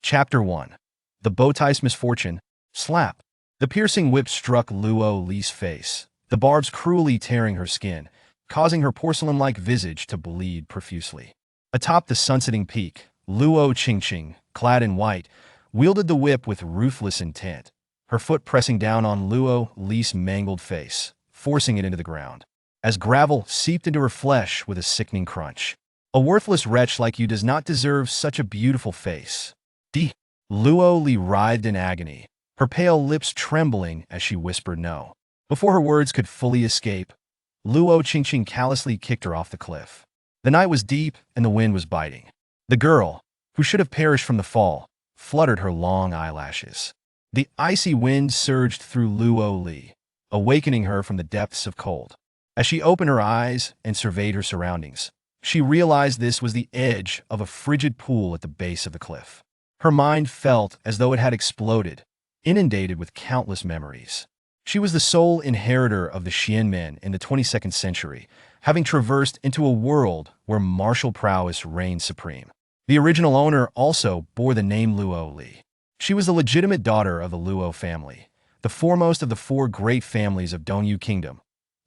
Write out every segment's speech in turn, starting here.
Chapter 1. The Bowtie's Misfortune. Slap. The piercing whip struck Luo Li's face, the barbs cruelly tearing her skin, causing her porcelain-like visage to bleed profusely. Atop the sunsetting peak, Luo Qingqing, clad in white, wielded the whip with ruthless intent, her foot pressing down on Luo Li's mangled face, forcing it into the ground. As gravel seeped into her flesh with a sickening crunch. A worthless wretch like you does not deserve such a beautiful face. Luo Li writhed in agony, her pale lips trembling as she whispered no. Before her words could fully escape, Luo Qingqing callously kicked her off the cliff. The night was deep and the wind was biting. The girl, who should have perished from the fall, fluttered her long eyelashes. The icy wind surged through Luo Li, awakening her from the depths of cold. As she opened her eyes and surveyed her surroundings, she realized this was the edge of a frigid pool at the base of the cliff. Her mind felt as though it had exploded, inundated with countless memories. She was the sole inheritor of the Xian men in the 22nd century, having traversed into a world where martial prowess reigned supreme. The original owner also bore the name Luo Li. She was the legitimate daughter of the Luo family, the foremost of the four great families of Dongyu Kingdom,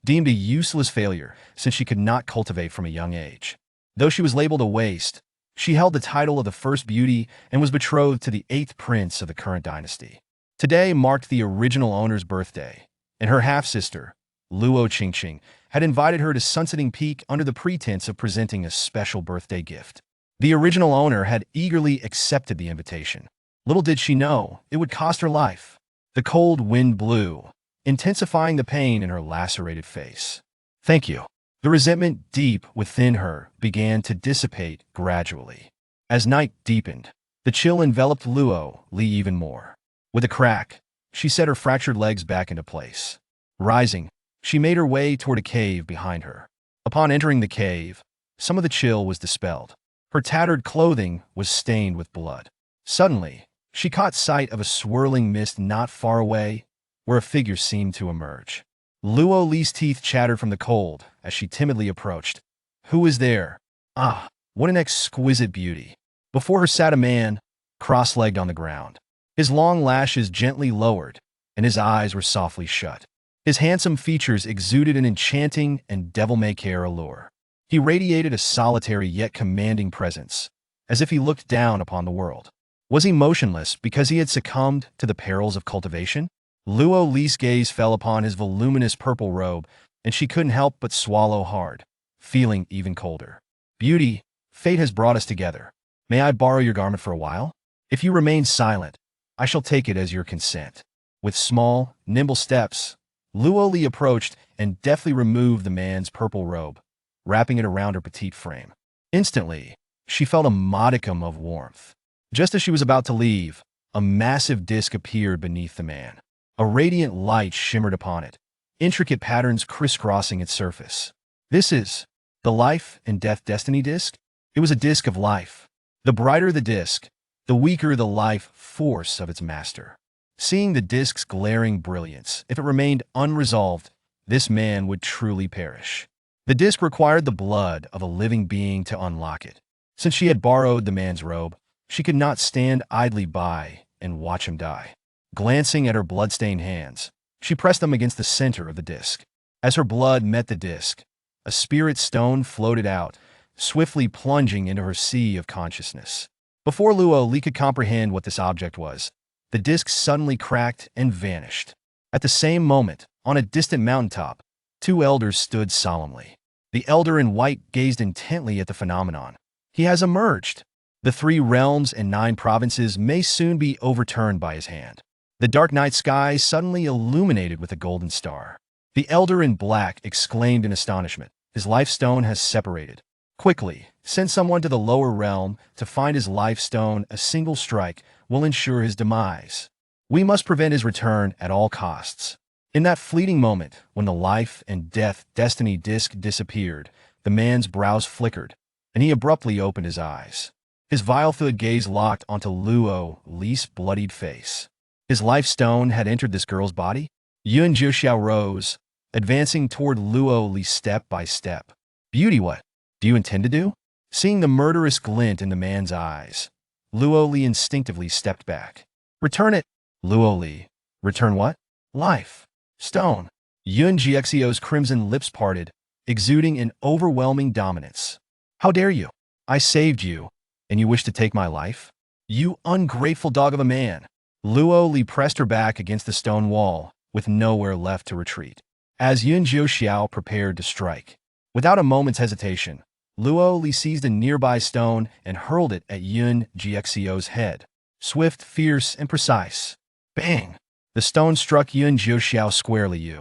deemed a useless failure since she could not cultivate from a young age. Though she was labeled a waste, she held the title of the first beauty and was betrothed to the 8th prince of the current dynasty. Today marked the original owner's birthday, and her half-sister, Luo Qingqing, had invited her to Sunsetting Peak under the pretense of presenting a special birthday gift. The original owner had eagerly accepted the invitation. Little did she know, it would cost her life. The cold wind blew, intensifying the pain in her lacerated face. "Thank you." The resentment deep within her began to dissipate gradually. As night deepened, the chill enveloped Luo Li even more. With a crack, she set her fractured legs back into place. Rising, she made her way toward a cave behind her. Upon entering the cave, some of the chill was dispelled. Her tattered clothing was stained with blood. Suddenly, she caught sight of a swirling mist not far away, where a figure seemed to emerge. Luo Li's teeth chattered from the cold as she timidly approached. Who is there? Ah, what an exquisite beauty. Before her sat a man, cross-legged on the ground. His long lashes gently lowered, and his eyes were softly shut. His handsome features exuded an enchanting and devil-may-care allure. He radiated a solitary yet commanding presence, as if he looked down upon the world. Was he motionless because he had succumbed to the perils of cultivation? Luo Li's gaze fell upon his voluminous purple robe, and she couldn't help but swallow hard, feeling even colder. "Beauty, fate has brought us together. May I borrow your garment for a while? If you remain silent, I shall take it as your consent." With small, nimble steps, Luo Li approached and deftly removed the man's purple robe, wrapping it around her petite frame. Instantly, she felt a modicum of warmth. Just as she was about to leave, a massive disc appeared beneath the man. A radiant light shimmered upon it, intricate patterns crisscrossing its surface. This is the Life and Death Destiny disc? It was a disc of life. The brighter the disc, the weaker the life force of its master. Seeing the disc's glaring brilliance, if it remained unresolved, this man would truly perish. The disc required the blood of a living being to unlock it. Since she had borrowed the man's robe, she could not stand idly by and watch him die. Glancing at her blood-stained hands, she pressed them against the center of the disc. As her blood met the disc, a spirit stone floated out, swiftly plunging into her sea of consciousness. Before Luo Li could comprehend what this object was, the disc suddenly cracked and vanished. At the same moment, on a distant mountaintop, two elders stood solemnly. The elder in white gazed intently at the phenomenon. He has emerged. The 3 realms and 9 provinces may soon be overturned by his hand. The dark night sky suddenly illuminated with a golden star. The elder in black exclaimed in astonishment, "His life stone has separated. Quickly, send someone to the lower realm to find his life stone. A single strike will ensure his demise. We must prevent his return at all costs." In that fleeting moment, when the Life and Death Destiny disc disappeared, the man's brows flickered, and he abruptly opened his eyes. His vile-filled gaze locked onto Luo Li's bloodied face. His life stone had entered this girl's body? Yun Jiuxiao rose, advancing toward Luo Li step by step. "Beauty, what do you intend to do?" Seeing the murderous glint in the man's eyes, Luo Li instinctively stepped back. Return it. Luo Li. Return what? Life. Stone. Yun Jiexio's crimson lips parted, exuding an overwhelming dominance. How dare you? I saved you, and you wish to take my life? You ungrateful dog of a man. Luo Li pressed her back against the stone wall, with nowhere left to retreat. As Yun Jiuxiao prepared to strike, without a moment's hesitation, Luo Li seized a nearby stone and hurled it at Yun Jiexio's head. Swift, fierce, and precise. Bang! The stone struck Yun Jiuxiao squarely.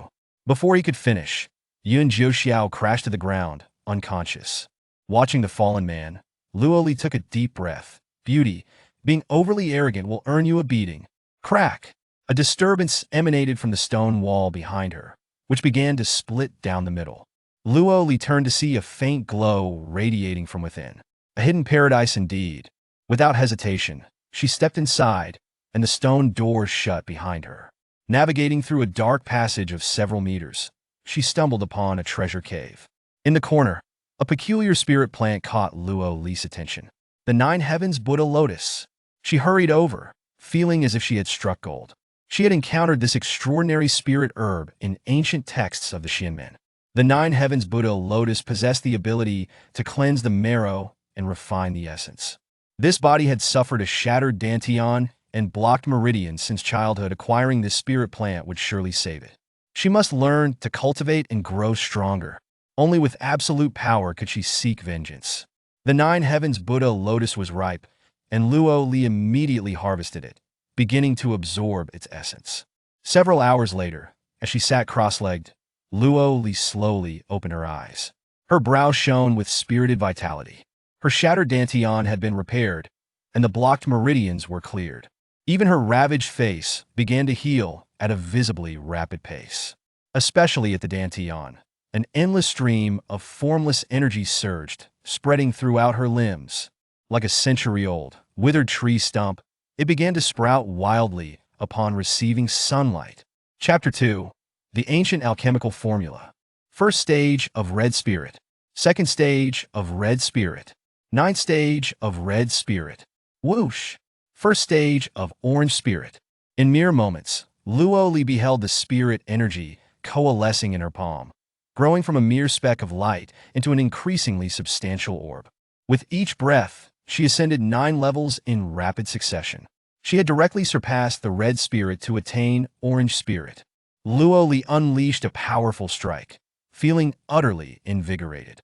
Before he could finish, Yun Jiuxiao crashed to the ground, unconscious. Watching the fallen man, Luo Li took a deep breath. Beauty, being overly arrogant will earn you a beating. Crack! A disturbance emanated from the stone wall behind her, which began to split down the middle. Luo Li turned to see a faint glow radiating from within. A hidden paradise indeed. Without hesitation, she stepped inside, and the stone door shut behind her. Navigating through a dark passage of several meters, she stumbled upon a treasure cave. In the corner, a peculiar spirit plant caught Luo Li's attention. The Nine Heavens Buddha lotus. She hurried over, feeling as if she had struck gold. She had encountered this extraordinary spirit herb in ancient texts of the Xianmen. The Nine Heavens Buddha lotus possessed the ability to cleanse the marrow and refine the essence. This body had suffered a shattered dantian and blocked meridian since childhood. Acquiring this spirit plant would surely save it. She must learn to cultivate and grow stronger. Only with absolute power could she seek vengeance. The Nine Heavens Buddha lotus was ripe, and Luo Li immediately harvested it, beginning to absorb its essence. Several hours later, as she sat cross-legged, Luo Li slowly opened her eyes. Her brow shone with spirited vitality. Her shattered dantian had been repaired, and the blocked meridians were cleared. Even her ravaged face began to heal at a visibly rapid pace. Especially at the dantian, an endless stream of formless energy surged, spreading throughout her limbs. Like a century-old, withered tree stump, it began to sprout wildly upon receiving sunlight. Chapter 2. The Ancient Alchemical Formula. First stage of Red Spirit. Second stage of Red Spirit. Ninth stage of Red Spirit. Whoosh! First stage of Orange Spirit. In mere moments, Luo Li beheld the spirit energy coalescing in her palm, growing from a mere speck of light into an increasingly substantial orb. With each breath, she ascended 9 levels in rapid succession. She had directly surpassed the Red Spirit to attain Orange Spirit. Luo Li unleashed a powerful strike, feeling utterly invigorated.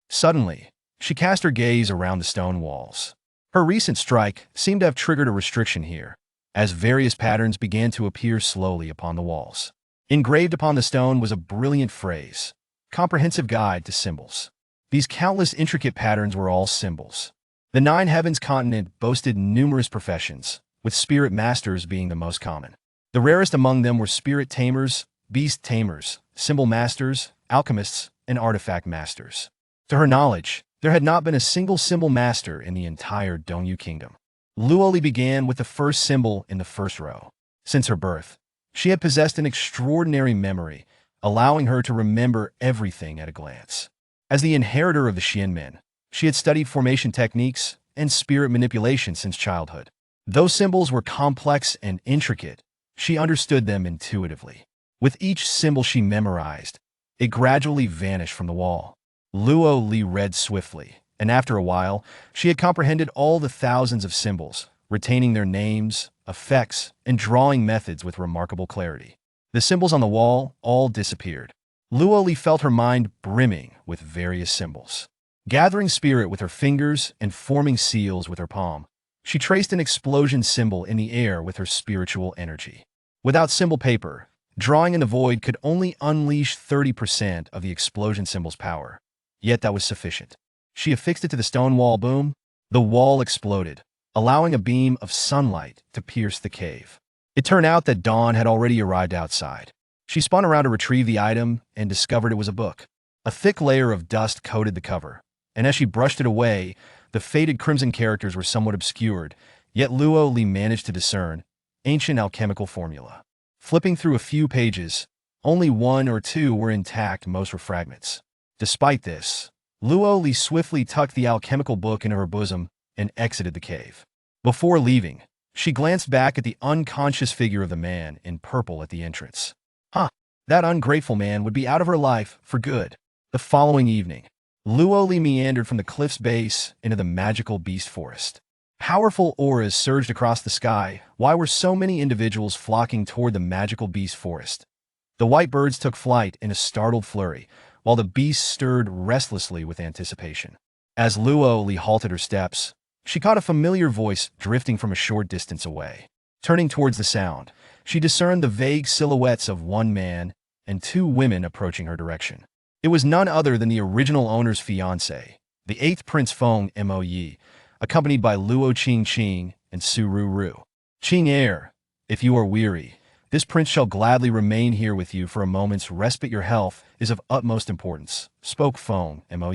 Suddenly, she cast her gaze around the stone walls. Her recent strike seemed to have triggered a restriction here, as various patterns began to appear slowly upon the walls. Engraved upon the stone was a brilliant phrase, "Comprehensive Guide to Symbols." These countless intricate patterns were all symbols. The Nine Heavens continent boasted numerous professions, with spirit masters being the most common. The rarest among them were spirit tamers, beast tamers, symbol masters, alchemists, and artifact masters. To her knowledge, there had not been a single symbol master in the entire Dongyu kingdom. Luo Li began with the first symbol in the first row. Since her birth, she had possessed an extraordinary memory, allowing her to remember everything at a glance. As the inheritor of the Xianmen, she had studied formation techniques and spirit manipulation since childhood. Though symbols were complex and intricate, she understood them intuitively. With each symbol she memorized, it gradually vanished from the wall. Luo Li read swiftly, and after a while, she had comprehended all the thousands of symbols, retaining their names, effects, and drawing methods with remarkable clarity. The symbols on the wall all disappeared. Luo Li felt her mind brimming with various symbols. Gathering spirit with her fingers and forming seals with her palm, she traced an explosion symbol in the air with her spiritual energy. Without symbol paper, drawing in the void could only unleash 30% of the explosion symbol's power. Yet that was sufficient. She affixed it to the stone wall. Boom! The wall exploded, allowing a beam of sunlight to pierce the cave. It turned out that dawn had already arrived outside. She spun around to retrieve the item and discovered it was a book. A thick layer of dust coated the cover, and as she brushed it away, the faded crimson characters were somewhat obscured, yet Luo Li managed to discern Ancient Alchemical Formula. Flipping through a few pages, only 1 or 2 were intact, most were fragments. Despite this, Luo Li swiftly tucked the alchemical book into her bosom and exited the cave. Before leaving, she glanced back at the unconscious figure of the man in purple at the entrance. Huh, that ungrateful man would be out of her life for good. The following evening, Luo Li meandered from the cliff's base into the magical beast forest. Powerful auras surged across the sky. Why were so many individuals flocking toward the magical beast forest? The white birds took flight in a startled flurry, while the beasts stirred restlessly with anticipation. As Luo Li halted her steps, she caught a familiar voice drifting from a short distance away. Turning towards the sound, she discerned the vague silhouettes of one man and two women approaching her direction. It was none other than the original owner's fiancé, the 8th Prince Feng Mo, accompanied by Luo Qingqing and Su Ru. Qing heir, if you are weary, this prince shall gladly remain here with you for a moment's respite. Your health is of utmost importance, spoke Feng Mo.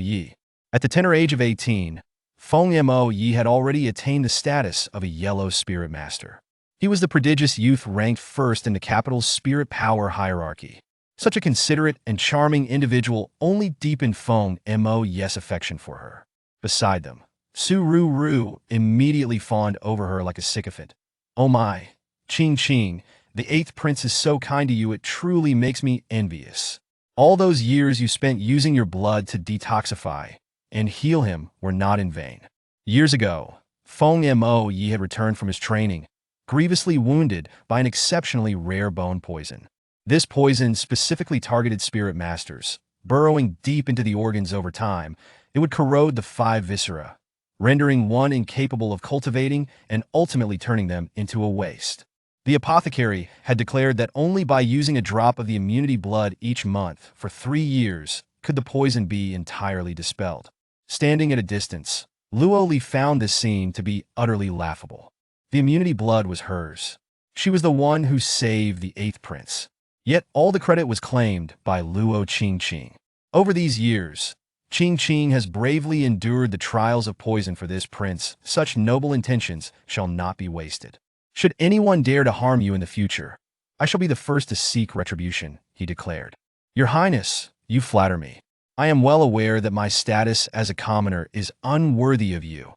At the tender age of 18, Feng Mo had already attained the status of a yellow spirit master. He was the prodigious youth ranked first in the capital's spirit power hierarchy. Such a considerate and charming individual only deepened Feng Mo's affection for her. Beside them, Su Ru immediately fawned over her like a sycophant. Oh my, Qing, the 8th prince is so kind to you, it truly makes me envious. All those years you spent using your blood to detoxify and heal him were not in vain. Years ago, Feng Mo had returned from his training, grievously wounded by an exceptionally rare bone poison. This poison specifically targeted spirit masters. Burrowing deep into the organs over time, it would corrode the 5 viscera, rendering one incapable of cultivating and ultimately turning them into a waste. The apothecary had declared that only by using a drop of the immunity blood each month for 3 years could the poison be entirely dispelled. Standing at a distance, Luo Li found this scene to be utterly laughable. The immunity blood was hers. She was the one who saved the 8th prince. Yet all the credit was claimed by Luo Qingqing. Over these years, Qingqing has bravely endured the trials of poison for this prince. Such noble intentions shall not be wasted. Should anyone dare to harm you in the future, I shall be the first to seek retribution, he declared. Your Highness, you flatter me. I am well aware that my status as a commoner is unworthy of you,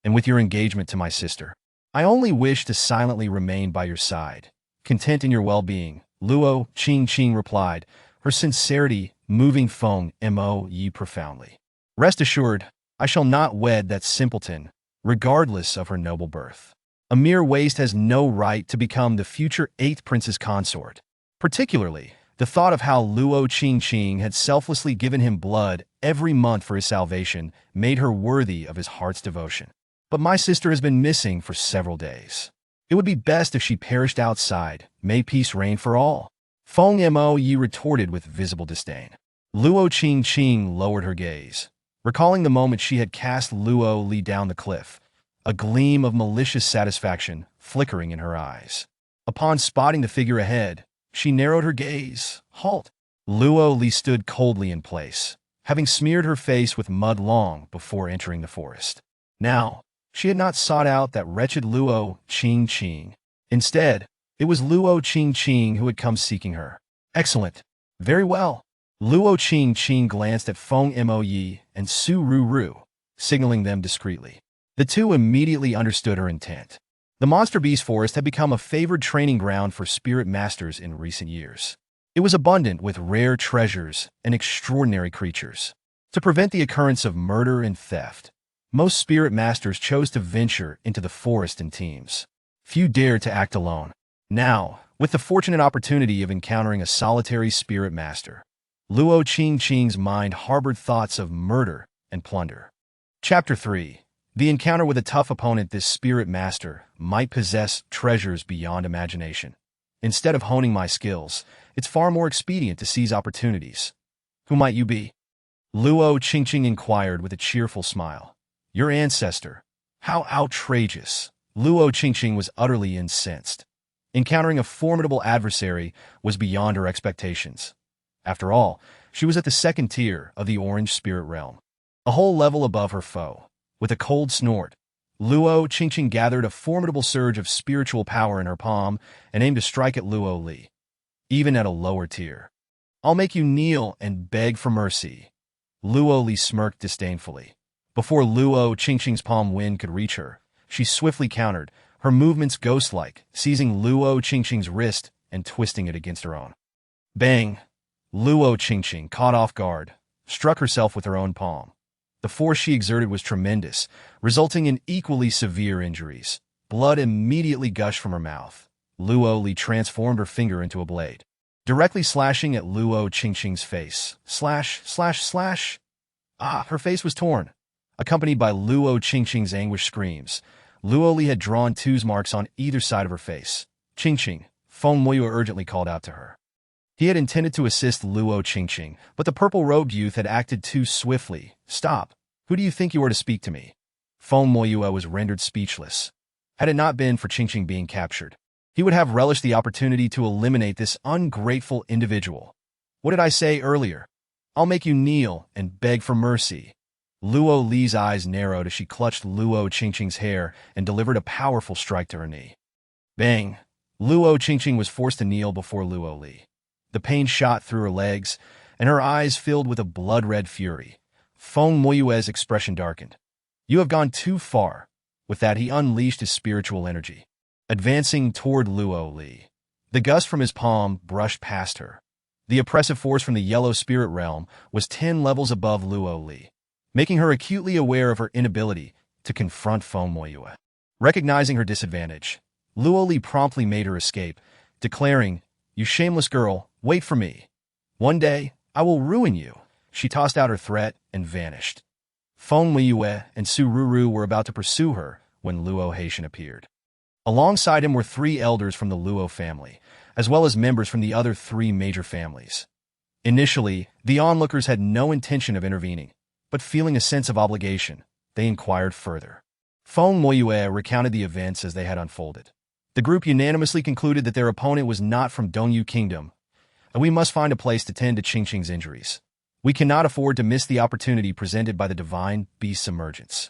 and with your engagement to my sister, I only wish to silently remain by your side, content in your well-being, Luo Qingqing replied, her sincerity moving Feng Mo profoundly. Rest assured, I shall not wed that simpleton, regardless of her noble birth. A mere waste has no right to become the future 8th prince's consort. Particularly, the thought of how Luo Qingqing had selflessly given him blood every month for his salvation made her worthy of his heart's devotion. But my sister has been missing for several days. It would be best if she perished outside. May peace reign for all. Feng Mo retorted with visible disdain. Luo Qingqing lowered her gaze, recalling the moment she had cast Luo Li down the cliff, a gleam of malicious satisfaction flickering in her eyes. Upon spotting the figure ahead, she narrowed her gaze. Halt! Luo Li stood coldly in place, having smeared her face with mud long before entering the forest. Now, she had not sought out that wretched Luo Qingqing. Instead, it was Luo Qingqing who had come seeking her. Excellent. Very well. Luo Qingqing glanced at Feng Mo and Su Ru, signaling them discreetly. The two immediately understood her intent. The Monster Beast Forest had become a favored training ground for spirit masters in recent years. It was abundant with rare treasures and extraordinary creatures. To prevent the occurrence of murder and theft, most spirit masters chose to venture into the forest in teams. Few dared to act alone. Now, with the fortunate opportunity of encountering a solitary spirit master, Luo Qingqing's mind harbored thoughts of murder and plunder. Chapter 3. The encounter with a tough opponent. This spirit master might possess treasures beyond imagination. Instead of honing my skills, it's far more expedient to seize opportunities. Who might you be? Luo Qingqing inquired with a cheerful smile. Your ancestor. How outrageous. Luo Qingqing was utterly incensed. Encountering a formidable adversary was beyond her expectations. After all, she was at the 2nd tier of the Orange Spirit Realm, a whole level above her foe. With a cold snort, Luo Qingqing gathered a formidable surge of spiritual power in her palm and aimed to strike at Luo Li, even at a lower tier. I'll make you kneel and beg for mercy. Luo Li smirked disdainfully. Before Luo Qingqing's palm wind could reach her, She swiftly countered, her movements ghost-like, seizing Luo Qingqing's wrist and twisting it against her own. Bang! Luo Qingqing, caught off guard, struck herself with her own palm. The force she exerted was tremendous, resulting in equally severe injuries. Blood immediately gushed from her mouth. Luo Li transformed her finger into a blade, directly slashing at Luo Qingqing's face. Slash, slash, slash. Her face was torn, accompanied by Luo Qingqing's anguished screams. Luo Li had drawn tooth marks on either side of her face. Qingqing, Feng Shui urgently called out to her. He had intended to assist Luo Qingqing, but the purple-robed youth had acted too swiftly. Stop. Who do you think you are to speak to me? Feng Shui was rendered speechless. Had it not been for Qingqing being captured, he would have relished the opportunity to eliminate this ungrateful individual. What did I say earlier? I'll make you kneel and beg for mercy. Luo Li's eyes narrowed as she clutched Luo Qingqing's hair and delivered a powerful strike to her knee. Bang! Luo Qingqing was forced to kneel before Luo Li. The pain shot through her legs, and her eyes filled with a blood-red fury. Feng Shui's expression darkened. You have gone too far. With that, he unleashed his spiritual energy, advancing toward Luo Li. The gust from his palm brushed past her. The oppressive force from the yellow spirit realm was 10 levels above Luo Li, making her acutely aware of her inability to confront Feng Shui. Recognizing her disadvantage, Luo Li promptly made her escape, declaring, You shameless girl, wait for me. One day, I will ruin you. She tossed out her threat and vanished. Feng Shui and Su Ruru were about to pursue her when Luo Haitian appeared. Alongside him were 3 elders from the Luo family, as well as members from the other 3 major families. Initially, the onlookers had no intention of intervening, but feeling a sense of obligation, they inquired further. Feng Shui recounted the events as they had unfolded. The group unanimously concluded that their opponent was not from Dongyu Kingdom, and we must find a place to tend to Qingqing's injuries. We cannot afford to miss the opportunity presented by the divine beast's emergence.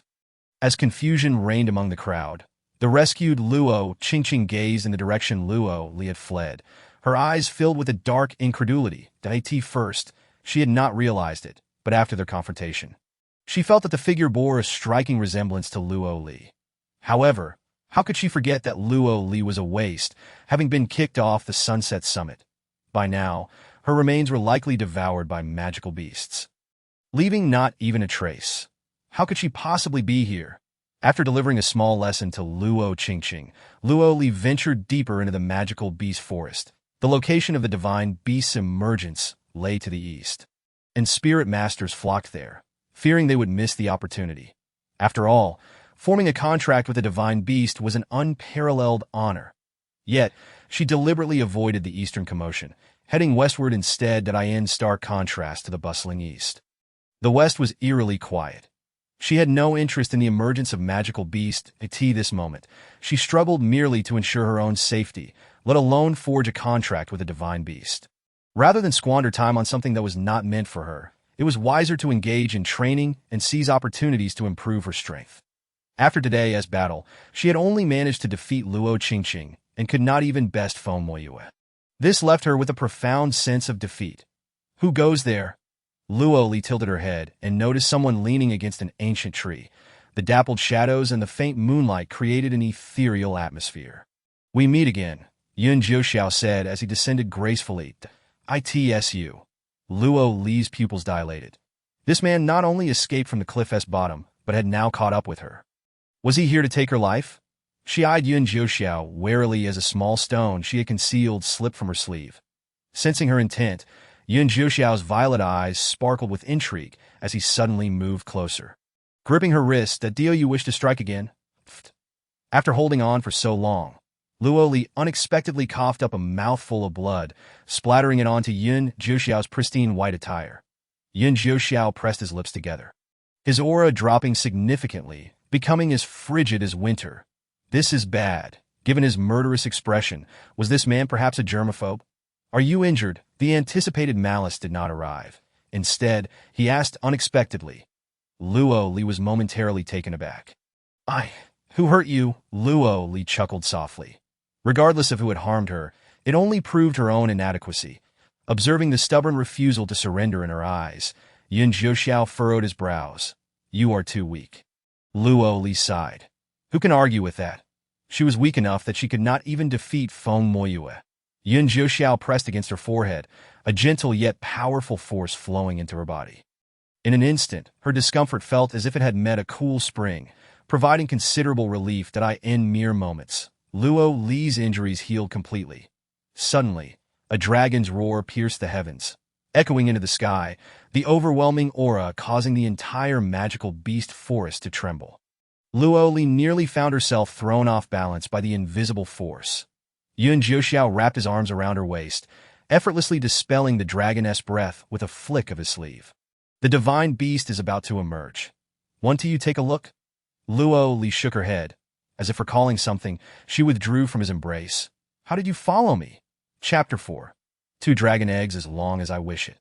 As confusion reigned among the crowd, the rescued Luo Qingqing gazed in the direction Luo Li had fled, her eyes filled with a dark incredulity. At first, she had not realized it, but after their confrontation, she felt that the figure bore a striking resemblance to Luo Li. However, how could she forget that Luo Li was a waste, having been kicked off the Sunset Summit? By now, her remains were likely devoured by magical beasts, leaving not even a trace. How could she possibly be here? After delivering a small lesson to Luo Qingqing, Luo Li ventured deeper into the magical beast forest. The location of the divine beast's emergence lay to the east, and spirit masters flocked there, fearing they would miss the opportunity. After all, forming a contract with the divine beast was an unparalleled honor. Yet, she deliberately avoided the eastern commotion, heading westward instead, in stark contrast to the bustling east. The west was eerily quiet. She had no interest in the emergence of magical beasts at this moment. She struggled merely to ensure her own safety, let alone forge a contract with a divine beast. Rather than squander time on something that was not meant for her, it was wiser to engage in training and seize opportunities to improve her strength. After today's battle, she had only managed to defeat Luo Qingqing and could not even best Feng Shui. This left her with a profound sense of defeat. Who goes there? Luo Li tilted her head and noticed someone leaning against an ancient tree. The dappled shadows and the faint moonlight created an ethereal atmosphere. We meet again, Yun Jiuxiao said as he descended gracefully. ITSU. Luo Li's pupils dilated. This man not only escaped from the cliff's bottom, but had now caught up with her. Was he here to take her life? She eyed Yun Jiuxiao warily as a small stone she had concealed slipped from her sleeve. Sensing her intent, Yun Jiuxiao's violet eyes sparkled with intrigue as he suddenly moved closer. Gripping her wrist, "Do you wish to strike again?" After holding on for so long, Luo Li unexpectedly coughed up a mouthful of blood, splattering it onto Yun Jiuxiao's pristine white attire. Yun Jiuxiao pressed his lips together, his aura dropping significantly, becoming as frigid as winter. This is bad. Given his murderous expression, was this man perhaps a germaphobe? Are you injured? The anticipated malice did not arrive. Instead, he asked unexpectedly. Luo Li was momentarily taken aback. Who hurt you? Luo Li chuckled softly. Regardless of who had harmed her, it only proved her own inadequacy. Observing the stubborn refusal to surrender in her eyes, Yun Jiuxiao furrowed his brows. You are too weak. Luo Li sighed. Who can argue with that? She was weak enough that she could not even defeat Feng Moyue. Yun Jiuxiao pressed against her forehead, a gentle yet powerful force flowing into her body. In an instant, her discomfort felt as if it had met a cool spring, providing considerable relief that in mere moments. Luo Li's injuries healed completely. Suddenly, a dragon's roar pierced the heavens, echoing into the sky, the overwhelming aura causing the entire magical beast forest to tremble. Luo Li nearly found herself thrown off balance by the invisible force. Yun Jiuxiao wrapped his arms around her waist, effortlessly dispelling the dragoness breath with a flick of his sleeve. The divine beast is about to emerge. Want to you take a look? Luo Li shook her head. As if recalling something, she withdrew from his embrace. How did you follow me? Chapter 4. 2 dragon eggs as long as I wish it.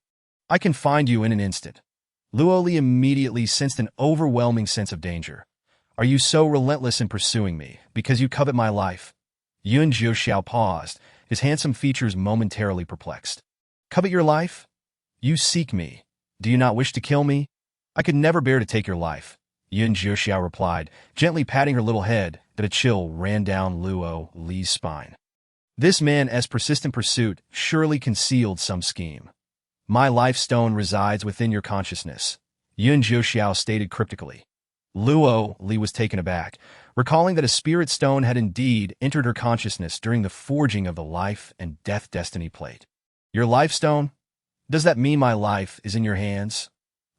I can find you in an instant. Luo Li immediately sensed an overwhelming sense of danger. Are you so relentless in pursuing me, because you covet my life? Yun Jiuxiao paused, his handsome features momentarily perplexed. Covet your life? You seek me. Do you not wish to kill me? I could never bear to take your life, Yun Jiuxiao replied, gently patting her little head, that a chill ran down Luo Li's spine. This man's persistent pursuit surely concealed some scheme. My life stone resides within your consciousness, Yun Jiuxiao stated cryptically. Luo Li was taken aback, recalling that a spirit stone had indeed entered her consciousness during the forging of the life and death destiny plate. Your life stone? Does that mean my life is in your hands?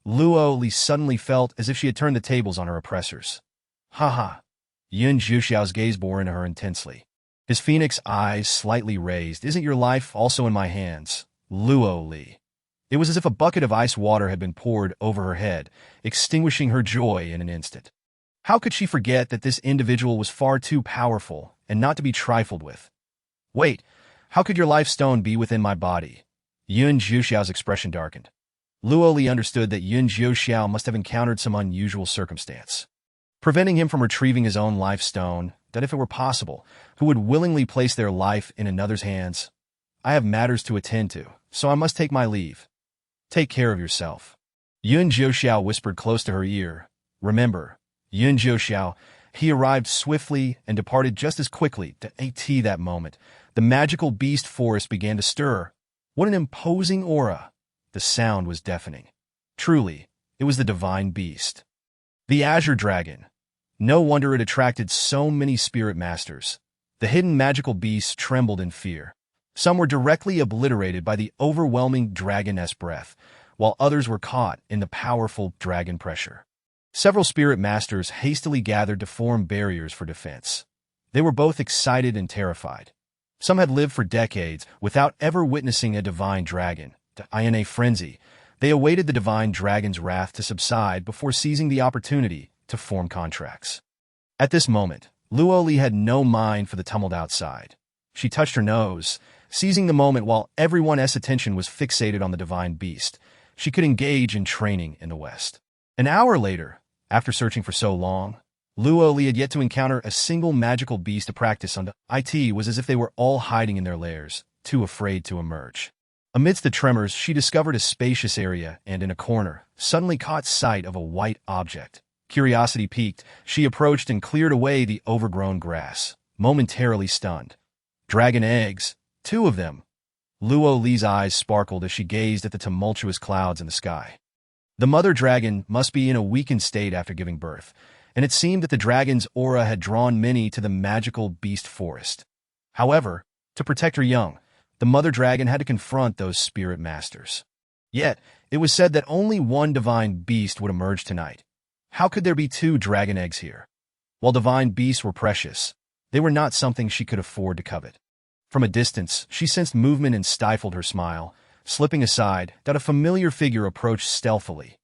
Luo Li suddenly felt as if she had turned the tables on her oppressors. Ha ha. Yun Jiuxiao's gaze bore into her intensely. His phoenix eyes slightly raised. Isn't your life also in my hands, Luo Li? It was as if a bucket of ice water had been poured over her head, extinguishing her joy in an instant. How could she forget that this individual was far too powerful and not to be trifled with? Wait, how could your life stone be within my body? Yun Jiuxiao's expression darkened. Luo Li understood that Yun Jiuxiao must have encountered some unusual circumstance, preventing him from retrieving his own life stone, that if it were possible, who would willingly place their life in another's hands? I have matters to attend to, so I must take my leave. Take care of yourself. Yun Jiuxiao whispered close to her ear. Remember, Yun Jiuxiao, he arrived swiftly and departed just as quickly. That moment, the magical beast forest began to stir. What an imposing aura! The sound was deafening. Truly, it was the divine beast. The Azure Dragon. No wonder it attracted so many spirit masters. The hidden magical beasts trembled in fear. Some were directly obliterated by the overwhelming dragoness breath, while others were caught in the powerful dragon pressure. Several spirit masters hastily gathered to form barriers for defense. They were both excited and terrified. Some had lived for decades without ever witnessing a divine dragon. In a frenzy, they awaited the divine dragon's wrath to subside before seizing the opportunity to form contracts. At this moment, Luo Li had no mind for the tumult outside. She touched her nose, seizing the moment while everyone's attention was fixated on the divine beast. She could engage in training in the West. An hour later, after searching for so long, Luo Li had yet to encounter a single magical beast to practice on. It was as if they were all hiding in their lairs, too afraid to emerge. Amidst the tremors, she discovered a spacious area and, in a corner, suddenly caught sight of a white object. Curiosity piqued, she approached and cleared away the overgrown grass, momentarily stunned. Dragon eggs, 2 of them. Luo Li's eyes sparkled as she gazed at the tumultuous clouds in the sky. The mother dragon must be in a weakened state after giving birth, and it seemed that the dragon's aura had drawn many to the magical beast forest. However, to protect her young, the mother dragon had to confront those spirit masters. Yet, it was said that only one divine beast would emerge tonight. How could there be 2 dragon eggs here? While divine beasts were precious, they were not something she could afford to covet. From a distance, she sensed movement and stifled her smile. Slipping aside, that a familiar figure approached stealthily.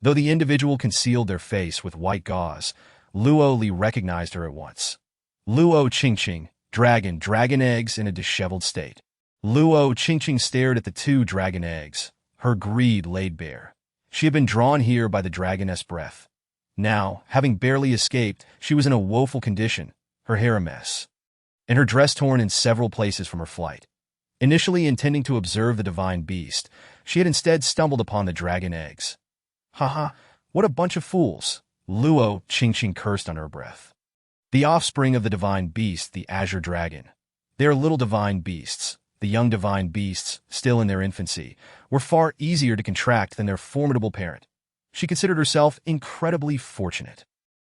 Though the individual concealed their face with white gauze, Luo Li recognized her at once. Luo Qingqing, dragon eggs in a disheveled state. Luo Qingqing stared at the 2 dragon eggs, her greed laid bare. She had been drawn here by the dragoness breath. Now, having barely escaped, she was in a woeful condition, her hair a mess, and her dress torn in several places from her flight. Initially intending to observe the divine beast, she had instead stumbled upon the dragon eggs. Haha, what a bunch of fools, Luo Qingqing cursed under her breath. the offspring of the divine beast, the azure dragon. They are little divine beasts. The young divine beasts, still in their infancy, were far easier to contract than their formidable parent. She considered herself incredibly fortunate.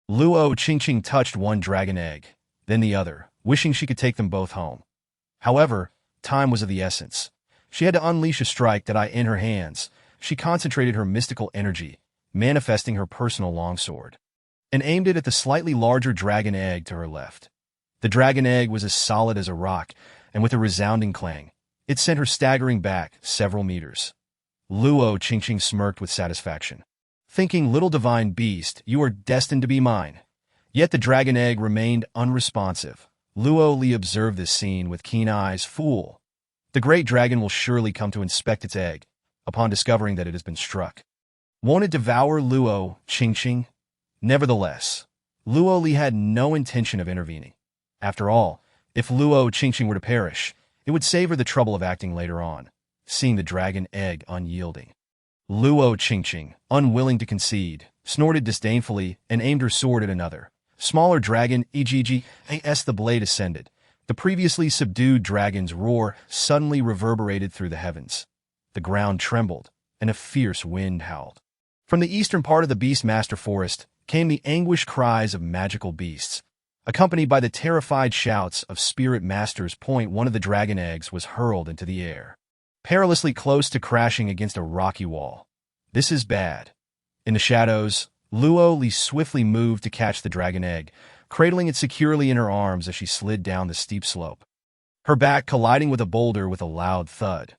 Luo Qingqing touched one dragon egg, then the other, wishing she could take them both home. However, time was of the essence. She had to unleash a strike that in her hands. She concentrated her mystical energy, manifesting her personal longsword, and aimed it at the slightly larger dragon egg to her left. The dragon egg was as solid as a rock, and with a resounding clang, it sent her staggering back several meters. Luo Qingqing smirked with satisfaction, thinking, "Little divine beast, you are destined to be mine." Yet the dragon egg remained unresponsive. Luo Li observed this scene with keen eyes. "Fool! The great dragon will surely come to inspect its egg, upon discovering that it has been struck. Won't it devour Luo Qingqing?" Nevertheless, Luo Li had no intention of intervening. After all, if Luo Qingqing were to perish, it would save her the trouble of acting later on, seeing the dragon egg unyielding. Luo Qingqing, unwilling to concede, snorted disdainfully and aimed her sword at another smaller dragon. As the blade ascended, the previously subdued dragon's roar suddenly reverberated through the heavens. The ground trembled, and a fierce wind howled. From the eastern part of the Beastmaster Forest came the anguished cries of magical beasts, accompanied by the terrified shouts of spirit masters. One of the dragon eggs was hurled into the air, perilously close to crashing against a rocky wall. "This is bad." In the shadows, Luo Li swiftly moved to catch the dragon egg, cradling it securely in her arms as she slid down the steep slope, her back colliding with a boulder with a loud thud.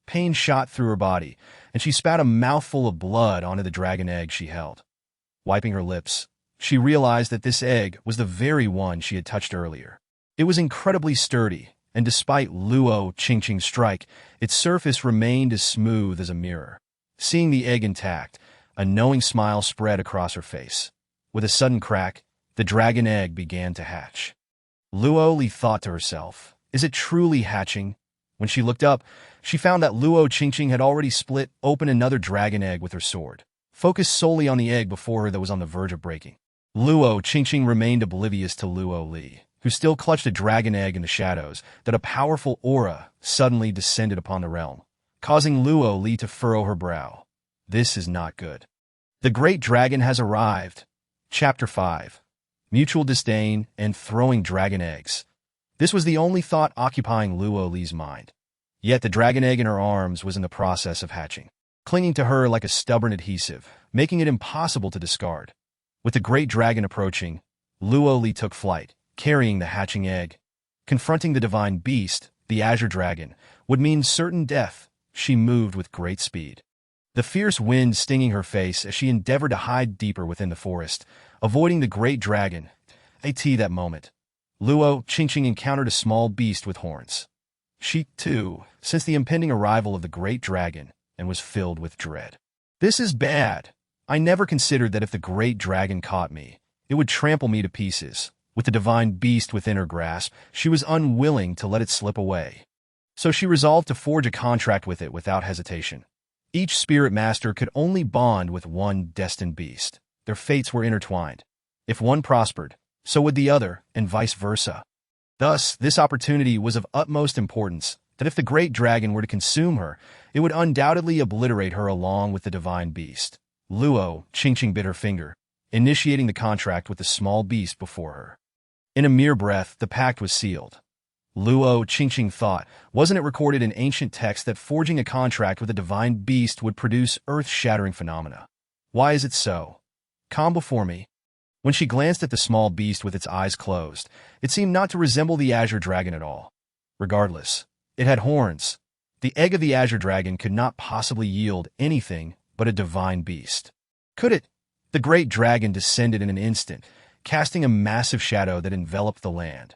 Pain shot through her body, and she spat a mouthful of blood onto the dragon egg she held. Wiping her lips, she realized that this egg was the very one she had touched earlier. It was incredibly sturdy, and despite Luo Qingqing's strike, its surface remained as smooth as a mirror. Seeing the egg intact, a knowing smile spread across her face. With a sudden crack, the dragon egg began to hatch. Luo Li thought to herself, "Is it truly hatching?" When she looked up, she found that Luo Qingqing had already split open another dragon egg with her sword, focused solely on the egg before her that was on the verge of breaking. Luo Qingqing remained oblivious to Luo Li, who still clutched a dragon egg in the shadows, that a powerful aura suddenly descended upon the realm, causing Luo Li to furrow her brow. This is not good. The great dragon has arrived. Chapter 5. Mutual disdain and throwing dragon eggs. This was the only thought occupying Luo Li's mind. Yet the dragon egg in her arms was in the process of hatching, clinging to her like a stubborn adhesive, making it impossible to discard. With the great dragon approaching, Luo Li took flight, carrying the hatching egg. Confronting the divine beast, the azure dragon, would mean certain death. She moved with great speed, the fierce wind stinging her face as she endeavored to hide deeper within the forest, avoiding the great dragon. At that moment, Luo Qingqing encountered a small beast with horns. She, too, sensed the impending arrival of the great dragon and was filled with dread. "This is bad. I never considered that if the great dragon caught me, it would trample me to pieces." With the divine beast within her grasp, she was unwilling to let it slip away. So she resolved to forge a contract with it without hesitation. Each spirit master could only bond with one destined beast. Their fates were intertwined. If one prospered, so would the other, and vice versa. Thus, this opportunity was of utmost importance, that if the great dragon were to consume her, it would undoubtedly obliterate her along with the divine beast. Luo Qingqing bit her finger, initiating the contract with the small beast before her. In a mere breath, the pact was sealed. Luo Qingqing thought, wasn't it recorded in ancient texts that forging a contract with a divine beast would produce earth-shattering phenomena? Why is it so? Calm before me. When she glanced at the small beast with its eyes closed, it seemed not to resemble the azure dragon at all. Regardless, it had horns. The egg of the azure dragon could not possibly yield anything but a divine beast. Could it? The great dragon descended in an instant, casting a massive shadow that enveloped the land.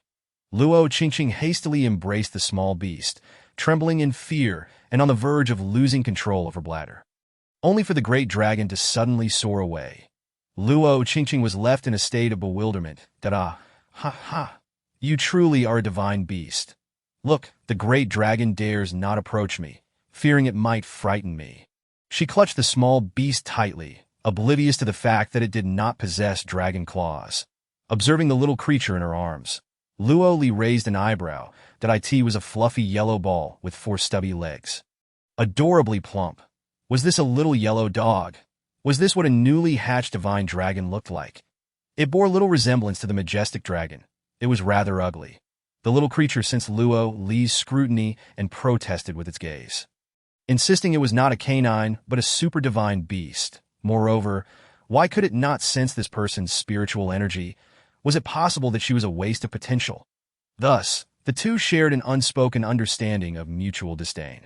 Luo Qingqing hastily embraced the small beast, trembling in fear and on the verge of losing control of her bladder, only for the great dragon to suddenly soar away. Luo Qingqing was left in a state of bewilderment. Ha! You truly are a divine beast. Look, the great dragon dares not approach me, fearing it might frighten me. She clutched the small beast tightly, oblivious to the fact that it did not possess dragon claws. Observing the little creature in her arms, Luo Li raised an eyebrow. That it was a fluffy yellow ball with 4 stubby legs. Adorably plump. Was this a little yellow dog? Was this what a newly hatched divine dragon looked like? It bore little resemblance to the majestic dragon. It was rather ugly. The little creature sensed Luo Li's scrutiny and protested with its gaze, insisting it was not a canine, but a super divine beast. Moreover, why could it not sense this person's spiritual energy? Was it possible that she was a waste of potential? Thus, the two shared an unspoken understanding of mutual disdain.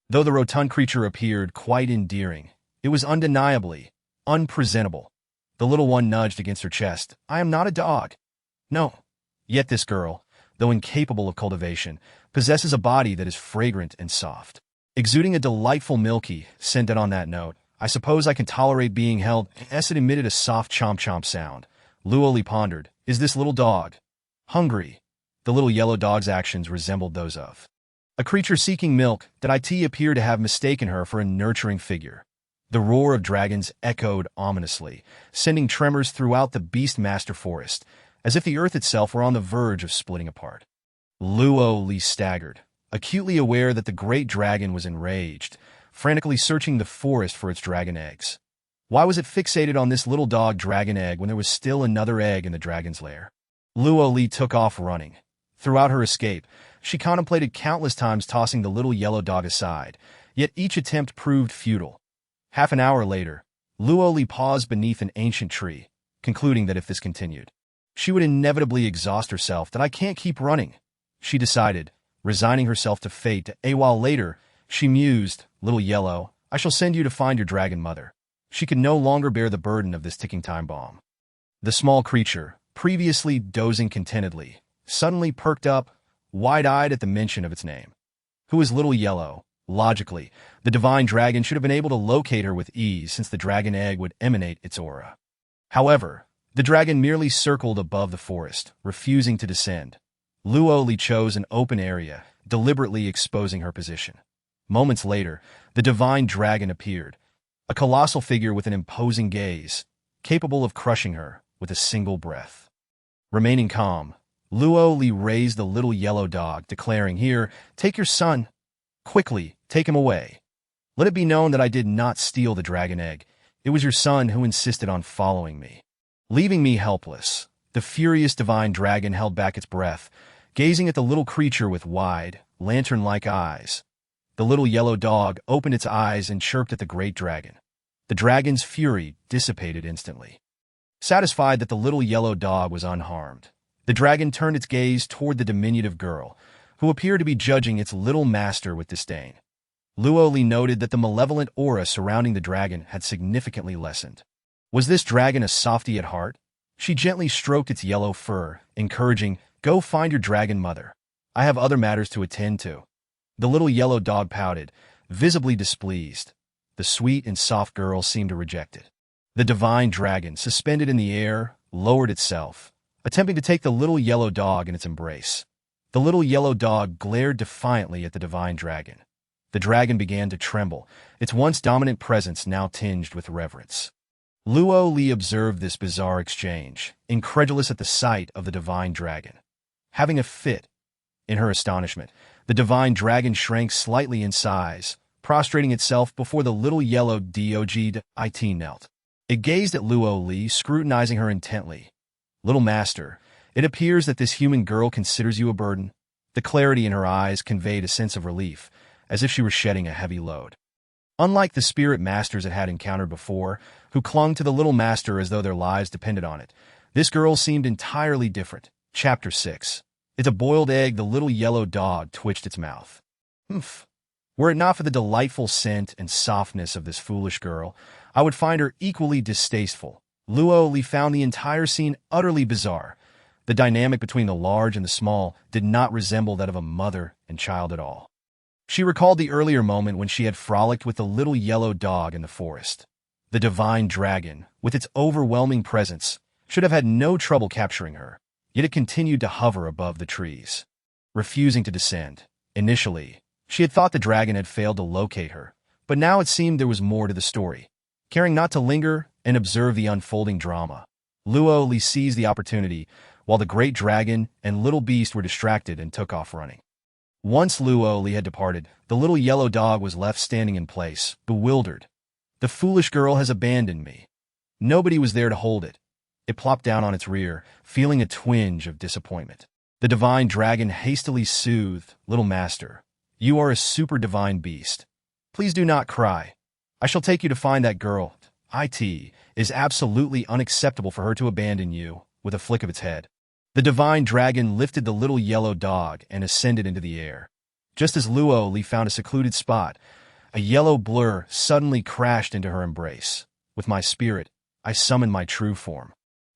Though the rotund creature appeared quite endearing, it was undeniably unpresentable. The little one nudged against her chest. I am not a dog. No. Yet this girl, though incapable of cultivation, possesses a body that is fragrant and soft, exuding a delightful milky scent. And on that note, I suppose I can tolerate being held. As it emitted a soft chomp-chomp sound, Luo Li pondered, is this little dog hungry? The little yellow dog's actions resembled those of a creature seeking milk. That it appeared to have mistaken her for a nurturing figure. The roar of dragons echoed ominously, sending tremors throughout the beast-master forest, as if the earth itself were on the verge of splitting apart. Luo Li staggered, acutely aware that the great dragon was enraged, frantically searching the forest for its dragon eggs. Why was it fixated on this little dog dragon egg when there was still another egg in the dragon's lair? Luo Li took off running. Throughout her escape, she contemplated countless times tossing the little yellow dog aside, yet each attempt proved futile. Half an hour later, Luo Li paused beneath an ancient tree, concluding that if this continued, she would inevitably exhaust herself. That I can't keep running, she decided, resigning herself to fate. A while later, she mused, little yellow, I shall send you to find your dragon mother. She could no longer bear the burden of this ticking time bomb. The small creature, previously dozing contentedly, suddenly perked up, wide-eyed at the mention of its name. Who is little yellow? Logically, the divine dragon should have been able to locate her with ease, since the dragon egg would emanate its aura. However, the dragon merely circled above the forest, refusing to descend. Luo Li chose an open area, deliberately exposing her position. Moments later, the divine dragon appeared, a colossal figure with an imposing gaze, capable of crushing her with a single breath. Remaining calm, Luo Li raised the little yellow dog, declaring, Here, take your son. Quickly, take him away. Let it be known that I did not steal the dragon egg. It was your son who insisted on following me. Leaving me helpless, the furious divine dragon held back its breath, gazing at the little creature with wide, lantern-like eyes. The little yellow dog opened its eyes and chirped at the great dragon. The dragon's fury dissipated instantly. Satisfied that the little yellow dog was unharmed, the dragon turned its gaze toward the diminutive girl, who appeared to be judging its little master with disdain. Luo Li noted that the malevolent aura surrounding the dragon had significantly lessened. Was this dragon a softy at heart? She gently stroked its yellow fur, encouraging, Go find your dragon mother. I have other matters to attend to. The little yellow dog pouted, visibly displeased. The sweet and soft girl seemed to reject it. The divine dragon, suspended in the air, lowered itself, attempting to take the little yellow dog in its embrace. The little yellow dog glared defiantly at the divine dragon. The dragon began to tremble, its once dominant presence now tinged with reverence. Luo Li observed this bizarre exchange, incredulous at the sight of the divine dragon. Having a fit. In her astonishment, the divine dragon shrank slightly in size, prostrating itself before the little yellow dog. It knelt. It gazed at Luo Li, scrutinizing her intently. Little master, it appears that this human girl considers you a burden. The clarity in her eyes conveyed a sense of relief, as if she were shedding a heavy load. Unlike the spirit masters it had encountered before, who clung to the little master as though their lives depended on it, this girl seemed entirely different. Chapter 6. It's a boiled egg. The little yellow dog twitched its mouth. Humph. Were it not for the delightful scent and softness of this foolish girl, I would find her equally distasteful. Luo Li found the entire scene utterly bizarre. The dynamic between the large and the small did not resemble that of a mother and child at all. She recalled the earlier moment when she had frolicked with the little yellow dog in the forest. The divine dragon, with its overwhelming presence, should have had no trouble capturing her, yet it continued to hover above the trees, refusing to descend. Initially, she had thought the dragon had failed to locate her, but now it seemed there was more to the story. Caring not to linger and observe the unfolding drama, Luo Li seized the opportunity, while the great dragon and little beast were distracted and took off running. Once Luo Li had departed, the little yellow dog was left standing in place, bewildered. The foolish girl has abandoned me. Nobody was there to hold it. It plopped down on its rear, feeling a twinge of disappointment. The divine dragon hastily soothed, "Little master, you are a super divine beast. Please do not cry. I shall take you to find that girl. It is absolutely unacceptable for her to abandon you," with a flick of its head. The divine dragon lifted the little yellow dog and ascended into the air. Just as Luo Li found a secluded spot, a yellow blur suddenly crashed into her embrace. With my spirit, I summoned my true form.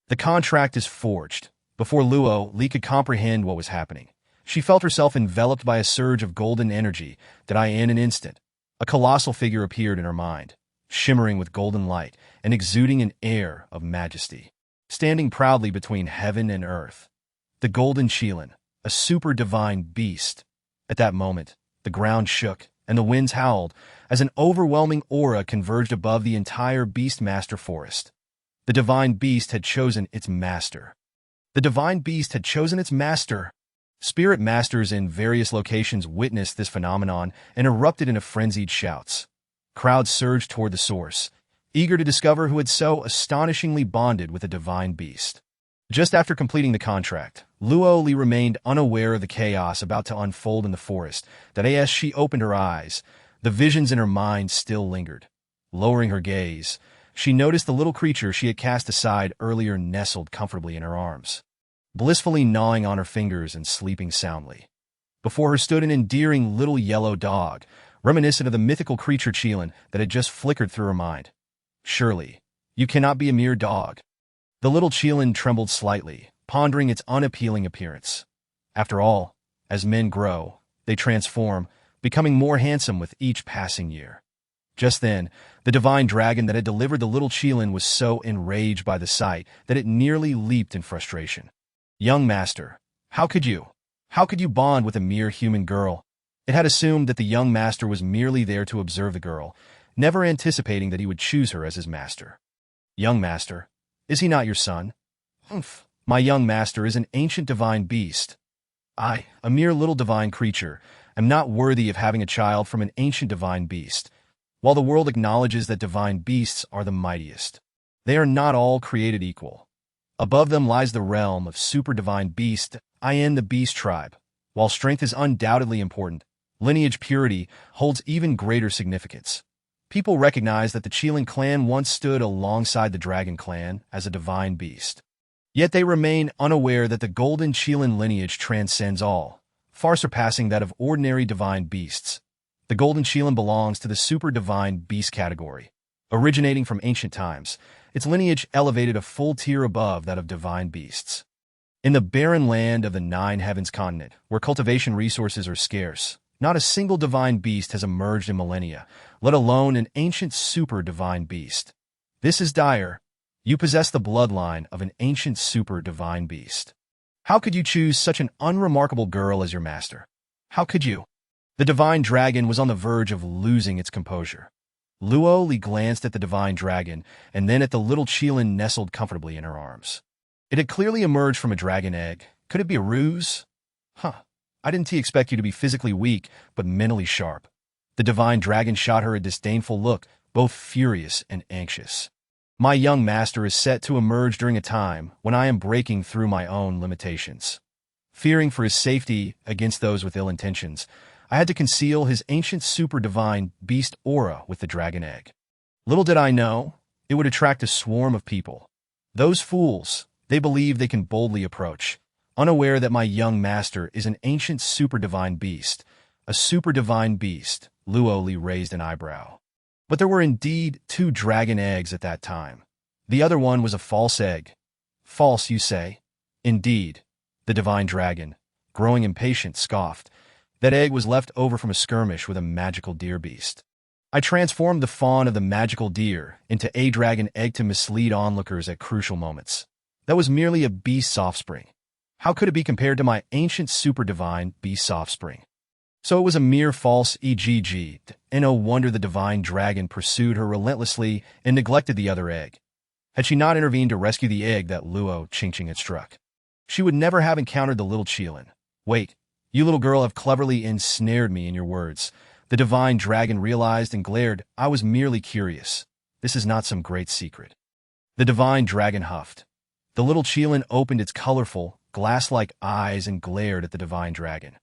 The contract is forged. Before Luo Li could comprehend what was happening, she felt herself enveloped by a surge of golden energy that in an instant, a colossal figure appeared in her mind, shimmering with golden light and exuding an air of majesty. Standing proudly between heaven and earth, the golden Qilin, a super divine beast. At that moment, the ground shook and the winds howled as an overwhelming aura converged above the entire Beastmaster forest. The divine beast had chosen its master. The divine beast had chosen its master. Spirit masters in various locations witnessed this phenomenon and erupted into frenzied shouts. Crowds surged toward the source, eager to discover who had so astonishingly bonded with the divine beast. Just after completing the contract, Luo Li remained unaware of the chaos about to unfold in the forest, that as she opened her eyes, the visions in her mind still lingered. Lowering her gaze, she noticed the little creature she had cast aside earlier nestled comfortably in her arms, blissfully gnawing on her fingers and sleeping soundly. Before her stood an endearing little yellow dog, reminiscent of the mythical creature Qilin that had just flickered through her mind. "Surely, you cannot be a mere dog." The little Qilin trembled slightly, pondering its unappealing appearance. After all, as men grow, they transform, becoming more handsome with each passing year. Just then, the divine dragon that had delivered the little Qilin was so enraged by the sight that it nearly leaped in frustration. "Young master, how could you? How could you bond with a mere human girl?" It had assumed that the young master was merely there to observe the girl, never anticipating that he would choose her as his master. "Young master, is he not your son?" "Humph. My young master is an ancient divine beast. I, a mere little divine creature, am not worthy of having a child from an ancient divine beast. While the world acknowledges that divine beasts are the mightiest, they are not all created equal. Above them lies the realm of super divine beast, the beast tribe. While strength is undoubtedly important, lineage purity holds even greater significance. People recognize that the Qilin clan once stood alongside the Dragon clan as a divine beast. Yet they remain unaware that the golden Qilin lineage transcends all, far surpassing that of ordinary divine beasts. The golden Qilin belongs to the super divine beast category. Originating from ancient times, its lineage elevated a full tier above that of divine beasts. In the barren land of the Nine Heavens continent, where cultivation resources are scarce, not a single divine beast has emerged in millennia, let alone an ancient super divine beast. This is dire. You possess the bloodline of an ancient super divine beast. How could you choose such an unremarkable girl as your master? How could you? The divine dragon was on the verge of losing its composure. Luo Li glanced at the divine dragon and then at the little Qilin nestled comfortably in her arms. It had clearly emerged from a dragon egg. Could it be a ruse? I didn't expect you to be physically weak, but mentally sharp. The divine dragon shot her a disdainful look, both furious and anxious. My young master is set to emerge during a time when I am breaking through my own limitations. Fearing for his safety against those with ill intentions, I had to conceal his ancient super divine beast aura with the dragon egg. Little did I know, it would attract a swarm of people. Those fools, they believe they can boldly approach, unaware that my young master is an ancient super divine beast. A super divine beast, Luo Li raised an eyebrow. But there were indeed 2 dragon eggs at that time. The other one was a false egg. False, you say? Indeed, the divine dragon, growing impatient, scoffed. That egg was left over from a skirmish with a magical deer beast. I transformed the fawn of the magical deer into a dragon egg to mislead onlookers at crucial moments. That was merely a beast's offspring. How could it be compared to my ancient super divine beast's offspring? So it was a mere false egg, and no wonder the divine dragon pursued her relentlessly and neglected the other egg. Had she not intervened to rescue the egg that Luo Qingqing had struck, she would never have encountered the little Qilin. Wait, you little girl have cleverly ensnared me in your words. The divine dragon realized and glared. I was merely curious. This is not some great secret. The divine dragon huffed. The little Qilin opened its colorful, glass-like eyes and glared at the divine dragon.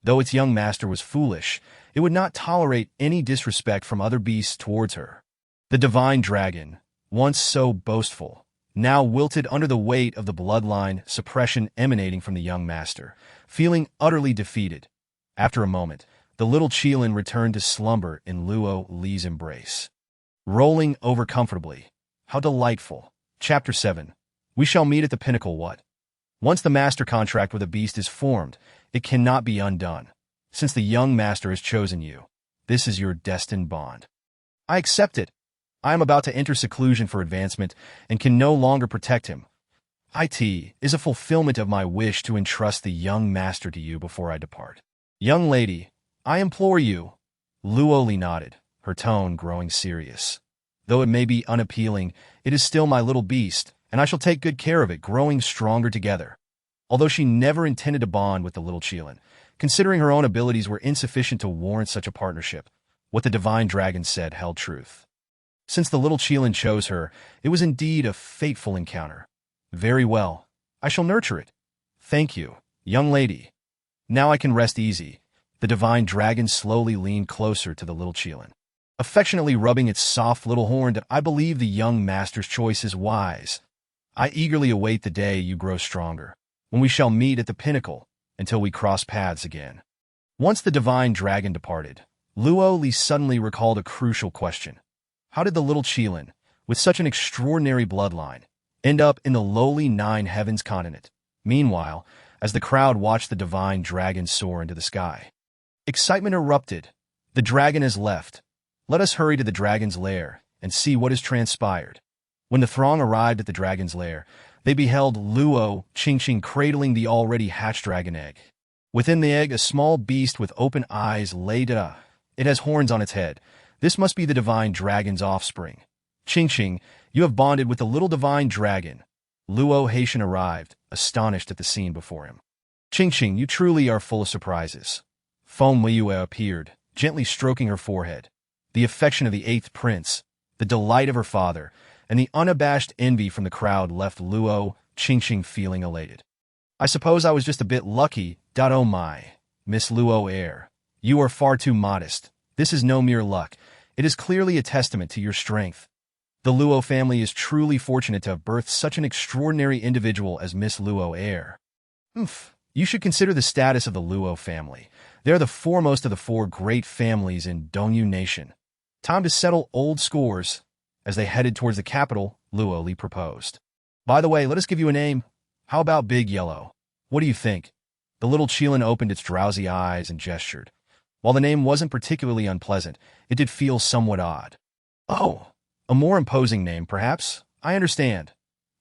Though its young master was foolish, it would not tolerate any disrespect from other beasts towards her. The divine dragon, once so boastful, now wilted under the weight of the bloodline suppression emanating from the young master, feeling utterly defeated. After a moment, the little Qilin returned to slumber in Luo Li's embrace. Rolling over comfortably. How delightful. Chapter 7. We shall meet at the pinnacle. What? Once the master contract with a beast is formed, it cannot be undone. Since the young master has chosen you, this is your destined bond. I accept it. I am about to enter seclusion for advancement and can no longer protect him. It is a fulfillment of my wish to entrust the young master to you before I depart. Young lady, I implore you. Luo Li nodded, her tone growing serious. Though it may be unappealing, it is still my little beast, and I shall take good care of it, growing stronger together. Although she never intended to bond with the little Qilin, considering her own abilities were insufficient to warrant such a partnership, what the divine dragon said held truth. Since the little Qilin chose her, it was indeed a fateful encounter. Very well. I shall nurture it. Thank you, young lady. Now I can rest easy. The divine dragon slowly leaned closer to the little Qilin, affectionately rubbing its soft little horn. I believe the young master's choice is wise. I eagerly await the day you grow stronger, when we shall meet at the pinnacle, until we cross paths again. Once the divine dragon departed, Luo Li suddenly recalled a crucial question. How did the little Qilin, with such an extraordinary bloodline, end up in the lowly Nine Heavens continent? Meanwhile, as the crowd watched the divine dragon soar into the sky, excitement erupted. The dragon has left. Let us hurry to the dragon's lair and see what has transpired. When the throng arrived at the dragon's lair, they beheld Luo Qingqing cradling the already hatched dragon egg. Within the egg, a small beast with open eyes lay dead. It has horns on its head. This must be the divine dragon's offspring. Qingqing, you have bonded with the little divine dragon. Luo Haitian arrived, astonished at the scene before him. Qingqing, you truly are full of surprises. Feng Shui appeared, gently stroking her forehead. The affection of the eighth prince, the delight of her father, and the unabashed envy from the crowd left Luo Qingqing feeling elated. I suppose I was just a bit lucky. Oh my, Miss Luo Air, you are far too modest. This is no mere luck. It is clearly a testament to your strength. The Luo family is truly fortunate to have birthed such an extraordinary individual as Miss Luo Air. You should consider the status of the Luo family. They are the foremost of the four great families in Dongyu Nation. Time to settle old scores. As they headed towards the capital, Luo Li proposed. By the way, let us give you a name. How about Big Yellow? What do you think? The little Qilin opened its drowsy eyes and gestured. While the name wasn't particularly unpleasant, it did feel somewhat odd. Oh, a more imposing name, perhaps? I understand.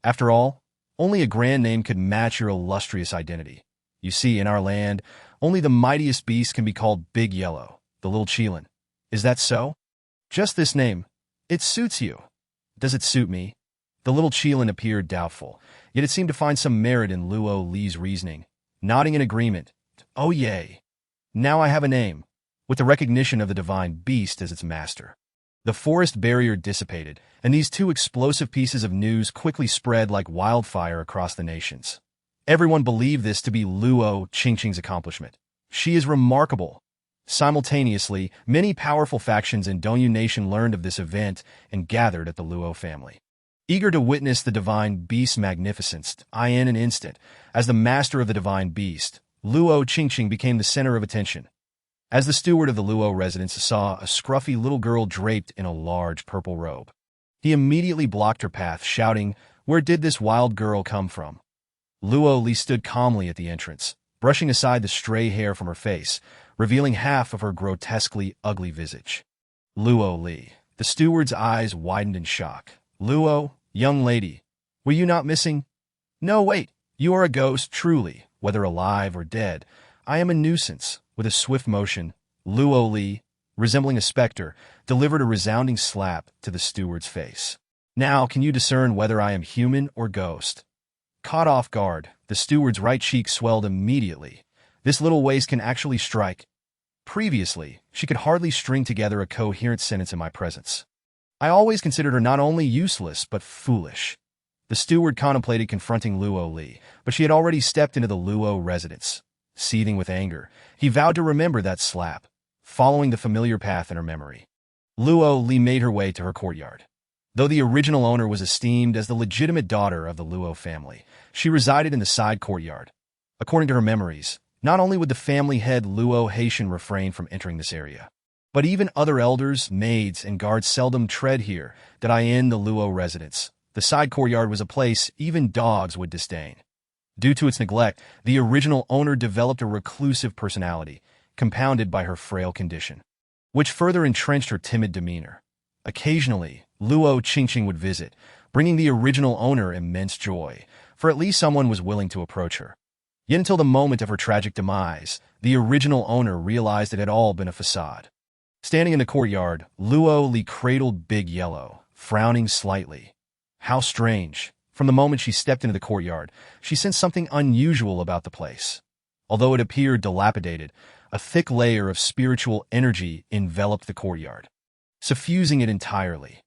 After all, only a grand name could match your illustrious identity. You see, in our land, only the mightiest beast can be called Big Yellow, the little Qilin. Is that so? Just this name. It suits you. Does it suit me? The little Qilin appeared doubtful, yet it seemed to find some merit in Luo Li's reasoning. Nodding in agreement. Oh yay. Now I have a name, with the recognition of the divine beast as its master. The forest barrier dissipated, and these two explosive pieces of news quickly spread like wildfire across the nations. Everyone believed this to be Luo Qingqing's accomplishment. She is remarkable. Simultaneously, many powerful factions in Dongyu Nation learned of this event and gathered at the Luo family. Eager to witness the divine beast's magnificence, in an instant, as the master of the divine beast, Luo Qingqing became the center of attention. As the steward of the Luo residence saw a scruffy little girl draped in a large purple robe, he immediately blocked her path, shouting, "Where did this wild girl come from?" Luo Li stood calmly at the entrance, brushing aside the stray hair from her face, revealing half of her grotesquely ugly visage. Luo Li. The steward's eyes widened in shock. Luo, young lady, were you not missing? No, wait, you are a ghost, truly, whether alive or dead. I am a nuisance. With a swift motion, Luo Li, resembling a specter, delivered a resounding slap to the steward's face. Now, can you discern whether I am human or ghost? Caught off guard, the steward's right cheek swelled immediately. This little waste can actually strike. Previously, she could hardly string together a coherent sentence in my presence. I always considered her not only useless, but foolish. The steward contemplated confronting Luo Li, but she had already stepped into the Luo residence. Seething with anger, he vowed to remember that slap, following the familiar path in her memory. Luo Li made her way to her courtyard. Though the original owner was esteemed as the legitimate daughter of the Luo family, she resided in the side courtyard. According to her memories, not only would the family head Luo Haitian refrain from entering this area, but even other elders, maids, and guards seldom tread here. Did I in the Luo residence? The side courtyard was a place even dogs would disdain. Due to its neglect, the original owner developed a reclusive personality, compounded by her frail condition, which further entrenched her timid demeanor. Occasionally, Luo Qingqing would visit, bringing the original owner immense joy, for at least someone was willing to approach her. Yet until the moment of her tragic demise, the original owner realized it had all been a facade. Standing in the courtyard, Luo Li cradled Big Yellow, frowning slightly. How strange. From the moment she stepped into the courtyard, she sensed something unusual about the place. Although it appeared dilapidated, a thick layer of spiritual energy enveloped the courtyard, suffusing it entirely.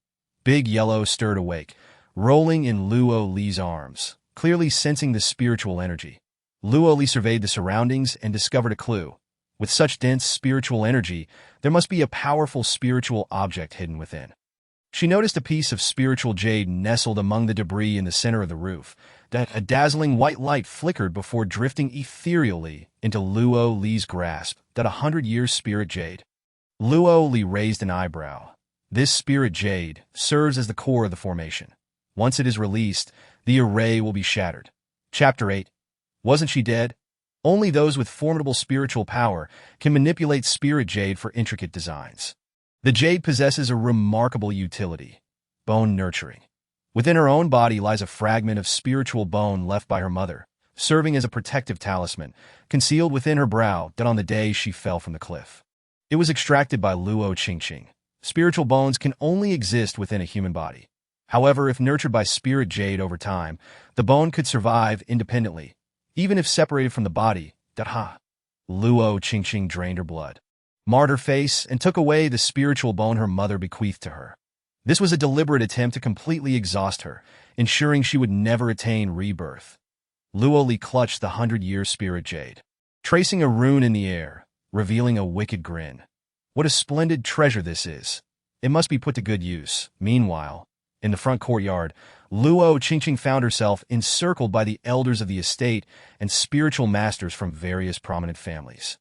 Big Yellow stirred awake, rolling in Luo Li's arms, clearly sensing the spiritual energy. Luo Li surveyed the surroundings and discovered a clue. With such dense spiritual energy, there must be a powerful spiritual object hidden within. She noticed a piece of spiritual jade nestled among the debris in the center of the roof. That a dazzling white light flickered before drifting ethereally into Luo Li's grasp. That 100-year spirit jade. Luo Li raised an eyebrow. This spirit jade serves as the core of the formation. Once it is released, the array will be shattered. Chapter 8. Wasn't she dead? Only those with formidable spiritual power can manipulate spirit jade for intricate designs. The jade possesses a remarkable utility: bone nurturing. Within her own body lies a fragment of spiritual bone left by her mother, serving as a protective talisman, concealed within her brow that on the day she fell from the cliff. It was extracted by Luo Qingqing. Spiritual bones can only exist within a human body. However, if nurtured by spirit jade over time, the bone could survive independently, even if separated from the body. Luo Qingqing drained her blood, marred her face, and took away the spiritual bone her mother bequeathed to her. This was a deliberate attempt to completely exhaust her, ensuring she would never attain rebirth. Luo Li clutched the 100-year spirit jade, tracing a rune in the air, revealing a wicked grin. What a splendid treasure this is. It must be put to good use. Meanwhile, in the front courtyard, Luo Qingqing found herself encircled by the elders of the estate and spiritual masters from various prominent families.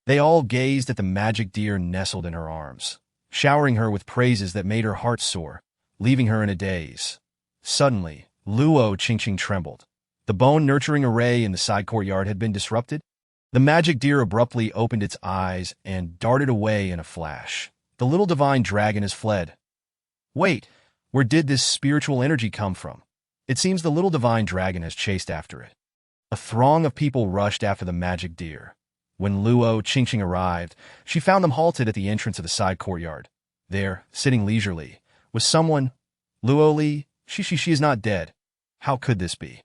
They all gazed at the magic deer nestled in her arms, showering her with praises that made her heart soar, leaving her in a daze. Suddenly, Luo Qingqing trembled. The bone-nurturing array in the side courtyard had been disrupted. The magic deer abruptly opened its eyes and darted away in a flash. The little divine dragon has fled. Wait, where did this spiritual energy come from? It seems the little divine dragon has chased after it. A throng of people rushed after the magic deer. When Luo Qingqing arrived, she found them halted at the entrance of the side courtyard. There, sitting leisurely, was someone. Luo Li, she is not dead. How could this be?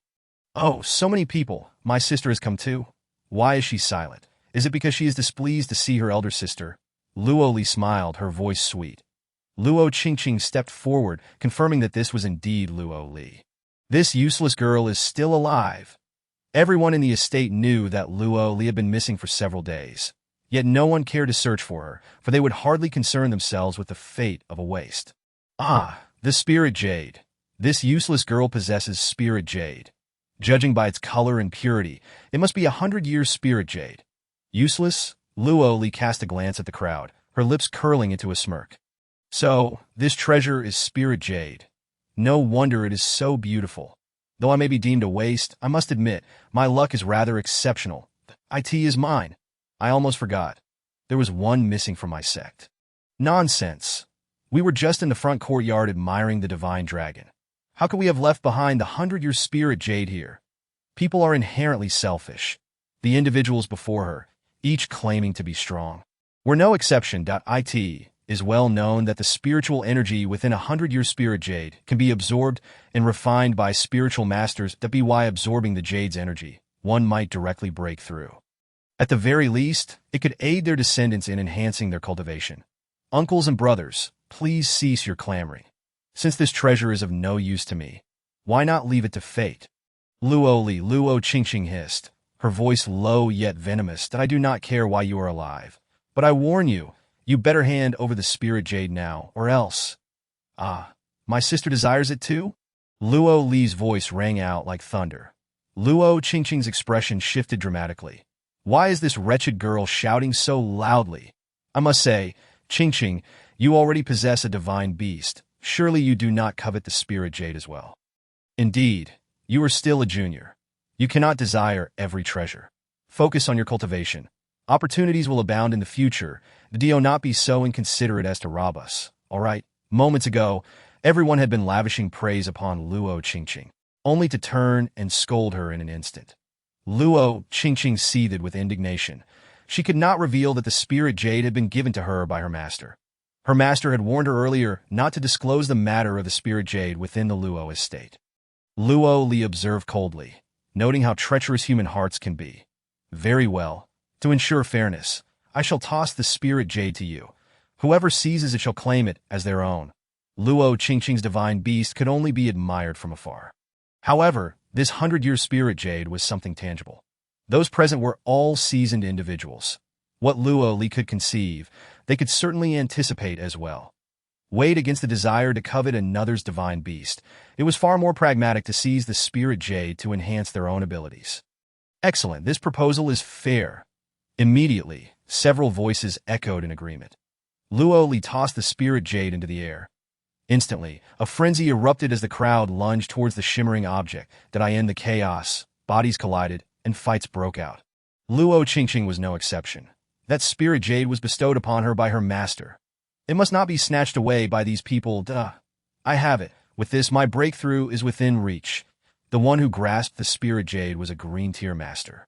Oh, so many people. My sister has come too. Why is she silent? Is it because she is displeased to see her elder sister? Luo Li smiled, her voice sweet. Luo Qingqing stepped forward, confirming that this was indeed Luo Li. This useless girl is still alive. Everyone in the estate knew that Luo Li had been missing for several days. Yet no one cared to search for her, for they would hardly concern themselves with the fate of a waste. The spirit jade. This useless girl possesses spirit jade. Judging by its color and purity, it must be 100-year spirit jade. Useless? Luo Li cast a glance at the crowd, her lips curling into a smirk. So, this treasure is spirit jade. No wonder it is so beautiful. Though I may be deemed a waste, I must admit, my luck is rather exceptional. IT is mine. I almost forgot. There was one missing from my sect. Nonsense. We were just in the front courtyard admiring the divine dragon. How could we have left behind the 100-year spirit jade here? People are inherently selfish. The individuals before her, each claiming to be strong, were no exception. It is well known that the spiritual energy within a 100-year spirit jade can be absorbed and refined by spiritual masters. That be why absorbing the jade's energy, one might directly break through. At the very least, it could aid their descendants in enhancing their cultivation. Uncles and brothers, please cease your clamoring. Since this treasure is of no use to me, why not leave it to fate? Luo Qingqing hissed, her voice low yet venomous, that I do not care why you are alive. But I warn you, you better hand over the spirit jade now, or else. Ah, my sister desires it too? Luo Li's voice rang out like thunder. Luo Qingqing's expression shifted dramatically. Why is this wretched girl shouting so loudly? I must say, Qingqing, you already possess a divine beast. Surely you do not covet the spirit jade as well. Indeed, you are still a junior. You cannot desire every treasure. Focus on your cultivation. Opportunities will abound in the future. Do not be so inconsiderate as to rob us, all right? Moments ago, everyone had been lavishing praise upon Luo Qingqing, only to turn and scold her in an instant. Luo Qingqing seethed with indignation. She could not reveal that the spirit jade had been given to her by her master. Her master had warned her earlier not to disclose the matter of the spirit jade within the Luo estate. Luo Li observed coldly, noting how treacherous human hearts can be. Very well. To ensure fairness, I shall toss the spirit jade to you. Whoever seizes it shall claim it as their own. Luo Qingqing's divine beast could only be admired from afar. However, this 100-year spirit jade was something tangible. Those present were all seasoned individuals. What Luo Li could conceive, they could certainly anticipate as well. Weighed against the desire to covet another's divine beast, it was far more pragmatic to seize the spirit jade to enhance their own abilities. Excellent, this proposal is fair. Immediately, several voices echoed in agreement. Luo Li tossed the spirit jade into the air. Instantly, a frenzy erupted as the crowd lunged towards the shimmering object. Did I end the chaos? Bodies collided, and fights broke out. Luo Qingqing was no exception. That spirit jade was bestowed upon her by her master. It must not be snatched away by these people. Duh. I have it. With this, my breakthrough is within reach. The one who grasped the spirit jade was a green-tier master.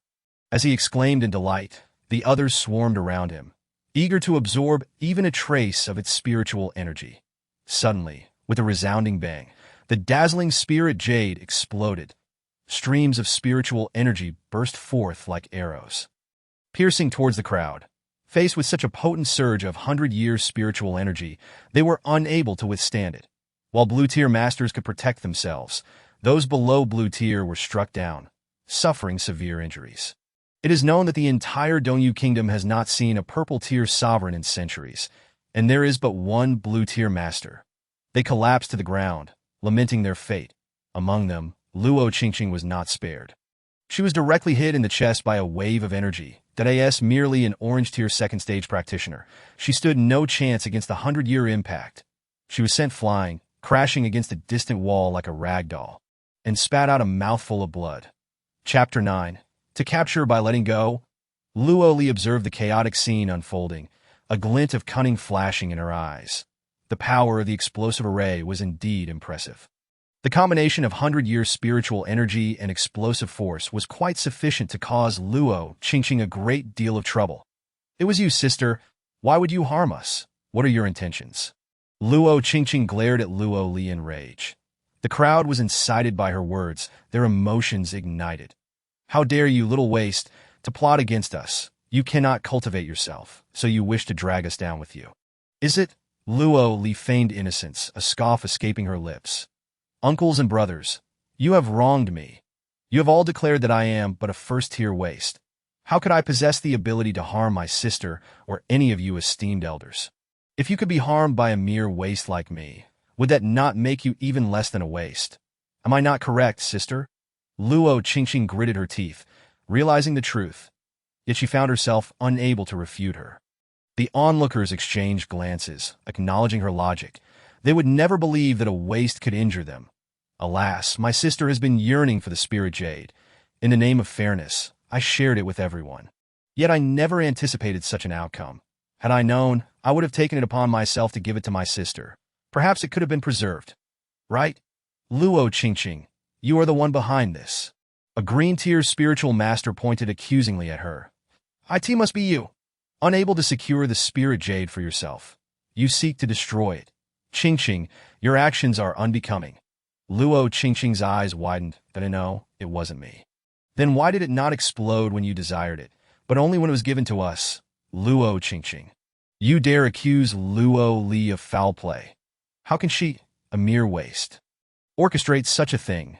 As he exclaimed in delight, the others swarmed around him, eager to absorb even a trace of its spiritual energy. Suddenly, with a resounding bang, the dazzling spirit jade exploded. Streams of spiritual energy burst forth like arrows, piercing towards the crowd. Faced with such a potent surge of 100-year spiritual energy, they were unable to withstand it. While blue-tier masters could protect themselves, those below blue-tier were struck down, suffering severe injuries. It is known that the entire Dongyu Kingdom has not seen a purple-tier sovereign in centuries, and there is but one blue-tier master. They collapsed to the ground, lamenting their fate. Among them, Luo Qingqing was not spared. She was directly hit in the chest by a wave of energy. That merely an orange-tier second-stage practitioner. She stood no chance against the 100-year impact. She was sent flying, crashing against a distant wall like a rag doll, and spat out a mouthful of blood. Chapter 9. To capture by letting go. Luo Li observed the chaotic scene unfolding, a glint of cunning flashing in her eyes. The power of the explosive array was indeed impressive. The combination of 100-year spiritual energy and explosive force was quite sufficient to cause Luo Qingqing a great deal of trouble. It was you, sister. Why would you harm us? What are your intentions? Luo Qingqing glared at Luo Li in rage. The crowd was incited by her words, their emotions ignited. How dare you, little waste, to plot against us? You cannot cultivate yourself, so you wish to drag us down with you. Is it? Luo Li feigned innocence, a scoff escaping her lips. Uncles and brothers, you have wronged me. You have all declared that I am but a first-tier waste. How could I possess the ability to harm my sister or any of you esteemed elders? If you could be harmed by a mere waste like me, would that not make you even less than a waste? Am I not correct, sister? Luo Qingqing gritted her teeth, realizing the truth, yet she found herself unable to refute her. The onlookers exchanged glances, acknowledging her logic. They would never believe that a waste could injure them. Alas, my sister has been yearning for the spirit jade. In the name of fairness, I shared it with everyone. Yet I never anticipated such an outcome. Had I known, I would have taken it upon myself to give it to my sister. Perhaps it could have been preserved. Right? Luo Qingqing, you are the one behind this. A green-tier spiritual master pointed accusingly at her. It must be you. Unable to secure the spirit jade for yourself. You seek to destroy it. Qingqing, your actions are unbecoming. Luo Qingqing's eyes widened. But I know it wasn't me. Then why did it not explode when you desired it, but only when it was given to us? Luo Qingqing. You dare accuse Luo Li of foul play. How can she, a mere waste, orchestrate such a thing?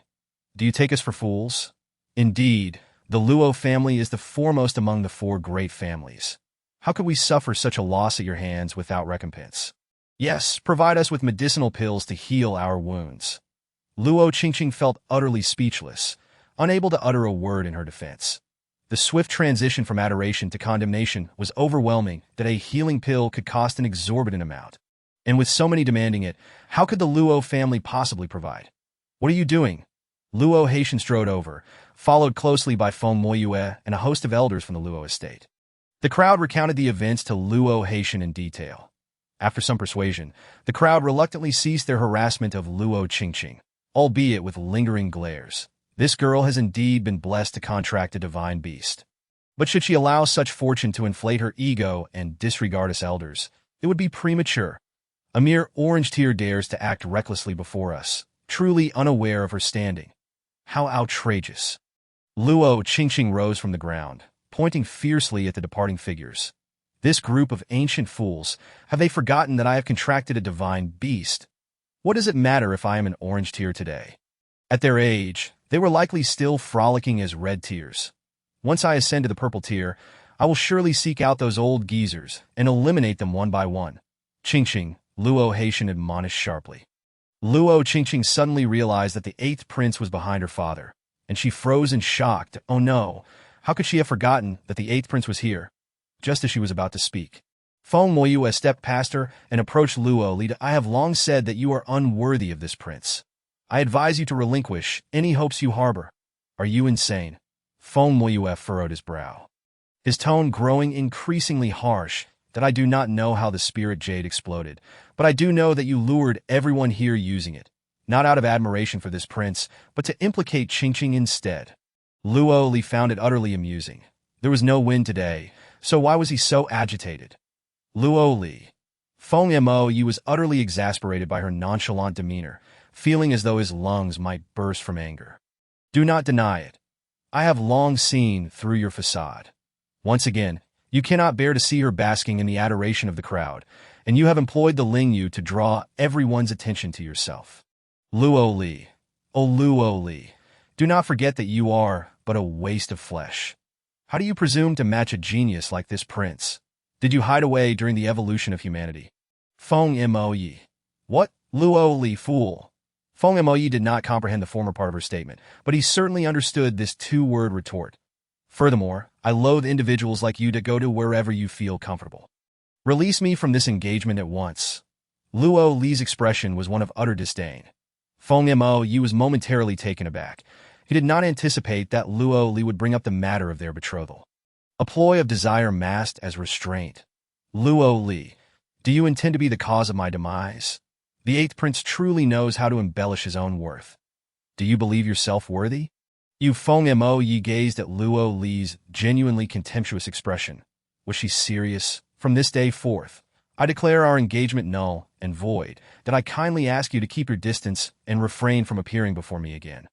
Do you take us for fools? Indeed, the Luo family is the foremost among the four great families. How could we suffer such a loss at your hands without recompense? Yes, provide us with medicinal pills to heal our wounds. Luo Qingqing felt utterly speechless, unable to utter a word in her defense. The swift transition from adoration to condemnation was overwhelming that a healing pill could cost an exorbitant amount. And with so many demanding it, how could the Luo family possibly provide? What are you doing? Luo Haitian strode over, followed closely by Feng Moyue and a host of elders from the Luo estate. The crowd recounted the events to Luo Haitian in detail. After some persuasion, the crowd reluctantly ceased their harassment of Luo Qingqing, albeit with lingering glares. This girl has indeed been blessed to contract a divine beast. But should she allow such fortune to inflate her ego and disregard us elders, it would be premature. A mere orange tear dares to act recklessly before us, truly unaware of her standing. How outrageous. Luo Qingqing rose from the ground, pointing fiercely at the departing figures. This group of ancient fools, have they forgotten that I have contracted a divine beast? What does it matter if I am an orange tear today? At their age, they were likely still frolicking as red tears. Once I ascend to the purple tier, I will surely seek out those old geezers and eliminate them one by one. Qingqing, Luo Haitian admonished sharply. Luo Qingqing suddenly realized that the eighth prince was behind her father, and she froze in shock. Oh no, how could she have forgotten that the eighth prince was here? Just as she was about to speak, Feng Moyue stepped past her and approached Luo Li. I have long said that you are unworthy of this prince. I advise you to relinquish any hopes you harbor. Are you insane? Feng Moyue furrowed his brow, his tone growing increasingly harsh. That I do not know how the spirit jade exploded, but I do know that you lured everyone here using it, not out of admiration for this prince, but to implicate Qingqing instead. Luo Li found it utterly amusing. There was no wind today, so why was he so agitated? Luo Li. Feng Moyue was utterly exasperated by her nonchalant demeanor, feeling as though his lungs might burst from anger. Do not deny it. I have long seen through your facade. Once again, you cannot bear to see her basking in the adoration of the crowd, and you have employed the Lingyu to draw everyone's attention to yourself. Luo Li. Oh, Luo Li. Do not forget that you are but a waste of flesh. How do you presume to match a genius like this prince? Did you hide away during the evolution of humanity? Feng Moyue. What? Luo Li, fool. Feng Moyue did not comprehend the former part of her statement, but he certainly understood this two-word retort. Furthermore, I loathe individuals like you to go to wherever you feel comfortable. Release me from this engagement at once. Luo Li's expression was one of utter disdain. Feng Moyue was momentarily taken aback. He did not anticipate that Luo Li would bring up the matter of their betrothal. A ploy of desire masked as restraint. Luo Li, do you intend to be the cause of my demise? The eighth prince truly knows how to embellish his own worth. Do you believe yourself worthy? You Feng Moyue gazed at Luo Li's genuinely contemptuous expression. Was she serious? From this day forth, I declare our engagement null and void, that I kindly ask you to keep your distance and refrain from appearing before me again,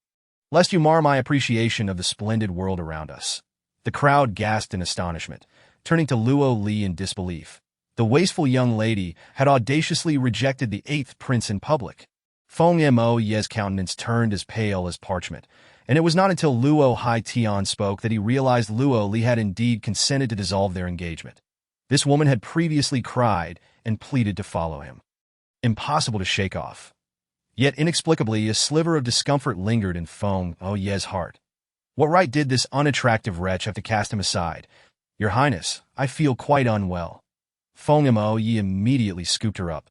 lest you mar my appreciation of the splendid world around us. The crowd gasped in astonishment, turning to Luo Li in disbelief. The wasteful young lady had audaciously rejected the eighth prince in public. Feng Moye's countenance turned as pale as parchment, and it was not until Luo Haitian spoke that he realized Luo Li had indeed consented to dissolve their engagement. This woman had previously cried and pleaded to follow him. Impossible to shake off. Yet inexplicably, a sliver of discomfort lingered in Feng Moye's heart. What right did this unattractive wretch have to cast him aside? Your Highness, I feel quite unwell. Feng Moyue immediately scooped her up,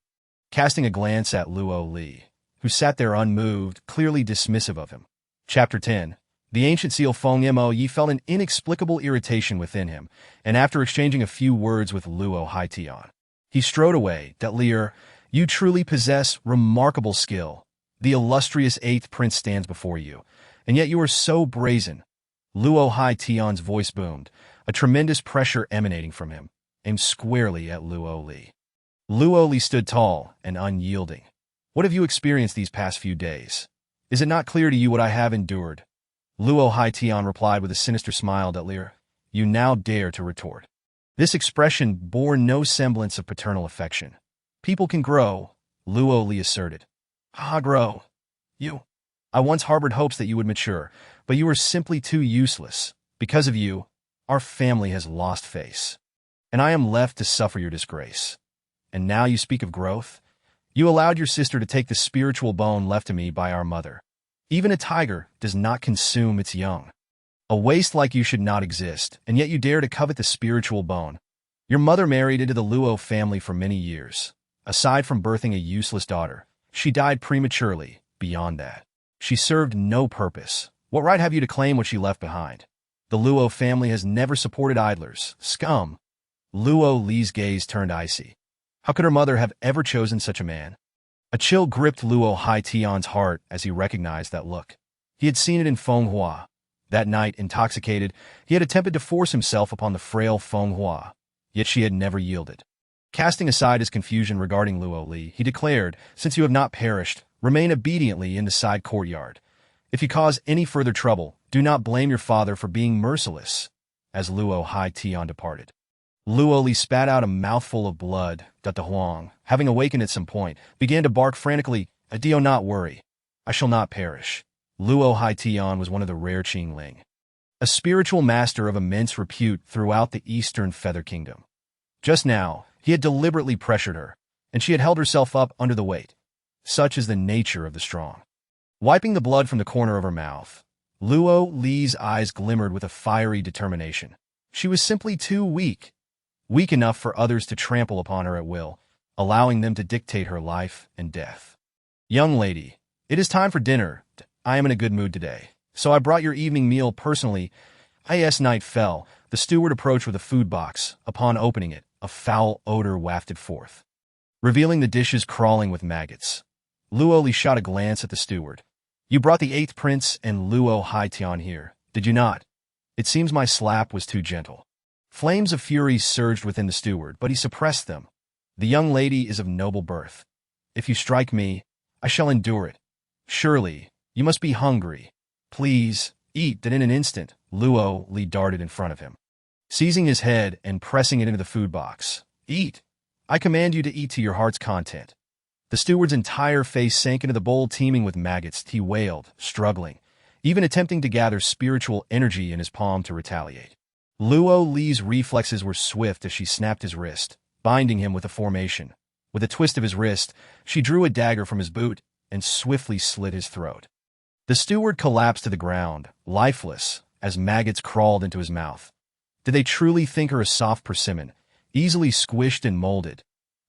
casting a glance at Luo Li, who sat there unmoved, clearly dismissive of him. Chapter 10. The ancient seal Feng Moyue felt an inexplicable irritation within him, and after exchanging a few words with Luo Haitian, he strode away. Lear, you truly possess remarkable skill. The illustrious eighth prince stands before you, and yet you are so brazen. Luo Haitian's voice boomed, a tremendous pressure emanating from him, aimed squarely at Luo Li. Luo Li stood tall and unyielding. What have you experienced these past few days? Is it not clear to you what I have endured? Luo Haitian replied with a sinister smile that leer. You now dare to retort. This expression bore no semblance of paternal affection. People can grow, Luo Li asserted. Grow. You. I once harbored hopes that you would mature, but you are simply too useless. Because of you, our family has lost face. And I am left to suffer your disgrace. And now you speak of growth? You allowed your sister to take the spiritual bone left to me by our mother. Even a tiger does not consume its young. A waste like you should not exist, and yet you dare to covet the spiritual bone. Your mother married into the Luo family for many years. Aside from birthing a useless daughter, she died prematurely. Beyond that, she served no purpose. What right have you to claim what she left behind? The Luo family has never supported idlers. Scum. Luo Li's gaze turned icy. How could her mother have ever chosen such a man? A chill gripped Luo Haitian's heart as he recognized that look. He had seen it in Feng Hua. That night, intoxicated, he had attempted to force himself upon the frail Feng Hua, yet she had never yielded. Casting aside his confusion regarding Luo Li, he declared, Since you have not perished, remain obediently in the side courtyard. If you cause any further trouble, do not blame your father for being merciless. As Luo Haitian departed, Luo Li spat out a mouthful of blood. Dutta Huang, having awakened at some point, began to bark frantically, Do not worry. I shall not perish. Luo Haitian was one of the rare Qingling, a spiritual master of immense repute throughout the Eastern Feather Kingdom. Just now, he had deliberately pressured her, and she had held herself up under the weight. Such is the nature of the strong. Wiping the blood from the corner of her mouth, Luo Li's eyes glimmered with a fiery determination. She was simply too weak. Weak enough for others to trample upon her at will, allowing them to dictate her life and death. Young lady, it is time for dinner. I am in a good mood today, so I brought your evening meal personally. As night fell, the steward approached with a food box. Upon opening it, a foul odor wafted forth, revealing the dishes crawling with maggots. Luo Li shot a glance at the steward. You brought the 8th prince and Luo Haitian here, did you not? It seems my slap was too gentle. Flames of fury surged within the steward, but he suppressed them. The young lady is of noble birth. If you strike me, I shall endure it. Surely, you must be hungry. Please, eat. That in an instant, Luo Li darted in front of him, seizing his head and pressing it into the food box. Eat. I command you to eat to your heart's content. The steward's entire face sank into the bowl teeming with maggots. He wailed, struggling, even attempting to gather spiritual energy in his palm to retaliate. Luo Li's reflexes were swift as she snapped his wrist, binding him with a formation. With a twist of his wrist, she drew a dagger from his boot and swiftly slit his throat. The steward collapsed to the ground, lifeless, as maggots crawled into his mouth. Did they truly think her a soft persimmon, easily squished and molded?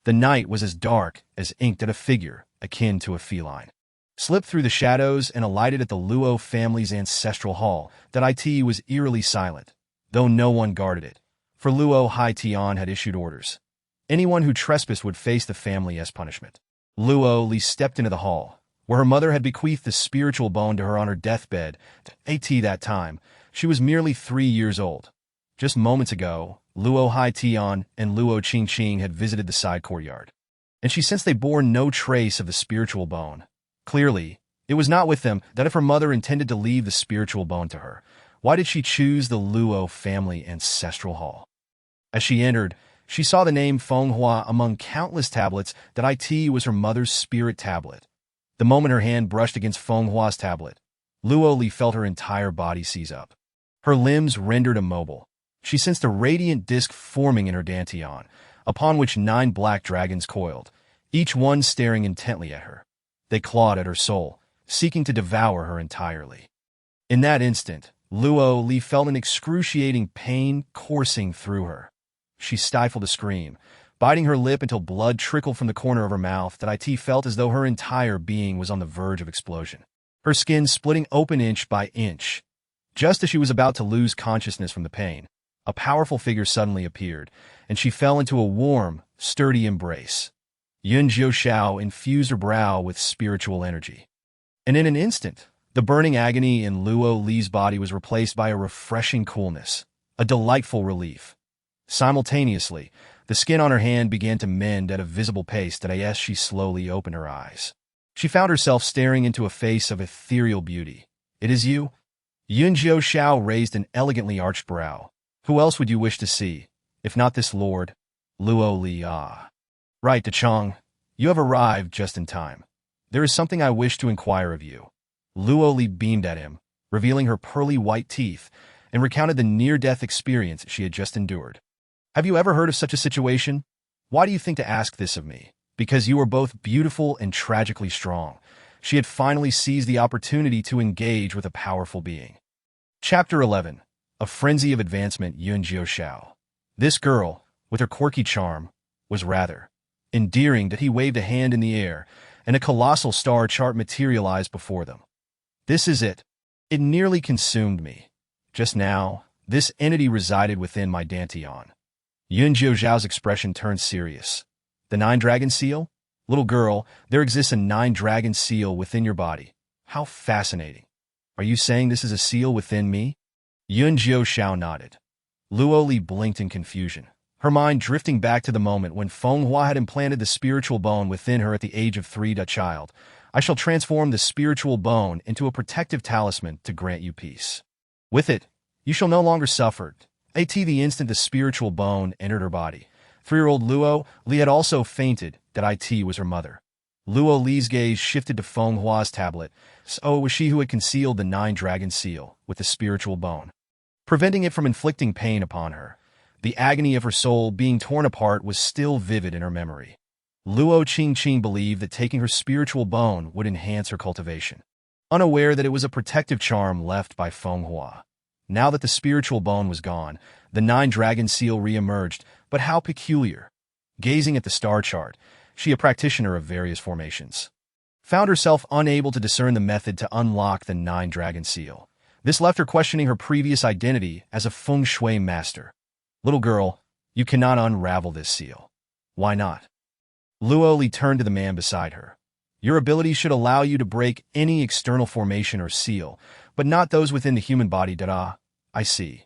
The night was as dark as ink at a figure akin to a feline. Slipped through the shadows and alighted at the Luo family's ancestral hall, that it was eerily silent, though no one guarded it, for Luo Haitian had issued orders. Anyone who trespassed would face the family as punishment. Luo Li stepped into the hall, where her mother had bequeathed the spiritual bone to her on her deathbed. At that time, she was merely 3 years old. Just moments ago, Luo Haitian and Luo Qingqing had visited the side courtyard, and she sensed they bore no trace of the spiritual bone. Clearly, it was not with them. That if her mother intended to leave the spiritual bone to her, why did she choose the Luo family ancestral hall? As she entered, she saw the name Feng Hua among countless tablets. That it was her mother's spirit tablet. The moment her hand brushed against Feng Hua's tablet, Luo Li felt her entire body seize up. Her limbs rendered immobile. She sensed a radiant disk forming in her dantian, upon which 9 black dragons coiled, each one staring intently at her. They clawed at her soul, seeking to devour her entirely. In that instant, Luo Li felt an excruciating pain coursing through her. She stifled a scream, biting her lip until blood trickled from the corner of her mouth. That it felt as though her entire being was on the verge of explosion, her skin splitting open inch by inch. Just as she was about to lose consciousness from the pain, a powerful figure suddenly appeared, and she fell into a warm, sturdy embrace. Yun Jiushao infused her brow with spiritual energy. And in an instant, the burning agony in Luo Li's body was replaced by a refreshing coolness, a delightful relief. Simultaneously, The skin on her hand began to mend at a visible pace as she slowly opened her eyes. She found herself staring into a face of ethereal beauty. "It is you?" Yun Xiao raised an elegantly arched brow. "Who else would you wish to see, if not this lord, Luo Li? Ah. Right, DeChong. You have arrived just in time. There is something I wish to inquire of you." Luo Li beamed at him, revealing her pearly white teeth, and recounted the near-death experience she had just endured. "Have you ever heard of such a situation? Why do you think to ask this of me? Because you are both beautiful and tragically strong." She had finally seized the opportunity to engage with a powerful being. Chapter 11. A Frenzy of Advancement. Yun Xiao. This girl, with her quirky charm, was rather endearing that he waved a hand in the air, and a colossal star chart materialized before them. "This is it. It nearly consumed me. Just now, this entity resided within my dantian." Yun Xiao's expression turned serious. "The Nine-Dragon Seal? Little girl, there exists a Nine-Dragon Seal within your body. How fascinating. Are you saying this is a seal within me?" Yun Xiao nodded. Luo Li blinked in confusion, her mind drifting back to the moment when Feng Hua had implanted the spiritual bone within her at the age of 3. "Child, I shall transform the spiritual bone into a protective talisman to grant you peace. With it, you shall no longer suffer." The instant the spiritual bone entered her body, 3-year-old Luo Li had also fainted. It was her mother. Luo Li's gaze shifted to Feng Hua's tablet. So it was she who had concealed the Nine-Dragon Seal with the spiritual bone, preventing it from inflicting pain upon her. The agony of her soul being torn apart was still vivid in her memory. Luo Qingqing believed that taking her spiritual bone would enhance her cultivation, unaware that it was a protective charm left by Feng Hua. Now that the spiritual bone was gone, the Nine-Dragon Seal re-emerged, but how peculiar. Gazing at the star chart, she, a practitioner of various formations, found herself unable to discern the method to unlock the Nine-Dragon Seal. This left her questioning her previous identity as a Feng Shui master. "Little girl, you cannot unravel this seal." "Why not?" Luo Li turned to the man beside her. "Your ability should allow you to break any external formation or seal, but not those within the human body. I see.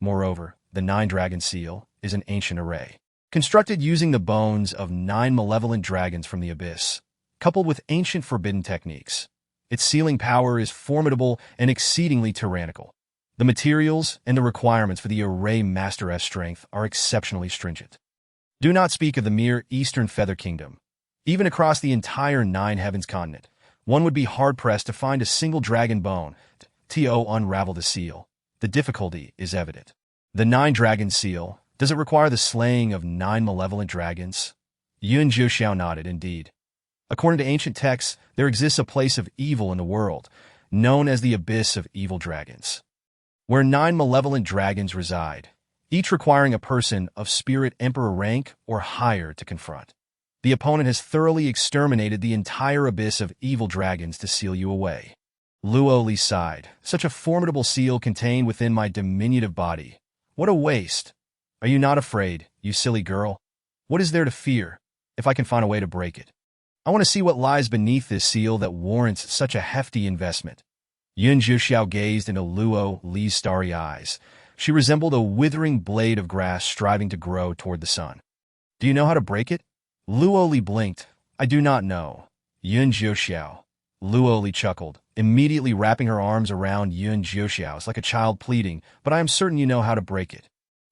Moreover, the Nine-Dragon Seal is an ancient array, constructed using the bones of 9 malevolent dragons from the abyss, coupled with ancient forbidden techniques. Its sealing power is formidable and exceedingly tyrannical. The materials and the requirements for the array master's strength are exceptionally stringent. Do not speak of the mere Eastern Feather Kingdom. Even across the entire Nine Heavens continent, one would be hard-pressed to find a single dragon bone to unravel the seal. The difficulty is evident. The Nine-Dragon Seal, does it require the slaying of 9 malevolent dragons?" Yun Xiao nodded. "Indeed. According to ancient texts, there exists a place of evil in the world, known as the Abyss of Evil Dragons, where 9 malevolent dragons reside, each requiring a person of spirit emperor rank or higher to confront. The opponent has thoroughly exterminated the entire abyss of evil dragons to seal you away." Luo Li sighed. "Such a formidable seal contained within my diminutive body. What a waste. Are you not afraid, you silly girl? What is there to fear, if I can find a way to break it? I want to see what lies beneath this seal that warrants such a hefty investment." Yun Xiao gazed into Luo Li's starry eyes. She resembled a withering blade of grass striving to grow toward the sun. "Do you know how to break it?" Luo Li blinked. "I do not know." Yun Xiao. Luo Li chuckled, immediately wrapping her arms around Yun Xiao's like a child pleading, "But I am certain you know how to break it."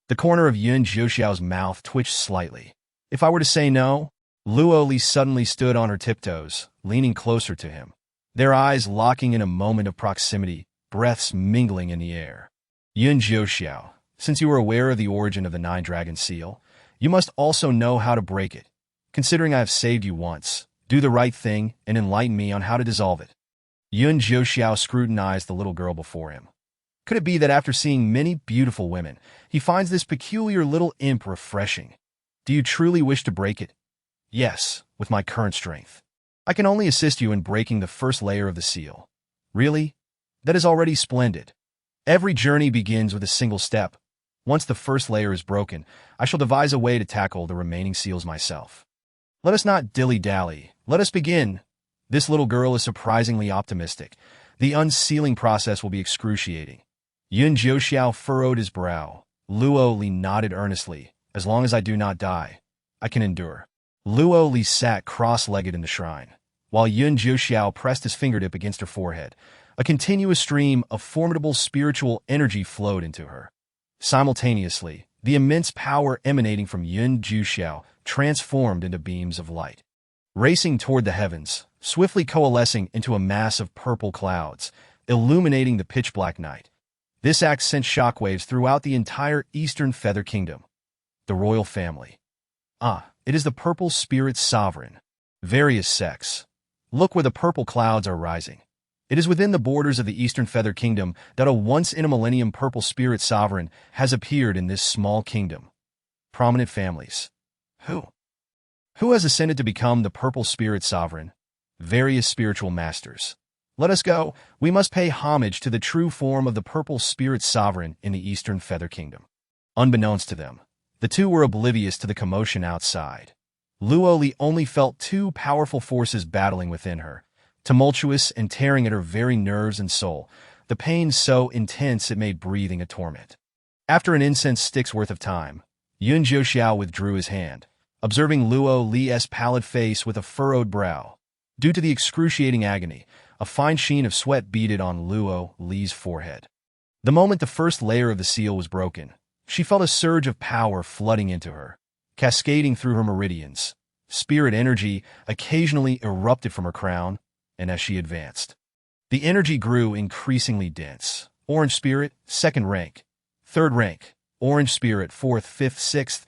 The corner of Yun Xiao's mouth twitched slightly. "If I were to say no?" Luo Li suddenly stood on her tiptoes, leaning closer to him, their eyes locking in a moment of proximity, breaths mingling in the air. "Yun Xiao, since you are aware of the origin of the Nine-Dragon Seal, you must also know how to break it. Considering I have saved you once, do the right thing and enlighten me on how to dissolve it." Yun Xiao scrutinized the little girl before him. Could it be that after seeing many beautiful women, he finds this peculiar little imp refreshing? "Do you truly wish to break it?" "Yes, with my current strength. I can only assist you in breaking the first layer of the seal." "Really? That is already splendid. Every journey begins with a single step. Once the first layer is broken, I shall devise a way to tackle the remaining seals myself. Let us not dilly-dally. Let us begin." This little girl is surprisingly optimistic. The unsealing process will be excruciating. Yun Xiao furrowed his brow. Luo Li nodded earnestly, As long as I do not die, I can endure. Luo Li sat cross-legged in the shrine, while Yun Jiuxiao pressed his fingertip against her forehead. A continuous stream of formidable spiritual energy flowed into her. Simultaneously, the immense power emanating from Yun Jiuxiao transformed into beams of light, racing toward the heavens, swiftly coalescing into a mass of purple clouds, illuminating the pitch-black night. This act sent shockwaves throughout the entire Eastern Feather Kingdom. The royal family. It is the purple spirit sovereign. Various sects. Look where the purple clouds are rising. It is within the borders of the Eastern Feather Kingdom that a once-in-a-millennium purple spirit sovereign has appeared in this small kingdom. Prominent families. Who has ascended to become the purple spirit sovereign? Various spiritual masters. Let us go. We must pay homage to the true form of the purple spirit sovereign in the Eastern Feather Kingdom. Unbeknownst to them, the two were oblivious to the commotion outside. Luo Li only felt two powerful forces battling within her, tumultuous and tearing at her very nerves and soul, the pain so intense it made breathing a torment. After an incense stick's worth of time, Yun Jiuxiao withdrew his hand, observing Luo Li's pallid face with a furrowed brow. Due to the excruciating agony, a fine sheen of sweat beaded on Luo Li's forehead. The moment the first layer of the seal was broken, she felt a surge of power flooding into her, cascading through her meridians. Spirit energy occasionally erupted from her crown, and as she advanced, the energy grew increasingly dense. Orange spirit, second rank. Third rank. Orange spirit, fourth, fifth, sixth,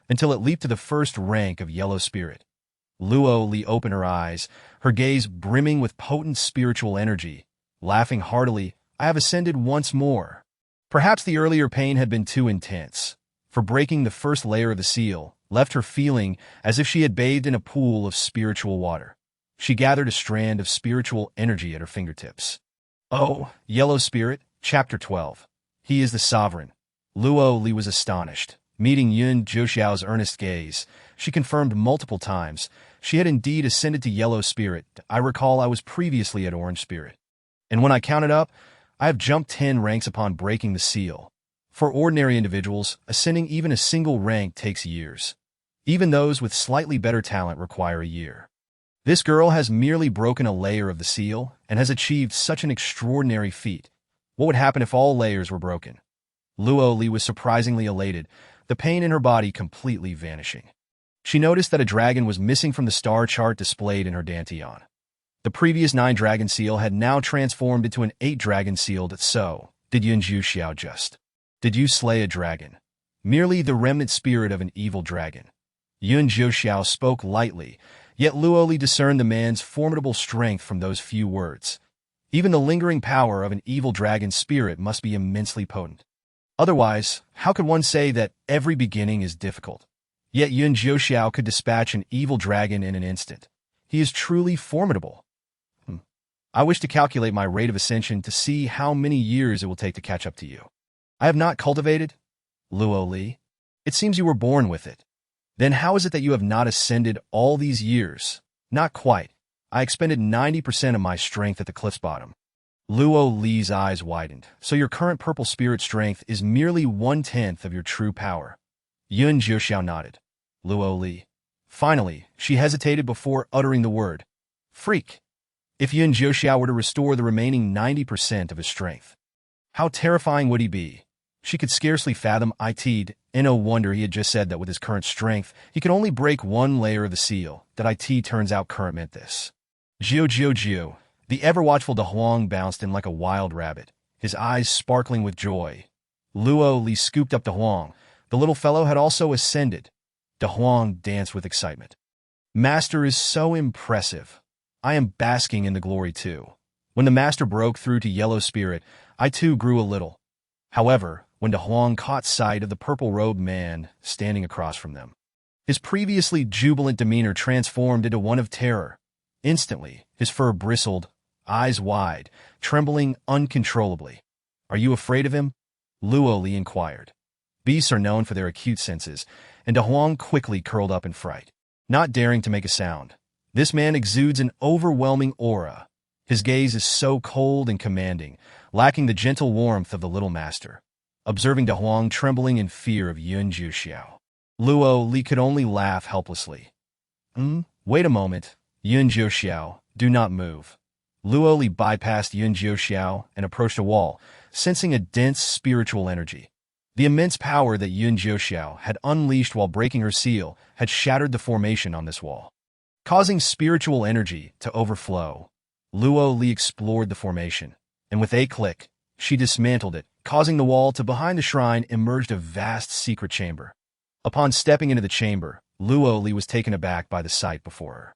until it leaped to the first rank of yellow spirit. Luo Li opened her eyes, her gaze brimming with potent spiritual energy. Laughing heartily, I have ascended once more. Perhaps the earlier pain had been too intense, for breaking the first layer of the seal left her feeling as if she had bathed in a pool of spiritual water. She gathered a strand of spiritual energy at her fingertips. Oh, Yellow Spirit, Chapter 12. He is the sovereign. Luo Li was astonished. Meeting Yun Jiuxiao's earnest gaze, she confirmed multiple times she had indeed ascended to Yellow Spirit. I recall I was previously at Orange Spirit. And when I counted up, I have jumped 10 ranks upon breaking the seal. For ordinary individuals, ascending even a single rank takes years. Even those with slightly better talent require a year. This girl has merely broken a layer of the seal and has achieved such an extraordinary feat. What would happen if all layers were broken? Luo Li was surprisingly elated, the pain in her body completely vanishing. She noticed that a dragon was missing from the star chart displayed in her dantian. The previous 9-dragon seal had now transformed into an 8-dragon seal. So, did Yun Jiuxiao just? Did you slay a dragon? Merely the remnant spirit of an evil dragon. Yun Jiuxiao spoke lightly, yet Luo Li discerned the man's formidable strength from those few words. Even the lingering power of an evil dragon spirit must be immensely potent. Otherwise, how could one say that every beginning is difficult? Yet Yun Jiuxiao could dispatch an evil dragon in an instant. He is truly formidable. I wish to calculate my rate of ascension to see how many years it will take to catch up to you. I have not cultivated? Luo Li, it seems you were born with it. Then how is it that you have not ascended all these years? Not quite. I expended 90% of my strength at the cliff's bottom. Luo Li's eyes widened. So your current purple spirit strength is merely 1/10 of your true power. Yun Jiuxiao nodded. Luo Li. Finally, she hesitated before uttering the word. Freak. If Yun Jiuxiao were to restore the remaining 90% of his strength, how terrifying would he be? She could scarcely fathom it. No wonder he had just said that with his current strength, he could only break one layer of the seal. That turns out current meant this. Jiu. The ever-watchful De Huang bounced in like a wild rabbit, his eyes sparkling with joy. Luo Li scooped up De Huang. The little fellow had also ascended. De Huang danced with excitement. Master is so impressive. I am basking in the glory too. When the master broke through to Yellow Spirit, I too grew a little. However, when De Huang caught sight of the purple-robed man standing across from them, his previously jubilant demeanor transformed into one of terror. Instantly, his fur bristled, eyes wide, trembling uncontrollably. Are you afraid of him? Luo Li inquired. Beasts are known for their acute senses, and De Huang quickly curled up in fright, not daring to make a sound. This man exudes an overwhelming aura. His gaze is so cold and commanding, lacking the gentle warmth of the little master. Observing De Huang trembling in fear of Yun Jiuxiao, Luo Li could only laugh helplessly. Wait a moment, Yun Jiuxiao, do not move. Luo Li bypassed Yun Jiuxiao and approached a wall, sensing a dense spiritual energy. The immense power that Yun Jiuxiao had unleashed while breaking her seal had shattered the formation on this wall, causing spiritual energy to overflow. Luo Li explored the formation, and with a click, she dismantled it, causing the wall to behind the shrine emerged a vast secret chamber. Upon stepping into the chamber, Luo Li was taken aback by the sight before her.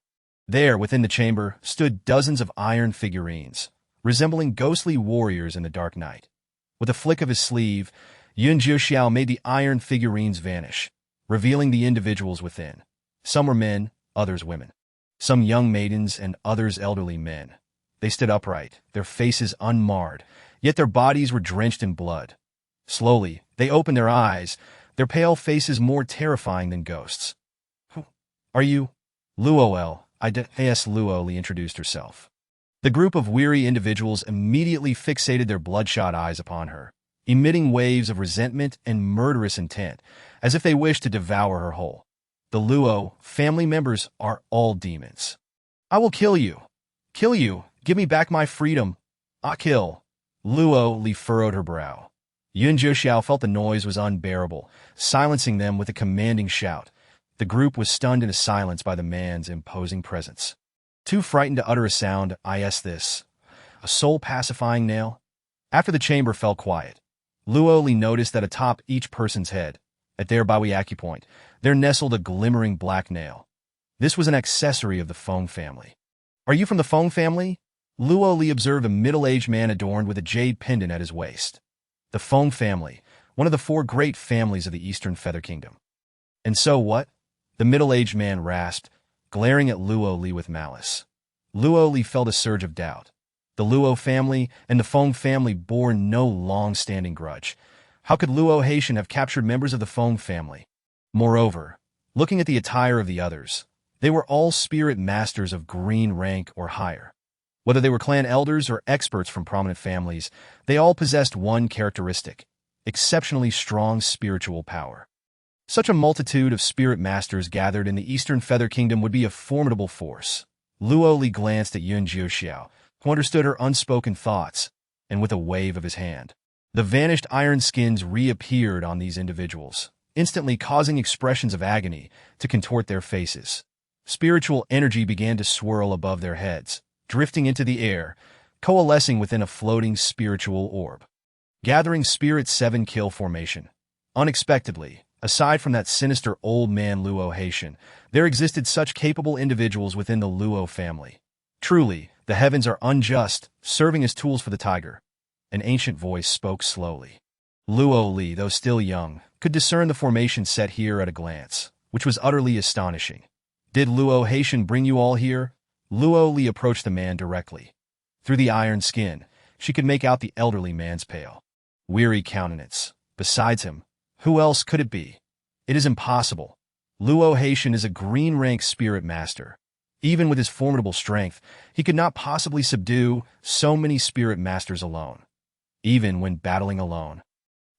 There, within the chamber, stood dozens of iron figurines, resembling ghostly warriors in the dark night. With a flick of his sleeve, Yun Jiuxiao made the iron figurines vanish, revealing the individuals within. Some were men, others women. Some young maidens and others elderly men. They stood upright, their faces unmarred, yet their bodies were drenched in blood. Slowly, they opened their eyes, their pale faces more terrifying than ghosts. "Who are you?" "Luo Luo Li introduced herself. The group of weary individuals immediately fixated their bloodshot eyes upon her, emitting waves of resentment and murderous intent, as if they wished to devour her whole. "The Luo family members are all demons. I will kill you. Kill you. Give me back my freedom. Ah, kill." Luo Li furrowed her brow. Yun Jiuxiao felt the noise was unbearable, silencing them with a commanding shout. The group was stunned into silence by the man's imposing presence. Too frightened to utter a sound, I asked this. A soul-pacifying nail? After the chamber fell quiet, Luo Li noticed that atop each person's head, at their Baoyi acupoint, there nestled a glimmering black nail. This was an accessory of the Feng family. "Are you from the Feng family?" Luo Li observed a middle-aged man adorned with a jade pendant at his waist. The Feng family, one of the 4 great families of the Eastern Feather Kingdom. "And so what?" the middle-aged man rasped, glaring at Luo Li with malice. Luo Li felt a surge of doubt. The Luo family and the Feng family bore no long-standing grudge. How could Luo Haitian have captured members of the Feng family? Moreover, looking at the attire of the others, they were all spirit masters of green rank or higher. Whether they were clan elders or experts from prominent families, they all possessed one characteristic: exceptionally strong spiritual power. Such a multitude of spirit masters gathered in the Eastern Feather Kingdom would be a formidable force. Luo Li glanced at Yun Jiuxiao, who understood her unspoken thoughts, and with a wave of his hand, the vanished iron skins reappeared on these individuals, instantly causing expressions of agony to contort their faces. Spiritual energy began to swirl above their heads, drifting into the air, coalescing within a floating spiritual orb. Gathering Spirit 7 kill formation. Unexpectedly, aside from that sinister old man Luo Haitian, there existed such capable individuals within the Luo family. Truly, the heavens are unjust, serving as tools for the tiger. An ancient voice spoke slowly. Luo Li, though still young, could discern the formation set here at a glance, which was utterly astonishing. "Did Luo Haitian bring you all here?" Luo Li approached the man directly. Through the iron skin, she could make out the elderly man's pale, weary countenance. Besides him, who else could it be? It is impossible. Luo Haitian is a green-rank spirit master. Even with his formidable strength, he could not possibly subdue so many spirit masters alone. Even when battling alone,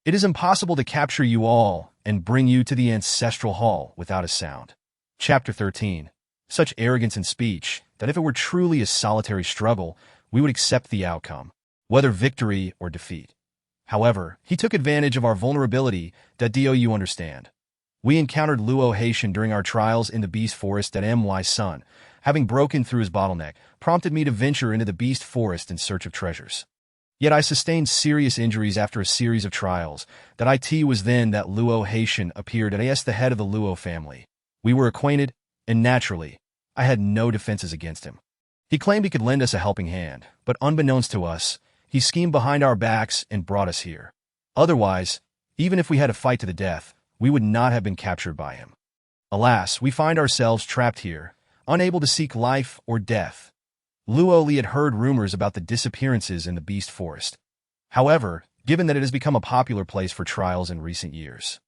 it is impossible to capture you all and bring you to the ancestral hall without a sound. Chapter 13. Such arrogance in speech that if it were truly a solitary struggle, we would accept the outcome, whether victory or defeat. However, he took advantage of our vulnerability. Do you understand? We encountered Luo Haitian during our trials in the Beast Forest at My son, having broken through his bottleneck, prompted me to venture into the Beast Forest in search of treasures. Yet I sustained serious injuries after a series of trials. It was then that Luo Haitian appeared as the head of the Luo family. We were acquainted, and naturally, I had no defenses against him. He claimed he could lend us a helping hand, but unbeknownst to us, he schemed behind our backs and brought us here. Otherwise, even if we had a fight to the death, we would not have been captured by him. Alas, we find ourselves trapped here, unable to seek life or death. Luo Li had heard rumors about the disappearances in the Beast Forest. However, given that it has become a popular place for trials in recent years,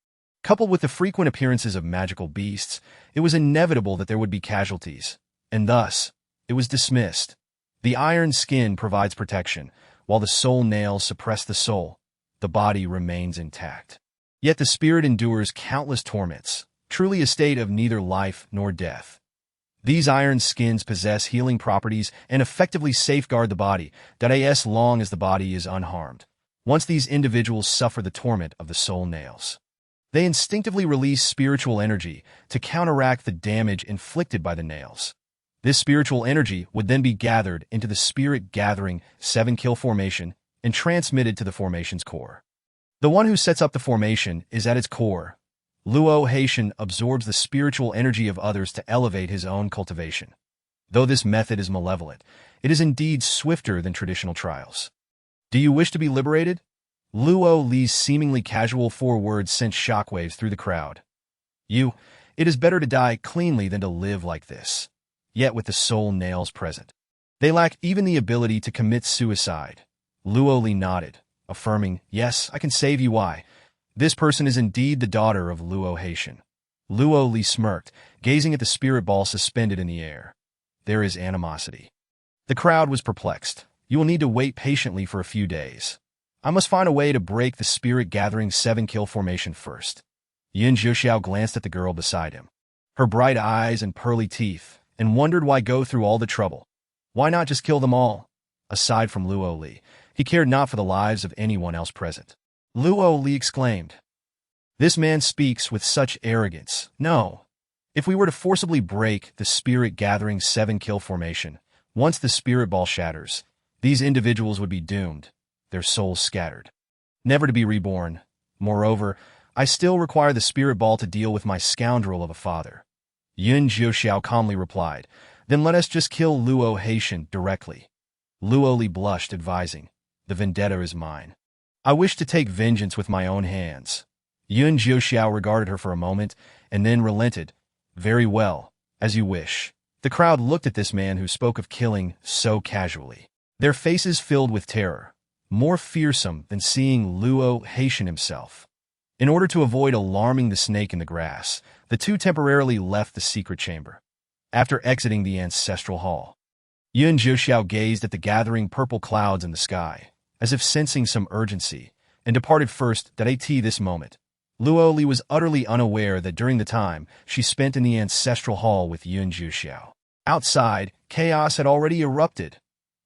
coupled with the frequent appearances of magical beasts, it was inevitable that there would be casualties, and thus, it was dismissed. The iron skin provides protection, while the soul nails suppress the soul. The body remains intact. Yet the spirit endures countless torments, truly a state of neither life nor death. These iron skins possess healing properties and effectively safeguard the body, as long as the body is unharmed. Once these individuals suffer the torment of the soul nails, they instinctively release spiritual energy to counteract the damage inflicted by the nails. This spiritual energy would then be gathered into the spirit-gathering 7-kill formation and transmitted to the formation's core. The one who sets up the formation is at its core. Luo Haitian absorbs the spiritual energy of others to elevate his own cultivation. Though this method is malevolent, it is indeed swifter than traditional trials. Do you wish to be liberated? Luo Li's seemingly casual 4 words sent shockwaves through the crowd. It is better to die cleanly than to live like this. Yet with the soul nails present, they lack even the ability to commit suicide. Luo Li nodded, affirming, "Yes, I can save you. Why? This person is indeed the daughter of Luo Haitian." Luo Li smirked, gazing at the spirit ball suspended in the air. There is animosity. The crowd was perplexed. You will need to wait patiently for a few days. I must find a way to break the spirit-gathering 7-kill formation first. Yin Zhuxiao glanced at the girl beside him, her bright eyes and pearly teeth, and wondered why go through all the trouble. Why not just kill them all? Aside from Luo Li, he cared not for the lives of anyone else present. Luo Li exclaimed, "This man speaks with such arrogance. No. If we were to forcibly break the spirit-gathering 7-kill formation, once the spirit ball shatters, these individuals would be doomed, their souls scattered, never to be reborn. Moreover, I still require the spirit ball to deal with my scoundrel of a father." Yun Zhuxiao calmly replied, "Then let us just kill Luo Haitian directly." Luo Li blushed, advising, "The vendetta is mine. I wish to take vengeance with my own hands." Yun Zhuxiao regarded her for a moment, and then relented. "Very well, as you wish." The crowd looked at this man who spoke of killing so casually. Their faces filled with terror, more fearsome than seeing Luo Haitian himself. In order to avoid alarming the snake in the grass, the two temporarily left the secret chamber. After exiting the ancestral hall, Yun Zhuxiao gazed at the gathering purple clouds in the sky, as if sensing some urgency, and departed first. This moment, Luo Li was utterly unaware that during the time she spent in the ancestral hall with Yun Zhuxiao, outside, chaos had already erupted.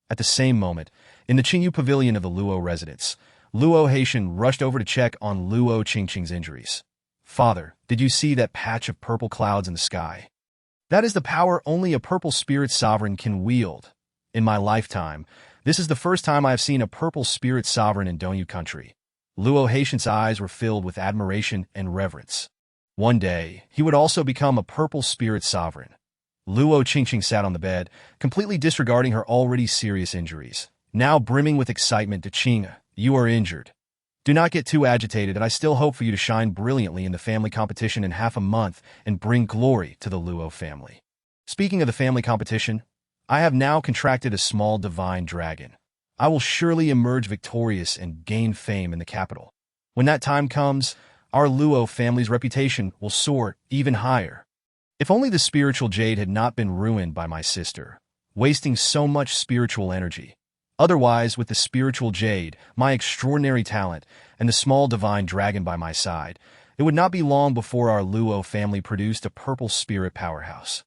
At the same moment, in the Qingyu pavilion of the Luo residence, Luo Haitian rushed over to check on Luo Qingqing's injuries. "Father, did you see that patch of purple clouds in the sky? That is the power only a purple spirit sovereign can wield. In my lifetime, this is the first time I have seen a purple spirit sovereign in Dongyu country." Luo Haitian's eyes were filled with admiration and reverence. One day, he would also become a purple spirit sovereign. Luo Qingqing sat on the bed, completely disregarding her already serious injuries. Now brimming with excitement, "Qing, you are injured. Do not get too agitated, and I still hope for you to shine brilliantly in the family competition in half a month and bring glory to the Luo family." Speaking of the family competition, I have now contracted a small divine dragon. I will surely emerge victorious and gain fame in the capital. When that time comes, our Luo family's reputation will soar even higher. If only the spiritual jade had not been ruined by my sister, wasting so much spiritual energy. Otherwise, with the spiritual jade, my extraordinary talent, and the small divine dragon by my side, it would not be long before our Luo family produced a purple spirit powerhouse.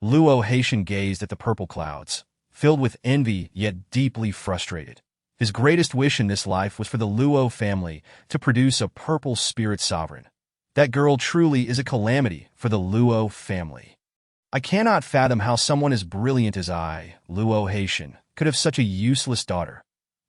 Luo Haitian gazed at the purple clouds, filled with envy yet deeply frustrated. His greatest wish in this life was for the Luo family to produce a purple spirit sovereign. That girl truly is a calamity for the Luo family. I cannot fathom how someone as brilliant as I, Luo Haitian, could have such a useless daughter.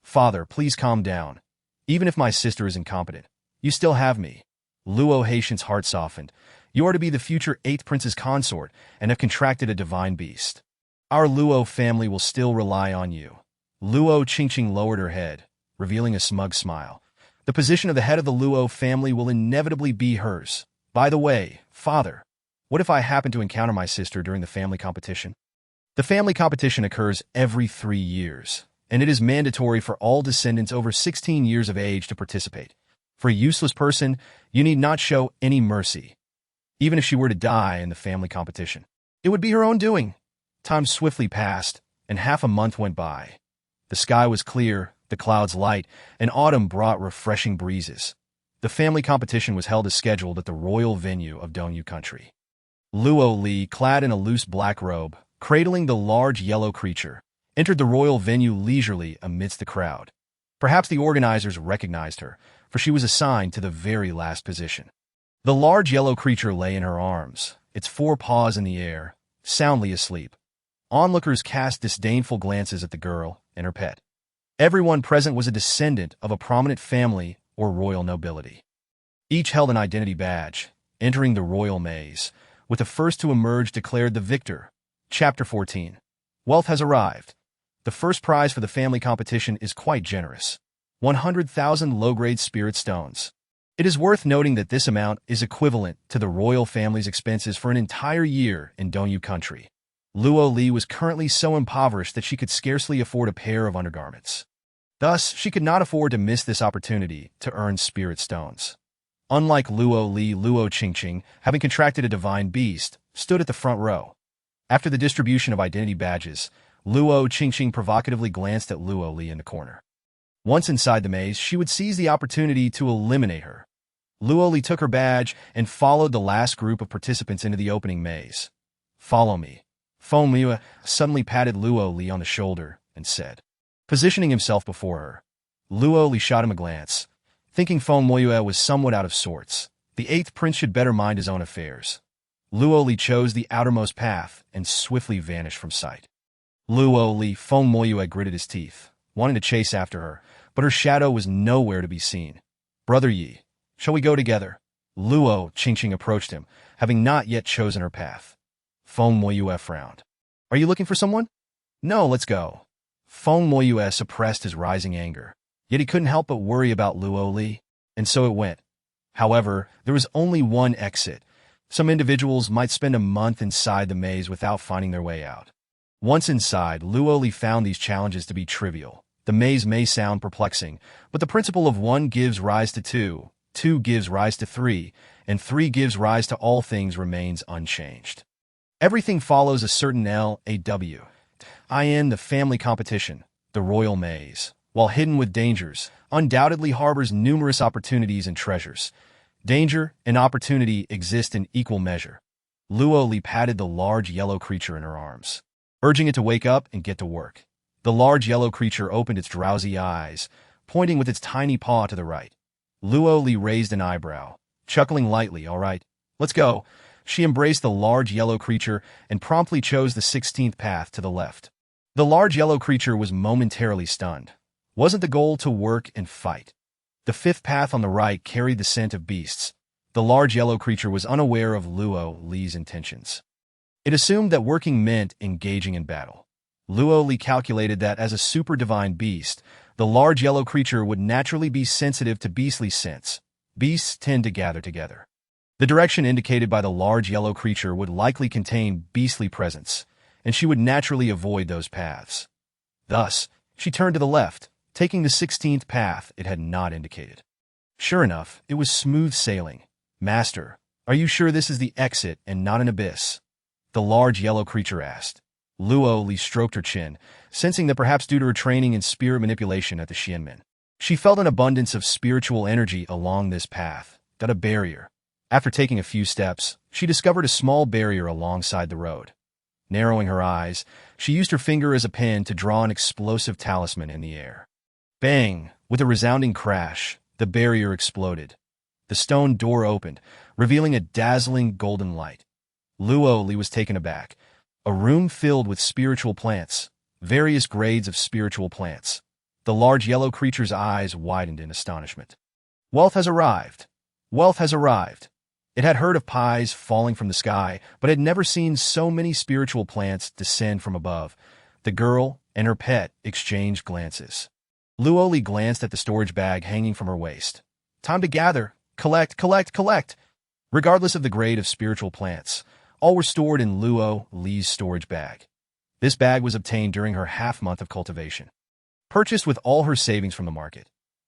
Father, please calm down. Even if my sister is incompetent, you still have me. Luo Haitian's heart softened. You are to be the future 8th prince's consort and have contracted a divine beast. Our Luo family will still rely on you. Luo Qingqing lowered her head, revealing a smug smile. The position of the head of the Luo family will inevitably be hers. By the way, Father, what if I happen to encounter my sister during the family competition? The family competition occurs every 3 years, and it is mandatory for all descendants over 16 years of age to participate. For a useless person, you need not show any mercy. Even if she were to die in the family competition, it would be her own doing. Time swiftly passed, and half a month went by. The sky was clear, the clouds light, and autumn brought refreshing breezes. The family competition was held as scheduled at the royal venue of Dongyu country. Luo Li, clad in a loose black robe, cradling the large yellow creature, entered the royal venue leisurely amidst the crowd. Perhaps the organizers recognized her, for she was assigned to the very last position. The large yellow creature lay in her arms, its four paws in the air, soundly asleep. Onlookers cast disdainful glances at the girl and her pet. Everyone present was a descendant of a prominent family or royal nobility. Each held an identity badge, entering the royal maze, with the first to emerge declared the victor. Chapter 14. Wealth has arrived. The first prize for the family competition is quite generous. 100,000 low-grade spirit stones. It is worth noting that this amount is equivalent to the royal family's expenses for an entire year in Dongyu country. Luo Li was currently so impoverished that she could scarcely afford a pair of undergarments. Thus, she could not afford to miss this opportunity to earn spirit stones. Unlike Luo Li, Luo Qingqing, having contracted a divine beast, stood at the front row. After the distribution of identity badges, Luo Qingqing provocatively glanced at Luo Li in the corner. Once inside the maze, she would seize the opportunity to eliminate her. Luo Li took her badge and followed the last group of participants into the opening maze. "Follow me." Feng Shui suddenly patted Luo Li on the shoulder and said, positioning himself before her. Luo Li shot him a glance, thinking Feng Shui was somewhat out of sorts. The eighth prince should better mind his own affairs. Luo Li chose the outermost path and swiftly vanished from sight. Luo Li, Feng Shui gritted his teeth, wanting to chase after her, but her shadow was nowhere to be seen. "Brother Yi, shall we go together?" Luo Qingqing approached him, having not yet chosen her path. Feng Shui frowned. "Are you looking for someone?" "No, let's go." Feng Shui suppressed his rising anger, yet he couldn't help but worry about Luo Li, and so it went. However, there was only one exit. Some individuals might spend a month inside the maze without finding their way out. Once inside, Luo Li found these challenges to be trivial. The maze may sound perplexing, but the principle of 1 gives rise to 2, 2 gives rise to 3, and 3 gives rise to all things remains unchanged. Everything follows a certain LAW. In the family competition, the royal maze, while hidden with dangers, undoubtedly harbors numerous opportunities and treasures. Danger and opportunity exist in equal measure. Luo Li patted the large yellow creature in her arms, urging it to wake up and get to work. The large yellow creature opened its drowsy eyes, pointing with its tiny paw to the right. Luo Li raised an eyebrow, chuckling lightly. "All right, let's go." She embraced the large yellow creature and promptly chose the 16th path to the left. The large yellow creature was momentarily stunned. Wasn't the goal to work and fight? The 5th path on the right carried the scent of beasts. The large yellow creature was unaware of Luo Li's intentions. It assumed that working meant engaging in battle. Luo Li calculated that as a super divine beast, the large yellow creature would naturally be sensitive to beastly scents. Beasts tend to gather together. The direction indicated by the large yellow creature would likely contain beastly presence, and she would naturally avoid those paths. Thus, she turned to the left, taking the 16th path it had not indicated. Sure enough, it was smooth sailing. "Master, are you sure this is the exit and not an abyss?" the large yellow creature asked. Luo Li stroked her chin, sensing that perhaps due to her training in spirit manipulation at the Xianmen, she felt an abundance of spiritual energy along this path, that a barrier. After taking a few steps, she discovered a small barrier alongside the road. Narrowing her eyes, she used her finger as a pen to draw an explosive talisman in the air. Bang! With a resounding crash, the barrier exploded. The stone door opened, revealing a dazzling golden light. Luo Li was taken aback. A room filled with spiritual plants, various grades of spiritual plants. The large yellow creature's eyes widened in astonishment. Wealth has arrived. Wealth has arrived. It had heard of pies falling from the sky, but had never seen so many spiritual plants descend from above. The girl and her pet exchanged glances. Luo Li glanced at the storage bag hanging from her waist. Time to gather, collect, collect, collect. Regardless of the grade of spiritual plants, all were stored in Luo Li's storage bag. This bag was obtained during her half-month of cultivation, purchased with all her savings from the market.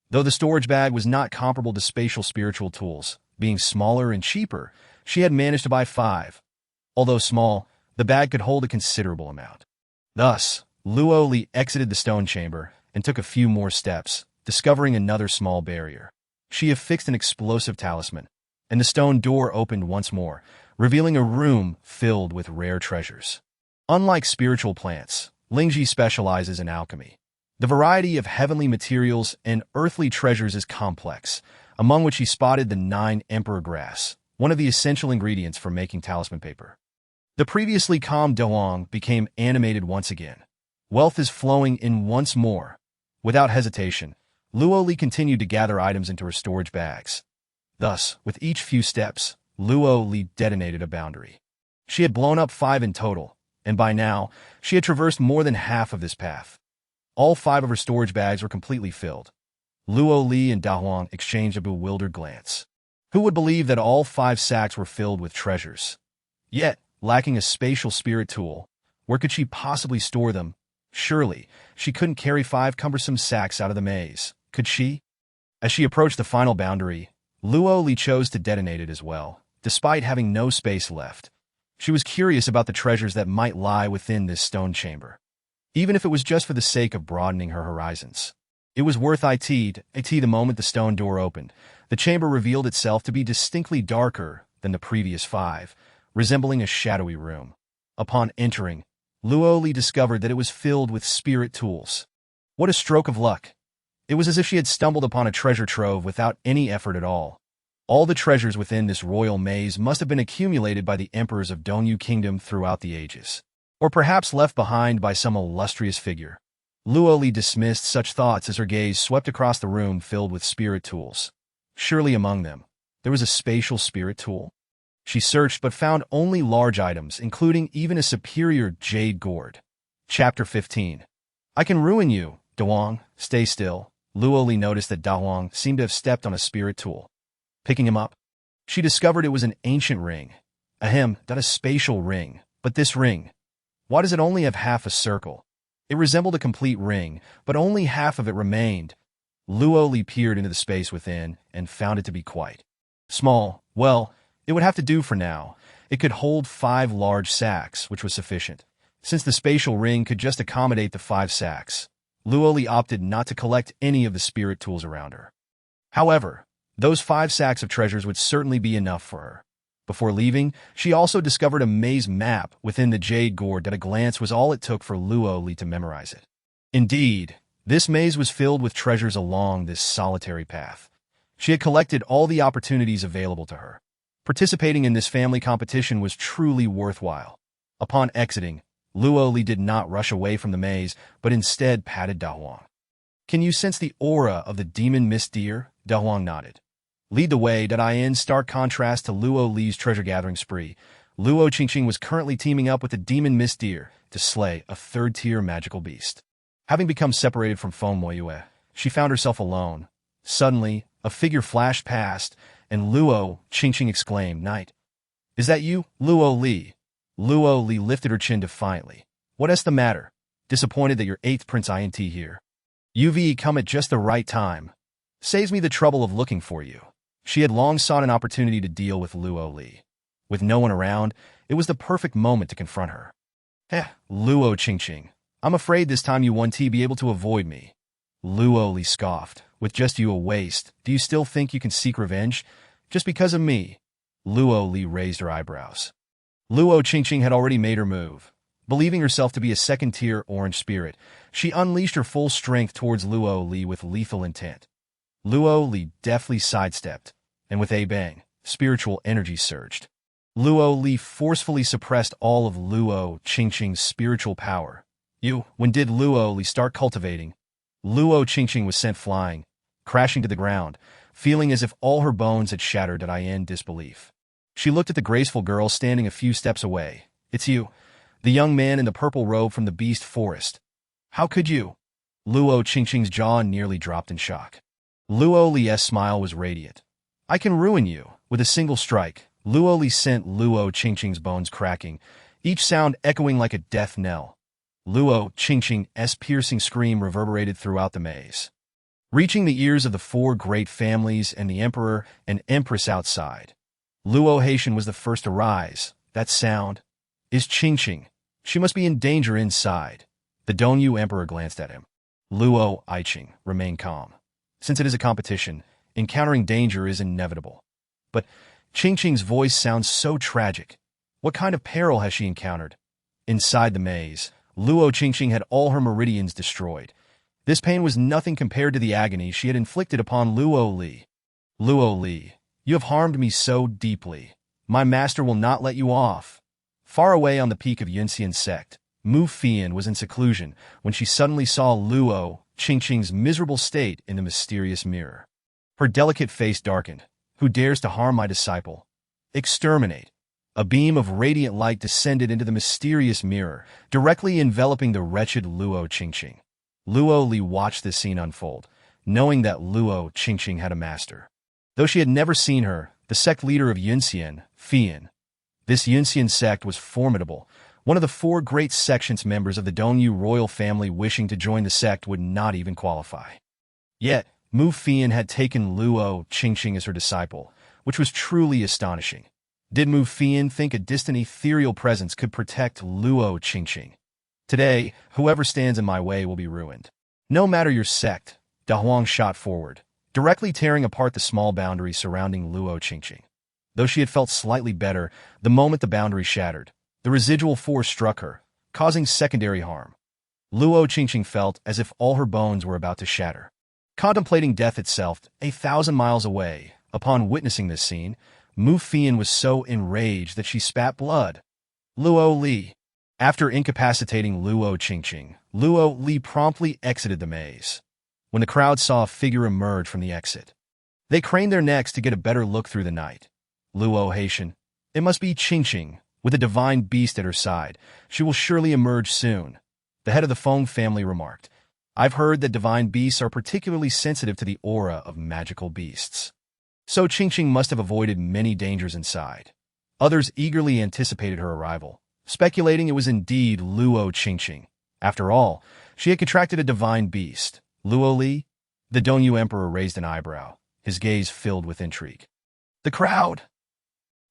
Though the storage bag was not comparable to spatial spiritual tools, being smaller and cheaper, she had managed to buy 5. Although small, the bag could hold a considerable amount. Thus, Luo Li exited the stone chamber and took a few more steps, discovering another small barrier. She affixed an explosive talisman, and the stone door opened once more, revealing a room filled with rare treasures. Unlike spiritual plants, Lingji specializes in alchemy. The variety of heavenly materials and earthly treasures is complex, among which he spotted the 9 emperor grass, one of the essential ingredients for making talisman paper. The previously calm Doang became animated once again. Wealth is flowing in once more. Without hesitation, Luo Li continued to gather items into her storage bags. Thus, with each few steps, Luo Li detonated a boundary. She had blown up 5 in total, and by now, she had traversed more than half of this path. All 5 of her storage bags were completely filled. Luo Li and Da Huang exchanged a bewildered glance. Who would believe that all 5 sacks were filled with treasures? Yet, lacking a spatial spirit tool, where could she possibly store them? Surely, she couldn't carry 5 cumbersome sacks out of the maze, could she? As she approached the final boundary, Luo Li chose to detonate it as well, despite having no space left. She was curious about the treasures that might lie within this stone chamber, even if it was just for the sake of broadening her horizons. It was worth it. The moment the stone door opened, the chamber revealed itself to be distinctly darker than the previous 5, resembling a shadowy room. Upon entering, Luo Li discovered that it was filled with spirit tools. What a stroke of luck! It was as if she had stumbled upon a treasure trove without any effort at all. All the treasures within this royal maze must have been accumulated by the emperors of Dongyu Kingdom throughout the ages, or perhaps left behind by some illustrious figure. Luo Li dismissed such thoughts as her gaze swept across the room filled with spirit tools. Surely among them, there was a spatial spirit tool. She searched but found only large items, including even a superior jade gourd. Chapter 15. I can ruin you, Dawang. Stay still. Luo Li noticed that Dawang seemed to have stepped on a spirit tool. Picking him up, she discovered it was an ancient ring. A spatial ring. But this ring, why does it only have half a circle? It resembled a complete ring, but only half of it remained. Luo Li peered into the space within and found it to be quite small. Well, it would have to do for now. It could hold 5 large sacks, which was sufficient. Since the spatial ring could just accommodate the 5 sacks, Luo Li opted not to collect any of the spirit tools around her. However, those 5 sacks of treasures would certainly be enough for her. Before leaving, she also discovered a maze map within the jade gourd that a glance was all it took for Luo Li to memorize it. Indeed, this maze was filled with treasures along this solitary path. She had collected all the opportunities available to her. Participating in this family competition was truly worthwhile. Upon exiting, Luo Li did not rush away from the maze, but instead patted Da Huang. Can you sense the aura of the demon mist deer? Da Huang nodded. Lead the way. In stark contrast to Luo Li's treasure-gathering spree, Luo Qingqing was currently teaming up with the demon mist deer to slay a 3rd-tier magical beast. Having become separated from Feng Moyue, she found herself alone. Suddenly, a figure flashed past, and Luo Qingqing exclaimed, "Knight, is that you, Luo Li?" Luo Li lifted her chin defiantly. "What's the matter? Disappointed that your 8th Prince INT here. You've come at just the right time. Saves me the trouble of looking for you." She had long sought an opportunity to deal with Luo Li. With no one around, it was the perfect moment to confront her. Luo Qingqing, I'm afraid this time you won't be able to avoid me." Luo Li scoffed. "With just you a waste, do you still think you can seek revenge? Just because of me?" Luo Li raised her eyebrows. Luo Qingqing had already made her move. Believing herself to be a 2nd-tier orange spirit, she unleashed her full strength towards Luo Li with lethal intent. Luo Li deftly sidestepped, and with a bang, spiritual energy surged. Luo Li forcefully suppressed all of Luo Qingqing's spiritual power. When did Luo Li start cultivating? Luo Qingqing was sent flying, crashing to the ground, feeling as if all her bones had shattered in disbelief. She looked at the graceful girl standing a few steps away. "It's you, the young man in the purple robe from the beast forest. How could you?" Luo Qingqing's jaw nearly dropped in shock. Luo Li's smile was radiant. "I can ruin you with a single strike." Luo Li sent Luo Qingqing's bones cracking, each sound echoing like a death knell. Luo Qingqing's piercing scream reverberated throughout the maze, reaching the ears of the 4 great families and the emperor and empress outside. Luo Haitian was the first to rise. "That sound is Qingqing. She must be in danger inside." The Dongyu emperor glanced at him. Luo Aiqing remained calm. "Since it is a competition, Encountering danger is inevitable. But Qingqing's voice sounds so tragic. What kind of peril has she encountered? Inside the maze, Luo Qingqing had all her meridians destroyed. This pain was nothing compared to the agony she had inflicted upon Luo Li. Luo Li, you have harmed me so deeply. My master will not let you off. Far away on the peak of Yunxian's sect, Mu Fian was in seclusion when she suddenly saw Luo Qingqing's miserable state in the mysterious mirror. Her delicate face darkened. Who dares to harm my disciple? Exterminate. A beam of radiant light descended into the mysterious mirror, directly enveloping the wretched Luo Qingqing. Luo Li watched this scene unfold, knowing that Luo Qingqing had a master. Though she had never seen her, the sect leader of Yunxian, Fian. This Yunxian sect was formidable. One of the 4 great sections members of the Dongyu royal family wishing to join the sect would not even qualify. Yet, Mu Fian had taken Luo Qingqing as her disciple, which was truly astonishing. Did Mu Fian think a distant ethereal presence could protect Luo Qingqing? Today, whoever stands in my way will be ruined. No matter your sect, Da Huang shot forward, directly tearing apart the small boundary surrounding Luo Qingqing. Though she had felt slightly better the moment the boundary shattered, the residual force struck her, causing secondary harm. Luo Qingqing felt as if all her bones were about to shatter. Contemplating death itself 1,000 miles away, upon witnessing this scene, Mu Fian was so enraged that she spat blood. Luo Li. After incapacitating Luo Qingqing, Luo Li promptly exited the maze. When the crowd saw a figure emerge from the exit, they craned their necks to get a better look through the night. Luo Haitian. It must be Qingqing, with a divine beast at her side. She will surely emerge soon. The head of the Feng family remarked, I've heard that divine beasts are particularly sensitive to the aura of magical beasts. So Qingqing must have avoided many dangers inside. Others eagerly anticipated her arrival, speculating it was indeed Luo Qingqing. After all, she had contracted a divine beast. Luo Li? The Dongyu emperor raised an eyebrow, his gaze filled with intrigue. The crowd!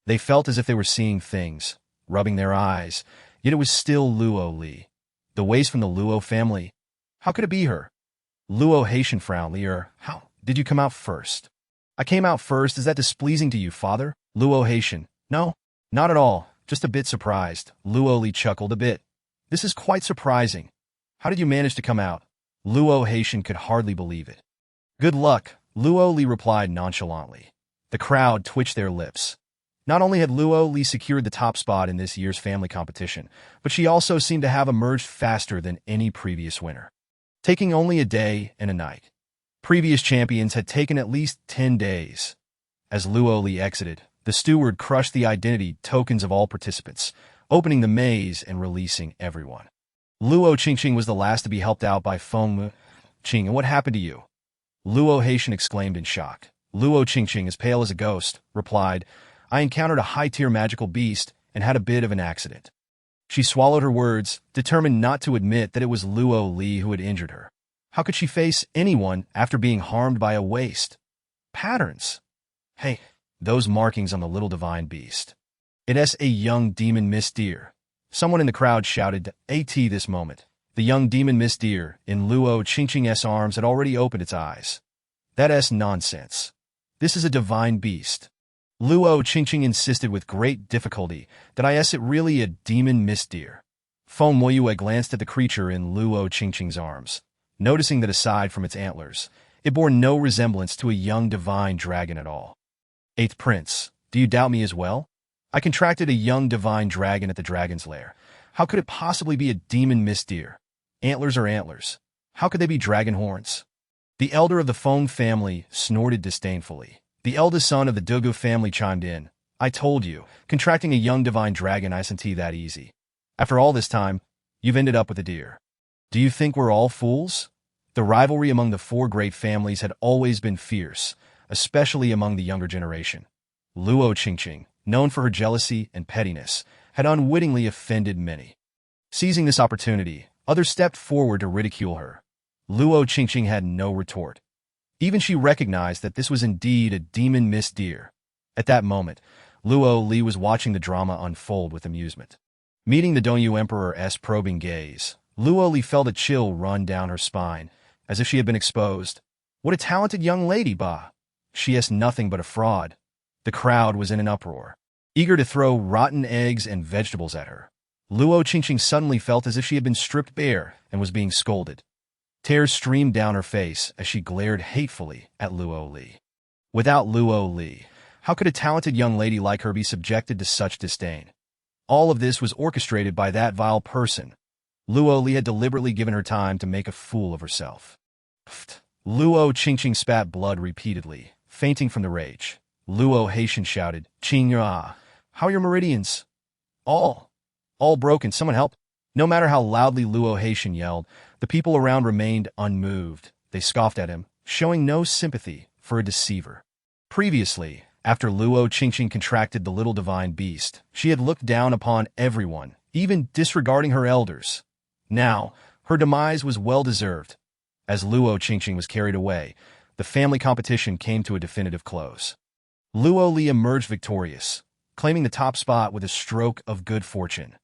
They felt as if they were seeing things, rubbing their eyes, yet it was still Luo Li. The waste from the Luo family. How could it be her? Luo Haitian frowned. How did you come out first? I came out first. Is that displeasing to you, father? Luo Haitian. No, not at all. Just a bit surprised. Luo Li chuckled a bit. This is quite surprising. How did you manage to come out? Luo Haitian could hardly believe it. Good luck, Luo Li replied nonchalantly. The crowd twitched their lips. Not only had Luo Li secured the top spot in this year's family competition, but she also seemed to have emerged faster than any previous winner, taking only a day and a night. Previous champions had taken at least 10 days. As Luo Li exited, the steward crushed the identity tokens of all participants, opening the maze and releasing everyone. Luo Qingqing was the last to be helped out by Feng Qing. And what happened to you? Luo Haitian exclaimed in shock. Luo Qingqing, as pale as a ghost, replied, I encountered a high-tier magical beast and had a bit of an accident. She swallowed her words, determined not to admit that it was Luo Li who had injured her. How could she face anyone after being harmed by a waste? Patterns. Hey, those markings on the little divine beast. It's a young demon Miss Deer. Someone in the crowd shouted, At this moment. The young demon Miss Deer, in Luo Qingqing's arms, had already opened its eyes. That's nonsense. This is a divine beast. Luo Qingqing insisted with great difficulty that it really a demon Miss Deer. Feng Moyue glanced at the creature in Luo Qingqing's arms, noticing that aside from its antlers, it bore no resemblance to a young divine dragon at all. Eighth Prince, do you doubt me as well? I contracted a young divine dragon at the dragon's lair. How could it possibly be a demon Miss Deer? Antlers are antlers. How could they be dragon horns? The elder of the Feng family snorted disdainfully. The eldest son of the Dugu family chimed in. I told you, contracting a young divine dragon isn't that easy. After all this time, you've ended up with a deer. Do you think we're all fools? The rivalry among the 4 great families had always been fierce, especially among the younger generation. Luo Qingqing, known for her jealousy and pettiness, had unwittingly offended many. Seizing this opportunity, others stepped forward to ridicule her. Luo Qingqing had no retort. Even she recognized that this was indeed a demon Miss Deer. At that moment, Luo Li was watching the drama unfold with amusement. Meeting the Dongyu Emperor's probing gaze, Luo Li felt a chill run down her spine, as if she had been exposed. What a talented young lady, Ba! She is nothing but a fraud. The crowd was in an uproar, eager to throw rotten eggs and vegetables at her. Luo Qingqing suddenly felt as if she had been stripped bare and was being scolded. Tears streamed down her face as she glared hatefully at Luo Li. Without Luo Li, how could a talented young lady like her be subjected to such disdain? All of this was orchestrated by that vile person. Luo Li had deliberately given her time to make a fool of herself. Pfft. Luo Qingqing spat blood repeatedly, fainting from the rage. Luo Haitian shouted, "Qing-ya, how are your meridians?" All broken, someone help." No matter how loudly Luo Haitian yelled, the people around remained unmoved. They scoffed at him, showing no sympathy for a deceiver. Previously, after Luo Qingqing contracted the little divine beast, she had looked down upon everyone, even disregarding her elders. Now, her demise was well-deserved. As Luo Qingqing was carried away, the family competition came to a definitive close. Luo Li emerged victorious, claiming the top spot with a stroke of good fortune.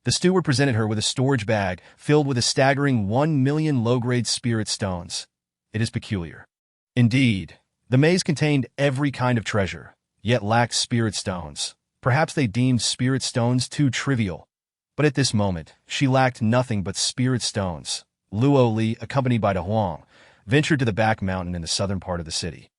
The steward presented her with a storage bag filled with a staggering 1 million low-grade spirit stones. It is peculiar. Indeed, the maze contained every kind of treasure, yet lacked spirit stones. Perhaps they deemed spirit stones too trivial. But at this moment, she lacked nothing but spirit stones. Luo Li, accompanied by De Huang, ventured to the back mountain in the southern part of the city.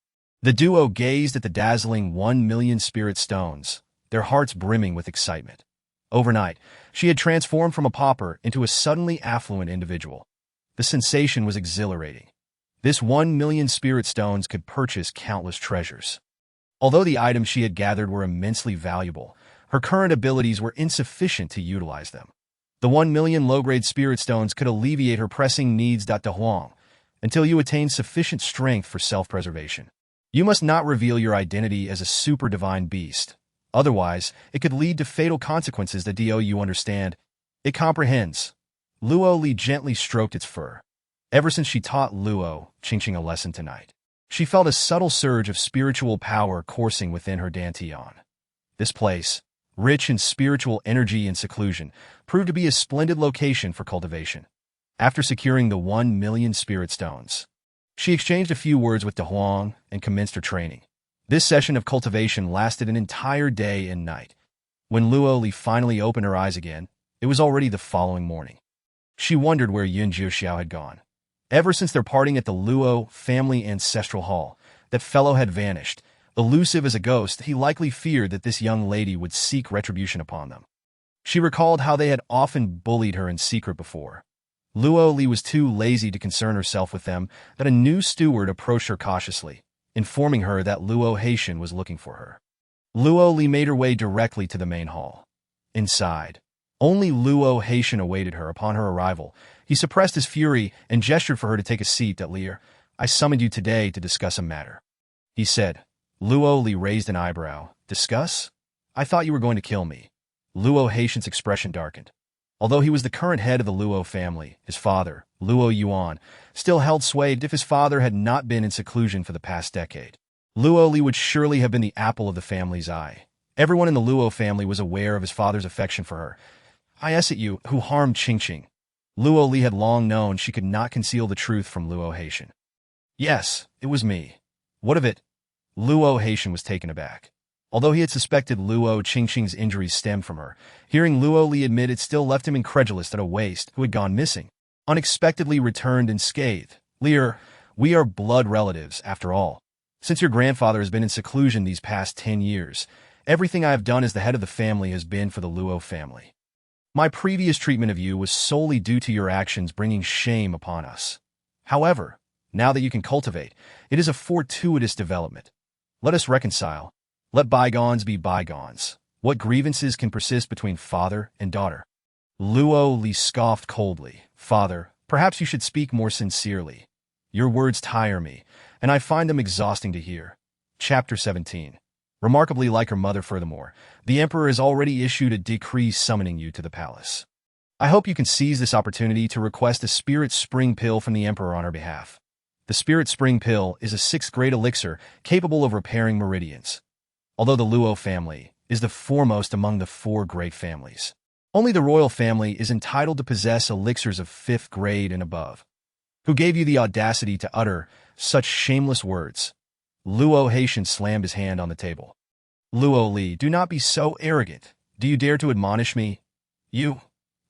The duo gazed at the dazzling 1 million spirit stones, their hearts brimming with excitement. Overnight, she had transformed from a pauper into a suddenly affluent individual. The sensation was exhilarating. This 1 million spirit stones could purchase countless treasures. Although the items she had gathered were immensely valuable, her current abilities were insufficient to utilize them. The 1 million low-grade spirit stones could alleviate her pressing needs. De Huang, until you attain sufficient strength for self-preservation. You must not reveal your identity as a super divine beast. Otherwise, it could lead to fatal consequences. The do you understand? It comprehends. Luo Li gently stroked its fur. Ever since she taught Luo Qingqing a lesson tonight, she felt a subtle surge of spiritual power coursing within her dantian. This place, rich in spiritual energy and seclusion, proved to be a splendid location for cultivation. After securing the 1 million spirit stones, she exchanged a few words with De Huang and commenced her training. This session of cultivation lasted an entire day and night. When Luo Li finally opened her eyes again, it was already the following morning. She wondered where Yun Jiuxiao had gone. Ever since their parting at the Luo family ancestral hall, that fellow had vanished. Elusive as a ghost, he likely feared that this young lady would seek retribution upon them. She recalled how they had often bullied her in secret before. Luo Li was too lazy to concern herself with them that a new steward approached her cautiously, informing her that Luo Haitian was looking for her. Luo Li made her way directly to the main hall. Inside, only Luo Haitian awaited her. Upon her arrival, he suppressed his fury and gestured for her to take a seat. Lear, I summoned you today to discuss a matter, he said. Luo Li raised an eyebrow. Discuss? I thought you were going to kill me. Luo Haitian's expression darkened. Although he was the current head of the Luo family, his father, Luo Yuan, still held sway. If his father had not been in seclusion for the past decade, Luo Li would surely have been the apple of the family's eye. Everyone in the Luo family was aware of his father's affection for her. I asked at you, who harmed Qingqing? Luo Li had long known she could not conceal the truth from Luo Haitian. Yes, it was me. What of it? Luo Haitian was taken aback. Although he had suspected Luo Qingqing's injuries stemmed from her, hearing Luo Li admit it still left him incredulous that a waste who had gone missing unexpectedly returned unscathed. Lear, we are blood relatives, after all. Since your grandfather has been in seclusion these past 10 years, everything I have done as the head of the family has been for the Luo family. My previous treatment of you was solely due to your actions bringing shame upon us. However, now that you can cultivate, it is a fortuitous development. Let us reconcile. Let bygones be bygones. What grievances can persist between father and daughter? Luo Li scoffed coldly. Father, perhaps you should speak more sincerely. Your words tire me, and I find them exhausting to hear. Chapter 17. Remarkably like her mother. Furthermore, the emperor has already issued a decree summoning you to the palace. I hope you can seize this opportunity to request a spirit spring pill from the emperor on her behalf. The spirit spring pill is a 6th-grade elixir capable of repairing meridians. Although the Luo family is the foremost among the 4 great families, only the royal family is entitled to possess elixirs of 5th grade and above. Who gave you the audacity to utter such shameless words? Luo Haitian slammed his hand on the table. Luo Li, do not be so arrogant. Do you dare to admonish me? You?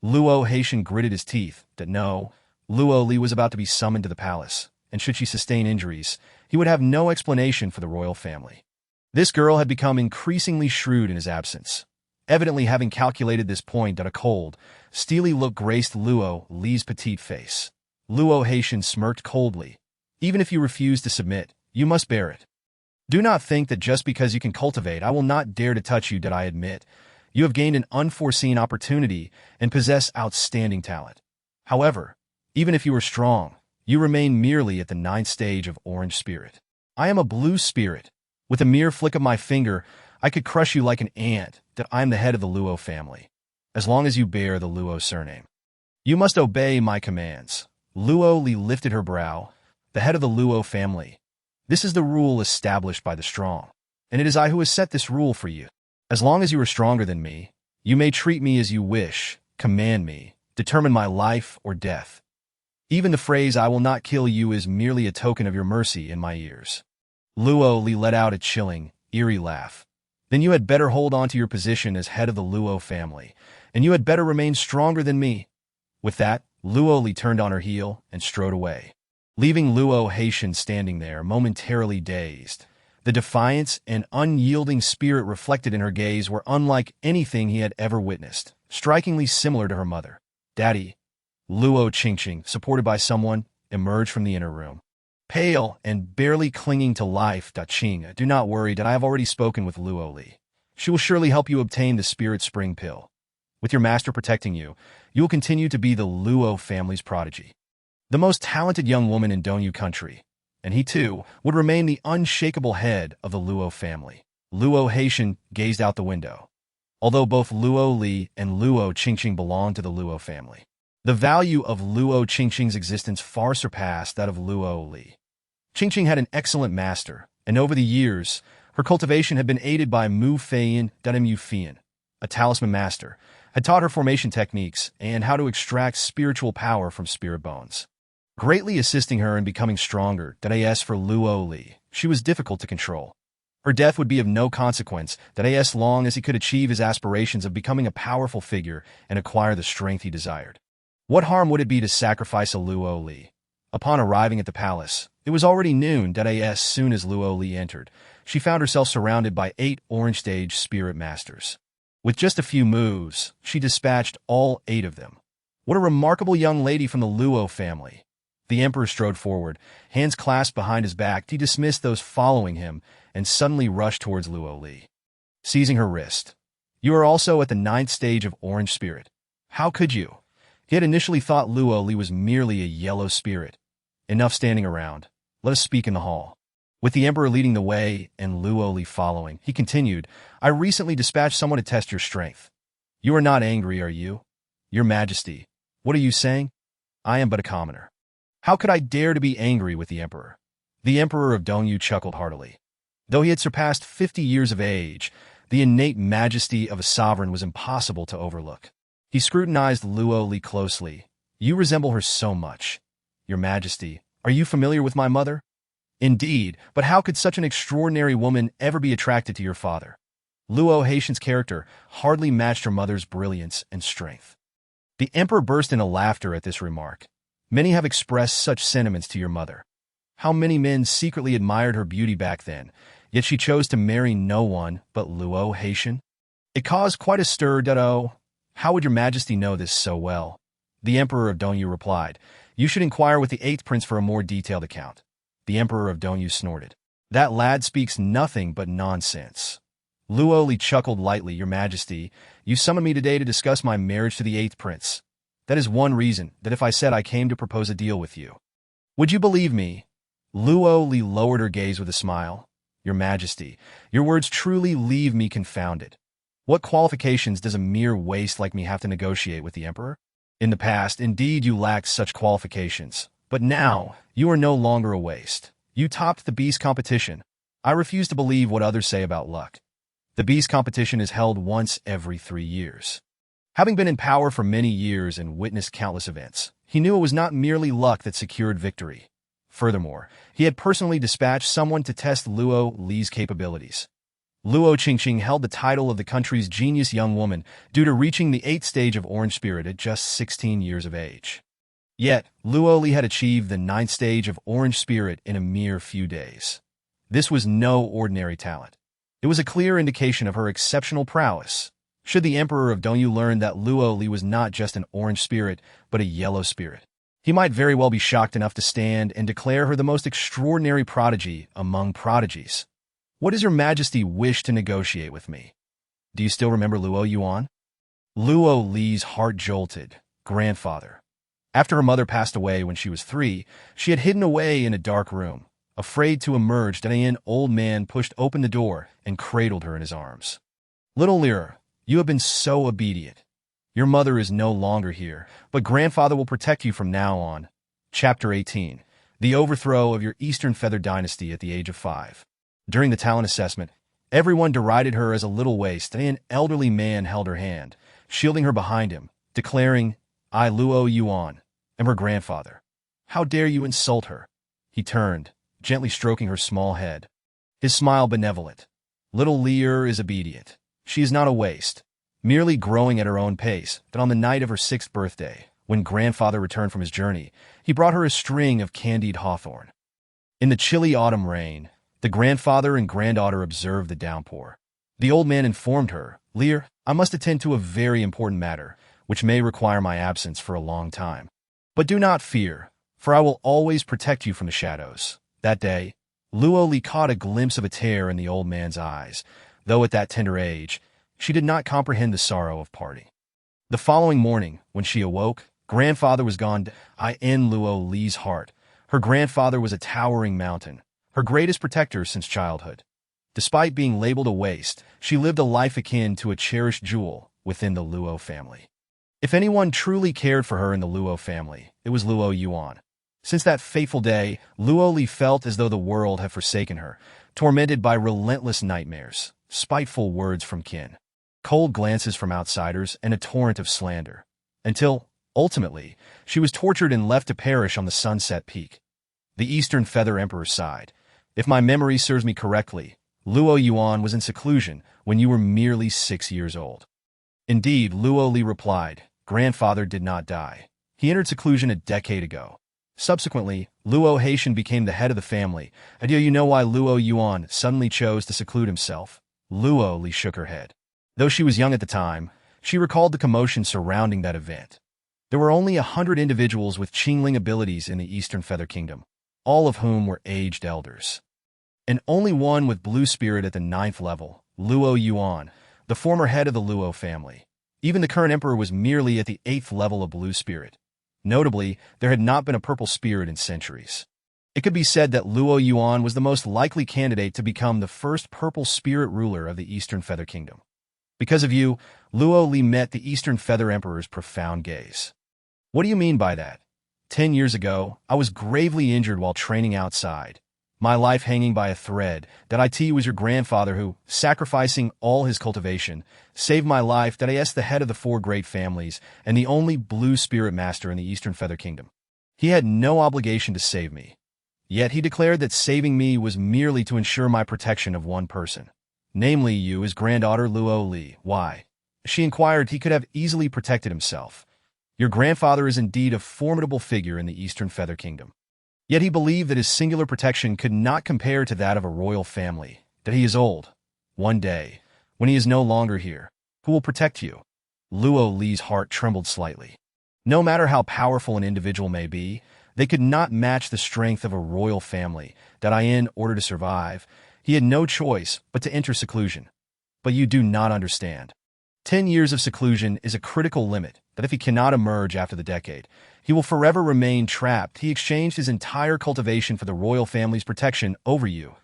Luo Haitian gritted his teeth that no, Luo Li was about to be summoned to the palace, and should she sustain injuries, he would have no explanation for the royal family. This girl had become increasingly shrewd in his absence. Evidently having calculated this point that a cold, steely look graced Luo Li's petite face. Luo Haitian smirked coldly. Even if you refuse to submit, you must bear it. Do not think that just because you can cultivate, I will not dare to touch you. That I admit, you have gained an unforeseen opportunity and possess outstanding talent. However, even if you are strong, you remain merely at the 9th stage of orange spirit. I am a blue spirit. With a mere flick of my finger, I could crush you like an ant. That I am the head of the Luo family, as long as you bear the Luo surname. You must obey my commands. Luo Li lifted her brow. The head of the Luo family. This is the rule established by the strong, and it is I who has set this rule for you. As long as you are stronger than me, you may treat me as you wish, command me, determine my life or death. Even the phrase I will not kill you is merely a token of your mercy in my ears. Luo Li let out a chilling, eerie laugh. Then you had better hold on to your position as head of the Luo family, and you had better remain stronger than me. With that, Luo Li turned on her heel and strode away, leaving Luo Haitian standing there, momentarily dazed. The defiance and unyielding spirit reflected in her gaze were unlike anything he had ever witnessed, strikingly similar to her mother. Daddy, Luo Qingqing, supported by someone, emerged from the inner room. Pale and barely clinging to life, Qing, do not worry that I have already spoken with Luo Li. She will surely help you obtain the Spirit Spring Pill. With your master protecting you, you will continue to be the Luo family's prodigy, the most talented young woman in Dongyu country, and he too would remain the unshakable head of the Luo family. Luo Haitian gazed out the window. Although both Luo Li and Luo Qingqing belonged to the Luo family, the value of Luo Qingqing's existence far surpassed that of Luo Li. Qingqing had an excellent master, and over the years, her cultivation had been aided by Mu Feiyan Mu Fian, a talisman master, had taught her formation techniques and how to extract spiritual power from spirit bones, greatly assisting her in becoming stronger. As for Luo Li, she was difficult to control. Her death would be of no consequence, as long as he could achieve his aspirations of becoming a powerful figure and acquire the strength he desired. What harm would it be to sacrifice a Luo Li? Upon arriving at the palace, it was already noon. As soon as Luo Li entered, she found herself surrounded by 8 orange stage spirit masters. With just a few moves, she dispatched all 8 of them. What a remarkable young lady from the Luo family. The emperor strode forward, hands clasped behind his back. He dismissed those following him and suddenly rushed towards Luo Li, seizing her wrist. You are also at the 9th stage of orange spirit. How could you? He had initially thought Luo Li was merely a yellow spirit. Enough standing around. Let us speak in the hall. With the emperor leading the way and Luo Li following, he continued, I recently dispatched someone to test your strength. You are not angry, are you? Your Majesty, what are you saying? I am but a commoner. How could I dare to be angry with the emperor? The emperor of Dongyu chuckled heartily. Though he had surpassed 50 years of age, the innate majesty of a sovereign was impossible to overlook. He scrutinized Luo Li closely. You resemble her so much. Your Majesty, are you familiar with my mother? Indeed, but how could such an extraordinary woman ever be attracted to your father? Luo Haitian's character hardly matched her mother's brilliance and strength. The emperor burst into laughter at this remark. Many have expressed such sentiments to your mother. How many men secretly admired her beauty back then, yet she chose to marry no one but Luo Haitian? It caused quite a stir. How would your Majesty know this so well? The emperor of Dongyu replied, You should inquire with the 8th prince for a more detailed account. The emperor of Dongyu snorted. That lad speaks nothing but nonsense. Luo Li chuckled lightly. Your Majesty, you summoned me today to discuss my marriage to the 8th prince. That is one reason that if I said I came to propose a deal with you, would you believe me? Luo Li lowered her gaze with a smile. Your Majesty, your words truly leave me confounded. What qualifications does a mere waste like me have to negotiate with the emperor? In the past, indeed, you lacked such qualifications, but now you are no longer a waste. You topped the beast competition. I refuse to believe what others say about luck. The beast competition is held once every 3 years. Having been in power for many years and witnessed countless events, he knew it was not merely luck that secured victory. Furthermore, he had personally dispatched someone to test Luo Li's capabilities. Luo Qingqing held the title of the country's genius young woman due to reaching the 8th stage of orange spirit at just 16 years of age. Yet, Luo Li had achieved the 9th stage of orange spirit in a mere few days. This was no ordinary talent. It was a clear indication of her exceptional prowess. Should the Emperor of Dongyu learn that Luo Li was not just an orange spirit, but a yellow spirit, he might very well be shocked enough to stand and declare her the most extraordinary prodigy among prodigies. What does your majesty wish to negotiate with me? Do you still remember Luo Yuan? Luo Li's heart jolted. Grandfather. After her mother passed away when she was 3, she had hidden away in a dark room. Afraid to emerge, an old man pushed open the door and cradled her in his arms. Little Lyra, you have been so obedient. Your mother is no longer here, but grandfather will protect you from now on. Chapter 18. The overthrow of your Eastern Feather dynasty at the age of 5. During the talent assessment, everyone derided her as a little waste, and an elderly man held her hand, shielding her behind him, declaring, I, Luo Yuan, am her grandfather. How dare you insult her? He turned, gently stroking her small head. His smile benevolent. Little Lyra is obedient. She is not a waste, merely growing at her own pace. That on the night of her 6th birthday, when grandfather returned from his journey, he brought her a string of candied hawthorn. In the chilly autumn rain, the grandfather and granddaughter observed the downpour. The old man informed her, Lyra, I must attend to a very important matter, which may require my absence for a long time. But do not fear, for I will always protect you from the shadows. That day, Luo Li caught a glimpse of a tear in the old man's eyes, though at that tender age, she did not comprehend the sorrow of parting. The following morning, when she awoke, grandfather was gone. In Luo Li's heart, her grandfather was a towering mountain, her greatest protector since childhood. Despite being labeled a waste, she lived a life akin to a cherished jewel within the Luo family. If anyone truly cared for her in the Luo family, it was Luo Yuan. Since that fateful day, Luo Li felt as though the world had forsaken her, tormented by relentless nightmares, spiteful words from kin, cold glances from outsiders, and a torrent of slander. Until, ultimately, she was tortured and left to perish on the Sunset Peak. The Eastern Feather Emperor sighed. If my memory serves me correctly, Luo Yuan was in seclusion when you were merely 6 years old. Indeed, Luo Li replied, grandfather did not die. He entered seclusion a decade ago. Subsequently, Luo Haitian became the head of the family. Do you know why Luo Yuan suddenly chose to seclude himself? Luo Li shook her head. Though she was young at the time, she recalled the commotion surrounding that event. There were only 100 individuals with Qingling abilities in the Eastern Feather Kingdom, all of whom were aged elders. And only one with blue spirit at the 9th level, Luo Yuan, the former head of the Luo family. Even the current emperor was merely at the 8th level of blue spirit. Notably, there had not been a purple spirit in centuries. It could be said that Luo Yuan was the most likely candidate to become the first purple spirit ruler of the Eastern Feather Kingdom. Because of you, Luo Li met the Eastern Feather Emperor's profound gaze. What do you mean by that? 10 years ago, I was gravely injured while training outside, my life hanging by a thread. That it was your grandfather who, sacrificing all his cultivation, saved my life. That I asked the head of the 4 great families and the only blue spirit master in the Eastern Feather Kingdom. He had no obligation to save me. Yet he declared that saving me was merely to ensure my protection of one person, namely you, his granddaughter Luo Li. Why? She inquired. He could have easily protected himself. Your grandfather is indeed a formidable figure in the Eastern Feather Kingdom. Yet he believed that his singular protection could not compare to that of a royal family, that he is old. One day, when he is no longer here, who will protect you? Luo Li's heart trembled slightly. No matter how powerful an individual may be, they could not match the strength of a royal family. That in order to survive, he had no choice but to enter seclusion. But you do not understand. 10 years of seclusion is a critical limit, that if he cannot emerge after the decade, he will forever remain trapped. He exchanged his entire cultivation for the royal family's protection over you.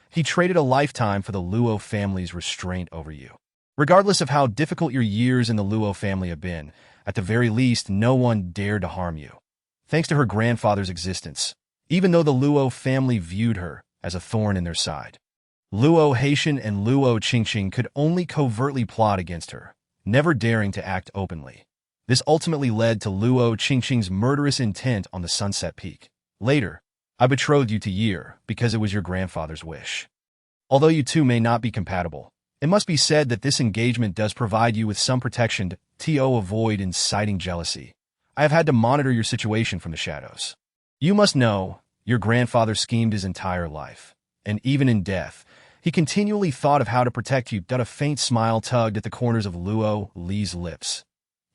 He traded a lifetime for the Luo family's restraint over you. Regardless of how difficult your years in the Luo family have been, at the very least, no one dared to harm you. Thanks to her grandfather's existence, even though the Luo family viewed her as a thorn in their side. Luo Haitian and Luo Qingqing could only covertly plot against her, never daring to act openly. This ultimately led to Luo Qingqing's murderous intent on the Sunset Peak. Later, I betrothed you to Yi because it was your grandfather's wish. Although you two may not be compatible, it must be said that this engagement does provide you with some protection to avoid inciting jealousy. I have had to monitor your situation from the shadows. You must know, your grandfather schemed his entire life, and even in death, he continually thought of how to protect you. A faint smile tugged at the corners of Luo Li's lips.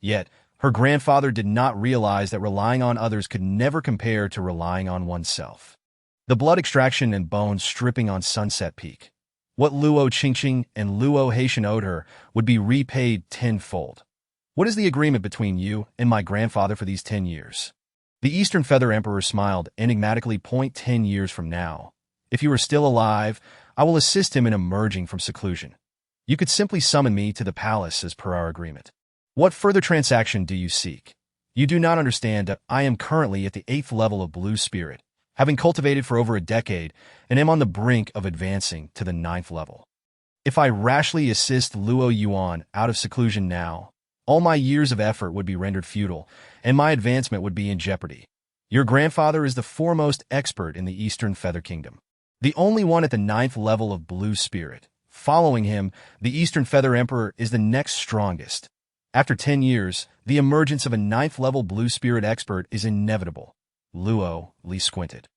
Yet, her grandfather did not realize that relying on others could never compare to relying on oneself. The blood extraction and bone stripping on Sunset Peak. What Luo Qingqing and Luo Haitian owed her would be repaid tenfold. What is the agreement between you and my grandfather for these 10 years? The Eastern Feather Emperor smiled enigmatically. 10 years from now. If you are still alive, I will assist him in emerging from seclusion. You could simply summon me to the palace as per our agreement. What further transaction do you seek? You do not understand that I am currently at the 8th level of Blue Spirit, having cultivated for over a decade, and am on the brink of advancing to the 9th level. If I rashly assist Luo Yuan out of seclusion now, all my years of effort would be rendered futile, and my advancement would be in jeopardy. Your grandfather is the foremost expert in the Eastern Feather Kingdom, the only one at the 9th level of Blue Spirit. Following him, the Eastern Feather Emperor is the next strongest. After 10 years, the emergence of a 9th level Blue Spirit expert is inevitable. Luo Li squinted,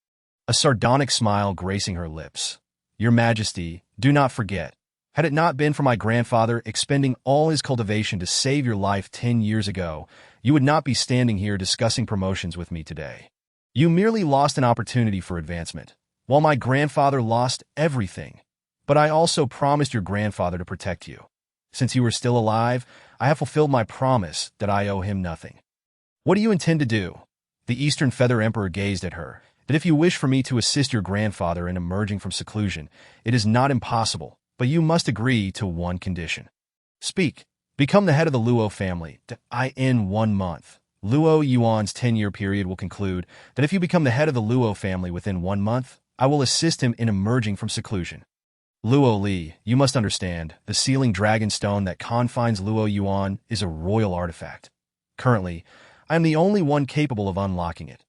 a sardonic smile gracing her lips. Your Majesty, do not forget, had it not been for my grandfather expending all his cultivation to save your life 10 years ago, you would not be standing here discussing promotions with me today. You merely lost an opportunity for advancement, while my grandfather lost everything. But I also promised your grandfather to protect you. Since you are still alive, I have fulfilled my promise that I owe him nothing. What do you intend to do? The Eastern Feather Emperor gazed at her. That if you wish for me to assist your grandfather in emerging from seclusion, it is not impossible, but you must agree to one condition. Speak. Become the head of the Luo family. In 1 month. Luo Yuan's 10-year period will conclude that if you become the head of the Luo family within 1 month, I will assist him in emerging from seclusion. Luo Li, you must understand, the sealing dragon stone that confines Luo Yuan is a royal artifact. Currently, I am the only one capable of unlocking it.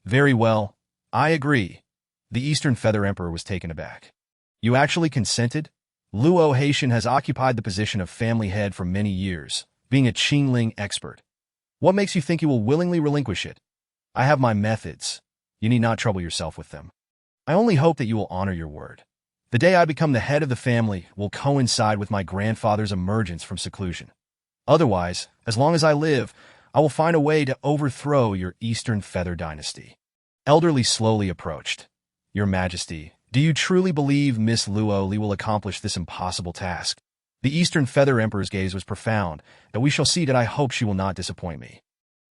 Very well, I agree. The Eastern Feather Emperor was taken aback. You actually consented? Luo Haitian has occupied the position of family head for many years, being a Qingling expert. What makes you think you will willingly relinquish it? I have my methods. You need not trouble yourself with them. I only hope that you will honor your word. The day I become the head of the family will coincide with my grandfather's emergence from seclusion. Otherwise, as long as I live, I will find a way to overthrow your Eastern Feather dynasty. Elderly slowly approached. Your Majesty, do you truly believe Miss Luo Li will accomplish this impossible task? The Eastern Feather Emperor's gaze was profound, that we shall see that I hope she will not disappoint me.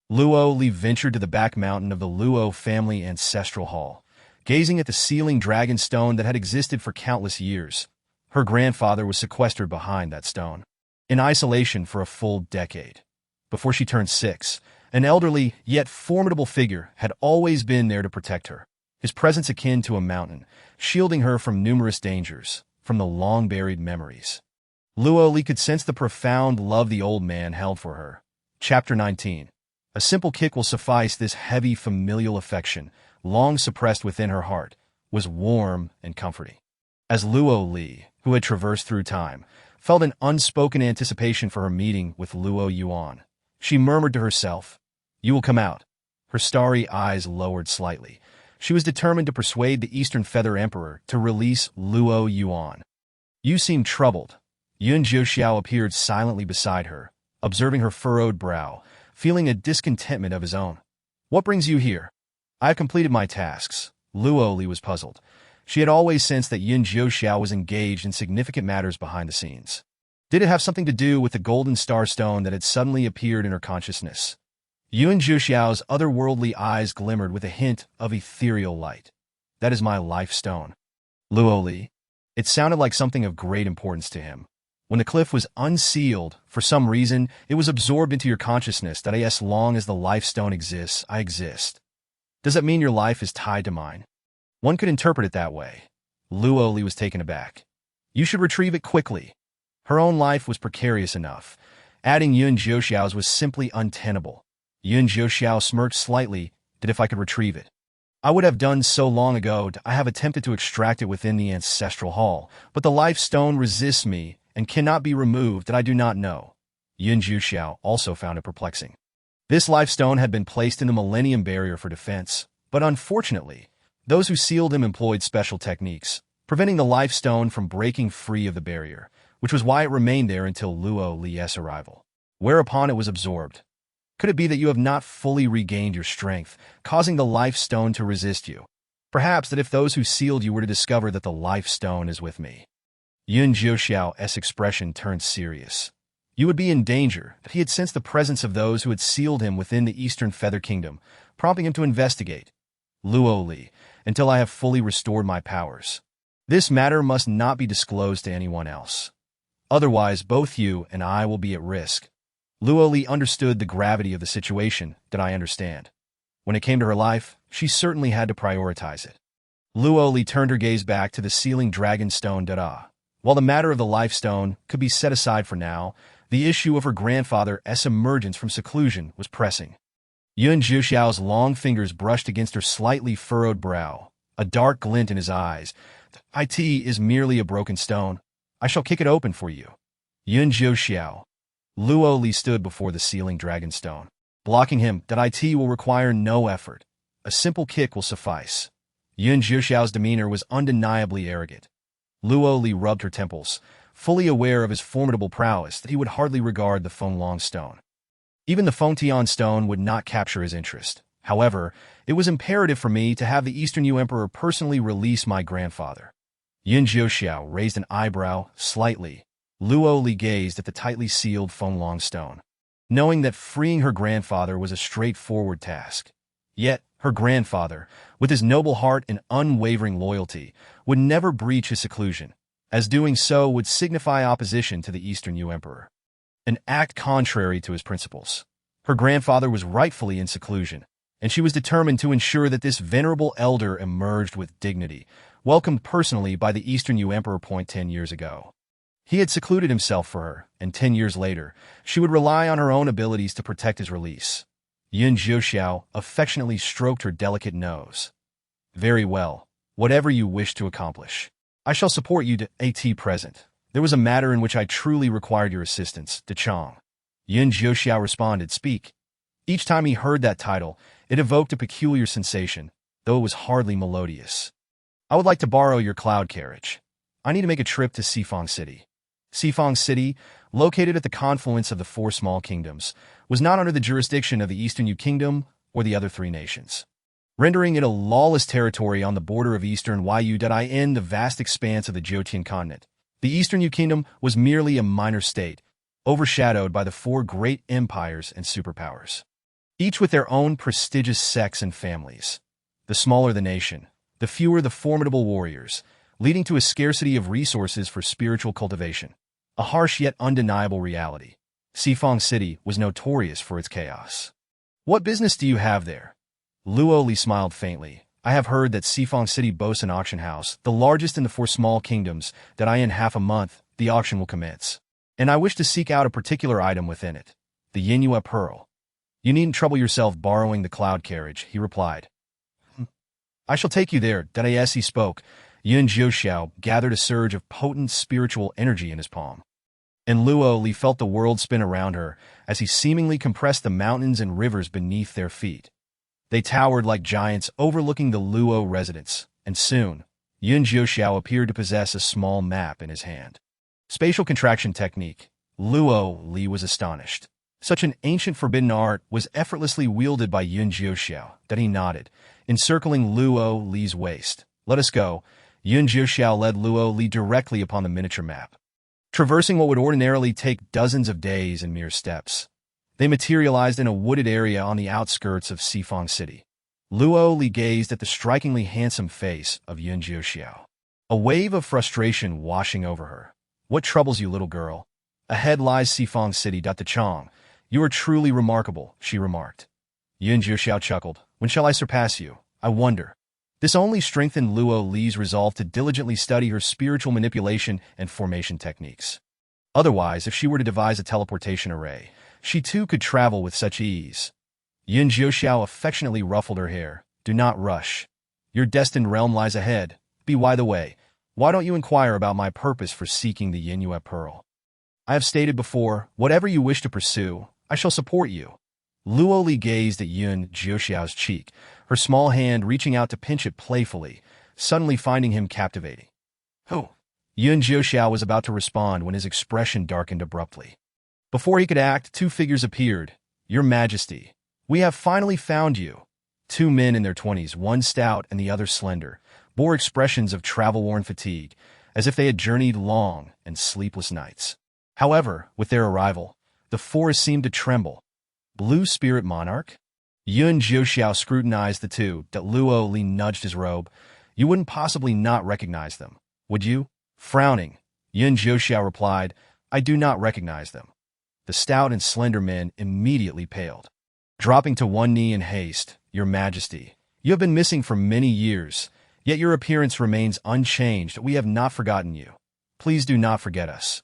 Luo Li ventured to the back mountain of the Luo family ancestral hall, gazing at the sealing dragon stone that had existed for countless years. Her grandfather was sequestered behind that stone, in isolation for a full decade. Before she turned 6, an elderly yet formidable figure had always been there to protect her, his presence akin to a mountain, shielding her from numerous dangers, from the long-buried memories. Luo Li could sense the profound love the old man held for her. Chapter 19. A simple kick will suffice. This heavy familial affection, long suppressed within her heart, was warm and comforting. As Luo Li, who had traversed through time, felt an unspoken anticipation for her meeting with Luo Yuan, she murmured to herself, "You will come out." Her starry eyes lowered slightly. She was determined to persuade the Eastern Feather Emperor to release Luo Yuan. You seem troubled. Yun Jiuxiao appeared silently beside her, observing her furrowed brow, feeling a discontentment of his own. What brings you here? I have completed my tasks. Luo Li was puzzled. She had always sensed that Yun Jiuxiao was engaged in significant matters behind the scenes. Did it have something to do with the golden star stone that had suddenly appeared in her consciousness? Yun Jiuxiao's otherworldly eyes glimmered with a hint of ethereal light. That is my life stone. Luo Li. It sounded like something of great importance to him. When the cliff was unsealed, for some reason, it was absorbed into your consciousness that as long as the life stone exists, I exist. Does that mean your life is tied to mine? One could interpret it that way. Luo Li was taken aback. You should retrieve it quickly. Her own life was precarious enough. Adding Yun Jiuxiao's was simply untenable. Yun Jiuxiao smirked slightly, that if I could retrieve it. I would have done so long ago. I have attempted to extract it within the ancestral hall, but the life stone resists me and cannot be removed that I do not know. Yun Juxiao also found it perplexing. This life stone had been placed in the Millennium Barrier for defense, but unfortunately, those who sealed him employed special techniques, preventing the life stone from breaking free of the barrier, which was why it remained there until Luo Li's arrival, whereupon it was absorbed. Could it be that you have not fully regained your strength, causing the life stone to resist you? Perhaps that if those who sealed you were to discover that the life stone is with me. Yun Jiuxiao's expression turned serious. You would be in danger, that he had sensed the presence of those who had sealed him within the Eastern Feather Kingdom, prompting him to investigate. Luo Li, until I have fully restored my powers. This matter must not be disclosed to anyone else. Otherwise, both you and I will be at risk. Luo Li understood the gravity of the situation that I understand. When it came to her life, she certainly had to prioritize it. Luo Li turned her gaze back to the sealing dragon stone Dada. While the matter of the life stone could be set aside for now, the issue of her grandfather's emergence from seclusion was pressing. Yun Jiuxiao's long fingers brushed against her slightly furrowed brow, a dark glint in his eyes. "It is merely a broken stone. I shall kick it open for you." Yun Jiuxiao. Luo Li stood before the sealing dragon stone. Blocking him, it will require no effort. A simple kick will suffice. Yun Jiuxiao's demeanor was undeniably arrogant. Luo Li rubbed her temples, fully aware of his formidable prowess that he would hardly regard the Fenglong stone. Even the Fengtian stone would not capture his interest. However, it was imperative for me to have the Eastern Yu Emperor personally release my grandfather. Yun Jiuxiao raised an eyebrow slightly. Luo Li gazed at the tightly sealed Fenglong stone, knowing that freeing her grandfather was a straightforward task. Yet, her grandfather, with his noble heart and unwavering loyalty, would never breach his seclusion, as doing so would signify opposition to the Eastern Yu Emperor. An act contrary to his principles. Her grandfather was rightfully in seclusion, and she was determined to ensure that this venerable elder emerged with dignity, welcomed personally by the Eastern Yu Emperor 10 years ago. He had secluded himself for her, and 10 years later, she would rely on her own abilities to protect his release. Yun Jiuxiao affectionately stroked her delicate nose. "Very well. Whatever you wish to accomplish. I shall support you to at present. There was a matter in which I truly required your assistance, De Chong." Yun Jiuxiao responded, "Speak." Each time he heard that title, it evoked a peculiar sensation, though it was hardly melodious. "I would like to borrow your cloud carriage. I need to make a trip to Sifang City." Sifang City, located at the confluence of the four small kingdoms, was not under the jurisdiction of the Eastern Yu Kingdom or the other three nations, rendering it a lawless territory on the border of Eastern Yu in the vast expanse of the Jiotian continent. The Eastern Yu Kingdom was merely a minor state, overshadowed by the four great empires and superpowers, each with their own prestigious sects and families. The smaller the nation, the fewer the formidable warriors, leading to a scarcity of resources for spiritual cultivation. A harsh yet undeniable reality. Sifang City was notorious for its chaos. "What business do you have there?" Luo Li smiled faintly. "I have heard that Sifang City boasts an auction house, the largest in the four small kingdoms, that in half a month, the auction will commence. And I wish to seek out a particular item within it. The Yinyue Pearl." "You needn't trouble yourself borrowing the cloud carriage," he replied. "I shall take you there." As he spoke, Yun Jiuxiao gathered a surge of potent spiritual energy in his palm. And Luo Li felt the world spin around her as he seemingly compressed the mountains and rivers beneath their feet. They towered like giants overlooking the Luo residence, and soon, Yun Jiuxiao appeared to possess a small map in his hand. Spatial contraction technique. Luo Li was astonished. Such an ancient forbidden art was effortlessly wielded by Yun Jiuxiao that he nodded, encircling Luo Li's waist. "Let us go." Yun Jiuxiao led Luo Li directly upon the miniature map, traversing what would ordinarily take dozens of days in mere steps. They materialized in a wooded area on the outskirts of Sifang City. Luo Li gazed at the strikingly handsome face of Yun Jiuxiao, a wave of frustration washing over her. "What troubles you, little girl? Ahead lies Sifang City." De Chong. "You are truly remarkable," she remarked. Yun Jiuxiao chuckled. "When shall I surpass you? I wonder." This only strengthened Luo Li's resolve to diligently study her spiritual manipulation and formation techniques. Otherwise, if she were to devise a teleportation array, she too could travel with such ease. Yun Jiuxiao affectionately ruffled her hair. "Do not rush. Your destined realm lies ahead. Be wide the way. Why don't you inquire about my purpose for seeking the Yinhua Pearl? I have stated before, whatever you wish to pursue, I shall support you. Luo Li gazed at Yun Jiuxiao's cheek, her small hand reaching out to pinch it playfully, suddenly finding him captivating. Who? Yun Jiuxiao was about to respond when his expression darkened abruptly. Before he could act, two figures appeared. Your Majesty, we have finally found you. Two men in their 20s, one stout and the other slender, bore expressions of travel-worn fatigue, as if they had journeyed long and sleepless nights. However, with their arrival, the forest seemed to tremble. Blue Spirit Monarch? Yun Jiuxiao scrutinized the two. Luo Li nudged his robe. You wouldn't possibly not recognize them, would you? Frowning, Yun Jiuxiao replied, I do not recognize them. The stout and slender men immediately paled. Dropping to one knee in haste, Your Majesty, you have been missing for many years, yet your appearance remains unchanged. We have not forgotten you. Please do not forget us.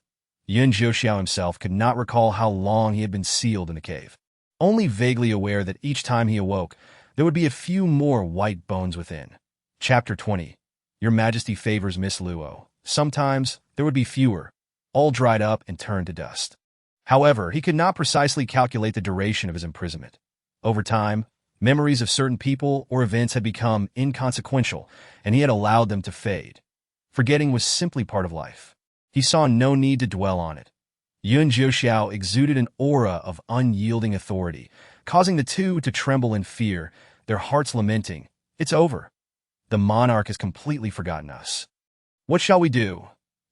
Yun Jiuxiao himself could not recall how long he had been sealed in the cave, only vaguely aware that each time he awoke, there would be a few more white bones within. Chapter 20. Your Majesty favors Miss Luo. Sometimes there would be fewer, all dried up and turned to dust. However, he could not precisely calculate the duration of his imprisonment. Over time, memories of certain people or events had become inconsequential, and he had allowed them to fade. Forgetting was simply part of life. He saw no need to dwell on it. Yun Jiuxiao exuded an aura of unyielding authority, causing the two to tremble in fear, their hearts lamenting, It's over. The monarch has completely forgotten us. What shall we do?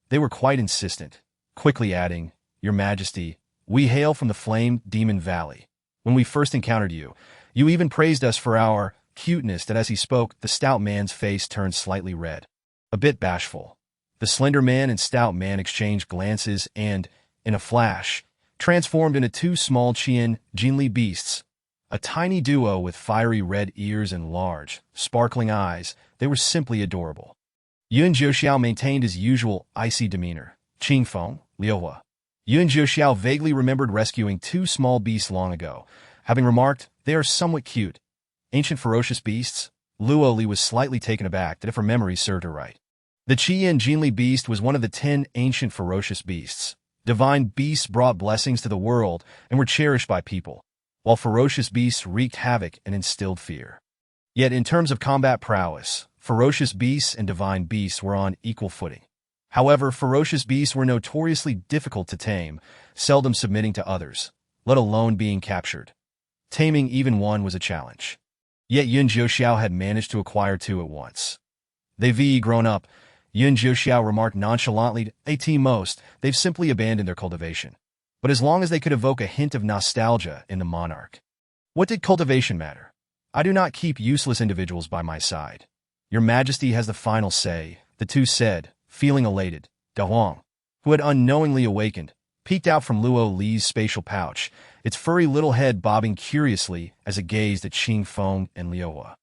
They were quite insistent, quickly adding, Your Majesty, we hail from the Flame Demon Valley. When we first encountered you, you even praised us for our cuteness. That as he spoke, the stout man's face turned slightly red, a bit bashful. The slender man and stout man exchanged glances and, in a flash, transformed into two small Jinli beasts. A tiny duo with fiery red ears and large, sparkling eyes, they were simply adorable. Yun Jiuxiao maintained his usual icy demeanor. Qingfeng, Liuhua. Yun Jiuxiao vaguely remembered rescuing two small beasts long ago, having remarked, They are somewhat cute. Ancient ferocious beasts? Luo Li was slightly taken aback that if her memory served her right. The Jinli beast was one of the 10 ancient ferocious beasts. Divine beasts brought blessings to the world and were cherished by people, while ferocious beasts wreaked havoc and instilled fear. Yet in terms of combat prowess, ferocious beasts and divine beasts were on equal footing. However, ferocious beasts were notoriously difficult to tame, seldom submitting to others, let alone being captured. Taming even one was a challenge. Yet Yun Jiuxiao had managed to acquire two at once. They've grown up, Yun Jiuxiao remarked nonchalantly, at most, they've simply abandoned their cultivation. But as long as they could evoke a hint of nostalgia in the monarch. What did cultivation matter? I do not keep useless individuals by my side. Your Majesty has the final say, the two said, feeling elated. Da Huang, who had unknowingly awakened, peeked out from Luo Li's spatial pouch, its furry little head bobbing curiously as it gazed at Qingfeng and Liuhua.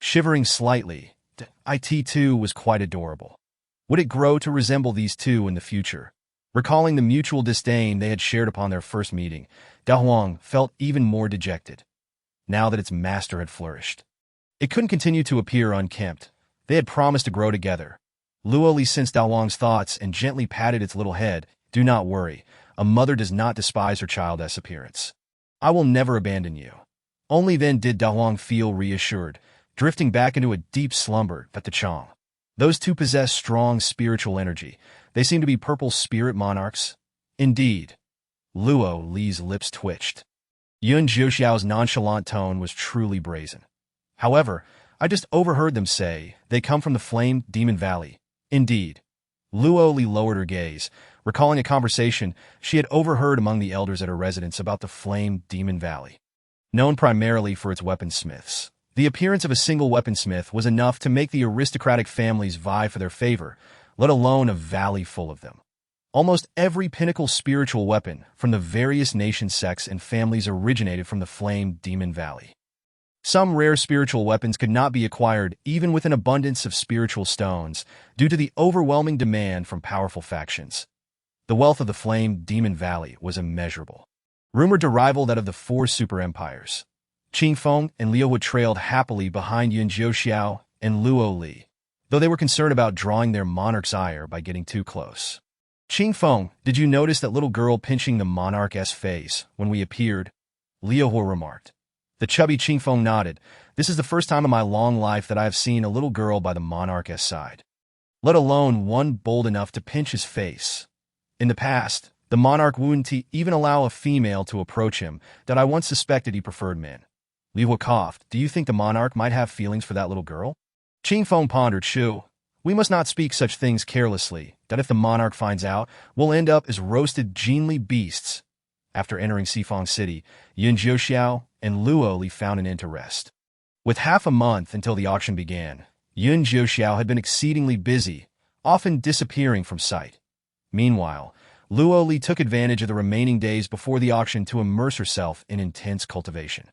Shivering slightly, it too was quite adorable. Would it grow to resemble these two in the future? Recalling the mutual disdain they had shared upon their first meeting, Da Huang felt even more dejected, now that its master had flourished. It couldn't continue to appear unkempt. They had promised to grow together. Luo Li sensed Da Huang's thoughts and gently patted its little head. Do not worry. A mother does not despise her child's appearance. I will never abandon you. Only then did Da Huang feel reassured, drifting back into a deep slumber at the Chong. Those two possess strong spiritual energy. They seem to be purple spirit monarchs. Indeed. Luo Li's lips twitched. Yun Jiuxiao's nonchalant tone was truly brazen. However, I just overheard them say they come from the Flame Demon Valley. Indeed. Luo Li lowered her gaze, recalling a conversation she had overheard among the elders at her residence about the Flame Demon Valley. Known primarily for its weaponsmiths, the appearance of a single weaponsmith was enough to make the aristocratic families vie for their favor, let alone a valley full of them. Almost every pinnacle spiritual weapon from the various nation sects and families originated from the Flame Demon Valley. Some rare spiritual weapons could not be acquired even with an abundance of spiritual stones due to the overwhelming demand from powerful factions. The wealth of the Flame Demon Valley was immeasurable, rumored to rival that of the 4 super empires. Qingfeng and Liuhua trailed happily behind Yun Jiuxiao and Luo Li, though they were concerned about drawing their monarch's ire by getting too close. Qing Feng, did you notice that little girl pinching the monarch's face when we appeared? Liu He remarked. The chubby Qing Feng nodded. This is the first time in my long life that I have seen a little girl by the monarch's side, let alone one bold enough to pinch his face. In the past, the monarch wouldn't even allow a female to approach him, that I once suspected he preferred men. Liu He coughed. Do you think the monarch might have feelings for that little girl? Qing Feng pondered. Shu, we must not speak such things carelessly, that if the monarch finds out, we'll end up as roasted genie beasts. After entering Sifang City, Yun Jiuxiao and Luo Li found an end to rest. With half a month until the auction began, Yun Jiuxiao had been exceedingly busy, often disappearing from sight. Meanwhile, Luo Li took advantage of the remaining days before the auction to immerse herself in intense cultivation.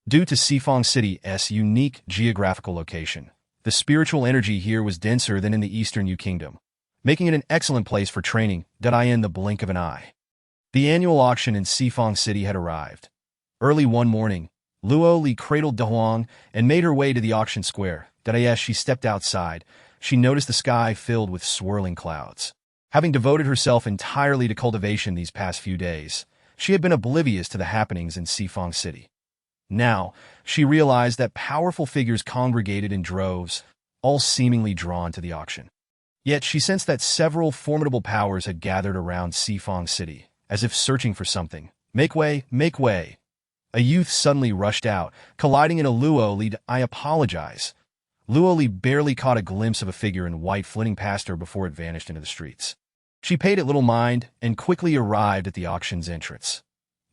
Due to Sifang City's unique geographical location, the spiritual energy here was denser than in the Eastern Yu Kingdom, making it an excellent place for training in the blink of an eye. The annual auction in Sifang City had arrived. Early one morning, Luo Li cradled Dahuang and made her way to the auction square. As she stepped outside, she noticed the sky filled with swirling clouds. Having devoted herself entirely to cultivation these past few days, she had been oblivious to the happenings in Sifang City. Now, she realized that powerful figures congregated in droves, all seemingly drawn to the auction. Yet she sensed that several formidable powers had gathered around Sifang City, as if searching for something. Make way, make way. A youth suddenly rushed out, colliding into Luo Li. I apologize. Luo Li barely caught a glimpse of a figure in white flitting past her before it vanished into the streets. She paid it little mind and quickly arrived at the auction's entrance.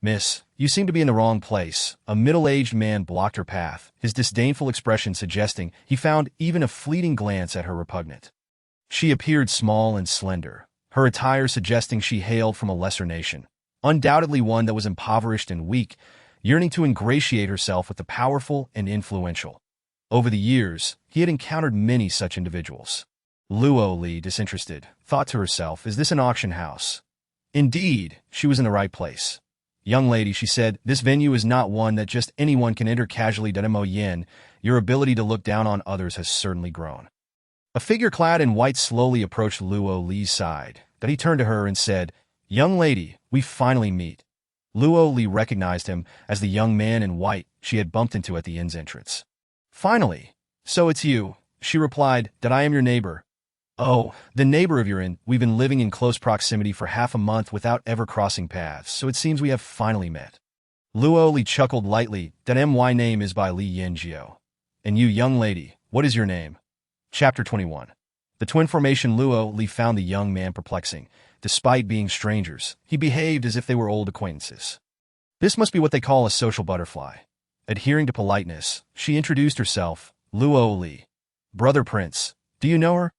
Miss, you seem to be in the wrong place. A middle-aged man blocked her path, his disdainful expression suggesting he found even a fleeting glance at her repugnant. She appeared small and slender, her attire suggesting she hailed from a lesser nation, undoubtedly one that was impoverished and weak, yearning to ingratiate herself with the powerful and influential. Over the years, he had encountered many such individuals. Luo Li, disinterested, thought to herself, is this an auction house? Indeed, she was in the right place. Young lady, she said, this venue is not one that just anyone can enter casually. Mo Yin, your ability to look down on others has certainly grown. A figure clad in white slowly approached Luo Li's side. Then he turned to her and said, young lady, we finally meet. Luo Li recognized him as the young man in white she had bumped into at the inn's entrance. Finally, so it's you, she replied, that I am your neighbor. Oh, the neighbor of your inn. We've been living in close proximity for half a month without ever crossing paths, so it seems we have finally met. Luo Li chuckled lightly. That my name is by Li Yanjiao. And you, young lady, what is your name? Chapter 21. The twin formation. Luo Li found the young man perplexing. Despite being strangers, he behaved as if they were old acquaintances. This must be what they call a social butterfly. Adhering to politeness, she introduced herself, Luo Li. Brother Prince, do you know her?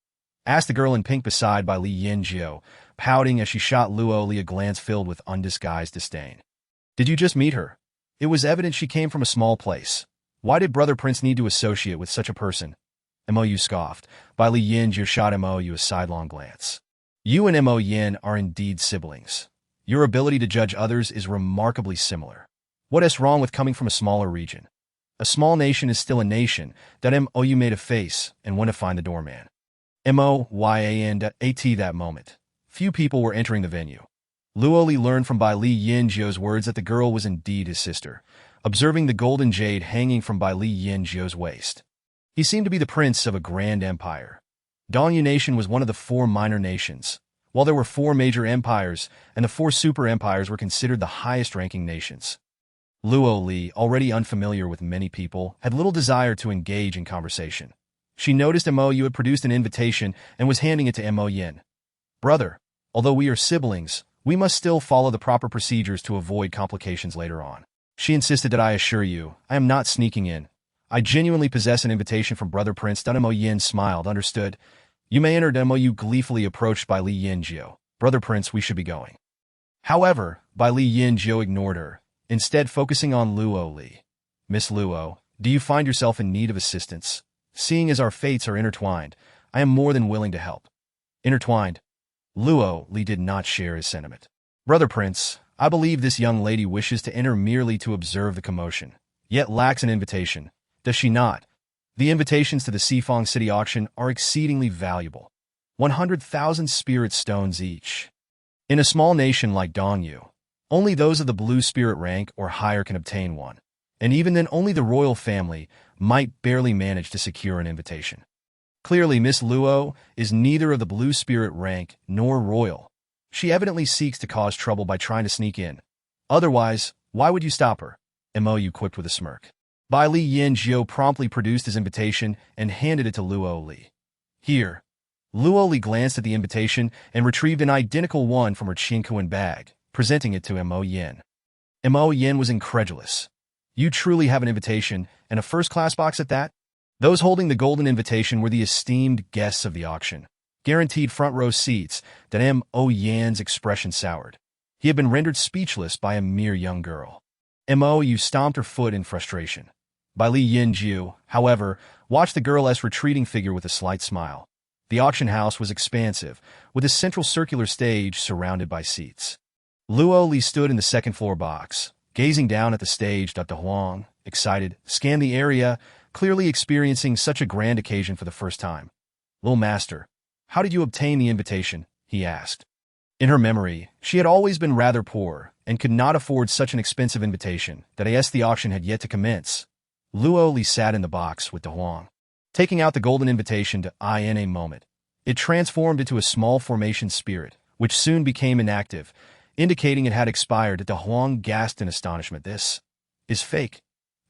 Asked the girl in pink beside by Li Yanjiao, pouting as she shot Luo Li a glance filled with undisguised disdain. Did you just meet her? It was evident she came from a small place. Why did Brother Prince need to associate with such a person? Mou scoffed. By Li Yanjiao shot Mou a sidelong glance. You and Mo Yin are indeed siblings. Your ability to judge others is remarkably similar. What is wrong with coming from a smaller region? A small nation is still a nation. Mou made a face and went to find the doorman. Moyan that moment. Few people were entering the venue. Luo Li learned from Bai Li Yanjiao's words that the girl was indeed his sister, observing the golden jade hanging from Bai Li Yanjiao's waist. He seemed to be the prince of a grand empire. Dongyu Nation was one of the 4 minor nations, while there were 4 major empires, and the 4 super empires were considered the highest-ranking nations. Luo Li, already unfamiliar with many people, had little desire to engage in conversation. She noticed Mou had produced an invitation and was handing it to Mo Yin. Brother, although we are siblings, we must still follow the proper procedures to avoid complications later on. She insisted that I assure you, I am not sneaking in. I genuinely possess an invitation from Brother Prince. Mo Yin smiled. Understood. You may enter. Mou gleefully approached by Li Yanjiao. Brother Prince, we should be going. However, Bai Li Yanjiao ignored her, instead focusing on Luo Li. Miss Luo, do you find yourself in need of assistance? Seeing as our fates are intertwined, I am more than willing to help. Intertwined? Luo Li did not share his sentiment. Brother Prince, I believe this young lady wishes to enter merely to observe the commotion, yet lacks an invitation. Does she not? The invitations to the Sifang City auction are exceedingly valuable, 100,000 spirit stones each. In a small nation like Dongyu, only those of the blue spirit rank or higher can obtain one, and even then only the royal family might barely manage to secure an invitation. Clearly, Miss Luo is neither of the blue spirit rank nor royal. She evidently seeks to cause trouble by trying to sneak in. Otherwise, why would you stop her? Mou quipped with a smirk. Bai Li Yanjiu promptly produced his invitation and handed it to Luo Li. Here. Luo Li glanced at the invitation and retrieved an identical one from her Qingkuan bag, presenting it to Mo Yin. Mo Yin was incredulous. You truly have an invitation, and a first-class box at that? Those holding the golden invitation were the esteemed guests of the auction, guaranteed front-row seats. That Mo Yin's expression soured. He had been rendered speechless by a mere young girl. Mo Yu stomped her foot in frustration. Bai Li Yanjiu, however, watched the girl's retreating figure with a slight smile. The auction house was expansive, with a central circular stage surrounded by seats. Luo Li stood in the second-floor box, gazing down at the stage. De Huang, excited, scanned the area, clearly experiencing such a grand occasion for the first time. Little master, how did you obtain the invitation? He asked. In her memory, she had always been rather poor and could not afford such an expensive invitation. That the auction had yet to commence. Luo Li sat in the box with De Huang, taking out the golden invitation to in a moment. It transformed into a small formation spirit, which soon became inactive, indicating it had expired. De Huang gasped in astonishment. This is fake.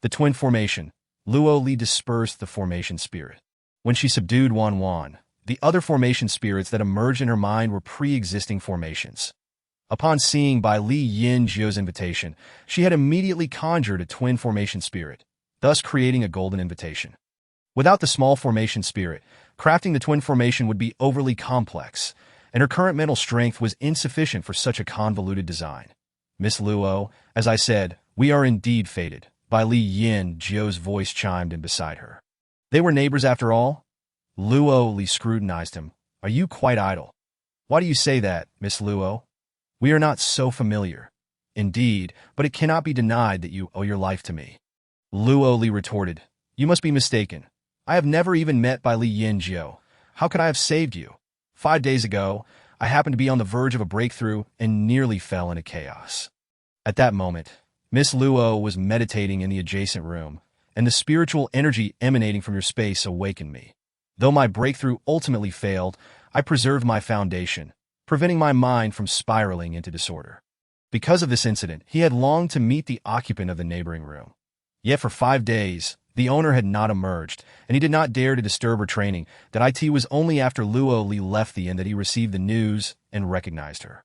The twin formation. Luo Li dispersed the formation spirit. When she subdued Wan, the other formation spirits that emerged in her mind were pre-existing formations. Upon seeing Bai Li Yanjiu's invitation, she had immediately conjured a twin formation spirit, thus creating a golden invitation. Without the small formation spirit, crafting the twin formation would be overly complex, and her current mental strength was insufficient for such a convoluted design. Miss Luo, as I said, we are indeed fated. Bai Li Yanjiu's voice chimed in beside her. They were neighbors after all? Luo Li scrutinized him. Are you quite idle? Why do you say that, Miss Luo? We are not so familiar. Indeed, but it cannot be denied that you owe your life to me. Luo Li retorted. You must be mistaken. I have never even met Bai Li Yanjiu. How could I have saved you? 5 days ago, I happened to be on the verge of a breakthrough and nearly fell into chaos. At that moment, Miss Luo was meditating in the adjacent room, and the spiritual energy emanating from your space awakened me. Though my breakthrough ultimately failed, I preserved my foundation, preventing my mind from spiraling into disorder. Because of this incident, he had longed to meet the occupant of the neighboring room. Yet for 5 days, the owner had not emerged, and he did not dare to disturb her training. That it was only after Luo Li left the inn that he received the news and recognized her.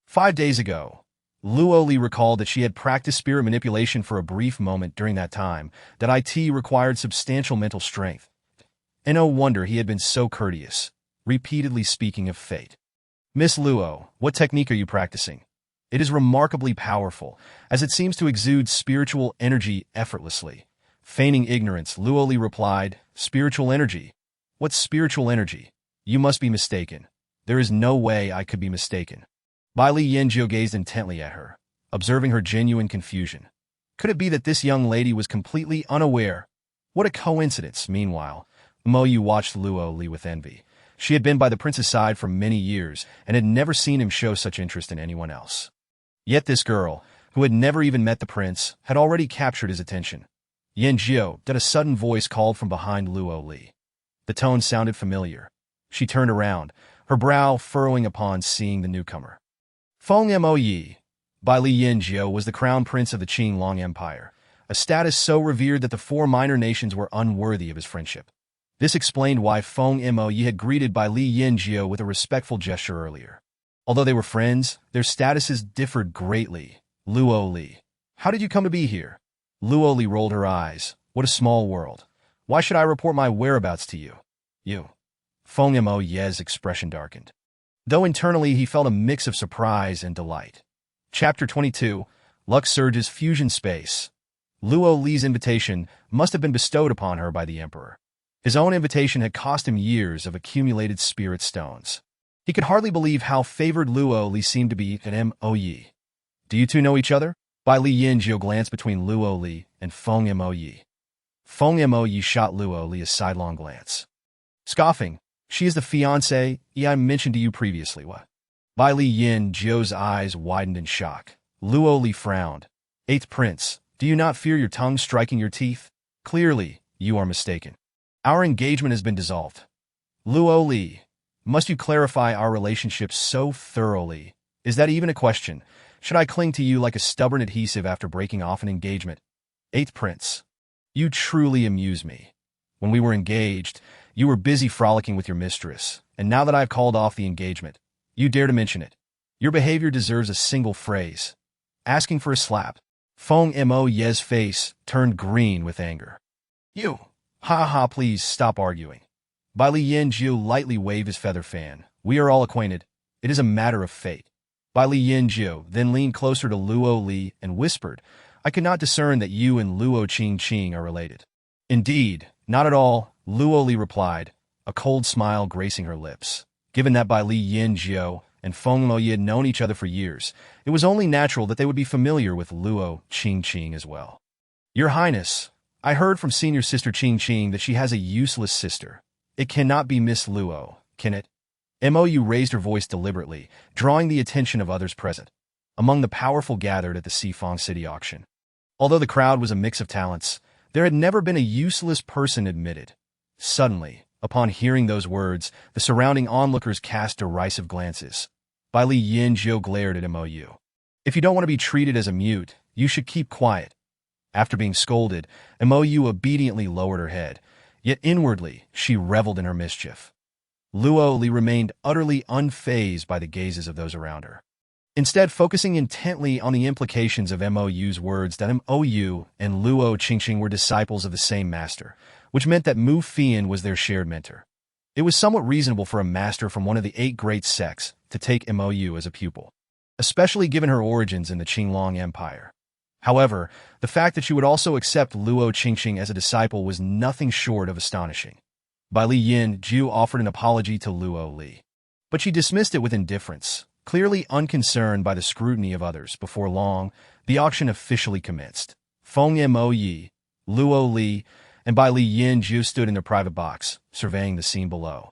5 days ago, Luo Li recalled that she had practiced spirit manipulation for a brief moment during that time. That it required substantial mental strength. And no wonder he had been so courteous, repeatedly speaking of fate. Miss Luo, what technique are you practicing? It is remarkably powerful, as it seems to exude spiritual energy effortlessly. Feigning ignorance, Luo Li replied, Spiritual energy? What spiritual energy? You must be mistaken. There is no way I could be mistaken. Bai Li Yanjiu gazed intently at her, observing her genuine confusion. Could it be that this young lady was completely unaware? What a coincidence, meanwhile. Mo Yu watched Luo Li with envy. She had been by the prince's side for many years and had never seen him show such interest in anyone else. Yet this girl, who had never even met the prince, had already captured his attention. Yanjiu, that a sudden voice called from behind Luo Li. The tone sounded familiar. She turned around, her brow furrowing upon seeing the newcomer. Feng Mo Yi. Bai Li Yanjiu was the crown prince of the Qinglong Empire, a status so revered that the 4 minor nations were unworthy of his friendship. This explained why Feng Mo Yi had greeted Bai Li Yanjiu with a respectful gesture earlier. Although they were friends, their statuses differed greatly. Luo Li. How did you come to be here? Luo Li rolled her eyes. What a small world. Why should I report my whereabouts to you? You. Feng Mo Yi's expression darkened, though internally he felt a mix of surprise and delight. Chapter 22. Luck Surge's Fusion Space. Luo Li's invitation must have been bestowed upon her by the emperor. His own invitation had cost him years of accumulated spirit stones. He could hardly believe how favored Luo Li seemed to be at Mo Yi. Do you two know each other? Bai Li Yanjiu glanced between Luo Li and Feng Mo Yi. Feng Mo shot Luo Li a sidelong glance. Scoffing, she is the fiancée I mentioned to you previously, what? Bai Li Yin Jiu's eyes widened in shock. Luo Li frowned. Eighth Prince, do you not fear your tongue striking your teeth? Clearly, you are mistaken. Our engagement has been dissolved. Luo Li, must you clarify our relationship so thoroughly? Is that even a question? Should I cling to you like a stubborn adhesive after breaking off an engagement? Eighth Prince, you truly amuse me. When we were engaged, you were busy frolicking with your mistress, and now that I have called off the engagement, you dare to mention it. Your behavior deserves a single phrase. Asking for a slap. Feng Mo's face turned green with anger. You! Ha ha, please stop arguing. Bai Li Yin Jiu lightly waved his feather fan. We are all acquainted. It is a matter of fate. Bai Li Yin Jiu then leaned closer to Luo Li and whispered, I could not discern that you and Luo Qing are related. Indeed, not at all, Luo Li replied, a cold smile gracing her lips. Given that Bai Li Yin Jiu and Feng Mo had known each other for years, it was only natural that they would be familiar with Luo Qing as well. Your Highness, I heard from senior sister Qing that she has a useless sister. It cannot be Miss Luo, can it? Mou raised her voice deliberately, drawing the attention of others present, among the powerful gathered at the Sifang City auction. Although the crowd was a mix of talents, there had never been a useless person admitted. Suddenly, upon hearing those words, the surrounding onlookers cast derisive glances. Bai Li Yin Jiu glared at Mou. If you don't want to be treated as a mute, you should keep quiet. After being scolded, Mou obediently lowered her head, yet inwardly she reveled in her mischief. Luo Li remained utterly unfazed by the gazes of those around her. Instead, focusing intently on the implications of Mou's words that Mou and Luo Qing were disciples of the same master, which meant that Mu Fian was their shared mentor. It was somewhat reasonable for a master from one of the 8 great sects to take Mou as a pupil, especially given her origins in the Qinglong Empire. However, the fact that she would also accept Luo Qing as a disciple was nothing short of astonishing. Bai Li Yin Jiu offered an apology to Luo Li, but she dismissed it with indifference, clearly unconcerned by the scrutiny of others. Before long, the auction officially commenced. Feng Mo, Luo Li, and Bai Li Yin Jiu stood in their private box, surveying the scene below.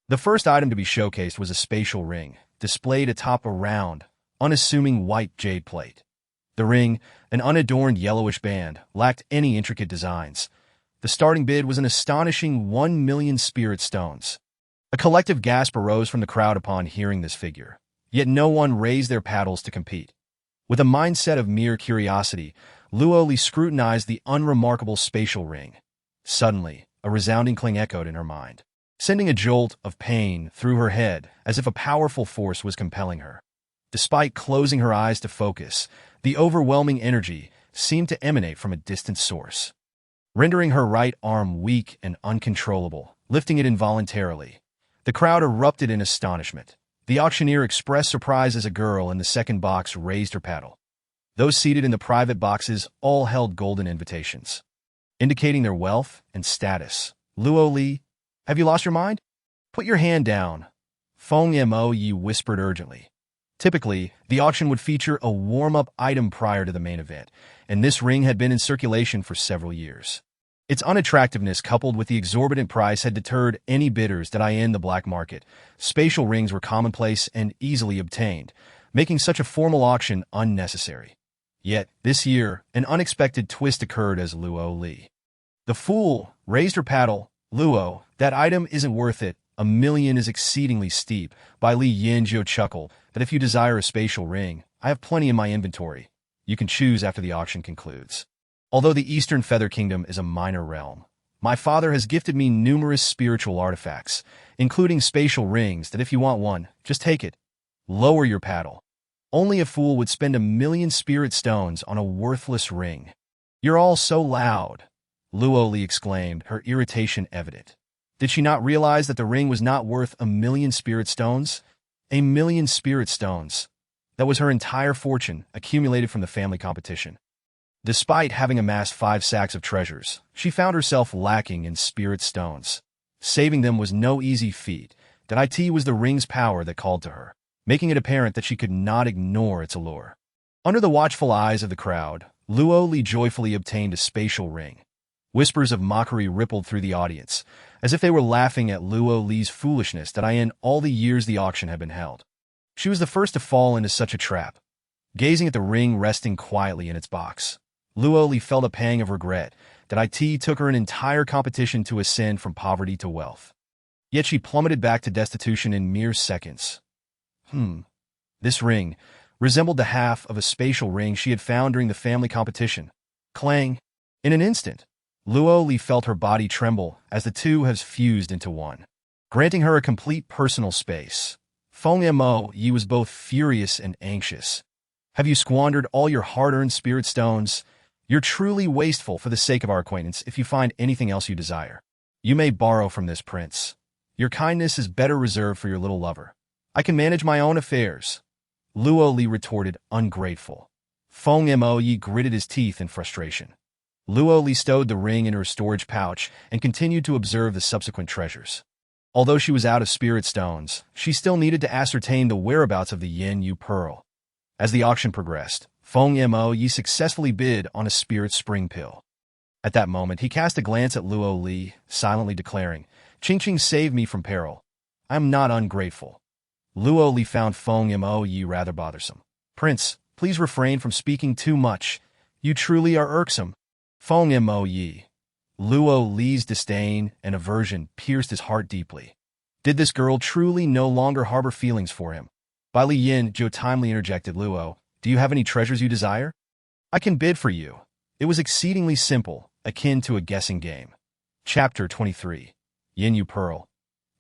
The first item to be showcased was a spatial ring, displayed atop a round, unassuming white jade plate. The ring, an unadorned yellowish band, lacked any intricate designs. The starting bid was an astonishing 1 million spirit stones. A collective gasp arose from the crowd upon hearing this figure. Yet no one raised their paddles to compete. With a mindset of mere curiosity, Luo Li scrutinized the unremarkable spatial ring. Suddenly, a resounding cling echoed in her mind, sending a jolt of pain through her head as if a powerful force was compelling her. Despite closing her eyes to focus, the overwhelming energy seemed to emanate from a distant source, rendering her right arm weak and uncontrollable, lifting it involuntarily. The crowd erupted in astonishment. The auctioneer expressed surprise as a girl in the second box raised her paddle. Those seated in the private boxes all held golden invitations, indicating their wealth and status. Luo Li, have you lost your mind? Put your hand down. Feng Mo whispered urgently. Typically, the auction would feature a warm-up item prior to the main event, and this ring had been in circulation for several years. Its unattractiveness coupled with the exorbitant price had deterred any bidders that in the black market. Spatial rings were commonplace and easily obtained, making such a formal auction unnecessary. Yet, this year, an unexpected twist occurred as Luo Li. The fool raised her paddle. Luo, that item isn't worth it. 1 million is exceedingly steep. Bai Li Yin Jiu chuckled that if you desire a spatial ring, I have plenty in my inventory. You can choose after the auction concludes. Although the Eastern Feather Kingdom is a minor realm, my father has gifted me numerous spiritual artifacts, including spatial rings that if you want one, just take it. Lower your paddle. Only a fool would spend 1 million spirit stones on a worthless ring. You're all so loud, Luo Li exclaimed, her irritation evident. Did she not realize that the ring was not worth 1 million spirit stones? 1 million spirit stones. That was her entire fortune, accumulated from the family competition. Despite having amassed 5 sacks of treasures, she found herself lacking in spirit stones. Saving them was no easy feat. That it was the ring's power that called to her, making it apparent that she could not ignore its allure. Under the watchful eyes of the crowd, Luo Li joyfully obtained a spatial ring. Whispers of mockery rippled through the audience, as if they were laughing at Luo Li's foolishness that I in all the years the auction had been held. She was the first to fall into such a trap. Gazing at the ring resting quietly in its box, Luo Li felt a pang of regret that it took her an entire competition to ascend from poverty to wealth. Yet she plummeted back to destitution in mere seconds. This ring resembled the half of a spatial ring she had found during the family competition. Clang! In an instant, Luo Li felt her body tremble as the two have fused into one, granting her a complete personal space. Feng Yi was both furious and anxious. Have you squandered all your hard-earned spirit stones? You're truly wasteful for the sake of our acquaintance if you find anything else you desire. You may borrow from this prince. Your kindness is better reserved for your little lover. I can manage my own affairs. Luo Li retorted, ungrateful. Feng Yi gritted his teeth in frustration. Luo Li stowed the ring in her storage pouch and continued to observe the subsequent treasures. Although she was out of spirit stones, she still needed to ascertain the whereabouts of the Yin Yu pearl. As the auction progressed, Feng Yi successfully bid on a spirit spring pill. At that moment, he cast a glance at Luo Li, silently declaring, "Ching Ching saved me from peril. I am not ungrateful." Luo Li found Feng Yi rather bothersome. "Prince, please refrain from speaking too much. You truly are irksome." Feng Yi. Luo Li's disdain and aversion pierced his heart deeply. Did this girl truly no longer harbor feelings for him? Bai Li Yin Zhou timely interjected, "Luo, do you have any treasures you desire? I can bid for you." It was exceedingly simple, akin to a guessing game. Chapter 23. Yin Yu Pearl.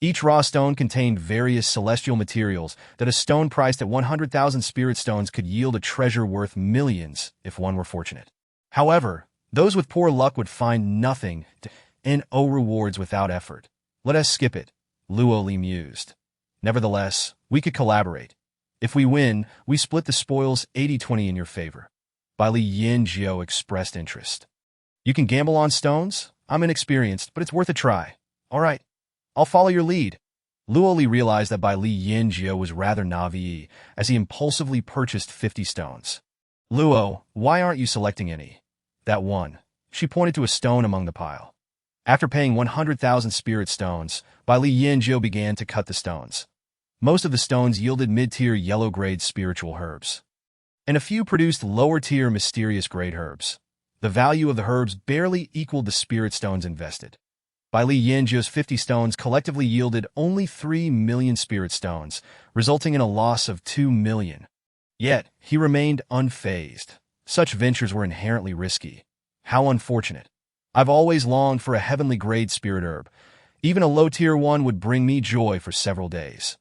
Each raw stone contained various celestial materials that a stone priced at 100,000 spirit stones could yield a treasure worth millions if one were fortunate. However, those with poor luck would find nothing and owe rewards without effort. Let us skip it, Luo Li mused. Nevertheless, we could collaborate. If we win, we split the spoils 80-20 in your favor. Bai Li Yin Jiao expressed interest. You can gamble on stones? I'm inexperienced, but it's worth a try. All right, I'll follow your lead. Luo Li realized that Bai Li Yin Jiao was rather naive as he impulsively purchased 50 stones. Luo, why aren't you selecting any? That one. She pointed to a stone among the pile. After paying 100,000 spirit stones, Bai Li Yin Jiao began to cut the stones. Most of the stones yielded mid-tier yellow-grade spiritual herbs, and a few produced lower-tier mysterious-grade herbs. The value of the herbs barely equaled the spirit stones invested. Bai Li Yin Jiao's 50 stones collectively yielded only 3 million spirit stones, resulting in a loss of 2 million. Yet, he remained unfazed. Such ventures were inherently risky. How unfortunate. I've always longed for a heavenly-grade spirit herb. Even a low-tier one would bring me joy for several days.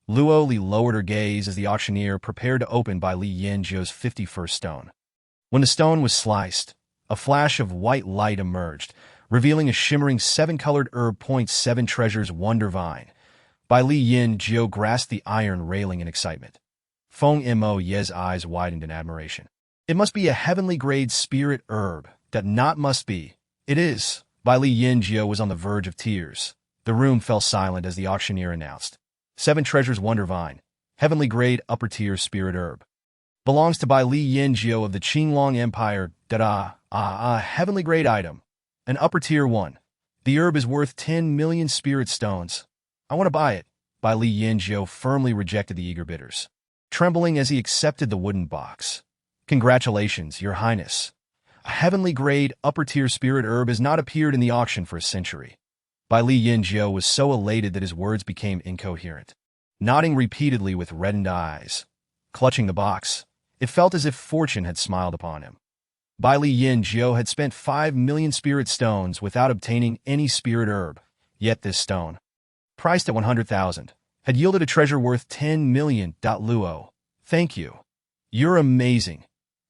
Luo Li lowered her gaze as the auctioneer prepared to open Bai Li Yin Jiao's 51st stone. When the stone was sliced, a flash of white light emerged, revealing a shimmering 7-colored herb. 7 treasures wonder vine. Bai Li Yin Jiao grasped the iron railing in excitement. Feng Yi's eyes widened in admiration. It must be a heavenly-grade spirit herb. That not must be. It is. Bai Li Yin Jiao was on the verge of tears. The room fell silent as the auctioneer announced. 7 treasures wonder vine. Heavenly-grade upper-tier spirit herb. Belongs to Bai Li Yin Jiao of the Qinglong Empire. Heavenly-grade item. An upper-tier one. The herb is worth 10 million spirit stones. I want to buy it. Bai Li Yin Jiao firmly rejected the eager bidders, trembling as he accepted the wooden box. Congratulations, Your Highness. A heavenly-grade upper-tier spirit herb has not appeared in the auction for a century. Bai Li Yin Jiao was so elated that his words became incoherent. Nodding repeatedly with reddened eyes, clutching the box, it felt as if fortune had smiled upon him. Bai Li Yin Jiao had spent 5 million spirit stones without obtaining any spirit herb, yet this stone, priced at 100,000, had yielded a treasure worth 10 million. Luo, thank you. You're amazing.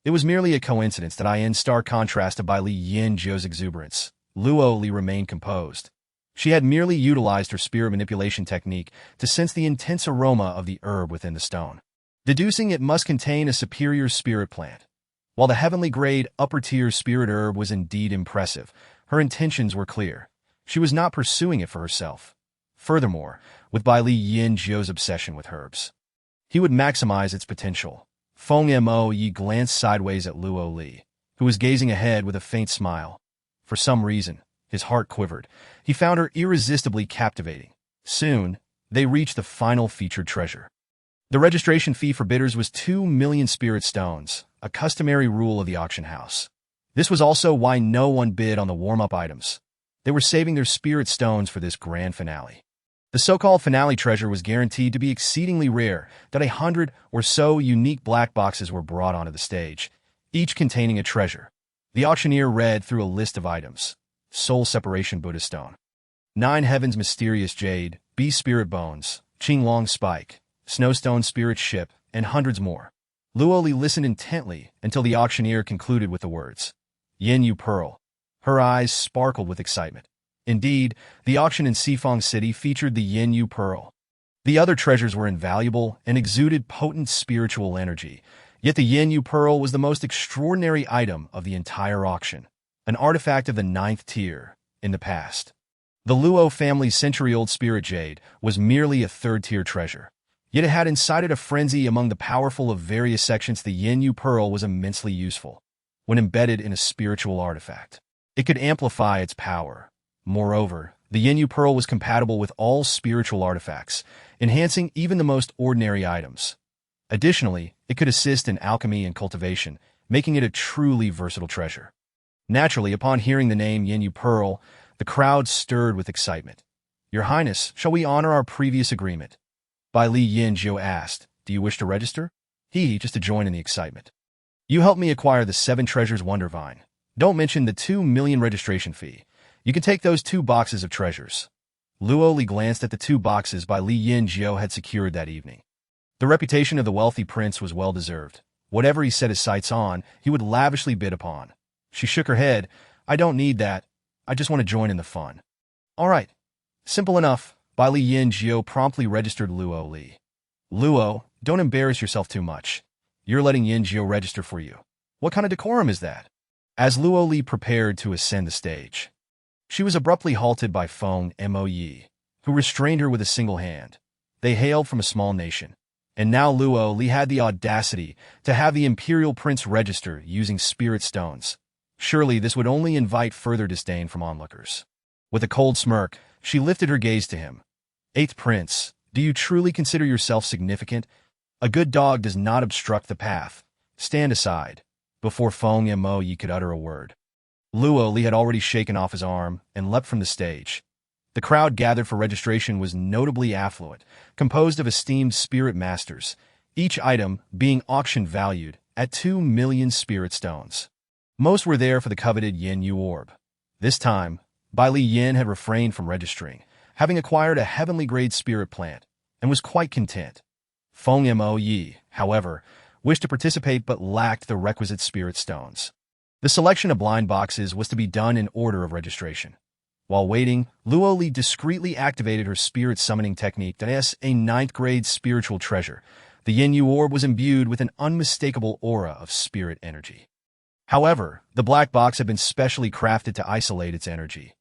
It was merely a coincidence that in stark contrast to Bai Li Yin Jiao's exuberance, Luo Li remained composed. She had merely utilized her spirit manipulation technique to sense the intense aroma of the herb within the stone, deducing it must contain a superior spirit plant. While the heavenly-grade upper-tier spirit herb was indeed impressive, her intentions were clear. She was not pursuing it for herself. Furthermore, with Bai Li Yin Jiao's obsession with herbs, he would maximize its potential. Feng Yi glanced sideways at Luo Li, who was gazing ahead with a faint smile. For some reason, his heart quivered. He found her irresistibly captivating. Soon, they reached the final featured treasure. The registration fee for bidders was 2 million spirit stones, a customary rule of the auction house. This was also why no one bid on the warm-up items. They were saving their spirit stones for this grand finale. The so-called finale treasure was guaranteed to be exceedingly rare, that 100 or so unique black boxes were brought onto the stage, each containing a treasure. The auctioneer read through a list of items. Soul separation Buddha stone. 9 heavens mysterious jade, bee spirit bones, Qinglong spike, snowstone spirit ship, and hundreds more. Luoli listened intently until the auctioneer concluded with the words, Yin Yu Pearl. Her eyes sparkled with excitement. Indeed, the auction in Sifang City featured the Yin Yu Pearl. The other treasures were invaluable and exuded potent spiritual energy, yet the Yin Yu Pearl was the most extraordinary item of the entire auction, an artifact of the 9th tier in the past. The Luo family's century-old spirit jade was merely a 3rd-tier treasure, yet it had incited a frenzy among the powerful of various sections. The Yin Yu Pearl was immensely useful when embedded in a spiritual artifact. It could amplify its power. Moreover, the Yin Yu Pearl was compatible with all spiritual artifacts, enhancing even the most ordinary items. Additionally, it could assist in alchemy and cultivation, making it a truly versatile treasure. Naturally, upon hearing the name Yin Yu Pearl, the crowd stirred with excitement. Your Highness, shall we honor our previous agreement? Bai Li Yin Jiu asked, do you wish to register? Just to join in the excitement. You helped me acquire the 7 treasures Wonder Vine. Don't mention the 2 million registration fee. You can take those 2 boxes of treasures. Luo Li glanced at the 2 boxes Bai Li Yin Jiu had secured that evening. The reputation of the wealthy prince was well-deserved. Whatever he set his sights on, he would lavishly bid upon. She shook her head. I don't need that. I just want to join in the fun. All right. Simple enough. Bai Li Yin Jiu promptly registered Luo Li. Luo, don't embarrass yourself too much. You're letting Yin Jiu register for you. What kind of decorum is that? As Luo Li prepared to ascend the stage, she was abruptly halted by Feng Shui, who restrained her with a single hand. They hailed from a small nation, and now Luo Li had the audacity to have the imperial prince register using spirit stones. Surely this would only invite further disdain from onlookers. With a cold smirk, she lifted her gaze to him. 8th Prince, do you truly consider yourself significant? A good dog does not obstruct the path. Stand aside. Before Feng Shui could utter a word, Luo Li had already shaken off his arm and leapt from the stage. The crowd gathered for registration was notably affluent, composed of esteemed spirit masters, each item being auction valued at 2 million spirit stones. Most were there for the coveted Yin Yu orb. This time, Bai Li Yin had refrained from registering, having acquired a heavenly-grade spirit plant, and was quite content. Feng Shui, however, wished to participate but lacked the requisite spirit stones. The selection of blind boxes was to be done in order of registration. While waiting, Luo Li discreetly activated her spirit summoning technique as a 9th-grade spiritual treasure. The Yin Yu orb was imbued with an unmistakable aura of spirit energy. However, the black box had been specially crafted to isolate its energy.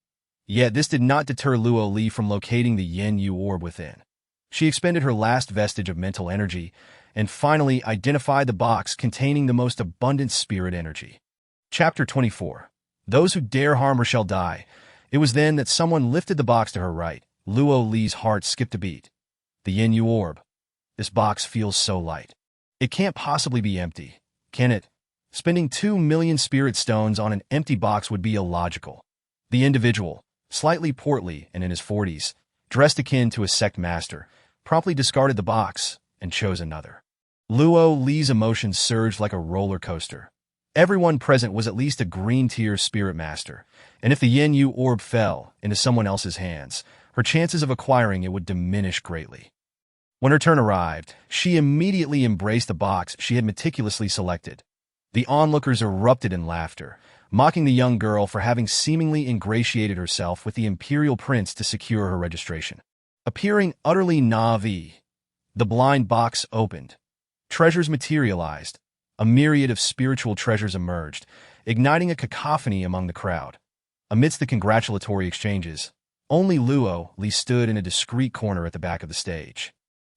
Yet this did not deter Luo Li from locating the Yin Yu orb within. She expended her last vestige of mental energy and finally identified the box containing the most abundant spirit energy. Chapter 24. Those who dare harm her shall die. It was then that someone lifted the box to her right. Luo Li's heart skipped a beat. The Yin Yu orb. This box feels so light. It can't possibly be empty, can it? Spending 2 million spirit stones on an empty box would be illogical. The individual, slightly portly and in his 40s, dressed akin to a sect master, promptly discarded the box and chose another. Luo Li's emotions surged like a roller coaster. Everyone present was at least a green-tier spirit master, and if the Yin Yu orb fell into someone else's hands, her chances of acquiring it would diminish greatly. When her turn arrived, she immediately embraced the box she had meticulously selected. The onlookers erupted in laughter, mocking the young girl for having seemingly ingratiated herself with the imperial prince to secure her registration. Appearing utterly naive, the blind box opened. Treasures materialized. A myriad of spiritual treasures emerged, igniting a cacophony among the crowd. Amidst the congratulatory exchanges, only Luo Li stood in a discreet corner at the back of the stage,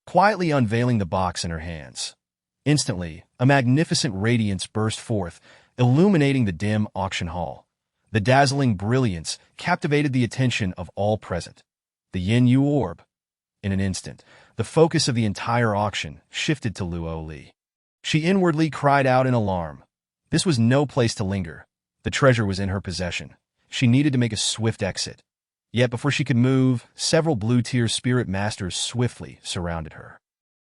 quietly unveiling the box in her hands. Instantly, a magnificent radiance burst forth, illuminating the dim auction hall. The dazzling brilliance captivated the attention of all present. The Yin Yu orb. In an instant, the focus of the entire auction shifted to Luo Li. She inwardly cried out in alarm. This was no place to linger. The treasure was in her possession. She needed to make a swift exit. Yet before she could move, several blue-tier spirit masters swiftly surrounded her.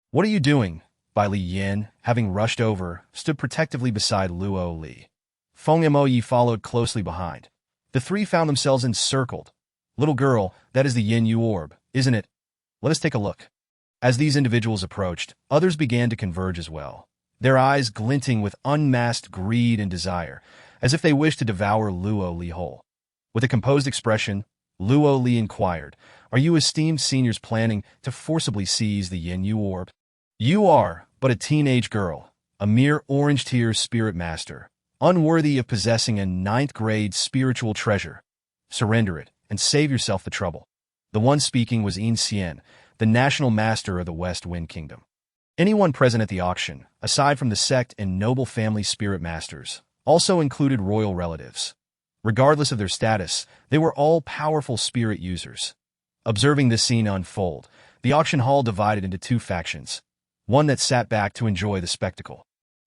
"What are you doing?" Bai Li Yin, having rushed over, stood protectively beside Luo Li. Feng Yi followed closely behind. The three found themselves encircled. "Little girl, that is the Yin Yu orb, isn't it? Let us take a look." As these individuals approached, others began to converge as well, their eyes glinting with unmasked greed and desire, as if they wished to devour Luo Li whole. With a composed expression, Luo Li inquired, "Are you esteemed seniors planning to forcibly seize the Yin Yu orb? You are but a teenage girl, a mere orange-tier spirit master, unworthy of possessing a ninth-grade spiritual treasure. Surrender it and save yourself the trouble." The one speaking was Yin Xian, the national master of the West Wind Kingdom. Anyone present at the auction, aside from the sect and noble family spirit masters, also included royal relatives. Regardless of their status, they were all powerful spirit users. Observing this scene unfold, the auction hall divided into two factions, one that sat back to enjoy the spectacle,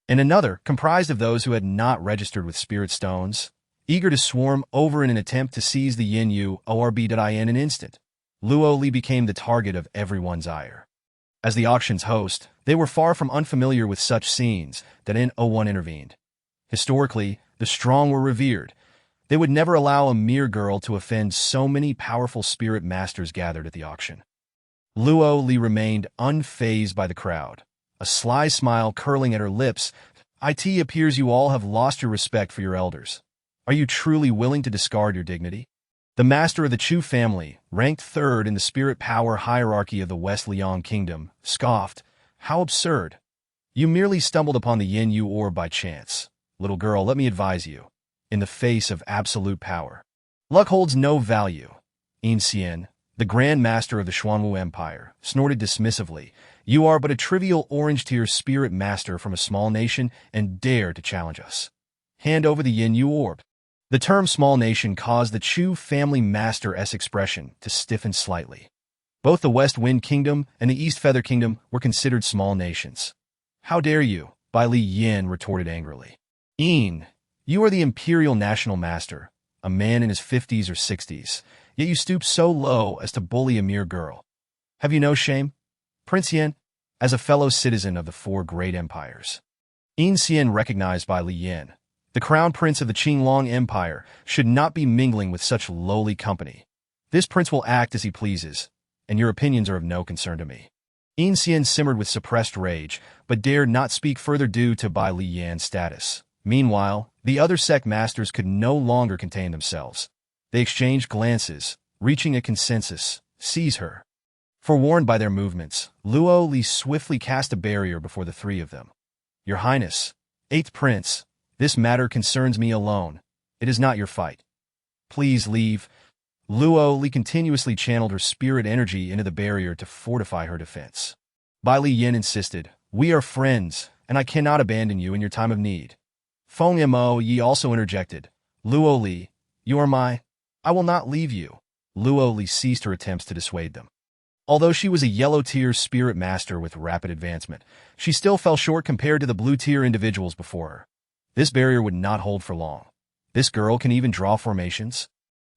and another comprised of those who had not registered with spirit stones, eager to swarm over in an attempt to seize the Yin Yu orb in an instant. Luo Li became the target of everyone's ire. As the auction's host, they were far from unfamiliar with such scenes that one intervened. Historically, the strong were revered. They would never allow a mere girl to offend so many powerful spirit masters gathered at the auction. Luo Li remained unfazed by the crowd, a sly smile curling at her lips. "It appears you all have lost your respect for your elders. Are you truly willing to discard your dignity?" The master of the Chu family, ranked third in the spirit power hierarchy of the West Liang Kingdom, scoffed. "How absurd. You merely stumbled upon the Yin Yu orb by chance. Little girl, let me advise you. In the face of absolute power, luck holds no value." Yin Xian, the Grand Master of the Xuanwu Empire, snorted dismissively. "You are but a trivial orange-tier spirit master from a small nation and dare to challenge us. Hand over the Yin Yu orb." The term small nation caused the Chu family master's expression to stiffen slightly. Both the West Wind Kingdom and the East Feather Kingdom were considered small nations. "How dare you?" Bai Li Yin retorted angrily. "Yin, you are the imperial national master, a man in his 50s or 60s, yet you stoop so low as to bully a mere girl. Have you no shame? Prince Yin, as a fellow citizen of the four great empires." Yin Xian recognized Bai Li Yin. The crown prince of the Qinglong Empire should not be mingling with such lowly company. "This prince will act as he pleases, and your opinions are of no concern to me." Yin Xian simmered with suppressed rage, but dared not speak further due to Bai Li Yan's status. Meanwhile, the other sect masters could no longer contain themselves. They exchanged glances, reaching a consensus. "Seize her." Forewarned by their movements, Luo Li swiftly cast a barrier before the three of them. "Your Highness, 8th Prince, this matter concerns me alone. It is not your fight. Please leave." Luo Li continuously channeled her spirit energy into the barrier to fortify her defense. Bai Li Yin insisted, "We are friends, and I cannot abandon you in your time of need." Feng Yi also interjected, "Luo Li, you are I will not leave you." Luo Li ceased her attempts to dissuade them. Although she was a yellow-tier spirit master with rapid advancement, she still fell short compared to the blue-tier individuals before her. This barrier would not hold for long. This girl can even draw formations?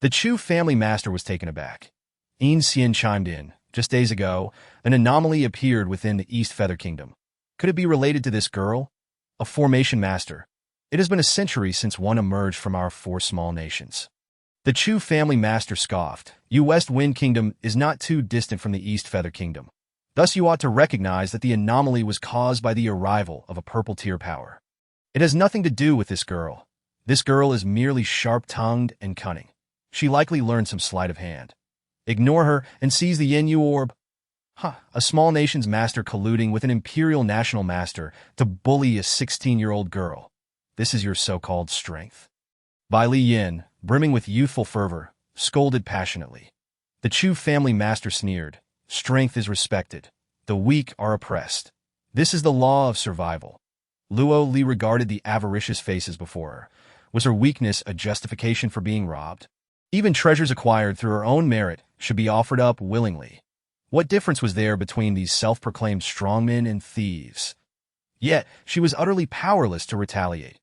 The Chu family master was taken aback. Yin Xian chimed in. "Just days ago, an anomaly appeared within the East Feather Kingdom. Could it be related to this girl? A formation master. It has been a century since one emerged from our four small nations." The Chu family master scoffed. "You West Wind Kingdom is not too distant from the East Feather Kingdom. Thus you ought to recognize that the anomaly was caused by the arrival of a purple-tier power. It has nothing to do with this girl. This girl is merely sharp-tongued and cunning. She likely learned some sleight of hand. Ignore her and seize the Yin Yu orb." A small nation's master colluding with an imperial national master to bully a 16-year-old girl. This is your so-called strength? Bai Li Yin, brimming with youthful fervor, scolded passionately. The Chu family master sneered. "Strength is respected. The weak are oppressed. This is the law of survival." Luo Li regarded the avaricious faces before her. Was her weakness a justification for being robbed? Even treasures acquired through her own merit should be offered up willingly. What difference was there between these self-proclaimed strongmen and thieves? Yet, she was utterly powerless to retaliate.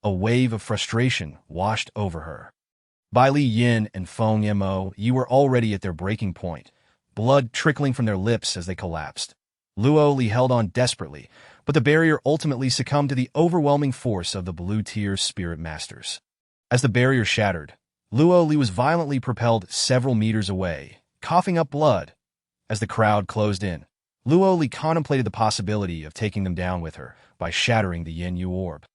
A wave of frustration washed over her. Bai Li Yin and Feng Mo Yi were already at their breaking point, blood trickling from their lips as they collapsed. Luo Li held on desperately, but the barrier ultimately succumbed to the overwhelming force of the blue-tier spirit masters. As the barrier shattered, Luo Li was violently propelled several meters away, coughing up blood. As the crowd closed in, Luo Li contemplated the possibility of taking them down with her by shattering the Yin Yu orb.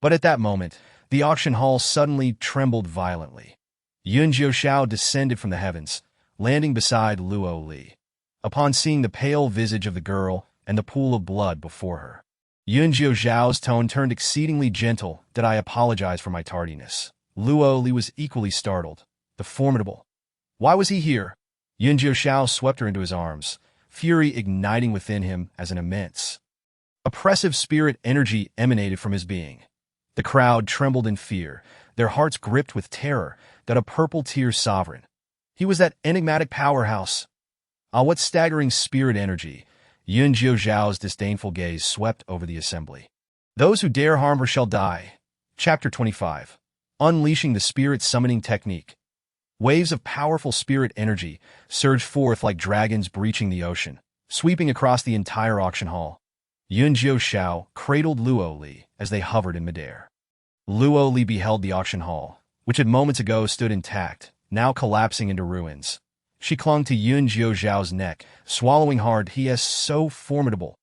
But at that moment, the auction hall suddenly trembled violently. Yun Jiuxiao descended from the heavens, landing beside Luo Li. Upon seeing the pale visage of the girl and the pool of blood before her, Yun Jiuxiao's tone turned exceedingly gentle. "Did I apologize for my tardiness?" Luo Li was equally startled. The formidable. Why was he here? Yun Jiuxiao swept her into his arms, fury igniting within him as an immense, oppressive spirit energy emanated from his being. The crowd trembled in fear, their hearts gripped with terror that a purple-tier sovereign. He was that enigmatic powerhouse. Ah, what staggering spirit energy! Yun Jiuxiao's disdainful gaze swept over the assembly. Those who dare harm her shall die. Chapter 25. Unleashing the Spirit Summoning Technique. Waves of powerful spirit energy surged forth like dragons breaching the ocean, sweeping across the entire auction hall. Yun Jiuxiao cradled Luo Li as they hovered in midair. Luo Li beheld the auction hall, which had moments ago stood intact, now collapsing into ruins. She clung to Yun Jiuxiao's neck, swallowing hard. He is so formidable.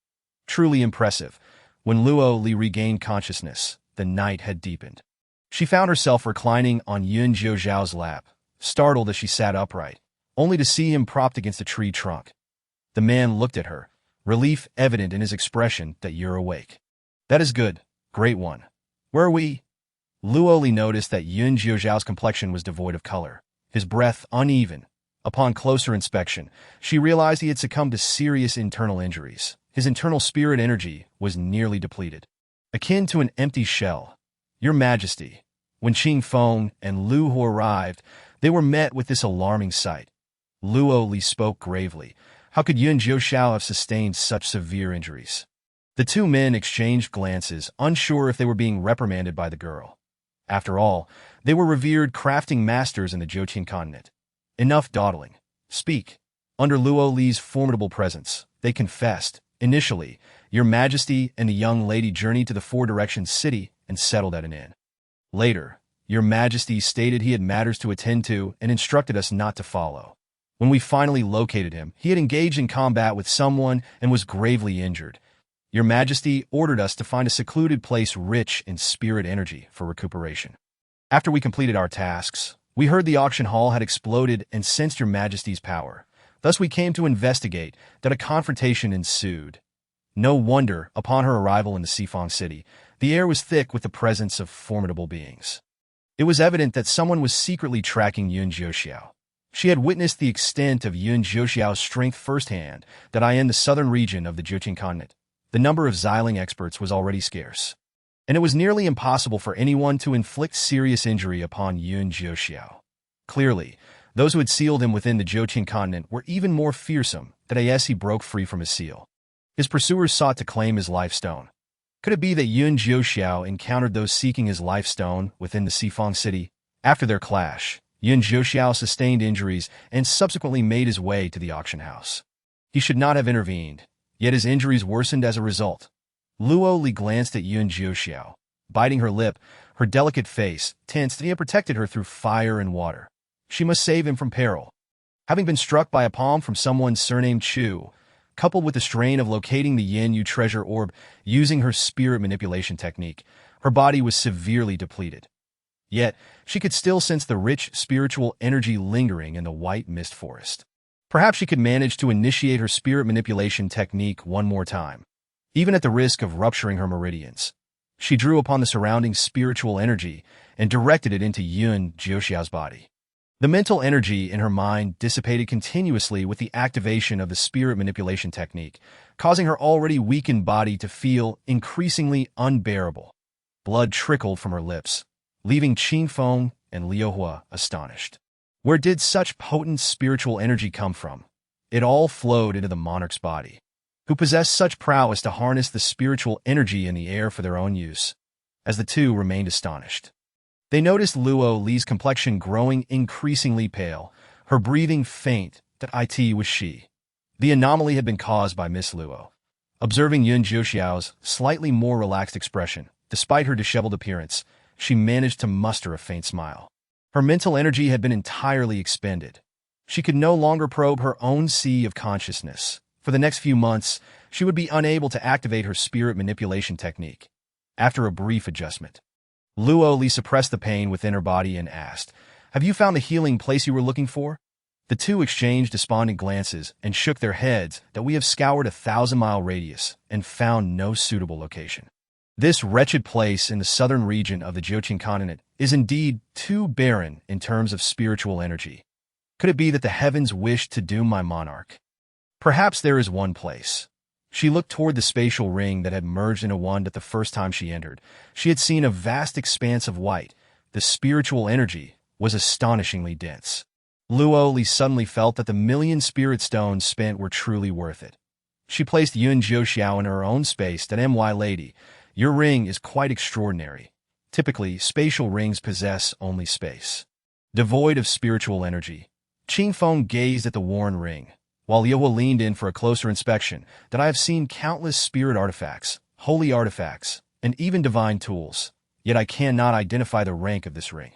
Truly impressive. When Luo Li regained consciousness, the night had deepened. She found herself reclining on Yun Jiuxiao's lap, startled as she sat upright, only to see him propped against a tree trunk. The man looked at her, relief evident in his expression. "That you're awake. That is good, great one. Where are we?" Luo Li noticed that Yun Jiuxiao's complexion was devoid of color, his breath uneven. Upon closer inspection, she realized he had succumbed to serious internal injuries. His internal spirit energy was nearly depleted, akin to an empty shell. "Your Majesty." When Qing Feng and Lu Hu arrived, they were met with this alarming sight. Luo Li spoke gravely. How could Yun Jiuxiao have sustained such severe injuries? The two men exchanged glances, unsure if they were being reprimanded by the girl. After all, they were revered crafting masters in the Joqian continent. Enough dawdling. Speak. Under Luo Li's formidable presence, they confessed. Initially, Your Majesty and the young lady journeyed to the Four Directions city and settled at an inn. Later, Your Majesty stated he had matters to attend to and instructed us not to follow. When we finally located him, he had engaged in combat with someone and was gravely injured. Your Majesty ordered us to find a secluded place rich in spirit energy for recuperation. After we completed our tasks, we heard the auction hall had exploded and sensed Your Majesty's power. Thus we came to investigate that a confrontation ensued. No wonder, upon her arrival in the Sifang city, the air was thick with the presence of formidable beings. It was evident that someone was secretly tracking Yun Jiuxiao. She had witnessed the extent of Yun Jiuxiao's strength firsthand, that in the southern region of the Joqian continent, the number of Xiling experts was already scarce, and it was nearly impossible for anyone to inflict serious injury upon Yun Jiuxiao. Clearly, those who had sealed him within the Joqian continent were even more fearsome, that he broke free from his seal. His pursuers sought to claim his life stone. Could it be that Yun Jiuxiao encountered those seeking his life stone within the Sifang city? After their clash, Yun Jiuxiao sustained injuries and subsequently made his way to the auction house. He should not have intervened, yet his injuries worsened as a result. Luo Li glanced at Yun Jiuxiao, biting her lip, her delicate face tense that he had protected her through fire and water. She must save him from peril. Having been struck by a palm from someone surnamed Chu, coupled with the strain of locating the Yin Yu treasure orb using her spirit manipulation technique, her body was severely depleted. Yet, she could still sense the rich spiritual energy lingering in the white mist forest. Perhaps she could manage to initiate her spirit manipulation technique one more time, even at the risk of rupturing her meridians. She drew upon the surrounding spiritual energy and directed it into Yun Jiuxiao's body. The mental energy in her mind dissipated continuously with the activation of the spirit manipulation technique, causing her already weakened body to feel increasingly unbearable. Blood trickled from her lips. leaving Qing Feng and Liu Hua astonished. Where did such potent spiritual energy come from? It all flowed into the monarch's body, who possessed such prowess to harness the spiritual energy in the air for their own use. As the two remained astonished, they noticed Luo Li's complexion growing increasingly pale, her breathing faint. That it was she. The anomaly had been caused by Miss Luo. Observing Yun Jiuxiao's slightly more relaxed expression, despite her disheveled appearance, she managed to muster a faint smile. Her mental energy had been entirely expended. She could no longer probe her own sea of consciousness. For the next few months, she would be unable to activate her spirit manipulation technique. After a brief adjustment, Luo Li suppressed the pain within her body and asked, "Have you found the healing place you were looking for?" The two exchanged despondent glances and shook their heads. That we have scoured a 1,000-mile radius and found no suitable location. This wretched place in the southern region of the Jiuqing continent is indeed too barren in terms of spiritual energy. Could it be that the heavens wished to doom my monarch? Perhaps there is one place. She looked toward the spatial ring that had merged into one. That the first time she entered, she had seen a vast expanse of white. The spiritual energy was astonishingly dense. Luo Li suddenly felt that the million spirit stones spent were truly worth it. She placed Yun Jiuxiao in her own space. That my lady, your ring is quite extraordinary. Typically, spatial rings possess only space, devoid of spiritual energy. Qing Feng gazed at the worn ring, while Liu Hua leaned in for a closer inspection. That I have seen countless spirit artifacts, holy artifacts, and even divine tools, yet I cannot identify the rank of this ring.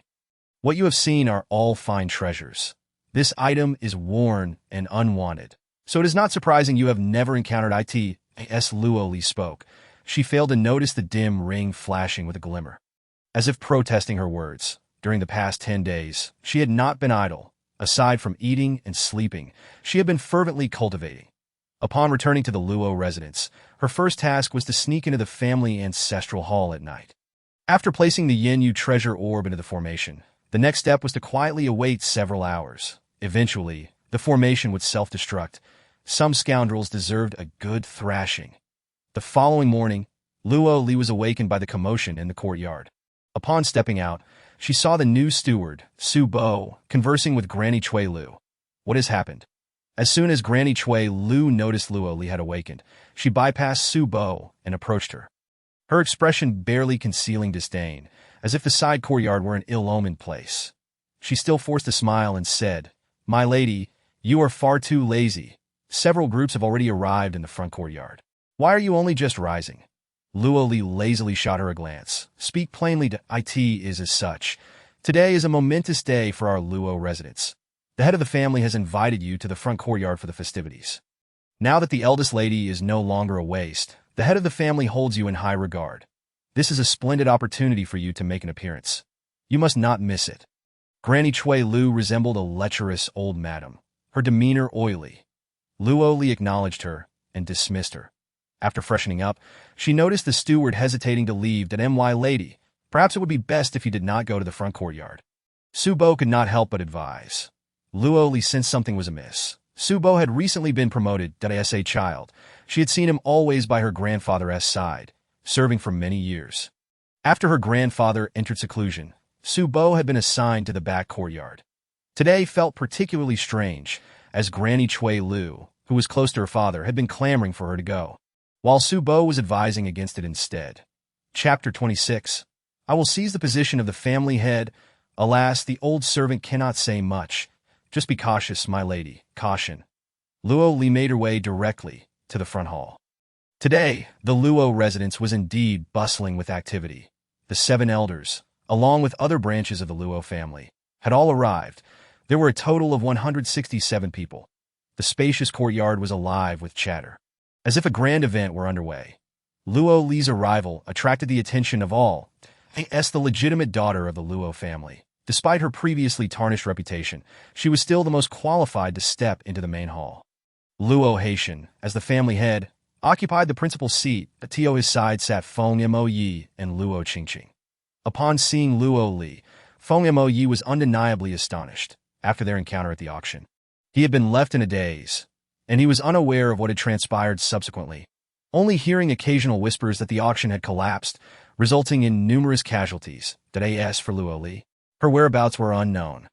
What you have seen are all fine treasures. This item is worn and unwanted, so it is not surprising you have never encountered it. As Luo Li spoke, she failed to notice the dim ring flashing with a glimmer. As if protesting her words, during the past 10 days, she had not been idle. Aside from eating and sleeping, she had been fervently cultivating. Upon returning to the Luo residence, her first task was to sneak into the family ancestral hall at night. After placing the Yin Yu treasure orb into the formation, the next step was to quietly await several hours. Eventually, the formation would self-destruct. Some scoundrels deserved a good thrashing. The following morning, Luo Li was awakened by the commotion in the courtyard. Upon stepping out, she saw the new steward, Su Bo, conversing with Granny Cui Lu. What has happened? As soon as Granny Cui Lu noticed Luo Li had awakened, she bypassed Su Bo and approached her. Her expression barely concealing disdain, as if the side courtyard were an ill-omened place. She still forced a smile and said, "My lady, you are far too lazy. Several groups have already arrived in the front courtyard. Why are you only just rising?" Luo Li lazily shot her a glance. "Speak plainly to it is as such. Today is a momentous day for our Luo residents. The head of the family has invited you to the front courtyard for the festivities. Now that the eldest lady is no longer a waste, the head of the family holds you in high regard. This is a splendid opportunity for you to make an appearance. You must not miss it." Granny Cui Lu resembled a lecherous old madam, her demeanor oily. Luo Li acknowledged her and dismissed her. After freshening up, she noticed the steward hesitating to leave. That my lady, perhaps it would be best if you did not go to the front courtyard. Su Bo could not help but advise. Luo Li sensed something was amiss. Su Bo had recently been promoted as a child. She had seen him always by her grandfather's side, serving for many years. After her grandfather entered seclusion, Su Bo had been assigned to the back courtyard. Today felt particularly strange, as Granny Cui Lu, who was close to her father, had been clamoring for her to go, while Su Bo was advising against it instead. Chapter 26. I will seize the position of the family head. Alas, the old servant cannot say much. Just be cautious, my lady, caution. Luo Li made her way directly to the front hall. Today, the Luo residence was indeed bustling with activity. The 7 elders, along with other branches of the Luo family, had all arrived. There were a total of 167 people. The spacious courtyard was alive with chatter, as if a grand event were underway. Luo Li's arrival attracted the attention of all. As the legitimate daughter of the Luo family, despite her previously tarnished reputation, she was still the most qualified to step into the main hall. Luo Haitian, as the family head, occupied the principal seat. At his side sat Feng Mo Yi and Luo Qingqing. Upon seeing Luo Li, Feng Mo Yi was undeniably astonished after their encounter at the auction. He had been left in a daze, and he was unaware of what had transpired subsequently, only hearing occasional whispers that the auction had collapsed. resulting in numerous casualties. As for Luo Li, her whereabouts were unknown.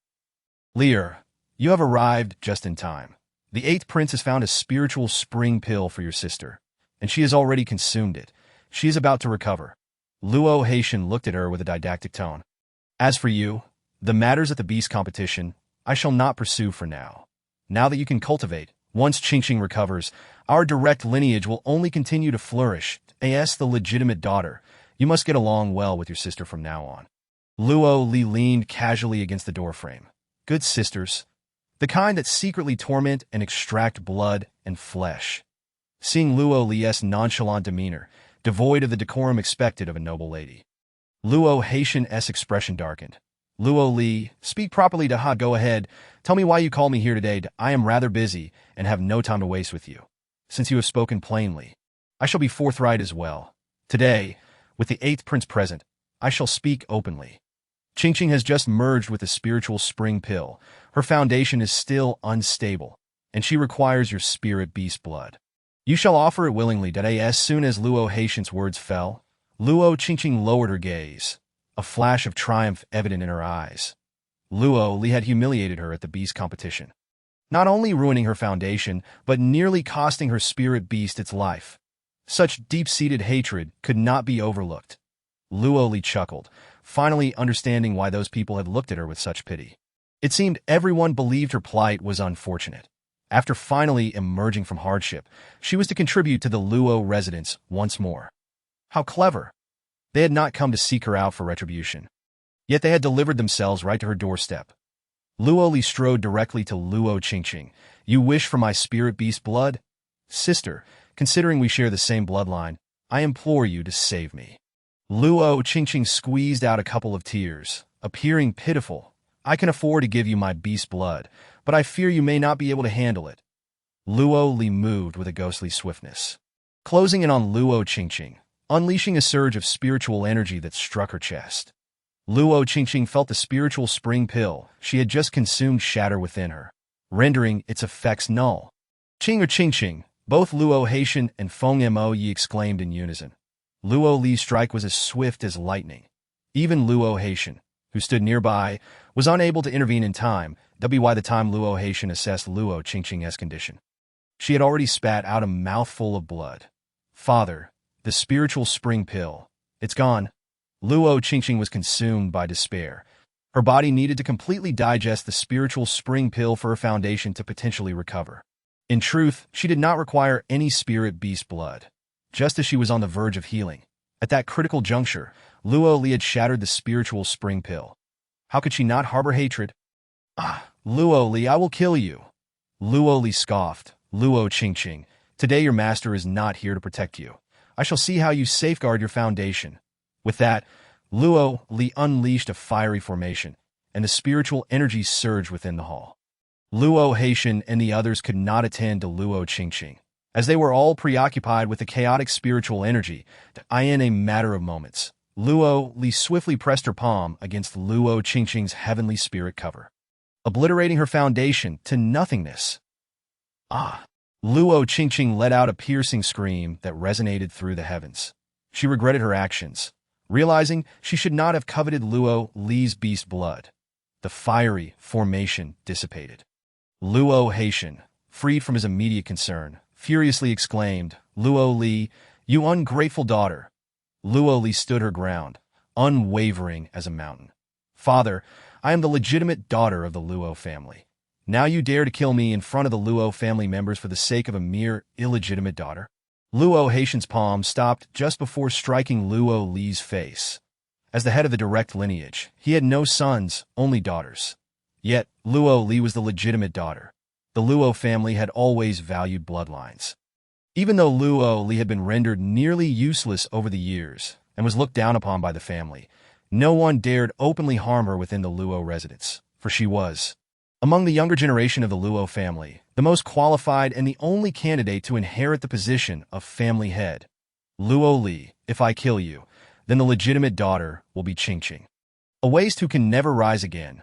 Lear, you have arrived just in time. The 8th prince has found a spiritual spring pill for your sister, and she has already consumed it. She is about to recover. Luo Haitian looked at her with a didactic tone. As for you, the matters at the beast competition, I shall not pursue for now. Now that you can cultivate, once Qingqing recovers, our direct lineage will only continue to flourish. As the legitimate daughter, you must get along well with your sister from now on. Luo Li leaned casually against the doorframe. Good sisters, the kind that secretly torment and extract blood and flesh. Seeing Luo Li's nonchalant demeanor, devoid of the decorum expected of a noble lady, Luo Haitian's expression darkened. Luo Li, speak properly to Ha. Go ahead. Tell me why you call me here today. I am rather busy and have no time to waste with you. Since you have spoken plainly, I shall be forthright as well. Today, with the 8th prince present, I shall speak openly. Qingqing has just merged with the spiritual spring pill. Her foundation is still unstable, and she requires your spirit beast blood. You shall offer it willingly. As soon as Luo Haitian's words fell, Luo Qingqing lowered her gaze, a flash of triumph evident in her eyes. Luo Li had humiliated her at the beast competition, not only ruining her foundation, but nearly costing her spirit beast its life. Such deep-seated hatred could not be overlooked. Luo Li chuckled, finally understanding why those people had looked at her with such pity. It seemed everyone believed her plight was unfortunate. After finally emerging from hardship, she was to contribute to the Luo residence once more. How clever! They had not come to seek her out for retribution. Yet they had delivered themselves right to her doorstep. Luo Li strode directly to Luo Qingqing. You wish for my spirit beast blood? Sister, considering we share the same bloodline, I implore you to save me. Luo Qingqing squeezed out a couple of tears, appearing pitiful. I can afford to give you my beast blood, but I fear you may not be able to handle it. Luo Li moved with a ghostly swiftness, closing in on Luo Qingqing, unleashing a surge of spiritual energy that struck her chest. Luo Qingqing felt the spiritual spring pill she had just consumed shatter within her, rendering its effects null. Qing or Qingqing, both Luo Haitian and Feng Mo Yi exclaimed in unison. Luo Li's strike was as swift as lightning. Even Luo Haitian, who stood nearby, was unable to intervene in time. By the time Luo Haitian assessed Luo Qingqing's condition, she had already spat out a mouthful of blood. Father, the spiritual spring pill, it's gone. Luo Qingqing was consumed by despair. Her body needed to completely digest the spiritual spring pill for her foundation to potentially recover. In truth, she did not require any spirit beast blood. Just as she was on the verge of healing, at that critical juncture, Luo Li had shattered the spiritual spring pill. How could she not harbor hatred? Luo Li, I will kill you. Luo Li scoffed. Luo Qingqing, today your master is not here to protect you. I shall see how you safeguard your foundation. With that, Luo Li unleashed a fiery formation, and the spiritual energy surged within the hall. Luo Haitian and the others could not attend to Luo Qingqing, as they were all preoccupied with the chaotic spiritual energy. In a matter of moments, Luo Li swiftly pressed her palm against Luo Qingqing's heavenly spirit cover, obliterating her foundation to nothingness. Luo Qingqing let out a piercing scream that resonated through the heavens. She regretted her actions, realizing she should not have coveted Luo Li's beast blood. The fiery formation dissipated. Luo Haitian, freed from his immediate concern, furiously exclaimed, Luo Li, you ungrateful daughter. Luo Li stood her ground, unwavering as a mountain. Father, I am the legitimate daughter of the Luo family. Now you dare to kill me in front of the Luo family members for the sake of a mere illegitimate daughter? Luo Haitian's palm stopped just before striking Luo Li's face. As the head of the direct lineage, he had no sons, only daughters. Yet, Luo Li was the legitimate daughter. The Luo family had always valued bloodlines. Even though Luo Li had been rendered nearly useless over the years and was looked down upon by the family, no one dared openly harm her within the Luo residence, for she was, among the younger generation of the Luo family, the most qualified and the only candidate to inherit the position of family head. Luo Li, if I kill you, then the legitimate daughter will be Qingqing, a waste who can never rise again.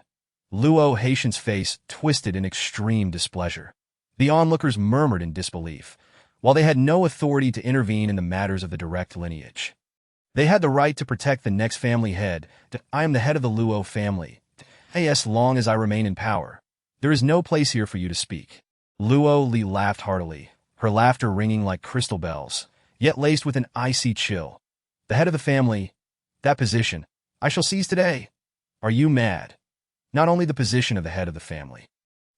Luo Haitian's face twisted in extreme displeasure. The onlookers murmured in disbelief, while they had no authority to intervene in the matters of the direct lineage. They had the right to protect the next family head. I am the head of the Luo family. As long as I remain in power, there is no place here for you to speak. Luo Li laughed heartily, her laughter ringing like crystal bells, yet laced with an icy chill. The head of the family, that position, I shall seize today. Are you mad? Not only the position of the head of the family,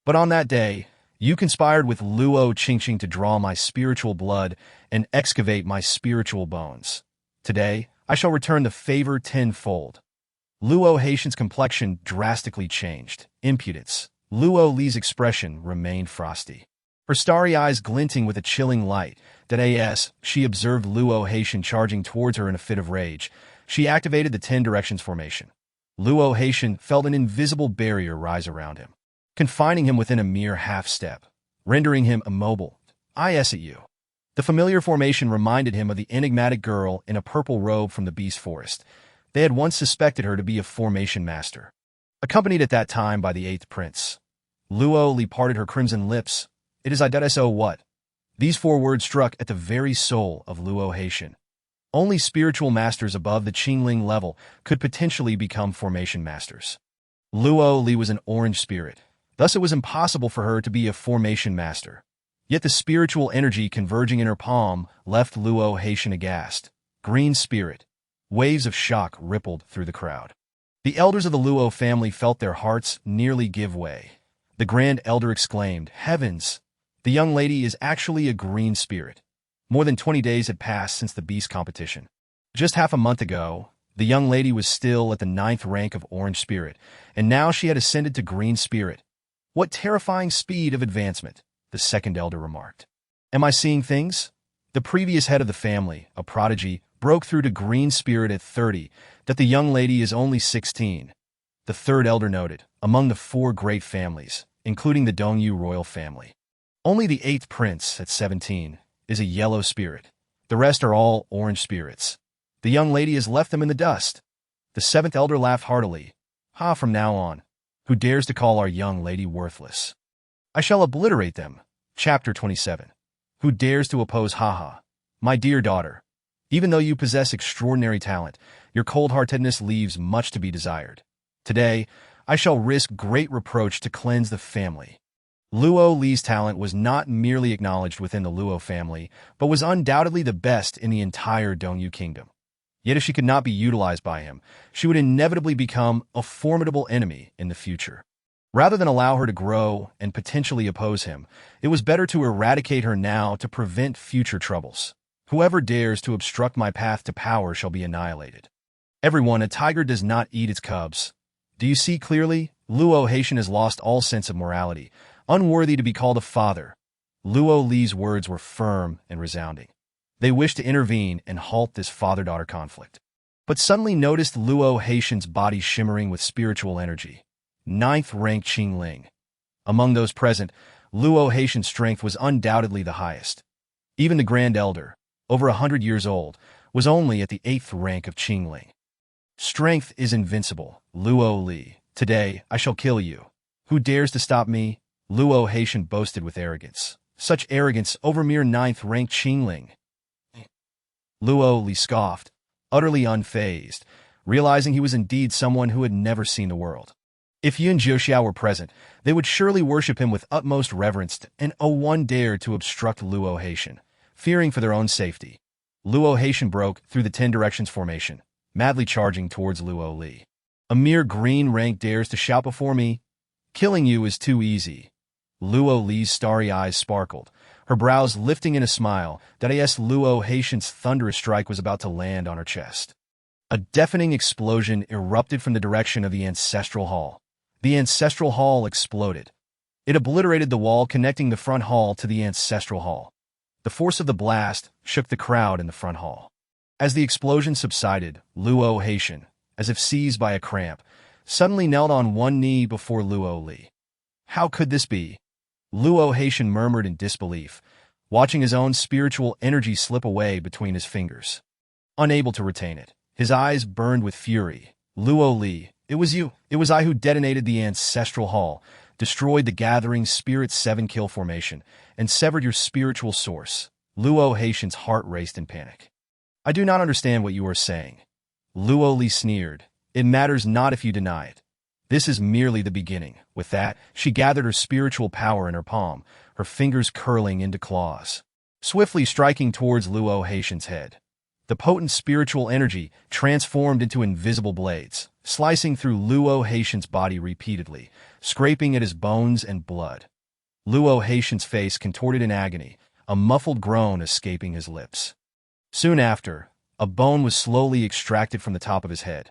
but on that day, you conspired with Luo Qingqing to draw my spiritual blood and excavate my spiritual bones. Today, I shall return the favor tenfold. Luo Haitian's complexion drastically changed. Impudence. Luo Li's expression remained frosty. Her starry eyes glinting with a chilling light. As she observed Luo Haitian charging towards her in a fit of rage, she activated the 10 directions formation. Luo Haitian felt an invisible barrier rise around him, confining him within a mere half-step, rendering him immobile. I at you. The familiar formation reminded him of the enigmatic girl in a purple robe from the beast forest. They had once suspected her to be a formation master, accompanied at that time by the 8th prince. Luo Li parted her crimson lips. It is I so what? These 4 words struck at the very soul of Luo Haitian. Only spiritual masters above the Qingling level could potentially become formation masters. Luo Li was an orange spirit, thus it was impossible for her to be a formation master. Yet the spiritual energy converging in her palm left Luo Haitian aghast. Green spirit. Waves of shock rippled through the crowd. The elders of the Luo family felt their hearts nearly give way. The grand elder exclaimed, "Heavens! The young lady is actually a green spirit." More than 20 days had passed since the beast competition. Just half a month ago, the young lady was still at the 9th rank of orange spirit, and now she had ascended to green spirit. What terrifying speed of advancement, the second elder remarked. Am I seeing things? The previous head of the family, a prodigy, broke through to green spirit at 30, that the young lady is only 16. The third elder noted, among the 4 great families, including the Dongyu royal family, only the 8th prince, at 17, is a yellow spirit. The rest are all orange spirits. The young lady has left them in the dust. The 7th elder laughed heartily. From now on, who dares to call our young lady worthless? I shall obliterate them. Chapter 27. Who dares to oppose My dear daughter, even though you possess extraordinary talent, your cold-heartedness leaves much to be desired. Today, I shall risk great reproach to cleanse the family. Luo Li's talent was not merely acknowledged within the Luo family, but was undoubtedly the best in the entire Dongyu kingdom. Yet if she could not be utilized by him, she would inevitably become a formidable enemy in the future. Rather than allow her to grow and potentially oppose him, it was better to eradicate her now to prevent future troubles. Whoever dares to obstruct my path to power shall be annihilated. Everyone, a tiger does not eat its cubs. Do you see clearly? Luo Haitian has lost all sense of morality, unworthy to be called a father. Luo Li's words were firm and resounding. They wished to intervene and halt this father-daughter conflict, but suddenly noticed Luo Haitian's body shimmering with spiritual energy. 9th rank Qingling. Among those present, Luo Haitian's strength was undoubtedly the highest. Even the Grand Elder, over 100 years old, was only at the 8th rank of Qingling. Strength is invincible, Luo Li. Today, I shall kill you. Who dares to stop me? Luo Haitian boasted with arrogance. Such arrogance over mere 9th rank Qingling. Luo Li scoffed, utterly unfazed, realizing he was indeed someone who had never seen the world. If Yun Jiuxiao were present, they would surely worship him with utmost reverence, and one dared to obstruct Luo Haitian, fearing for their own safety. Luo Haitian broke through the 10 directions formation, madly charging towards Luo Li. A mere green rank dares to shout before me? Killing you is too easy. Luo Li's starry eyes sparkled, her brows lifting in a smile that Luo Haitian's thunderous strike was about to land on her chest. A deafening explosion erupted from the direction of the ancestral hall. The ancestral hall exploded. It obliterated the wall connecting the front hall to the ancestral hall. The force of the blast shook the crowd in the front hall. As the explosion subsided, Luo Haitian, as if seized by a cramp, suddenly knelt on one knee before Luo Li. How could this be? Luo Haitian murmured in disbelief, watching his own spiritual energy slip away between his fingers. Unable to retain it, his eyes burned with fury. Luo Li, it was you. It was I who detonated the ancestral hall, destroyed the gathering spirit 7-kill formation, and severed your spiritual source. Luo Haitian's heart raced in panic. I do not understand what you are saying. Luo Li sneered. It matters not if you deny it. This is merely the beginning. With that, she gathered her spiritual power in her palm, her fingers curling into claws, swiftly striking towards Luo Haitian's head. The potent spiritual energy transformed into invisible blades, slicing through Luo Haitian's body repeatedly, scraping at his bones and blood. Luo Haitian's face contorted in agony, a muffled groan escaping his lips. Soon after, a bone was slowly extracted from the top of his head.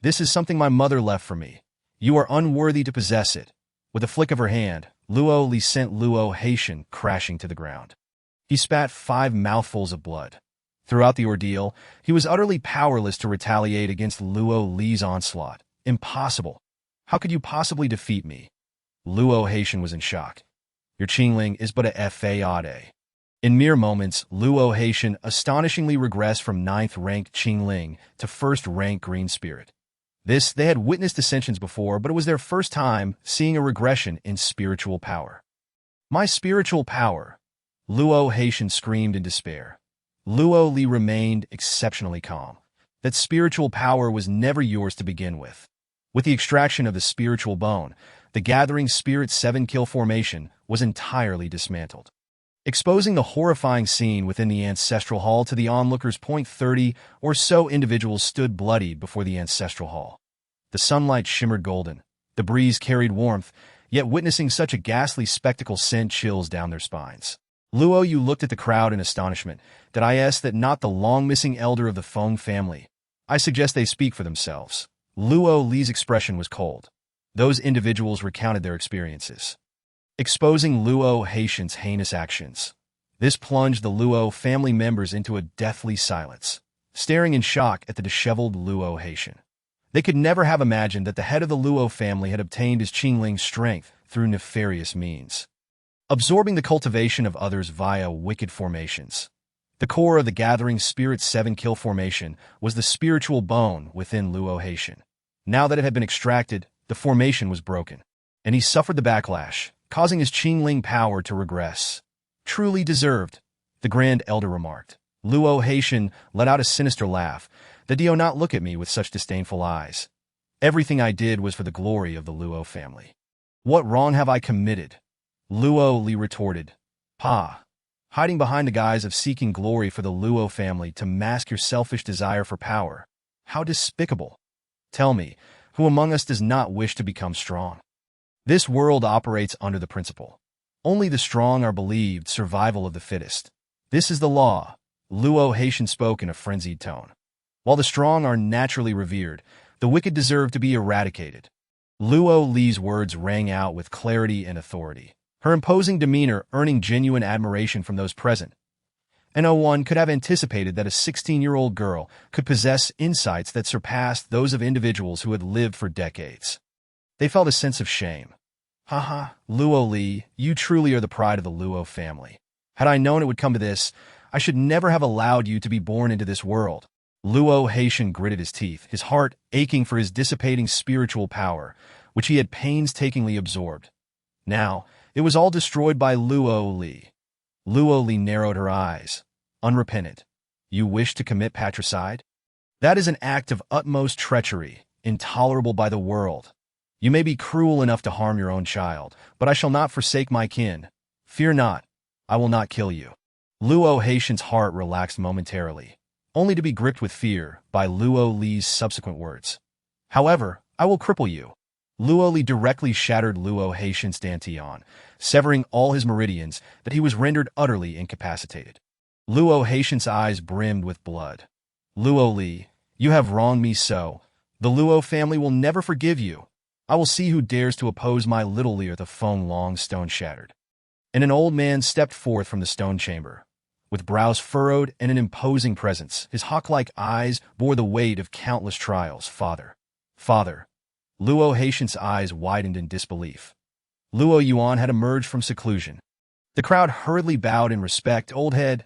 This is something my mother left for me. You are unworthy to possess it. With a flick of her hand, Luo Li sent Luo Haitian crashing to the ground. He spat 5 mouthfuls of blood. Throughout the ordeal, he was utterly powerless to retaliate against Luo Li's onslaught. Impossible. How could you possibly defeat me? Luo Haitian was in shock. Your Qingling is but a fade. In mere moments, Luo Haitian astonishingly regressed from 9th-ranked Qingling to 1st-ranked Green Spirit. This, they had witnessed ascensions before, but it was their first time seeing a regression in spiritual power. My spiritual power! Luo Haitian screamed in despair. Luo Li remained exceptionally calm. That spiritual power was never yours to begin with. With the extraction of the spiritual bone, the gathering Spirit 7 kill formation was entirely dismantled, exposing the horrifying scene within the ancestral hall to the onlookers. 30 or so individuals stood bloodied before the ancestral hall. The sunlight shimmered golden, the breeze carried warmth, yet witnessing such a ghastly spectacle sent chills down their spines. Luo Yu looked at the crowd in astonishment. Did I ask that not the long-missing elder of the Feng family? I suggest they speak for themselves. Luo Li's expression was cold. Those individuals recounted their experiences, exposing Luo Haitian's heinous actions. This plunged the Luo family members into a deathly silence, staring in shock at the disheveled Luo Haitian. They could never have imagined that the head of the Luo family had obtained his Qingling's strength through nefarious means, absorbing the cultivation of others via wicked formations. The core of the gathering Spirit 7 kill formation was the spiritual bone within Luo Haitian. Now that it had been extracted, the formation was broken, and he suffered the backlash, causing his Qingling power to regress. Truly deserved, the Grand Elder remarked. Luo Haitian let out a sinister laugh. The Dio not look at me with such disdainful eyes. Everything I did was for the glory of the Luo family. What wrong have I committed? Luo Li retorted. Pa, hiding behind the guise of seeking glory for the Luo family to mask your selfish desire for power. How despicable. Tell me, who among us does not wish to become strong? This world operates under the principle. Only the strong are believed, survival of the fittest. This is the law. Luo Haitian spoke in a frenzied tone. While the strong are naturally revered, the wicked deserve to be eradicated. Luo Li's words rang out with clarity and authority, her imposing demeanor earning genuine admiration from those present. And no one could have anticipated that a 16-year-old girl could possess insights that surpassed those of individuals who had lived for decades. They felt a sense of shame. Haha, Luo Li, you truly are the pride of the Luo family. Had I known it would come to this, I should never have allowed you to be born into this world. Luo Haitian gritted his teeth, his heart aching for his dissipating spiritual power, which he had painstakingly absorbed. Now, it was all destroyed by Luo Li. Luo Li narrowed her eyes. Unrepentant. You wish to commit patricide? That is an act of utmost treachery, intolerable by the world. You may be cruel enough to harm your own child, but I shall not forsake my kin. Fear not. I will not kill you. Luo Haitian's heart relaxed momentarily, only to be gripped with fear by Luo Li's subsequent words. However, I will cripple you. Luo Li directly shattered Luo Haitian's dantian, severing all his meridians that he was rendered utterly incapacitated. Luo Haitian's eyes brimmed with blood. Luo Li, you have wronged me so. The Luo family will never forgive you. I will see who dares to oppose my little Lear. The Feng Long stone shattered, and an old man stepped forth from the stone chamber. With brows furrowed and an imposing presence, his hawk-like eyes bore the weight of countless trials. Father. Father. Luo Haitian's eyes widened in disbelief. Luo Yuan had emerged from seclusion. The crowd hurriedly bowed in respect. Old head.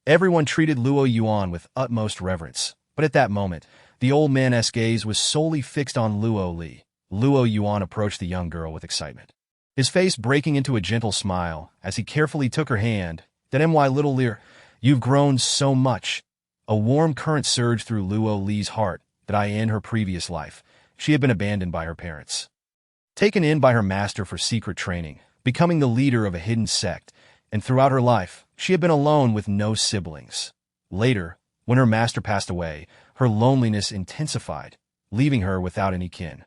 Everyone treated Luo Yuan with utmost reverence, but at that moment, the old man's gaze was solely fixed on Luo Li. Luo Yuan approached the young girl with excitement, his face breaking into a gentle smile as he carefully took her hand. That my little Lear, you've grown so much. A warm current surged through Luo Li's heart that in her previous life, she had been abandoned by her parents. Taken in by her master for secret training, becoming the leader of a hidden sect, and throughout her life, she had been alone with no siblings. Later, when her master passed away, her loneliness intensified, leaving her without any kin.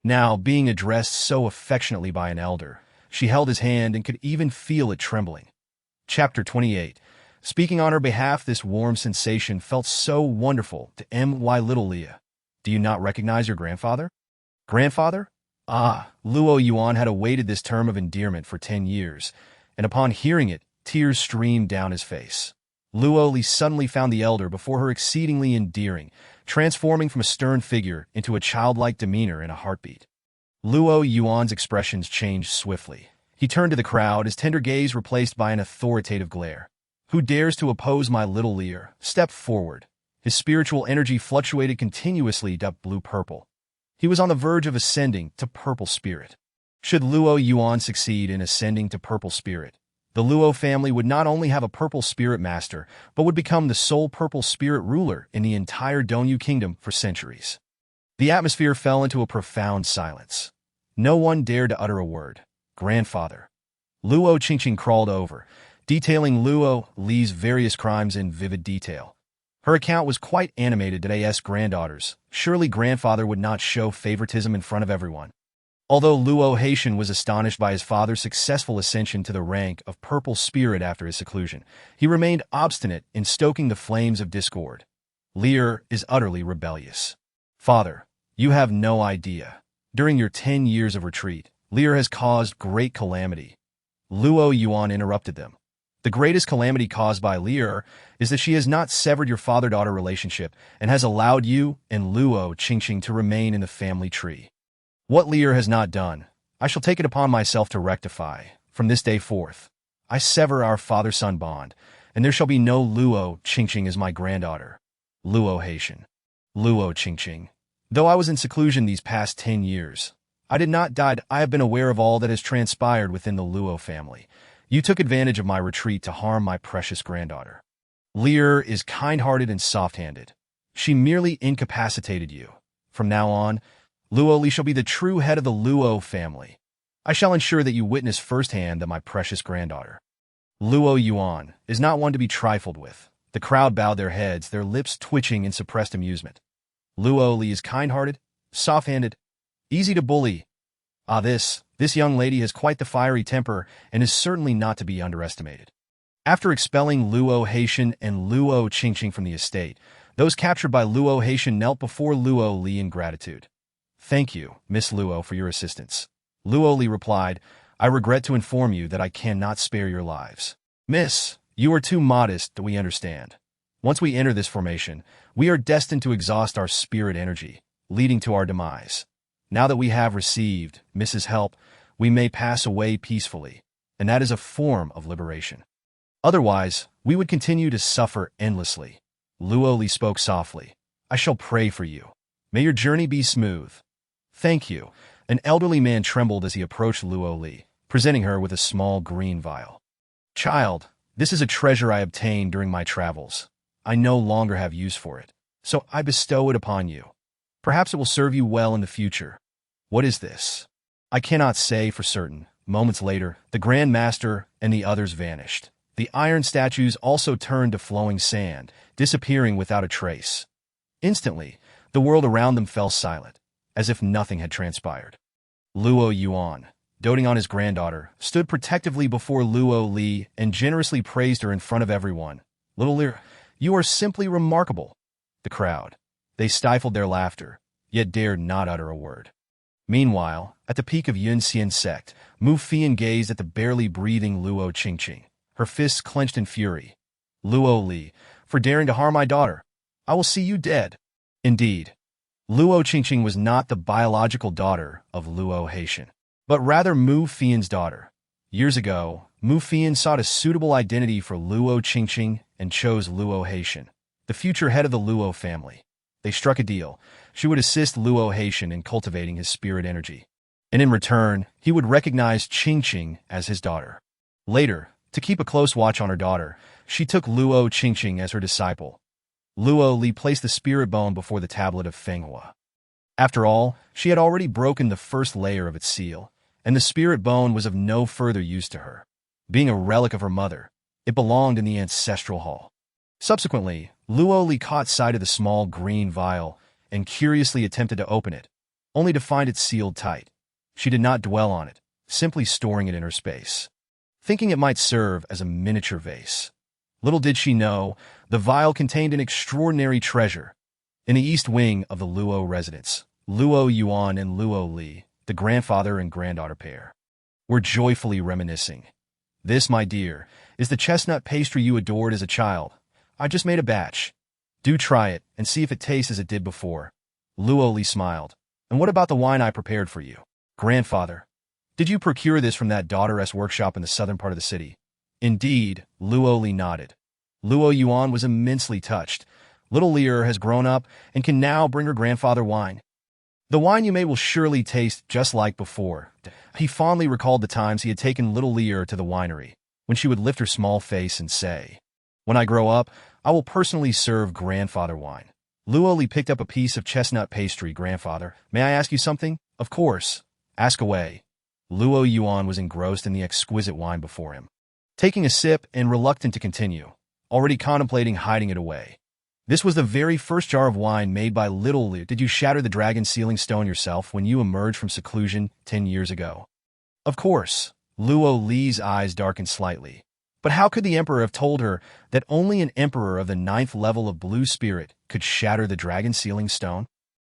Now, being addressed so affectionately by an elder, she held his hand and could even feel it trembling. Chapter 28. Speaking on her behalf, this warm sensation felt so wonderful to my little Leah. Do you not recognize your grandfather? Grandfather? Ah, Luo Yuan had awaited this term of endearment for 10 years, and upon hearing it, tears streamed down his face. Luo Li suddenly found the elder before her exceedingly endearing, transforming from a stern figure into a childlike demeanor in a heartbeat. Luo Yuan's expressions changed swiftly. He turned to the crowd, his tender gaze replaced by an authoritative glare. Who dares to oppose my little Lear? Step forward. His spiritual energy fluctuated continuously to blue-purple. He was on the verge of ascending to purple spirit. Should Luo Yuan succeed in ascending to purple spirit, the Luo family would not only have a purple spirit master, but would become the sole purple spirit ruler in the entire Dongyu kingdom for centuries. The atmosphere fell into a profound silence. No one dared to utter a word. Grandfather. Luo Qingqing crawled over, detailing Luo Li's various crimes in vivid detail. Her account was quite animated to AS granddaughters. Surely grandfather would not show favoritism in front of everyone. Although Luo Haitian was astonished by his father's successful ascension to the rank of purple spirit after his seclusion, he remained obstinate in stoking the flames of discord. Lear is utterly rebellious. Father, you have no idea. During your 10 years of retreat, Lear has caused great calamity. Luo Yuan interrupted them. The greatest calamity caused by Lear is that she has not severed your father-daughter relationship and has allowed you and Luo Qingqing to remain in the family tree. What Lear has not done, I shall take it upon myself to rectify. From this day forth, I sever our father-son bond, and there shall be no Luo Qingqing as my granddaughter. Luo Haitian. Luo Qingqing. Though I was in seclusion these past 10 years, I did not die. I have been aware of all that has transpired within the Luo family. You took advantage of my retreat to harm my precious granddaughter. Lear is kind-hearted and soft-handed. She merely incapacitated you. From now on, Luo Li shall be the true head of the Luo family. I shall ensure that you witness firsthand that my precious granddaughter. Luo Yuan is not one to be trifled with. The crowd bowed their heads, their lips twitching in suppressed amusement. Luo Li is kind-hearted, soft-handed, easy to bully. Ah, this young lady has quite the fiery temper and is certainly not to be underestimated. After expelling Luo Haitian and Luo Qingqing from the estate, those captured by Luo Haitian knelt before Luo Li in gratitude. Thank you, Miss Luo, for your assistance. Luo Li replied, I regret to inform you that I cannot spare your lives. Miss, you are too modest, we understand. Once we enter this formation, we are destined to exhaust our spirit energy, leading to our demise. Now that we have received Mrs. Help, we may pass away peacefully, and that is a form of liberation. Otherwise, we would continue to suffer endlessly. Luo Li spoke softly. I shall pray for you. May your journey be smooth. Thank you. An elderly man trembled as he approached Luo Li, presenting her with a small green vial. Child, this is a treasure I obtained during my travels. I no longer have use for it, so I bestow it upon you. Perhaps it will serve you well in the future. What is this? I cannot say for certain. Moments later, the Grand Master and the others vanished. The iron statues also turned to flowing sand, disappearing without a trace. Instantly, the world around them fell silent, as if nothing had transpired. Luo Yuan, doting on his granddaughter, stood protectively before Luo Li and generously praised her in front of everyone. Little Lear, you are simply remarkable. The crowd. They stifled their laughter, yet dared not utter a word. Meanwhile, at the peak of Yunxian sect, Mu Fian gazed at the barely breathing Luo Qingqing, her fists clenched in fury. Luo Li, for daring to harm my daughter, I will see you dead. Indeed, Luo Qingqing was not the biological daughter of Luo Haitian, but rather Mu Fian's daughter. Years ago, Mu Fian sought a suitable identity for Luo Qingqing and chose Luo Haitian, the future head of the Luo family. They struck a deal. She would assist Luo Haitian in cultivating his spirit energy, and in return, he would recognize Qingqing as his daughter. Later, to keep a close watch on her daughter, she took Luo Qingqing as her disciple. Luo Li placed the spirit bone before the tablet of Feng Shui. After all, she had already broken the first layer of its seal, and the spirit bone was of no further use to her. Being a relic of her mother, it belonged in the ancestral hall. Subsequently, Luo Li caught sight of the small green vial and curiously attempted to open it, only to find it sealed tight. She did not dwell on it, simply storing it in her space, thinking it might serve as a miniature vase. Little did she know, the vial contained an extraordinary treasure. In the east wing of the Luo residence, Luo Yuan and Luo Li, the grandfather and granddaughter pair, were joyfully reminiscing. "This, my dear, is the chestnut pastry you adored as a child. I just made a batch. Do try it and see if it tastes as it did before." Luo Li smiled. "And what about the wine I prepared for you, grandfather? Did you procure this from that daughteress workshop in the southern part of the city?" "Indeed," Luo Li nodded. Luo Yuan was immensely touched. "Little Lear has grown up and can now bring her grandfather wine. The wine you made will surely taste just like before." He fondly recalled the times he had taken little Lear to the winery, when she would lift her small face and say, "When I grow up, I will personally serve grandfather wine." Luo Li picked up a piece of chestnut pastry. "Grandfather, may I ask you something?" "Of course. Ask away." Luo Yuan was engrossed in the exquisite wine before him, taking a sip and reluctant to continue, already contemplating hiding it away. "This was the very first jar of wine made by little Li. Did you shatter the dragon sealing stone yourself when you emerged from seclusion 10 years ago?" "Of course." Luo Li's eyes darkened slightly. But how could the emperor have told her that only an emperor of the 9th level of blue spirit could shatter the dragon sealing stone?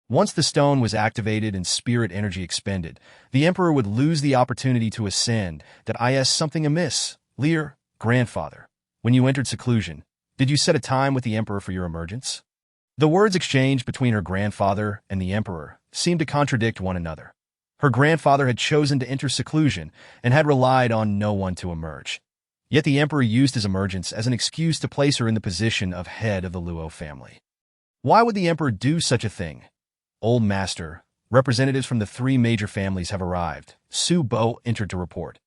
Once the stone was activated and spirit energy expended, the emperor would lose the opportunity to ascend. "That is something amiss, Lear, grandfather. When you entered seclusion, did you set a time with the emperor for your emergence?" The words exchanged between her grandfather and the emperor seemed to contradict one another. Her grandfather had chosen to enter seclusion and had relied on no one to emerge. Yet the emperor used his emergence as an excuse to place her in the position of head of the Luo family. Why would the emperor do such a thing? "Old master, representatives from the 3 major families have arrived." Su Bo entered to report.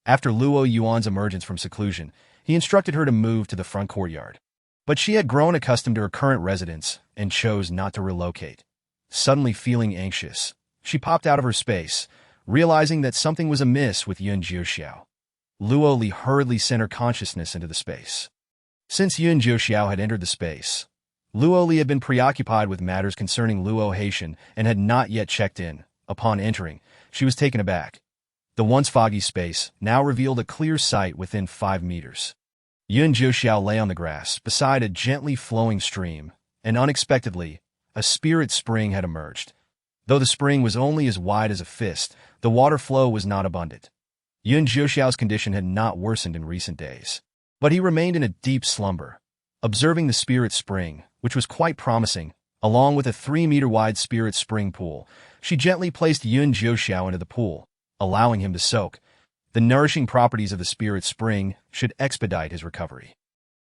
After Luo Yuan's emergence from seclusion, he instructed her to move to the front courtyard. But she had grown accustomed to her current residence and chose not to relocate. Suddenly feeling anxious, she popped out of her space, realizing that something was amiss with Yun Jiuxiao. Luo Li hurriedly sent her consciousness into the space. Since Yun Jiuxiao had entered the space, Luo Li had been preoccupied with matters concerning Luo Haitian and had not yet checked in. Upon entering, she was taken aback. The once foggy space now revealed a clear sight within 5 meters. Yun Jiuxiao lay on the grass beside a gently flowing stream, and unexpectedly, a spirit spring had emerged. Though the spring was only as wide as a fist, the water flow was not abundant. Yun Jiuxiao's condition had not worsened in recent days, but he remained in a deep slumber. Observing the spirit spring, which was quite promising, along with a 3-meter-wide spirit spring pool, she gently placed Yun Jiuxiao into the pool, allowing him to soak. The nourishing properties of the spirit spring should expedite his recovery.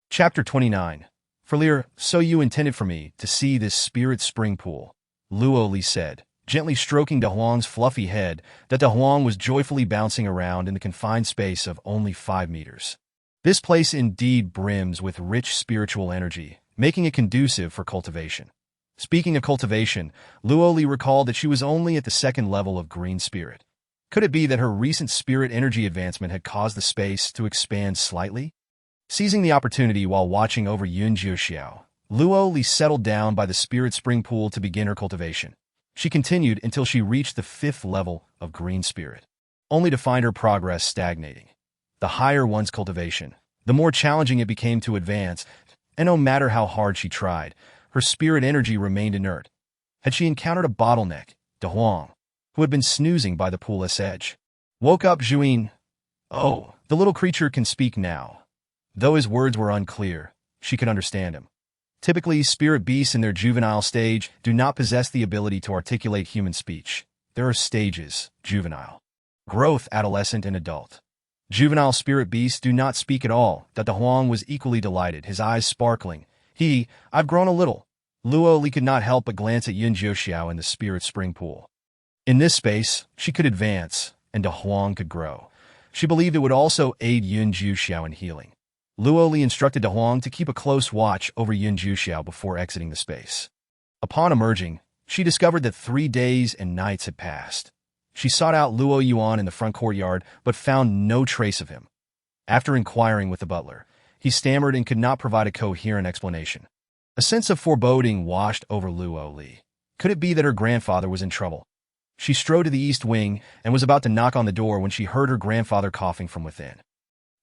Chapter 29. "For Lear, so you intended for me to see this spirit spring pool," Luo Li said, gently stroking De Huang's fluffy head that De Huang was joyfully bouncing around in the confined space of only 5 meters. This place indeed brims with rich spiritual energy, making it conducive for cultivation. Speaking of cultivation, Luo Li recalled that she was only at the 2nd level of green spirit. Could it be that her recent spirit energy advancement had caused the space to expand slightly? Seizing the opportunity while watching over Yun Jiuxiao, Luo Li settled down by the spirit spring pool to begin her cultivation. She continued until she reached the 5th level of green spirit, only to find her progress stagnating. The higher one's cultivation, the more challenging it became to advance, and no matter how hard she tried, her spirit energy remained inert. Had she encountered a bottleneck? De Huang, who had been snoozing by the pool's edge, woke up Juin. "Oh, the little creature can speak now." Though his words were unclear, she could understand him. Typically, spirit beasts in their juvenile stage do not possess the ability to articulate human speech. There are stages: juvenile, growth, adolescent, and adult. Juvenile spirit beasts do not speak at all. De Huang was equally delighted, his eyes sparkling. "I've grown a little." Luo Li could not help but glance at Yun Jiuxiao in the spirit spring pool. In this space, she could advance, and De Huang could grow. She believed it would also aid Yun Jiuxiao in healing. Luo Li instructed De Huang to keep a close watch over Yun Juxiao before exiting the space. Upon emerging, she discovered that 3 days and nights had passed. She sought out Luo Yuan in the front courtyard, but found no trace of him. After inquiring with the butler, he stammered and could not provide a coherent explanation. A sense of foreboding washed over Luo Li. Could it be that her grandfather was in trouble? She strode to the east wing and was about to knock on the door when she heard her grandfather coughing from within.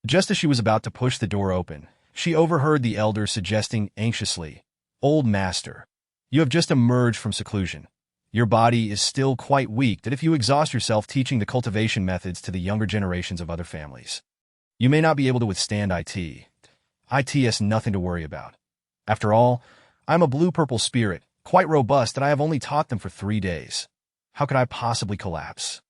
Just as she was about to push the door open, she overheard the elder suggesting anxiously, "Old master, you have just emerged from seclusion. Your body is still quite weak that if you exhaust yourself teaching the cultivation methods to the younger generations of other families, you may not be able to withstand IT. IT has nothing to worry about. After all, I am a blue-purple spirit, quite robust, that I have only taught them for 3 days. How could I possibly collapse?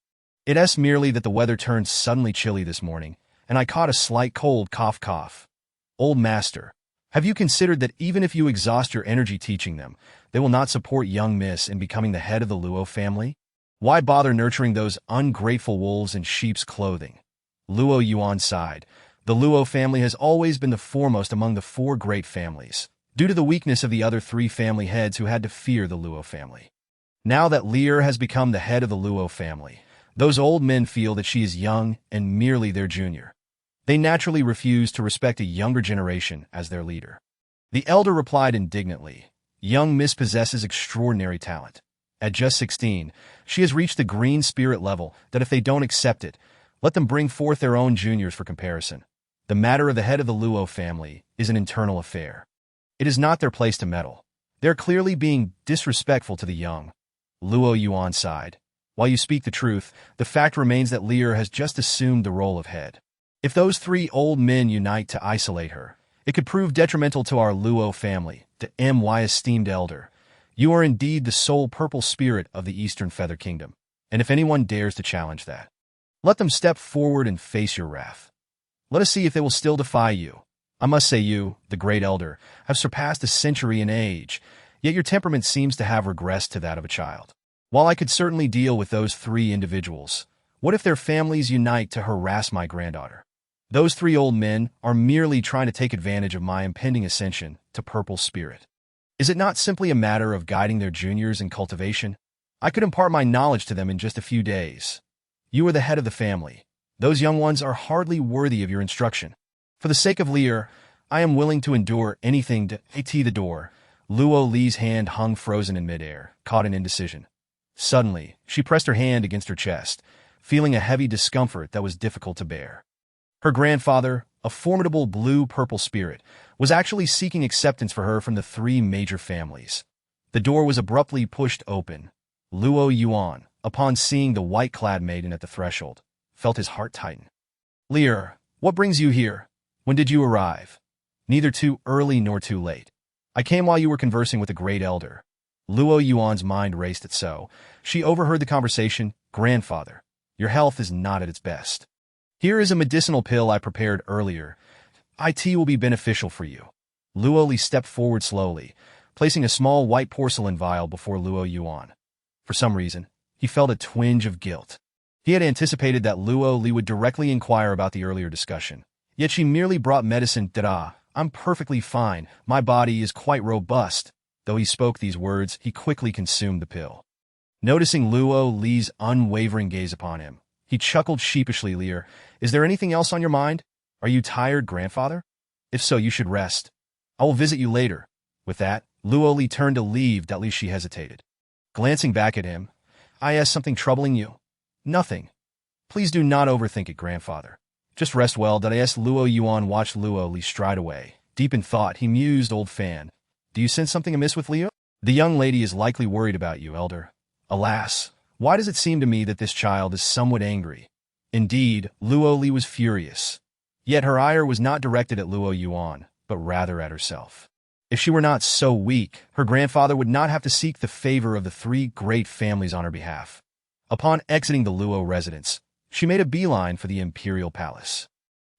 It is merely that the weather turned suddenly chilly this morning, and I caught a slight cold cough. Old master, have you considered that even if you exhaust your energy teaching them, they will not support young miss in becoming the head of the Luo family? Why bother nurturing those ungrateful wolves in sheep's clothing?" Luo Yuan sighed. The Luo family has always been the foremost among the 4 great families, due to the weakness of the other 3 family heads who had to fear the Luo family. Now that Lear has become the head of the Luo family, those old men feel that she is young and merely their junior. They naturally refuse to respect a younger generation as their leader. The elder replied indignantly, "Young Miss possesses extraordinary talent. At just 16, she has reached the green spirit level that if they don't accept it, let them bring forth their own juniors for comparison. The matter of the head of the Luo family is an internal affair. It is not their place to meddle. They are clearly being disrespectful to the young." Luo Yuan sighed. "While you speak the truth, the fact remains that Lear has just assumed the role of head. If those 3 old men unite to isolate her, it could prove detrimental to our Luo family. To my esteemed elder, you are indeed the sole purple spirit of the Eastern Feather Kingdom, and if anyone dares to challenge that, let them step forward and face your wrath. Let us see if they will still defy you. I must say you, the great elder, have surpassed a century in age, yet your temperament seems to have regressed to that of a child. While I could certainly deal with those 3 individuals, what if their families unite to harass my granddaughter? Those 3 old men are merely trying to take advantage of my impending ascension to purple spirit. Is it not simply a matter of guiding their juniors in cultivation? I could impart my knowledge to them in just a few days. You are the head of the family. Those young ones are hardly worthy of your instruction. For the sake of Lear, I am willing to endure anything to the door." Luo Li's hand hung frozen in midair, caught in indecision. Suddenly, she pressed her hand against her chest, feeling a heavy discomfort that was difficult to bear. Her grandfather, a formidable blue-purple spirit, was actually seeking acceptance for her from the 3 major families. The door was abruptly pushed open. Luo Yuan, upon seeing the white-clad maiden at the threshold, felt his heart tighten. "Lear, what brings you here? When did you arrive?" "Neither too early nor too late. I came while you were conversing with the great elder." Luo Yuan's mind raced it so. She overheard the conversation. "Grandfather, your health is not at its best. Here is a medicinal pill I prepared earlier. It will be beneficial for you." Luo Li stepped forward slowly, placing a small white porcelain vial before Luo Yuan. For some reason, he felt a twinge of guilt. He had anticipated that Luo Li would directly inquire about the earlier discussion. Yet she merely brought medicine. "I'm perfectly fine. My body is quite robust." Though he spoke these words, he quickly consumed the pill. Noticing Luo Li's unwavering gaze upon him, he chuckled sheepishly. "Lear, is there anything else on your mind? Are you tired, grandfather? If so, you should rest. I will visit you later." With that, Luo Li turned to leave. At least she hesitated. Glancing back at him, "I ask something troubling you?" "Nothing. Please do not overthink it, grandfather. Just rest well." Luo Yuan watched Luo Li stride away. Deep in thought, he mused, "Old fan, do you sense something amiss with Leo? The young lady is likely worried about you, elder. Alas, why does it seem to me that this child is somewhat angry?" Indeed, Luo Li was furious. Yet her ire was not directed at Luo Yuan, but rather at herself. If she were not so weak, her grandfather would not have to seek the favor of the 3 great families on her behalf. Upon exiting the Luo residence, she made a beeline for the imperial palace.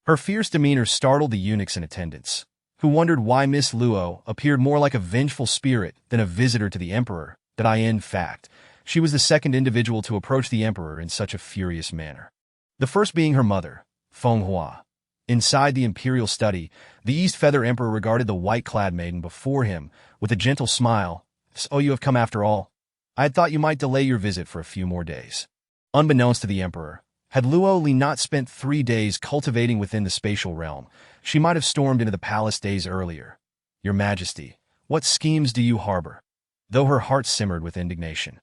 Her fierce demeanor startled the eunuchs in attendance, who wondered why Miss Luo appeared more like a vengeful spirit than a visitor to the emperor. In fact, she was the second individual to approach the emperor in such a furious manner. The first being her mother, Feng Hua. Inside the imperial study, the East Feather Emperor regarded the white-clad maiden before him with a gentle smile. "So you have come after all. I had thought you might delay your visit for a few more days." Unbeknownst to the Emperor, had Luo Li not spent 3 days cultivating within the spatial realm, she might have stormed into the palace days earlier. "Your Majesty, what schemes do you harbor?" Though her heart simmered with indignation,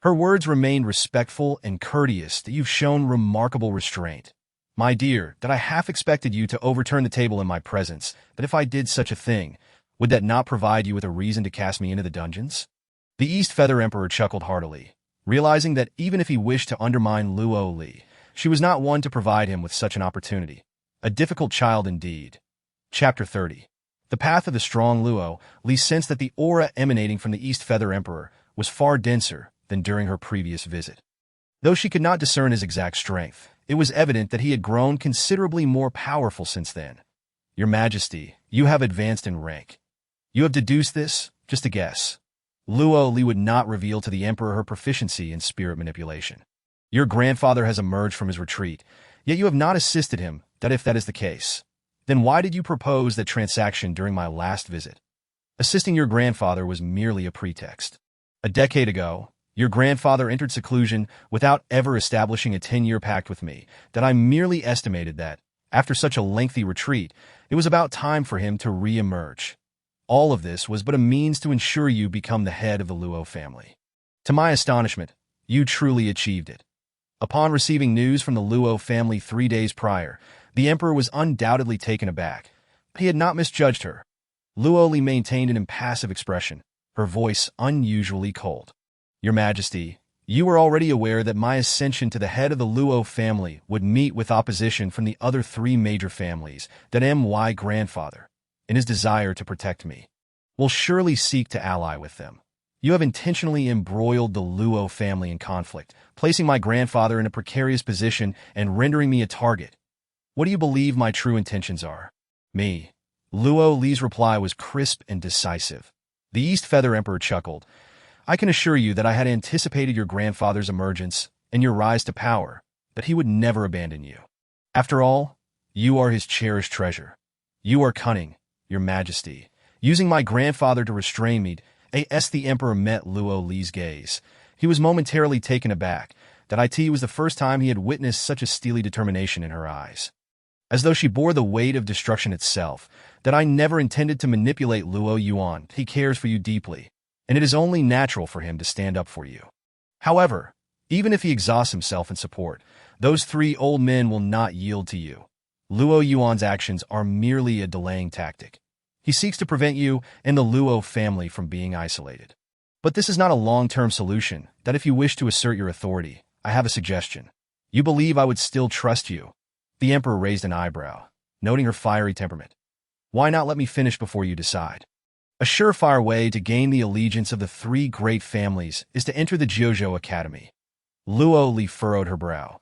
her words remained respectful and courteous. "That you've shown remarkable restraint. My dear, that I half expected you to overturn the table in my presence, but if I did such a thing, would that not provide you with a reason to cast me into the dungeons?" The East Feather Emperor chuckled heartily, realizing that even if he wished to undermine Luo Li, she was not one to provide him with such an opportunity. A difficult child indeed. Chapter 30. The path of the strong Luo Li sensed that the aura emanating from the East Feather Emperor was far denser than during her previous visit. Though she could not discern his exact strength, it was evident that he had grown considerably more powerful since then. "Your Majesty, you have advanced in rank. You have deduced this? Just a guess." Luo Li would not reveal to the Emperor her proficiency in spirit manipulation. "Your grandfather has emerged from his retreat, yet you have not assisted him. That if that is the case, then why did you propose that transaction during my last visit? Assisting your grandfather was merely a pretext. A decade ago, your grandfather entered seclusion without ever establishing a 10-year pact with me, that I merely estimated that, after such a lengthy retreat, it was about time for him to re-emerge. All of this was but a means to ensure you become the head of the Luo family. To my astonishment, you truly achieved it." Upon receiving news from the Luo family 3 days prior, the Emperor was undoubtedly taken aback. He had not misjudged her. Luo Li maintained an impassive expression, her voice unusually cold. "Your Majesty, you are already aware that my ascension to the head of the Luo family would meet with opposition from the other 3 major families, that my grandfather, in his desire to protect me, will surely seek to ally with them. You have intentionally embroiled the Luo family in conflict, placing my grandfather in a precarious position and rendering me a target. What do you believe my true intentions are?" "Me." Luo Li's reply was crisp and decisive. The East Feather Emperor chuckled. "I can assure you that I had anticipated your grandfather's emergence and your rise to power, that he would never abandon you. After all, you are his cherished treasure. You are cunning, your Majesty, using my grandfather to restrain me." As the Emperor met Luo Li's gaze, he was momentarily taken aback. That was the first time he had witnessed such a steely determination in her eyes. As though she bore the weight of destruction itself, "That I never intended to manipulate Luo Yuan. He cares for you deeply, and it is only natural for him to stand up for you. However, even if he exhausts himself in support, those 3 old men will not yield to you. Luo Yuan's actions are merely a delaying tactic. He seeks to prevent you and the Luo family from being isolated. But this is not a long-term solution. That if you wish to assert your authority, I have a suggestion. You believe I would still trust you?" The Emperor raised an eyebrow, noting her fiery temperament. "Why not let me finish before you decide? A surefire way to gain the allegiance of the 3 great families is to enter the Jiuzhou Academy." Luo Li furrowed her brow.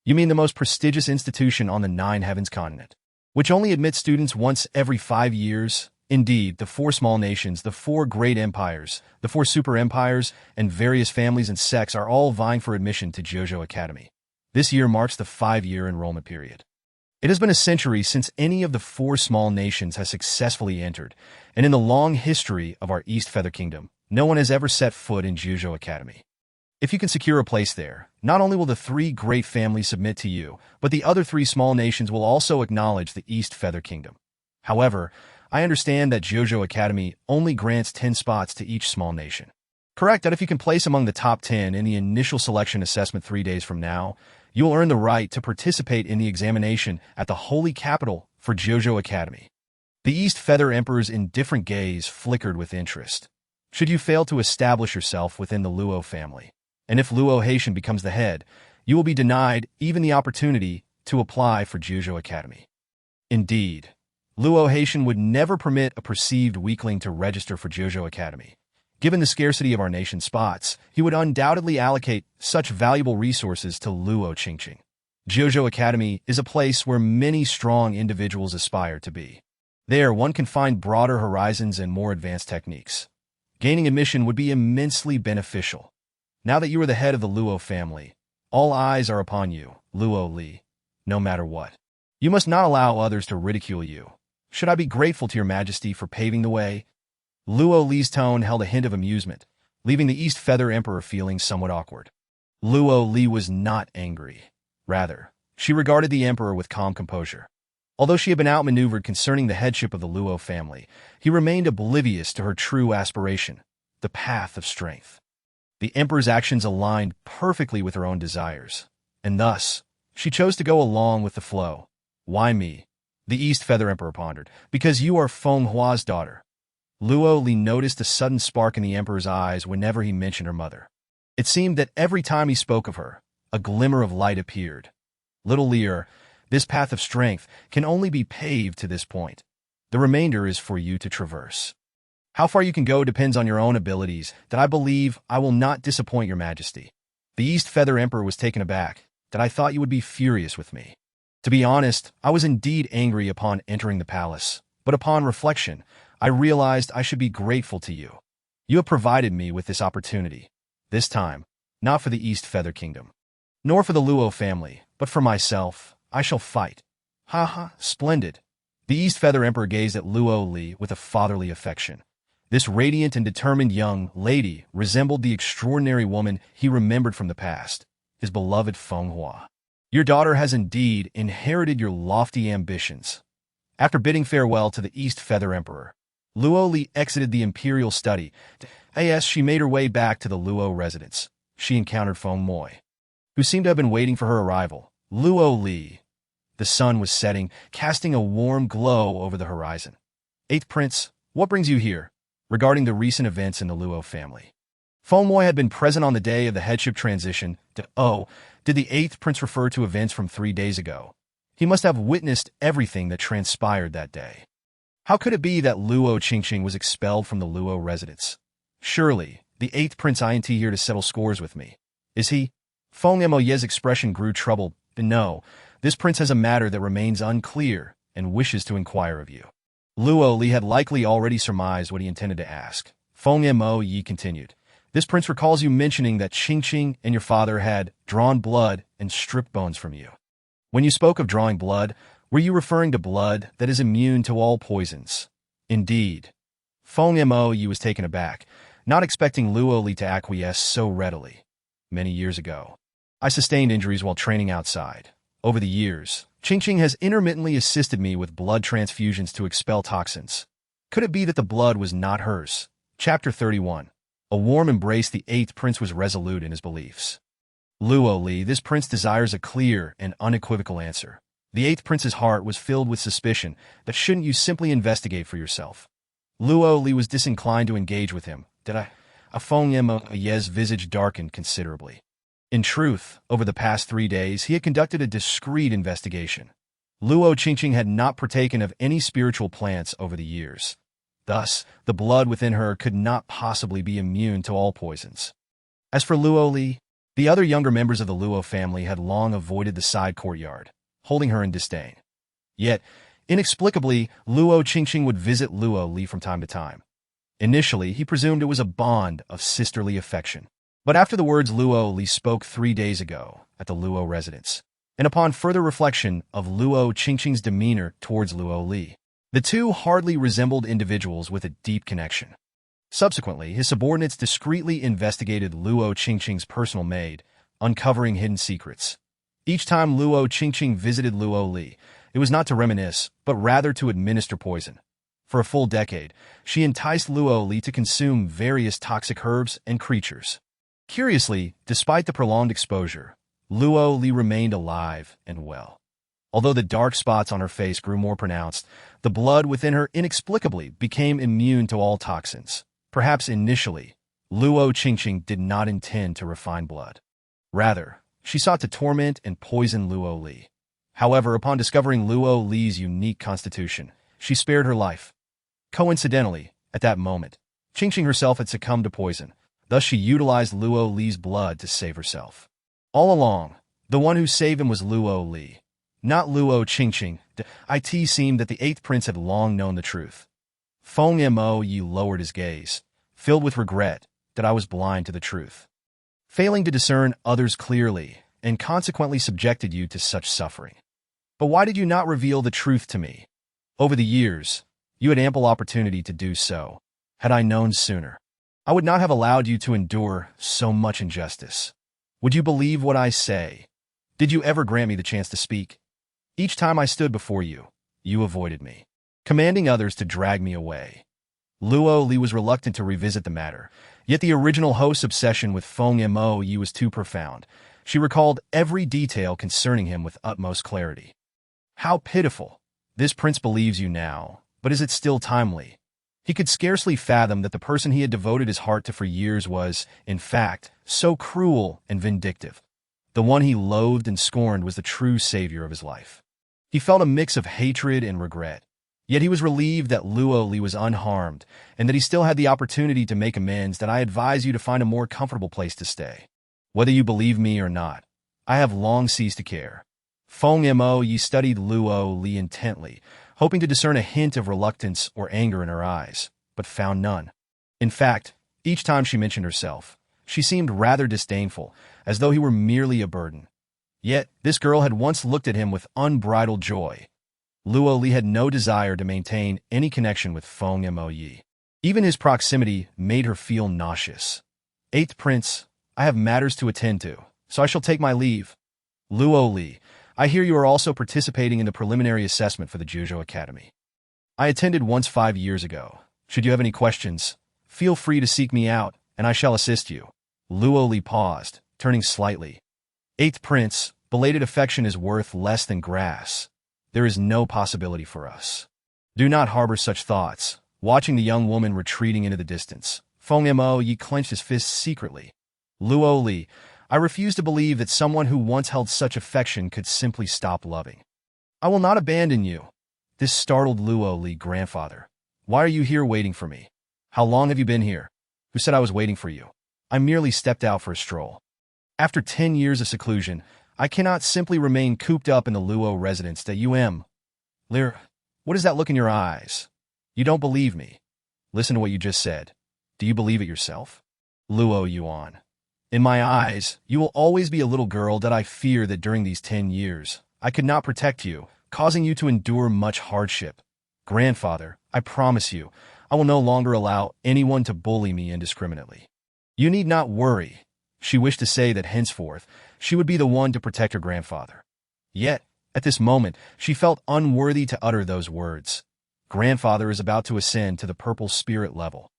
"You mean the most prestigious institution on the 9 heavens continent, which only admits students once every 5 years? Indeed, the 4 small nations, the 4 great empires, the 4 super empires, and various families and sects are all vying for admission to Jiuzhou Academy. This year marks the 5-year enrollment period. It has been a century since any of the 4 small nations has successfully entered, and in the long history of our East Feather Kingdom, no one has ever set foot in Jiuzhou Academy. If you can secure a place there, not only will the 3 great families submit to you, but the other 3 small nations will also acknowledge the East Feather Kingdom. However, I understand that Jiuzhou Academy only grants 10 spots to each small nation. Correct? That if you can place among the top 10 in the initial selection assessment 3 days from now, you will earn the right to participate in the examination at the holy capital for Jiuzhou Academy." The East Feather Emperor's indifferent gaze flickered with interest. "Should you fail to establish yourself within the Luo family, and if Luo Haitian becomes the head, you will be denied even the opportunity to apply for Jiuzhou Academy." Indeed, Luo Haitian would never permit a perceived weakling to register for Jiuzhou Academy. Given the scarcity of our nation's spots, he would undoubtedly allocate such valuable resources to Luo Qingqing. Jiuzhou Academy is a place where many strong individuals aspire to be. There, one can find broader horizons and more advanced techniques. Gaining admission would be immensely beneficial. Now that you are the head of the Luo family, all eyes are upon you, Luo Li, no matter what. You must not allow others to ridicule you. Should I be grateful to your majesty for paving the way? Luo Li's tone held a hint of amusement, leaving the East Feather Emperor feeling somewhat awkward. Luo Li was not angry. Rather, she regarded the emperor with calm composure. Although she had been outmaneuvered concerning the headship of the Luo family, he remained oblivious to her true aspiration, the path of strength. The emperor's actions aligned perfectly with her own desires, and thus, she chose to go along with the flow. Why me? The East Feather Emperor pondered. Because you are Feng Hua's daughter. Luo Li noticed a sudden spark in the emperor's eyes whenever he mentioned her mother. It seemed that every time he spoke of her, a glimmer of light appeared. Little Lear, this path of strength can only be paved to this point. The remainder is for you to traverse. How far you can go depends on your own abilities, that I believe I will not disappoint your majesty. The East Feather Emperor was taken aback, that I thought you would be furious with me. To be honest, I was indeed angry upon entering the palace, but upon reflection, I realized I should be grateful to you. You have provided me with this opportunity. This time, not for the East Feather Kingdom, nor for the Luo family, but for myself. I shall fight. Ha ha, splendid. The East Feather Emperor gazed at Luo Li with a fatherly affection. This radiant and determined young lady resembled the extraordinary woman he remembered from the past, his beloved Feng Hua. Your daughter has indeed inherited your lofty ambitions. After bidding farewell to the East Feather Emperor, Luo Li exited the imperial study. As she made her way back to the Luo residence, she encountered Feng Moi, who seemed to have been waiting for her arrival. Luo Li. The sun was setting, casting a warm glow over the horizon. Eighth Prince, what brings you here? Regarding the recent events in the Luo family. Feng Moi had been present on the day of the headship transition. Did the Eighth Prince refer to events from 3 days ago? He must have witnessed everything that transpired that day. How could it be that Luo Qingqing was expelled from the Luo residence? Surely, the Eighth Prince isn't here to settle scores with me. Is he? Feng Moye's expression grew troubled. No, this prince has a matter that remains unclear and wishes to inquire of you. Luo Li had likely already surmised what he intended to ask. Feng Moye continued. This prince recalls you mentioning that Qingqing and your father had drawn blood and stripped bones from you. When you spoke of drawing blood, were you referring to blood that is immune to all poisons? Indeed. Feng Moye was taken aback, not expecting Luo Li to acquiesce so readily. Many years ago, I sustained injuries while training outside. Over the years, Qingqing has intermittently assisted me with blood transfusions to expel toxins. Could it be that the blood was not hers? Chapter 31. A warm embrace. The Eighth Prince was resolute in his beliefs. Luo Li, this prince desires a clear and unequivocal answer. The Eighth Prince's heart was filled with suspicion that shouldn't you simply investigate for yourself? Luo Li was disinclined to engage with him. Feng Moye's visage darkened considerably. In truth, over the past 3 days, he had conducted a discreet investigation. Luo Qingqing had not partaken of any spiritual plants over the years. Thus, the blood within her could not possibly be immune to all poisons. As for Luo Li, the other younger members of the Luo family had long avoided the side courtyard, holding her in disdain. Yet, inexplicably, Luo Qingqing would visit Luo Li from time to time. Initially, he presumed it was a bond of sisterly affection. But after the words Luo Li spoke 3 days ago at the Luo residence, and upon further reflection of Luo Qingqing's demeanor towards Luo Li, the two hardly resembled individuals with a deep connection. Subsequently, his subordinates discreetly investigated Luo Qingqing's personal maid, uncovering hidden secrets. Each time Luo Qingqing visited Luo Li, it was not to reminisce, but rather to administer poison. For a full decade, she enticed Luo Li to consume various toxic herbs and creatures. Curiously, despite the prolonged exposure, Luo Li remained alive and well. Although the dark spots on her face grew more pronounced, the blood within her inexplicably became immune to all toxins. Perhaps initially, Luo Qingqing did not intend to refine blood. Rather, she sought to torment and poison Luo Li. However, upon discovering Luo Li's unique constitution, she spared her life. Coincidentally, at that moment, Qingqing herself had succumbed to poison. Thus she utilized Luo Li's blood to save herself. All along, the one who saved him was Luo Li, not Luo Qingqing. It seemed that the Eighth Prince had long known the truth. Feng Moye lowered his gaze, filled with regret that I was blind to the truth, failing to discern others clearly, and consequently subjected you to such suffering. But why did you not reveal the truth to me? Over the years, you had ample opportunity to do so. Had I known sooner, I would not have allowed you to endure so much injustice. Would you believe what I say? Did you ever grant me the chance to speak? Each time I stood before you, you avoided me, commanding others to drag me away. Luo Li was reluctant to revisit the matter, yet the original host's obsession with Feng Shui was too profound. She recalled every detail concerning him with utmost clarity. How pitiful! This prince believes you now, but is it still timely? He could scarcely fathom that the person he had devoted his heart to for years was, in fact, so cruel and vindictive. The one he loathed and scorned was the true savior of his life. He felt a mix of hatred and regret. Yet he was relieved that Luo Li was unharmed and that he still had the opportunity to make amends. That I advise you to find a more comfortable place to stay. Whether you believe me or not, I have long ceased to care. Feng Shui studied Luo Li intently, hoping to discern a hint of reluctance or anger in her eyes, but found none. In fact, each time she mentioned herself, she seemed rather disdainful, as though he were merely a burden. Yet, this girl had once looked at him with unbridled joy. Luo Li had no desire to maintain any connection with Feng Shui. Even his proximity made her feel nauseous. Eighth Prince, I have matters to attend to, so I shall take my leave. Luo Li, I hear you are also participating in the preliminary assessment for the Jiuzhou Academy. I attended once 5 years ago. Should you have any questions, feel free to seek me out, and I shall assist you. Luo Li paused, turning slightly. Eighth Prince, belated affection is worth less than grass. There is no possibility for us. Do not harbor such thoughts. Watching the young woman retreating into the distance, Feng Shui clenched his fists secretly. Luo Li, I refuse to believe that someone who once held such affection could simply stop loving. I will not abandon you. This startled Luo Li. Grandfather, why are you here waiting for me? How long have you been here? Who said I was waiting for you? I merely stepped out for a stroll. After 10 years of seclusion, I cannot simply remain cooped up in the Luo residence that Lear, what is that look in your eyes? You don't believe me. Listen to what you just said. Do you believe it yourself? Luo Yuan. In my eyes, you will always be a little girl that I fear that during these 10 years, I could not protect you, causing you to endure much hardship. Grandfather, I promise you, I will no longer allow anyone to bully me indiscriminately. You need not worry. She wished to say that henceforth, she would be the one to protect her grandfather. Yet, at this moment, she felt unworthy to utter those words. Grandfather is about to ascend to the purple spirit level,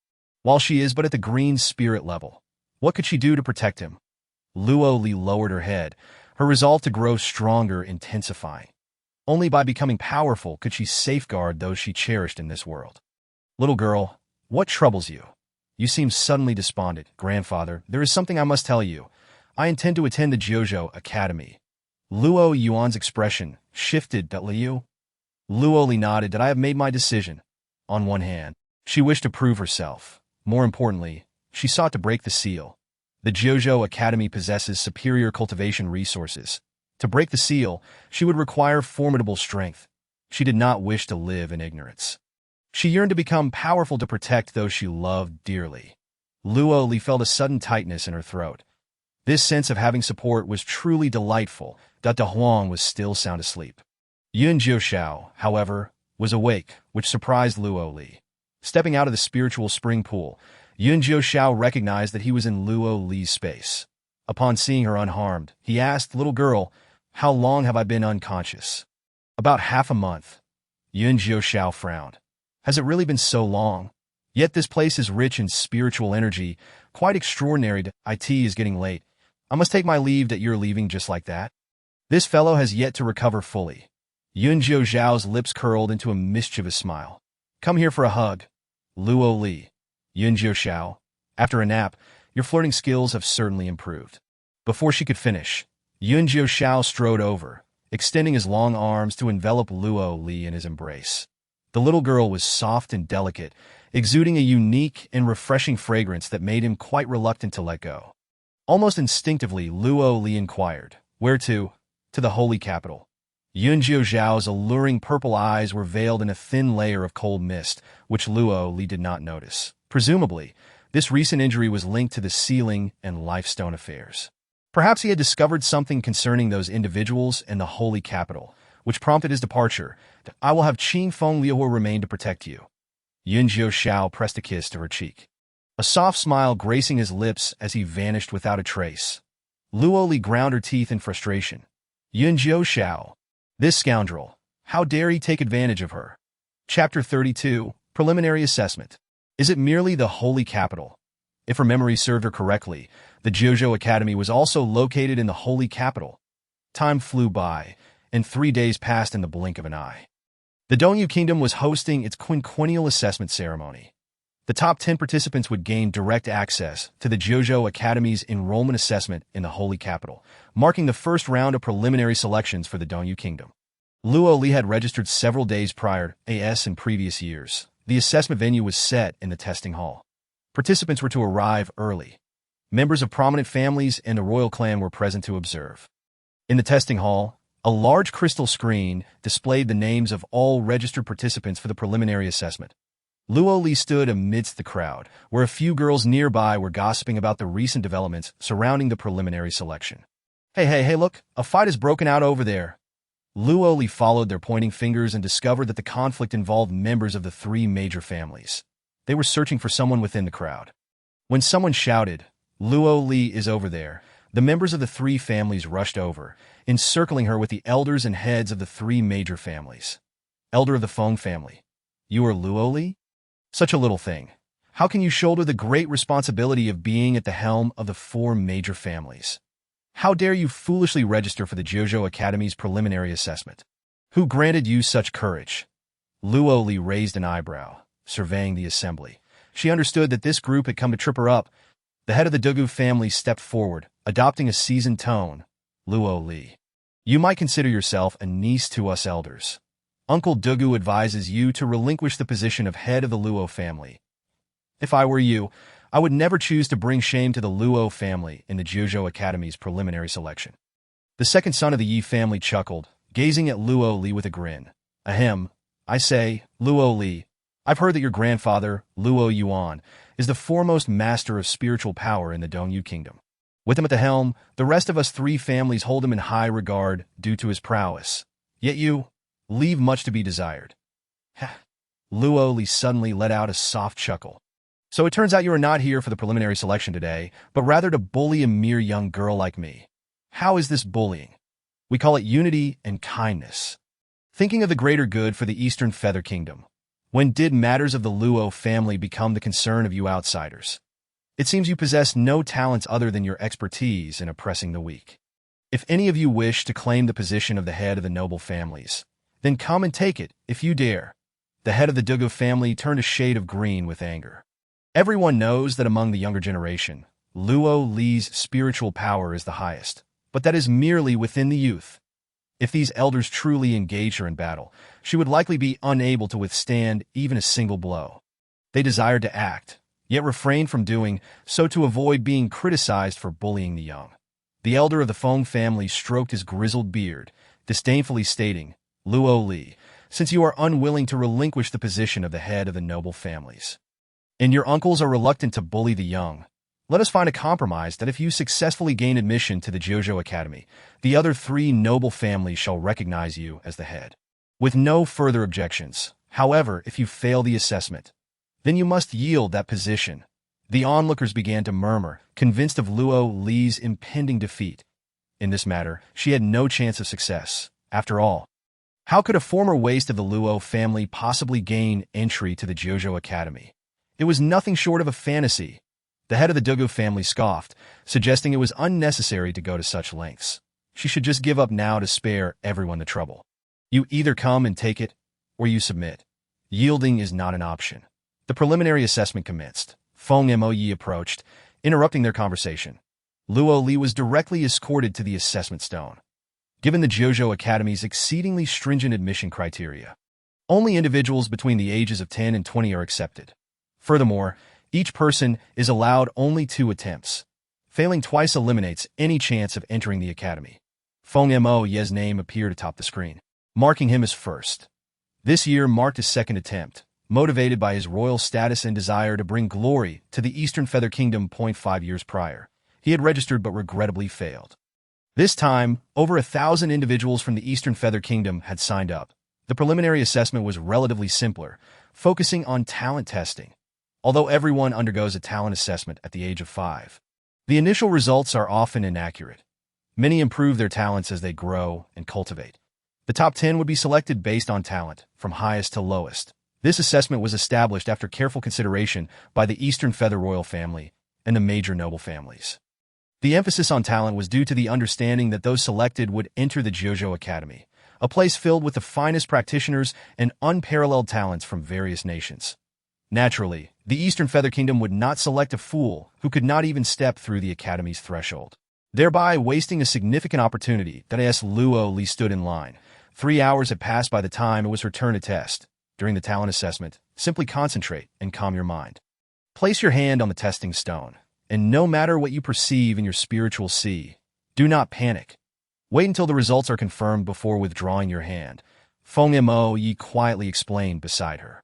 while she is but at the green spirit level. What could she do to protect him? Luo Li lowered her head, her resolve to grow stronger intensifying. Only by becoming powerful could she safeguard those she cherished in this world. Little girl, what troubles you? You seem suddenly despondent. Grandfather, there is something I must tell you. I intend to attend the Jiuzhou Academy. Luo Yuan's expression shifted. Liu? Luo Li nodded that I have made my decision. On one hand, she wished to prove herself. More importantly, she sought to break the seal. The Jiuzhou Academy possesses superior cultivation resources. To break the seal, she would require formidable strength. She did not wish to live in ignorance. She yearned to become powerful to protect those she loved dearly. Luo Li felt a sudden tightness in her throat. This sense of having support was truly delightful. De Huang was still sound asleep. Yun Jiushao, however, was awake, which surprised Luo Li. Stepping out of the spiritual spring pool, Yun Jiushao recognized that he was in Luo Li's space. Upon seeing her unharmed, he asked, Little girl, how long have I been unconscious? About half a month. Yun Jiushao frowned. Has it really been so long? Yet this place is rich in spiritual energy, quite extraordinary. It is getting late. I must take my leave that you're leaving just like that. This fellow has yet to recover fully. Yun Jiuxiao's lips curled into a mischievous smile. Come here for a hug. Luo Li. Yun Jiuxiao. After a nap, your flirting skills have certainly improved. Before she could finish, Yun Jiuxiao strode over, extending his long arms to envelop Luo Li in his embrace. The little girl was soft and delicate, exuding a unique and refreshing fragrance that made him quite reluctant to let go. Almost instinctively, Luo Li inquired, Where to? To the holy capital. Yun Jiuxiao's alluring purple eyes were veiled in a thin layer of cold mist, which Luo Li did not notice. Presumably, this recent injury was linked to the sealing and lifestone affairs. Perhaps he had discovered something concerning those individuals in the holy capital, which prompted his departure. I will have Qing Feng Liu remain to protect you. Yun Jiu Shao pressed a kiss to her cheek, a soft smile gracing his lips as he vanished without a trace. Luo Li ground her teeth in frustration. Yun Jiu Shao, this scoundrel, how dare he take advantage of her? Chapter 32, Preliminary Assessment. Is it merely the holy capital? If her memory served her correctly, the Jiuzhou Academy was also located in the holy capital. Time flew by, and 3 days passed in the blink of an eye. The Dongyu Kingdom was hosting its quinquennial assessment ceremony. The top 10 participants would gain direct access to the Jiuzhou Academy's enrollment assessment in the holy capital, marking the first round of preliminary selections for the Dongyu Kingdom. Luo Li had registered several days prior, as in previous years. The assessment venue was set in the testing hall. Participants were to arrive early. Members of prominent families and the royal clan were present to observe. In the testing hall, a large crystal screen displayed the names of all registered participants for the preliminary assessment. Luo Li stood amidst the crowd, where a few girls nearby were gossiping about the recent developments surrounding the preliminary selection. Hey, look, a fight has broken out over there. Luo Li followed their pointing fingers and discovered that the conflict involved members of the 3 major families. They were searching for someone within the crowd. When someone shouted, "Luo Li is over there," the members of the 3 families rushed over, encircling her with the elders and heads of the 3 major families. Elder of the Feng family, you are Luo Li? Such a little thing. How can you shoulder the great responsibility of being at the helm of the 4 major families? How dare you foolishly register for the Jiuzhou Academy's preliminary assessment? Who granted you such courage? Luo Li raised an eyebrow, surveying the assembly. She understood that this group had come to trip her up. The head of the Dugu family stepped forward, adopting a seasoned tone. Luo Li, you might consider yourself a niece to us elders. Uncle Dugu advises you to relinquish the position of head of the Luo family. If I were you, I would never choose to bring shame to the Luo family in the Jiuzhou Academy's preliminary selection. The second son of the Yi family chuckled, gazing at Luo Li with a grin. Ahem, I say, Luo Li, I've heard that your grandfather, Luo Yuan, is the foremost master of spiritual power in the Dongyu Kingdom. With him at the helm, the rest of us 3 families hold him in high regard due to his prowess. Yet you leave much to be desired. Luo Li suddenly let out a soft chuckle. So it turns out you are not here for the preliminary selection today, but rather to bully a mere young girl like me. How is this bullying? We call it unity and kindness. Thinking of the greater good for the Eastern Feather Kingdom. When did matters of the Luo family become the concern of you outsiders? It seems you possess no talents other than your expertise in oppressing the weak. If any of you wish to claim the position of the head of the noble families, then come and take it, if you dare. The head of the Dugu family turned a shade of green with anger. Everyone knows that among the younger generation, Luo Li's spiritual power is the highest, but that is merely within the youth. If these elders truly engage her in battle, she would likely be unable to withstand even a single blow. They desired to act, yet refrained from doing so to avoid being criticized for bullying the young. The elder of the Feng family stroked his grizzled beard, disdainfully stating, Luo Li, since you are unwilling to relinquish the position of the head of the noble families, and your uncles are reluctant to bully the young, let us find a compromise that if you successfully gain admission to the Jiuzhou Academy, the other 3 noble families shall recognize you as the head. With no further objections, however, if you fail the assessment, then you must yield that position. The onlookers began to murmur, convinced of Luo Li's impending defeat. In this matter, she had no chance of success. After all, how could a former waste of the Luo family possibly gain entry to the Jiuzhou Academy? It was nothing short of a fantasy. The head of the Dugu family scoffed, suggesting it was unnecessary to go to such lengths. She should just give up now to spare everyone the trouble. You either come and take it, or you submit. Yielding is not an option. The preliminary assessment commenced. Feng Mo Yi approached, interrupting their conversation. Luo Li was directly escorted to the assessment stone. Given the Jiuzhou Academy's exceedingly stringent admission criteria, only individuals between the ages of 10 and 20 are accepted. Furthermore, each person is allowed only 2 attempts. Failing twice eliminates any chance of entering the academy. Feng Mo Yi's name appeared atop the screen, marking him as first. This year marked his second attempt, motivated by his royal status and desire to bring glory to the Eastern Feather Kingdom. 5 years prior, he had registered but regrettably failed. This time, over 1,000 individuals from the Eastern Feather Kingdom had signed up. The preliminary assessment was relatively simpler, focusing on talent testing, although everyone undergoes a talent assessment at the age of 5. The initial results are often inaccurate. Many improve their talents as they grow and cultivate. The top 10 would be selected based on talent, from highest to lowest. This assessment was established after careful consideration by the Eastern Feather royal family and the major noble families. The emphasis on talent was due to the understanding that those selected would enter the Jojo Academy, a place filled with the finest practitioners and unparalleled talents from various nations. Naturally, the Eastern Feather Kingdom would not select a fool who could not even step through the Academy's threshold, thereby wasting a significant opportunity. As Luo Li stood in line, 3 hours had passed by the time it was her turn to test. During the talent assessment, simply concentrate and calm your mind. Place your hand on the testing stone, and no matter what you perceive in your spiritual sea, do not panic. Wait until the results are confirmed before withdrawing your hand, Feng Shui quietly explained beside her.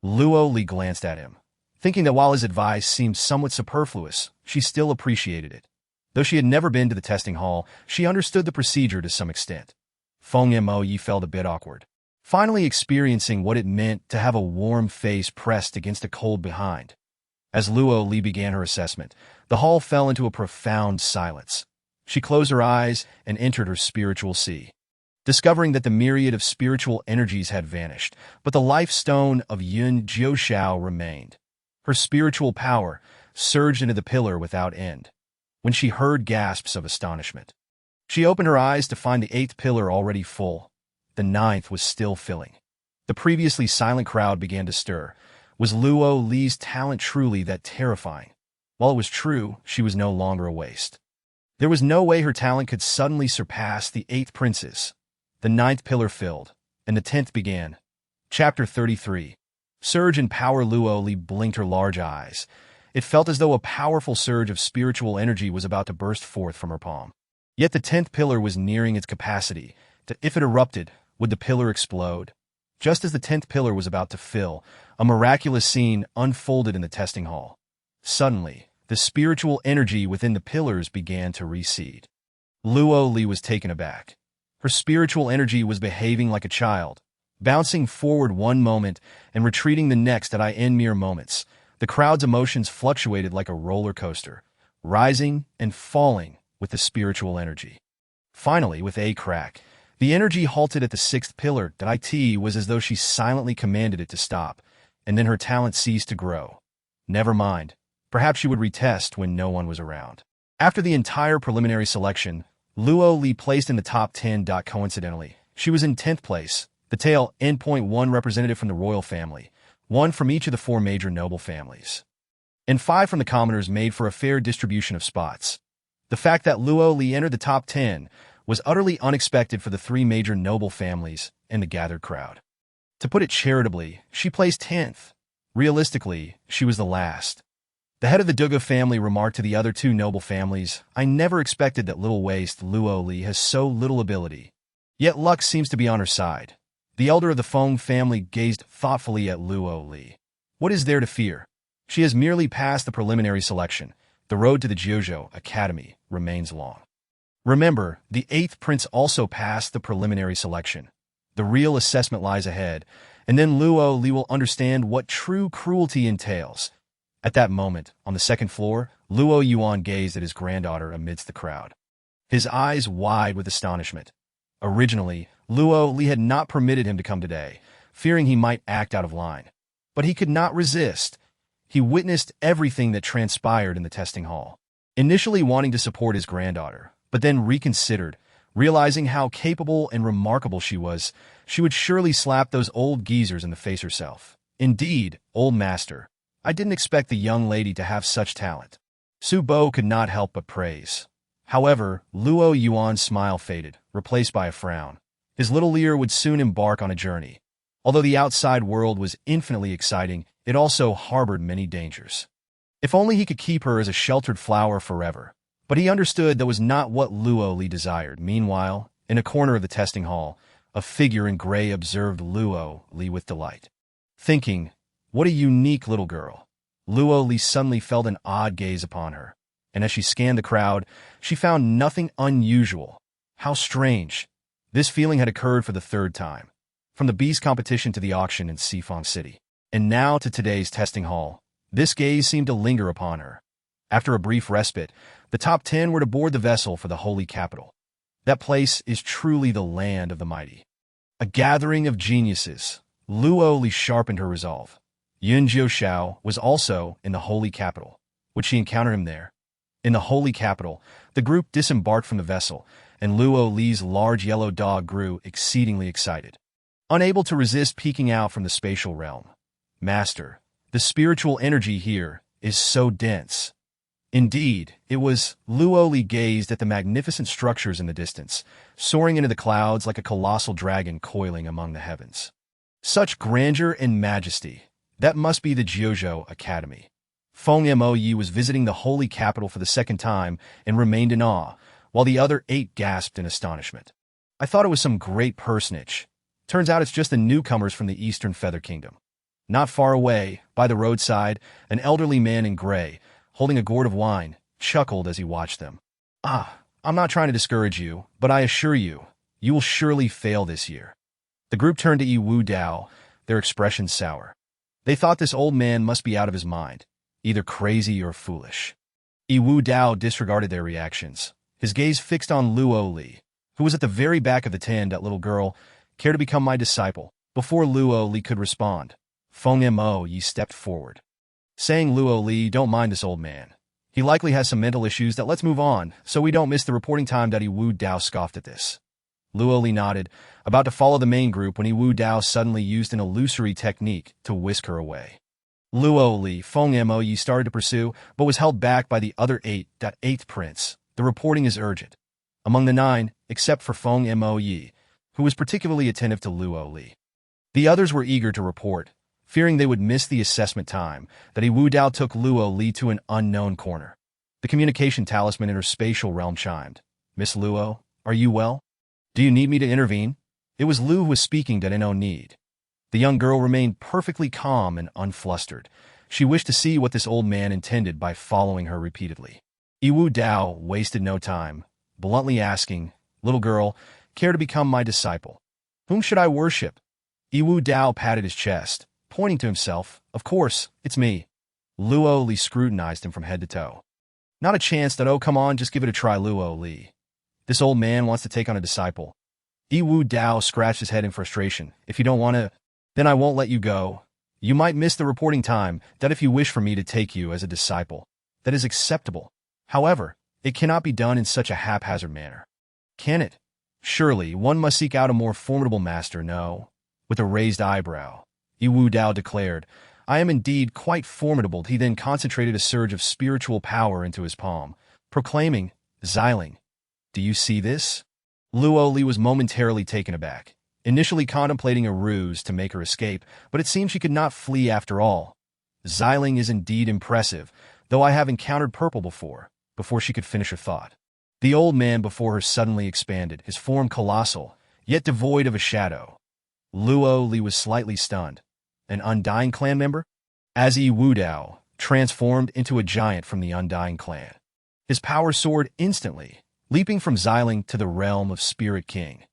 Luo Li glanced at him, thinking that while his advice seemed somewhat superfluous, she still appreciated it. Though she had never been to the testing hall, she understood the procedure to some extent. Feng Shui felt a bit awkward, finally experiencing what it meant to have a warm face pressed against a cold behind. As Luo Li began her assessment, the hall fell into a profound silence. She closed her eyes and entered her spiritual sea, discovering that the myriad of spiritual energies had vanished, but the life stone of Yun Jiuxiao remained. Her spiritual power surged into the pillar without end. When she heard gasps of astonishment, she opened her eyes to find the 8th pillar already full. The 9th was still filling. The previously silent crowd began to stir. Was Luo Li's talent truly that terrifying? While it was true, she was no longer a waste. There was no way her talent could suddenly surpass the 8th prince's. The 9th pillar filled, and the 10th began. Chapter 33. Surge in power. Luo Li blinked her large eyes. It felt as though a powerful surge of spiritual energy was about to burst forth from her palm. Yet the 10th pillar was nearing its capacity. If it erupted, would the pillar explode? Just as the 10th pillar was about to fill, a miraculous scene unfolded in the testing hall. Suddenly, the spiritual energy within the pillars began to recede. Luo Li was taken aback. Her spiritual energy was behaving like a child, bouncing forward one moment and retreating the next in mere moments. The crowd's emotions fluctuated like a roller coaster, rising and falling with the spiritual energy. Finally, with a crack, the energy halted at the 6th pillar. It was as though she silently commanded it to stop, and then her talent ceased to grow. Never mind. Perhaps she would retest when no one was around. After the entire preliminary selection, Luo Li placed in the top 10. Coincidentally, she was in 10th place, the tail endpoint 1 representative from the royal family, 1 from each of the 4 major noble families, and 5 from the commoners made for a fair distribution of spots. The fact that Luo Li entered the top 10 was utterly unexpected for the 3 major noble families and the gathered crowd. To put it charitably, she placed 10th. Realistically, she was the last. The head of the Duga family remarked to the other 2 noble families, "I never expected that little waste Luo Li has so little ability. Yet luck seems to be on her side." The elder of the Feng family gazed thoughtfully at Luo Li. "What is there to fear? She has merely passed the preliminary selection. The road to the Jojo Academy remains long." Remember, the 8th prince also passed the preliminary selection. The real assessment lies ahead, and then Luo Li will understand what true cruelty entails. At that moment, on the 2nd floor, Luo Yuan gazed at his granddaughter amidst the crowd, his eyes wide with astonishment. Originally, Luo Li had not permitted him to come today, fearing he might act out of line. But he could not resist. He witnessed everything that transpired in the testing hall, initially wanting to support his granddaughter, but then reconsidered, realizing how capable and remarkable she was. She would surely slap those old geezers in the face herself. "Indeed, old master, I didn't expect the young lady to have such talent." Su Bo could not help but praise. However, Luo Yuan's smile faded, replaced by a frown. His little ear would soon embark on a journey. Although the outside world was infinitely exciting, it also harbored many dangers. If only he could keep her as a sheltered flower forever. But he understood that was not what Luo Li desired. Meanwhile, in a corner of the testing hall, a figure in gray observed Luo Li with delight. Thinking, "What a unique little girl." Luo Li suddenly felt an odd gaze upon her. and as she scanned the crowd, she found nothing unusual. How strange. This feeling had occurred for the third time. From the beast competition to the auction in Sifong City, and now to today's testing hall, this gaze seemed to linger upon her. After a brief respite, the top 10 were to board the vessel for the holy capital. That place is truly the land of the mighty. A gathering of geniuses. Luo Li sharpened her resolve. Yun Jiushao was also in the holy capital. Would she encounter him there? In the holy capital, the group disembarked from the vessel, and Luo Li's large yellow dog grew exceedingly excited. Unable to resist peeking out from the spatial realm. Master, the spiritual energy here is so dense. Indeed, it was. Luo Li gazed at the magnificent structures in the distance, soaring into the clouds like a colossal dragon coiling among the heavens. Such grandeur and majesty. That must be the Jiuzhou Academy. Feng Mo was visiting the holy capital for the second time and remained in awe, while the other 8 gasped in astonishment. I thought it was some great personage. Turns out it's just the newcomers from the Eastern Feather Kingdom. Not far away, by the roadside, an elderly man in gray, holding a gourd of wine, chuckled as he watched them. I'm not trying to discourage you, but I assure you, you will surely fail this year. The group turned to Yi Wu Dao, their expressions sour. They thought this old man must be out of his mind, either crazy or foolish. Yi Wu Dao disregarded their reactions, his gaze fixed on Luo Li, who was at the very back of the tent. That little girl, care to become my disciple? Before Luo Li could respond, Feng Mo stepped forward, saying, Luo Li, don't mind this old man. He likely has some mental issues. That let's move on, so we don't miss the reporting time. Yi Wu Dao scoffed at this. Luo Li nodded, about to follow the main group when Yi Wu Dao suddenly used an illusory technique to whisk her away. Luo Li, Feng Mo started to pursue, but was held back by the other 8. 8th Prince, the reporting is urgent. Among the 9, except for Feng Mo, who was particularly attentive to Luo Li. The others were eager to report, fearing they would miss the assessment time. Yi Wu Dao took Luo Li to an unknown corner. The communication talisman in her spatial realm chimed. Miss Luo, are you well? Do you need me to intervene? It was Lu who was speaking. No need. The young girl remained perfectly calm and unflustered. She wished to see what this old man intended by following her repeatedly. Yi Wu Dao wasted no time, bluntly asking, little girl, care to become my disciple? Whom should I worship? Yi Wu Dao patted his chest, pointing to himself. Of course, it's me. Luo Li scrutinized him from head to toe. Not a chance. Oh, come on, just give it a try, Luo Li. This old man wants to take on a disciple. Yi Wu Dao scratched his head in frustration. If you don't want to, then I won't let you go. You might miss the reporting time. If you wish for me to take you as a disciple, that is acceptable. However, it cannot be done in such a haphazard manner. Can it? Surely, one must seek out a more formidable master, no? With a raised eyebrow, Yi Wu Dao declared, I am indeed quite formidable. He then concentrated a surge of spiritual power into his palm, proclaiming, Xiling. Do you see this? Luo Li was momentarily taken aback, initially contemplating a ruse to make her escape, but it seemed she could not flee after all. Xiling is indeed impressive, though I have encountered purple before she could finish her thought. The old man before her suddenly expanded, his form colossal, yet devoid of a shadow. Luo Li was slightly stunned. An Undying Clan member? As Yi Wu Dao transformed into a giant from the Undying Clan. His power soared instantly, leaping from Xiling to the realm of Spirit King,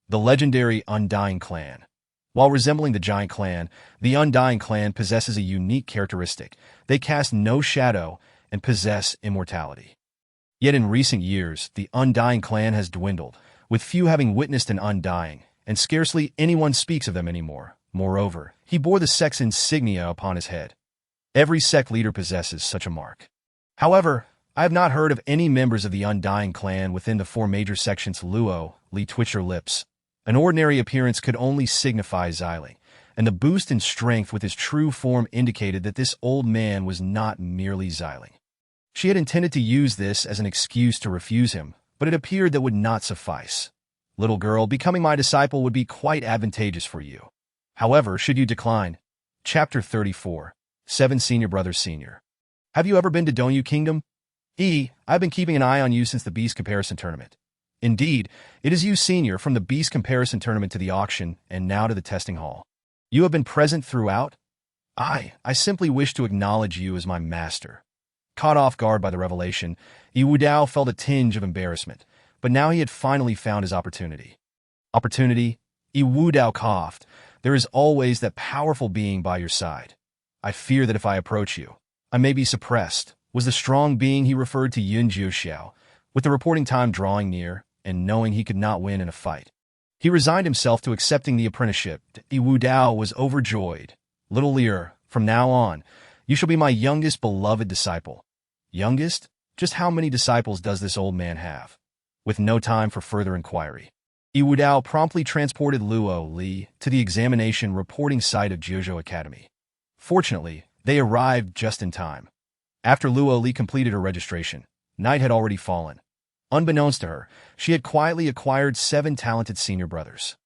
the legendary Undying Clan. While resembling the Giant Clan, the Undying Clan possesses a unique characteristic. They cast no shadow and possess immortality. Yet in recent years, the Undying Clan has dwindled, with few having witnessed an Undying, and scarcely anyone speaks of them anymore. Moreover, he bore the sect's insignia upon his head. Every sect leader possesses such a mark. However, I have not heard of any members of the Undying Clan within the 4 major sections. Luo Li twitched her lips. An ordinary appearance could only signify Xiling, and the boost in strength with his true form indicated that this old man was not merely Xiling. She had intended to use this as an excuse to refuse him, but it appeared that would not suffice. Little girl, becoming my disciple would be quite advantageous for you. However, should you decline? Chapter 34. 7 Senior Brothers Senior. Have you ever been to Donyu Kingdom? I've been keeping an eye on you since the Beast Comparison Tournament. Indeed, it is you, Senior, from the Beast Comparison Tournament to the auction, and now to the testing hall. You have been present throughout? I simply wish to acknowledge you as my master. Caught off guard by the revelation, Wu Dao felt a tinge of embarrassment, but now he had finally found his opportunity. Opportunity? Wu Dao coughed. There is always that powerful being by your side. I fear that if I approach you, I may be suppressed, was the strong being he referred to Yun Jiuxiao, with the reporting time drawing near, and knowing he could not win in a fight. He resigned himself to accepting the apprenticeship. Wu Dao was overjoyed. Little Lear, from now on, you shall be my youngest beloved disciple. Youngest? Just how many disciples does this old man have? With no time for further inquiry, Wu Dao promptly transported Luo Li to the examination reporting site of Jiuzhou Academy. Fortunately, they arrived just in time. After Luo Li completed her registration, night had already fallen. Unbeknownst to her, she had quietly acquired 7 talented senior brothers.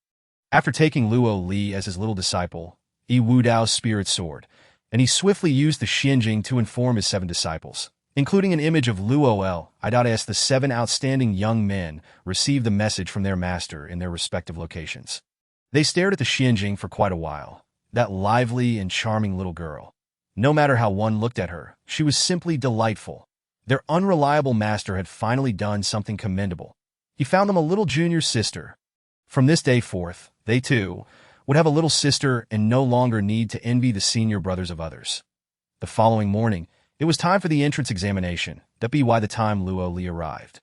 After taking Luo Li as his little disciple, Wu Dao's spirit soared, and he swiftly used the Xinjing to inform his 7 disciples, including an image of Luo L. The 7 outstanding young men received the message from their master in their respective locations. They stared at the Xinjing for quite a while, that lively and charming little girl. No matter how one looked at her, she was simply delightful. Their unreliable master had finally done something commendable. He found them a little junior sister. From this day forth, they too would have a little sister and no longer need to envy the senior brothers of others. The following morning, it was time for the entrance examination. That be why the time Luo Li arrived.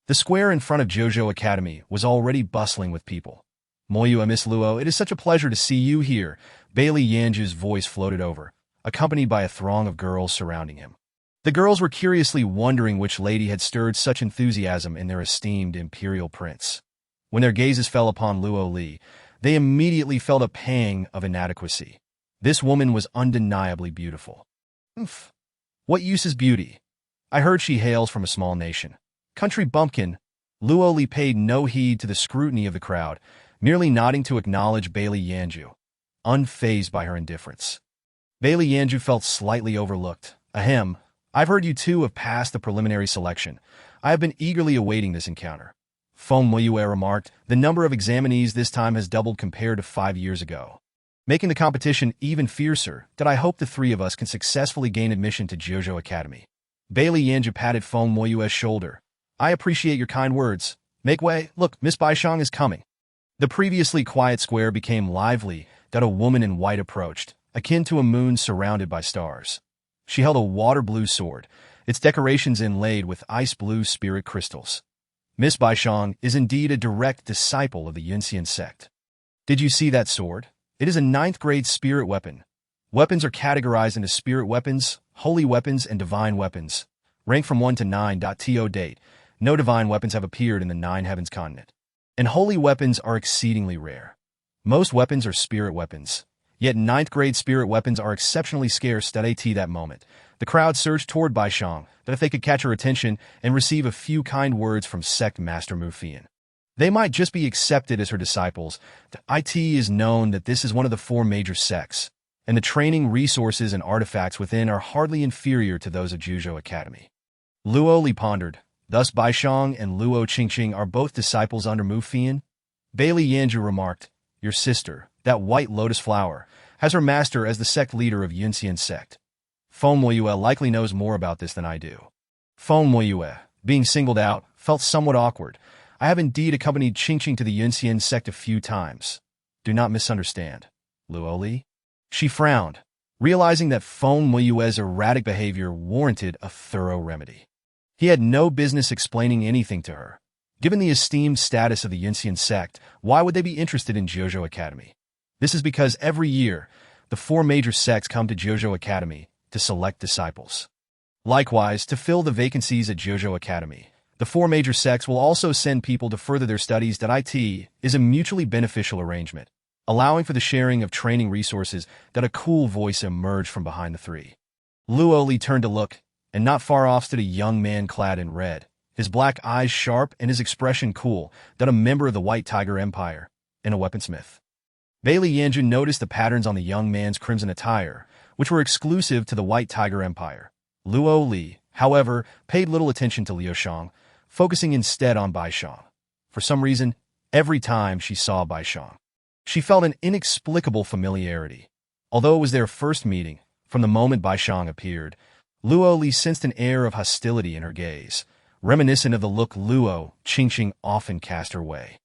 The square in front of Jiuzhou Academy was already bustling with people. Moyue, Miss Luo, it is such a pleasure to see you here. Bailey Yanju's voice floated over, accompanied by a throng of girls surrounding him. The girls were curiously wondering which lady had stirred such enthusiasm in their esteemed imperial prince. When their gazes fell upon Luo Li, they immediately felt a pang of inadequacy. This woman was undeniably beautiful. Oof. What use is beauty? I heard she hails from a small nation. Country bumpkin. Luo Li paid no heed to the scrutiny of the crowd, merely nodding to acknowledge Bailey Yanju, unfazed by her indifference. Bailey Yanju felt slightly overlooked. Ahem. I've heard you two have passed the preliminary selection. I have been eagerly awaiting this encounter. Feng Moyue remarked, the number of examinees this time has doubled compared to 5 years ago, making the competition even fiercer. That I hope the 3 of us can successfully gain admission to Jiuzhou Academy. Bailey Yanju patted Feng Moyue's shoulder. I appreciate your kind words. Make way. Look, Miss Baishang is coming. The previously quiet square became lively. That a woman in white approached, akin to a moon surrounded by stars. She held a water-blue sword, its decorations inlaid with ice-blue spirit crystals. Miss Baishang is indeed a direct disciple of the Yunxian sect. Did you see that sword? It is a 9th-grade spirit weapon. Weapons are categorized into spirit weapons, holy weapons, and divine weapons. Rank from 1 to 9. To date, no divine weapons have appeared in the 9 heavens continent. And holy weapons are exceedingly rare. Most weapons are spirit weapons. Yet 9th-grade spirit weapons are exceptionally scarce. At that moment, the crowd surged toward Baishang, that if they could catch her attention and receive a few kind words from sect master Mufian, they might just be accepted as her disciples. It is known that this is one of the 4 major sects, and the training resources and artifacts within are hardly inferior to those of Jiuzhou Academy. Luo Li pondered. Thus Baishang and Luo Qingqing are both disciples under Mufian? Bailey Yanju remarked, your sister, that white lotus flower, has her master as the sect leader of Yunxian sect. Feng Moyue likely knows more about this than I do. Feng Moyue, being singled out, felt somewhat awkward. I have indeed accompanied Qingqing to the Yunxian sect a few times. Do not misunderstand. Luo Li? She frowned, realizing that Feng Moyue's erratic behavior warranted a thorough remedy. He had no business explaining anything to her. Given the esteemed status of the Yunxian sect, why would they be interested in Jiuzhou Academy? This is because every year, the 4 major sects come to Jiuzhou Academy to select disciples. Likewise, to fill the vacancies at Jiuzhou Academy, the 4 major sects will also send people to further their studies. It is a mutually beneficial arrangement, allowing for the sharing of training resources. That a cool voice emerged from behind the 3. Luo Li turned to look, and not far off stood a young man clad in red, his black eyes sharp and his expression cool. That a member of the White Tiger Empire, and a weaponsmith. Bailey Yanju noticed the patterns on the young man's crimson attire, which were exclusive to the White Tiger Empire. Luo Li, however, paid little attention to Liu Shang, focusing instead on Baishang. For some reason, every time she saw Baishang, she felt an inexplicable familiarity. Although it was their first meeting, from the moment Baishang appeared, Luo Li sensed an air of hostility in her gaze, reminiscent of the look Luo Qingqing often cast her way.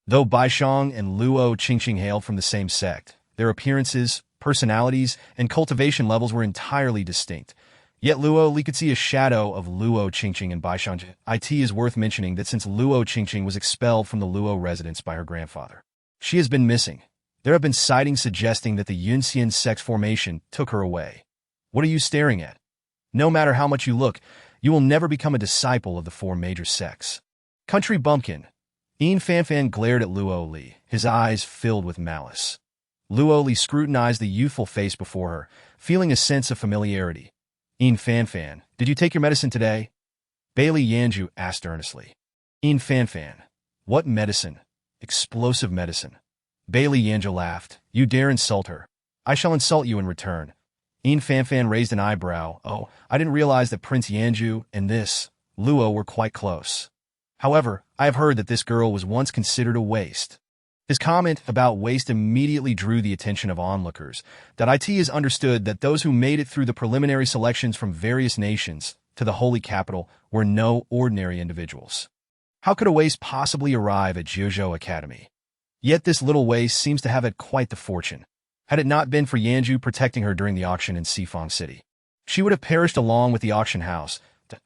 Though Baishang and Luo Qingqing hailed from the same sect, their appearances, personalities, and cultivation levels were entirely distinct. Yet Luo Li could see a shadow of Luo Qingqing and Baishang. It is worth mentioning that since Luo Qingqing was expelled from the Luo residence by her grandfather, she has been missing. There have been sightings suggesting that the Yunxian sex formation took her away. What are you staring at? No matter how much you look, you will never become a disciple of the four major sects. Country bumpkin. Yin Fanfan glared at Luo Li, his eyes filled with malice. Luo Li scrutinized the youthful face before her, feeling a sense of familiarity. Yin Fanfan, did you take your medicine today? Bailey Yanju asked earnestly. Yin Fanfan, what medicine? Explosive medicine. Bailey Yanju laughed. You dare insult her. I shall insult you in return. Yin Fanfan raised an eyebrow. Oh, I didn't realize that Prince Yanju and this, Luo, were quite close. However, I have heard that this girl was once considered a waste. His comment about waste immediately drew the attention of onlookers. That it is understood that those who made it through the preliminary selections from various nations to the holy capital were no ordinary individuals. How could a waste possibly arrive at Jiuzhou Academy? Yet this little waste seems to have had quite the fortune. Had it not been for Yanju protecting her during the auction in Sifang City, she would have perished along with the auction house.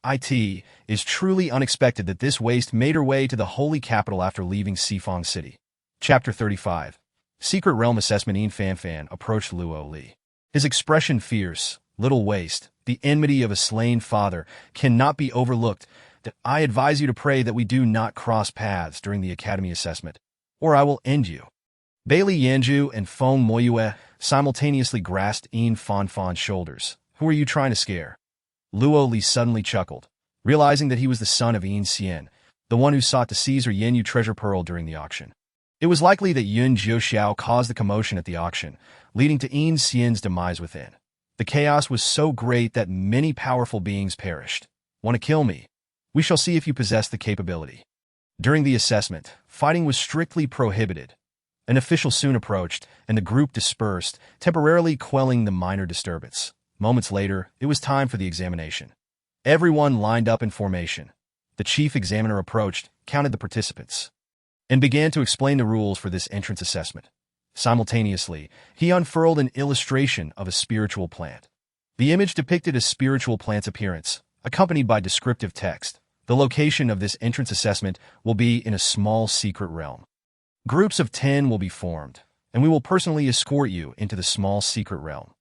It is truly unexpected that this waste made her way to the holy capital after leaving Sifang City. Chapter 35. Secret Realm Assessment. Yin Fanfan approached Luo Li. His expression fierce. Little waste, the enmity of a slain father, cannot be overlooked. I advise you to pray that we do not cross paths during the academy assessment, or I will end you. Bailey Yanju and Feng Moyue simultaneously grasped Yin Fanfan's shoulders. Who are you trying to scare? Luo Li suddenly chuckled, realizing that he was the son of Yin Xian, the one who sought to seize her Yanyu treasure pearl during the auction. It was likely that Yun Jiuxiao caused the commotion at the auction, leading to Yin Xian's demise within. The chaos was so great that many powerful beings perished. Want to kill me? We shall see if you possess the capability. During the assessment, fighting was strictly prohibited. An official soon approached, and the group dispersed, temporarily quelling the minor disturbance. Moments later, it was time for the examination. Everyone lined up in formation. The chief examiner approached, counted the participants, and began to explain the rules for this entrance assessment. Simultaneously, he unfurled an illustration of a spiritual plant. The image depicted a spiritual plant's appearance, accompanied by descriptive text. The location of this entrance assessment will be in a small secret realm. Groups of 10 will be formed, and we will personally escort you into the small secret realm.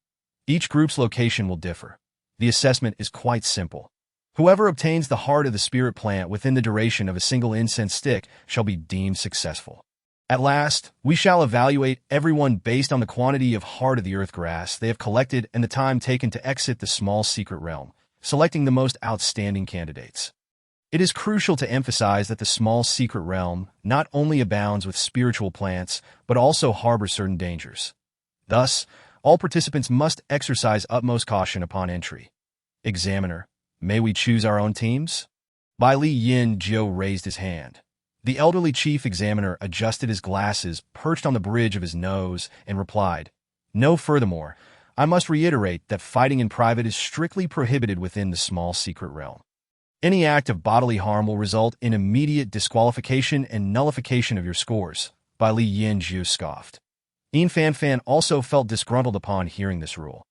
Each group's location will differ. The assessment is quite simple. Whoever obtains the heart of the spirit plant within the duration of a single incense stick shall be deemed successful. At last, we shall evaluate everyone based on the quantity of heart of the earth grass they have collected and the time taken to exit the small secret realm, selecting the most outstanding candidates. It is crucial to emphasize that the small secret realm not only abounds with spiritual plants, but also harbors certain dangers. Thus, all participants must exercise utmost caution upon entry. Examiner, may we choose our own teams? Bai Li Yin Jiu raised his hand. The elderly chief examiner adjusted his glasses perched on the bridge of his nose and replied, No, furthermore, I must reiterate that fighting in private is strictly prohibited within the small secret realm. Any act of bodily harm will result in immediate disqualification and nullification of your scores, Bai Li Yin Jiu scoffed. Yin Fanfan also felt disgruntled upon hearing this rule,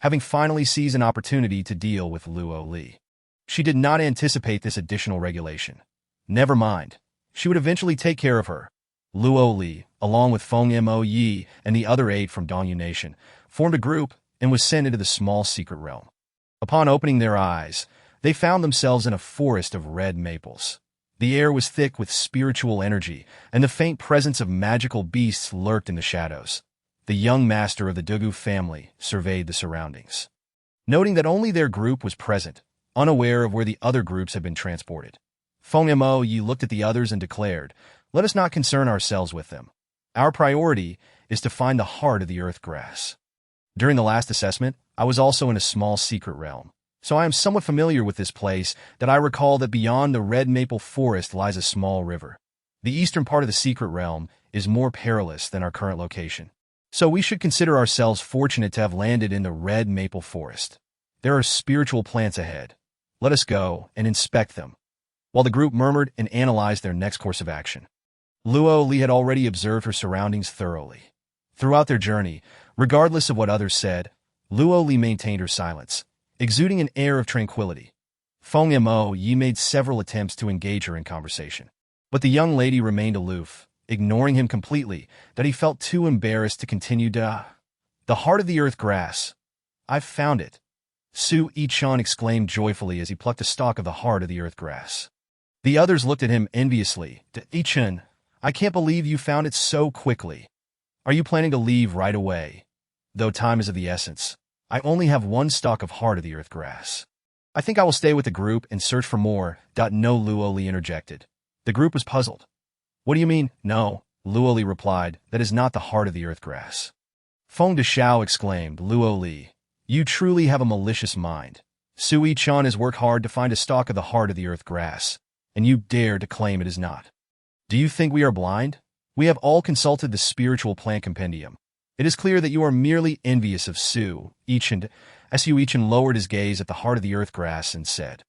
having finally seized an opportunity to deal with Luo Li. She did not anticipate this additional regulation. Never mind. She would eventually take care of her. Luo Li, along with Feng Mo Yi and the other 8 from Dongyu Nation, formed a group and was sent into the small secret realm. Upon opening their eyes, they found themselves in a forest of red maples. The air was thick with spiritual energy, and the faint presence of magical beasts lurked in the shadows. The young master of the Dugu family surveyed the surroundings, noting that only their group was present, unaware of where the other groups had been transported. Feng Mo Yi looked at the others and declared, Let us not concern ourselves with them. Our priority is to find the heart of the earth grass. During the last assessment, I was also in a small secret realm, so I am somewhat familiar with this place that I recall that beyond the red maple forest lies a small river. The eastern part of the secret realm is more perilous than our current location, so we should consider ourselves fortunate to have landed in the red maple forest. There are spiritual plants ahead. Let us go and inspect them. While the group murmured and analyzed their next course of action, Luo Li had already observed her surroundings thoroughly. Throughout their journey, regardless of what others said, Luo Li maintained her silence, exuding an air of tranquility. Feng Yi made several attempts to engage her in conversation, but the young lady remained aloof, ignoring him completely, that he felt too embarrassed to continue to... The heart of the earth grass. I've found it. Su Yi-chan exclaimed joyfully as he plucked a stalk of the heart of the earth grass. The others looked at him enviously. Yi-chan, I can't believe you found it so quickly. Are you planning to leave right away? Though time is of the essence, I only have one stalk of heart of the earth grass. I think I will stay with the group and search for more. No, Luo Li interjected. The group was puzzled. What do you mean? No, Luo Li replied, that is not the heart of the earth grass. Feng Deshao exclaimed, Luo Li, you truly have a malicious mind. Su Yi-chan has worked hard to find a stalk of the heart of the earth grass, and you dare to claim it is not. Do you think we are blind? We have all consulted the spiritual plant compendium. It is clear that you are merely envious of Su Yi-chan. Su Yi-chan lowered his gaze at the heart of the earth grass and said,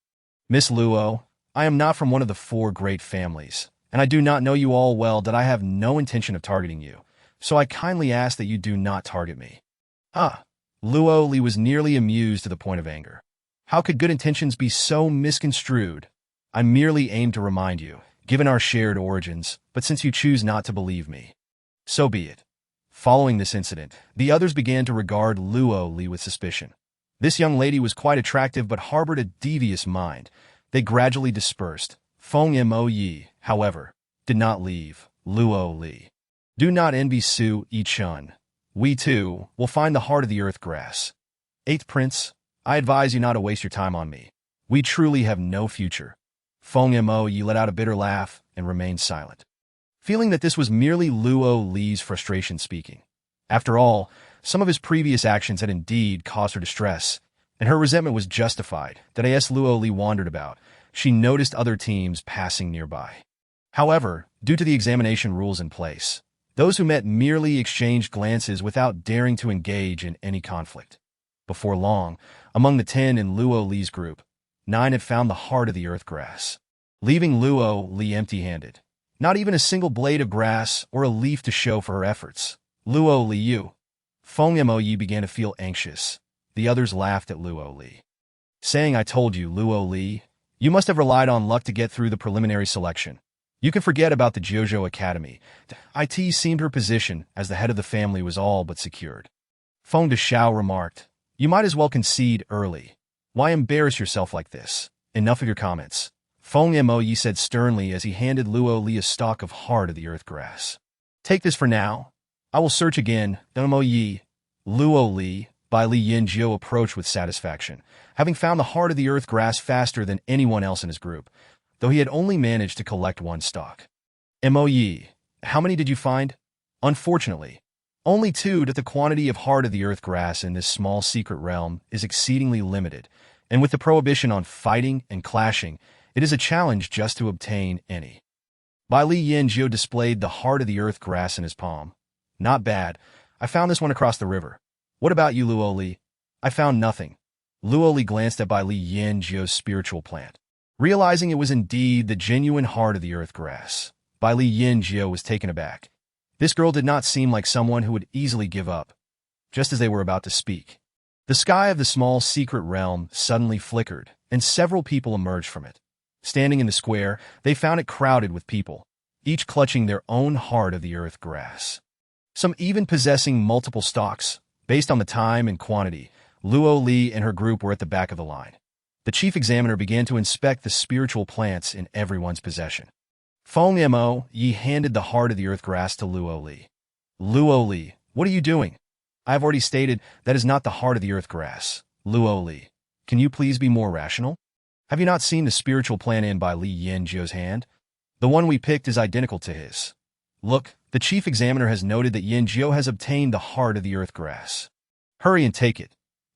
Miss Luo, I am not from one of the four great families, and I do not know you all well that I have no intention of targeting you, so I kindly ask that you do not target me. Luo Li was nearly amused to the point of anger. How could good intentions be so misconstrued? I merely aim to remind you, given our shared origins, but since you choose not to believe me, so be it. Following this incident, the others began to regard Luo Li with suspicion. This young lady was quite attractive but harbored a devious mind. They gradually dispersed. Feng Yi, however, did not leave Luo Li. Do not envy Su Yi-chan. We, too, will find the heart of the earth grass. 8th Prince, I advise you not to waste your time on me. We truly have no future. Feng Yi let out a bitter laugh and remained silent, feeling that this was merely Luo Li's frustration speaking. After all, some of his previous actions had indeed caused her distress, and her resentment was justified. That as Luo Li wandered about, she noticed other teams passing nearby. However, due to the examination rules in place, those who met merely exchanged glances without daring to engage in any conflict. Before long, among the 10 in Luo Li's group, 9 had found the heart of the earth grass, leaving Luo Li empty-handed. Not even a single blade of grass or a leaf to show for her efforts. Luo Li, Feng Yi began to feel anxious. The others laughed at Luo Li, saying, I told you, Luo Li, you must have relied on luck to get through the preliminary selection. You can forget about the Jojo Academy. It seemed her position as the head of the family was all but secured. Feng Deshao remarked, you might as well concede early. Why embarrass yourself like this? Enough of your comments. Feng Yi said sternly as he handed Luo Li a stalk of heart of the earth grass. Take this for now. I will search again. Luo Li, by Li Yinjiu approached with satisfaction, having found the heart of the earth grass faster than anyone else in his group, though he had only managed to collect one stalk. Yi, how many did you find? Unfortunately, only 2. That the quantity of heart of the earth grass in this small secret realm is exceedingly limited, and with the prohibition on fighting and clashing, it is a challenge just to obtain any. Bai Li Yinjiu displayed the heart of the earth grass in his palm. Not bad. I found this one across the river. What about you, Luo Li? I found nothing. Luo Li glanced at Bai Li Yinjiu's spiritual plant, realizing it was indeed the genuine heart of the earth grass. Bai Li Yinjiu was taken aback. This girl did not seem like someone who would easily give up. Just as they were about to speak, the sky of the small secret realm suddenly flickered, and several people emerged from it. Standing in the square, they found it crowded with people, each clutching their own heart of the earth grass. Some even possessing multiple stalks. Based on the time and quantity, Luo Li and her group were at the back of the line. The chief examiner began to inspect the spiritual plants in everyone's possession. Feng Yi handed the heart of the earth grass to Luo Li. Luo Li, what are you doing? I have already stated that is not the heart of the earth grass. Luo Li, can you please be more rational? Have you not seen the spiritual plant in by Li Yinjiu's hand? The one we picked is identical to his. Look, the chief examiner has noted that Yinjiu has obtained the heart of the earth grass. Hurry and take it.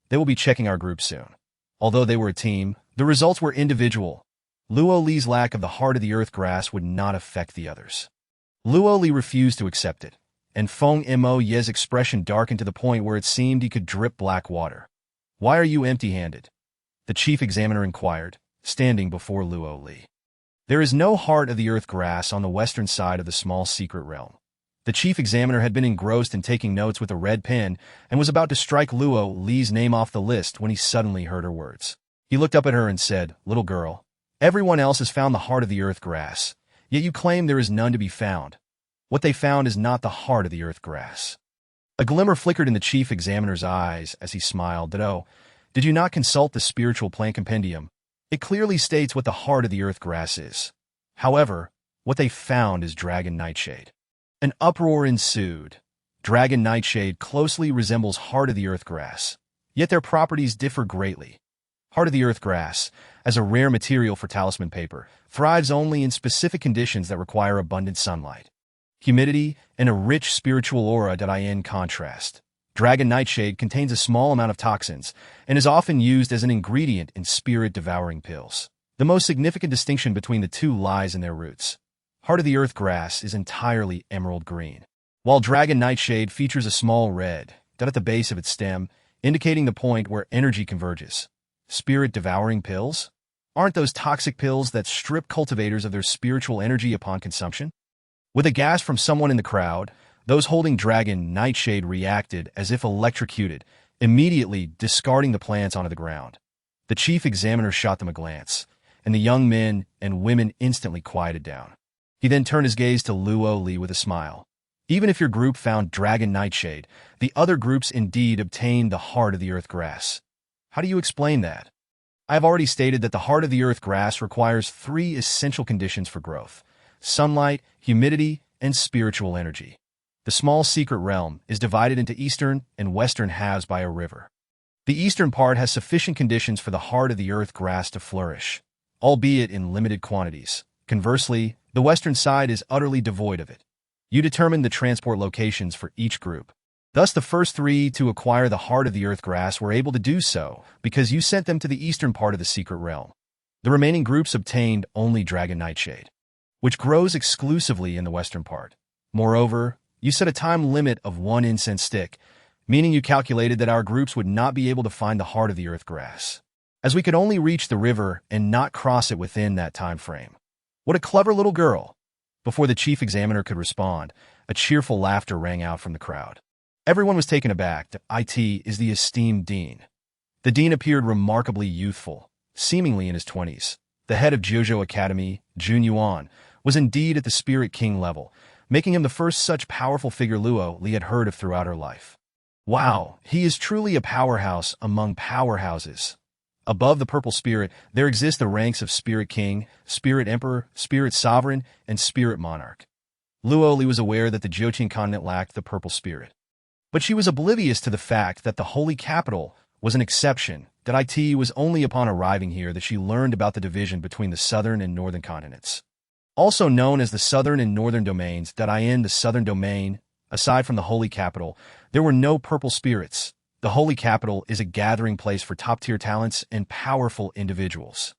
They will be checking our group soon. Although they were a team, the results were individual. Luo Li's lack of the heart of the earth grass would not affect the others. Luo Li refused to accept it, and Feng Yi's expression darkened to the point where it seemed he could drip black water. Why are you empty-handed? The chief examiner inquired, standing before Luo Li. There is no heart of the earth grass on the western side of the small secret realm. The chief examiner had been engrossed in taking notes with a red pen and was about to strike Luo Li's name off the list when he suddenly heard her words. He looked up at her and said, "Little girl, everyone else has found the heart of the earth grass, yet you claim there is none to be found. What they found is not the heart of the earth grass." A glimmer flickered in the chief examiner's eyes as he smiled. Did you not consult the spiritual plant compendium? It clearly states what the heart of the earth grass is. However, what they found is dragon nightshade. An uproar ensued. Dragon nightshade closely resembles heart of the earth grass, yet their properties differ greatly. Heart of the earth grass, as a rare material for talisman paper, thrives only in specific conditions that require abundant sunlight, humidity, and a rich spiritual aura. In contrast, dragon nightshade contains a small amount of toxins and is often used as an ingredient in spirit-devouring pills. The most significant distinction between the two lies in their roots. Heart of the earth grass is entirely emerald green, while dragon nightshade features a small red dot at the base of its stem, indicating the point where energy converges. Spirit-devouring pills? Aren't those toxic pills that strip cultivators of their spiritual energy upon consumption? With a gasp from someone in the crowd, those holding dragon nightshade reacted as if electrocuted, immediately discarding the plants onto the ground. The chief examiner shot them a glance, and the young men and women instantly quieted down. He then turned his gaze to Luo Li with a smile. Even if your group found dragon nightshade, the other groups indeed obtained the heart of the earth grass. How do you explain that? I have already stated that the heart of the earth grass requires 3 essential conditions for growth: sunlight, humidity, and spiritual energy. The small secret realm is divided into eastern and western halves by a river. The eastern part has sufficient conditions for the heart of the earth grass to flourish, albeit in limited quantities. Conversely, the western side is utterly devoid of it. You determine the transport locations for each group. Thus, the first 3 to acquire the heart of the earth grass were able to do so because you sent them to the eastern part of the secret realm. The remaining groups obtained only dragon nightshade, which grows exclusively in the western part. Moreover, you set a time limit of 1 incense stick, meaning you calculated that our groups would not be able to find the heart of the earth grass, as we could only reach the river and not cross it within that time frame. What a clever little girl! Before the chief examiner could respond, a cheerful laughter rang out from the crowd. Everyone was taken aback. It is the esteemed dean. The dean appeared remarkably youthful, seemingly in his 20s. The head of Jojo Academy, Jun Yuan, was indeed at the Spirit King level, making him the first such powerful figure Luo Li had heard of throughout her life. Wow, he is truly a powerhouse among powerhouses. Above the purple spirit, there exist the ranks of Spirit King, Spirit Emperor, Spirit Sovereign, and Spirit Monarch. Luo Li was aware that the Joqian continent lacked the purple spirit, but she was oblivious to the fact that the holy capital was an exception. It was only upon arriving here that she learned about the division between the southern and northern continents, also known as the southern and northern domains. In the southern domain, aside from the holy capital, there were no purple spirits. The holy capital is a gathering place for top-tier talents and powerful individuals.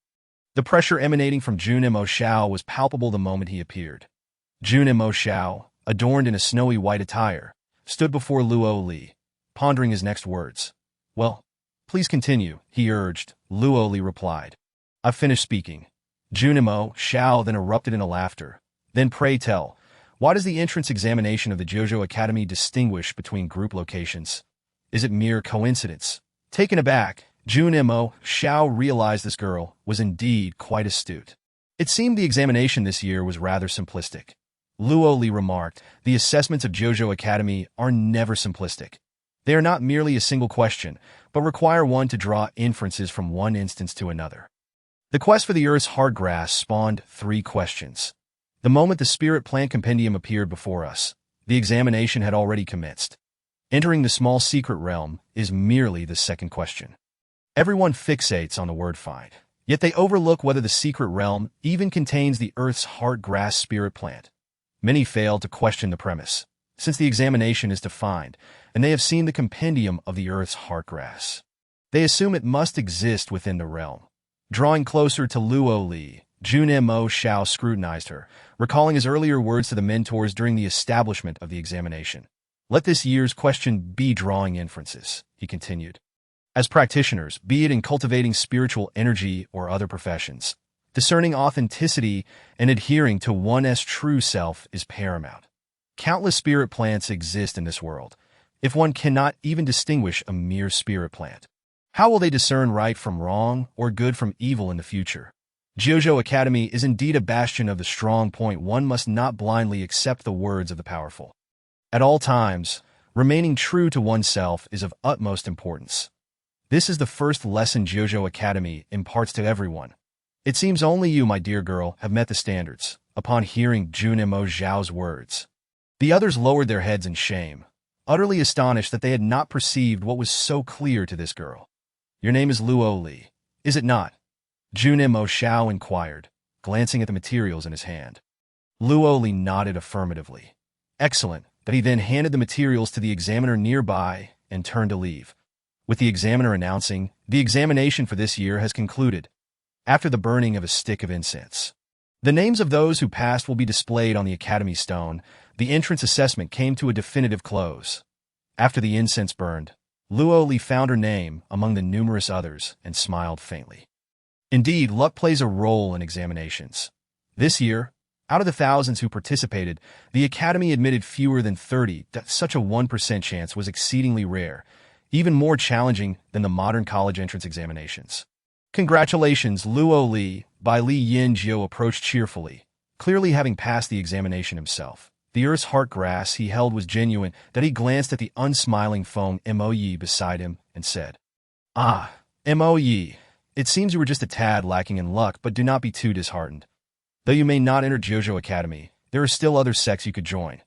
The pressure emanating from Jun Mo Shao was palpable the moment he appeared. Jun Mo Shao, adorned in a snowy white attire, stood before Luo Li, pondering his next words. "Well, please continue," he urged. Luo Li replied, "I've finished speaking." Jun Mo Shao then erupted into laughter. "Then pray tell, why does the entrance examination of the Jojo Academy distinguish between group locations? Is it mere coincidence?" Taken aback, Jun Mo Shao realized this girl was indeed quite astute. It seemed the examination this year was rather simplistic. Luo Li remarked, "The assessments of Jojo Academy are never simplistic. They are not merely a single question, but require one to draw inferences from one instance to another." The quest for the Earth's hard grass spawned 3 questions. The moment the spirit plant compendium appeared before us, the examination had already commenced. Entering the small secret realm is merely the second question. Everyone fixates on the word find, yet they overlook whether the secret realm even contains the Earth's hard grass spirit plant. Many fail to question the premise, since the examination is to find, and they have seen the compendium of the Earth's heart grass. They assume it must exist within the realm. Drawing closer to Luo Li, Jun Mo Shao scrutinized her, recalling his earlier words to the mentors during the establishment of the examination. "Let this year's question be drawing inferences," he continued. As practitioners, be it in cultivating spiritual energy or other professions, discerning authenticity and adhering to one's true self is paramount. Countless spirit plants exist in this world. If one cannot even distinguish a mere spirit plant, how will they discern right from wrong or good from evil in the future? Jojo Academy is indeed a bastion of the strong point. One must not blindly accept the words of the powerful. At all times, remaining true to oneself is of utmost importance. This is the first lesson Jojo Academy imparts to everyone. It seems only you, my dear girl, have met the standards. Upon hearing Junimo Zhao's words, the others lowered their heads in shame, utterly astonished that they had not perceived what was so clear to this girl. Your name is Luo Li, is it not? Junimo Zhao inquired, glancing at the materials in his hand. Luo Li nodded affirmatively. Excellent, that he then handed the materials to the examiner nearby and turned to leave, with the examiner announcing, the examination for this year has concluded. After the burning of a stick of incense, the names of those who passed will be displayed on the Academy stone. The entrance assessment came to a definitive close. After the incense burned, Luo Li found her name among the numerous others and smiled faintly. Indeed, luck plays a role in examinations. This year, out of the thousands who participated, the Academy admitted fewer than 30. Such a 1% chance was exceedingly rare, even more challenging than the modern college entrance examinations. Congratulations, Luo Li, Bai Li Yin Jiu approached cheerfully, clearly having passed the examination himself. The earth's heart grass he held was genuine, that he glanced at the unsmiling Feng Mo beside him and said, Ah, Mo, it seems you were just a tad lacking in luck, but do not be too disheartened. Though you may not enter Jojo Academy, there are still other sects you could join.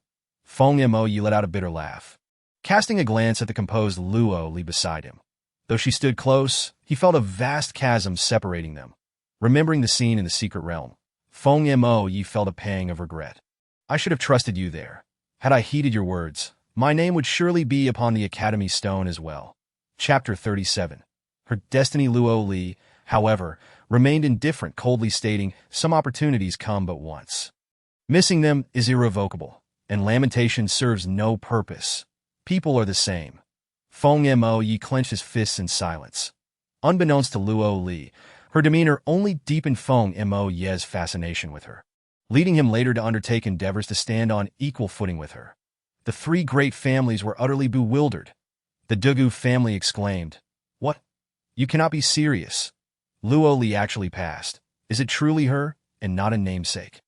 Feng Mo let out a bitter laugh, casting a glance at the composed Luo Li beside him. Though she stood close, he felt a vast chasm separating them. Remembering the scene in the secret realm, Feng Mo felt a pang of regret. I should have trusted you there. Had I heeded your words, my name would surely be upon the Academy stone as well. Chapter 37. Her destiny. Luo Li, however, remained indifferent, coldly stating, some opportunities come but once. Missing them is irrevocable, and lamentation serves no purpose. People are the same. Feng Mo clenched his fists in silence. Unbeknownst to Luo Li, her demeanor only deepened Feng Mo's fascination with her, leading him later to undertake endeavors to stand on equal footing with her. The three great families were utterly bewildered. The Dugu family exclaimed, What? You cannot be serious. Luo Li actually passed. Is it truly her, and not a namesake?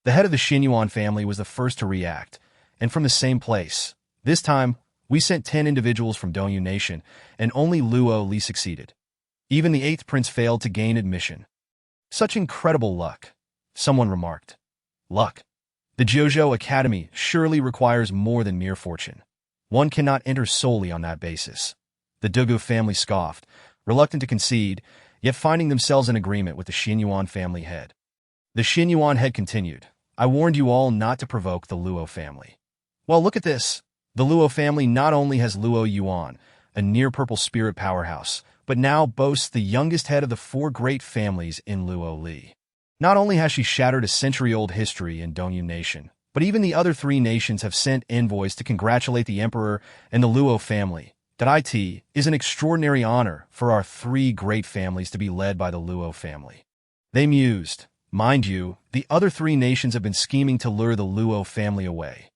The head of the Xinyuan family was the first to react, and from the same place. This time, we sent 10 individuals from Dongyu Nation, and only Luo Li succeeded. Even the 8th prince failed to gain admission. Such incredible luck, someone remarked. Luck. The Jojo Academy surely requires more than mere fortune. One cannot enter solely on that basis. The Dugu family scoffed, reluctant to concede, yet finding themselves in agreement with the Xinyuan family head. The Xinyuan head continued, I warned you all not to provoke the Luo family. Well, look at this. The Luo family not only has Luo Yuan, a near-purple spirit powerhouse, but now boasts the youngest head of the 4 great families in Luo Li. Not only has she shattered a century-old history in Dongyu Nation, but even the other 3 nations have sent envoys to congratulate the emperor and the Luo family. That it is an extraordinary honor for our 3 great families to be led by the Luo family. They mused. Mind you, the other 3 nations have been scheming to lure the Luo family away.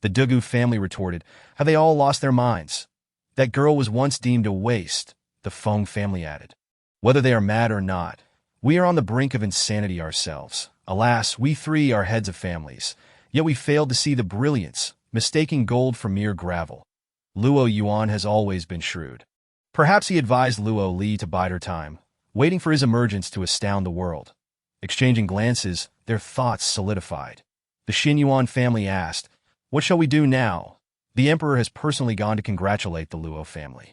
The Dugu family retorted, Have they all lost their minds? That girl was once deemed a waste, the Feng family added. Whether they are mad or not, we are on the brink of insanity ourselves. Alas, we 3 are heads of families, yet we failed to see the brilliance, mistaking gold for mere gravel. Luo Yuan has always been shrewd. Perhaps he advised Luo Li to bide her time, waiting for his emergence to astound the world. Exchanging glances, their thoughts solidified. The Xinyuan family asked, What shall we do now? The emperor has personally gone to congratulate the Luo family.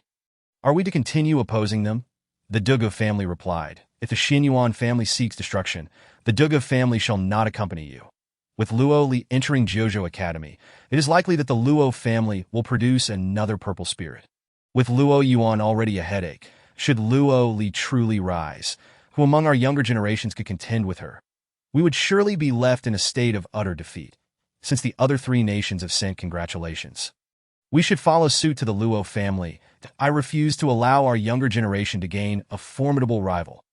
Are we to continue opposing them? The Dugu family replied, If the Xinyuan family seeks destruction, the Dugu family shall not accompany you. With Luo Li entering Jojo Academy, it is likely that the Luo family will produce another purple spirit. With Luo Yuan already a headache, should Luo Li truly rise, who among our younger generations could contend with her, we would surely be left in a state of utter defeat, since the other 3 nations have sent congratulations. We should follow suit to the Luo family I refuse to allow our younger generation to gain a formidable rival.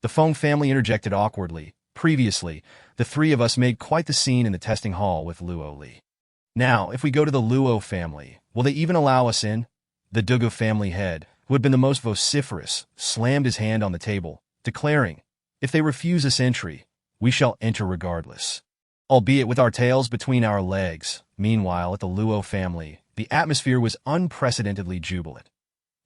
The Feng family interjected awkwardly. Previously, the three of us made quite the scene in the testing hall with Luo Li. Now, if we go to the Luo family, will they even allow us in? The Dugu family head, who had been the most vociferous, slammed his hand on the table, declaring, if they refuse us entry, we shall enter regardless. Albeit with our tails between our legs. Meanwhile, at the Luo family, the atmosphere was unprecedentedly jubilant.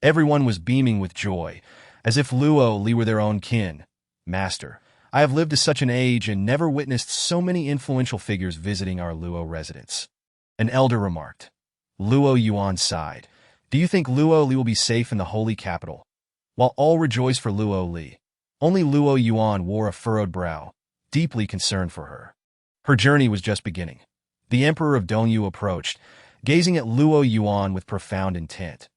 Everyone was beaming with joy, as if Luo Li were their own kin. Master, I have lived to such an age and never witnessed so many influential figures visiting our Luo residence. An elder remarked. Luo Yuan sighed. Do you think Luo Li will be safe in the holy capital? While all rejoiced for Luo Li, only Luo Yuan wore a furrowed brow, deeply concerned for her. Her journey was just beginning. The Emperor of Dongyu approached, gazing at Luo Yuan with profound intent.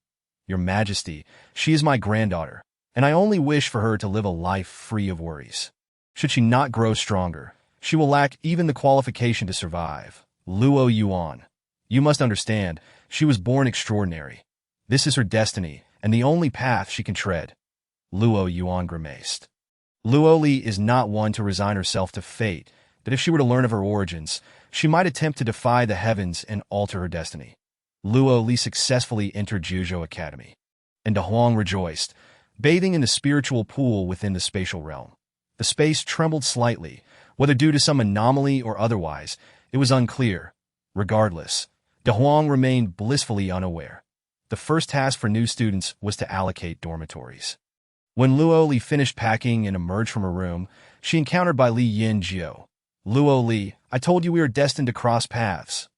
Your Majesty, she is my granddaughter, and I only wish for her to live a life free of worries. Should she not grow stronger, she will lack even the qualification to survive. Luo Yuan, you must understand, she was born extraordinary. This is her destiny, and the only path she can tread. Luo Yuan grimaced. Luo Li is not one to resign herself to fate, but if she were to learn of her origins, she might attempt to defy the heavens and alter her destiny. Luo Li successfully entered Juzhou Academy, and De Huang rejoiced, bathing in the spiritual pool within the spatial realm. The space trembled slightly, whether due to some anomaly or otherwise, it was unclear. Regardless, De Huang remained blissfully unaware. The first task for new students was to allocate dormitories. When Luo Li finished packing and emerged from her room, she encountered by Li Yinjiu. Luo Li, I told you we were destined to cross paths.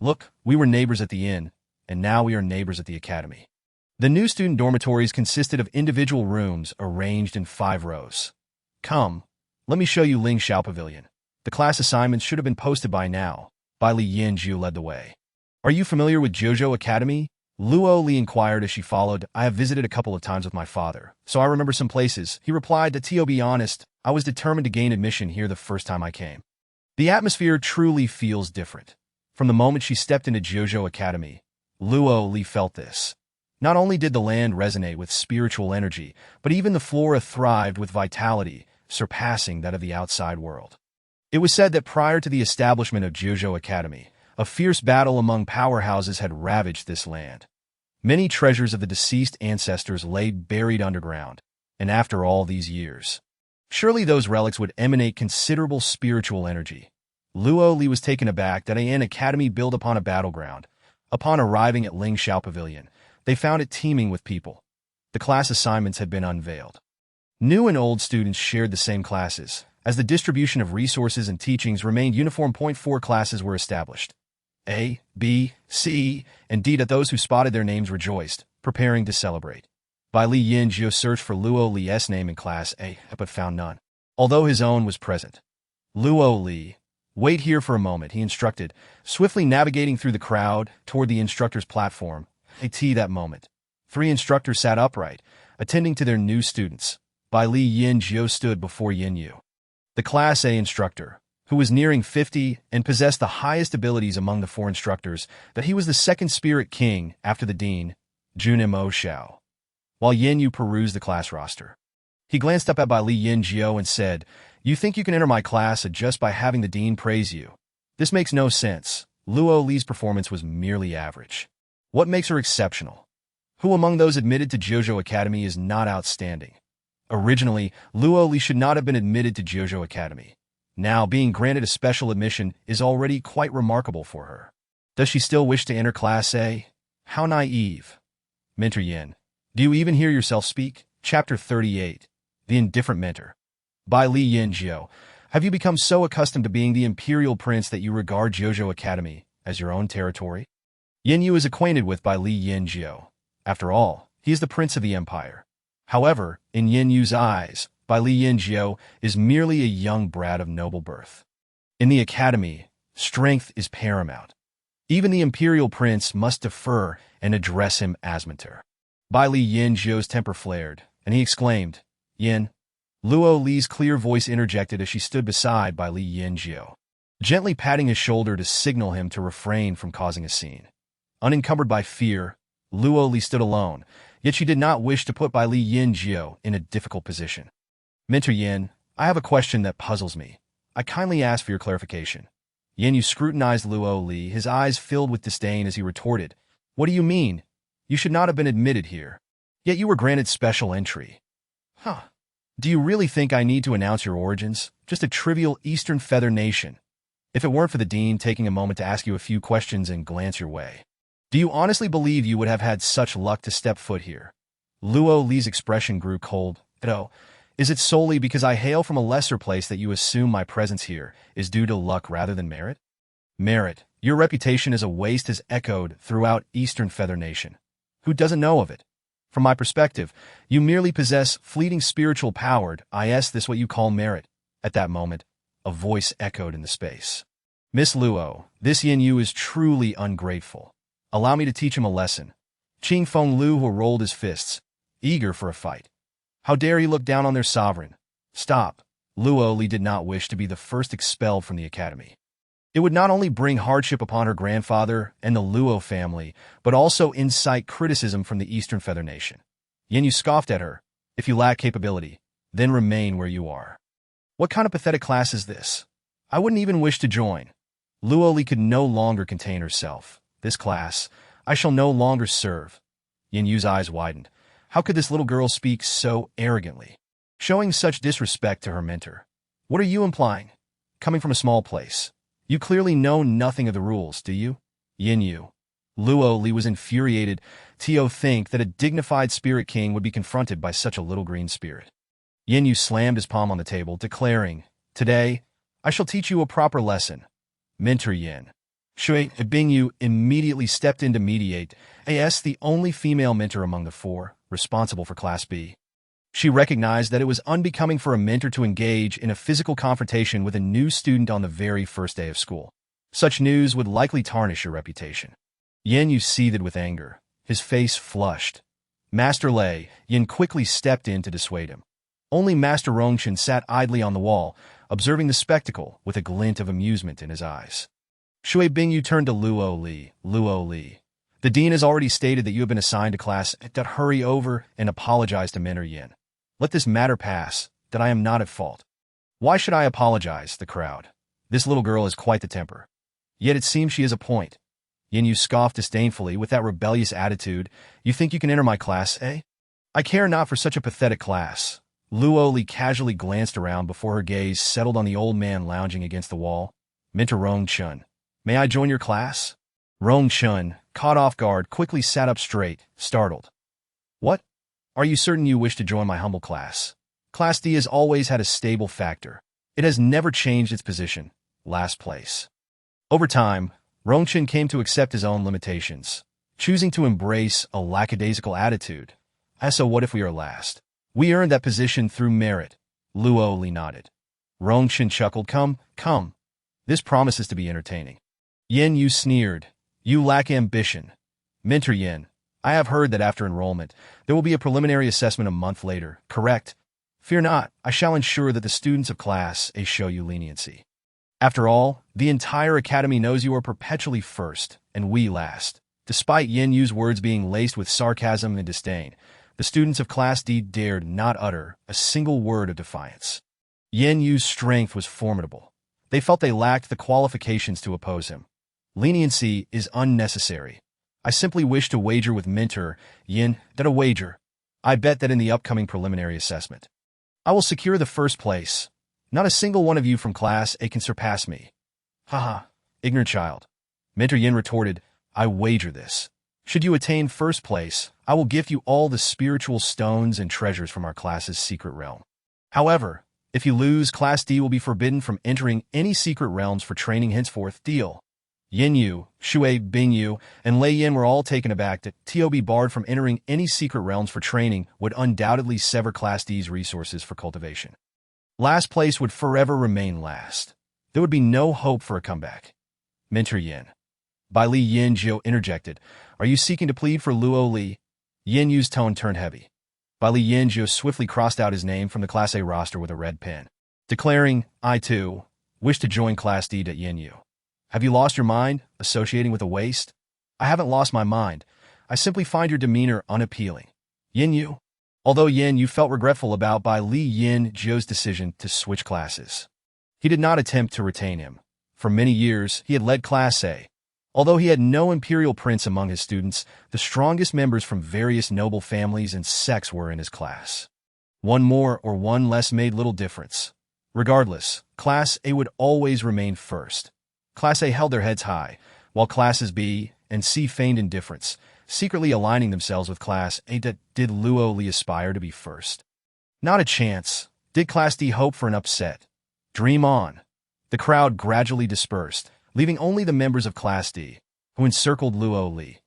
Look, we were neighbors at the inn, and now we are neighbors at the academy. The new student dormitories consisted of individual rooms arranged in 5 rows. Come, let me show you Ling Xiao Pavilion. The class assignments should have been posted by now. Bai Li Yinjiu led the way. Are you familiar with Zhuzhou Academy? Luo Li inquired as she followed. I have visited a couple of times with my father, so I remember some places. He replied that, to be honest, I was determined to gain admission here the first time I came. The atmosphere truly feels different. From the moment she stepped into Zhuzhou Academy, Luo Li felt this. Not only did the land resonate with spiritual energy, but even the flora thrived with vitality, surpassing that of the outside world. It was said that prior to the establishment of Zhuzhou Academy, a fierce battle among powerhouses had ravaged this land. Many treasures of the deceased ancestors lay buried underground, and after all these years, surely those relics would emanate considerable spiritual energy. Luo Li was taken aback that an academy built upon a battleground. Upon arriving at Ling Xiao Pavilion, they found it teeming with people. The class assignments had been unveiled. New and old students shared the same classes. As the distribution of resources and teachings remained uniform, 4 classes were established. A, B, C, and D. That those who spotted their names rejoiced, preparing to celebrate. Bai Li Yinjiu searched for Luo Li's name in Class A, but found none, although his own was present. Luo Li, wait here for a moment, he instructed, swiftly navigating through the crowd toward the instructor's platform. That moment, 3 instructors sat upright, attending to their new students. Bai Li Yinjiu stood before Yinyu, the Class A instructor, who was nearing 50 and possessed the highest abilities among the 4 instructors, that he was the second spirit king after the dean, Junimo Xiao. While Yinyu perused the class roster, he glanced up at Bai Li Yinjiu and said, You think you can enter my class just by having the dean praise you? This makes no sense. Luo Li's performance was merely average. What makes her exceptional? Who among those admitted to Zhuzhou Academy is not outstanding? Originally, Luo Li should not have been admitted to Zhuzhou Academy. Now, being granted a special admission is already quite remarkable for her. Does she still wish to enter Class A? How naive. Mentor Yin, do you even hear yourself speak? Chapter 38. The Indifferent Mentor. Bai Li Yinjiu, have you become so accustomed to being the imperial prince that you regard Zhuzhou Academy as your own territory? Yinyu is acquainted with Bai Li Yinjiu. After all, he is the prince of the empire. However, in Yinyu's eyes, Bai Li Yinjiu is merely a young brat of noble birth. In the academy, strength is paramount. Even the imperial prince must defer and address him as mentor. Bai Li Yinjiu's temper flared, and he exclaimed, Yin. Luo Li's clear voice interjected as she stood beside Bai Li Yinjiu, gently patting his shoulder to signal him to refrain from causing a scene. Unencumbered by fear, Luo Li stood alone, yet she did not wish to put Bai Li Yin Jiao in a difficult position. Mentor Yin, I have a question that puzzles me. I kindly ask for your clarification. Yin Yu scrutinized Luo Li, his eyes filled with disdain as he retorted, What do you mean? You should not have been admitted here. Yet you were granted special entry. Huh. Do you really think I need to announce your origins? Just a trivial Eastern Feather nation. If it weren't for the dean taking a moment to ask you a few questions and glance your way. Do you honestly believe you would have had such luck to step foot here? Luo Li's expression grew cold. Oh, is it solely because I hail from a lesser place that you assume my presence here is due to luck rather than merit? Merit, your reputation as a waste has echoed throughout Eastern Feather Nation. Who doesn't know of it? From my perspective, you merely possess fleeting spiritual power. Is this what you call merit? At that moment, a voice echoed in the space. Miss Luo, this Yin Yu is truly ungrateful. Allow me to teach him a lesson. Qing Feng Lu rolled his fists, eager for a fight. How dare he look down on their sovereign? Stop. Luo Li did not wish to be the first expelled from the academy. It would not only bring hardship upon her grandfather and the Luo family, but also incite criticism from the Eastern Feather Nation. Yin Yu scoffed at her. If you lack capability, then remain where you are. What kind of pathetic class is this? I wouldn't even wish to join. Luo Li could no longer contain herself. This class, I shall no longer serve. Yin Yu's eyes widened. How could this little girl speak so arrogantly? Showing such disrespect to her mentor. What are you implying? Coming from a small place. You clearly know nothing of the rules, do you? Yin Yu. Luo Li was infuriated. To think that a dignified spirit king would be confronted by such a little green spirit. Yin Yu slammed his palm on the table, declaring, Today, I shall teach you a proper lesson. Mentor Yin. Shui Bingyu immediately stepped in to mediate, as the only female mentor among the four, responsible for Class B. She recognized that it was unbecoming for a mentor to engage in a physical confrontation with a new student on the very first day of school. Such news would likely tarnish your reputation. Yin Yu seethed with anger, his face flushed. Master Lei, Yin quickly stepped in to dissuade him. Only Master Rongchen sat idly on the wall, observing the spectacle with a glint of amusement in his eyes. Shui Bingyu turned to Luo Li. Luo Li. The dean has already stated that you have been assigned to class. Hurry over and apologize to Mentor Yin. Let this matter pass, that I am not at fault. Why should I apologize, the crowd? This little girl has quite the temper. Yet it seems she has a point. Yin Yu scoffed disdainfully with that rebellious attitude. You think you can enter my class, eh? I care not for such a pathetic class. Luo Li casually glanced around before her gaze settled on the old man lounging against the wall. Mentor Rongchen. May I join your class? Rongchen, caught off guard, quickly sat up straight, startled. What? Are you certain you wish to join my humble class? Class D has always had a stable factor. It has never changed its position. Last place. Over time, Rongchen came to accept his own limitations, choosing to embrace a lackadaisical attitude. So what if we are last? We earned that position through merit. Luo Li nodded. Rongchen chuckled. Come. This promises to be entertaining. Yin Yu sneered. You lack ambition. Mentor Yin, I have heard that after enrollment, there will be a preliminary assessment a month later, correct? Fear not, I shall ensure that the students of Class A show you leniency. After all, the entire academy knows you are perpetually first, and we last. Despite Yin Yu's words being laced with sarcasm and disdain, the students of Class D dared not utter a single word of defiance. Yin Yu's strength was formidable. They felt they lacked the qualifications to oppose him. Leniency is unnecessary. I simply wish to wager with Mentor Yin that a wager. I bet that in the upcoming preliminary assessment, I will secure the first place. Not a single one of you from Class A can surpass me. Haha, ignorant child. Mentor Yin retorted, I wager this. Should you attain first place, I will gift you all the spiritual stones and treasures from our class's secret realm. However, if you lose, Class D will be forbidden from entering any secret realms for training henceforth. Deal. Yin Yu, Shui Bingyu, and Lei Yin were all taken aback that to be barred from entering any secret realms for training would undoubtedly sever Class D's resources for cultivation. Last place would forever remain last. There would be no hope for a comeback. Mentor Yin. Bai Li Yin Jiao interjected. Are you seeking to plead for Luo Li? Yin Yu's tone turned heavy. Bai Li Yin Jiao swiftly crossed out his name from the Class A roster with a red pen, declaring, I too wish to join Class D. Yin Yu. Have you lost your mind, associating with a waste? I haven't lost my mind. I simply find your demeanor unappealing. Yin Yu. Although Yin Yu felt regretful about Bai Li Yin Jiu's decision to switch classes. He did not attempt to retain him. For many years, he had led Class A. Although he had no imperial prince among his students, the strongest members from various noble families and sects were in his class. One more or one less made little difference. Regardless, Class A would always remain first. Class A held their heads high, while Classes B and C feigned indifference, secretly aligning themselves with Class A. Did Luo Li aspire to be first? Not a chance. Did Class D hope for an upset? Dream on. The crowd gradually dispersed, leaving only the members of Class D, who encircled Luo Li,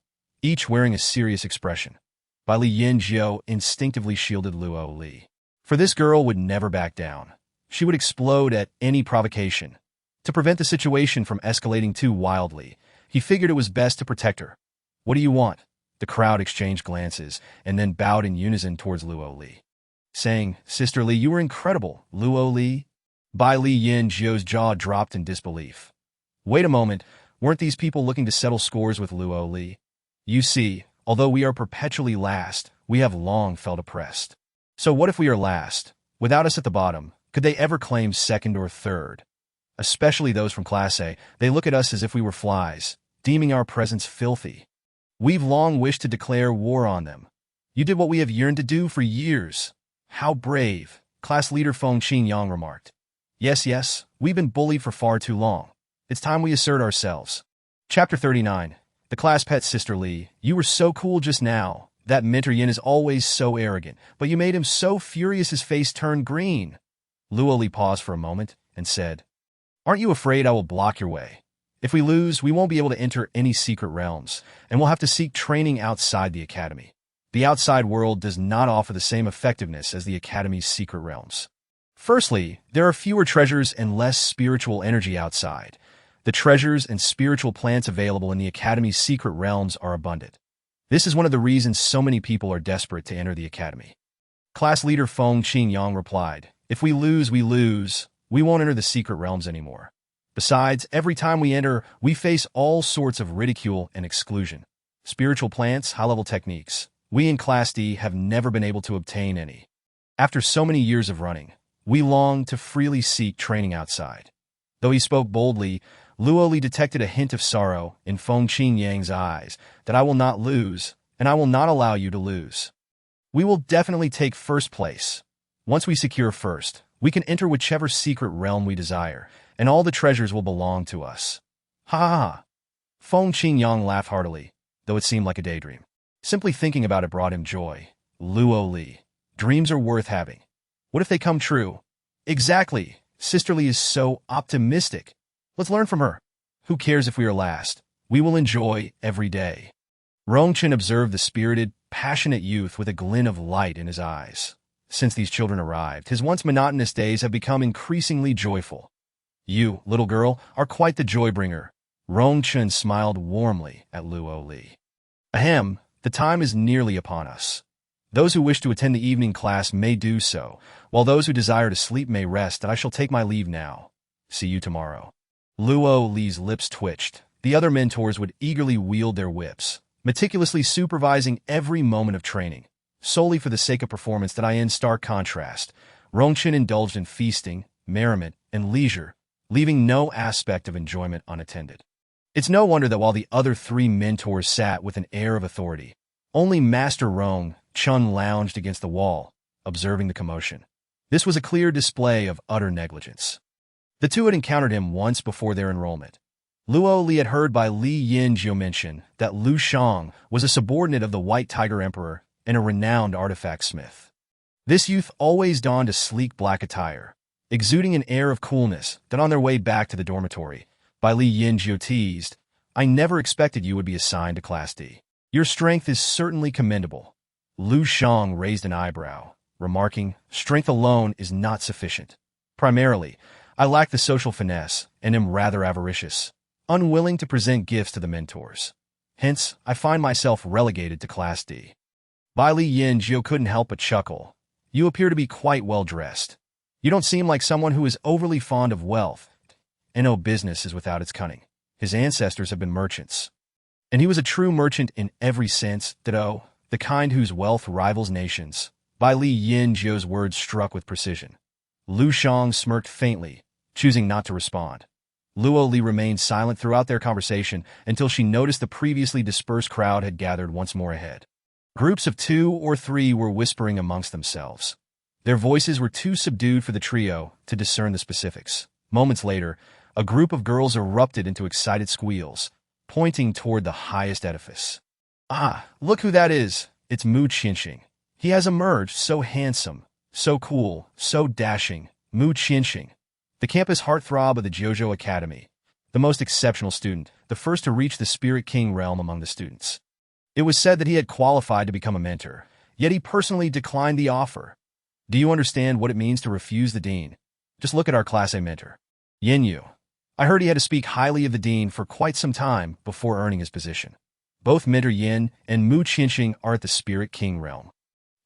each wearing a serious expression. Bai Li Yin Jiu instinctively shielded Luo Li. For this girl would never back down. She would explode at any provocation. To prevent the situation from escalating too wildly, he figured it was best to protect her. What do you want? The crowd exchanged glances and then bowed in unison towards Luo Li, saying, Sister Li, you were incredible, Luo Li. Bai Li Yin Jiu's jaw dropped in disbelief. Wait a moment, weren't these people looking to settle scores with Luo Li? You see, although we are perpetually last, we have long felt oppressed. So what if we are last? Without us at the bottom, could they ever claim second or third? Especially those from Class A, they look at us as if we were flies, deeming our presence filthy. We've long wished to declare war on them. You did what we have yearned to do for years. How brave, class leader Feng Yang remarked. Yes, we've been bullied for far too long. It's time we assert ourselves. Chapter 39. The class pet Sister Li, you were so cool just now. That mentor Yin is always so arrogant, but you made him so furious his face turned green. Luo Li paused for a moment and said, Aren't you afraid I will block your way? If we lose, we won't be able to enter any secret realms, and we'll have to seek training outside the academy. The outside world does not offer the same effectiveness as the academy's secret realms. Firstly, there are fewer treasures and less spiritual energy outside. The treasures and spiritual plants available in the academy's secret realms are abundant. This is one of the reasons so many people are desperate to enter the academy. Class leader Feng Yang replied, If we lose, we lose. We won't enter the secret realms anymore. Besides, every time we enter, we face all sorts of ridicule and exclusion. Spiritual plants, high-level techniques. We in Class D have never been able to obtain any. After so many years of running, we long to freely seek training outside. Though he spoke boldly, Luo Li detected a hint of sorrow in Feng Yang's eyes that I will not lose, and I will not allow you to lose. We will definitely take first place. Once we secure first, we can enter whichever secret realm we desire, and all the treasures will belong to us. Ha ha ha. Feng Yang laughed heartily, though it seemed like a daydream. Simply thinking about it brought him joy. Luo Li, dreams are worth having. What if they come true? Exactly. Sister Li is so optimistic. Let's learn from her. Who cares if we are last? We will enjoy every day. Rongchen observed the spirited, passionate youth with a glint of light in his eyes. Since these children arrived, his once monotonous days have become increasingly joyful. You, little girl, are quite the joy-bringer. Rongchen smiled warmly at Luo Li. Ahem, the time is nearly upon us. Those who wish to attend the evening class may do so, while those who desire to sleep may rest, and I shall take my leave now. See you tomorrow. Luo Li's lips twitched. The other mentors would eagerly wield their whips, meticulously supervising every moment of training. Solely for the sake of performance that I in stark contrast, Rongchen indulged in feasting, merriment, and leisure, leaving no aspect of enjoyment unattended. It's no wonder that while the other three mentors sat with an air of authority, only Master Rong Chun lounged against the wall, observing the commotion. This was a clear display of utter negligence. The two had encountered him once before their enrollment. Luo Li had heard by Li Yin Jiu mention that Lu Shang was a subordinate of the White Tiger Emperor and a renowned artifact smith. This youth always donned a sleek black attire, exuding an air of coolness that on their way back to the dormitory, Bai Li Yin Jiu teased, I never expected you would be assigned to Class D. Your strength is certainly commendable. Lu Shang raised an eyebrow, remarking, strength alone is not sufficient. Primarily, I lack the social finesse and am rather avaricious, unwilling to present gifts to the mentors. Hence, I find myself relegated to Class D. Bai Li Yin Jiu couldn't help but chuckle. You appear to be quite well dressed. You don't seem like someone who is overly fond of wealth, and no business is without its cunning. His ancestors have been merchants. And he was a true merchant in every sense, ditto, the kind whose wealth rivals nations. By Li Yin-Jiu's words struck with precision. Lu Shang smirked faintly, choosing not to respond. Luo Li remained silent throughout their conversation until she noticed the previously dispersed crowd had gathered once more ahead. Groups of 2 or 3 were whispering amongst themselves. Their voices were too subdued for the trio to discern the specifics. Moments later, a group of girls erupted into excited squeals, pointing toward the highest edifice. "Ah, look who that is! It's Mu Qianxing. He has emerged so handsome, so cool, so dashing. Mu Qianxing, the campus heartthrob of the Jojo Academy, the most exceptional student, the first to reach the Spirit King realm among the students." It was said that he had qualified to become a mentor, yet he personally declined the offer. Do you understand what it means to refuse the dean? Just look at our Class A mentor, Yin Yu. I heard he had to speak highly of the dean for quite some time before earning his position. Both Mentor Yin and Mu Qianxing are at the Spirit King realm.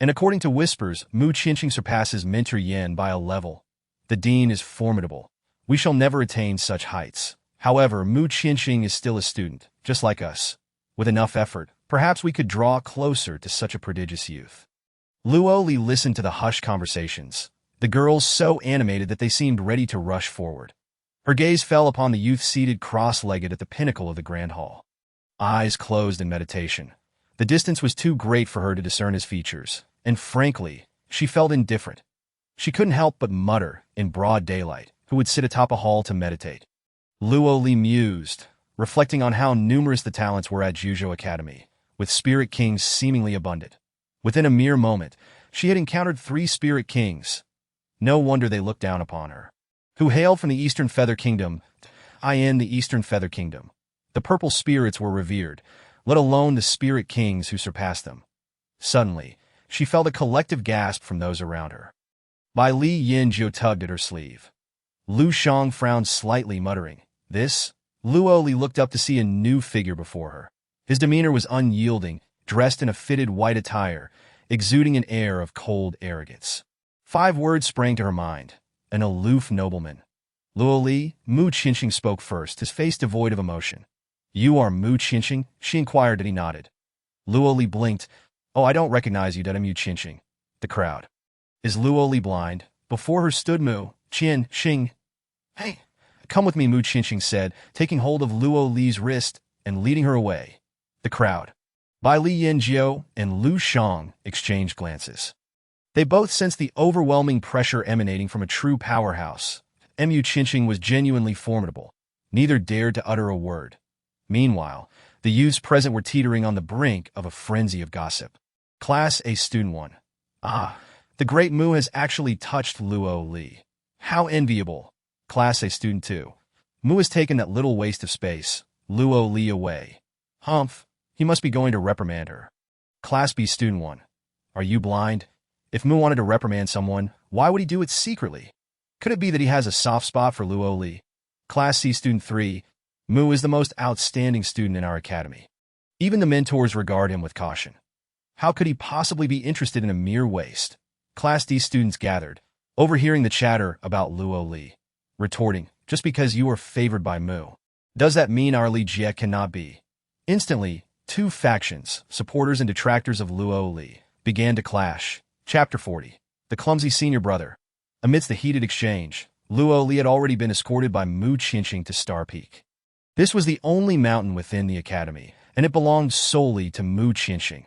And according to whispers, Mu Qianxing surpasses Mentor Yin by a level. The dean is formidable. We shall never attain such heights. However, Mu Qianxing is still a student, just like us. With enough effort, perhaps we could draw closer to such a prodigious youth. Luo Li listened to the hushed conversations, the girls so animated that they seemed ready to rush forward. Her gaze fell upon the youth seated cross-legged at the pinnacle of the grand hall. Eyes closed in meditation. The distance was too great for her to discern his features, and frankly, she felt indifferent. She couldn't help but mutter, in broad daylight, who would sit atop a hall to meditate. Luo Li mused, reflecting on how numerous the talents were at Jojo Academy, with Spirit Kings seemingly abundant. Within a mere moment, she had encountered 3 Spirit Kings. No wonder they looked down upon her. Who hailed from the Eastern Feather Kingdom, the Eastern Feather Kingdom. The purple spirits were revered, let alone the Spirit Kings who surpassed them. Suddenly, she felt a collective gasp from those around her. Bai Li Yin-Jiu tugged at her sleeve. Lu Shang frowned slightly, muttering, "This?" Luo Li looked up to see a new figure before her. His demeanor was unyielding, dressed in a fitted white attire, exuding an air of cold arrogance. 5 words sprang to her mind. An aloof nobleman. Luo Li, Mu Qianxing spoke first, his face devoid of emotion. "You are Mu Qianxing?" she inquired, and he nodded. Luo Li blinked. "Oh, I don't recognize you, Mu Qianxing." The crowd. Is Luo Li blind? Before her stood Mu Qianxing. "Hey, come with me," Mu Qianxing said, taking hold of Luo Li's wrist and leading her away. The crowd. Bai Li Yin-Jiu and Lu Shang exchanged glances. They both sensed the overwhelming pressure emanating from a true powerhouse. Mu Qianxing was genuinely formidable. Neither dared to utter a word. Meanwhile, the youths present were teetering on the brink of a frenzy of gossip. Class A Student 1. "Ah, the great Mu has actually touched Luo Li. How enviable." Class A Student 2. "Mu has taken that little waste of space, Luo Li, away. Humph, he must be going to reprimand her." Class B Student 1. "Are you blind? If Mu wanted to reprimand someone, why would he do it secretly? Could it be that he has a soft spot for Luo Li?" Class C Student 3. "Mu is the most outstanding student in our academy. Even the mentors regard him with caution. How could he possibly be interested in a mere waste?" Class D students gathered, overhearing the chatter about Luo Li, retorting, "Just because you are favored by Mu, does that mean our Li Jie cannot be?" Instantly, 2 factions, supporters and detractors of Luo Li, began to clash. Chapter 40. The Clumsy Senior Brother. Amidst the heated exchange, Luo Li had already been escorted by Mu Qianxing to Star Peak. This was the only mountain within the academy, and it belonged solely to Mu Qianxing.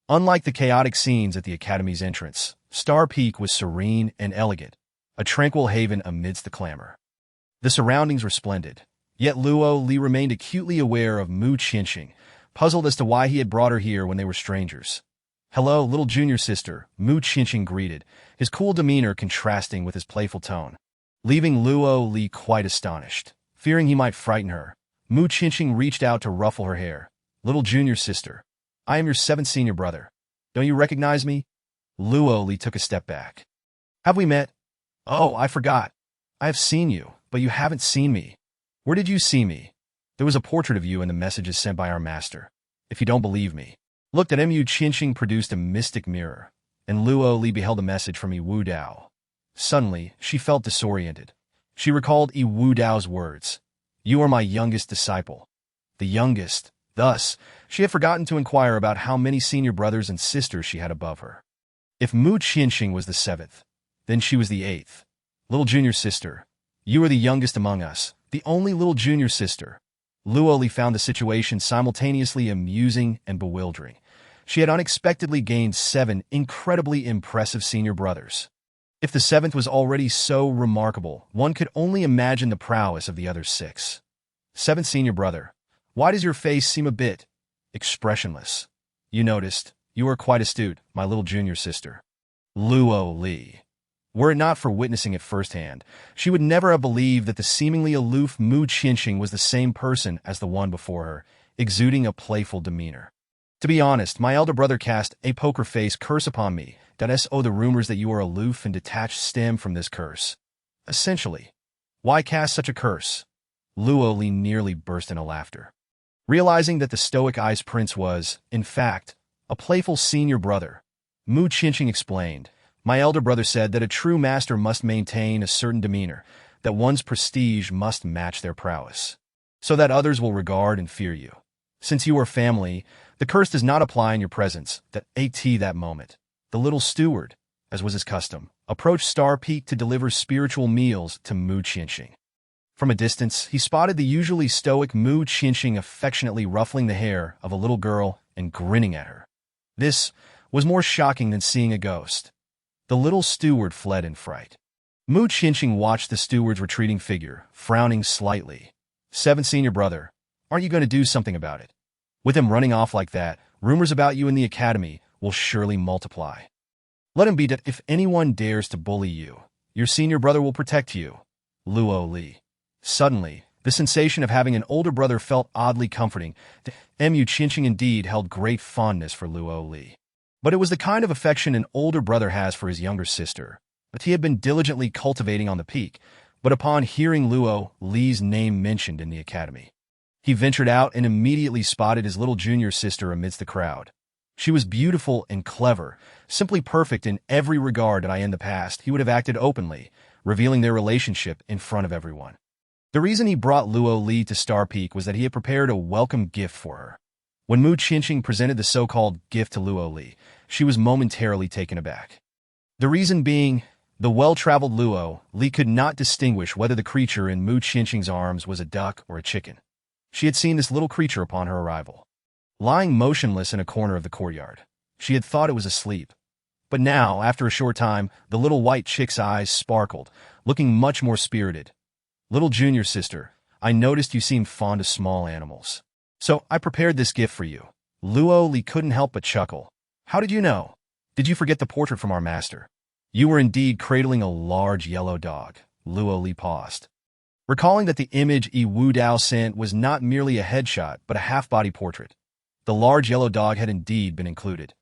Unlike the chaotic scenes at the academy's entrance, Star Peak was serene and elegant, a tranquil haven amidst the clamor. The surroundings were splendid, yet Luo Li remained acutely aware of Mu Qianxing, puzzled as to why he had brought her here when they were strangers. "Hello, little junior sister," Mu Qianxing greeted, his cool demeanor contrasting with his playful tone, leaving Luo Li quite astonished. Fearing he might frighten her, Mu Qianxing reached out to ruffle her hair. "Little junior sister, I am your 7th senior brother. Don't you recognize me?" Luo Li took a step back. "Have we met?" "Oh, I forgot. I have seen you, but you haven't seen me." "Where did you see me?" "There was a portrait of you in the messages sent by our master. If you don't believe me." Looked at Mu Qianxing produced a mystic mirror, and Luo Li beheld a message from Wu Dao. Suddenly, she felt disoriented. She recalled Wu Dao's words. "You are my youngest disciple." The youngest, Thus, she had forgotten to inquire about how many senior brothers and sisters she had above her. If Mu Qianxing was the seventh, then she was the eighth. Little junior sister, you are the youngest among us, the only little junior sister. Luoli found the situation simultaneously amusing and bewildering. She had unexpectedly gained 7 incredibly impressive senior brothers. If the seventh was already so remarkable, one could only imagine the prowess of the other 6. Seventh senior brother, why does your face seem a bit expressionless? You noticed. You are quite astute, my little junior sister. Luoli. Were it not for witnessing it firsthand, she would never have believed that the seemingly aloof Mu Qianxing was the same person as the one before her, exuding a playful demeanor. To be honest, my elder brother cast a poker face curse upon me. The rumors that you are aloof and detached stem from this curse. Essentially, why cast such a curse? Luoli nearly burst into laughter. Realizing that the stoic ice prince was, in fact, a playful senior brother, Mu Qianxing explained, my elder brother said that a true master must maintain a certain demeanor, that one's prestige must match their prowess, so that others will regard and fear you. Since you are family, the curse does not apply in your presence. That moment, the little steward, as was his custom, approached Star Peak to deliver spiritual meals to Mu Qianxing. From a distance, he spotted the usually stoic Mu Qianxing affectionately ruffling the hair of a little girl and grinning at her. This was more shocking than seeing a ghost. The little steward fled in fright. Mu Qianxing watched the steward's retreating figure, frowning slightly. Seventh senior brother, aren't you going to do something about it? With him running off like that, rumors about you in the academy will surely multiply. Let him be that if anyone dares to bully you, your senior brother will protect you. Luoli. Suddenly, the sensation of having an older brother felt oddly comforting. Mu Qianxing indeed held great fondness for Luoli. But it was the kind of affection an older brother has for his younger sister, that he had been diligently cultivating on the peak, but upon hearing Luoli's name mentioned in the academy, he ventured out and immediately spotted his little junior sister amidst the crowd. She was beautiful and clever, simply perfect in every regard that in the past he would have acted openly, revealing their relationship in front of everyone. The reason he brought Luoli to Star Peak was that he had prepared a welcome gift for her. When Mu Qianxing presented the so-called gift to Luoli, she was momentarily taken aback. The reason being, the well-traveled Luoli could not distinguish whether the creature in Mu Qianxing's arms was a duck or a chicken. She had seen this little creature upon her arrival, lying motionless in a corner of the courtyard. She had thought it was asleep. But now, after a short time, the little white chick's eyes sparkled, looking much more spirited. Little junior sister, I noticed you seem fond of small animals. So I prepared this gift for you. Luoli couldn't help but chuckle. How did you know? Did you forget the portrait from our master? You were indeed cradling a large yellow dog. Luoli paused, recalling that the image Wu Dao sent was not merely a headshot, but a half-body portrait. The large yellow dog had indeed been included.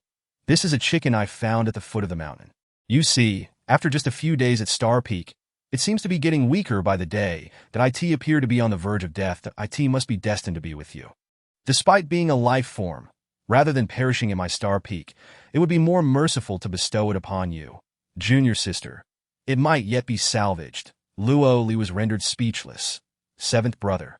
This is a chicken I found at the foot of the mountain. You see, after just a few days at Star Peak, it seems to be getting weaker by the day, that it appear to be on the verge of death, that it must be destined to be with you. Despite being a life form, rather than perishing in my Star Peak, it would be more merciful to bestow it upon you. Junior sister, it might yet be salvaged. Luoli was rendered speechless. Seventh brother,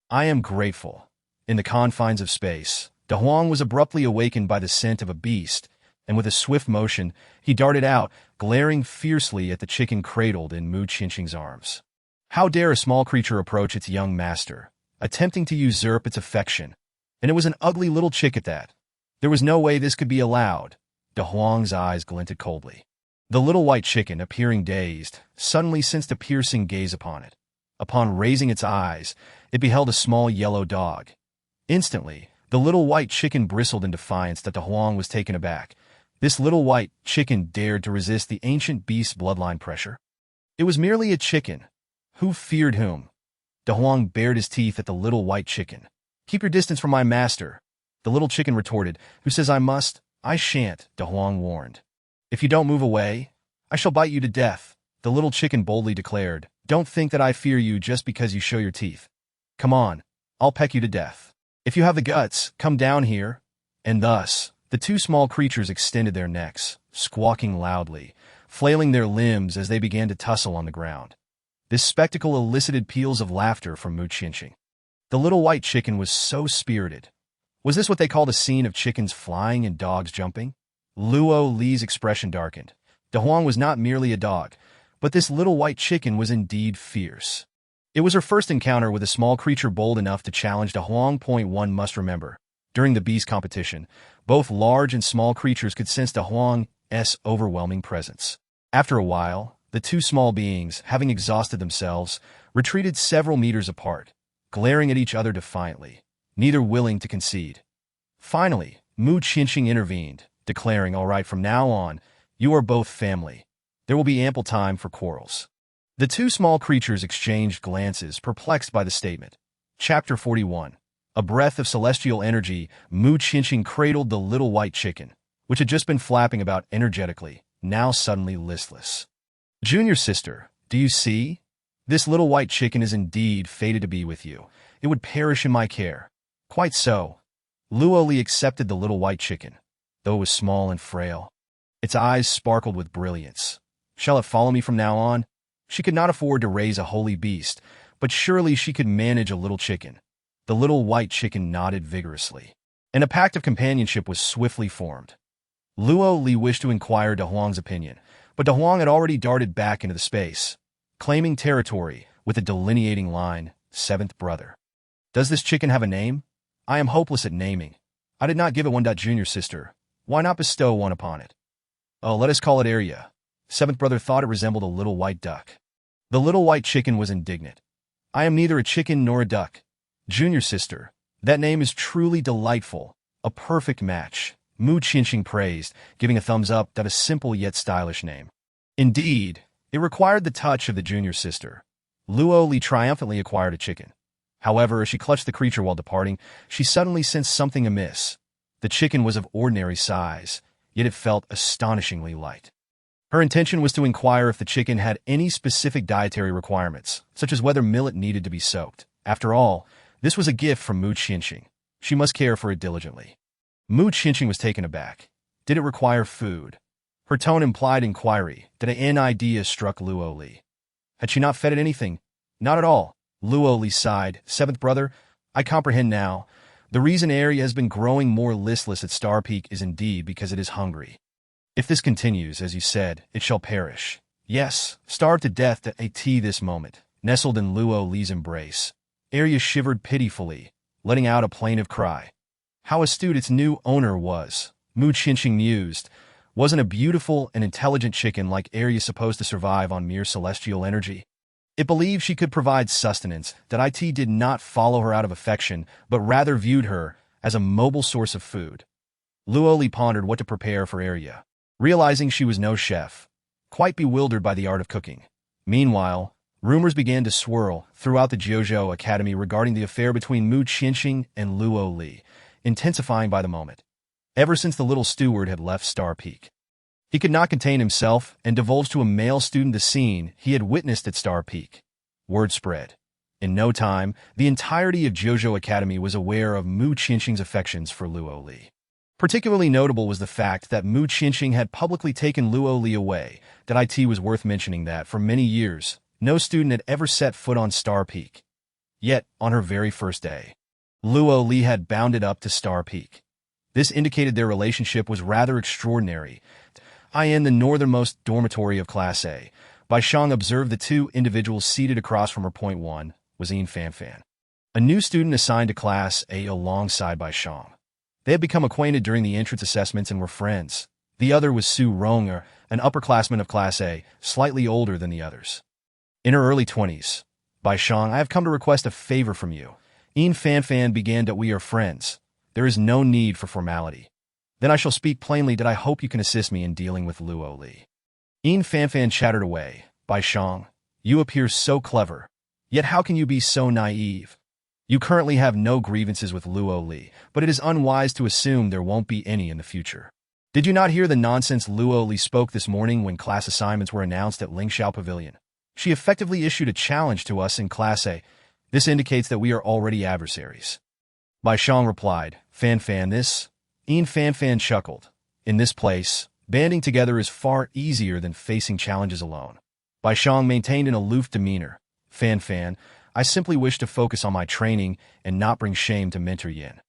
I am grateful. In the confines of space, De Huang was abruptly awakened by the scent of a beast, and with a swift motion, he darted out, glaring fiercely at the chicken cradled in Mu Qianxing's arms. How dare a small creature approach its young master, attempting to usurp its affection? And it was an ugly little chick at that. There was no way this could be allowed. De Huang's eyes glinted coldly. The little white chicken, appearing dazed, suddenly sensed a piercing gaze upon it. Upon raising its eyes, it beheld a small yellow dog. Instantly, the little white chicken bristled in defiance that De Huang was taken aback. This little white chicken dared to resist the ancient beast's bloodline pressure. It was merely a chicken. Who feared whom? De Huang bared his teeth at the little white chicken. Keep your distance from my master. The little chicken retorted. Who says I must? I shan't, De Huang warned. If you don't move away, I shall bite you to death, the little chicken boldly declared. Don't think that I fear you just because you show your teeth. Come on, I'll peck you to death. If you have the guts, come down here. And thus, the two small creatures extended their necks, squawking loudly, flailing their limbs as they began to tussle on the ground. This spectacle elicited peals of laughter from Mu Qianxing. The little white chicken was so spirited, Was this what they called a scene of chickens flying and dogs jumping? Luo Li's expression darkened. De Huang was not merely a dog, but this little white chicken was indeed fierce. It was her first encounter with a small creature bold enough to challenge De Huang. One must remember. During the beast competition, both large and small creatures could sense De Huang's overwhelming presence. After a while, the two small beings, having exhausted themselves, retreated several meters apart, glaring at each other defiantly, neither willing to concede. Finally, Mu Qinqing intervened, declaring, "All right, from now on, you are both family. There will be ample time for quarrels." The two small creatures exchanged glances, perplexed by the statement. Chapter 41. A breath of celestial energy, Mu Qinqing cradled the little white chicken, which had just been flapping about energetically, now suddenly listless. "Junior sister, do you see? This little white chicken is indeed fated to be with you. It would perish in my care." "Quite so." Luo Li accepted the little white chicken, though it was small and frail. Its eyes sparkled with brilliance. Shall it follow me from now on? She could not afford to raise a holy beast, but surely she could manage a little chicken. The little white chicken nodded vigorously, and a pact of companionship was swiftly formed. Luo Li wished to inquire De Huang's opinion, but De Huang had already darted back into the space, claiming territory with a delineating line, "Seventh brother. Does this chicken have a name? I am hopeless at naming. I did not give it one. Junior sister, why not bestow one upon it?" "Oh, let us call it Area." Seventh brother thought it resembled a little white duck. The little white chicken was indignant. "I am neither a chicken nor a duck. Junior sister, that name is truly delightful. A perfect match." Mu Qinqing praised, giving a thumbs up that a simple yet stylish name. Indeed, it required the touch of the junior sister. Luo Li triumphantly acquired a chicken. However, as she clutched the creature while departing, she suddenly sensed something amiss. The chicken was of ordinary size, yet it felt astonishingly light. Her intention was to inquire if the chicken had any specific dietary requirements, such as whether millet needed to be soaked. After all, this was a gift from Mu Qinqing. She must care for it diligently. Mu Qinqing was taken aback. Did it require food? Her tone implied inquiry that an idea struck Luo Li. Had she not fed it anything? Not at all. Luo Li sighed. "Seventh brother, I comprehend now. The reason Area has been growing more listless at Star Peak is indeed because it is hungry. If this continues, as you said, it shall perish. Yes, starved to death at this moment." Nestled in Luo Li's embrace, Area shivered pitifully, letting out a plaintive cry. How astute its new owner was, Mu Qinqing mused. Wasn't a beautiful and intelligent chicken like Area supposed to survive on mere celestial energy? It believed she could provide sustenance, that it did not follow her out of affection, but rather viewed her as a mobile source of food. Luo Li pondered what to prepare for Area, realizing she was no chef, quite bewildered by the art of cooking. Meanwhile, rumors began to swirl throughout the Jiuzhou Academy regarding the affair between Mu Qinqing and Luo Li, intensifying by the moment. Ever since the little steward had left Star Peak, he could not contain himself and divulged to a male student the scene he had witnessed at Star Peak. Word spread. In no time, the entirety of Jiuzhou Academy was aware of Mu Qinqing's affections for Luo Li. Particularly notable was the fact that Mu Qinqing had publicly taken Luo Li away. That it was worth mentioning that, for many years, no student had ever set foot on Star Peak. Yet, on her very first day, Luo Li had bounded up to Star Peak. This indicated their relationship was rather extraordinary. In the northernmost dormitory of Class A, Bai Shang observed the two individuals seated across from her. One was Yin Fanfan, a new student assigned to Class A alongside Bai Shang. They had become acquainted during the entrance assessments and were friends. The other was Su Ronger, an upperclassman of Class A, slightly older than the others. In her early 20s, Bai Shang, "I have come to request a favor from you." Yin Fanfan began that we are friends. There is no need for formality. Then I shall speak plainly that I hope you can assist me in dealing with Luo Li. Yin Fanfan chattered away. "Bai Shang, you appear so clever. Yet how can you be so naive? You currently have no grievances with Luo Li, but it is unwise to assume there won't be any in the future. Did you not hear the nonsense Luo Li spoke this morning when class assignments were announced at Lingxiao Pavilion? She effectively issued a challenge to us in Class A. This indicates that we are already adversaries." Bai Shang replied, "Fanfan, this?" Yin Fanfan chuckled. "In this place, banding together is far easier than facing challenges alone." Bai Shang maintained an aloof demeanor. "Fanfan, I simply wish to focus on my training and not bring shame to Mentor Yin."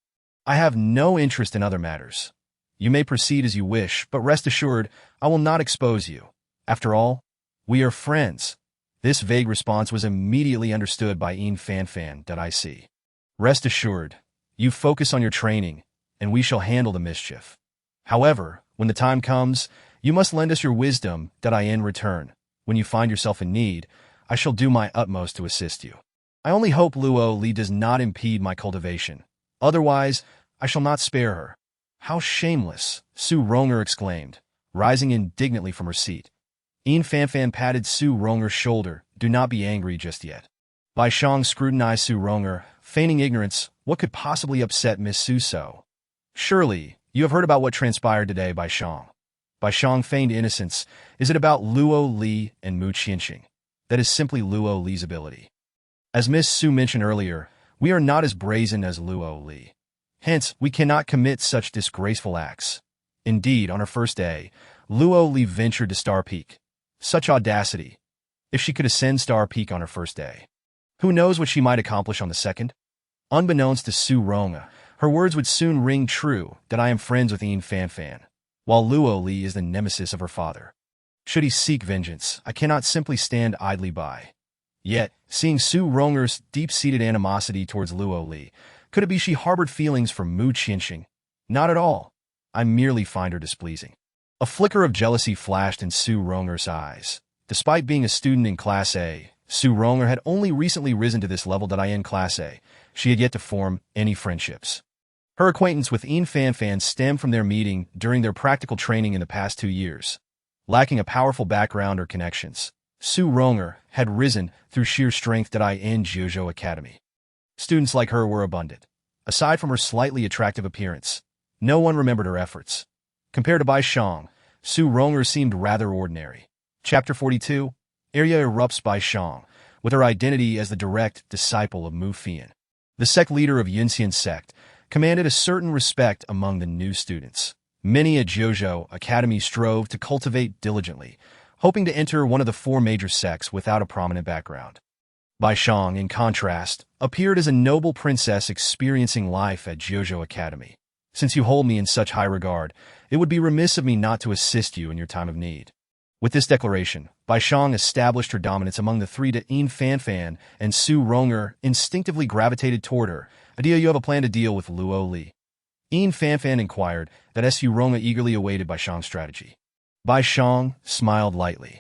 I have no interest in other matters. You may proceed as you wish, but rest assured, I will not expose you. After all, we are friends. This vague response was immediately understood by enigmatic. Rest assured, you focus on your training, and we shall handle the mischief. However, when the time comes, you must lend us your wisdom in return. When you find yourself in need, I shall do my utmost to assist you. I only hope Luo Li does not impede my cultivation. Otherwise, I shall not spare her. How shameless, Su Ronger exclaimed, rising indignantly from her seat. Fan patted Su Ronger's shoulder. Do not be angry just yet. Bai Shang scrutinized Su Ronger, feigning ignorance. What could possibly upset Miss Su so? Surely, you have heard about what transpired today, Bai Shang. Bai Shang feigned innocence. Is it about Luo Li and Mu Qianxing? That is simply Luo Li's ability. As Miss Su mentioned earlier, we are not as brazen as Luo Li. Hence, we cannot commit such disgraceful acts. Indeed, on her first day, Luo Li ventured to Star Peak. Such audacity. If she could ascend Star Peak on her first day, who knows what she might accomplish on the second? Unbeknownst to Su Ronga, her words would soon ring true that I am friends with Fan, while Luo Li is the nemesis of her father. Should he seek vengeance, I cannot simply stand idly by. Yet, seeing Su Ronger's deep-seated animosity towards Luo Li, could it be she harbored feelings for Mu Qianxing? Not at all. I merely find her displeasing. A flicker of jealousy flashed in Su Ronger's eyes. Despite being a student in Class A, Su Ronger had only recently risen to this level in Class A. She had yet to form any friendships. Her acquaintance with Fan stemmed from their meeting during their practical training in the past 2 years. Lacking a powerful background or connections, Su Ronger had risen through sheer strength in Jiuzhou Academy. Students like her were abundant. Aside from her slightly attractive appearance, no one remembered her efforts. Compared to Bai Shang, Su Ronger seemed rather ordinary. Chapter 42, Area erupts Bai Shang, with her identity as the direct disciple of Mu Fian. The sect leader of Yunxian sect commanded a certain respect among the new students. Many at Jiuzhou Academy strove to cultivate diligently, hoping to enter one of the 4 major sects without a prominent background. Bai Shang, in contrast, appeared as a noble princess experiencing life at Jiuzhou Academy. Since you hold me in such high regard, it would be remiss of me not to assist you in your time of need. With this declaration, Bai Shang established her dominance among the 3 to Fan, and Su Ronger instinctively gravitated toward her. Idea you have a plan to deal with Luo Li. Fan inquired, that Su Ronger eagerly awaited Bai Shang's strategy. Bai Shang smiled lightly.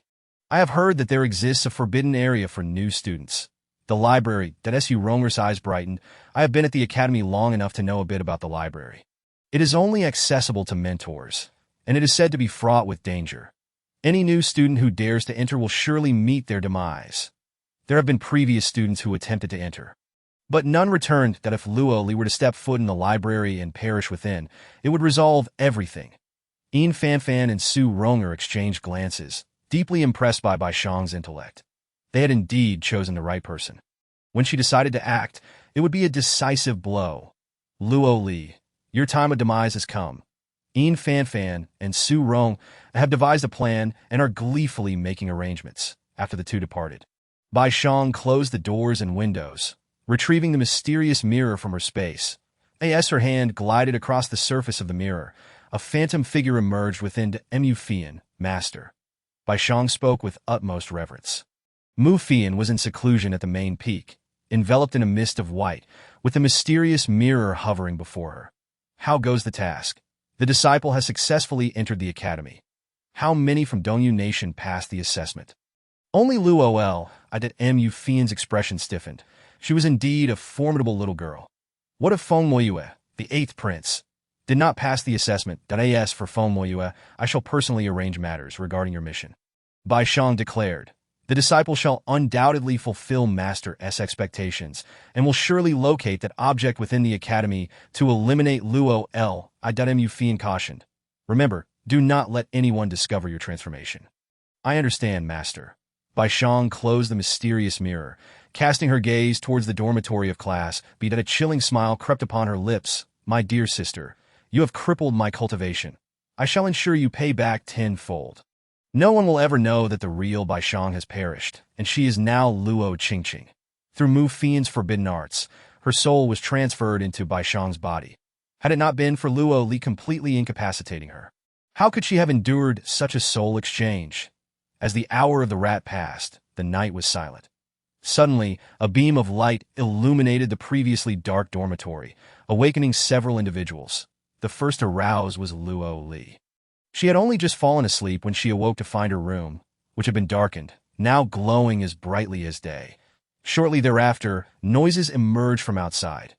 I have heard that there exists a forbidden area for new students. The library, Su Ronger's eyes brightened. I have been at the academy long enough to know a bit about the library. It is only accessible to mentors, and it is said to be fraught with danger. Any new student who dares to enter will surely meet their demise. There have been previous students who attempted to enter, but none returned. That if Luo Li were to step foot in the library and perish within, it would resolve everything. Fan and Su Ronger exchanged glances, deeply impressed by Bai Shang's intellect. They had indeed chosen the right person. When she decided to act, it would be a decisive blow. Luo Li, your time of demise has come. Fan and Su Rong have devised a plan and are gleefully making arrangements. After the 2 departed, Bai Shang closed the doors and windows, retrieving the mysterious mirror from her space. As her hand glided across the surface of the mirror, a phantom figure emerged within Mu Fian, master. Bai Shang spoke with utmost reverence. Mu Fian was in seclusion at the main peak, enveloped in a mist of white, with the mysterious mirror hovering before her. How goes the task? The disciple has successfully entered the academy. How many from Dongyu Nation passed the assessment? Only Luo Mu Fian's expression stiffened. She was indeed a formidable little girl. What if Feng Moyue, the 8th prince, did not pass the assessment? As for Feng Moyue, I shall personally arrange matters regarding your mission. Bai Shang declared. The disciple shall undoubtedly fulfill Master's expectations, and will surely locate that object within the academy to eliminate Luo Mu Fian cautioned. Remember, do not let anyone discover your transformation. I understand, Master. Bai Shang closed the mysterious mirror, casting her gaze towards the dormitory of class, a chilling smile crept upon her lips. My dear sister, you have crippled my cultivation. I shall ensure you pay back tenfold. No one will ever know that the real Bai Shang has perished, and she is now Luo Qianxing. Through Mu Fian's forbidden arts, her soul was transferred into Bai Shang's body. had it not been for Luo Li completely incapacitating her. How could she have endured such a soul exchange? As the hour of the rat passed, the night was silent. Suddenly, a beam of light illuminated the previously dark dormitory, awakening several individuals. The first aroused was Luo Li. She had only just fallen asleep when she awoke to find her room, which had been darkened, now glowing as brightly as day. Shortly thereafter, noises emerged from outside.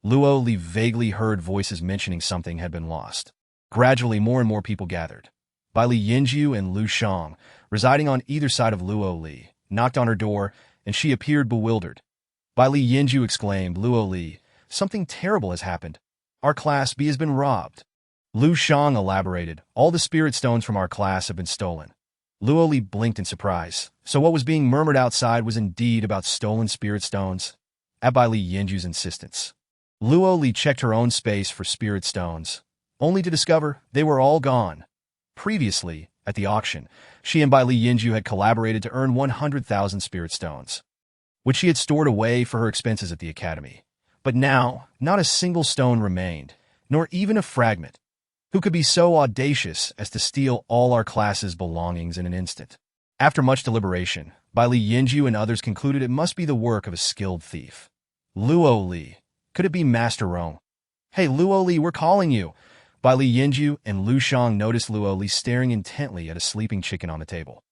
Luo Li vaguely heard voices mentioning something had been lost. Gradually, more and more people gathered. Bai Li Yinju and Lu Shang, residing on either side of Luo Li, knocked on her door, and she appeared bewildered. Bai Li Yinju exclaimed, "Luo Li, something terrible has happened. Our Class B has been robbed." Lu Shang elaborated, "All the spirit stones from our class have been stolen." Luo Li blinked in surprise. So what was being murmured outside was indeed about stolen spirit stones? At Bai Li Yinju's insistence, Luo Li checked her own space for spirit stones, only to discover they were all gone. Previously, at the auction, she and Bai Li Yinju had collaborated to earn 100,000 spirit stones, which she had stored away for her expenses at the academy. But now, not a single stone remained, nor even a fragment. Who could be so audacious as to steal all our class's belongings in an instant? After much deliberation, Bai Li Yinju and others concluded it must be the work of a skilled thief. Luo Li. Could it be Master Rong? "Hey, Luo Li, we're calling you." Bai Li Yinju and Lu Shang noticed Luo Li staring intently at a sleeping chicken on the table.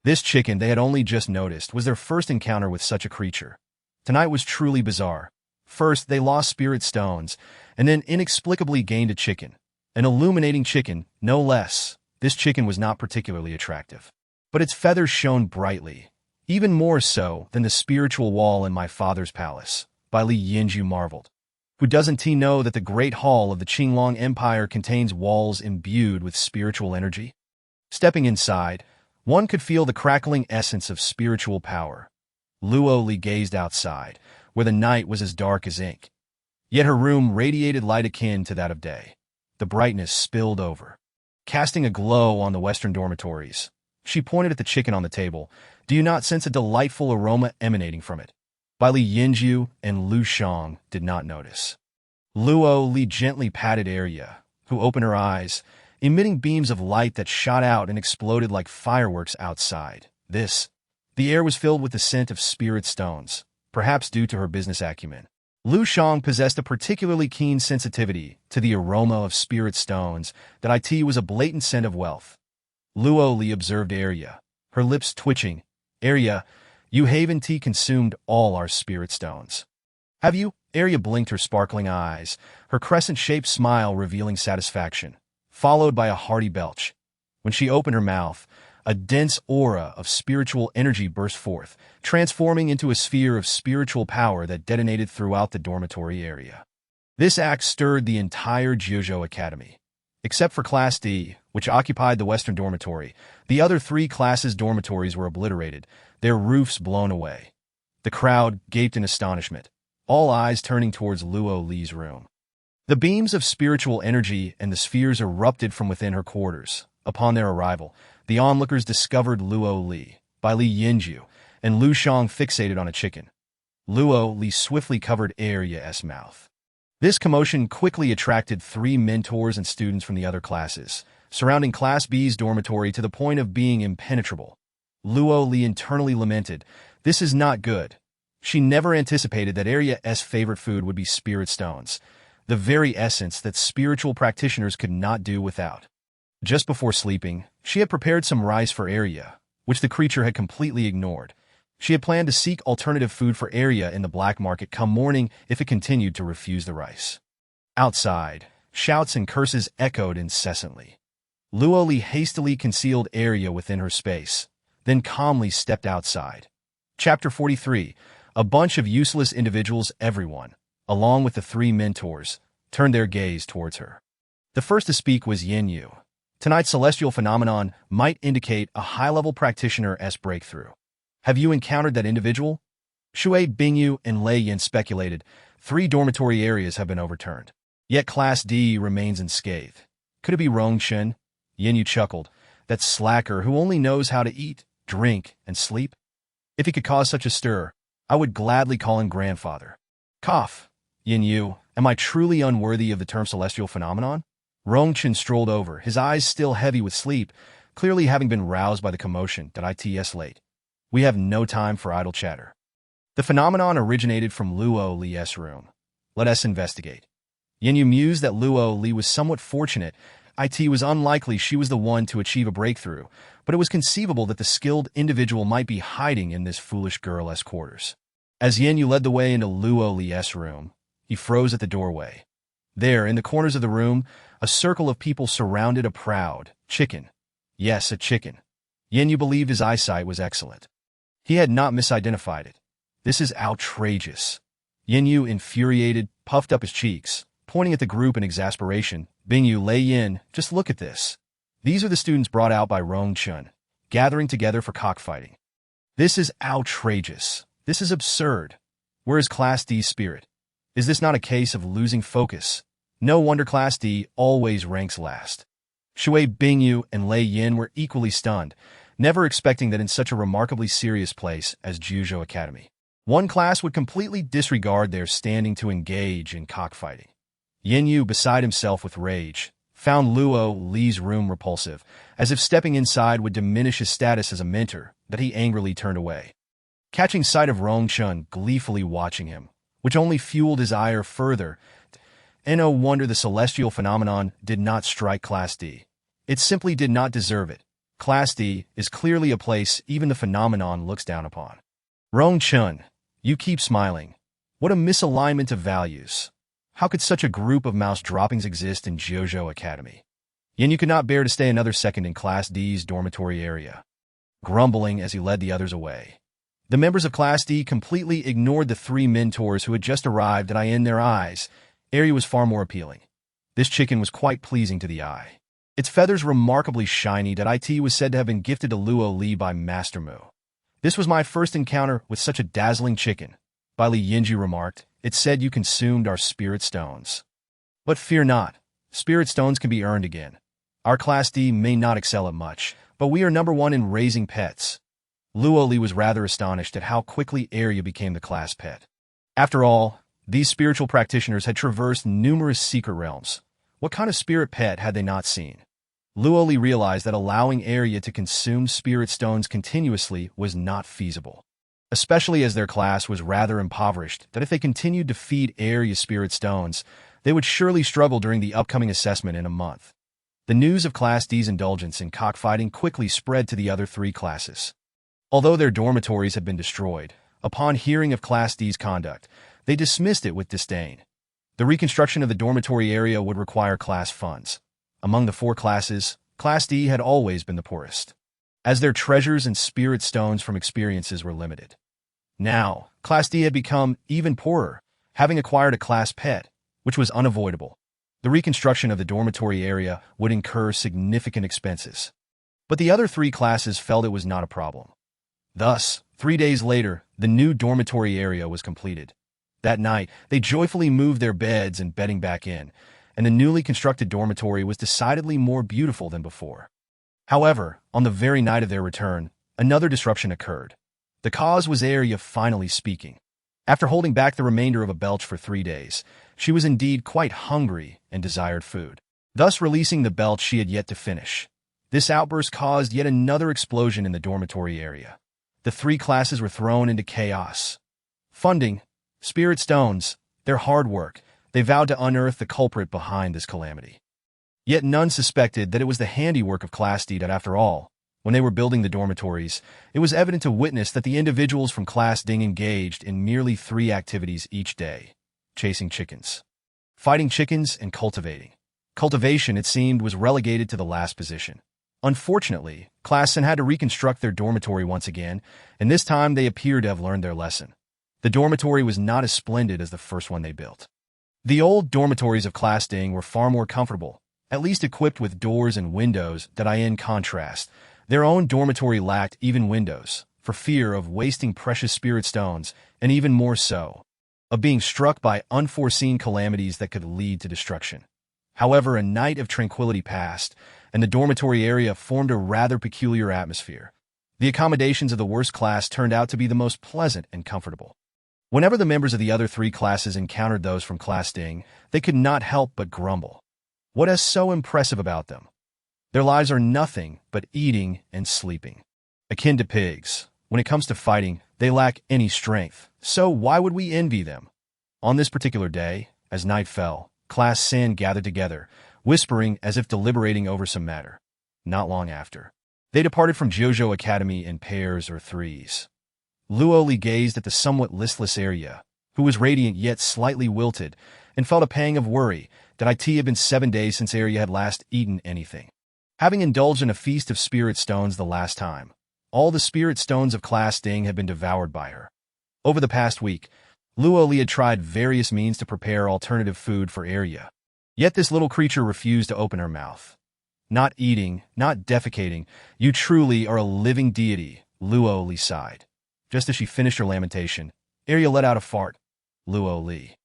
This chicken they had only just noticed was their first encounter with such a creature. Tonight was truly bizarre. First, they lost spirit stones, and then inexplicably gained a chicken. An illuminating chicken, no less. This chicken was not particularly attractive, but its feathers shone brightly, even more so than the spiritual wall in my father's palace. Bai Li Yinju marveled. Who doesn't he know that the Great Hall of the Qinglong Empire contains walls imbued with spiritual energy? Stepping inside, one could feel the crackling essence of spiritual power. Luo Li gazed outside, where the night was as dark as ink. Yet her room radiated light akin to that of day. The brightness spilled over, casting a glow on the western dormitories. She pointed at the chicken on the table. "Do you not sense a delightful aroma emanating from it?" Bai Li Yinju and Lu Shang did not notice. Luo Li gently patted Arya, who opened her eyes, emitting beams of light that shot out and exploded like fireworks outside. The air was filled with the scent of spirit stones, perhaps due to her business acumen. Lu Shang possessed a particularly keen sensitivity to the aroma of spirit stones that it was a blatant scent of wealth. Luo Li observed Arya, her lips twitching. "Arya, you Heaven-T consumed all our spirit stones. Have you?" Arya blinked her sparkling eyes, her crescent-shaped smile revealing satisfaction, followed by a hearty belch. When she opened her mouth, a dense aura of spiritual energy burst forth, transforming into a sphere of spiritual power that detonated throughout the dormitory area. This act stirred the entire Jiuzhou Academy. Except for Class D, which occupied the western dormitory, the other three classes' dormitories were obliterated, their roofs blown away. The crowd gaped in astonishment, all eyes turning towards Luo Li's room. The beams of spiritual energy and the spheres erupted from within her quarters. Upon their arrival, the onlookers discovered Luo Li, Bai Li Yinju, and Lu Shang fixated on a chicken. Luo Li swiftly covered Arya's mouth. This commotion quickly attracted 3 mentors and students from the other classes, surrounding Class B's dormitory to the point of being impenetrable. Luo Li internally lamented, "This is not good." She never anticipated that Arya's favorite food would be spirit stones, the very essence that spiritual practitioners could not do without. Just before sleeping, she had prepared some rice for Arya, which the creature had completely ignored. She had planned to seek alternative food for Arya in the black market come morning if it continued to refuse the rice. Outside, shouts and curses echoed incessantly. Luo Li hastily concealed Arya within her space, then calmly stepped outside. Chapter 43. A bunch of useless individuals. Everyone, along with the 3 mentors, turned their gaze towards her. The first to speak was Yin Yu. Tonight's celestial phenomenon might indicate a high-level practitioner's breakthrough. Have you encountered that individual? Shui, Bingyu, and Lei Yin speculated. 3 dormitory areas have been overturned. Yet Class D remains unscathed. Could it be Rongchen? Yin Yu chuckled. That slacker who only knows how to eat, drink, and sleep? If he could cause such a stir, I would gladly call him grandfather. Cough. Yin Yu, Am I truly unworthy of the term celestial phenomenon? Rongchen strolled over, his eyes still heavy with sleep, clearly having been roused by the commotion. It's late. We have no time for idle chatter. The phenomenon originated from Luo Li's room. Let us investigate. Yanyu mused that Luo Li was somewhat fortunate. It was unlikely she was the one to achieve a breakthrough, but it was conceivable that the skilled individual might be hiding in this foolish girl's quarters. As Yanyu led the way into Luo Li's room, he froze at the doorway. There, in the corners of the room, a circle of people surrounded a proud chicken. Yes, a chicken. Yanyu believed his eyesight was excellent. He had not misidentified it. This is outrageous. Yanyu, infuriated, puffed up his cheeks, pointing at the group in exasperation. Bingyu, Lei Yin, just look at this. These are the students brought out by Rongchen, gathering together for cockfighting. This is outrageous. This is absurd. Where is Class D's spirit? Is this not a case of losing focus? No wonder Class D always ranks last. Shui, Bingyu, and Lei Yin were equally stunned, never expecting that in such a remarkably serious place as Juzhou Academy, one class would completely disregard their standing to engage in cockfighting. Yanyu, beside himself with rage, found Luo Li's room repulsive, as if stepping inside would diminish his status as a mentor, that he angrily turned away. Catching sight of Rongchen gleefully watching him, which only fueled his ire further, and no wonder the celestial phenomenon did not strike Class D. It simply did not deserve it. Class D is clearly a place even the phenomenon looks down upon. Rongchen, you keep smiling. What a misalignment of values. How could such a group of mouse droppings exist in Juzhou Academy? Yanyu could not bear to stay another second in Class D's dormitory area, grumbling as he led the others away. The members of Class D completely ignored the three mentors who had just arrived, and in their eyes, area was far more appealing. This chicken was quite pleasing to the eye. Its feathers remarkably shiny. It was said to have been gifted to Luo Li by Master Mu. This was my first encounter with such a dazzling chicken. By Li Yinju remarked, it said you consumed our spirit stones. But fear not, spirit stones can be earned again. Our Class D may not excel at much, but we are number one in raising pets. Luo Li was rather astonished at how quickly Arya became the class pet. After all, these spiritual practitioners had traversed numerous secret realms. What kind of spirit pet had they not seen? Luo Li realized that allowing Arya to consume spirit stones continuously was not feasible, especially as their class was rather impoverished, that if they continued to feed Arya spirit stones, they would surely struggle during the upcoming assessment in a month. The news of Class D's indulgence in cockfighting quickly spread to the other three classes. Although their dormitories had been destroyed, upon hearing of Class D's conduct, they dismissed it with disdain. The reconstruction of the dormitory area would require class funds. Among the four classes, Class D had always been the poorest, as their treasures and spirit stones from experiences were limited. Now, Class D had become even poorer, having acquired a class pet, which was unavoidable. The reconstruction of the dormitory area would incur significant expenses. But the other three classes felt it was not a problem. Thus, 3 days later, the new dormitory area was completed. That night, they joyfully moved their beds and bedding back in, and the newly constructed dormitory was decidedly more beautiful than before. However, on the very night of their return, another disruption occurred. The cause was Arya finally speaking. After holding back the remainder of a belch for 3 days, she was indeed quite hungry and desired food, thus releasing the belch she had yet to finish. This outburst caused yet another explosion in the dormitory area. The three classes were thrown into chaos. Funding, spirit stones, their hard work, they vowed to unearth the culprit behind this calamity. Yet none suspected that it was the handiwork of Class D. That after all, when they were building the dormitories, it was evident to witness that the individuals from Class D engaged in merely 3 activities each day: chasing chickens, fighting chickens, and cultivating. Cultivation, it seemed, was relegated to the last position. Unfortunately, Class N had to reconstruct their dormitory once again, and this time they appeared to have learned their lesson. The dormitory was not as splendid as the first one they built. The old dormitories of Class D were far more comfortable, at least equipped with doors and windows. That in contrast, their own dormitory lacked even windows, for fear of wasting precious spirit stones, and even more so, of being struck by unforeseen calamities that could lead to destruction. However, a night of tranquility passed, and the dormitory area formed a rather peculiar atmosphere. The accommodations of the worst class turned out to be the most pleasant and comfortable. Whenever the members of the other three classes encountered those from Class Ding, they could not help but grumble. What is so impressive about them? Their lives are nothing but eating and sleeping. Akin to pigs, when it comes to fighting, they lack any strength, so why would we envy them? On this particular day, as night fell, Class Sin gathered together, whispering as if deliberating over some matter. Not long after, they departed from Jojo Academy in pairs or threes. Luo Li gazed at the somewhat listless Arya, who was radiant yet slightly wilted, and felt a pang of worry that it had been 7 days since Arya had last eaten anything. Having indulged in a feast of spirit stones the last time, all the spirit stones of Class Ding had been devoured by her. Over the past week, Luo Li had tried various means to prepare alternative food for Arya. Yet this little creature refused to open her mouth. Not eating, not defecating, you truly are a living deity, Luo Li sighed. Just as she finished her lamentation, Arya let out a fart. Luo Li.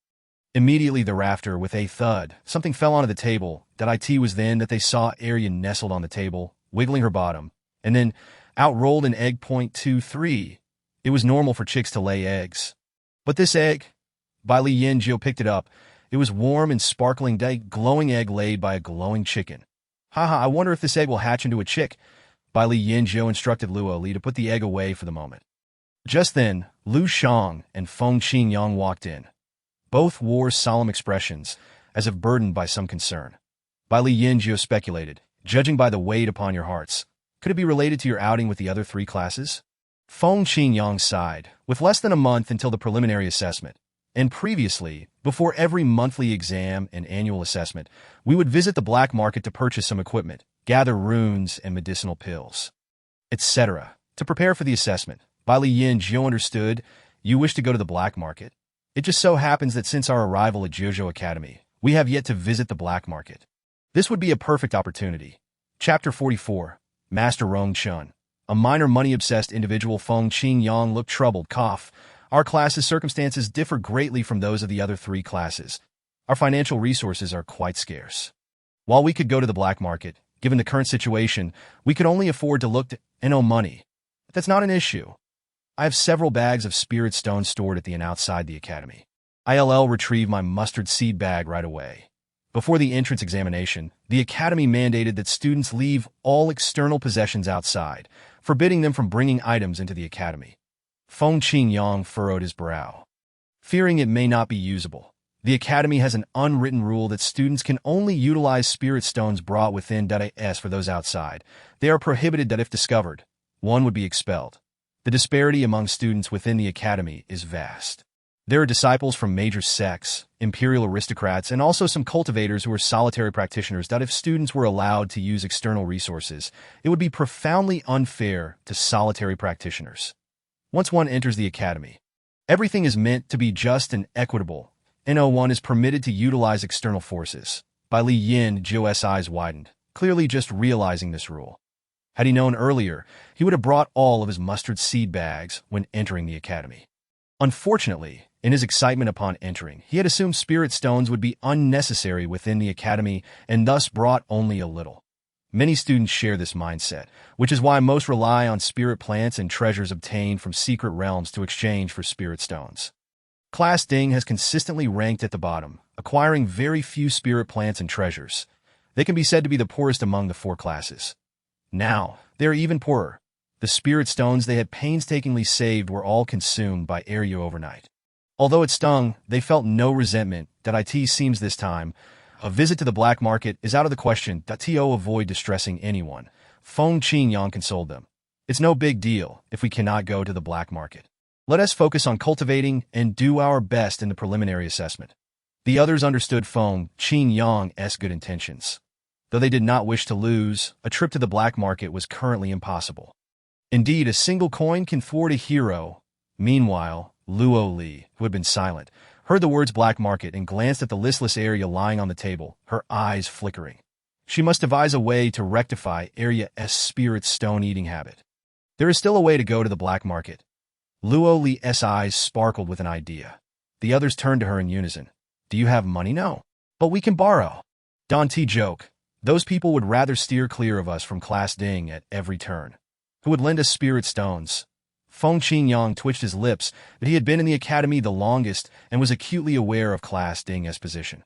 Immediately thereafter, with a thud, something fell onto the table. It was then that they saw Arya nestled on the table, wiggling her bottom, and then out rolled an egg. 23. It was normal for chicks to lay eggs. But this egg, Bai Li Yanjiu picked it up. It was warm and sparkling, glowing egg laid by a glowing chicken. Haha, I wonder if this egg will hatch into a chick. Bai Li Yanjiu instructed Luo Li to put the egg away for the moment. Just then, Lu Shang and Feng Qinyang walked in. Both wore solemn expressions, as if burdened by some concern. Bai Li Yanjiu speculated, judging by the weight upon your hearts, could it be related to your outing with the other three classes? Feng Qinyang sighed, with less than a month until the preliminary assessment, and previously, before every monthly exam and annual assessment, we would visit the black market to purchase some equipment, gather runes and medicinal pills, etc. To prepare for the assessment. Bai Li Yanjiu understood, you wish to go to the black market? It just so happens that since our arrival at Jojo Academy, we have yet to visit the black market. This would be a perfect opportunity. Chapter 44. Master Rong Chun. A minor money-obsessed individual. Feng Qinyang looked troubled. Cough. Our class's circumstances differ greatly from those of the other three classes. Our financial resources are quite scarce. While we could go to the black market, given the current situation, we could only afford to look to no money. But that's not an issue. I have several bags of spirit stones stored at the inn outside the academy. I'll retrieve my mustard seed bag right away. Before the entrance examination, the academy mandated that students leave all external possessions outside, forbidding them from bringing items into the academy. Feng Qinyang furrowed his brow. Fearing it may not be usable, the academy has an unwritten rule that students can only utilize spirit stones brought within. As for those outside, they are prohibited that if discovered, one would be expelled. The disparity among students within the academy is vast. There are disciples from major sects, imperial aristocrats, and also some cultivators who are solitary practitioners. If students were allowed to use external resources, it would be profoundly unfair to solitary practitioners. Once one enters the academy, everything is meant to be just and equitable. No one is permitted to utilize external forces. Bai Li Yanjiu's eyes widened, clearly just realizing this rule. Had he known earlier, he would have brought all of his mustard seed bags when entering the academy. Unfortunately, in his excitement upon entering, he had assumed spirit stones would be unnecessary within the academy and thus brought only a little. Many students share this mindset, which is why most rely on spirit plants and treasures obtained from secret realms to exchange for spirit stones. Class Ding has consistently ranked at the bottom, acquiring very few spirit plants and treasures. They can be said to be the poorest among the four classes. Now, they are even poorer. The spirit stones they had painstakingly saved were all consumed by Arya overnight. Although it stung, they felt no resentment. It seems this time, a visit to the black market is out of the question. To avoid distressing anyone, Feng Qinyang consoled them. It's no big deal if we cannot go to the black market. Let us focus on cultivating and do our best in the preliminary assessment. The others understood Feng Qinyang's good intentions. Though they did not wish to lose, a trip to the black market was currently impossible. Indeed, a single coin can thwart a hero. Meanwhile, Luo Li, who had been silent, heard the words black market and glanced at the listless Arya lying on the table, her eyes flickering. She must devise a way to rectify Arya's spirit stone-eating habit. There is still a way to go to the black market. Luo Li's eyes sparkled with an idea. The others turned to her in unison. Do you have money? No. But we can borrow. Dante joked. Those people would rather steer clear of us from Class Ding at every turn. Who would lend us spirit stones? Feng Qingyang twitched his lips, but he had been in the academy the longest and was acutely aware of Class Ding's position.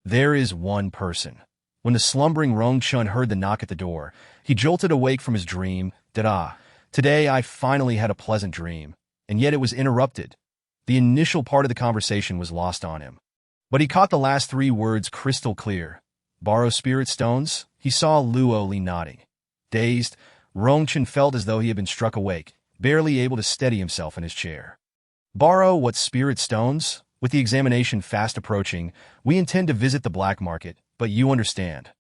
There is one person. When the slumbering Rongchun heard the knock at the door, he jolted awake from his dream. Today I finally had a pleasant dream, and yet it was interrupted. The initial part of the conversation was lost on him. But he caught the last 3 words crystal clear. Borrow spirit stones? He saw Luo nodding. Dazed, Rongchun felt as though he had been struck awake, barely able to steady himself in his chair. Borrow what spirit stones? With the examination fast approaching, we intend to visit the black market, but you understand.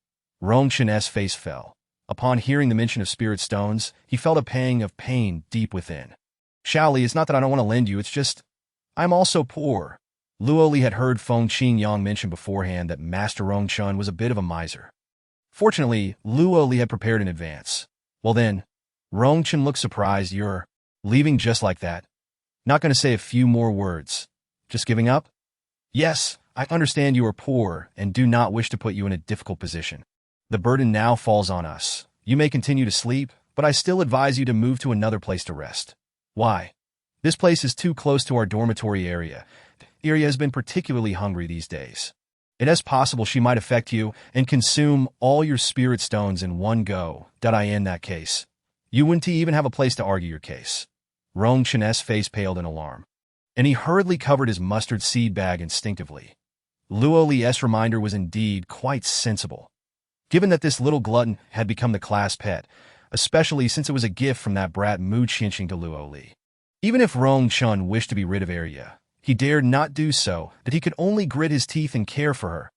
Rongchun's face fell. Upon hearing the mention of spirit stones, he felt a pang of pain deep within. Shaoli, it's not that I don't want to lend you, it's just, I'm also poor. Luo had heard Feng Qingyang mention beforehand that Master Rongchun was a bit of a miser. Fortunately, Luo had prepared in advance. Well then, Rongchun looked surprised. You're leaving just like that? Not going to say a few more words? Just giving up? Yes, I understand you are poor and do not wish to put you in a difficult position. The burden now falls on us. You may continue to sleep, but I still advise you to move to another place to rest. Why? This place is too close to our dormitory area. The area has been particularly hungry these days. It is possible she might affect you and consume all your spirit stones in one go. In that case, you wouldn't even have a place to argue your case. Rongchun's face paled in alarm, and he hurriedly covered his mustard seed bag instinctively. Luo's reminder was indeed quite sensible, given that this little glutton had become the class pet, especially since it was a gift from that brat Mu Qinqing to Luo. Even if Rongchun wished to be rid of Arya, he dared not do so, that he could only grit his teeth and care for her.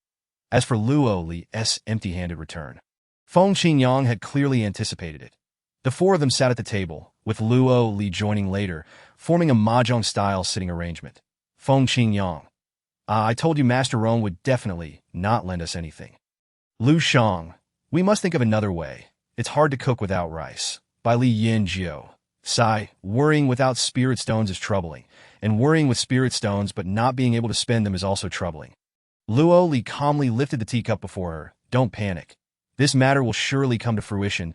As for Luo's empty-handed return, Feng Qingyang had clearly anticipated it. The 4 of them sat at the table, with Luo joining later, forming a mahjong-style sitting arrangement. Feng Qingyang. I told you Master Rong would definitely not lend us anything. Lu Shang. We must think of another way. It's hard to cook without rice. By Li Yanjiu. Sigh. Worrying without spirit stones is troubling, and worrying with spirit stones but not being able to spend them is also troubling. Luo calmly lifted the teacup before her. Don't panic. This matter will surely come to fruition.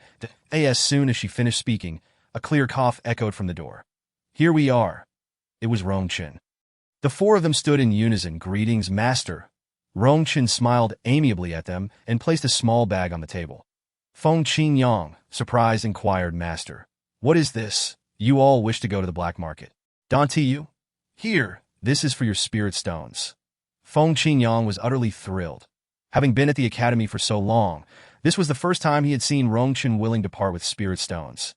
As soon as she finished speaking, a clear cough echoed from the door. Here we are. It was Rongchun. The 4 of them stood in unison. Greetings, Master. Rongchun smiled amiably at them and placed a small bag on the table. Feng Qingyang, surprised, inquired, Master, what is this? You all wish to go to the black market. Dante you? Here, this is for your spirit stones. Feng Qingyang was utterly thrilled. Having been at the academy for so long, this was the first time he had seen Rongchun willing to part with spirit stones.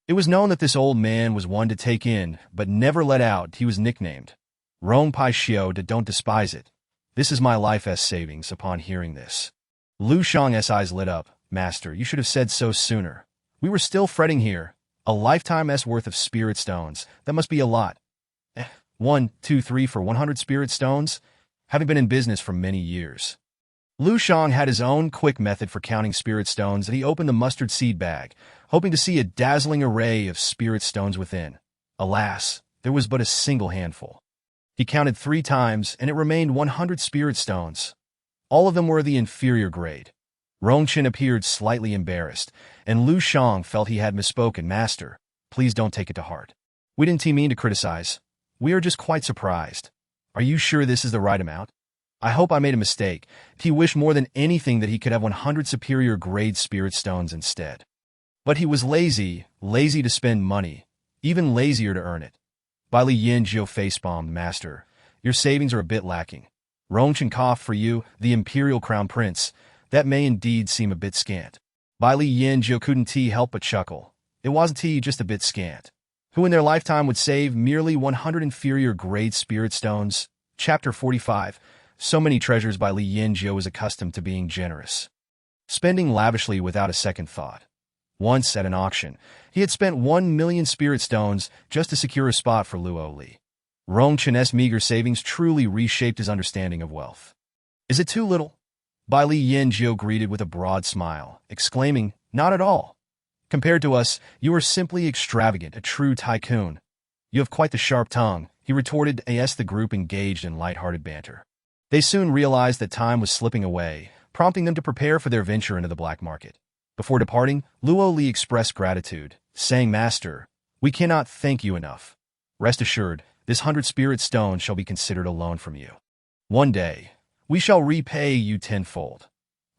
It was known that this old man was one to take in, but never let out. He was nicknamed Rong Pai Xiao de Don't Despise It. This is my life's savings. Upon hearing this, Lu Shang's eyes lit up. Master, you should have said so sooner. We were still fretting here. A lifetime's worth of spirit stones. That must be a lot. 1, 2, 3 for 100 spirit stones? Having been in business for many years, Lu Shang had his own quick method for counting spirit stones, and he opened the mustard seed bag, hoping to see a dazzling array of spirit stones within. Alas, there was but a single handful. He counted 3 times, and it remained 100 spirit stones. All of them were the inferior grade. Rongchun appeared slightly embarrassed, and Lu Shang felt he had misspoken. Master, please don't take it to heart. We didn't mean to criticize. We are just quite surprised. Are you sure this is the right amount? I hope I made a mistake. He wished more than anything that he could have 100 superior grade spirit stones instead. But he was lazy to spend money, even lazier to earn it. Bai Li Yanjiu facepalmed. Master, your savings are a bit lacking. Rongchun coughed. For you, the imperial crown prince, that may indeed seem a bit scant. Bai Li Yanjiu couldn't help but chuckle. It wasn't just a bit scant. Who in their lifetime would save merely 100 inferior grade spirit stones? Chapter 45. So many treasures. Bai Li Yanjiu was accustomed to being generous, spending lavishly without a second thought. Once at an auction, he had spent 1 million spirit stones just to secure a spot for Luo Li. Rongchun's meager savings truly reshaped his understanding of wealth. Is it too little? Bai Li Yanjiu greeted with a broad smile, exclaiming, not at all. Compared to us, you are simply extravagant, a true tycoon. You have quite the sharp tongue, he retorted as the group engaged in light-hearted banter. They soon realized that time was slipping away, prompting them to prepare for their venture into the black market. Before departing, Luo Li expressed gratitude, saying, Master, We cannot thank you enough. Rest assured, this 100 spirit stones shall be considered a loan from you. One day, we shall repay you tenfold.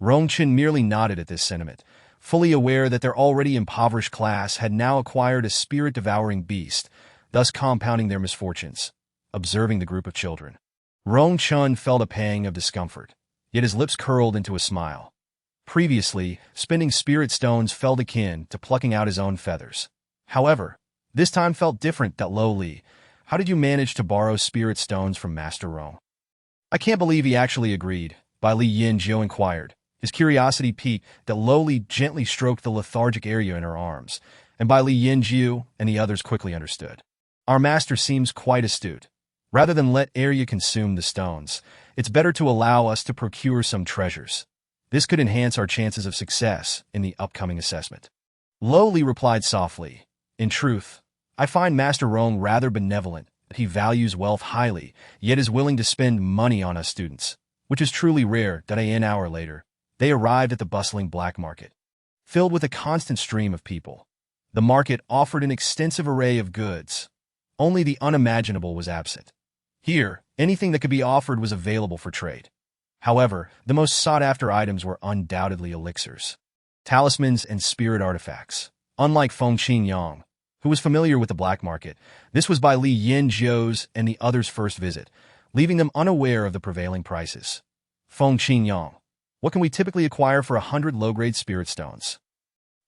Rongchen merely nodded at this sentiment, fully aware that their already impoverished class had now acquired a spirit-devouring beast, thus compounding their misfortunes. Observing the group of children, Rongchen felt a pang of discomfort, yet his lips curled into a smile. Previously, spending spirit stones felt akin to plucking out his own feathers. However, this time felt different. That Lo Li, how did you manage to borrow spirit stones from Master Rong? I can't believe he actually agreed, Bai Li Yinjiu inquired. His curiosity piqued. That Lo Li gently stroked the lethargic area in her arms, and Bai Li Yinjiu and the others quickly understood. Our master seems quite astute. Rather than let Arya consume the stones, it's better to allow us to procure some treasures. This could enhance our chances of success in the upcoming assessment. Lo Li replied softly, in truth, I find Master Rong rather benevolent, that he values wealth highly, yet is willing to spend money on us students, which is truly rare. That an hour later, they arrived at the bustling black market. Filled with a constant stream of people, the market offered an extensive array of goods. Only the unimaginable was absent. Here, anything that could be offered was available for trade. However, the most sought-after items were undoubtedly elixirs, talismans, and spirit artifacts. Unlike Feng Yang, who was familiar with the black market, this was Bai Li Yinjiu's and the others' first visit, leaving them unaware of the prevailing prices. Feng Yang, what can we typically acquire for 100 low-grade spirit stones?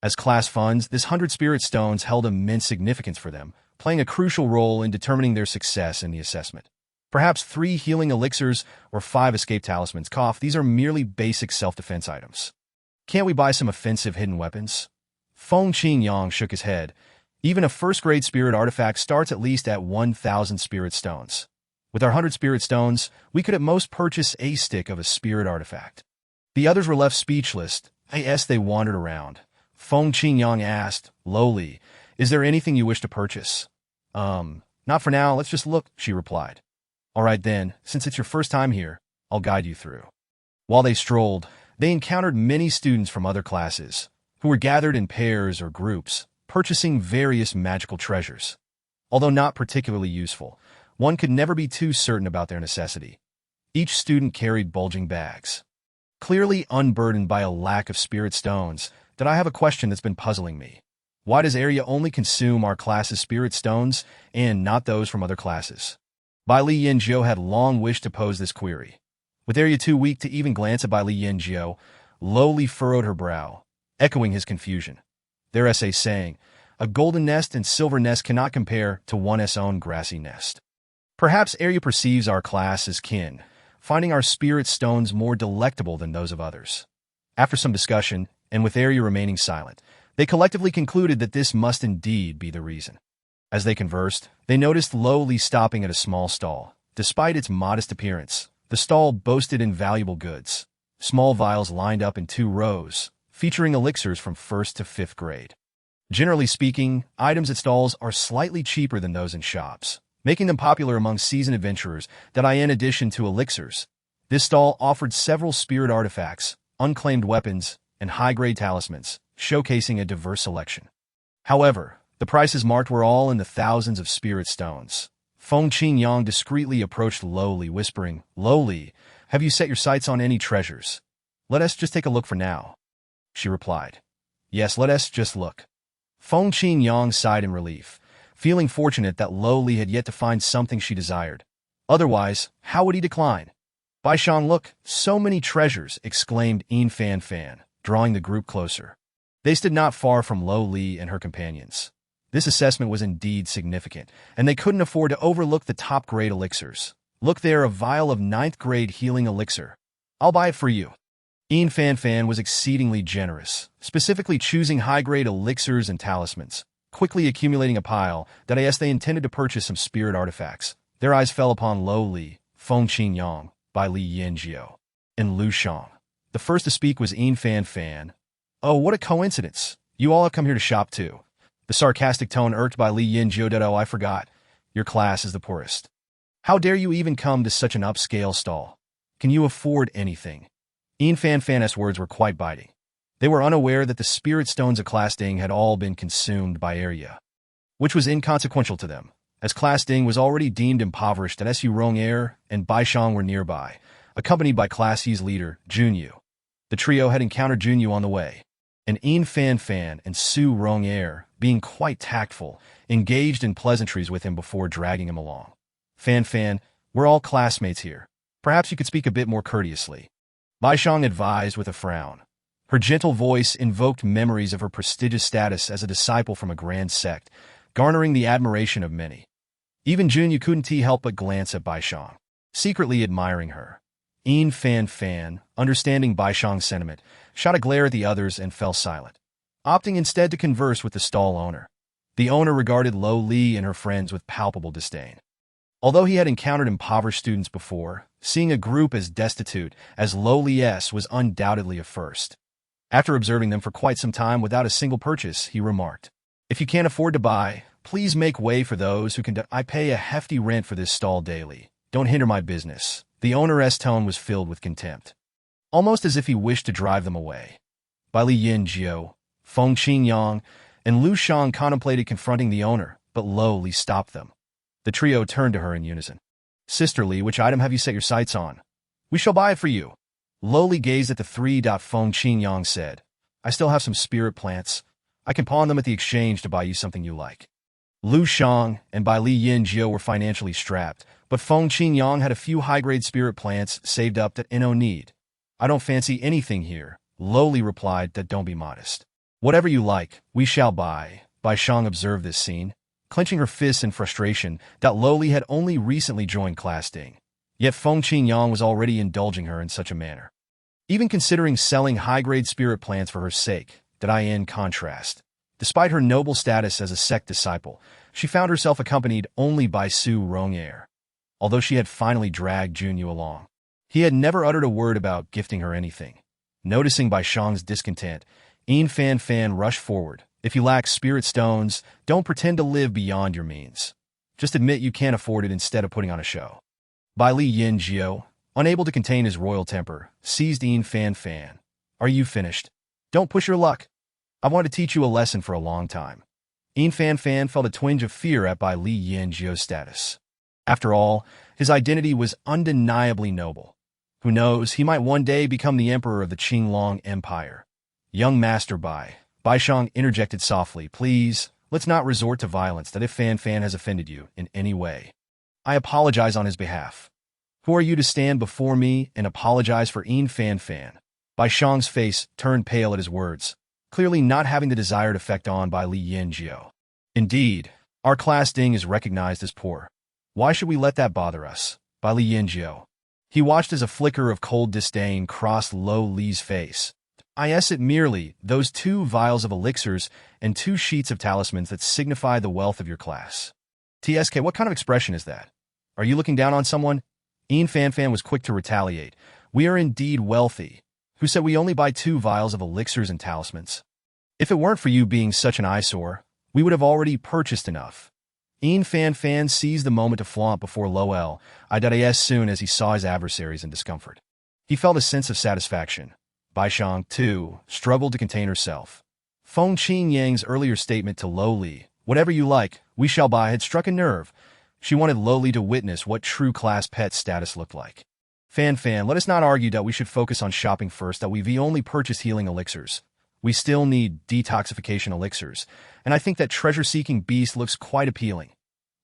As class funds, this 100 spirit stones held immense significance for them, playing a crucial role in determining their success in the assessment. Perhaps 3 healing elixirs or 5 escape talismans. These are merely basic self-defense items. Can't we buy some offensive hidden weapons? Feng Yang shook his head. Even a first-grade spirit artifact starts at least at 1,000 spirit stones. With our 100 spirit stones, we could at most purchase a stick of a spirit artifact. The others were left speechless as they wandered around. Feng Yang asked, Lo Li, is there anything you wish to purchase? Not for now, let's just look, she replied. All right then, since it's your first time here, I'll guide you through. While they strolled, they encountered many students from other classes, who were gathered in pairs or groups, purchasing various magical treasures. Although not particularly useful, one could never be too certain about their necessity. Each student carried bulging bags. Clearly unburdened by a lack of spirit stones, that I have a question that's been puzzling me. Why does Arya only consume our class's spirit stones and not those from other classes? Bai Li Yinjiu had long wished to pose this query. With Arya too weak to even glance at Bai Li Yinjiu, Lo Li furrowed her brow, echoing his confusion. Their essay saying, a golden nest and silver nest cannot compare to one's own grassy nest. Perhaps Arya perceives our class as kin, finding our spirit stones more delectable than those of others. After some discussion, and with Arya remaining silent, they collectively concluded that this must indeed be the reason. As they conversed, they noticed Lo Li stopping at a small stall. Despite its modest appearance, the stall boasted invaluable goods. Small vials lined up in 2 rows, featuring elixirs from 1st to 5th grade. Generally speaking, items at stalls are slightly cheaper than those in shops, making them popular among seasoned adventurers. In addition to elixirs, this stall offered several spirit artifacts, unclaimed weapons, and high-grade talismans, showcasing a diverse selection. However, the prices marked were all in the thousands of spirit stones. Feng Yang discreetly approached Lo Li, whispering, Lo Li, have you set your sights on any treasures? Let us just take a look for now. She replied. Yes, let us just look. Feng Yang sighed in relief, feeling fortunate that Lo Li had yet to find something she desired. Otherwise, how would he decline? Bai Shan, look, so many treasures, exclaimed Fan, drawing the group closer. They stood not far from Lo Li and her companions. This assessment was indeed significant, and they couldn't afford to overlook the top-grade elixirs. Look there, a vial of 9th-grade healing elixir. I'll buy it for you. Fan was exceedingly generous, specifically choosing high-grade elixirs and talismans, quickly accumulating a pile that they intended to purchase some spirit artifacts. Their eyes fell upon Lo Li, Feng Yang, Bai Li Yinjiu, and Lu Shang. The first to speak was Fan. Oh, what a coincidence. You all have come here to shop too. The sarcastic tone irked Bai Li Yinjiu. Oh, I forgot. Your class is the poorest. How dare you even come to such an upscale stall? Can you afford anything? Fan's words were quite biting. They were unaware that the spirit stones of Class Ding had all been consumed by Arya. which was inconsequential to them, as Class Ding was already deemed impoverished and Su Rong Air and Bai Shang were nearby, accompanied by Class Yi's leader, Junyu. The trio had encountered Junyu on the way, and Yin Fan Fan and Su Rong Air, being quite tactful, engaged in pleasantries with him before dragging him along. Fan Fan, we're all classmates here. Perhaps you could speak a bit more courteously. Bai Shang advised with a frown. Her gentle voice invoked memories of her prestigious status as a disciple from a grand sect, garnering the admiration of many. Even Junyu couldn't help but glance at Bai Shang, secretly admiring her. Yin Fan Fan, understanding Bai Shang's sentiment, shot a glare at the others and fell silent, opting instead to converse with the stall owner. The owner regarded Lo Li and her friends with palpable disdain. Although he had encountered impoverished students before, seeing a group as destitute as Lo Li's was undoubtedly a first. After observing them for quite some time without a single purchase, he remarked, "If you can't afford to buy, please make way for those who can. I pay a hefty rent for this stall daily. Don't hinder my business." The owner's tone was filled with contempt, almost as if he wished to drive them away. Bai Li Yin Jiu, Feng Qingyang, and Lu Shang contemplated confronting the owner, but Lo Li stopped them. The trio turned to her in unison. "Sister Li, which item have you set your sights on? We shall buy it for you." Lo Li gazed at the three. Feng Qingyang said, "I still have some spirit plants. I can pawn them at the exchange to buy you something you like." Lu Shang and Bai Li Yin Jiu were financially strapped, but Feng Qingyang had a few high-grade spirit plants saved up that no need. "I don't fancy anything here," Lo Li replied. "That don't be modest. Whatever you like, we shall buy." Bai Shang observed this scene, clenching her fists in frustration that Lo Li had only recently joined Class Ding. Yet Feng Qingyang was already indulging her in such a manner, even considering selling high-grade spirit plants for her sake. In contrast, despite her noble status as a sect disciple, she found herself accompanied only by Su Rong Air. Although she had finally dragged Junyu along, he had never uttered a word about gifting her anything. Noticing Bai Shang's discontent, Yin Fan Fan rushed forward. "If you lack spirit stones, don't pretend to live beyond your means. Just admit you can't afford it instead of putting on a show." Bai Li Yin Jiu, unable to contain his royal temper, seized Yin Fan Fan. "Are you finished? Don't push your luck. I want to teach you a lesson for a long time." Yin Fan Fan felt a twinge of fear at Bai Li Yin Jiu's status. After all, his identity was undeniably noble. Who knows, he might one day become the emperor of the Qinglong Empire. "Young Master Bai," Bai Shang interjected softly, "please, let's not resort to violence. That if Fan Fan has offended you in any way, I apologize on his behalf." "Who are you to stand before me and apologize for Yin Fan Fan?" Bai Shang's face turned pale at his words, clearly not having the desired effect on Bai Li Yin Jiu. "Indeed, our Class Ding is recognized as poor. Why should we let that bother us?" Bai Li Yin Jiu. He watched as a flicker of cold disdain crossed Lo Li's face. "I it merely those 2 vials of elixirs and 2 sheets of talismans that signify the wealth of your class." "TSK, what kind of expression is that? Are you looking down on someone?" Yin Fan Fan was quick to retaliate. "We are indeed wealthy. Who said we only buy 2 vials of elixirs and talismans? If it weren't for you being such an eyesore, we would have already purchased enough." Yin Fan Fan seized the moment to flaunt before Lo Li as soon as he saw his adversaries in discomfort. He felt a sense of satisfaction. Bai Shang, too, struggled to contain herself. Feng Qingyang's earlier statement to Lo Li, "Whatever you like, we shall buy," had struck a nerve. She wanted Lo Li to witness what true class pet status looked like. "Fan Fan, let us not argue that we should focus on shopping first, that we only purchase healing elixirs. We still need detoxification elixirs, and I think that treasure-seeking beast looks quite appealing."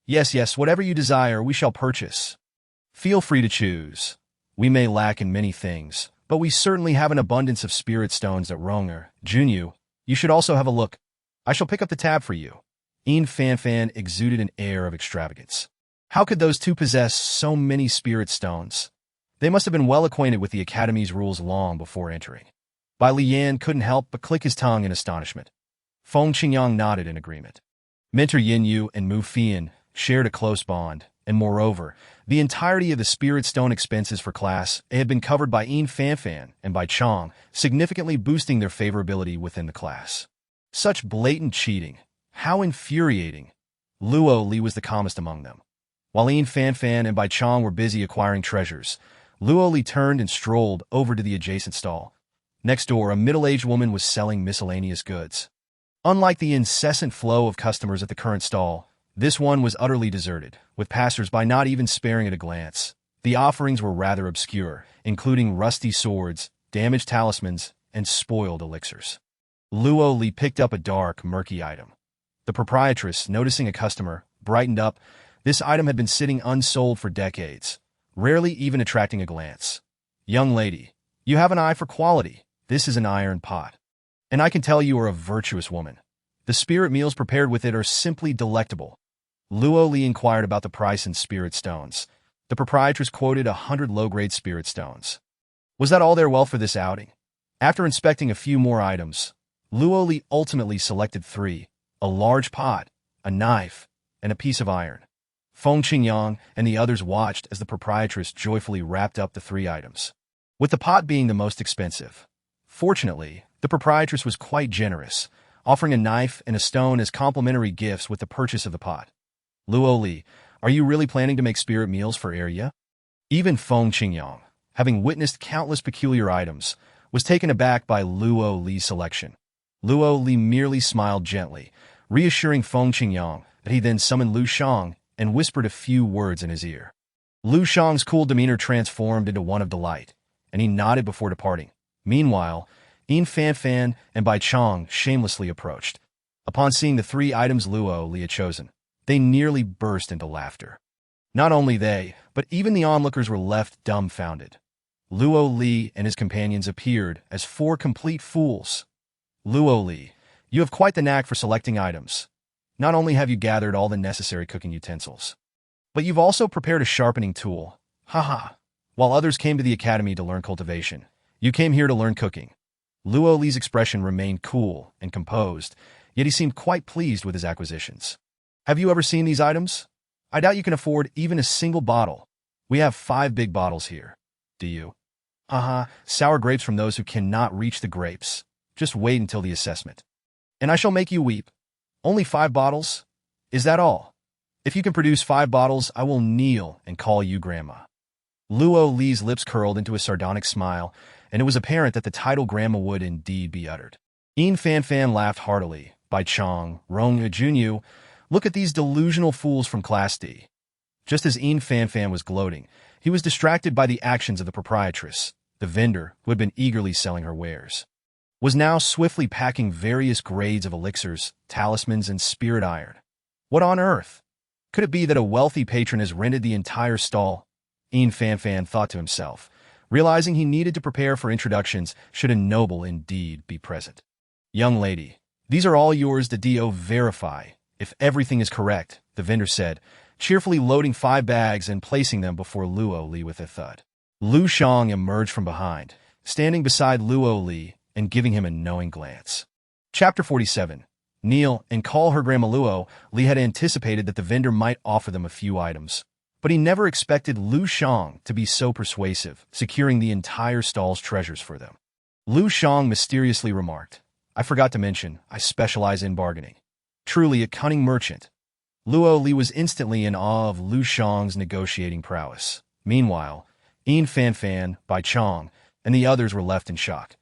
Yes, whatever you desire, we shall purchase. Feel free to choose. We may lack in many things, but we certainly have an abundance of spirit stones at Ronger. Junyu, you should also have a look. I shall pick up the tab for you." Yin Fan Fan exuded an air of extravagance. How could those 2 possess so many spirit stones? They must have been well acquainted with the Academy's rules long before entering. Bai Li Yan couldn't help but click his tongue in astonishment. Feng Qingyang nodded in agreement. Mentor Yin Yu and Mu Fian shared a close bond, and moreover, the entirety of the spirit stone expenses for Class A had been covered by Yin Fan Fan and by Chong, significantly boosting their favorability within the class. Such blatant cheating. How infuriating. Luo Li was the calmest among them. While Yin Fan Fan and Bai Chong were busy acquiring treasures, Luo Li turned and strolled over to the adjacent stall. Next door, a middle-aged woman was selling miscellaneous goods. Unlike the incessant flow of customers at the current stall, this one was utterly deserted, with passers-by not even sparing it a glance. The offerings were rather obscure, including rusty swords, damaged talismans, and spoiled elixirs. Luo Li picked up a dark, murky item. The proprietress, noticing a customer, brightened up. This item had been sitting unsold for decades, rarely even attracting a glance. "Young lady, you have an eye for quality. This is an iron pot. And I can tell you are a virtuous woman. The spirit meals prepared with it are simply delectable." Luo Li inquired about the price in spirit stones. The proprietress quoted 100 low-grade spirit stones. Was that all there well for this outing? After inspecting a few more items, Luo Li ultimately selected 3, a large pot, a knife, and a piece of iron. Feng Qingyang and the others watched as the proprietress joyfully wrapped up the 3 items, with the pot being the most expensive. Fortunately, the proprietress was quite generous, offering a knife and a stone as complimentary gifts with the purchase of the pot. "Luo Li, are you really planning to make spirit meals for area?" Even Feng Qingyang, having witnessed countless peculiar items, was taken aback by Luo Li's selection. Luo Li merely smiled gently, reassuring Feng Qingyang that he then summoned Lu Shang and whispered a few words in his ear. Lu Shang's cool demeanor transformed into one of delight, and he nodded before departing. Meanwhile, Yin Fanfan and Bai Chong shamelessly approached. Upon seeing the 3 items Luo Li had chosen, they nearly burst into laughter. Not only they, but even the onlookers were left dumbfounded. Luo Li and his companions appeared as 4 complete fools. "Luo Li, you have quite the knack for selecting items. Not only have you gathered all the necessary cooking utensils, but you've also prepared a sharpening tool. Haha. While others came to the academy to learn cultivation, you came here to learn cooking." Luo Li's expression remained cool and composed, yet he seemed quite pleased with his acquisitions. "Have you ever seen these items? I doubt you can afford even a single bottle. We have 5 big bottles here. Do you?" Sour grapes from those who cannot reach the grapes. Just wait until the assessment. "And I shall make you weep. Only 5 bottles? Is that all? If you can produce 5 bottles, I will kneel and call you grandma." Luo Li's lips curled into a sardonic smile, and it was apparent that the title grandma would indeed be uttered. Yin Fanfan laughed heartily. Bai Chong, Rong Junyu, look at these delusional fools from Class D. Just as Yin Fanfan was gloating, he was distracted by the actions of the proprietress. The vendor, who had been eagerly selling her wares, was now swiftly packing various grades of elixirs, talismans, and spirit iron. What on earth? Could it be that a wealthy patron has rented the entire stall? Yin Fanfan thought to himself, realizing he needed to prepare for introductions should a noble indeed be present. "Young lady, these are all yours to do verify if everything is correct," the vendor said, cheerfully loading 5 bags and placing them before Luo Li with a thud. Lu Shang emerged from behind, standing beside Luo Li and giving him a knowing glance. Chapter 47. Kneel and call her Grandma. Luo Li had anticipated that the vendor might offer them a few items, but he never expected Lu Shang to be so persuasive, securing the entire stall's treasures for them. Lu Shang mysteriously remarked, "I forgot to mention, I specialize in bargaining. Truly a cunning merchant." Luo Li was instantly in awe of Lu Shang's negotiating prowess. Meanwhile, Yin Fanfan, Bai Chong, and the others were left in shock.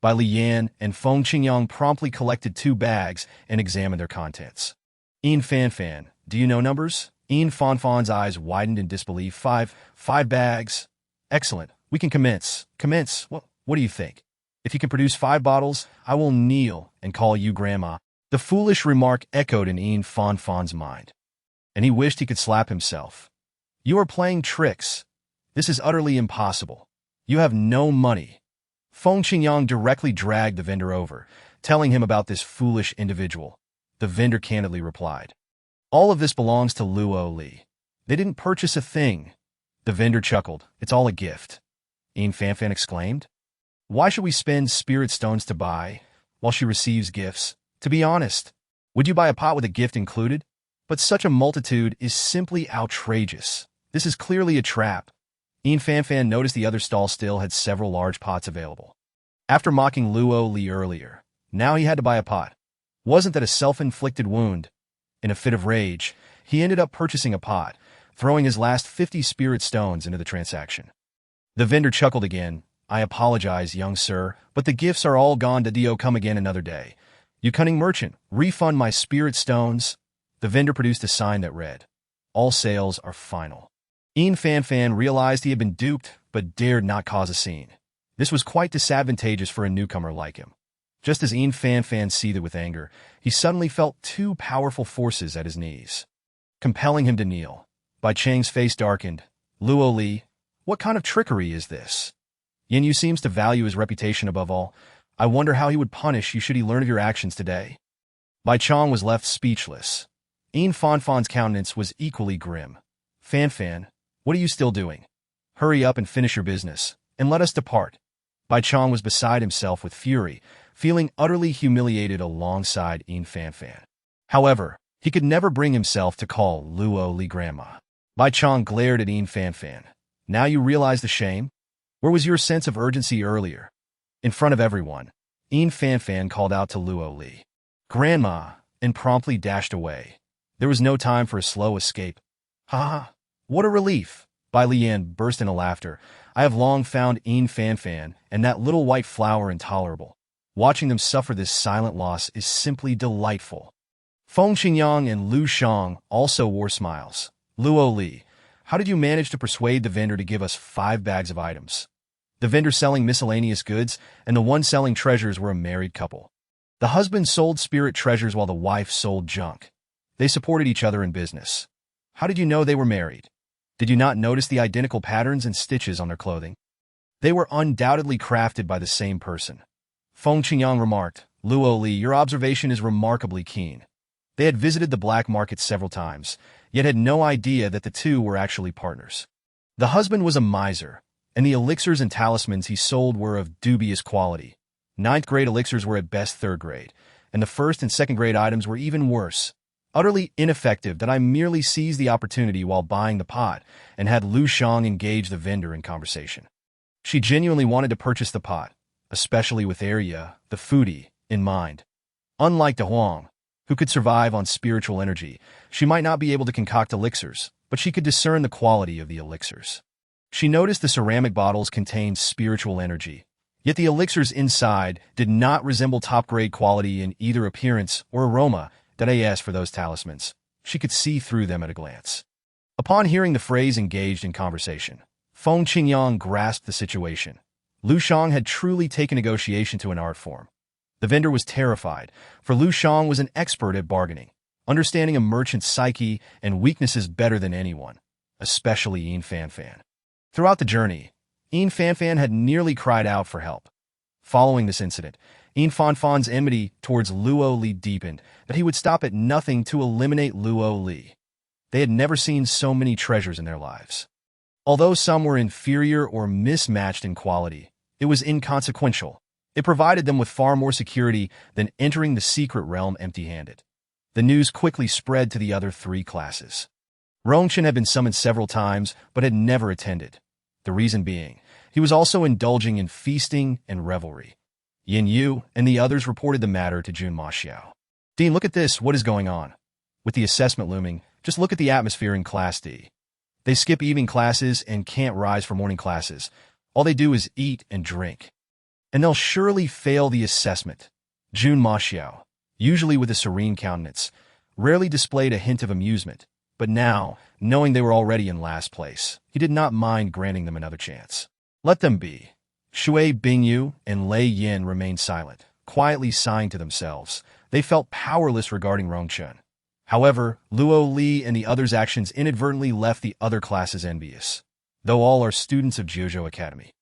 Bai Liyan and Feng Qingyang promptly collected 2 bags and examined their contents. "Yin Fanfan, do you know numbers?" Yin Fanfan's eyes widened in disbelief. Five bags? Excellent. We can commence. Commence? What do you think? If you can produce 5 bottles, I will kneel and call you grandma." The foolish remark echoed in Yin Fanfan's mind, and he wished he could slap himself. "You are playing tricks. This is utterly impossible. You have no money." Feng Qingyang directly dragged the vendor over, telling him about this foolish individual. The vendor candidly replied, "All of this belongs to Luo Li. They didn't purchase a thing." The vendor chuckled. "It's all a gift," Yin Fanfan exclaimed. "Why should we spend spirit stones to buy, while she receives gifts? To be honest, would you buy a pot with a gift included? But such a multitude is simply outrageous. This is clearly a trap." Yin Fanfan noticed the other stall still had several large pots available. After mocking Luo Li earlier, now he had to buy a pot. Wasn't that a self-inflicted wound? In a fit of rage, he ended up purchasing a pot, throwing his last 50 spirit stones into the transaction. The vendor chuckled again. "I apologize, young sir, but the gifts are all gone to Dio. Come again another day. You cunning merchant, refund my spirit stones. The vendor produced a sign that read, all sales are final. Fan realized he had been duped, but dared not cause a scene. This was quite disadvantageous for a newcomer like him. Just as Fan seethed with anger, he suddenly felt two powerful forces at his knees, compelling him to kneel. Bai Chang's face darkened. Luo Li, what kind of trickery is this? Yin Yu seems to value his reputation above all. I wonder how he would punish you should he learn of your actions today. Bai Chang was left speechless. Fan's countenance was equally grim. Fan, what are you still doing? Hurry up and finish your business, and let us depart. Bai Chang was beside himself with fury, feeling utterly humiliated alongside Fan. However, he could never bring himself to call Luo Li grandma. Bai Chang glared at Fan. Now you realize the shame? Where was your sense of urgency earlier? In front of everyone, Fan called out to Luo Li, Grandma, and promptly dashed away. There was no time for a slow escape. Ha ha, what a relief! Bai Lian burst into laughter. I have long found Fan and that little white flower intolerable. Watching them suffer this silent loss is simply delightful. Feng Qingyang and Lu Shang also wore smiles. Luo Li, how did you manage to persuade the vendor to give us 5 bags of items? The vendor selling miscellaneous goods and the one selling treasures were a married couple. The husband sold spirit treasures while the wife sold junk. They supported each other in business. How did you know they were married? Did you not notice the identical patterns and stitches on their clothing? They were undoubtedly crafted by the same person. Feng Qingyang remarked, Luo Li, your observation is remarkably keen. They had visited the black market several times, yet had no idea that the two were actually partners. The husband was a miser, and the elixirs and talismans he sold were of dubious quality. 9th grade elixirs were at best 3rd grade, and the 1st and 2nd grade items were even worse. Utterly ineffective that I merely seized the opportunity while buying the pot and had Lu Shang engage the vendor in conversation. She genuinely wanted to purchase the pot, especially with area, the foodie, in mind. Unlike De Huang, who could survive on spiritual energy, she might not be able to concoct elixirs, but she could discern the quality of the elixirs. She noticed the ceramic bottles contained spiritual energy, yet the elixirs inside did not resemble top-grade quality in either appearance or aroma. That I asked for those talismans. She could see through them at a glance. Upon hearing the phrase engaged in conversation, Feng Qingyang grasped the situation. Lu Shang had truly taken negotiation to an art form. The vendor was terrified, for Lu Shang was an expert at bargaining, understanding a merchant's psyche and weaknesses better than anyone, especially Fan. Throughout the journey, Fan had nearly cried out for help. Following this incident, Fan's enmity towards Luo Li deepened, that he would stop at nothing to eliminate Luo Li. They had never seen so many treasures in their lives. Although some were inferior or mismatched in quality, it was inconsequential. It provided them with far more security than entering the secret realm empty-handed. The news quickly spread to the other 3 classes. Rongchen had been summoned several times, but had never attended. The reason being, he was also indulging in feasting and revelry. Yin Yu and the others reported the matter to Jun Ma Xiao. Dean, look at this, what is going on? With the assessment looming, just look at the atmosphere in Class D. They skip evening classes and can't rise for morning classes. All they do is eat and drink. And they'll surely fail the assessment. Jun Ma Xiao, usually with a serene countenance, rarely displayed a hint of amusement, but now, knowing they were already in last place, he did not mind granting them another chance. Let them be. Shui Bingyu and Lei Yin remained silent, quietly sighing to themselves. They felt powerless regarding Rongchen. However, Luo Li and the others' actions inadvertently left the other classes envious, though all are students of Jiuzhou Academy.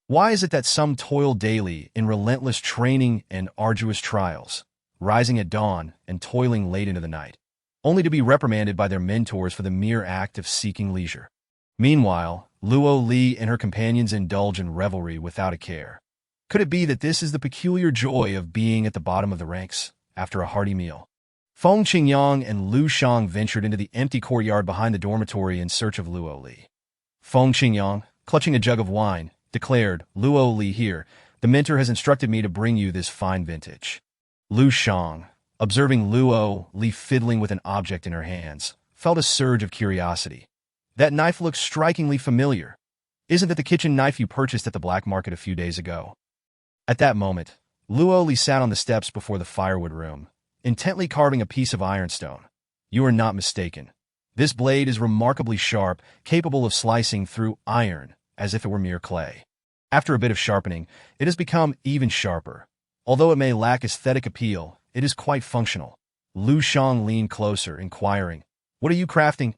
Why is it that some toil daily in relentless training and arduous trials, rising at dawn and toiling late into the night, only to be reprimanded by their mentors for the mere act of seeking leisure? Meanwhile, Luo Li and her companions indulge in revelry without a care. Could it be that this is the peculiar joy of being at the bottom of the ranks after a hearty meal? Feng Qingyang and Lu Shang ventured into the empty courtyard behind the dormitory in search of Luo Li. Feng Qingyang, clutching a jug of wine, declared, Luo Li here, the mentor has instructed me to bring you this fine vintage. Lu Shang, observing Luo Li fiddling with an object in her hands, felt a surge of curiosity. That knife looks strikingly familiar. Isn't it the kitchen knife you purchased at the black market a few days ago? At that moment, Luo Li sat on the steps before the firewood room, intently carving a piece of ironstone. You are not mistaken. This blade is remarkably sharp, capable of slicing through iron as if it were mere clay. After a bit of sharpening, it has become even sharper. Although it may lack aesthetic appeal, it is quite functional. Lu Shang leaned closer, inquiring, "What are you crafting?"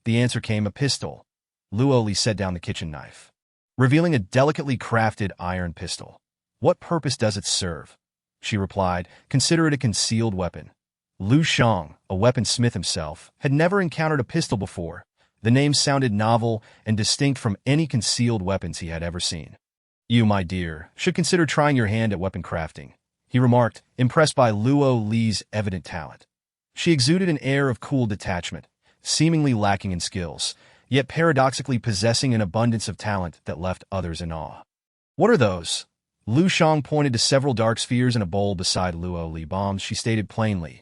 The answer came, "A pistol." Luo Li set down the kitchen knife, revealing a delicately crafted iron pistol. "What purpose does it serve?" She replied, "Consider it a concealed weapon." Lu Shang, a weaponsmith himself, had never encountered a pistol before. The name sounded novel and distinct from any concealed weapons he had ever seen. "You, my dear, should consider trying your hand at weapon crafting," he remarked, impressed by Luo Li's evident talent. She exuded an air of cool detachment, seemingly lacking in skills, yet paradoxically possessing an abundance of talent that left others in awe. "What are those?" Lu Shang pointed to several dark spheres in a bowl beside Luo Li. "Bombs," she stated plainly.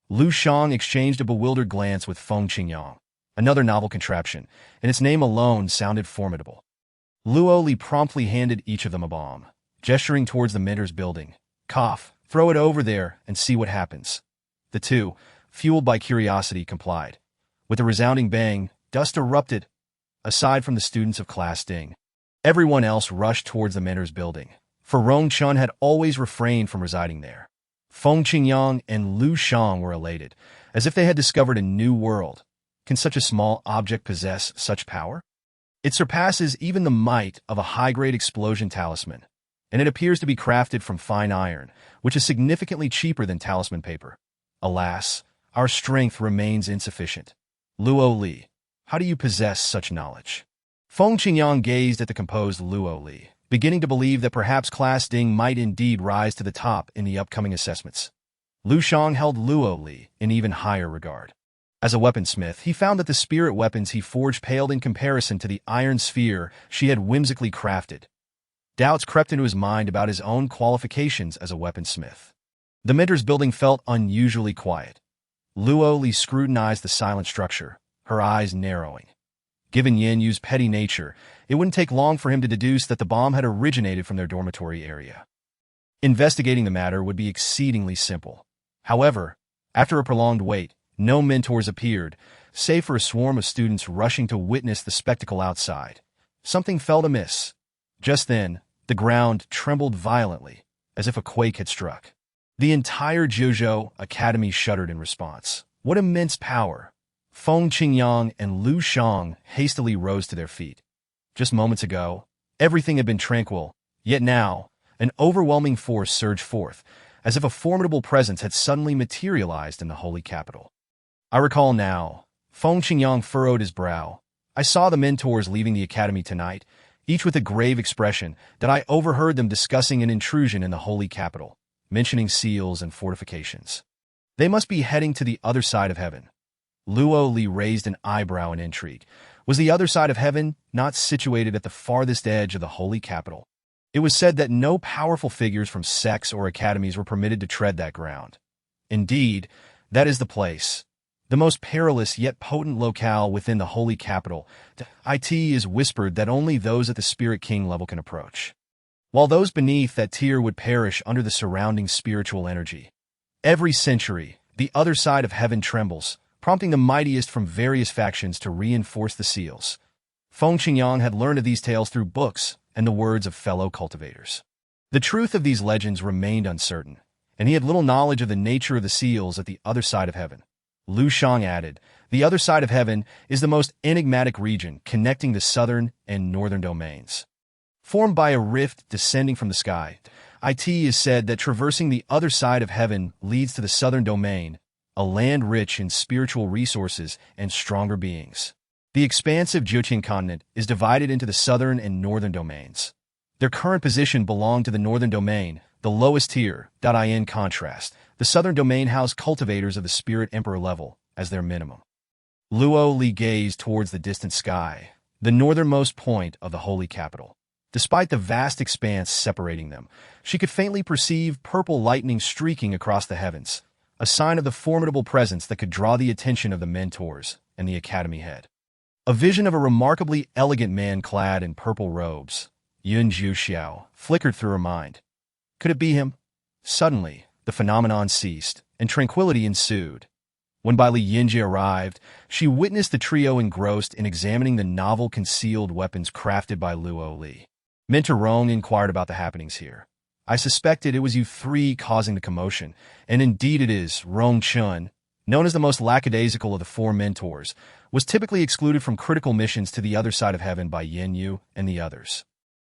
Lu Shang exchanged a bewildered glance with Feng Qingyang, another novel contraption, and its name alone sounded formidable. Luo Li promptly handed each of them a bomb, gesturing towards the Minter's building. "Cough, throw it over there and see what happens." The two, fueled by curiosity, complied. With a resounding bang, dust erupted. Aside from the students of Class Ding, everyone else rushed towards the Minter's building, for Rong Chun had always refrained from residing there. Feng Qingyang and Lu Shang were elated, as if they had discovered a new world. Can such a small object possess such power? It surpasses even the might of a high-grade explosion talisman, and it appears to be crafted from fine iron, which is significantly cheaper than talisman paper. Alas, our strength remains insufficient. Luo Li, how do you possess such knowledge? Feng Qingyang gazed at the composed Luo Li, beginning to believe that perhaps Class Ding might indeed rise to the top in the upcoming assessments. Lu Shang held Luo Li in even higher regard. As a weaponsmith, he found that the spirit weapons he forged paled in comparison to the iron sphere she had whimsically crafted. Doubts crept into his mind about his own qualifications as a weaponsmith. The Minter's building felt unusually quiet. Luo Li scrutinized the silent structure, her eyes narrowing. Given Yin Yu's petty nature, it wouldn't take long for him to deduce that the bomb had originated from their dormitory area. Investigating the matter would be exceedingly simple. However, after a prolonged wait, no mentors appeared, save for a swarm of students rushing to witness the spectacle outside. Something felt amiss. Just then, the ground trembled violently, as if a quake had struck. The entire Jiuzhou Academy shuddered in response. What immense power! Feng Qingyang and Lu Shang hastily rose to their feet. Just moments ago, everything had been tranquil, yet now, an overwhelming force surged forth, as if a formidable presence had suddenly materialized in the holy capital. "I recall now." Feng Qingyang furrowed his brow. "I saw the mentors leaving the academy tonight, each with a grave expression, that I overheard them discussing an intrusion in the holy capital, mentioning seals and fortifications. They must be heading to the other side of heaven." Luo Li raised an eyebrow in intrigue. Was the other side of heaven not situated at the farthest edge of the holy capital? It was said that no powerful figures from sects or academies were permitted to tread that ground. Indeed, that is the place. The most perilous yet potent locale within the holy capital. It is whispered that only those at the Spirit King level can approach, while those beneath that tier would perish under the surrounding spiritual energy. Every century, the other side of heaven trembles, prompting the mightiest from various factions to reinforce the seals. Feng Qingyang had learned of these tales through books and the words of fellow cultivators. The truth of these legends remained uncertain, and he had little knowledge of the nature of the seals at the other side of heaven. Lu Shang added, "The other side of heaven is the most enigmatic region connecting the southern and northern domains. Formed by a rift descending from the sky, it is said that traversing the other side of heaven leads to the southern domain, a land rich in spiritual resources and stronger beings. The expansive Jiuqian continent is divided into the southern and northern domains. Their current position belonged to the northern domain, the lowest tier. In contrast, the southern domain housed cultivators of the Spirit Emperor level as their minimum." Luo Li gazed towards the distant sky, the northernmost point of the holy capital. Despite the vast expanse separating them, she could faintly perceive purple lightning streaking across the heavens, a sign of the formidable presence that could draw the attention of the mentors and the academy head. A vision of a remarkably elegant man clad in purple robes, Yun Jiu Xiao, flickered through her mind. Could it be him? Suddenly, the phenomenon ceased, and tranquility ensued. When Bai Li Yinjie arrived, she witnessed the trio engrossed in examining the novel concealed weapons crafted by Luo Li. Mentor Rong inquired about the happenings here. I suspected it was you three causing the commotion, and indeed it is. Rong Chun, known as the most lackadaisical of the four mentors, was typically excluded from critical missions to the other side of heaven by Yin Yu and the others.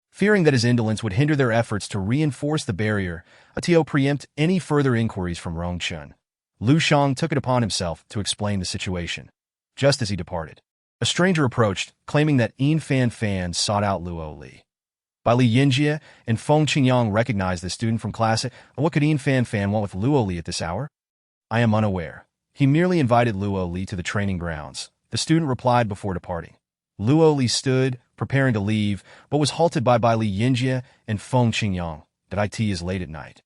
Fearing that his indolence would hinder their efforts to reinforce the barrier, Atio preempt any further inquiries from Rong Chun. Lu Shang took it upon himself to explain the situation. Just as he departed, a stranger approached, claiming that Yin Fan Fan sought out Luo Li. Bai Li Yinjie and Feng Qingyang recognized the student from class. What could Yin Fan Fan want with Luo Li at this hour? I am unaware. He merely invited Luo Li to the training grounds, the student replied before departing. Luo Li stood, preparing to leave, but was halted by Bai Li Yinjie and Feng Qingyang. That it is late at night.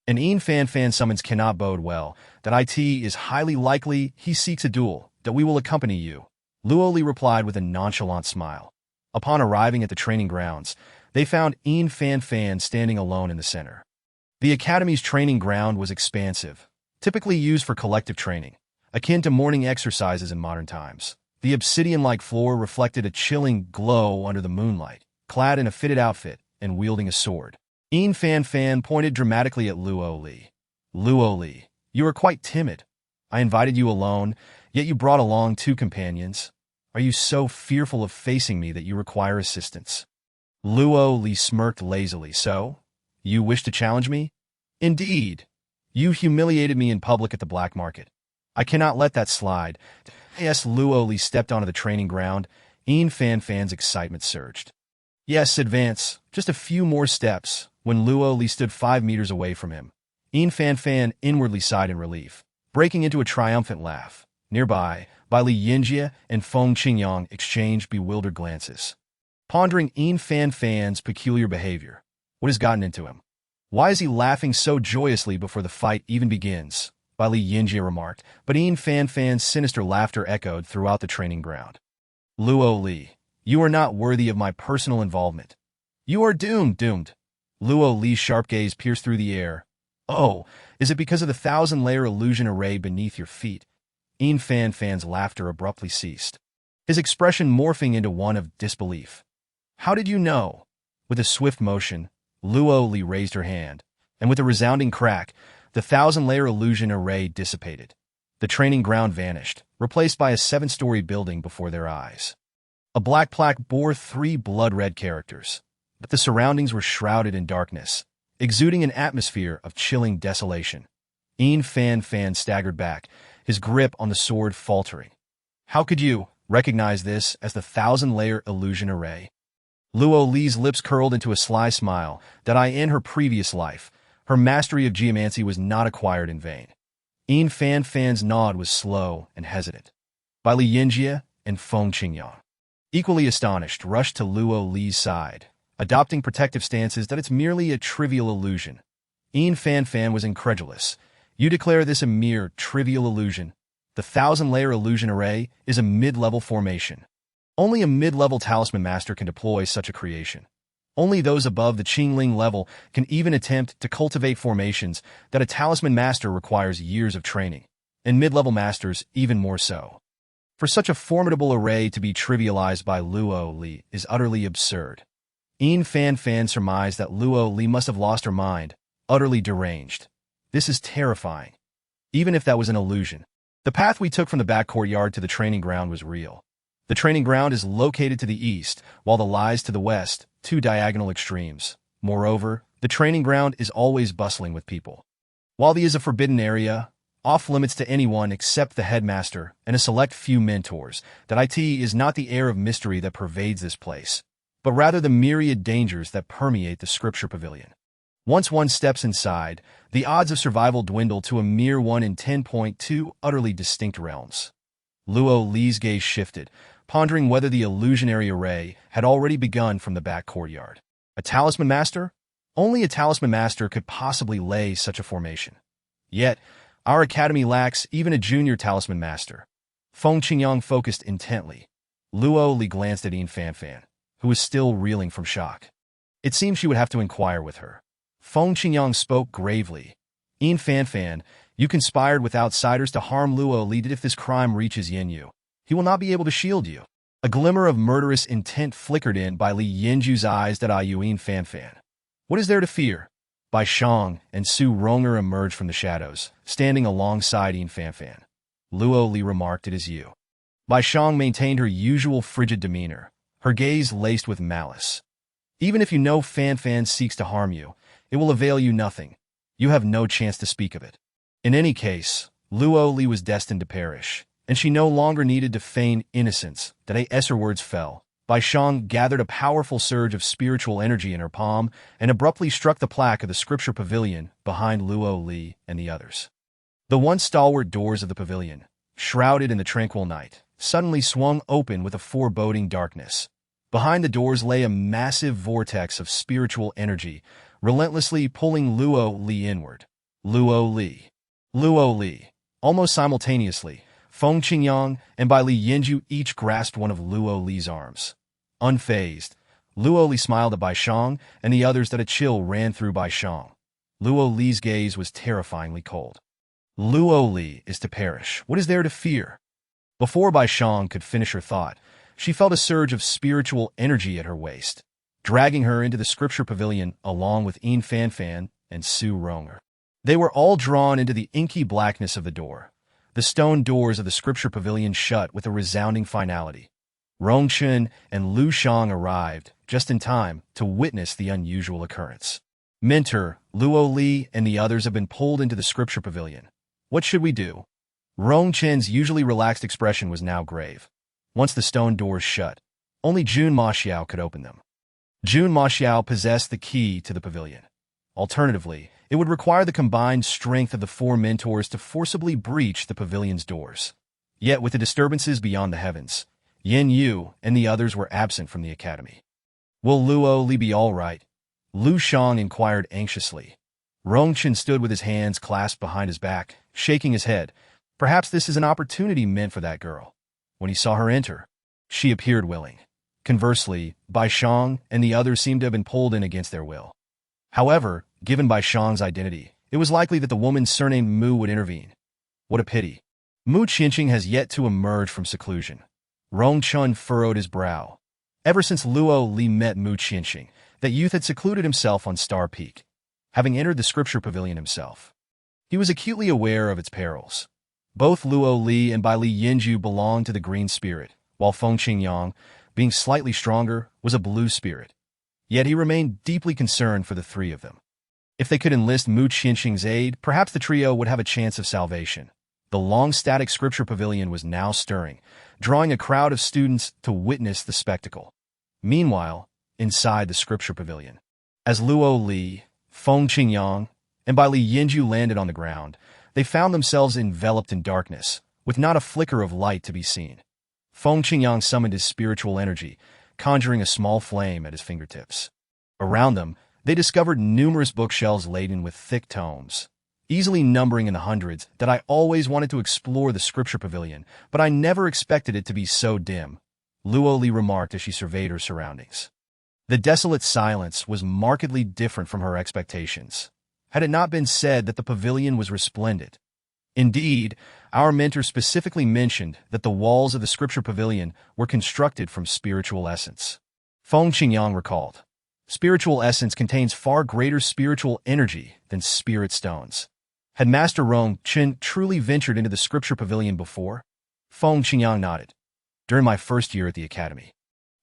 An Yin Fan Fan summons cannot bode well. That it is highly likely he seeks a duel. That we will accompany you. Luo Li replied with a nonchalant smile. Upon arriving at the training grounds, they found Yin Fan Fan standing alone in the center. The academy's training ground was expansive, typically used for collective training, akin to morning exercises in modern times. The obsidian-like floor reflected a chilling glow under the moonlight, clad in a fitted outfit and wielding a sword. Yin Fan Fan pointed dramatically at Luo Li. Luo Li, you are quite timid. I invited you alone, yet you brought along 2 companions. Are you so fearful of facing me that you require assistance? Luo Li smirked lazily. So? You wish to challenge me? Indeed. You humiliated me in public at the black market. I cannot let that slide. Yes, Luo Li stepped onto the training ground. Yin Fan Fan's excitement surged. Yes, advance. Just a few more steps. When Luo Li stood 5 meters away from him, Yin Fan Fan inwardly sighed in relief, breaking into a triumphant laugh. Nearby, Bai Li Yinjie and Feng Qingyang exchanged bewildered glances, pondering Yin Fan Fan's peculiar behavior. What has gotten into him? Why is he laughing so joyously before the fight even begins? Bai Li Yinjie remarked, but Yin Fan Fan's sinister laughter echoed throughout the training ground. Luo Li, you are not worthy of my personal involvement. You are doomed. Luo Li's sharp gaze pierced through the air. Oh, is it because of the 1,000-layer illusion array beneath your feet? Yin Fan Fan's laughter abruptly ceased, his expression morphing into one of disbelief. How did you know? With a swift motion, Luo Li raised her hand, and with a resounding crack, the 1,000-layer illusion array dissipated. The training ground vanished, replaced by a 7-story building before their eyes. A black plaque bore 3 blood-red characters, but the surroundings were shrouded in darkness, exuding an atmosphere of chilling desolation. Yin Fan Fan staggered back, his grip on the sword faltering. How could you recognize this as the 1,000-layer illusion array? Luo Li's lips curled into a sly smile. That in her previous life, her mastery of geomancy was not acquired in vain. Yin Fan Fan's nod was slow and hesitant. Bai Li Yinjie and Feng Qingyang, equally astonished, rushed to Luo Li's side, adopting protective stances that it's merely a trivial illusion. Yin Fan Fan was incredulous. You declare this a mere trivial illusion? The 1,000-layer illusion array is a mid-level formation. Only a mid-level talisman master can deploy such a creation. Only those above the Qingling level can even attempt to cultivate formations that a talisman master requires years of training, and mid-level masters even more so. For such a formidable array to be trivialized by Luo Li is utterly absurd. Yin Fan Fan surmised that Luo Li must have lost her mind, utterly deranged. This is terrifying. Even if that was an illusion. The path we took from the back courtyard to the training ground was real. The training ground is located to the east, while the lies to the west, 2 diagonal extremes. Moreover, the training ground is always bustling with people. While the is a forbidden area, off-limits to anyone except the headmaster and a select few mentors, that is not the air of mystery that pervades this place, but rather the myriad dangers that permeate the scripture pavilion. Once one steps inside, the odds of survival dwindle to a mere 1 in 10.2 utterly distinct realms. Luo Li's gaze shifted, pondering whether the illusionary array had already begun from the back courtyard. A talisman master? Only a talisman master could possibly lay such a formation. Yet, our academy lacks even a junior talisman master. Feng Qingyang focused intently. Luo Li glanced at Yin Fan Fan, who was still reeling from shock. It seemed she would have to inquire with her. Feng Qingyang spoke gravely. Ian Fanfan, you conspired with outsiders to harm Luo Li. If this crime reaches Yin, he will not be able to shield you. A glimmer of murderous intent flickered in by Li Yinju's eyes. Ian Fanfan. What is there to fear? Bai Shang and Su Ronger emerged from the shadows, standing alongside Ian Fanfan. Luo Li remarked, "It is you." Bai Shang maintained her usual frigid demeanor, her gaze laced with malice. "Even if you know Fanfan seeks to harm you, it will avail you nothing. You have no chance to speak of it." In any case, Luo Li was destined to perish, and she no longer needed to feign innocence. As her words fell, Bai Shang gathered a powerful surge of spiritual energy in her palm and abruptly struck the plaque of the scripture pavilion behind Luo Li and the others. The once stalwart doors of the pavilion, shrouded in the tranquil night, suddenly swung open with a foreboding darkness. Behind the doors lay a massive vortex of spiritual energy, relentlessly pulling Luo Li inward. Luo Li. Luo Li. Almost simultaneously, Feng Qingyang and Bai Li Yinju each grasped one of Luo Li's arms. Unfazed, Luo Li smiled at Bai Shang and the others. A chill ran through Bai Shang. Luo Li's gaze was terrifyingly cold. Luo Li is to perish. What is there to fear? Before Bai Shang could finish her thought, she felt a surge of spiritual energy at her waist, dragging her into the scripture pavilion along with Ian Fanfan and Su Ronger. They were all drawn into the inky blackness of the door. The stone doors of the scripture pavilion shut with a resounding finality. Rongchen and Lu Shang arrived just in time to witness the unusual occurrence. Mentor, Luo Li, and the others have been pulled into the scripture pavilion. What should we do? Rongchen's usually relaxed expression was now grave. Once the stone doors shut, only Jun Maxiao could open them. Jun Maxiao possessed the key to the pavilion. Alternatively, it would require the combined strength of the four mentors to forcibly breach the pavilion's doors. Yet with the disturbances beyond the heavens, Yin Yu and the others were absent from the academy. Will Luo Li be all right? Lu Shang inquired anxiously. Rongchen stood with his hands clasped behind his back, shaking his head. Perhaps this is an opportunity meant for that girl. When he saw her enter, she appeared willing. Conversely, Bai Shang and the others seemed to have been pulled in against their will. However, given Bai Shang's identity, it was likely that the woman surnamed Mu would intervene. What a pity. Mu Qianqing has yet to emerge from seclusion. Rongchen furrowed his brow. Ever since Luo Li met Mu Qianqing, that youth had secluded himself on Star Peak, having entered the scripture pavilion himself. He was acutely aware of its perils. Both Luo Li and Bai Li Yinju belonged to the green spirit, while Feng Qingyang, being slightly stronger, was a blue spirit. Yet he remained deeply concerned for the three of them. If they could enlist Mu Qianqing's aid, perhaps the trio would have a chance of salvation. The long static scripture pavilion was now stirring, drawing a crowd of students to witness the spectacle. Meanwhile, inside the scripture pavilion, as Luo Li, Feng Qingyang, and Bai Li Yinju landed on the ground, they found themselves enveloped in darkness, with not a flicker of light to be seen. Feng Qingyang summoned his spiritual energy, conjuring a small flame at his fingertips. Around them, they discovered numerous bookshelves laden with thick tomes, easily numbering in the hundreds. That I always wanted to explore the scripture pavilion, but I never expected it to be so dim, Luo Li remarked as she surveyed her surroundings. The desolate silence was markedly different from her expectations. Had it not been said that the pavilion was resplendent? Indeed, our mentor specifically mentioned that the walls of the scripture pavilion were constructed from spiritual essence. Feng Qingyang recalled, spiritual essence contains far greater spiritual energy than spirit stones. Had Master Rong Chen truly ventured into the scripture pavilion before? Feng Qingyang nodded. During my first year at the academy,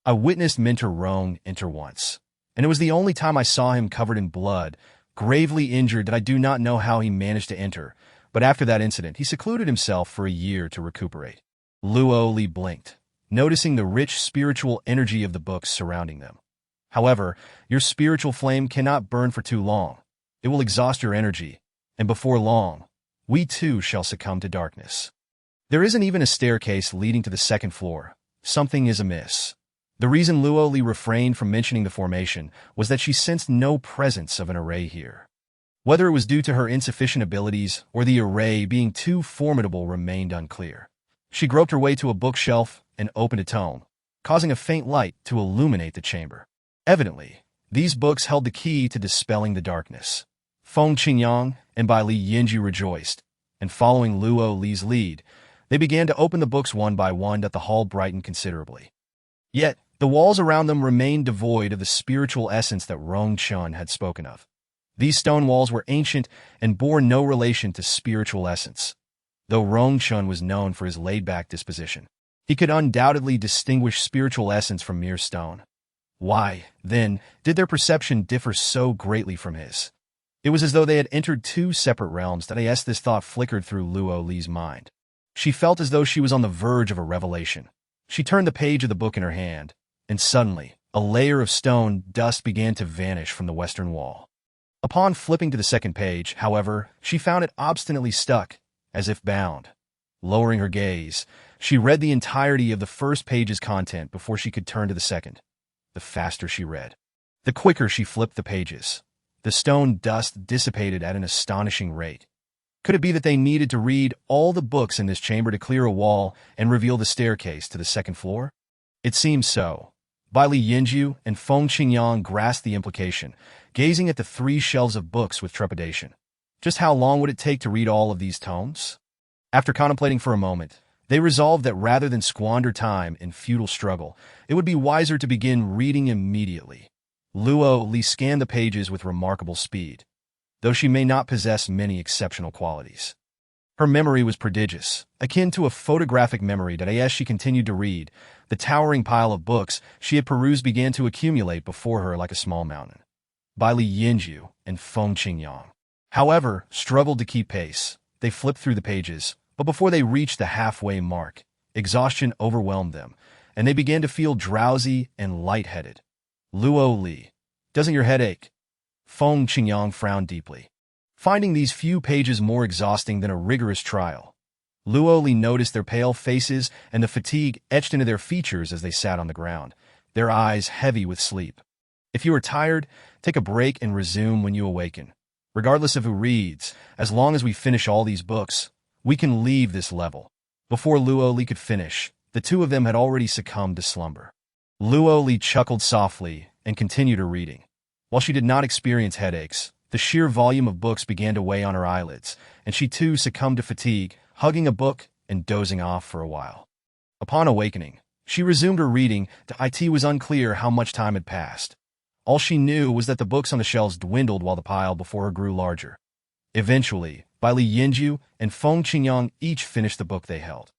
I witnessed Mentor Rong enter once, and it was the only time I saw him covered in blood, gravely injured. That I do not know how he managed to enter, but after that incident, he secluded himself for a year to recuperate. Luo Li blinked, noticing the rich spiritual energy of the books surrounding them. However, your spiritual flame cannot burn for too long. It will exhaust your energy, and before long, we too shall succumb to darkness. There isn't even a staircase leading to the second floor. Something is amiss. The reason Luo Li refrained from mentioning the formation was that she sensed no presence of an array here. Whether it was due to her insufficient abilities or the array being too formidable remained unclear. She groped her way to a bookshelf and opened a tome, causing a faint light to illuminate the chamber. Evidently, these books held the key to dispelling the darkness. Feng Qingyang and Bai Li Yinju rejoiced, and following Luo Li's lead, they began to open the books one by one that the hall brightened considerably. Yet, the walls around them remained devoid of the spiritual essence that Rong Chun had spoken of. These stone walls were ancient and bore no relation to spiritual essence. Though Rong Chun was known for his laid-back disposition, he could undoubtedly distinguish spiritual essence from mere stone. Why, then, did their perception differ so greatly from his? It was as though they had entered two separate realms that as this thought flickered through Luo Li's mind. She felt as though she was on the verge of a revelation. She turned the page of the book in her hand, and suddenly, a layer of stone dust began to vanish from the western wall. Upon flipping to the second page, however, she found it obstinately stuck, as if bound. Lowering her gaze, she read the entirety of the first page's content before she could turn to the second. The faster she read, the quicker she flipped the pages. The stone dust dissipated at an astonishing rate. Could it be that they needed to read all the books in this chamber to clear a wall and reveal the staircase to the second floor? It seemed so. Bai Li Yinju and Feng Qingyang grasped the implication, gazing at the 3 shelves of books with trepidation. Just how long would it take to read all of these tomes? After contemplating for a moment, they resolved that rather than squander time in futile struggle, it would be wiser to begin reading immediately. Luo Li scanned the pages with remarkable speed, though she may not possess many exceptional qualities. Her memory was prodigious, akin to a photographic memory that as she continued to read, the towering pile of books she had perused began to accumulate before her like a small mountain. Bai Li Yinju and Feng Qingyang, however, struggled to keep pace. They flipped through the pages, but before they reached the halfway mark, exhaustion overwhelmed them, and they began to feel drowsy and lightheaded. Luo Li, doesn't your head ache? Feng Qingyang frowned deeply, finding these few pages more exhausting than a rigorous trial. Luo Li noticed their pale faces and the fatigue etched into their features as they sat on the ground, their eyes heavy with sleep. If you are tired, take a break and resume when you awaken. Regardless of who reads, as long as we finish all these books, we can leave this level. Before Luo Li could finish, the 2 of them had already succumbed to slumber. Luo Li chuckled softly and continued her reading. While she did not experience headaches, the sheer volume of books began to weigh on her eyelids, and she too succumbed to fatigue, hugging a book and dozing off for a while. Upon awakening, she resumed her reading. It was unclear how much time had passed. All she knew was that the books on the shelves dwindled while the pile before her grew larger. Eventually, Bai Li Yinju and Feng Qingyang each finished the book they held.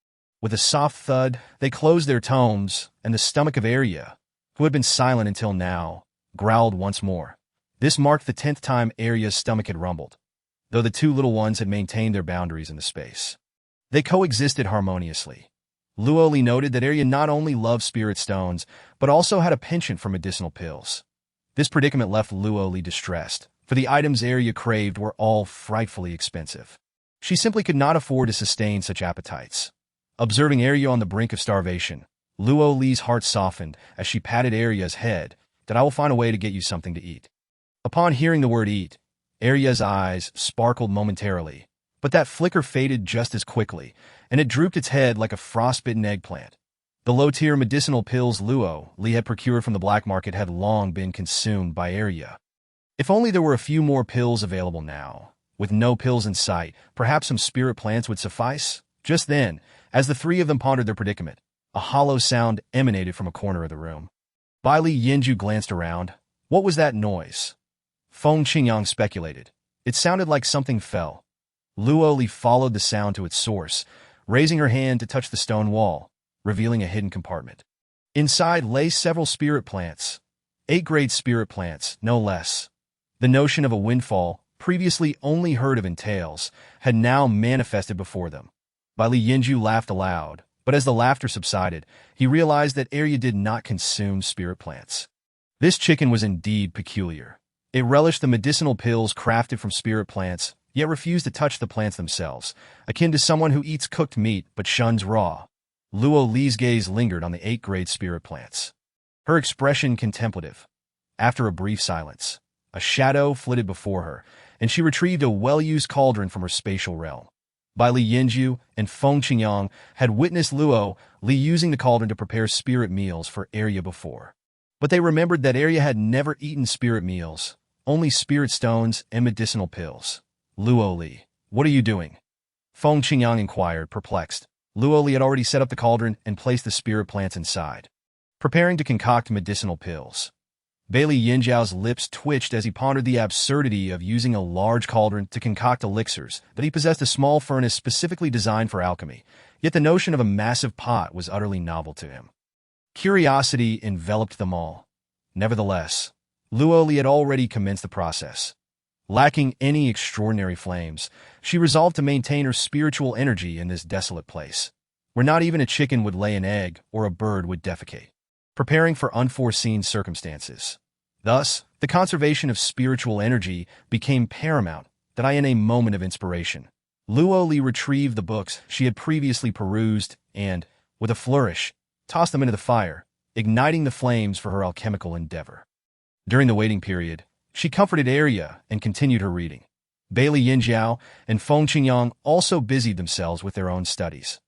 With a soft thud, they closed their tomes, and the stomach of Arya, who had been silent until now, growled once more. This marked the 10th time Arya's stomach had rumbled, though the 2 little ones had maintained their boundaries in the space. They coexisted harmoniously. Luo Li noted that Arya not only loved spirit stones, but also had a penchant for medicinal pills. This predicament left Luo Li distressed, for the items Arya craved were all frightfully expensive. She simply could not afford to sustain such appetites. Observing Arya on the brink of starvation, Luo Li's heart softened as she patted Arya's head, that I will find a way to get you something to eat. Upon hearing the word eat, Arya's eyes sparkled momentarily, but that flicker faded just as quickly, and it drooped its head like a frostbitten eggplant. The low-tier medicinal pills Luo Li had procured from the black market had long been consumed by Arya. If only there were a few more pills available now. With no pills in sight, perhaps some spirit plants would suffice? Just then, as the 3 of them pondered their predicament, a hollow sound emanated from a corner of the room. Bai Li Yinju glanced around. What was that noise? Feng Qingyang speculated. It sounded like something fell. Luo Li followed the sound to its source, raising her hand to touch the stone wall, revealing a hidden compartment. Inside lay several spirit plants, 8-grade spirit plants, no less. The notion of a windfall, previously only heard of in tales, had now manifested before them. Bai Li Yinju laughed aloud, but as the laughter subsided, he realized that Arya did not consume spirit plants. This chicken was indeed peculiar. It relished the medicinal pills crafted from spirit plants, yet refused to touch the plants themselves, akin to someone who eats cooked meat but shuns raw. Luo Li's gaze lingered on the 8-grade spirit plants, her expression contemplative. After a brief silence, a shadow flitted before her, and she retrieved a well-used cauldron from her spatial realm. Bai Li Yinju and Feng Qingyang had witnessed Luo Li using the cauldron to prepare spirit meals for Arya before. But they remembered that Arya had never eaten spirit meals, only spirit stones and medicinal pills. Luo Li, what are you doing? Feng Qingyang inquired, perplexed. Luo Li had already set up the cauldron and placed the spirit plants inside, preparing to concoct medicinal pills. Bailey Yinjiao's lips twitched as he pondered the absurdity of using a large cauldron to concoct elixirs, but he possessed a small furnace specifically designed for alchemy, yet the notion of a massive pot was utterly novel to him. Curiosity enveloped them all. Nevertheless, Luo Li had already commenced the process. Lacking any extraordinary flames, she resolved to maintain her spiritual energy in this desolate place, where not even a chicken would lay an egg or a bird would defecate, preparing for unforeseen circumstances. Thus, the conservation of spiritual energy became paramount, that in a moment of inspiration, Luo Li retrieved the books she had previously perused and, with a flourish, tossed them into the fire, igniting the flames for her alchemical endeavor. During the waiting period, she comforted Arya and continued her reading. Bailey Yinjiao and Feng Qingyang also busied themselves with their own studies.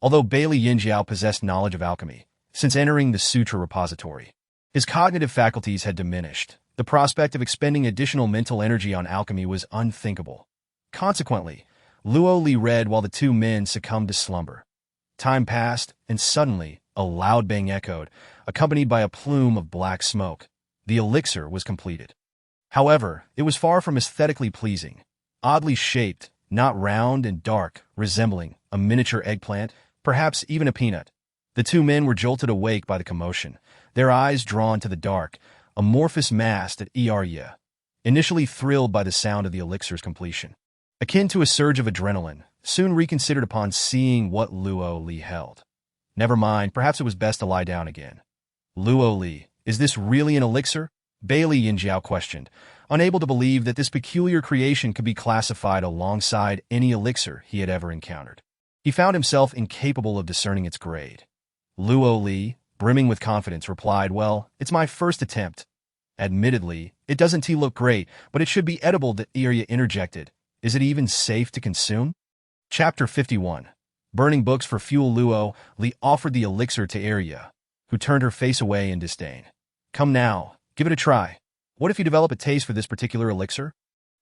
Although Bailey Yinjiao possessed knowledge of alchemy, since entering the sutra repository, his cognitive faculties had diminished. The prospect of expending additional mental energy on alchemy was unthinkable. Consequently, Luo Li read while the two men succumbed to slumber. Time passed, and suddenly, a loud bang echoed, accompanied by a plume of black smoke. The elixir was completed. However, it was far from aesthetically pleasing. Oddly shaped, not round and dark, resembling a miniature eggplant, perhaps even a peanut. The two men were jolted awake by the commotion, their eyes drawn to the dark, amorphous mass at Arya, initially thrilled by the sound of the elixir's completion. Akin to a surge of adrenaline, soon reconsidered upon seeing what Luo Li held. Never mind, perhaps it was best to lie down again. Luo Li, is this really an elixir? Bailey Yinjiao questioned, unable to believe that this peculiar creation could be classified alongside any elixir he had ever encountered. He found himself incapable of discerning its grade. Luo Li, brimming with confidence, replied, "Well, it's my first attempt. Admittedly, it doesn't look great, but it should be edible." That Arya interjected. "Is it even safe to consume?" Chapter 51. Burning books for fuel. Luo Li offered the elixir to Arya, who turned her face away in disdain. "Come now, give it a try. What if you develop a taste for this particular elixir?"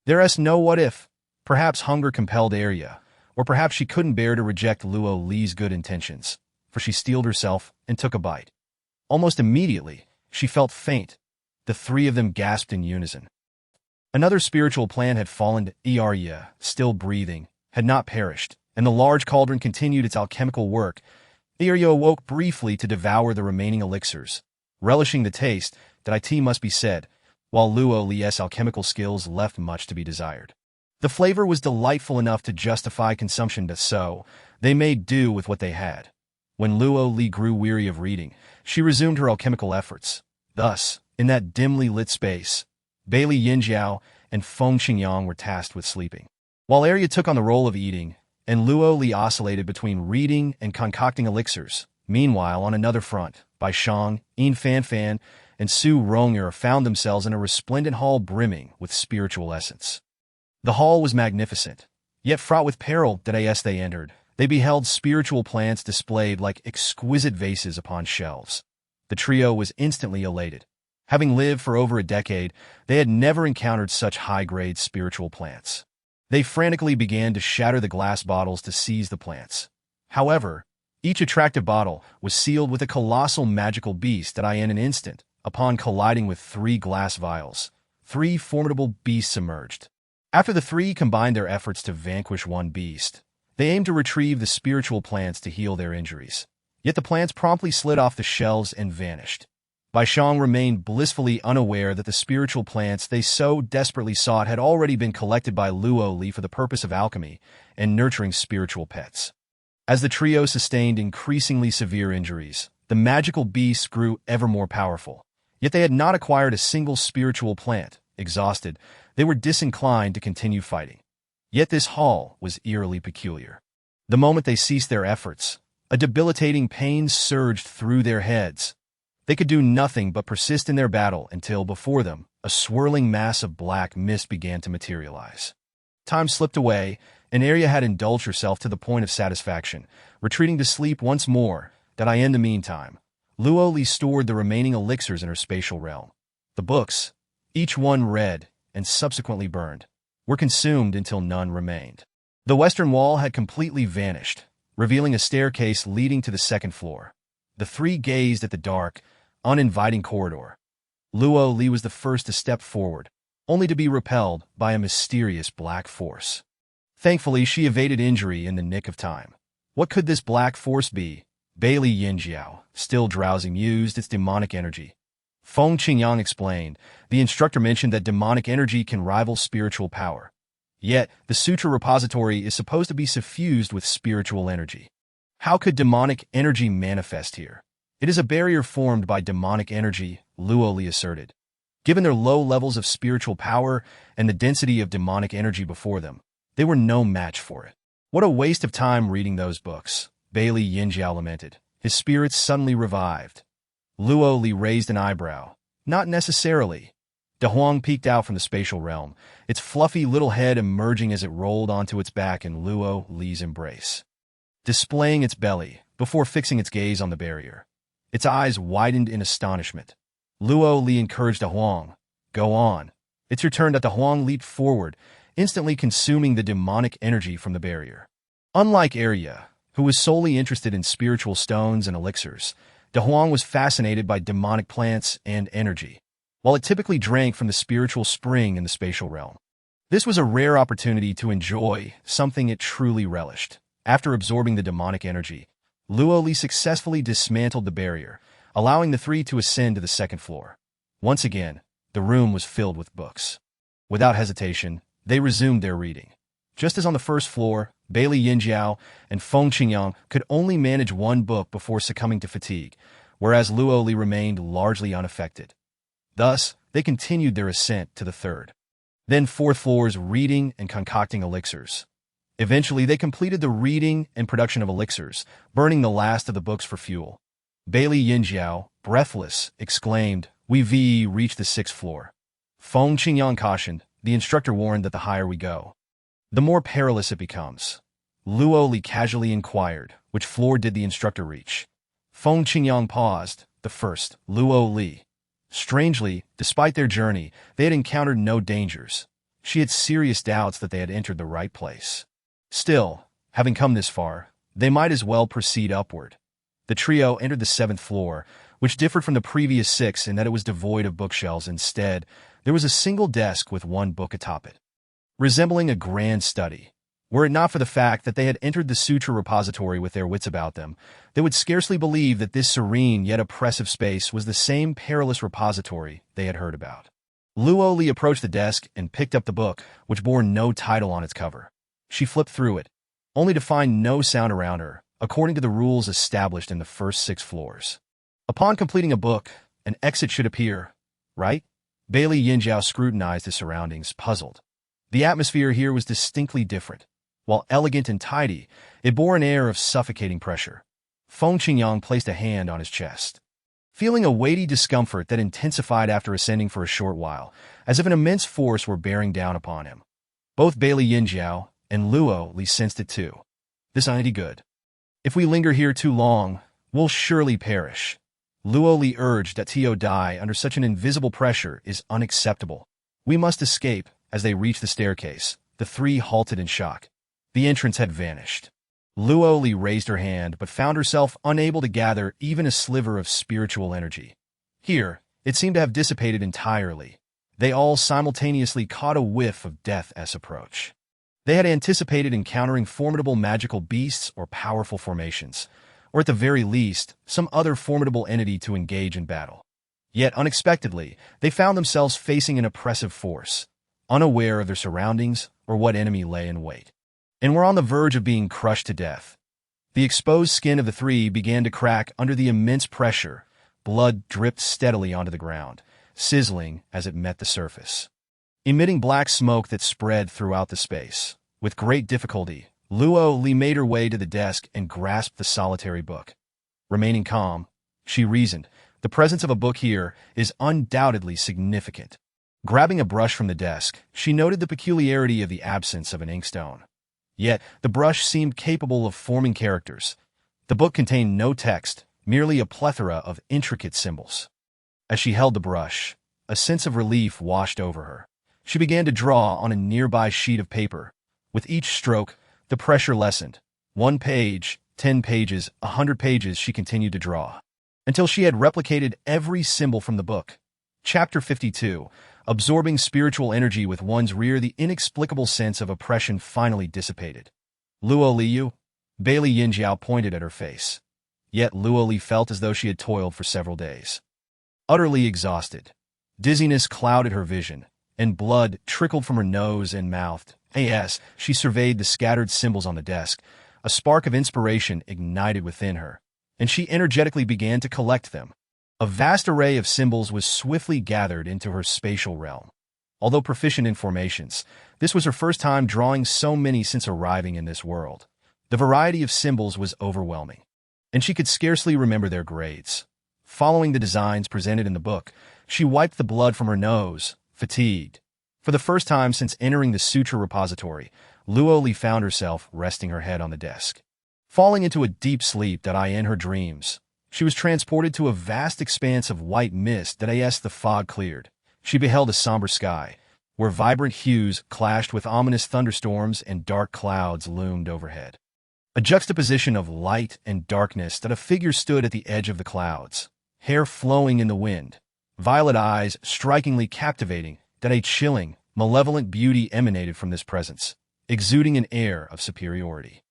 There's no what if. Perhaps hunger compelled Arya, or perhaps she couldn't bear to reject Luo Li's good intentions, for she steeled herself and took a bite. Almost immediately, she felt faint. The three of them gasped in unison. Another spiritual plant had fallen to Arya, still breathing, had not perished, and the large cauldron continued its alchemical work. Arya awoke briefly to devour the remaining elixirs, relishing the taste, that it must be said, while Luo Li's alchemical skills left much to be desired. The flavor was delightful enough to justify consumption, so they made do with what they had. When Luo Li grew weary of reading, she resumed her alchemical efforts. Thus, in that dimly lit space, Bailey Yinjiao and Feng Qingyang were tasked with sleeping, while Arya took on the role of eating, and Luo Li oscillated between reading and concocting elixirs. Meanwhile, on another front, Bai Shang, Yin Fanfan, and Su Rong'er found themselves in a resplendent hall brimming with spiritual essence. The hall was magnificent, yet fraught with peril. As they entered, they beheld spiritual plants displayed like exquisite vases upon shelves. The trio was instantly elated. Having lived for over a decade, they had never encountered such high-grade spiritual plants. They frantically began to shatter the glass bottles to seize the plants. However, each attractive bottle was sealed with a colossal magical beast that in an instant, upon colliding with 3 glass vials, 3 formidable beasts emerged. After the 3 combined their efforts to vanquish one beast, they aimed to retrieve the spiritual plants to heal their injuries. Yet the plants promptly slid off the shelves and vanished. Bai Shang remained blissfully unaware that the spiritual plants they so desperately sought had already been collected by Luo Li for the purpose of alchemy and nurturing spiritual pets. As the trio sustained increasingly severe injuries, the magical beasts grew ever more powerful. Yet they had not acquired a single spiritual plant. Exhausted, they were disinclined to continue fighting. Yet this hall was eerily peculiar. The moment they ceased their efforts, a debilitating pain surged through their heads. They could do nothing but persist in their battle until, before them, a swirling mass of black mist began to materialize. Time slipped away, and Arya had indulged herself to the point of satisfaction, retreating to sleep once more. In the meantime, Luo Li stored the remaining elixirs in her spatial realm. The books, each one read, and subsequently burned, were consumed until none remained. The western wall had completely vanished, revealing a staircase leading to the second floor. The three gazed at the dark, uninviting corridor. Luo Li was the first to step forward, only to be repelled by a mysterious black force. Thankfully, she evaded injury in the nick of time. What could this black force be? Bailey Yinjiao, still drowsy, mused. It's demonic energy. Feng Qingyang explained. The instructor mentioned that demonic energy can rival spiritual power. Yet, the sutra repository is supposed to be suffused with spiritual energy. How could demonic energy manifest here? It is a barrier formed by demonic energy, Luo Li asserted. Given their low levels of spiritual power and the density of demonic energy before them, they were no match for it. What a waste of time reading those books, Bailey Yinjiao lamented. His spirits suddenly revived. Luo Li raised an eyebrow. Not necessarily. De Huang peeked out from the spatial realm, its fluffy little head emerging as it rolled onto its back in Luo Li's embrace, displaying its belly before fixing its gaze on the barrier. Its eyes widened in astonishment. Luo Li encouraged De Huang. Go on. It's your turn. De Huang leaped forward, instantly consuming the demonic energy from the barrier. Unlike Arya, who was solely interested in spiritual stones and elixirs, De Huang was fascinated by demonic plants and energy, while it typically drank from the spiritual spring in the spatial realm. This was a rare opportunity to enjoy something it truly relished. After absorbing the demonic energy, Luo Li successfully dismantled the barrier, allowing the three to ascend to the second floor. Once again, the room was filled with books. Without hesitation, they resumed their reading. Just as on the first floor, Bailey Yinjiao and Feng Qingyang could only manage one book before succumbing to fatigue, whereas Luo Li remained largely unaffected. Thus, they continued their ascent to the third, then fourth floors, reading and concocting elixirs. Eventually, they completed the reading and production of elixirs, burning the last of the books for fuel. Bailey Yinjiao, breathless, exclaimed, "We've reached the sixth floor." Feng Qingyang cautioned. The instructor warned that the higher we go, the more perilous it becomes. Luo Li casually inquired, which floor did the instructor reach? Feng Qingyang paused. The first, Luo Li. Strangely, despite their journey, they had encountered no dangers. She had serious doubts that they had entered the right place. Still, having come this far, they might as well proceed upward. The trio entered the seventh floor, which differed from the previous six in that it was devoid of bookshelves. Instead, there was a single desk with one book atop it, resembling a grand study. Were it not for the fact that they had entered the sutra repository with their wits about them, they would scarcely believe that this serene yet oppressive space was the same perilous repository they had heard about. Luo Li approached the desk and picked up the book, which bore no title on its cover. She flipped through it, only to find no sound around her, according to the rules established in the first 6 floors. Upon completing a book, an exit should appear, right? Bailey Yinjiao scrutinized his surroundings, puzzled. The atmosphere here was distinctly different. While elegant and tidy, it bore an air of suffocating pressure. Feng Qingyang placed a hand on his chest, feeling a weighty discomfort that intensified after ascending for a short while, as if an immense force were bearing down upon him. Both Bailey Yinjiao and Luo Li sensed it too. This ain't good. If we linger here too long, we'll surely perish. Luo Li urged that to die under such an invisible pressure is unacceptable. We must escape. As they reached the staircase, the three halted in shock. The entrance had vanished. Luo Li raised her hand but found herself unable to gather even a sliver of spiritual energy. Here, it seemed to have dissipated entirely. They all simultaneously caught a whiff of death's approach. They had anticipated encountering formidable magical beasts or powerful formations, or at the very least, some other formidable entity to engage in battle. Yet, unexpectedly, they found themselves facing an oppressive force, unaware of their surroundings or what enemy lay in wait, and were on the verge of being crushed to death. The exposed skin of the three began to crack under the immense pressure. Blood dripped steadily onto the ground, sizzling as it met the surface, emitting black smoke that spread throughout the space. With great difficulty, Luo Li made her way to the desk and grasped the solitary book. Remaining calm, she reasoned, the presence of a book here is undoubtedly significant. Grabbing a brush from the desk, she noted the peculiarity of the absence of an inkstone. Yet, the brush seemed capable of forming characters. The book contained no text, merely a plethora of intricate symbols. As she held the brush, a sense of relief washed over her. She began to draw on a nearby sheet of paper. With each stroke, the pressure lessened. 1 page, 10 pages, 100 pages she continued to draw, until she had replicated every symbol from the book. Chapter 52. Absorbing spiritual energy with one's rear. The inexplicable sense of oppression finally dissipated. Luo Liu? Bailey Yinjiao pointed at her face. Yet Luo Li felt as though she had toiled for several days. Utterly exhausted. Dizziness clouded her vision, and blood trickled from her nose and mouth. As she surveyed the scattered symbols on the desk, a spark of inspiration ignited within her, and she energetically began to collect them. A vast array of symbols was swiftly gathered into her spatial realm. Although proficient in formations, this was her first time drawing so many since arriving in this world. The variety of symbols was overwhelming, and she could scarcely remember their grades. Following the designs presented in the book, she wiped the blood from her nose, fatigued. For the first time since entering the sutra repository, Luo Li found herself resting her head on the desk. Falling into a deep sleep that in her dreams, she was transported to a vast expanse of white mist that as the fog cleared, she beheld a somber sky, where vibrant hues clashed with ominous thunderstorms and dark clouds loomed overhead. A juxtaposition of light and darkness that a figure stood at the edge of the clouds, hair flowing in the wind, violet eyes strikingly captivating, that a chilling, malevolent beauty emanated from this presence, exuding an air of superiority.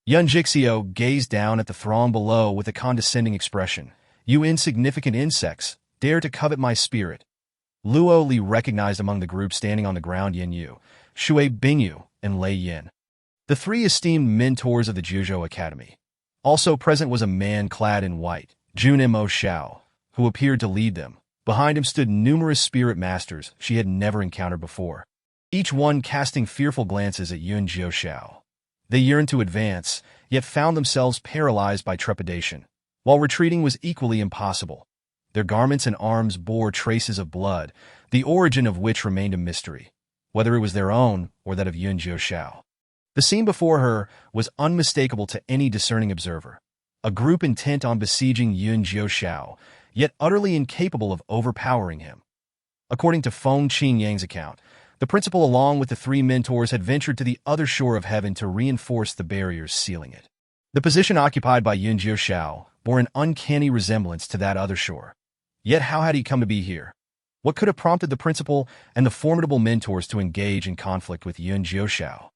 Yun Jixio gazed down at the throng below with a condescending expression. You insignificant insects, dare to covet my spirit. Luo Li recognized among the group standing on the ground Yin Yu, Shui Bingyu, and Lei Yin, the 3 esteemed mentors of the Juzhou Academy. Also present was a man clad in white, Jun Mo Xiao, who appeared to lead them. Behind him stood numerous spirit masters she had never encountered before, each one casting fearful glances at Yun Jiuxiao. They yearned to advance, yet found themselves paralyzed by trepidation, while retreating was equally impossible. Their garments and arms bore traces of blood, the origin of which remained a mystery, whether it was their own or that of Yun Jiuxiao. The scene before her was unmistakable to any discerning observer. A group intent on besieging Yun Jiuxiao, yet utterly incapable of overpowering him. According to Feng Qingyang's account, the principal along with the 3 mentors had ventured to the other shore of heaven to reinforce the barriers sealing it. The position occupied by Yun Jiuxiao bore an uncanny resemblance to that other shore. Yet how had he come to be here? What could have prompted the principal and the formidable mentors to engage in conflict with Yun Jiuxiao?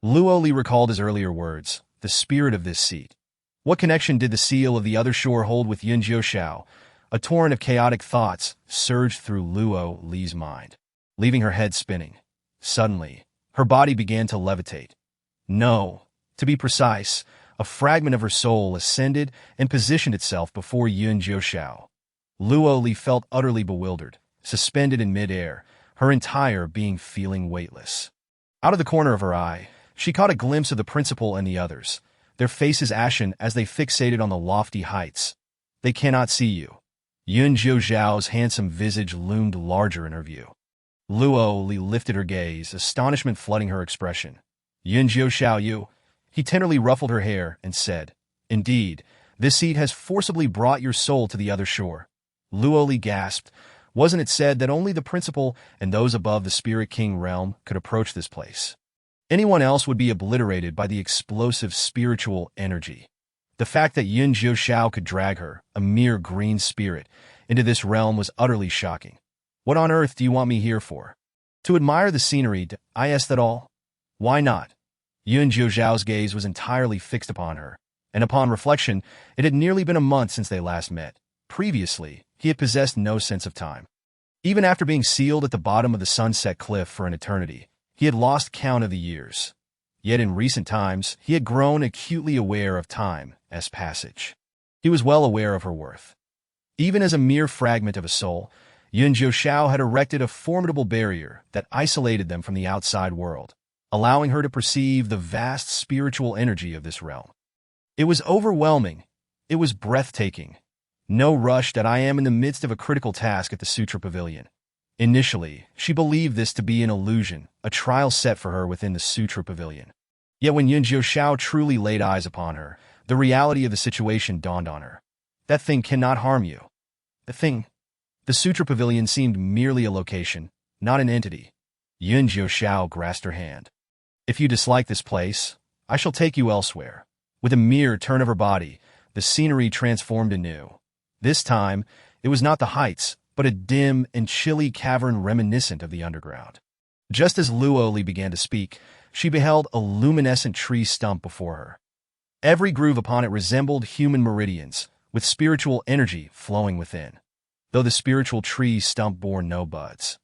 Luo Li recalled his earlier words, the spirit of this seat. What connection did the seal of the other shore hold with Yun Jiuxiao? A torrent of chaotic thoughts surged through Luo Li's mind, leaving her head spinning. Suddenly, her body began to levitate. No, to be precise, a fragment of her soul ascended and positioned itself before Yun Jiuxiao. Luo Li felt utterly bewildered, suspended in midair, her entire being feeling weightless. Out of the corner of her eye, she caught a glimpse of the principal and the others, their faces ashen as they fixated on the lofty heights. They cannot see you. Yun Jiuxiao's handsome visage loomed larger in her view. Luo Li lifted her gaze, astonishment flooding her expression. Yun Jiuxiao you? He tenderly ruffled her hair and said, Indeed, this seat has forcibly brought your soul to the other shore. Luo Li gasped. Wasn't it said that only the principal and those above the Spirit King realm could approach this place? Anyone else would be obliterated by the explosive spiritual energy. The fact that Yun Jiuxiao could drag her, a mere green spirit, into this realm was utterly shocking. What on earth do you want me here for? To admire the scenery, I asked that all? Why not? Yun Jiuxiao's gaze was entirely fixed upon her, and upon reflection, it had nearly been a month since they last met. Previously, he had possessed no sense of time. Even after being sealed at the bottom of the sunset cliff for an eternity, he had lost count of the years. Yet in recent times, he had grown acutely aware of time as passage. He was well aware of her worth. Even as a mere fragment of a soul, Yun Jiuxiao had erected a formidable barrier that isolated them from the outside world, allowing her to perceive the vast spiritual energy of this realm. It was overwhelming. It was breathtaking. No rush that I am in the midst of a critical task at the Sutra Pavilion. Initially, she believed this to be an illusion, a trial set for her within the Sutra Pavilion. Yet when Yun Jiuxiao truly laid eyes upon her, the reality of the situation dawned on her. That thing cannot harm you. The Sutra Pavilion seemed merely a location, not an entity. Yun Jiushao grasped her hand. If you dislike this place, I shall take you elsewhere. With a mere turn of her body, the scenery transformed anew. This time, it was not the heights, but a dim and chilly cavern reminiscent of the underground. Just as Luo Li began to speak, she beheld a luminescent tree stump before her. Every groove upon it resembled human meridians, with spiritual energy flowing within, though the spiritual tree stump bore no buds.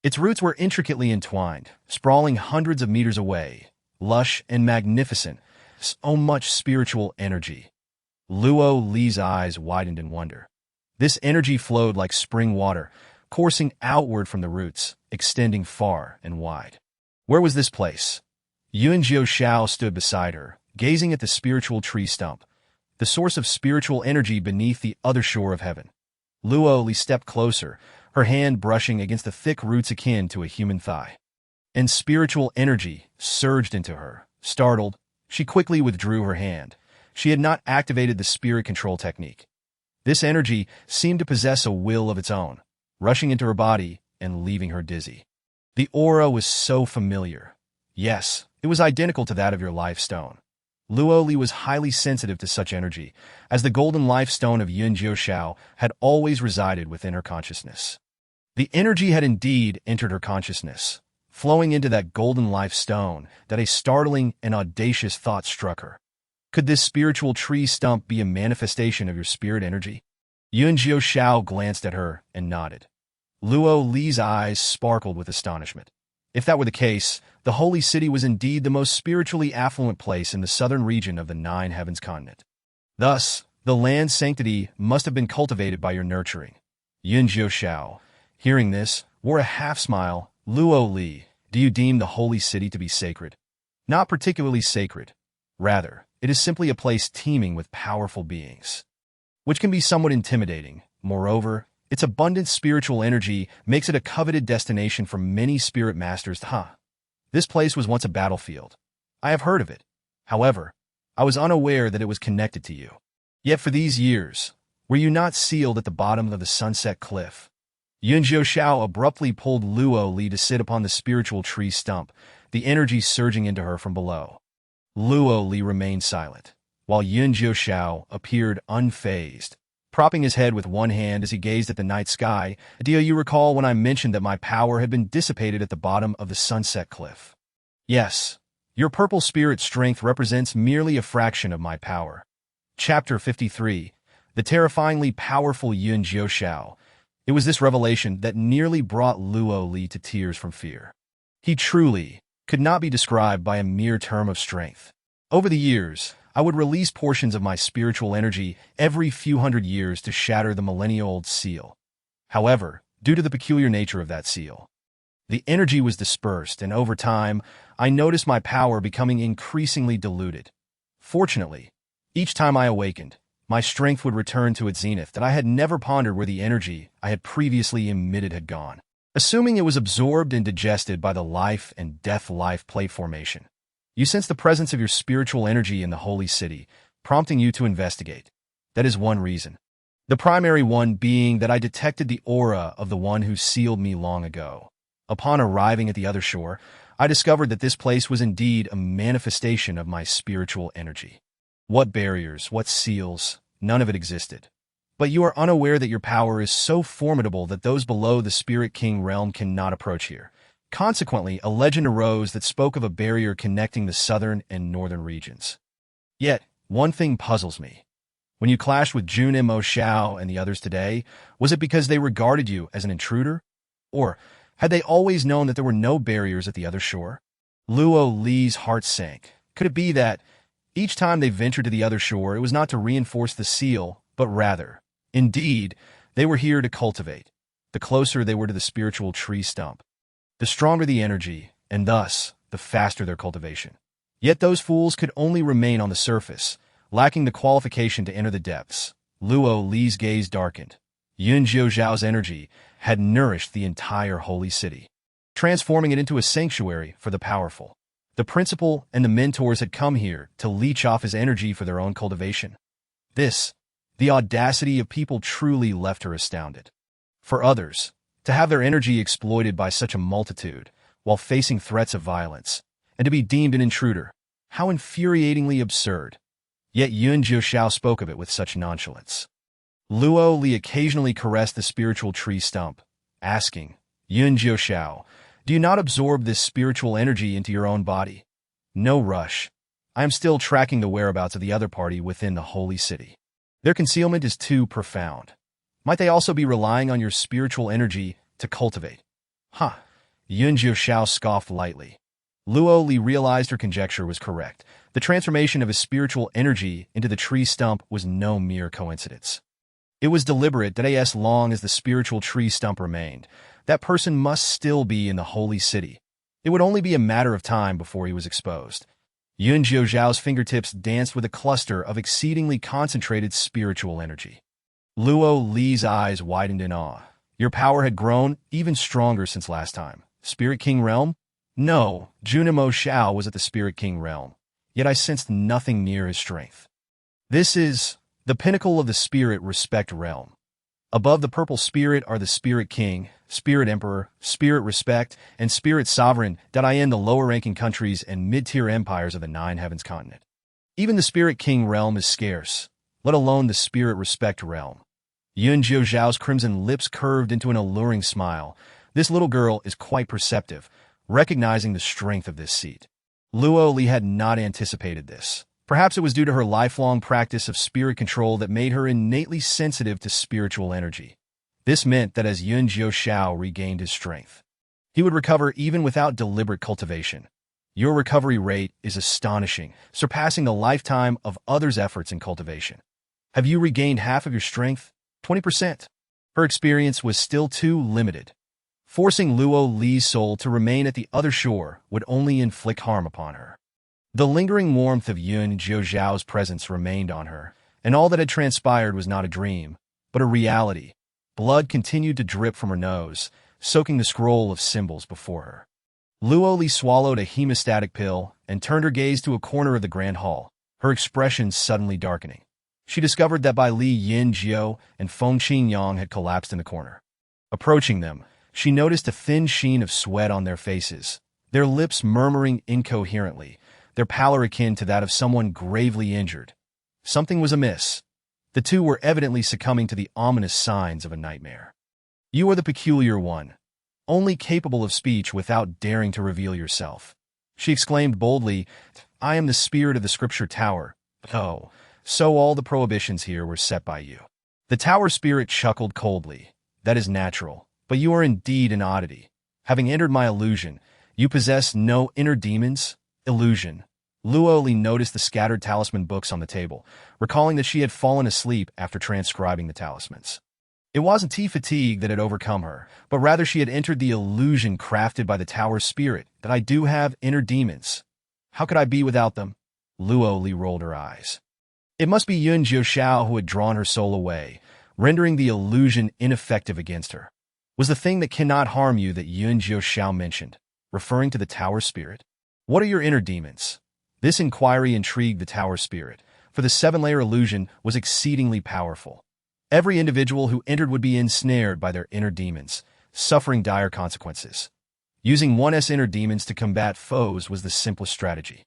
Its roots were intricately entwined, sprawling hundreds of meters away, lush and magnificent, so much spiritual energy. Luo Li's eyes widened in wonder. This energy flowed like spring water, coursing outward from the roots, extending far and wide. Where was this place? Yun Jiushao stood beside her, gazing at the spiritual tree stump, the source of spiritual energy beneath the other shore of heaven. Luo Li stepped closer, her hand brushing against the thick roots akin to a human thigh. And spiritual energy surged into her. Startled, she quickly withdrew her hand. She had not activated the spirit control technique. This energy seemed to possess a will of its own, rushing into her body and leaving her dizzy. The aura was so familiar. Yes, it was identical to that of your life stone. Luo Li was highly sensitive to such energy, as the golden life stone of Yun Jiushao had always resided within her consciousness. The energy had indeed entered her consciousness, flowing into that golden life stone that a startling and audacious thought struck her. Could this spiritual tree stump be a manifestation of your spirit energy? Yun Jiushao glanced at her and nodded. Luo Li's eyes sparkled with astonishment. If that were the case, the holy city was indeed the most spiritually affluent place in the southern region of the Nine Heavens continent. Thus, the land's sanctity must have been cultivated by your nurturing. Yun Jiushao, hearing this, wore a half-smile. Luo Li, do you deem the holy city to be sacred? Not particularly sacred. Rather, it is simply a place teeming with powerful beings, which can be somewhat intimidating. Moreover, its abundant spiritual energy makes it a coveted destination for many spirit masters. This place was once a battlefield. I have heard of it. However, I was unaware that it was connected to you. Yet for these years, were you not sealed at the bottom of the sunset cliff? Yun Jiushao abruptly pulled Luo Li to sit upon the spiritual tree stump, the energy surging into her from below. Luo Li remained silent, while Yun Jiushao appeared unfazed, propping his head with one hand as he gazed at the night sky. Do you recall when I mentioned that my power had been dissipated at the bottom of the sunset cliff? Yes, your purple spirit strength represents merely a fraction of my power. Chapter 53, The Terrifyingly Powerful Yun Jiushao. It was this revelation that nearly brought Luo Li to tears from fear. He truly could not be described by a mere term of strength. Over the years, I would release portions of my spiritual energy every few hundred years to shatter the millennia-old seal. However, due to the peculiar nature of that seal, the energy was dispersed, and over time, I noticed my power becoming increasingly diluted. Fortunately, each time I awakened, my strength would return to its zenith, that I had never pondered where the energy I had previously emitted had gone. Assuming it was absorbed and digested by the life and death-life play formation. You sense the presence of your spiritual energy in the holy city, prompting you to investigate. That is one reason. The primary one being that I detected the aura of the one who sealed me long ago. Upon arriving at the other shore, I discovered that this place was indeed a manifestation of my spiritual energy. What barriers, what seals, none of it existed. But you are unaware that your power is so formidable that those below the Spirit King realm cannot approach here. Consequently, a legend arose that spoke of a barrier connecting the southern and northern regions. Yet, one thing puzzles me. When you clashed with Jun Mo Xiao and the others today, was it because they regarded you as an intruder? Or had they always known that there were no barriers at the other shore? Luo Li's heart sank. Could it be that each time they ventured to the other shore, it was not to reinforce the seal, but rather, indeed, they were here to cultivate? The closer they were to the spiritual tree stump, the stronger the energy, and thus, the faster their cultivation. Yet those fools could only remain on the surface, lacking the qualification to enter the depths. Luo Li's gaze darkened. Yun Jiushao energy had nourished the entire holy city, transforming it into a sanctuary for the powerful. The principal and the mentors had come here to leech off his energy for their own cultivation. The audacity of people truly left her astounded. For others, to have their energy exploited by such a multitude while facing threats of violence. And to be deemed an intruder. How infuriatingly absurd. Yet Yun Jiuxiao spoke of it with such nonchalance. Luo Li occasionally caressed the spiritual tree stump, asking, Yun Jiuxiao, do you not absorb this spiritual energy into your own body? No rush. I am still tracking the whereabouts of the other party within the holy city. Their concealment is too profound. Might they also be relying on your spiritual energy to cultivate? Huh. Yun Jiuxiao scoffed lightly. Luo Li realized her conjecture was correct. The transformation of his spiritual energy into the tree stump was no mere coincidence. It was deliberate that as long as the spiritual tree stump remained, that person must still be in the holy city. It would only be a matter of time before he was exposed. Yun Jiuxiao's fingertips danced with a cluster of exceedingly concentrated spiritual energy. Luo Li's eyes widened in awe. Your power had grown even stronger since last time. Spirit King Realm? No, Junimo Xiao was at the Spirit King Realm, yet I sensed nothing near his strength. This is the pinnacle of the Spirit Respect Realm. Above the Purple Spirit are the Spirit King, Spirit Emperor, Spirit Respect, and Spirit Sovereign that I end the lower-ranking countries and mid-tier empires of the Nine Heavens continent. Even the Spirit King Realm is scarce, let alone the Spirit Respect Realm. Yun Jiuxiao's crimson lips curved into an alluring smile. This little girl is quite perceptive, recognizing the strength of this seat. Luo Li had not anticipated this. Perhaps it was due to her lifelong practice of spirit control that made her innately sensitive to spiritual energy. This meant that as Yun Jiuxiao regained his strength, he would recover even without deliberate cultivation. Your recovery rate is astonishing, surpassing the lifetime of others' efforts in cultivation. Have you regained half of your strength? 20%. Her experience was still too limited. Forcing Luo Li's soul to remain at the other shore would only inflict harm upon her. The lingering warmth of Yun Jiuxiao's presence remained on her, and all that had transpired was not a dream, but a reality. Blood continued to drip from her nose, soaking the scroll of symbols before her. Luo Li swallowed a hemostatic pill and turned her gaze to a corner of the grand hall, her expression suddenly darkening. She discovered that Bai Li Yinjiao and Feng Qinyang had collapsed in the corner. Approaching them, she noticed a thin sheen of sweat on their faces, their lips murmuring incoherently, their pallor akin to that of someone gravely injured. Something was amiss. The two were evidently succumbing to the ominous signs of a nightmare. You are the peculiar one, only capable of speech without daring to reveal yourself. She exclaimed boldly, I am the spirit of the scripture tower. Oh, so all the prohibitions here were set by you. The tower spirit chuckled coldly. That is natural, but you are indeed an oddity. Having entered my illusion, you possess no inner demons? Illusion. Luo Li noticed the scattered talisman books on the table, recalling that she had fallen asleep after transcribing the talismans. It wasn't tea fatigue that had overcome her, but rather she had entered the illusion crafted by the tower spirit that I do have inner demons. How could I be without them? Luo Li rolled her eyes. It must be Yun Jiuxiao who had drawn her soul away, rendering the illusion ineffective against her. Was the thing that cannot harm you that Yun Jiuxiao mentioned, referring to the tower spirit? What are your inner demons? This inquiry intrigued the tower spirit, for the seven-layer illusion was exceedingly powerful. Every individual who entered would be ensnared by their inner demons, suffering dire consequences. Using one's inner demons to combat foes was the simplest strategy.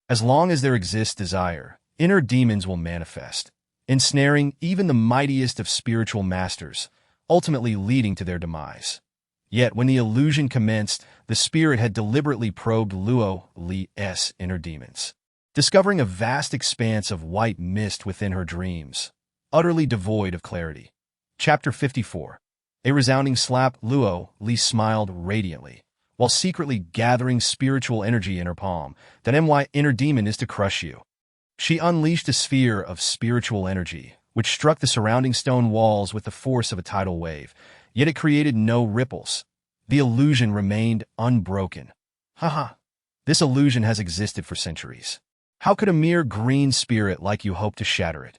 As long as there exists desire, inner demons will manifest, ensnaring even the mightiest of spiritual masters, ultimately leading to their demise. Yet when the illusion commenced, the spirit had deliberately probed Luo Li's inner demons, discovering a vast expanse of white mist within her dreams, utterly devoid of clarity. Chapter 54. A resounding slap. Luo Li smiled radiantly, while secretly gathering spiritual energy in her palm. That my inner demon is to crush you. She unleashed a sphere of spiritual energy, which struck the surrounding stone walls with the force of a tidal wave, yet it created no ripples. The illusion remained unbroken. Haha, this illusion has existed for centuries. How could a mere green spirit like you hope to shatter it?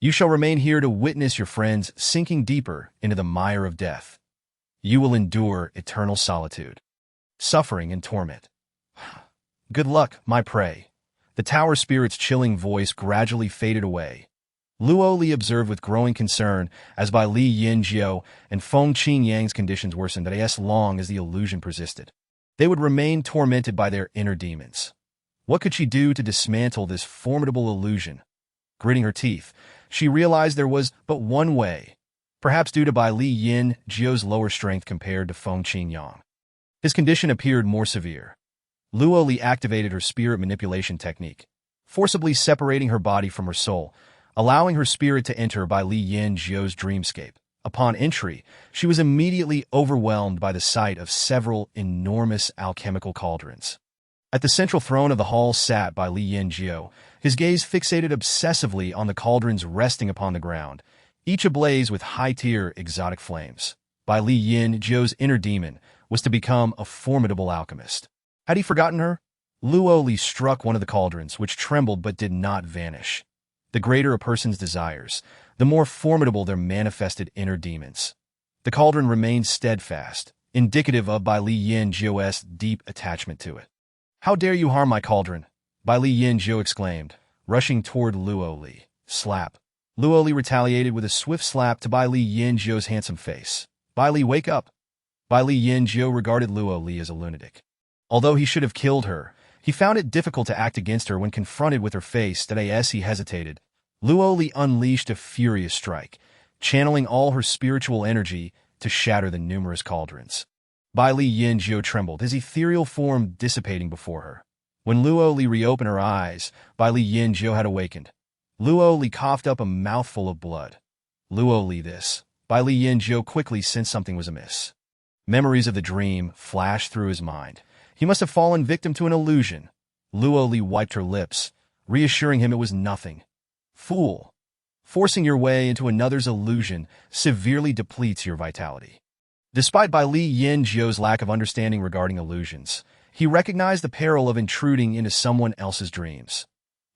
You shall remain here to witness your friends sinking deeper into the mire of death. You will endure eternal solitude, suffering, and torment. Good luck, my prey. The tower spirit's chilling voice gradually faded away. Luo Li observed with growing concern as Bai Li Yinjiao and Feng Qinyang's conditions worsened as long as the illusion persisted. They would remain tormented by their inner demons. What could she do to dismantle this formidable illusion? Gritting her teeth, she realized there was but one way, perhaps due to Bai Li Yin Jiu's lower strength compared to Feng Qingyang. His condition appeared more severe. Luo Li activated her spirit manipulation technique, forcibly separating her body from her soul, allowing her spirit to enter Bai Li Yin Jiu's dreamscape. Upon entry, she was immediately overwhelmed by the sight of several enormous alchemical cauldrons. At the central throne of the hall sat Bai Li Yin Jiu, his gaze fixated obsessively on the cauldrons resting upon the ground, each ablaze with high-tier exotic flames. Bai Li Yin Jiu's inner demon was to become a formidable alchemist. Had he forgotten her? Luo Li struck one of the cauldrons, which trembled but did not vanish. The greater a person's desires, the more formidable their manifested inner demons. The cauldron remained steadfast, indicative of Bai Li Yin Jiu's deep attachment to it. "How dare you harm my cauldron?" Bai Li Yin Jiu exclaimed, rushing toward Luo Li. Slap. Luo Li retaliated with a swift slap to Bai Li Yin Jiu's handsome face. "Bai Li, wake up!" Bai Li Yin Jiu regarded Luo Li as a lunatic. Although he should have killed her, he found it difficult to act against her when confronted with her face that as he hesitated. Luo Li unleashed a furious strike, channeling all her spiritual energy to shatter the numerous cauldrons. Bai Li Yin Jiu trembled, his ethereal form dissipating before her. When Luo Li reopened her eyes, Bai Li Yin Jiu had awakened. Luo Li coughed up a mouthful of blood. Luo Li this. Bai Li Yin Jiu quickly sensed something was amiss. Memories of the dream flashed through his mind. He must have fallen victim to an illusion. Luo Li wiped her lips, reassuring him it was nothing. Fool! Forcing your way into another's illusion severely depletes your vitality. Despite Bai Li Yin Jiu's lack of understanding regarding illusions, he recognized the peril of intruding into someone else's dreams.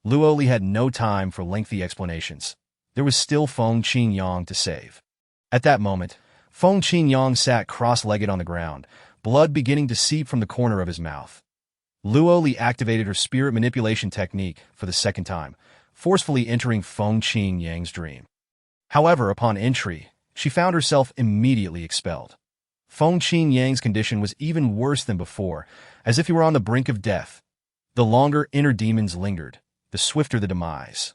Luo Li had no time for lengthy explanations. There was still Feng Qingyang to save. At that moment, Feng Qingyang sat cross-legged on the ground, blood beginning to seep from the corner of his mouth. Luo Li activated her spirit manipulation technique for the second time, forcefully entering Feng Qingyang's dream. However, upon entry, she found herself immediately expelled. Feng Qingyang's condition was even worse than before, as if he were on the brink of death. The longer inner demons lingered, the swifter the demise.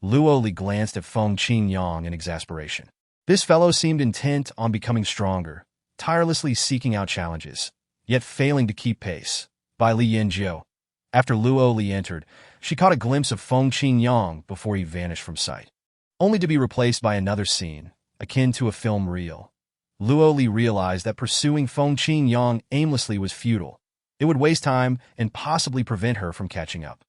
Luo Li glanced at Feng Qingyang in exasperation. This fellow seemed intent on becoming stronger, tirelessly seeking out challenges, yet failing to keep pace. Bai Li Yin Jiu. After Luo Li entered, she caught a glimpse of Feng Qingyang before he vanished from sight, only to be replaced by another scene, akin to a film reel. Luo Li realized that pursuing Feng Qingyang aimlessly was futile. It would waste time and possibly prevent her from catching up.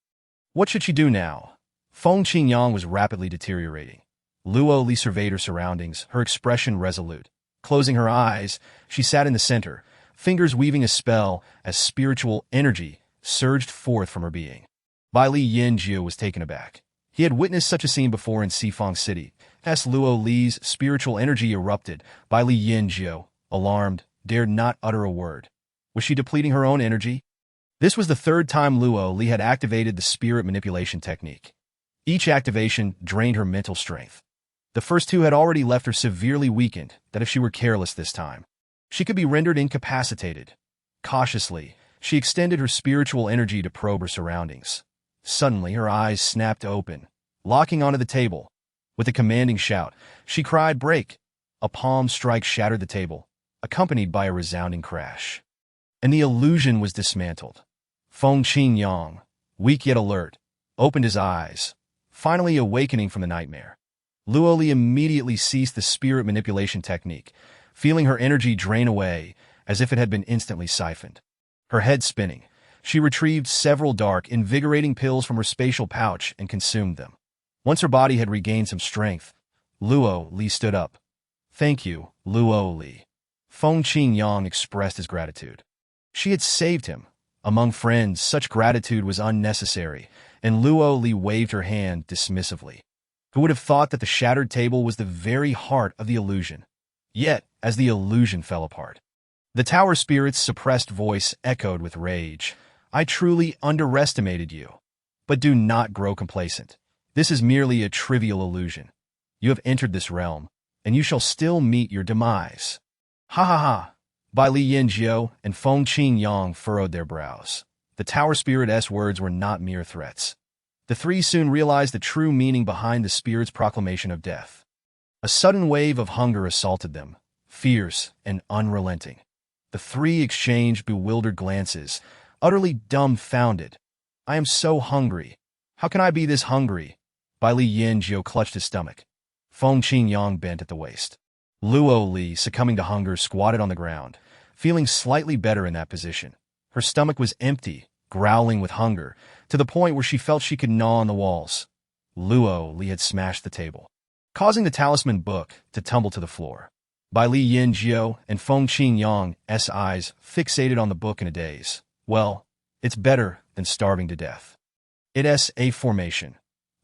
What should she do now? Feng Qingyang was rapidly deteriorating. Luo Li surveyed her surroundings, her expression resolute. Closing her eyes, she sat in the center, fingers weaving a spell as spiritual energy surged forth from her being. Bai Li Yin Jiu was taken aback. He had witnessed such a scene before in Sifang City. As Luo Li's spiritual energy erupted, Bai Li Yin Jiu, alarmed, dared not utter a word. Was she depleting her own energy? This was the third time Luo Li had activated the spirit manipulation technique. Each activation drained her mental strength. The first two had already left her severely weakened, that if she were careless this time, she could be rendered incapacitated. Cautiously, she extended her spiritual energy to probe her surroundings. Suddenly, her eyes snapped open, locking onto the table. With a commanding shout, she cried, "Break!" A palm strike shattered the table, accompanied by a resounding crash. And the illusion was dismantled. Feng Qingyang, weak yet alert, opened his eyes, finally awakening from the nightmare. Luo Li immediately ceased the spirit manipulation technique, feeling her energy drain away as if it had been instantly siphoned. Her head spinning, she retrieved several dark, invigorating pills from her spatial pouch and consumed them. Once her body had regained some strength, Luo Li stood up. "Thank you, Luo Li." Feng Qingyang expressed his gratitude. She had saved him. Among friends, such gratitude was unnecessary, and Luo Li waved her hand dismissively. Who would have thought that the shattered table was the very heart of the illusion? Yet, as the illusion fell apart, the tower spirit's suppressed voice echoed with rage. "I truly underestimated you. But do not grow complacent. This is merely a trivial illusion. You have entered this realm, and you shall still meet your demise." Ha ha ha! Bai Li Yinjiao and Feng Qingyang furrowed their brows. The tower spirit's words were not mere threats. The three soon realized the true meaning behind the spirit's proclamation of death. A sudden wave of hunger assaulted them, fierce and unrelenting. The three exchanged bewildered glances, utterly dumbfounded. I am so hungry. How can I be this hungry? Bai Li Yinjiao clutched his stomach. Feng Qingyang bent at the waist. Luo Li, succumbing to hunger, squatted on the ground, feeling slightly better in that position. Her stomach was empty, growling with hunger, to the point where she felt she could gnaw on the walls. Luo Li had smashed the table, causing the talisman book to tumble to the floor. Bai Li Yinjiao and Feng Qingyang's eyes fixated on the book in a daze. Well, it's better than starving to death. It's a formation,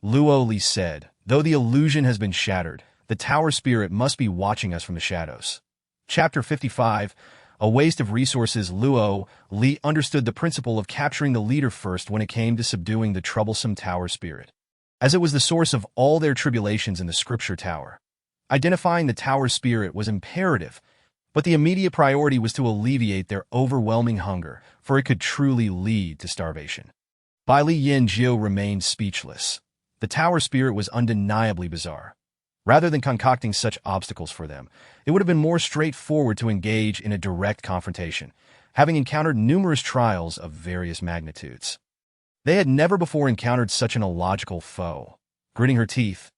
Luo Li said. Though the illusion has been shattered, the tower spirit must be watching us from the shadows. Chapter 55, A Waste of Resources. Luo Li understood the principle of capturing the leader first when it came to subduing the troublesome tower spirit, as it was the source of all their tribulations in the scripture tower. Identifying the tower spirit was imperative, but the immediate priority was to alleviate their overwhelming hunger, for it could truly lead to starvation. Bai Li Yinjiao remained speechless. The tower spirit was undeniably bizarre. Rather than concocting such obstacles for them, it would have been more straightforward to engage in a direct confrontation, having encountered numerous trials of various magnitudes. They had never before encountered such an illogical foe. Gritting her teeth,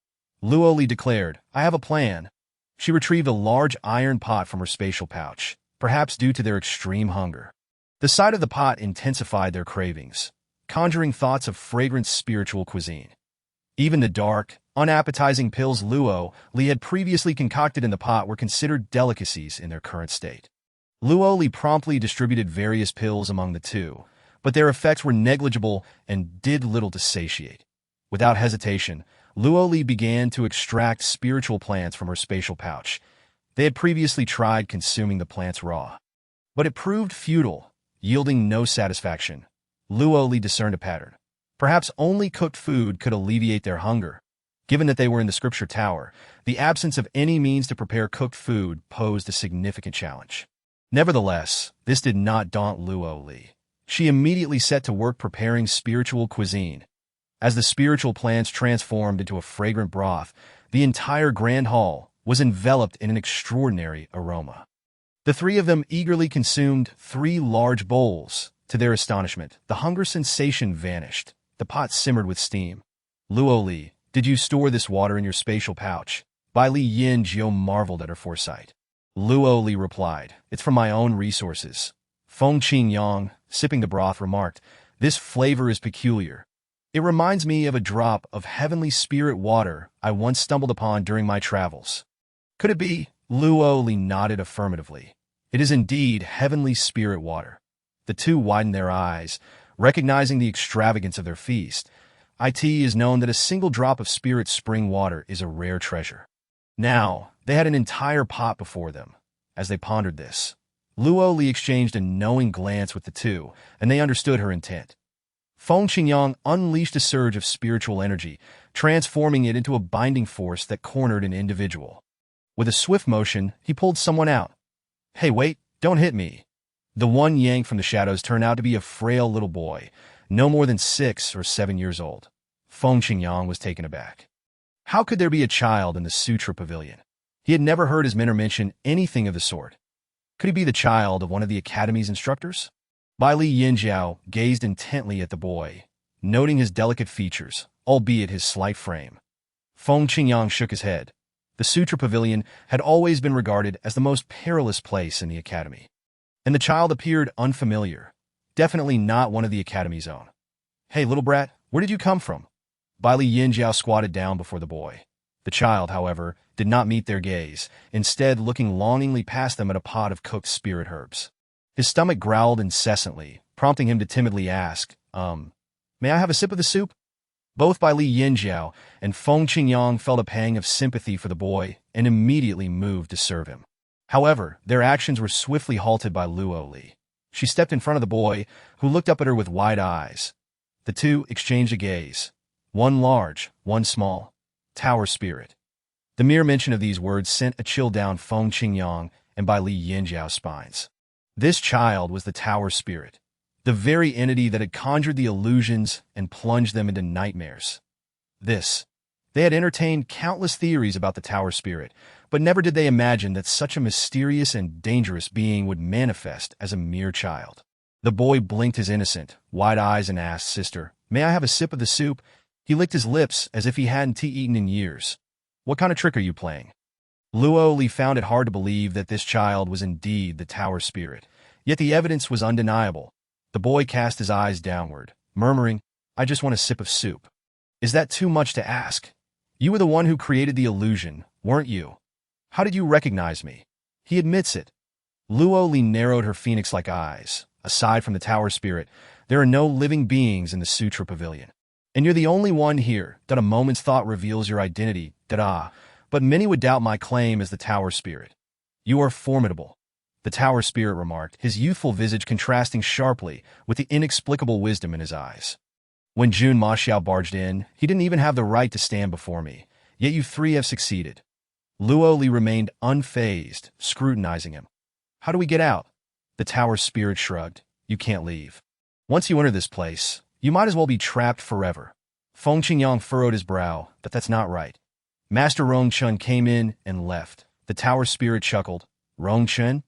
Luo Li declared, I have a plan. She retrieved a large iron pot from her spatial pouch, perhaps due to their extreme hunger. The sight of the pot intensified their cravings, conjuring thoughts of fragrant spiritual cuisine. Even the dark, unappetizing pills Luo Li had previously concocted in the pot were considered delicacies in their current state. Luo Li promptly distributed various pills among the two, but their effects were negligible and did little to satiate. Without hesitation, Luo Li began to extract spiritual plants from her spatial pouch. They had previously tried consuming the plants raw, but it proved futile, yielding no satisfaction. Luo Li discerned a pattern. Perhaps only cooked food could alleviate their hunger. Given that they were in the scripture tower, the absence of any means to prepare cooked food posed a significant challenge. Nevertheless, this did not daunt Luo Li. She immediately set to work preparing spiritual cuisine. As the spiritual plants transformed into a fragrant broth, the entire grand hall was enveloped in an extraordinary aroma. The three of them eagerly consumed 3 large bowls. To their astonishment, the hunger sensation vanished. The pot simmered with steam. Luo Li, did you store this water in your spatial pouch? Bai Li Yinjiao marveled at her foresight. Luo Li replied, it's from my own resources. Feng Qingyang, sipping the broth, remarked, this flavor is peculiar. It reminds me of a drop of heavenly spirit water I once stumbled upon during my travels. Could it be? Luo Li nodded affirmatively. It is indeed heavenly spirit water. The two widened their eyes, recognizing the extravagance of their feast. It is known that a single drop of spirit spring water is a rare treasure. Now, they had an entire pot before them. As they pondered this, Luo Li exchanged a knowing glance with the two, and they understood her intent. Feng Qingyang unleashed a surge of spiritual energy, transforming it into a binding force that cornered an individual. With a swift motion, he pulled someone out. Hey, wait, don't hit me. The one yanked from the shadows turned out to be a frail little boy, no more than 6 or 7 years old. Feng Qingyang was taken aback. How could there be a child in the Sutra Pavilion? He had never heard his mentor mention anything of the sort. Could he be the child of one of the academy's instructors? Bai Li Yinjiao gazed intently at the boy, noting his delicate features, albeit his slight frame. Feng Qingyang shook his head. The Sutra Pavilion had always been regarded as the most perilous place in the academy. And the child appeared unfamiliar, definitely not one of the academy's own. Hey, little brat, where did you come from? Bai Li Yinjiao squatted down before the boy. The child, however, did not meet their gaze, instead looking longingly past them at a pot of cooked spirit herbs. His stomach growled incessantly, prompting him to timidly ask, may I have a sip of the soup? Both Bai Li Yinjiao and Feng Qingyang felt a pang of sympathy for the boy and immediately moved to serve him. However, their actions were swiftly halted by Luo Li. She stepped in front of the boy, who looked up at her with wide eyes. The two exchanged a gaze. One large, one small. Tower spirit. The mere mention of these words sent a chill down Feng Qingyang and Bai Li Yinjiao's spines. This child was the tower spirit, the very entity that had conjured the illusions and plunged them into nightmares. They had entertained countless theories about the tower spirit, but never did they imagine that such a mysterious and dangerous being would manifest as a mere child. The boy blinked his innocent, wide eyes and asked, "Sister, may I have a sip of the soup?" He licked his lips as if he hadn't eaten in years. "What kind of trick are you playing?" Luo Li found it hard to believe that this child was indeed the tower spirit, yet the evidence was undeniable. The boy cast his eyes downward, murmuring, "I just want a sip of soup." "Is that too much to ask? You were the one who created the illusion, weren't you? How did you recognize me?" "He admits it." Luo Li narrowed her phoenix-like eyes. "Aside from the tower spirit, there are no living beings in the Sutra Pavilion. And you're the only one here that a moment's thought reveals your identity, da-da. But many would doubt my claim as the tower spirit." "You are formidable," the tower spirit remarked, his youthful visage contrasting sharply with the inexplicable wisdom in his eyes. "When Jun Maxiao barged in, he didn't even have the right to stand before me, yet you three have succeeded." Luo Li remained unfazed, scrutinizing him. "How do we get out?" The tower spirit shrugged. "You can't leave. Once you enter this place, you might as well be trapped forever." Feng Qingyang furrowed his brow, but that's not right. Master Rong Chun came in and left. The tower spirit chuckled. "Rong Chun?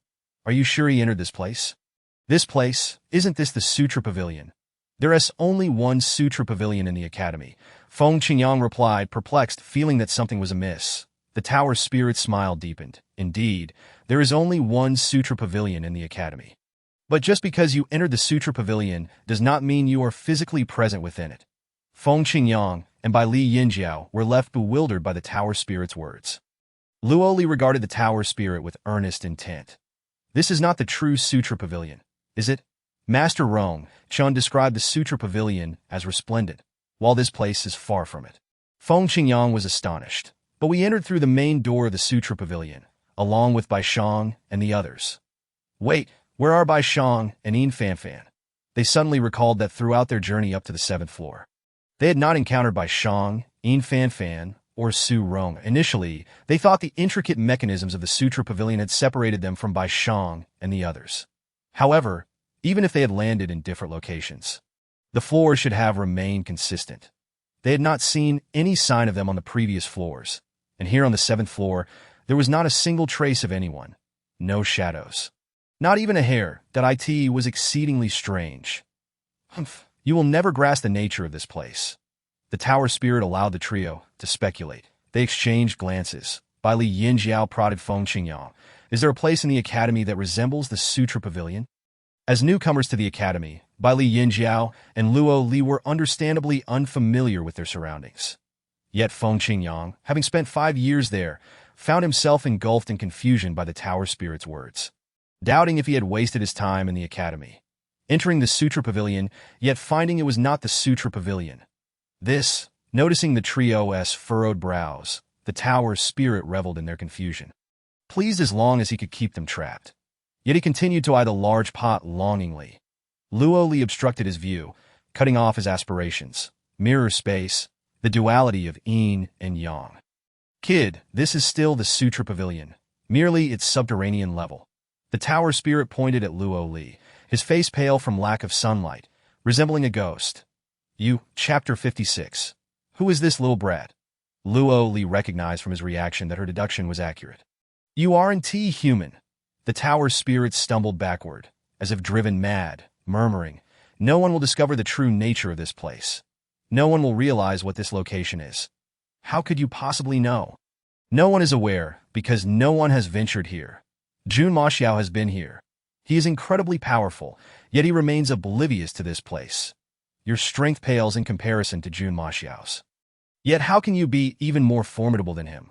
Are you sure he entered this place?" "This place? Isn't this the Sutra Pavilion?" "There is only one Sutra Pavilion in the academy," Feng Qingyang replied, perplexed, feeling that something was amiss. The tower spirit's smile deepened. "Indeed, there is only one Sutra Pavilion in the academy. But just because you entered the Sutra Pavilion does not mean you are physically present within it." Feng Qingyang and Bai Li Yinjiao were left bewildered by the tower spirit's words. Luo Li regarded the tower spirit with earnest intent. "This is not the true Sutra Pavilion, is it?" Master Rong Chun described the Sutra Pavilion as resplendent, while this place is far from it. Feng Qingyang was astonished. "But we entered through the main door of the Sutra Pavilion, along with Bai Shang and the others." "Wait, where are Bai Shang and Yin Fanfan?" They suddenly recalled that throughout their journey up to the 7th floor, they had not encountered Bai Shang, Yin Fanfan, or Su Rong. Initially, they thought the intricate mechanisms of the Sutra Pavilion had separated them from Bai Shang and the others. However, even if they had landed in different locations, the floors should have remained consistent. They had not seen any sign of them on the previous floors, and here on the 7th floor, there was not a single trace of anyone. No shadows. Not even a hair. That it was exceedingly strange. "Humph, you will never grasp the nature of this place." The tower spirit allowed the trio to speculate. They exchanged glances. Bai Li Yinjiao prodded Feng Qingyang. "Is there a place in the academy that resembles the Sutra Pavilion?" As newcomers to the academy, Bai Li Yinjiao and Luo Li were understandably unfamiliar with their surroundings. Yet Feng Qingyang, having spent 5 years there, found himself engulfed in confusion by the tower spirit's words, doubting if he had wasted his time in the academy. Entering the Sutra Pavilion, yet finding it was not the Sutra Pavilion. Noticing the trio's furrowed brows, the tower spirit reveled in their confusion, pleased as long as he could keep them trapped. Yet he continued to eye the large pot longingly. Luo Li obstructed his view, cutting off his aspirations. Mirror space, the duality of yin and yang. "Kid, this is still the Sutra Pavilion, merely its subterranean level." The tower spirit pointed at Luo Li, his face pale from lack of sunlight, resembling a ghost. Chapter 56. Who is this little brat? Luo Li recognized from his reaction that her deduction was accurate. "You aren't human." The tower spirit stumbled backward, as if driven mad, murmuring, "No one will discover the true nature of this place. No one will realize what this location is." "How could you possibly know?" "No one is aware, because no one has ventured here. Jun Maxiao has been here. He is incredibly powerful, yet he remains oblivious to this place. Your strength pales in comparison to Jun Maxiao's. Yet how can you be even more formidable than him?"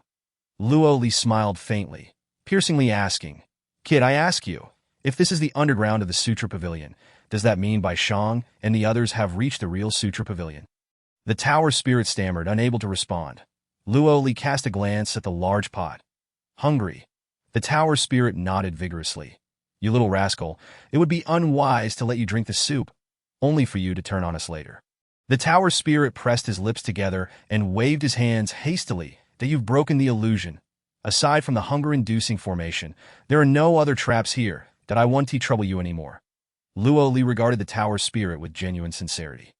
Luo Li smiled faintly, piercingly asking, "Kid, I ask you, if this is the underground of the Sutra Pavilion, does that mean Bai Shang and the others have reached the real Sutra Pavilion?" The tower spirit stammered, unable to respond. Luo Li cast a glance at the large pot. "Hungry?" The tower spirit nodded vigorously. "You little rascal, it would be unwise to let you drink the soup, only for you to turn on us later." The tower spirit pressed his lips together and waved his hands hastily. "That you've broken the illusion. Aside from the hunger-inducing formation, there are no other traps here. that I won't trouble you anymore. Luo Li regarded the tower spirit with genuine sincerity.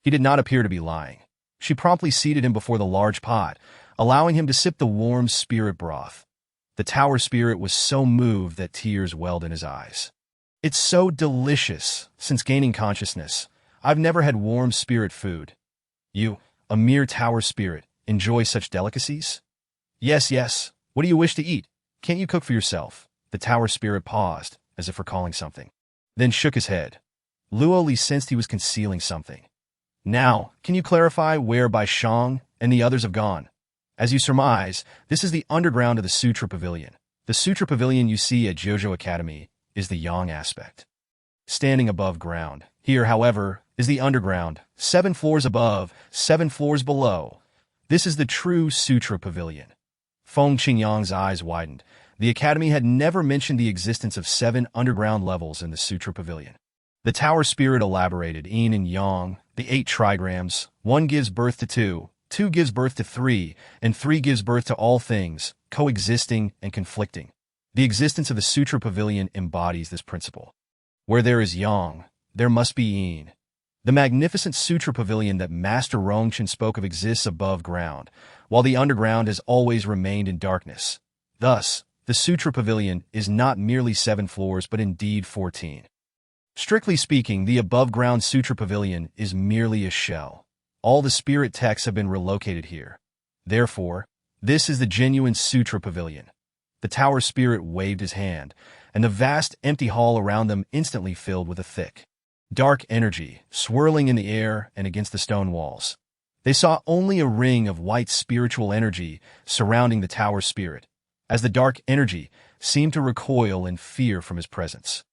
He did not appear to be lying. She promptly seated him before the large pot, allowing him to sip the warm spirit broth. The tower spirit was so moved that tears welled in his eyes. It's so delicious. Since gaining consciousness, I've never had warm spirit food. You, a mere tower spirit, enjoy such delicacies? Yes, yes. What do you wish to eat? Can't you cook for yourself? The tower spirit paused, as if recalling something, then shook his head. Luo Li sensed he was concealing something. Now, can you clarify where Bai Shang and the others have gone? As you surmise, this is the underground of the Sutra Pavilion. The Sutra Pavilion you see at Jojo Academy is the yang aspect, standing above ground. Here, however, is the underground, 7 floors above, 7 floors below. This is the true Sutra Pavilion. Feng Qingyang's eyes widened. The Academy had never mentioned the existence of 7 underground levels in the Sutra Pavilion. The tower spirit elaborated, yin and yang, the 8 trigrams, 1 gives birth to 2, 2 gives birth to 3, and 3 gives birth to all things, coexisting and conflicting. The existence of the Sutra Pavilion embodies this principle. Where there is yang, there must be yin. The magnificent Sutra Pavilion that Master Rongchen spoke of exists above ground, while the underground has always remained in darkness. Thus, the Sutra Pavilion is not merely 7 floors but indeed 14. Strictly speaking, the above-ground Sutra Pavilion is merely a shell. All the spirit texts have been relocated here. Therefore, this is the genuine Sutra Pavilion. The tower spirit waved his hand, and the vast empty hall around them instantly filled with a thick, dark energy, swirling in the air and against the stone walls. They saw only a ring of white spiritual energy surrounding the tower spirit, as the dark energy seemed to recoil in fear from his presence.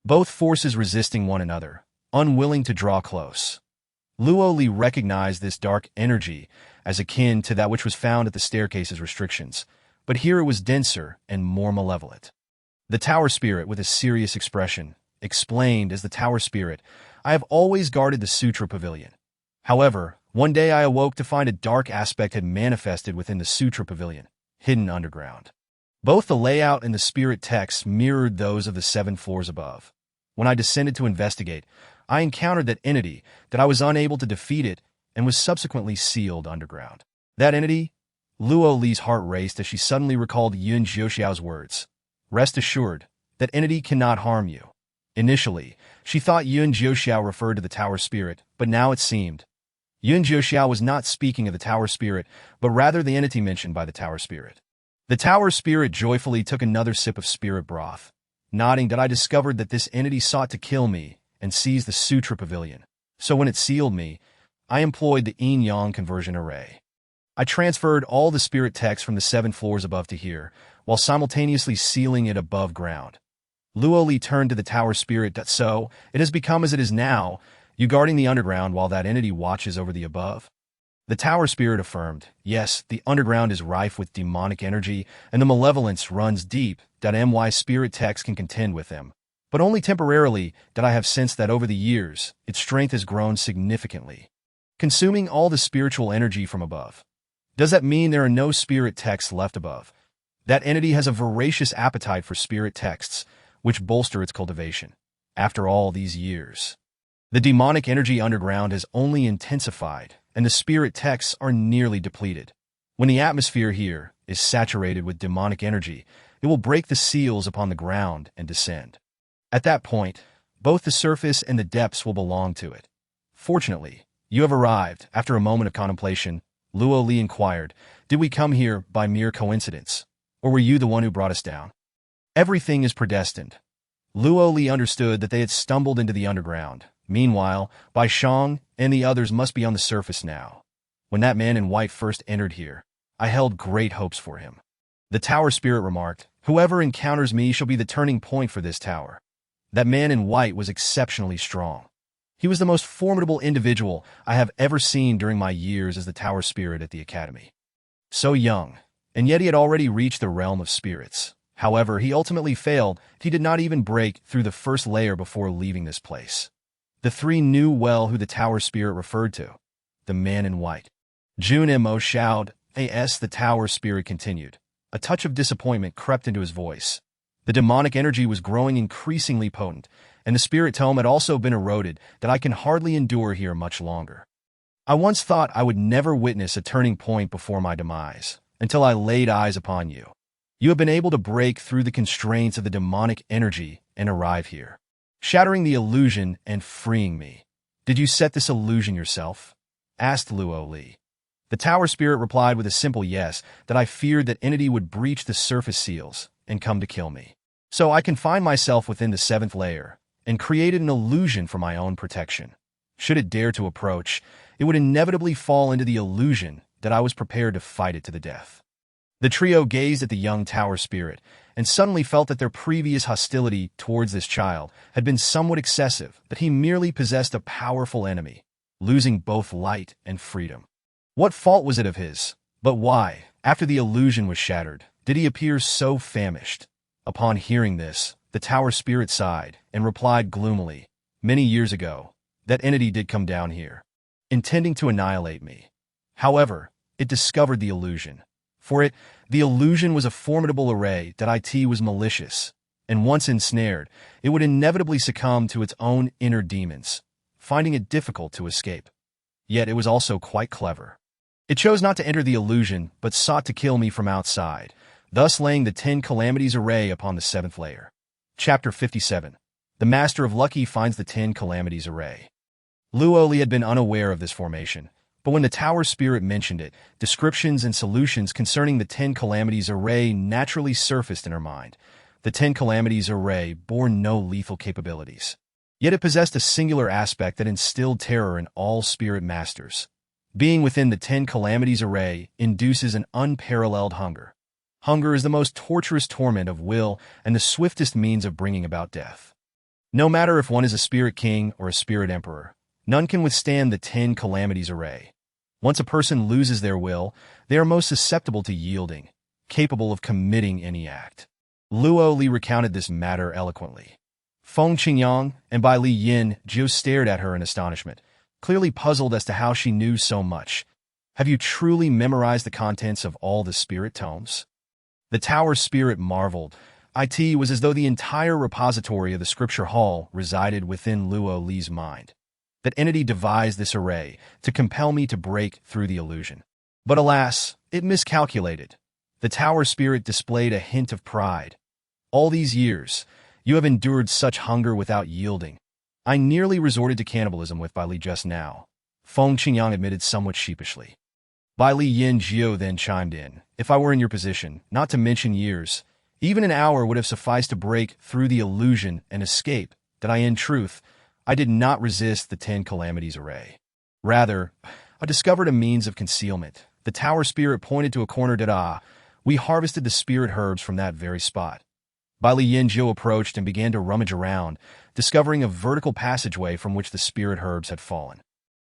Both forces resisting one another, unwilling to draw close. Luo Li recognized this dark energy as akin to that which was found at the staircase's restrictions, but here it was denser and more malevolent. The tower spirit, with a serious expression, explained as the tower spirit, I have always guarded the Sutra Pavilion. However, one day I awoke to find a dark aspect had manifested within the Sutra Pavilion, hidden underground. Both the layout and the spirit texts mirrored those of the 7 floors above. When I descended to investigate, I encountered that entity, that I was unable to defeat it, and was subsequently sealed underground. That entity? Luo Li's heart raced as she suddenly recalled Yun Jiuxiao's words. Rest assured, that entity cannot harm you. Initially, she thought Yun Jiuxiao referred to the tower spirit, but now it seemed Yun Jiuxiao was not speaking of the tower spirit, but rather the entity mentioned by the tower spirit. The tower spirit joyfully took another sip of spirit broth. Nodding that I discovered that this entity sought to kill me and seize the Sutra Pavilion. So when it sealed me, I employed the yin-yang conversion array. I transferred all the spirit texts from the 7 floors above to here, while simultaneously sealing it above ground. Luo Li turned to the tower spirit. So, it has become as it is now, you guarding the underground while that entity watches over the above? The tower spirit affirmed, yes, the underground is rife with demonic energy, and the malevolence runs deep, that my spirit text can contend with them. But only temporarily that I have sensed that over the years, its strength has grown significantly, consuming all the spiritual energy from above. Does that mean there are no spirit texts left above? That entity has a voracious appetite for spirit texts, which bolster its cultivation. After all these years, the demonic energy underground has only intensified, and the spirit texts are nearly depleted. When the atmosphere here is saturated with demonic energy, it will break the seals upon the ground and descend. At that point, both the surface and the depths will belong to it. Fortunately, you have arrived. After a moment of contemplation, Luo Li inquired, did we come here by mere coincidence, or were you the one who brought us down? Everything is predestined. Luo Li understood that they had stumbled into the underground. Meanwhile, Bai Shang and the others must be on the surface now. When that man in white first entered here, I held great hopes for him. The tower spirit remarked, whoever encounters me shall be the turning point for this tower. That man in white was exceptionally strong. He was the most formidable individual I have ever seen during my years as the tower spirit at the academy. So young, and yet he had already reached the realm of spirits. However, he ultimately failed. He did not even break through the first layer before leaving this place. The 3 knew well who the tower spirit referred to. The man in white. Jun Mo Shaoed, the tower spirit continued. A touch of disappointment crept into his voice. The demonic energy was growing increasingly potent, and the spirit tome had also been eroded that I can hardly endure here much longer. I once thought I would never witness a turning point before my demise, until I laid eyes upon you. You have been able to break through the constraints of the demonic energy and arrive here, shattering the illusion and freeing me. Did you set this illusion yourself? Asked Luo Li. The tower spirit replied with a simple yes, that I feared that entity would breach the surface seals and come to kill me. So I confined myself within the 7th layer and created an illusion for my own protection. Should it dare to approach, it would inevitably fall into the illusion that I was prepared to fight it to the death. The trio gazed at the young tower spirit and suddenly felt that their previous hostility towards this child had been somewhat excessive, that he merely possessed a powerful enemy, losing both light and freedom. What fault was it of his? But why, after the illusion was shattered, did he appear so famished? Upon hearing this, the tower spirit sighed and replied gloomily, "Many years ago, that entity did come down here, intending to annihilate me. However, it discovered the illusion. For it, the illusion was a formidable array that it was malicious, and once ensnared, it would inevitably succumb to its own inner demons, finding it difficult to escape. Yet it was also quite clever. It chose not to enter the illusion, but sought to kill me from outside, thus laying the 10 calamities array upon the 7th layer." Chapter 57. The Master of Lucky finds the 10 calamities array. Luo Li had been unaware of this formation, but when the tower spirit mentioned it, descriptions and solutions concerning the 10 calamities array naturally surfaced in her mind. The 10 calamities array bore no lethal capabilities. Yet it possessed a singular aspect that instilled terror in all spirit masters. Being within the 10 calamities array induces an unparalleled hunger. Hunger is the most torturous torment of will and the swiftest means of bringing about death. No matter if one is a spirit king or a spirit emperor, none can withstand the 10 calamities array. Once a person loses their will, they are most susceptible to yielding, capable of committing any act. Luo Li recounted this matter eloquently. Feng Qingyang and Bai Li Yin Jiu stared at her in astonishment, clearly puzzled as to how she knew so much. "Have you truly memorized the contents of all the spirit tomes?" The tower spirit marveled. It was as though the entire repository of the scripture hall resided within Luo Li's mind. That entity devised this array to compel me to break through the illusion. But alas, it miscalculated. The tower spirit displayed a hint of pride. "All these years, you have endured such hunger without yielding. I nearly resorted to cannibalism with Bai Li just now," Feng Qingyang admitted somewhat sheepishly. Bai Li Yin Jiu then chimed in. "If I were in your position, not to mention years, even an hour would have sufficed to break through the illusion and escape, that in truth, I did not resist the 10 calamities array. Rather, I discovered a means of concealment. The tower spirit pointed to a corner that we harvested the spirit herbs from that very spot." Bai Li Yin Jiu approached and began to rummage around, discovering a vertical passageway from which the spirit herbs had fallen.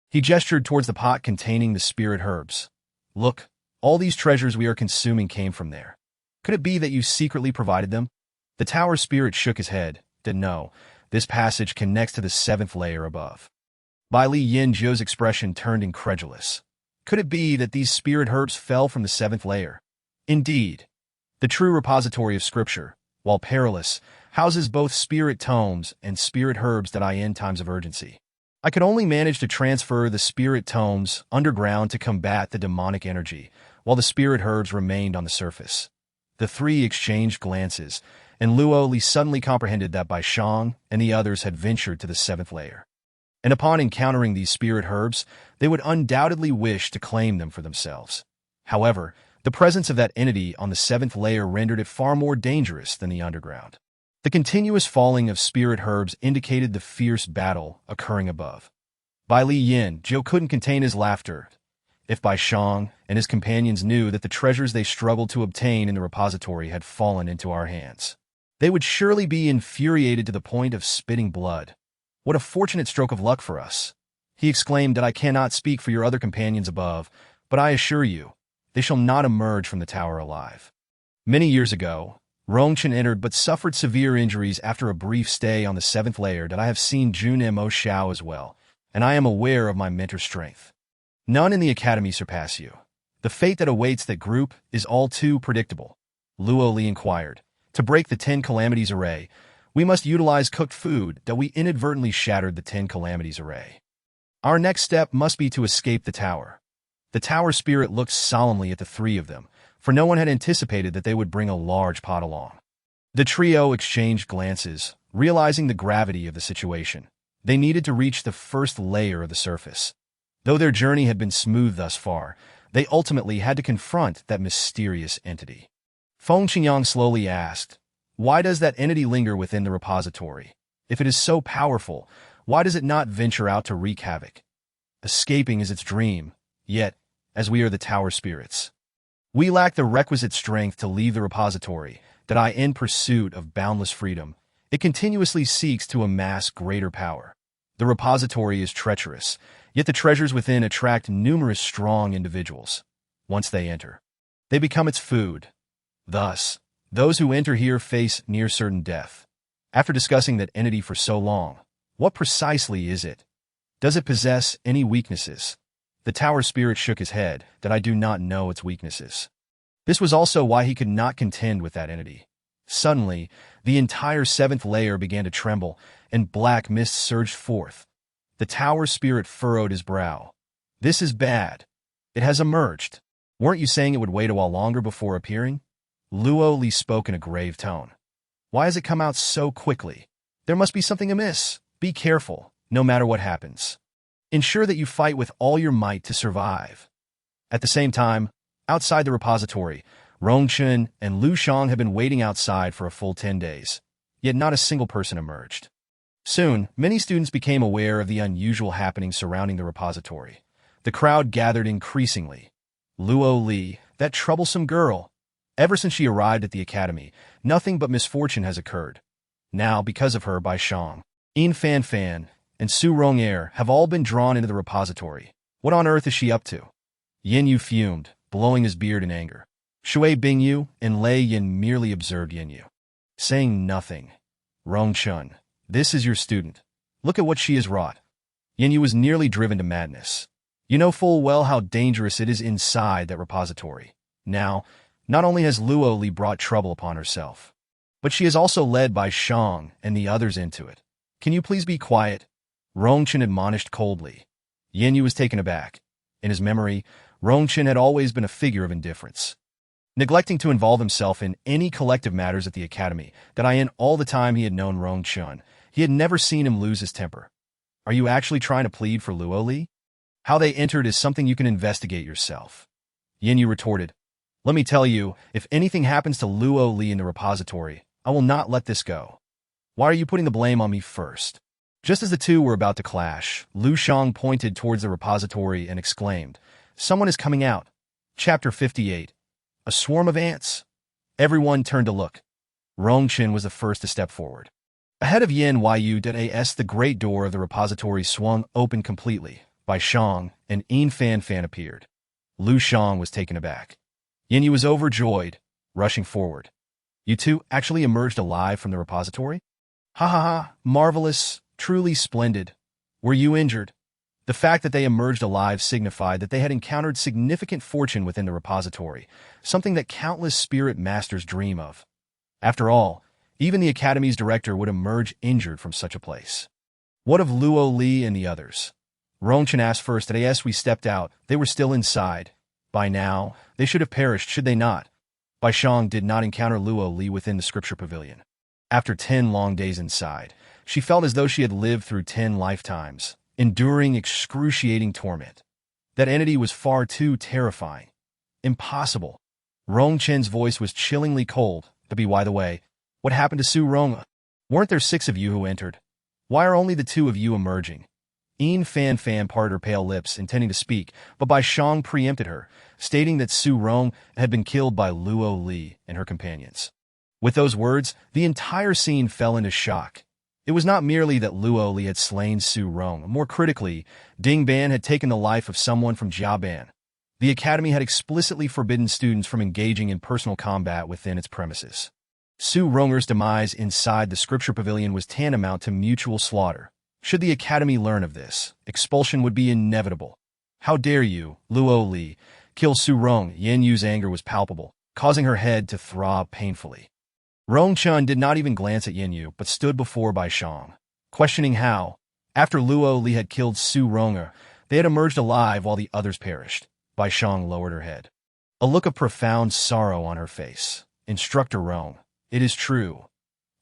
He gestured towards the pot containing the spirit herbs. "Look, all these treasures we are consuming came from there. Could it be that you secretly provided them?" The tower spirit shook his head. "That no, this passage connects to the 7th layer above." Bai Li Yin Jiu's expression turned incredulous. Could it be that these spirit herbs fell from the 7th layer? Indeed, the true repository of scripture, while perilous, houses both spirit tomes and spirit herbs that in times of urgency. I could only manage to transfer the spirit tomes underground to combat the demonic energy, while the spirit herbs remained on the surface. The three exchanged glances, and Luo Li suddenly comprehended that Bai Shang and the others had ventured to the 7th layer. And upon encountering these spirit herbs, they would undoubtedly wish to claim them for themselves. However, the presence of that entity on the 7th layer rendered it far more dangerous than the underground. The continuous falling of spirit herbs indicated the fierce battle occurring above. Bai Li Yin Jiu couldn't contain his laughter. If Bai Shang and his companions knew that the treasures they struggled to obtain in the repository had fallen into our hands, they would surely be infuriated to the point of spitting blood. "What a fortunate stroke of luck for us!" he exclaimed. "That I cannot speak for your other companions above, but I assure you, they shall not emerge from the tower alive." Many years ago, Rongchen entered but suffered severe injuries after a brief stay on the 7th layer. That I have seen Jun Mo Xiao as well, and I am aware of my mentor's strength. None in the academy surpass you. The fate that awaits that group is all too predictable." Luo Li inquired, To break the 10 calamities array, we must utilize cooked food that we inadvertently shattered the 10 calamities array. Our next step must be to escape the tower. The tower spirit looked solemnly at the three of them, for no one had anticipated that they would bring a large pot along. The trio exchanged glances, realizing the gravity of the situation. They needed to reach the first layer of the surface. Though their journey had been smooth thus far, they ultimately had to confront that mysterious entity. Feng Shui slowly asked, "Why does that entity linger within the repository? If it is so powerful, why does it not venture out to wreak havoc? Escaping is its dream, yet, as we are the tower spirits, we lack the requisite strength to leave the repository, that in pursuit of boundless freedom, it continuously seeks to amass greater power. The repository is treacherous, yet the treasures within attract numerous strong individuals. Once they enter, they become its food. Thus, those who enter here face near certain death. After discussing that entity for so long, what precisely is it? Does it possess any weaknesses?" The tower spirit shook his head, "that I do not know its weaknesses." This was also why he could not contend with that entity. Suddenly, the entire seventh layer began to tremble, and black mist surged forth. The tower spirit furrowed his brow. "This is bad. It has emerged. Weren't you saying it would wait a while longer before appearing?" Luo Li spoke in a grave tone. "Why has it come out so quickly? There must be something amiss. Be careful, no matter what happens. Ensure that you fight with all your might to survive." At the same time, outside the repository, Rongchen and Lu Shang had been waiting outside for a full 10 days, yet not a single person emerged. Soon, many students became aware of the unusual happenings surrounding the repository. The crowd gathered increasingly. Luo Li, that troublesome girl. Ever since she arrived at the academy, nothing but misfortune has occurred. Now, because of her, Bai Shang, Yin Fan Fan, and Su Rong have all been drawn into the repository. What on earth is she up to? Yin Yu fumed, blowing his beard in anger. Shui Bingyu and Lei Yin merely observed Yin Yu, saying nothing. "Rongchun, this is your student. Look at what she has wrought." Yin Yu was nearly driven to madness. "You know full well how dangerous it is inside that repository. Now, not only has Luo Li brought trouble upon herself, but she has also led Bai Shang and the others into it. Can you please be quiet?" Rongchen admonished coldly. Yin Yu was taken aback. In his memory, Rongchen had always been a figure of indifference, neglecting to involve himself in any collective matters at the academy. In all the time he had known Rongchen, he had never seen him lose his temper. "Are you actually trying to plead for Luo Li? How they entered is something you can investigate yourself." Yin Yu retorted, "Let me tell you, if anything happens to Luo Li in the repository, I will not let this go. Why are you putting the blame on me first?" Just as the two were about to clash, Lu Shang pointed towards the repository and exclaimed, "Someone is coming out." Chapter 58. A swarm of ants. Everyone turned to look. Rongchen was the first to step forward. Ahead of Yin Yu.as, the great door of the repository swung open completely. Bai Shang and Yin Fan Fan appeared. Lu Shang was taken aback. Yin Yu was overjoyed, rushing forward. "You two actually emerged alive from the repository? Ha ha ha, marvelous, truly splendid. Were you injured?" The fact that they emerged alive signified that they had encountered significant fortune within the repository, something that countless spirit masters dream of. After all, even the academy's director would emerge injured from such a place. "What of Luo Li and the others?" Rongchen asked first. As we stepped out, they were still inside. By now, they should have perished, should they not? Bai Shang did not encounter Luo Li within the scripture pavilion. After 10 long days inside, she felt as though she had lived through 10 lifetimes, enduring excruciating torment. That entity was far too terrifying. Impossible. Rongchen's voice was chillingly cold. By the way, what happened to Su Rong? Weren't there 6 of you who entered? Why are only the 2 of you emerging? Yin Fan Fan parted her pale lips, intending to speak, but Bai Shang preempted her, stating that Su Rong had been killed by Luo Li and her companions. With those words, the entire scene fell into shock. It was not merely that Luo Li had slain Su Rong. More critically, Ding Ban had taken the life of someone from Jiaban. The academy had explicitly forbidden students from engaging in personal combat within its premises. Su Ronger's demise inside the scripture pavilion was tantamount to mutual slaughter. Should the academy learn of this, expulsion would be inevitable. "How dare you, Luo Li, kill Su Rong?" Yin Yu's anger was palpable, causing her head to throb painfully. Rong Chun did not even glance at Yin Yu, but stood before Bai Shang, questioning how, after Luo Li had killed Su Ronger, they had emerged alive while the others perished. Bai Shang lowered her head, a look of profound sorrow on her face. Instructor Rong, it is true.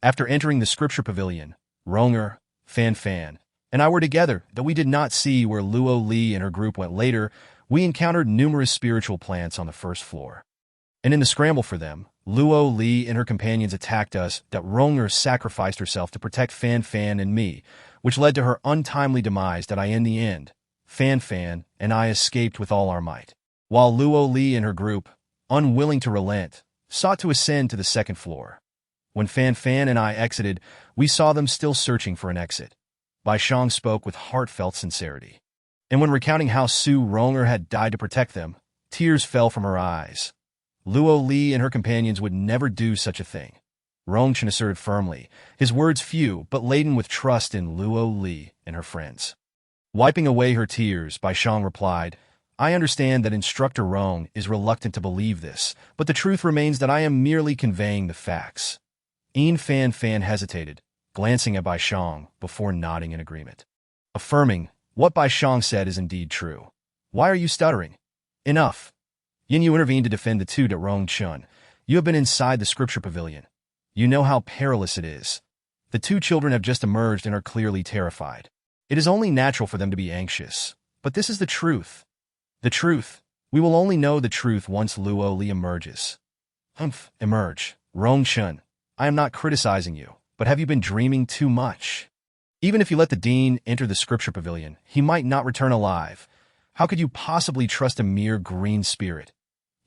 After entering the scripture pavilion, Ronger, Fan Fan, and I were together, though we did not see where Luo Li and her group went later. We encountered numerous spiritual plants on the first floor. And in the scramble for them, Luo Li and her companions attacked us. That Ronger sacrificed herself to protect Fan Fan and me, which led to her untimely demise. That in the end, Fan Fan and I escaped with all our might, while Luo Li and her group, unwilling to relent, sought to ascend to the second floor. When Fan Fan and I exited, we saw them still searching for an exit. Bai Shang spoke with heartfelt sincerity. And when recounting how Su Ronger had died to protect them, tears fell from her eyes. Luo Li and her companions would never do such a thing, Rong Chun asserted firmly, his words few but laden with trust in Luo Li and her friends. Wiping away her tears, Bai Shang replied, I understand that Instructor Rong is reluctant to believe this, but the truth remains that I am merely conveying the facts. Fan Fan hesitated, glancing at Bai Shang before nodding in agreement, affirming, what Bai Shang said is indeed true. Why are you stuttering? Enough. Yin Yu intervened to defend the two. Rong Chun, you have been inside the scripture pavilion. You know how perilous it is. The two children have just emerged and are clearly terrified. It is only natural for them to be anxious. But this is the truth. The truth. We will only know the truth once Luo Li emerges. Emerge. Rong Chun, I am not criticizing you, but have you been dreaming too much? Even if you let the dean enter the scripture pavilion, he might not return alive. How could you possibly trust a mere green spirit?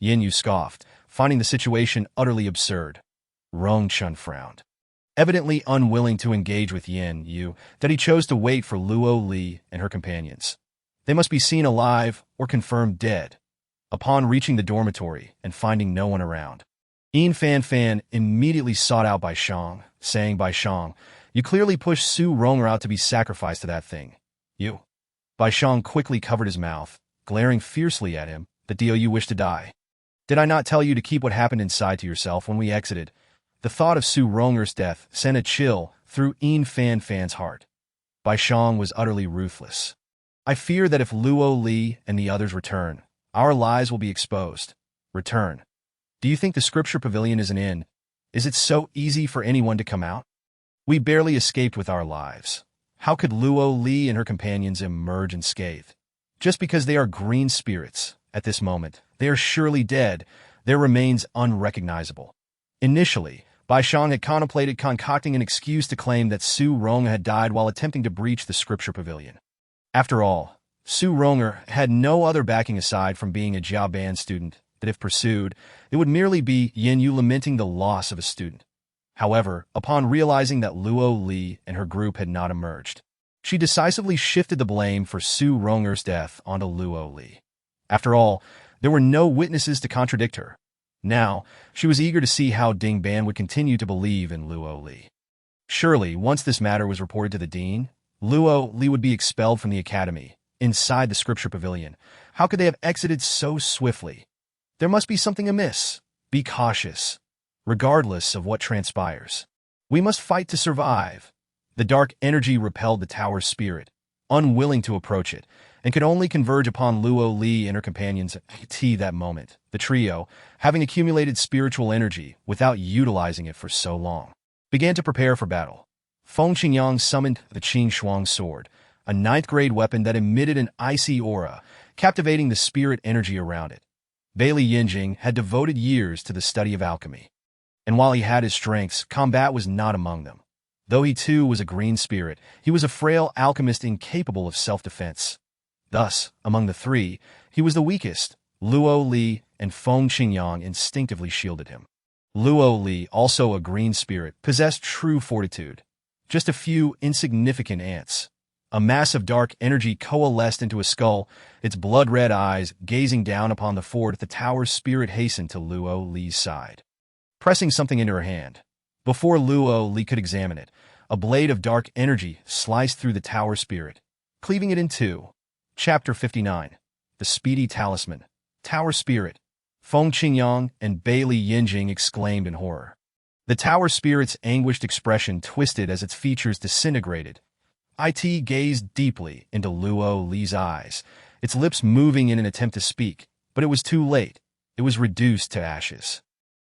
Yin Yu scoffed, finding the situation utterly absurd. Rong Chun frowned, evidently unwilling to engage with Yin Yu, that he chose to wait for Luo Li and her companions. They must be seen alive or confirmed dead. Upon reaching the dormitory and finding no one around, Fan Fan immediately sought out Bai Shang, saying, Bai Shang, you clearly pushed Su Ronger out to be sacrificed to that thing. You. Bai Shang quickly covered his mouth, glaring fiercely at him. Do you wish to die? Did I not tell you to keep what happened inside to yourself when we exited? The thought of Su Ronger's death sent a chill through Fan Fan's heart. Bai Shang was utterly ruthless. I fear that if Luo Li and the others return, our lives will be exposed. Return. Do you think the scripture pavilion is an inn? Is it so easy for anyone to come out? We barely escaped with our lives. How could Luo Li and her companions emerge unscathed? Just because they are green spirits, at this moment, they are surely dead, their remains unrecognizable. Initially, Bai Shang had contemplated concocting an excuse to claim that Su Ronger had died while attempting to breach the scripture pavilion. After all, Su Ronger had no other backing aside from being a Jiaban student, that if pursued, it would merely be Yin Yu lamenting the loss of a student. However, upon realizing that Luo Li and her group had not emerged, she decisively shifted the blame for Su Ronger's death onto Luo Li. After all, there were no witnesses to contradict her. Now, she was eager to see how Ding Ban would continue to believe in Luo Li. Surely, once this matter was reported to the dean, Luo Li would be expelled from the academy, inside the scripture pavilion. How could they have exited so swiftly? There must be something amiss. Be cautious, regardless of what transpires. We must fight to survive. The dark energy repelled the tower's spirit, unwilling to approach it, and could only converge upon Luo Li and her companions at that moment. The trio, having accumulated spiritual energy without utilizing it for so long, began to prepare for battle. Feng Qingyang summoned the Qing Shuang sword, a ninth-grade weapon that emitted an icy aura, captivating the spirit energy around it. Bailey Yinjing had devoted years to the study of alchemy, and while he had his strengths, combat was not among them. Though he too was a green spirit, he was a frail alchemist incapable of self-defense. Thus, among the three, he was the weakest. Luo Li and Feng Qingyang instinctively shielded him. Luo Li, also a green spirit, possessed true fortitude. Just a few insignificant ants. A mass of dark energy coalesced into a skull, its blood-red eyes gazing down upon the fort. The tower's spirit hastened to Luo Li's side, pressing something into her hand. Before Luo Li could examine it, a blade of dark energy sliced through the tower spirit, cleaving it in two. Chapter 59. The Speedy Talisman. Tower Spirit. Feng Qingyang and Bailey Yinjing exclaimed in horror. The tower spirit's anguished expression twisted as its features disintegrated. It gazed deeply into Luo Li's eyes, its lips moving in an attempt to speak, but it was too late. It was reduced to ashes.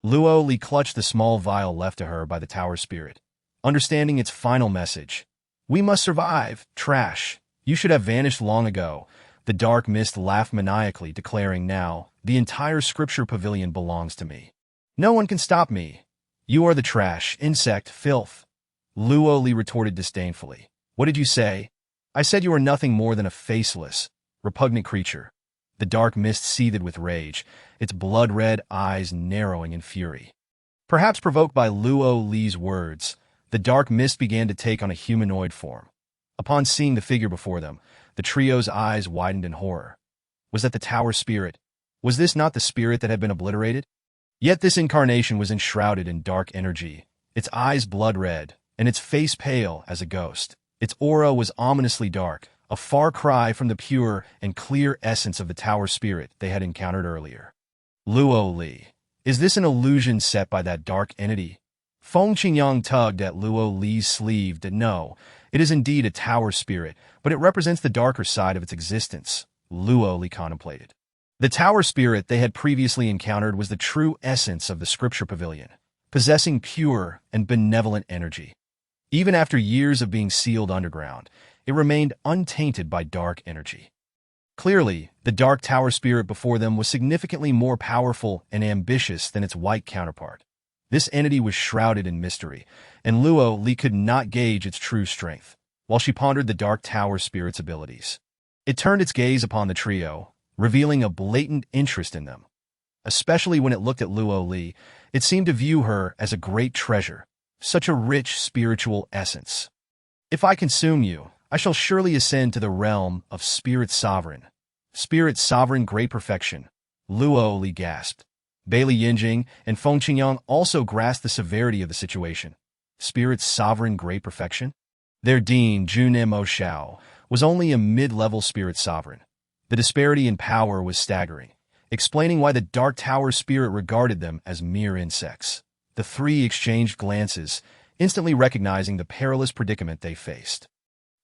Luo Li clutched the small vial left to her by the tower spirit, understanding its final message. "We must survive, trash. You should have vanished long ago." The dark mist laughed maniacally, declaring, "Now, the entire scripture pavilion belongs to me. No one can stop me. You are the trash, insect, filth." Luo Li retorted disdainfully. "What did you say?" "I said you are nothing more than a faceless, repugnant creature." The dark mist seethed with rage, its blood-red eyes narrowing in fury. Perhaps provoked by Luo Li's words, the dark mist began to take on a humanoid form. Upon seeing the figure before them, the trio's eyes widened in horror. Was that the tower spirit? Was this not the spirit that had been obliterated? Yet this incarnation was enshrouded in dark energy, its eyes blood-red, and its face pale as a ghost. Its aura was ominously dark, a far cry from the pure and clear essence of the tower spirit they had encountered earlier. Luo Li. Is this an illusion set by that dark entity? Feng Qingyang tugged at Luo Li's sleeve. No, it is indeed a tower spirit, but it represents the darker side of its existence, Luo Li contemplated. The tower spirit they had previously encountered was the true essence of the scripture pavilion, possessing pure and benevolent energy. Even after years of being sealed underground, it remained untainted by dark energy. Clearly, the dark tower spirit before them was significantly more powerful and ambitious than its white counterpart. This entity was shrouded in mystery, and Luo Li could not gauge its true strength, while she pondered the dark tower spirit's abilities. It turned its gaze upon the trio, revealing a blatant interest in them. Especially when it looked at Luo Li, it seemed to view her as a great treasure, such a rich spiritual essence. "If I consume you, I shall surely ascend to the realm of Spirit Sovereign." "Spirit Sovereign, great perfection," Luo Li gasped. Bailey Yinjing and Feng Qingyang also grasped the severity of the situation. Spirit Sovereign, great perfection? Their dean, Junim Shao, was only a mid-level Spirit Sovereign. The disparity in power was staggering, explaining why the Dark Tower spirit regarded them as mere insects. The three exchanged glances, instantly recognizing the perilous predicament they faced.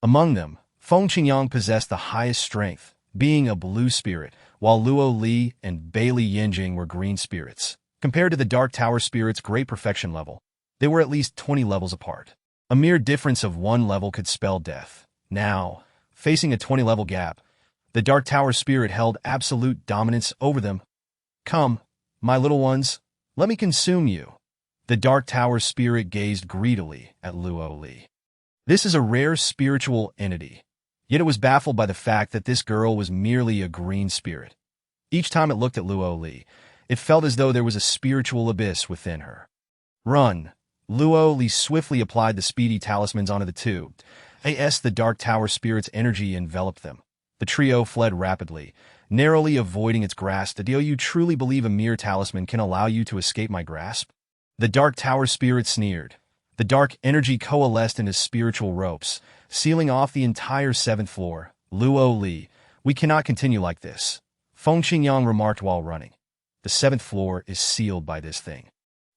Among them, Feng Qingyang possessed the highest strength, being a blue spirit, while Luo Li and Bailey Yinjing were green spirits. Compared to the Dark Tower spirit's great perfection level, they were at least 20 levels apart. A mere difference of one level could spell death. Now, facing a 20-level gap, the Dark Tower spirit held absolute dominance over them. "Come, my little ones, let me consume you." The Dark Tower spirit gazed greedily at Luo Li. This is a rare spiritual entity, yet it was baffled by the fact that this girl was merely a green spirit. Each time it looked at Luo Li, it felt as though there was a spiritual abyss within her. "Run!" Luo Li swiftly applied the speedy talismans onto the two. The Dark Tower spirit's energy enveloped them. The trio fled rapidly, narrowly avoiding its grasp. "Do you truly believe a mere talisman can allow you to escape my grasp?" The Dark Tower spirit sneered. The dark energy coalesced into spiritual ropes, sealing off the entire 7th floor. "Luo Li, we cannot continue like this," Feng Qingyang remarked while running. "The 7th floor is sealed by this thing.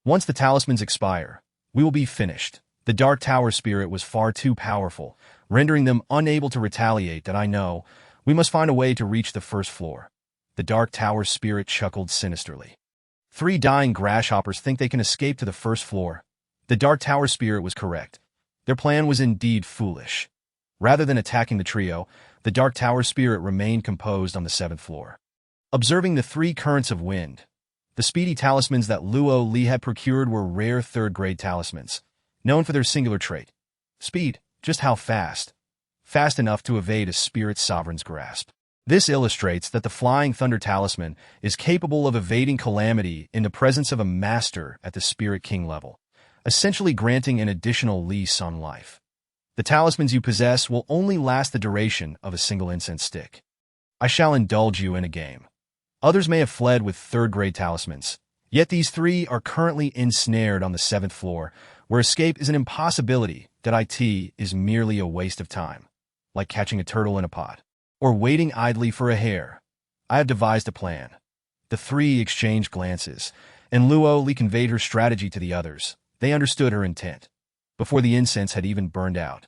Once the talismans expire, we will be finished." The Dark Tower spirit was far too powerful, rendering them unable to retaliate. "That I know. We must find a way to reach the 1st floor." The Dark Tower spirit chuckled sinisterly. "3 dying grasshoppers think they can escape to the 1st floor." The Dark Tower spirit was correct. Their plan was indeed foolish. Rather than attacking the trio, the Dark Tower spirit remained composed on the 7th floor. Observing the 3 currents of wind, the speedy talismans that Luo Li had procured were rare 3rd-grade talismans, known for their singular trait. Speed. Just how fast? Fast enough to evade a spirit sovereign's grasp. This illustrates that the Flying Thunder Talisman is capable of evading calamity in the presence of a master at the Spirit King level, essentially granting an additional lease on life. The talismans you possess will only last the duration of a single incense stick. I shall indulge you in a game. Others may have fled with 3rd-grade talismans, yet these 3 are currently ensnared on the 7th floor, where escape is an impossibility. It is merely a waste of time, like catching a turtle in a pot, or waiting idly for a hare. I have devised a plan. The 3 exchanged glances, and Luo Li conveyed her strategy to the others. They understood her intent, before the incense had even burned out.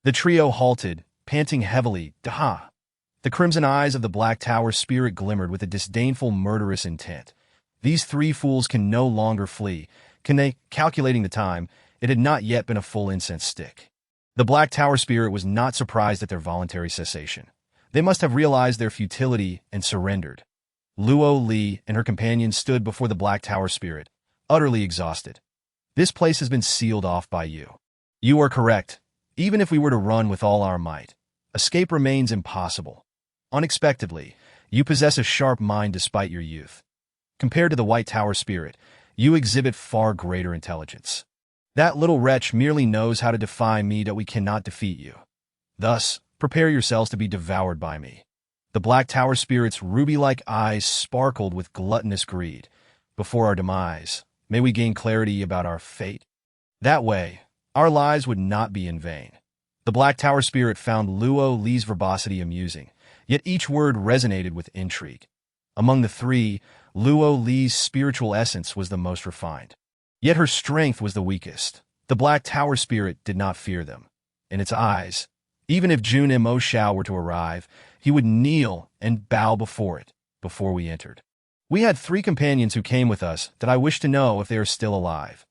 The trio halted, panting heavily. Daha! The crimson eyes of the Black Tower spirit glimmered with a disdainful, murderous intent. These three fools can no longer flee. Can they? Calculating the time, it had not yet been a full incense stick. The Black Tower spirit was not surprised at their voluntary cessation. They must have realized their futility and surrendered. Luo Li and her companions stood before the Black Tower spirit, utterly exhausted. This place has been sealed off by you. You are correct. Even if we were to run with all our might, escape remains impossible. Unexpectedly, you possess a sharp mind despite your youth. Compared to the White Tower spirit, you exhibit far greater intelligence. That little wretch merely knows how to defy me that we cannot defeat you. Thus, prepare yourselves to be devoured by me. The Black Tower spirit's ruby-like eyes sparkled with gluttonous greed. Before our demise, may we gain clarity about our fate? That way, our lives would not be in vain. The Black Tower spirit found Luo Li's verbosity amusing, yet each word resonated with intrigue. Among the three, Luo Li's spiritual essence was the most refined. Yet her strength was the weakest. The Black Tower spirit did not fear them. In its eyes, even if Jun Mo Shao were to arrive, he would kneel and bow before it, before we entered. We had 3 companions who came with us that I wish to know if they are still alive.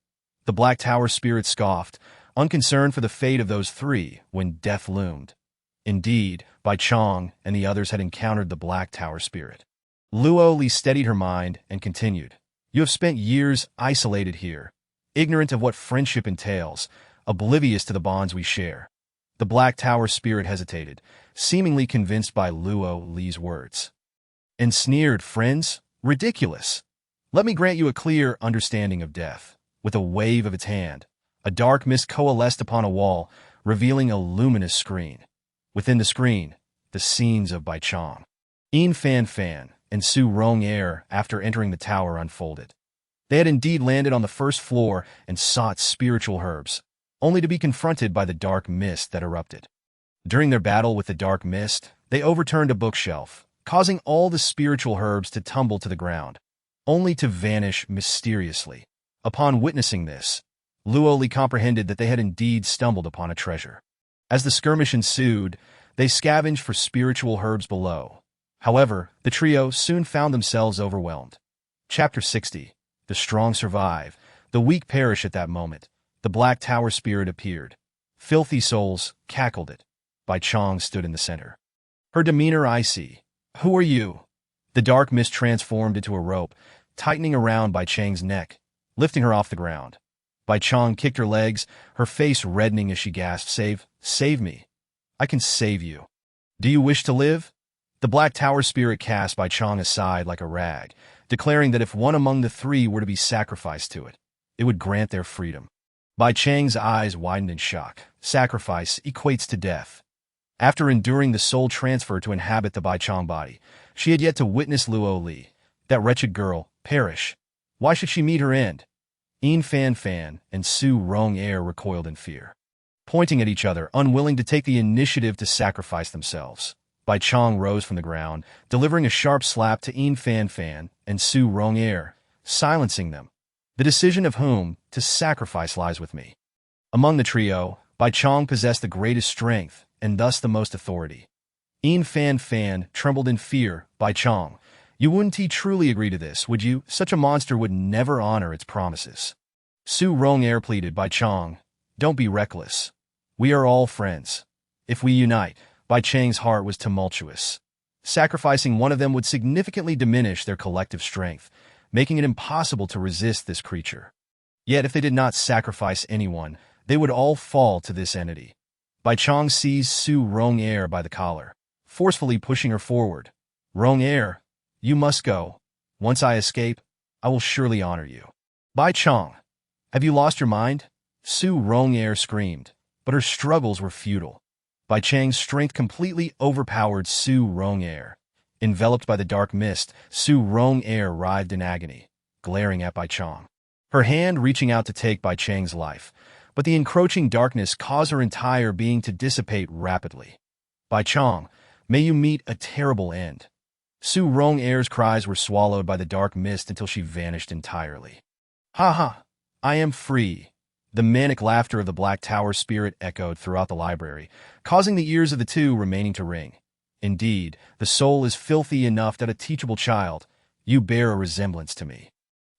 The Black Tower spirit scoffed, unconcerned for the fate of those 3 when death loomed. Indeed, Bai Chong and the others had encountered the Black Tower spirit. Luo Li steadied her mind and continued. You have spent years isolated here, ignorant of what friendship entails, oblivious to the bonds we share. The Black Tower spirit hesitated, seemingly convinced by Luo Li's words. And sneered, friends? Ridiculous. Let me grant you a clear understanding of death. With a wave of its hand, a dark mist coalesced upon a wall, revealing a luminous screen. Within the screen, the scenes of Bai Chong, Yin Fan Fan, and Su Rong Er after entering the tower unfolded. They had indeed landed on the first floor and sought spiritual herbs, only to be confronted by the dark mist that erupted. During their battle with the dark mist, they overturned a bookshelf, causing all the spiritual herbs to tumble to the ground, only to vanish mysteriously. Upon witnessing this, Luo Li comprehended that they had indeed stumbled upon a treasure. As the skirmish ensued, they scavenged for spiritual herbs below. However, the trio soon found themselves overwhelmed. Chapter 60. The strong survive. The weak perish. At that moment, the Black Tower spirit appeared. Filthy souls cackled it. Bai Chong stood in the center. Her demeanor icy. Who are you? The dark mist transformed into a rope, tightening around Bai Chang's neck, lifting her off the ground. Bai Chong kicked her legs, her face reddening as she gasped, Save me. I can save you. Do you wish to live? The Black Tower spirit cast Bai Chong aside like a rag, declaring that if one among the 3 were to be sacrificed to it, it would grant their freedom. Bai Chang's eyes widened in shock. Sacrifice equates to death. After enduring the soul transfer to inhabit the Bai Chong body, she had yet to witness Luo Li, that wretched girl, perish. Why should she meet her end? Yin Fan Fan and Su Rong Er recoiled in fear, pointing at each other, unwilling to take the initiative to sacrifice themselves. Bai Chong rose from the ground, delivering a sharp slap to Yin Fan Fan and Su Rong Er, silencing them. The decision of whom to sacrifice lies with me. Among the trio, Bai Chong possessed the greatest strength, and thus the most authority. Yin Fan Fan trembled in fear. Bai Chong, you wouldn't truly agree to this, would you? Such a monster would never honor its promises. Su Rong Er pleaded. Bai Chong, don't be reckless. We are all friends. If we unite, Bai Chang's heart was tumultuous. Sacrificing one of them would significantly diminish their collective strength, making it impossible to resist this creature. Yet if they did not sacrifice anyone, they would all fall to this entity. Bai Chong seized Su Rong Er by the collar, forcefully pushing her forward. Rong Er, you must go. Once I escape, I will surely honor you. Bai Chong, have you lost your mind? Su Rong Er screamed, but her struggles were futile. Bai Chang's strength completely overpowered Su Rong Er. Enveloped by the dark mist, Su Rong Er writhed in agony, glaring at Bai Chong, her hand reaching out to take Bai Chang's life, but the encroaching darkness caused her entire being to dissipate rapidly. Bai Chong, may you meet a terrible end. Su Rong Er's cries were swallowed by the dark mist until she vanished entirely. Ha ha! I am free. The manic laughter of the Black Tower spirit echoed throughout the library, causing the ears of the two remaining to ring. Indeed, the soul is filthy enough that a teachable child, you bear a resemblance to me.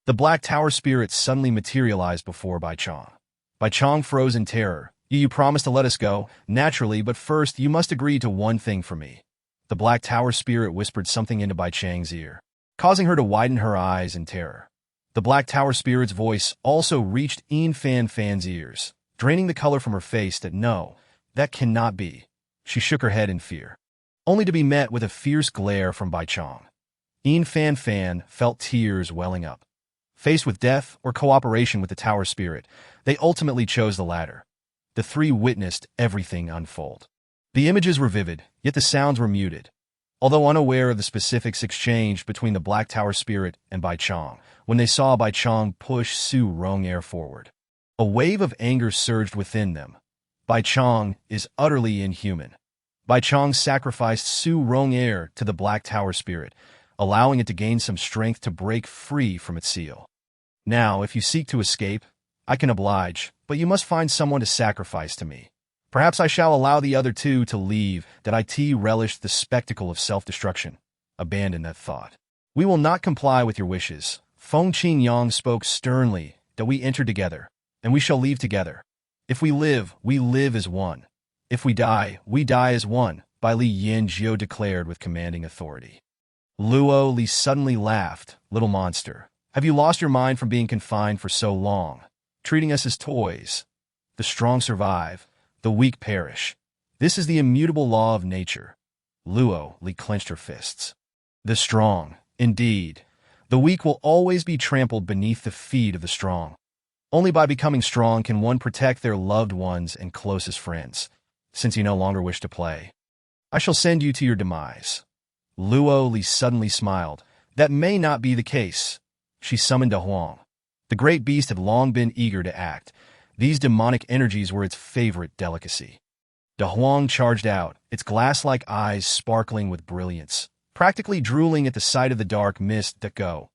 The Black Tower spirit suddenly materialized before Bai Chong. Bai Chong froze in terror. You promised to let us go, naturally, but first you must agree to one thing for me. The Black Tower spirit whispered something into Bai Chang's ear, causing her to widen her eyes in terror. The Black Tower spirit's voice also reached Fan's ears, draining the color from her face. That cannot be. She shook her head in fear, only to be met with a fierce glare from Bai Chong. Fan felt tears welling up. Faced with death or cooperation with the Tower spirit, they ultimately chose the latter. The three witnessed everything unfold. The images were vivid, yet the sounds were muted. Although unaware of the specifics exchanged between the Black Tower spirit and Bai Chong, when they saw Bai Chong push Su Rong-er forward, a wave of anger surged within them. Bai Chong is utterly inhuman. Bai Chong sacrificed Su Rong-er to the Black Tower spirit, allowing it to gain some strength to break free from its seal. Now, if you seek to escape, I can oblige, but you must find someone to sacrifice to me. Perhaps I shall allow the other two to leave, that it relished the spectacle of self-destruction. Abandon that thought. We will not comply with your wishes. Feng Qingyang spoke sternly, that we enter together, and we shall leave together. If we live as one. If we die as one, Bai Li Yanjiu declared with commanding authority. Luo Li suddenly laughed. Little monster, have you lost your mind from being confined for so long, treating us as toys? The strong survive, the weak perish. This is the immutable law of nature. Luo Li clenched her fists. The strong, indeed. The weak will always be trampled beneath the feet of the strong. Only by becoming strong can one protect their loved ones and closest friends, since you no longer wish to play. I shall send you to your demise. Luo Li suddenly smiled. That may not be the case. She summoned De Huang. The great beast had long been eager to act. These demonic energies were its favorite delicacy. De Huang charged out, its glass-like eyes sparkling with brilliance, practically drooling at the sight of the dark mist that go.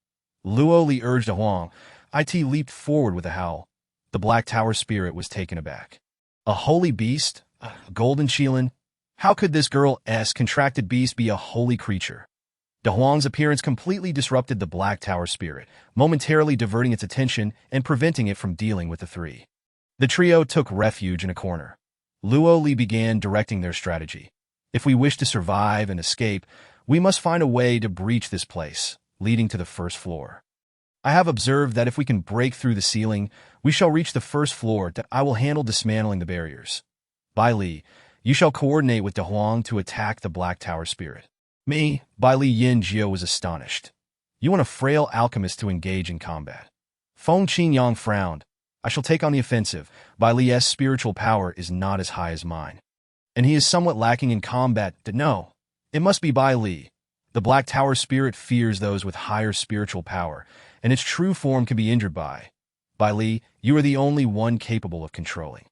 Luo Li urged De Huang. It leaped forward with a howl. The Black Tower spirit was taken aback. A holy beast? A golden Qilin? How could this girl's contracted beast be a holy creature? De Huang's appearance completely disrupted the Black Tower spirit, momentarily diverting its attention and preventing it from dealing with the three. The trio took refuge in a corner. Luo Li began directing their strategy. If we wish to survive and escape, we must find a way to breach this place, leading to the first floor. I have observed that if we can break through the ceiling, we shall reach the first floor. That I will handle dismantling the barriers. Bai Li, you shall coordinate with De Huang to attack the Black Tower spirit. Me, Bai Li Yanjiu was astonished. You want a frail alchemist to engage in combat? Feng Qingyang frowned. I shall take on the offensive. Bai Li's spiritual power is not as high as mine, and he is somewhat lacking in combat. No, it must be Bai Li. The Black Tower spirit fears those with higher spiritual power, and its true form can be injured by. Bai Li, you are the only one capable of controlling.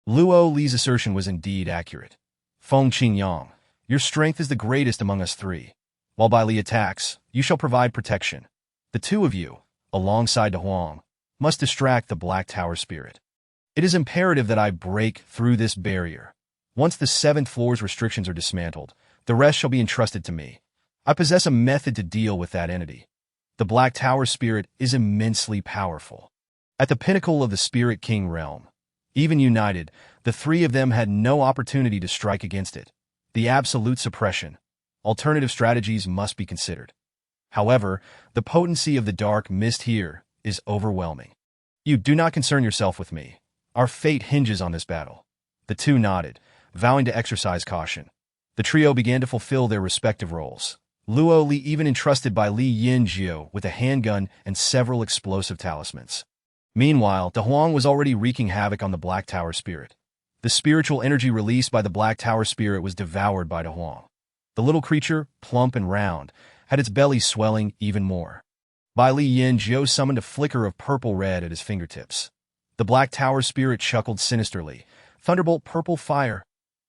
Luo Li's assertion was indeed accurate. Feng Qingyang, your strength is the greatest among us three. While Bai Li attacks, you shall provide protection. The two of you, alongside De Huang, must distract the Black Tower spirit. It is imperative that I break through this barrier. Once the 7th floor's restrictions are dismantled, the rest shall be entrusted to me. I possess a method to deal with that entity. The Black Tower spirit is immensely powerful. At the pinnacle of the Spirit King realm, even united, the three of them had no opportunity to strike against it. The absolute suppression. Alternative strategies must be considered. However, the potency of the dark mist here is overwhelming. You do not concern yourself with me. Our fate hinges on this battle. The two nodded, vowing to exercise caution. The trio began to fulfill their respective roles. Luo Li even entrusted Bai Li Yanjiu with a handgun and several explosive talismans. Meanwhile, De Huang was already wreaking havoc on the Black Tower spirit. The spiritual energy released by the Black Tower spirit was devoured by De Huang. The little creature, plump and round, had its belly swelling even more. Bai Li Yanjiu summoned a flicker of purple-red at his fingertips. The Black Tower spirit chuckled sinisterly. Thunderbolt purple fire.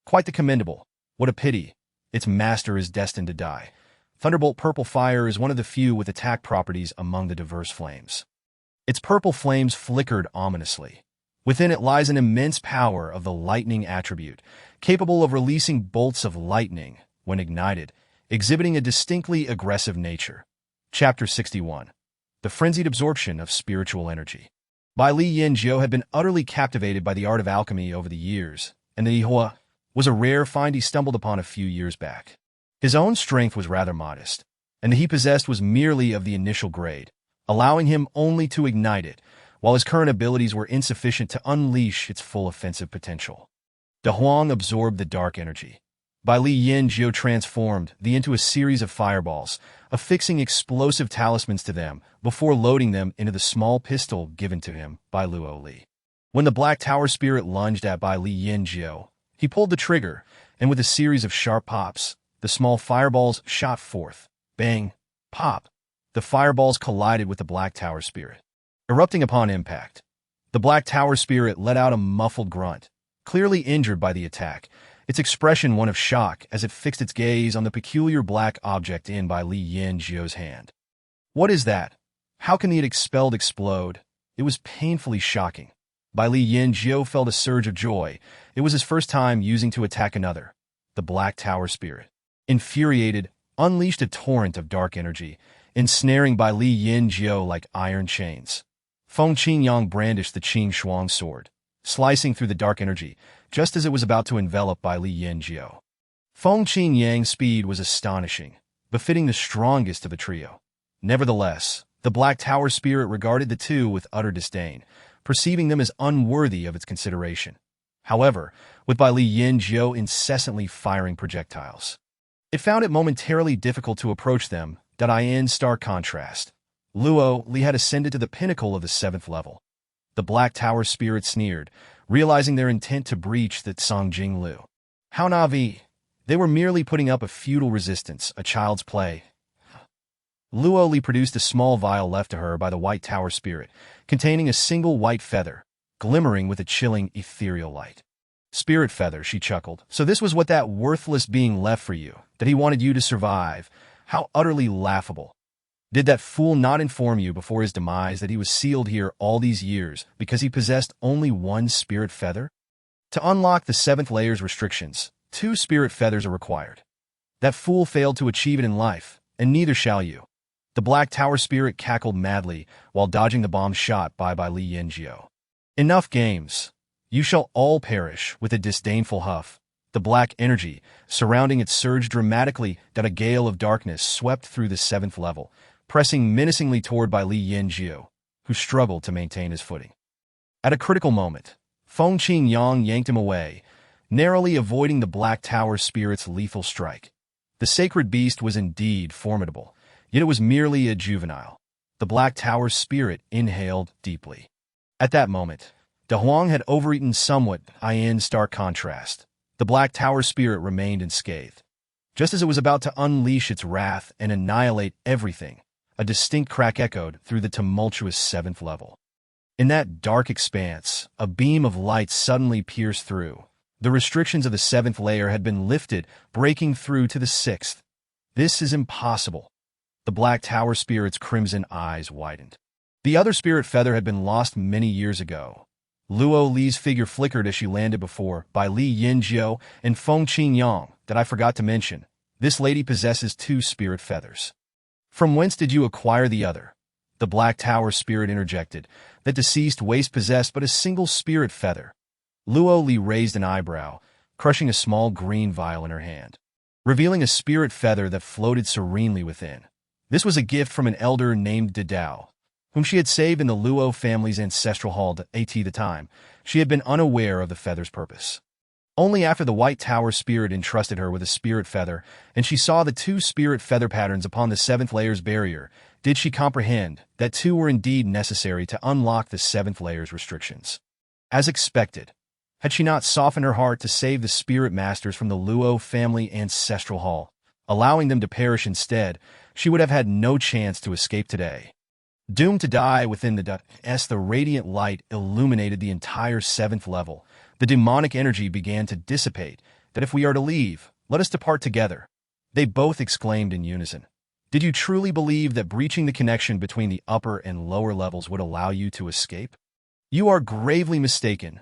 Quite the commendable. What a pity. Its master is destined to die. Thunderbolt purple fire is one of the few with attack properties among the diverse flames. Its purple flames flickered ominously. Within it lies an immense power of the lightning attribute, capable of releasing bolts of lightning when ignited, exhibiting a distinctly aggressive nature. Chapter 61. The Frenzied Absorption of Spiritual Energy. Bai Li Yanjiu had been utterly captivated by the art of alchemy over the years, and the Ihua was a rare find he stumbled upon a few years back. His own strength was rather modest, and the he possessed was merely of the initial grade, allowing him only to ignite it, while his current abilities were insufficient to unleash its full offensive potential. De Huang absorbed the dark energy. Bai Li Yanjiu transformed thee into a series of fireballs, affixing explosive talismans to them before loading them into the small pistol given to him by Luo Li. When the Black Tower spirit lunged at Bai Li Yanjiu, he pulled the trigger, and with a series of sharp pops, the small fireballs shot forth. Bang! Pop! The fireballs collided with the Black Tower spirit. Erupting upon impact, the Black Tower spirit let out a muffled grunt, clearly injured by the attack, its expression one of shock as it fixed its gaze on the peculiar black object in Bai Li Yanjiu's hand. What is that? How can the expelled explode? It was painfully shocking. Bai Li Yanjiu felt a surge of joy. It was his first time using to attack another, the Black Tower spirit. Infuriated, unleashed a torrent of dark energy, ensnaring Bai Li Yanjiu like iron chains. Feng Qingyang brandished the Qing Shuang sword, slicing through the dark energy, just as it was about to envelop Bai Li Yanjiu. Feng Qingyang's speed was astonishing, befitting the strongest of the trio. Nevertheless, the Black Tower spirit regarded the two with utter disdain, perceiving them as unworthy of its consideration. However, with Bai Li Yanjiu incessantly firing projectiles, it found it momentarily difficult to approach them. In stark contrast, Luo Li had ascended to the pinnacle of the 7th level. The Black Tower spirit sneered, realizing their intent to breach the Songjing Lu. How Navi? They were merely putting up a futile resistance, a child's play. Luo Li produced a small vial left to her by the White Tower spirit, containing a single white feather, glimmering with a chilling ethereal light. Spirit feather, she chuckled. So this was what that worthless being left for you, that he wanted you to survive. How utterly laughable. Did that fool not inform you before his demise that he was sealed here all these years because he possessed only one spirit feather? To unlock the 7th layer's restrictions, 2 spirit feathers are required. That fool failed to achieve it in life, and neither shall you. The Black Tower spirit cackled madly while dodging the bomb shot by Bai Li Yanjiu. Enough games. You shall all perish. With a disdainful huff, the black energy surrounding it surged dramatically that a gale of darkness swept through the 7th level, pressing menacingly toward Bai Li Yanjiu, who struggled to maintain his footing. At a critical moment, Feng Qingyang yanked him away, narrowly avoiding the Black Tower spirit's lethal strike. The sacred beast was indeed formidable, yet it was merely a juvenile. The Black Tower spirit inhaled deeply. At that moment, De Huang had overeaten somewhat. In stark contrast, the Black Tower spirit remained unscathed. Just as it was about to unleash its wrath and annihilate everything, a distinct crack echoed through the tumultuous 7th level. In that dark expanse, a beam of light suddenly pierced through. The restrictions of the 7th layer had been lifted, breaking through to the 6th. This is impossible. The Black Tower spirit's crimson eyes widened. The other spirit feather had been lost many years ago. Luo Li's figure flickered as she landed before Bai Li Yanjiu and Feng Qingyang. That I forgot to mention. This lady possesses 2 spirit feathers. From whence did you acquire the other? The Black Tower spirit interjected. That deceased waste possessed but a single spirit feather. Luo Li raised an eyebrow, crushing a small green vial in her hand, revealing a spirit feather that floated serenely within. This was a gift from an elder named Dao, whom she had saved in the Luo family's ancestral hall at the time. She had been unaware of the feather's purpose. Only after the White Tower spirit entrusted her with a spirit feather, and she saw the 2 spirit feather patterns upon the 7th layer's barrier, did she comprehend that 2 were indeed necessary to unlock the 7th layer's restrictions. As expected, had she not softened her heart to save the spirit masters from the Luo family ancestral hall, allowing them to perish instead, she would have had no chance to escape today. Doomed to die within the radiant light illuminated the entire 7th level. The demonic energy began to dissipate. That if we are to leave, let us depart together. They both exclaimed in unison. Did you truly believe that breaching the connection between the upper and lower levels would allow you to escape? You are gravely mistaken,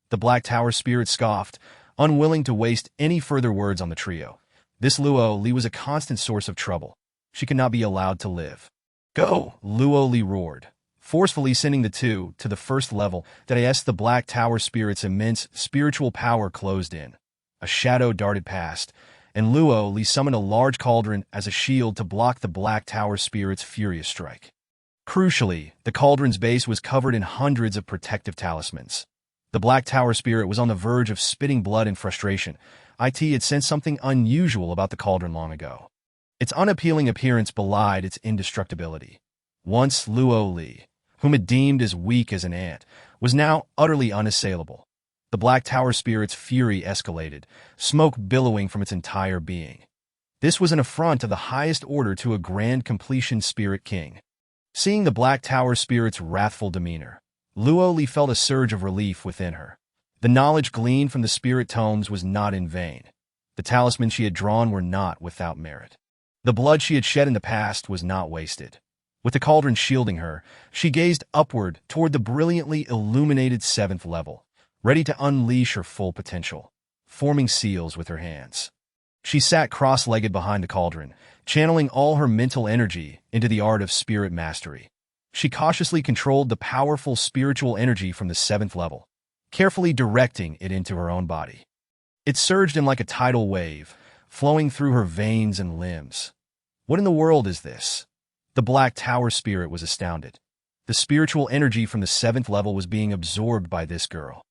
the Black Tower spirit scoffed, unwilling to waste any further words on the trio. This Luo Li was a constant source of trouble. She could not be allowed to live. Go, Luo Li roared, forcefully sending the two to the first level that as the Black Tower spirit's immense spiritual power closed in. A shadow darted past, and Luo Li summoned a large cauldron as a shield to block the Black Tower spirit's furious strike. Crucially, the cauldron's base was covered in hundreds of protective talismans. The Black Tower spirit was on the verge of spitting blood in frustration. It had sensed something unusual about the cauldron long ago. Its unappealing appearance belied its indestructibility. Once Luo Li, whom it deemed as weak as an ant, was now utterly unassailable. The Black Tower spirit's fury escalated, smoke billowing from its entire being. This was an affront of the highest order to a grand completion spirit king. Seeing the Black Tower spirit's wrathful demeanor, Luo Li felt a surge of relief within her. The knowledge gleaned from the spirit tomes was not in vain. The talismans she had drawn were not without merit. The blood she had shed in the past was not wasted. With the cauldron shielding her, she gazed upward toward the brilliantly illuminated 7th level, ready to unleash her full potential, forming seals with her hands. She sat cross-legged behind the cauldron, channeling all her mental energy into the art of spirit mastery. She cautiously controlled the powerful spiritual energy from the 7th level, carefully directing it into her own body. It surged in like a tidal wave, flowing through her veins and limbs. What in the world is this? The Black Tower spirit was astounded. The spiritual energy from the 7th level was being absorbed by this girl.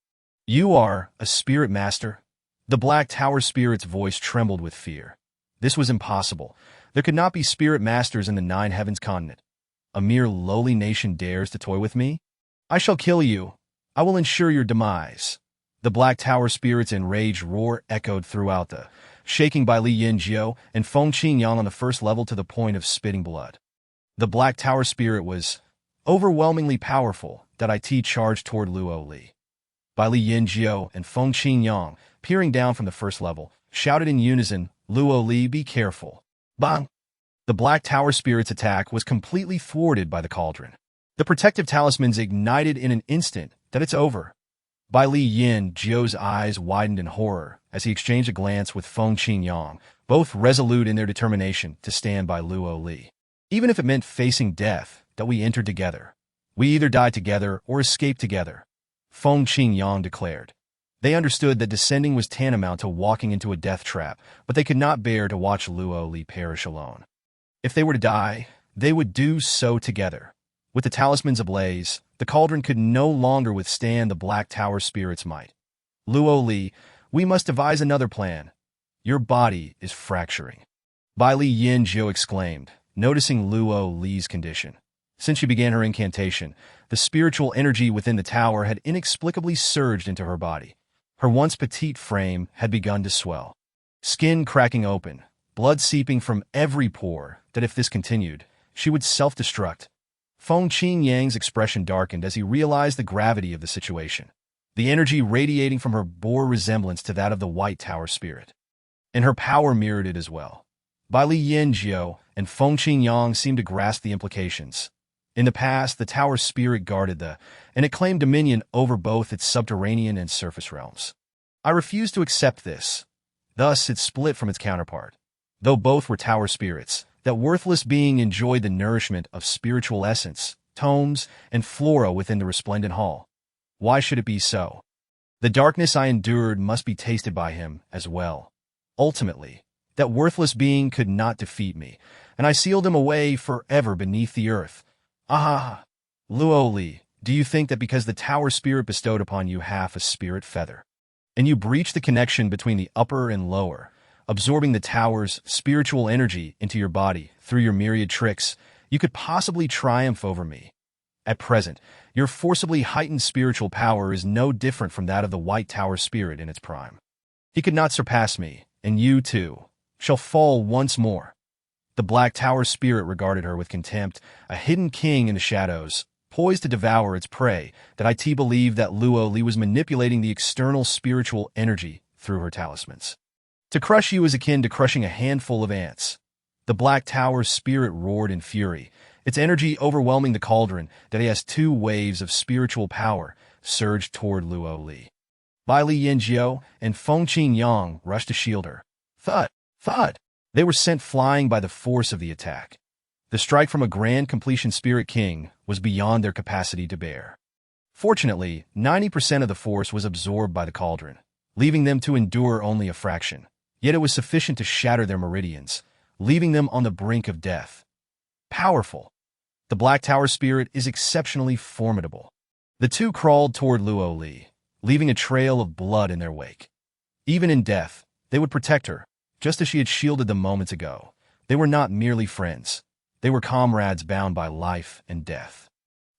You are a spirit master? The Black Tower spirit's voice trembled with fear. This was impossible. There could not be spirit masters in the 9 heavens continent. A mere lowly nation dares to toy with me? I shall kill you. I will ensure your demise. The Black Tower spirit's enraged roar echoed throughout the, shaking by Li Yinjiu and Feng Qingyang on the 1st level to the point of spitting blood. The Black Tower spirit was overwhelmingly powerful that it charged toward Luo Li. By Li Yinjiu and Feng Qingyang, peering down from the 1st level, shouted in unison, Luo Li, be careful. Bang! The Black Tower spirit's attack was completely thwarted by the cauldron. The protective talismans ignited in an instant that it's over. By Li Yinjiu's eyes widened in horror as he exchanged a glance with Feng Qingyang, both resolute in their determination to stand by Luo Li. Even if it meant facing death, that we entered together. We either die together or escape together, Feng Qingyang declared. They understood that descending was tantamount to walking into a death trap, but they could not bear to watch Luo Li perish alone. If they were to die, they would do so together. With the talismans ablaze, the cauldron could no longer withstand the Black Tower spirit's might. Luo Li, we must devise another plan. Your body is fracturing. Bai Li Yinjiu exclaimed, noticing Luo Li's condition. Since she began her incantation, the spiritual energy within the tower had inexplicably surged into her body. Her once petite frame had begun to swell. Skin cracking open, blood seeping from every pore, that if this continued, she would self-destruct. Feng Qingyang's expression darkened as he realized the gravity of the situation. The energy radiating from her bore resemblance to that of the White Tower spirit. And her power mirrored it as well. Bai Li Yinjiu and Feng Qingyang seemed to grasp the implications. In the past, the tower spirit guarded and it claimed dominion over both its subterranean and surface realms. I refused to accept this. Thus, it split from its counterpart. Though both were tower spirits, that worthless being enjoyed the nourishment of spiritual essence, tomes, and flora within the resplendent hall. Why should it be so? The darkness I endured must be tasted by him as well. Ultimately, that worthless being could not defeat me, and I sealed him away forever beneath the earth. Ah! Luo Li, do you think that because the tower spirit bestowed upon you half a spirit feather, and you breached the connection between the upper and lower, absorbing the tower's spiritual energy into your body through your myriad tricks, you could possibly triumph over me? At present, your forcibly heightened spiritual power is no different from that of the White Tower spirit in its prime. He could not surpass me, and you, too, shall fall once more. The Black Tower spirit regarded her with contempt, a hidden king in the shadows, poised to devour its prey, that it believed that Luo Li was manipulating the external spiritual energy through her talismans. To crush you is akin to crushing a handful of ants. The Black Tower spirit roared in fury, its energy overwhelming the cauldron that has 2 waves of spiritual power, surged toward Luo Li. Bai Li Yanjiao and Feng Qingyang rushed to shield her. Thud! Thud! They were sent flying by the force of the attack. The strike from a grand completion spirit king was beyond their capacity to bear. Fortunately, 90% of the force was absorbed by the cauldron, leaving them to endure only a fraction. Yet it was sufficient to shatter their meridians, leaving them on the brink of death. Powerful. The Black Tower spirit is exceptionally formidable. The two crawled toward Luo Li, leaving a trail of blood in their wake. Even in death, they would protect her, just as she had shielded them moments ago. They were not merely friends. They were comrades bound by life and death.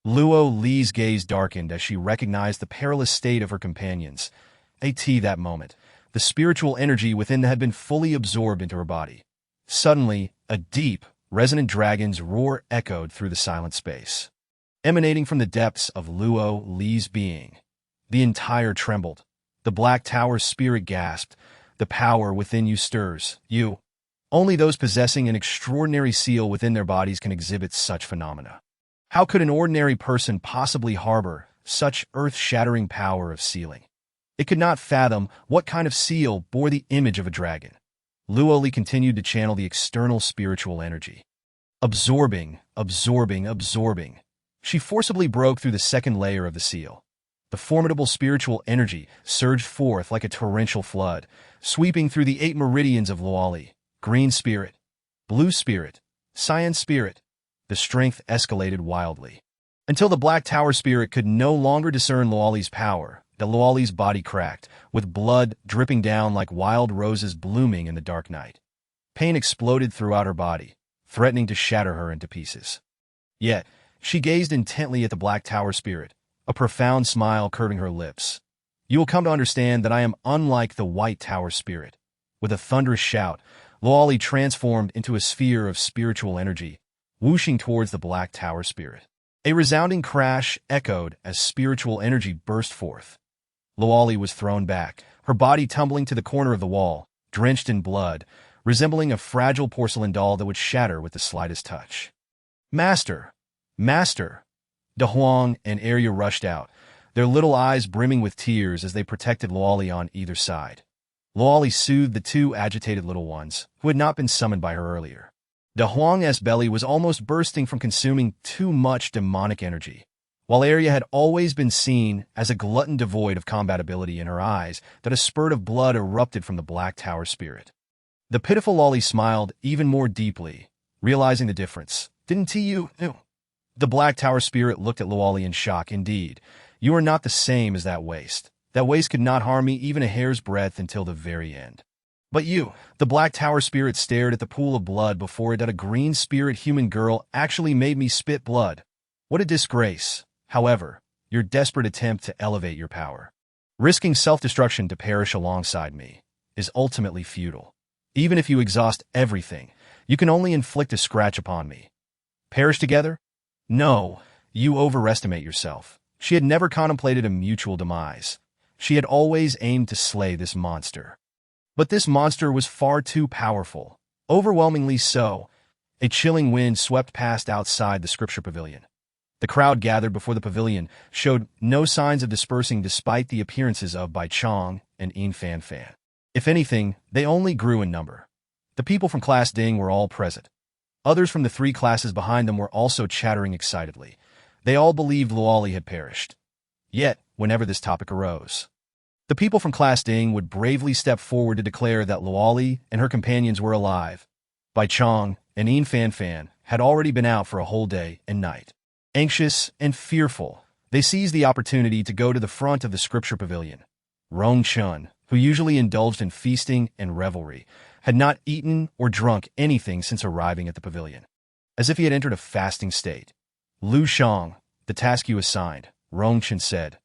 Luo Li's gaze darkened as she recognized the perilous state of her companions. That moment, the spiritual energy within them had been fully absorbed into her body. Suddenly, a deep, resonant dragon's roar echoed through the silent space, emanating from the depths of Luo Li's being. The entire trembled. The Black Tower's spirit gasped. The power within you stirs. You. Only those possessing an extraordinary seal within their bodies can exhibit such phenomena. How could an ordinary person possibly harbor such earth-shattering power of sealing? It could not fathom what kind of seal bore the image of a dragon. Luo Li continued to channel the external spiritual energy. Absorbing, absorbing, absorbing. She forcibly broke through the second layer of the seal. The formidable spiritual energy surged forth like a torrential flood, sweeping through the 8 meridians of Luo Li. Green spirit, blue spirit, cyan spirit. The strength escalated wildly, until the Black Tower spirit could no longer discern Luo Li's power. The Luo Li's body cracked, with blood dripping down like wild roses blooming in the dark night. Pain exploded throughout her body, threatening to shatter her into pieces. Yet, she gazed intently at the Black Tower spirit, a profound smile curving her lips. You will come to understand that I am unlike the White Tower spirit. With a thunderous shout, Luo Li transformed into a sphere of spiritual energy, whooshing towards the Black Tower spirit. A resounding crash echoed as spiritual energy burst forth. Luo Li was thrown back, her body tumbling to the corner of the wall, drenched in blood, resembling a fragile porcelain doll that would shatter with the slightest touch. Master! Master! De Huang and Arya rushed out, their little eyes brimming with tears as they protected Luo Li on either side. Luo Li soothed the 2 agitated little ones, who had not been summoned by her earlier. De Huang's belly was almost bursting from consuming too much demonic energy, while Arya had always been seen as a glutton devoid of combatability in her eyes that a spurt of blood erupted from the Black Tower spirit. The pitiful Luo Li smiled even more deeply, realizing the difference. Didn't you? The Black Tower spirit looked at Luo Li in shock. Indeed, you are not the same as that waste. That waste could not harm me even a hair's breadth until the very end. But you, the Black Tower spirit stared at the pool of blood before it that a green spirit human girl actually made me spit blood. What a disgrace. However, your desperate attempt to elevate your power, risking self-destruction to perish alongside me, is ultimately futile. Even if you exhaust everything, you can only inflict a scratch upon me. Perish together? No, you overestimate yourself. She had never contemplated a mutual demise. She had always aimed to slay this monster. But this monster was far too powerful, overwhelmingly so. A chilling wind swept past outside the scripture pavilion. The crowd gathered before the pavilion showed no signs of dispersing despite the appearances of Bai Chong and Yin Fan Fan. If anything, they only grew in number. The people from Class Ding were all present. Others from the 3 classes behind them were also chattering excitedly. They all believed Luo Li had perished. Yet, whenever this topic arose, the people from Class Ding would bravely step forward to declare that Luo Li and her companions were alive. Bai Chong and Yin Fan Fan had already been out for a whole day and night. Anxious and fearful, they seized the opportunity to go to the front of the scripture pavilion. Rong Chun, who usually indulged in feasting and revelry, had not eaten or drunk anything since arriving at the pavilion, as if he had entered a fasting state. Lu Shang, the task you assigned, Rong Chun said.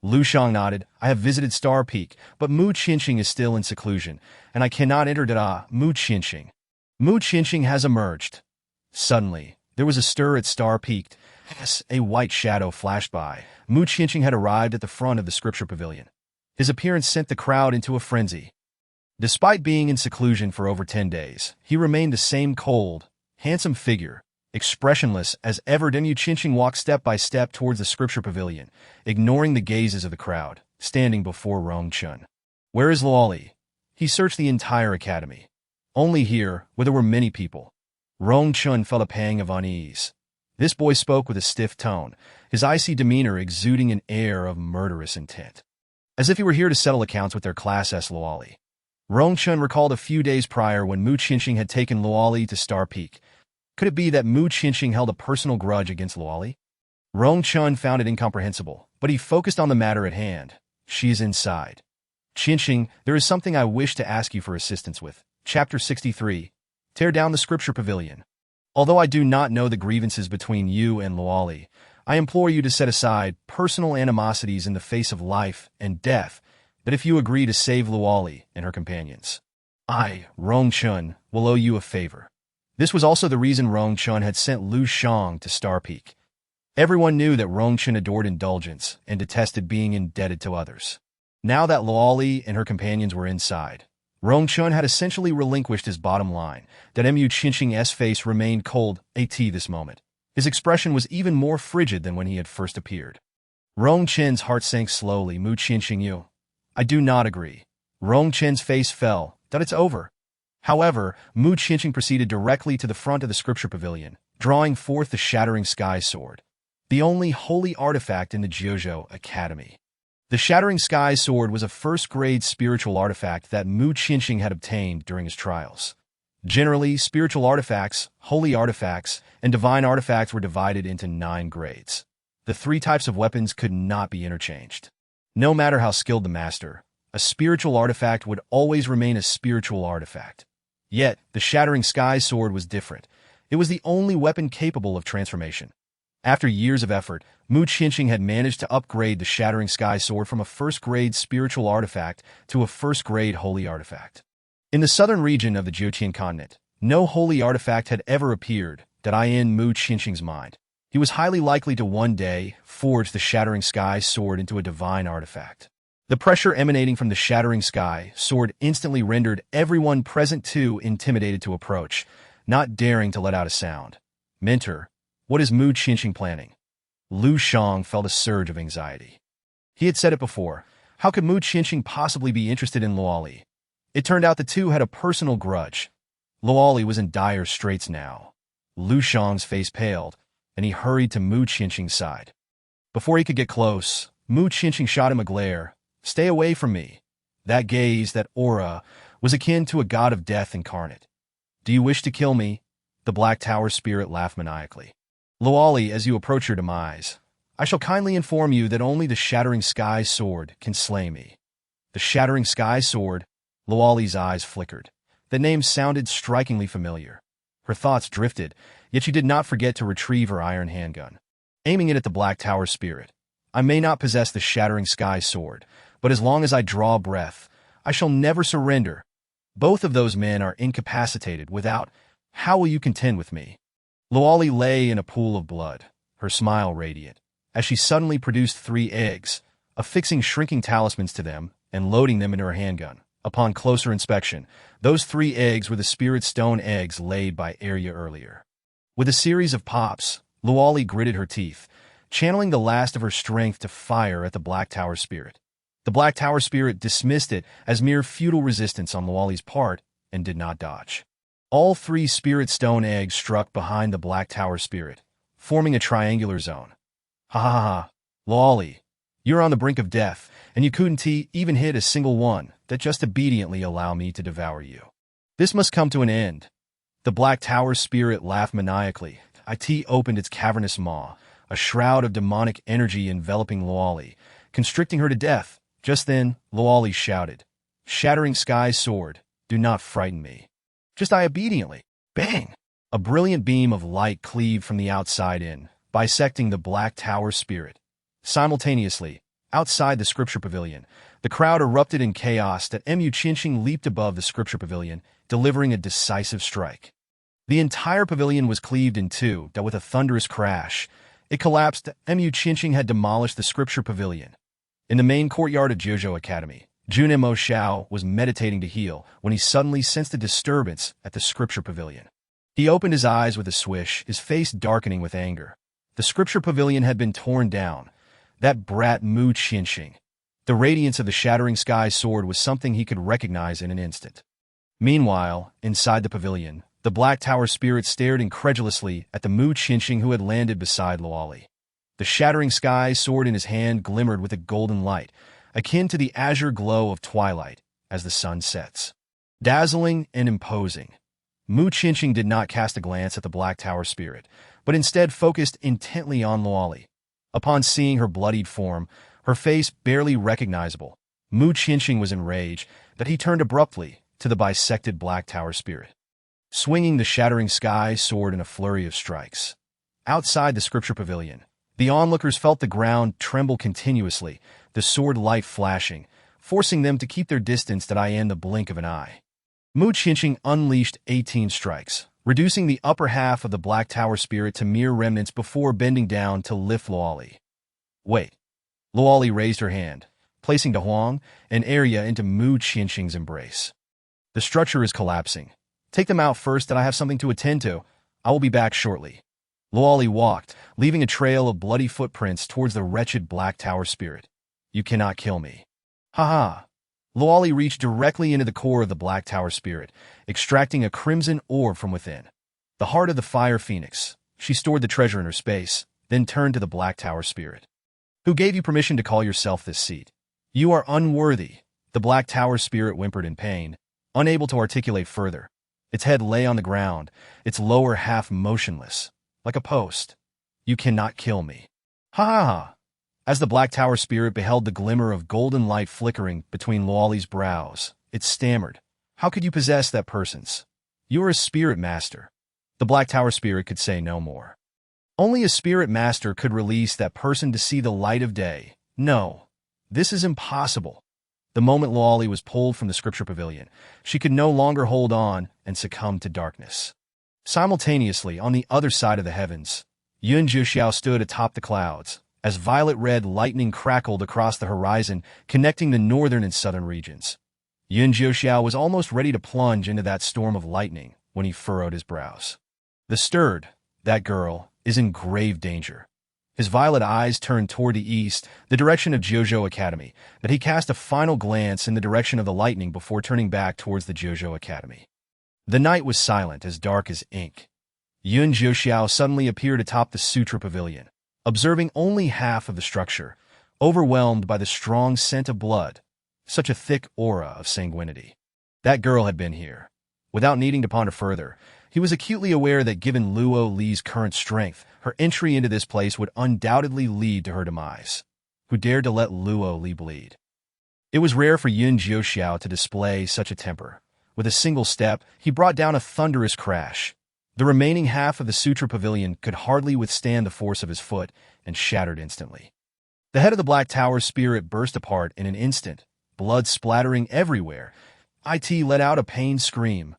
Lu Shang nodded. I have visited Star Peak, but Mu Qinxing is still in seclusion, and I cannot enter Mu Qinxing. Mu Qinxing has emerged. Suddenly, there was a stir at Star Peak. Yes, a white shadow flashed by. Mu Qinxing had arrived at the front of the scripture pavilion. His appearance sent the crowd into a frenzy. Despite being in seclusion for over 10 days, he remained the same cold, handsome figure, Expressionless as ever, Demu Chinching walked step by step towards the scripture pavilion, ignoring the gazes of the crowd, standing before Rong Chun. Where is Luoli? He searched the entire academy. Only here, where there were many people. Rong Chun felt a pang of unease. This boy spoke with a stiff tone, his icy demeanor exuding an air of murderous intent. As if he were here to settle accounts with their Class S Luoli. Rong Chun recalled a few days prior when Mu Chinching had taken Luoli to Star Peak. Could it be that Mu Chinching held a personal grudge against Luoli? Rong Chun found it incomprehensible, but he focused on the matter at hand. She is inside. Chinching, there is something I wish to ask you for assistance with. Chapter 63. Tear down the scripture pavilion. Although I do not know the grievances between you and Luoli, I implore you to set aside personal animosities in the face of life and death, that if you agree to save Luoli and her companions, I, Rong Chun, will owe you a favor. This was also the reason Rong Chun had sent Lu Shang to Star Peak. Everyone knew that Rong Chun adored indulgence and detested being indebted to others. Now that Luoli and her companions were inside, Rong Chun had essentially relinquished his bottom line, that Mu Chinching's face remained cold at this moment. His expression was even more frigid than when he had first appeared. Rong Chen's heart sank slowly. Mu Chinching, you. I do not agree. Rong Chen's face fell. That it's over. However, Mu Chinching proceeded directly to the front of the scripture pavilion, drawing forth the Shattering Sky Sword, the only holy artifact in the Jiuzhou Academy. The Shattering Sky Sword was a first-grade spiritual artifact that Mu Chinching had obtained during his trials. Generally, spiritual artifacts, holy artifacts, and divine artifacts were divided into 9 grades. The 3 types of weapons could not be interchanged. No matter how skilled the master, a spiritual artifact would always remain a spiritual artifact. Yet, the Shattering Sky Sword was different. It was the only weapon capable of transformation. After years of effort, Mu Chinching had managed to upgrade the Shattering Sky Sword from a first-grade spiritual artifact to a first-grade holy artifact. In the southern region of the Jiutian continent, no holy artifact had ever appeared that in Mu Chinching's mind. He was highly likely to one day forge the Shattering Sky Sword into a divine artifact. The pressure emanating from the Shattering Sky Sword instantly rendered everyone present too intimidated to approach, not daring to let out a sound. Mentor, what is Mu Chinching planning? Lu Shang felt a surge of anxiety. He had said it before. How could Mu Chinching possibly be interested in Luoli? It turned out the two had a personal grudge. Luoli was in dire straits now. Lu Shang's face paled, and he hurried to Mu Chinching's side. Before he could get close, Mu Chinching shot him a glare. Stay away from me. That gaze, that aura, was akin to a god of death incarnate. Do you wish to kill me? The Black Tower spirit laughed maniacally. Luoli, as you approach your demise, I shall kindly inform you that only the Shattering Sky Sword can slay me. The Shattering Sky Sword? Luoli's eyes flickered. The name sounded strikingly familiar. Her thoughts drifted, yet she did not forget to retrieve her iron handgun. Aiming it at the Black Tower spirit. I may not possess the Shattering Sky Sword, but as long as I draw breath, I shall never surrender. Both of those men are incapacitated without. How will you contend with me? Luoli lay in a pool of blood, her smile radiant, as she suddenly produced 3 eggs, affixing shrinking talismans to them and loading them into her handgun. Upon closer inspection, those 3 eggs were the spirit stone eggs laid by Arya earlier. With a series of pops, Luoli gritted her teeth, channeling the last of her strength to fire at the Black Tower spirit. The Black Tower spirit dismissed it as mere futile resistance on Luoli's part and did not dodge. All 3 spirit stone eggs struck behind the Black Tower spirit, forming a triangular zone. Ha ha ha, Luoli, you're on the brink of death, and you couldn't even hit a single one that just obediently allow me to devour you. This must come to an end. The Black Tower spirit laughed maniacally. It opened its cavernous maw, a shroud of demonic energy enveloping Luoli, constricting her to death. Just then, Luoli shouted, Shattering Sky Sword, do not frighten me. Just I obediently. Bang! A brilliant beam of light cleaved from the outside in, bisecting the Black Tower spirit. Simultaneously, outside the scripture pavilion, the crowd erupted in chaos. That Mu Chinching leaped above the scripture pavilion, delivering a decisive strike. The entire pavilion was cleaved in two. That with a thunderous crash, it collapsed. Mu Chinching had demolished the scripture pavilion. In the main courtyard of Jiuzhou Academy, Junimo Shao was meditating to heal when he suddenly sensed a disturbance at the scripture pavilion. He opened his eyes with a swish, his face darkening with anger. The scripture pavilion had been torn down. That brat Mu Qianxing. The radiance of the shattering sky sword was something he could recognize in an instant. Meanwhile, inside the pavilion, the Black Tower spirit stared incredulously at the Mu Qianxing who had landed beside Luoli. The shattering sky sword in his hand glimmered with a golden light, akin to the azure glow of twilight as the sun sets. Dazzling and imposing. Mu Qianxing did not cast a glance at the Black Tower spirit, but instead focused intently on Luoli. Upon seeing her bloodied form, her face barely recognizable, Mu Qianxing was enraged that he turned abruptly to the bisected Black Tower spirit, swinging the shattering sky sword in a flurry of strikes. Outside the scripture pavilion, the onlookers felt the ground tremble continuously, the sword light flashing, forcing them to keep their distance in the blink of an eye. Mu Qianxing unleashed 18 strikes, reducing the upper half of the Black Tower spirit to mere remnants before bending down to lift Luoli. Wait. Luoli raised her hand, placing De Huang and Arya into Mu Qianxing's embrace. The structure is collapsing. Take them out first, and I have something to attend to. I will be back shortly. Luoli walked, leaving a trail of bloody footprints towards the wretched Black Tower spirit. You cannot kill me. Ha ha. Luoli reached directly into the core of the Black Tower spirit, extracting a crimson orb from within. The heart of the fire phoenix. She stored the treasure in her space, then turned to the Black Tower spirit. Who gave you permission to call yourself this seat? You are unworthy. The Black Tower spirit whimpered in pain, unable to articulate further. Its head lay on the ground, its lower half motionless, like a post. You cannot kill me. Ha ha ha. As the Black Tower spirit beheld the glimmer of golden light flickering between Luoli's brows, it stammered. How could you possess that person's? You are a spirit master. The Black Tower spirit could say no more. Only a spirit master could release that person to see the light of day. No, this is impossible. The moment Luoli was pulled from the scripture pavilion, she could no longer hold on and succumb to darkness. Simultaneously, on the other side of the heavens, Yun Jiuxiao stood atop the clouds, as violet-red lightning crackled across the horizon, connecting the northern and southern regions. Yun Jiuxiao was almost ready to plunge into that storm of lightning when he furrowed his brows. That girl, is in grave danger. His violet eyes turned toward the east, the direction of Jiuzhou Academy, but he cast a final glance in the direction of the lightning before turning back towards the Jiuzhou Academy. The night was silent, as dark as ink. Yun Jiuxiao suddenly appeared atop the Sutra Pavilion, observing only half of the structure, overwhelmed by the strong scent of blood, such a thick aura of sanguinity. That girl had been here. Without needing to ponder further, he was acutely aware that given Luo Li's current strength, her entry into this place would undoubtedly lead to her demise. Who dared to let Luo Li bleed? It was rare for Yun Jiuxiao to display such a temper. With a single step, he brought down a thunderous crash. The remaining half of the Sutra Pavilion could hardly withstand the force of his foot and shattered instantly. The head of the Black Tower spirit burst apart in an instant, blood splattering everywhere. It let out a pained scream.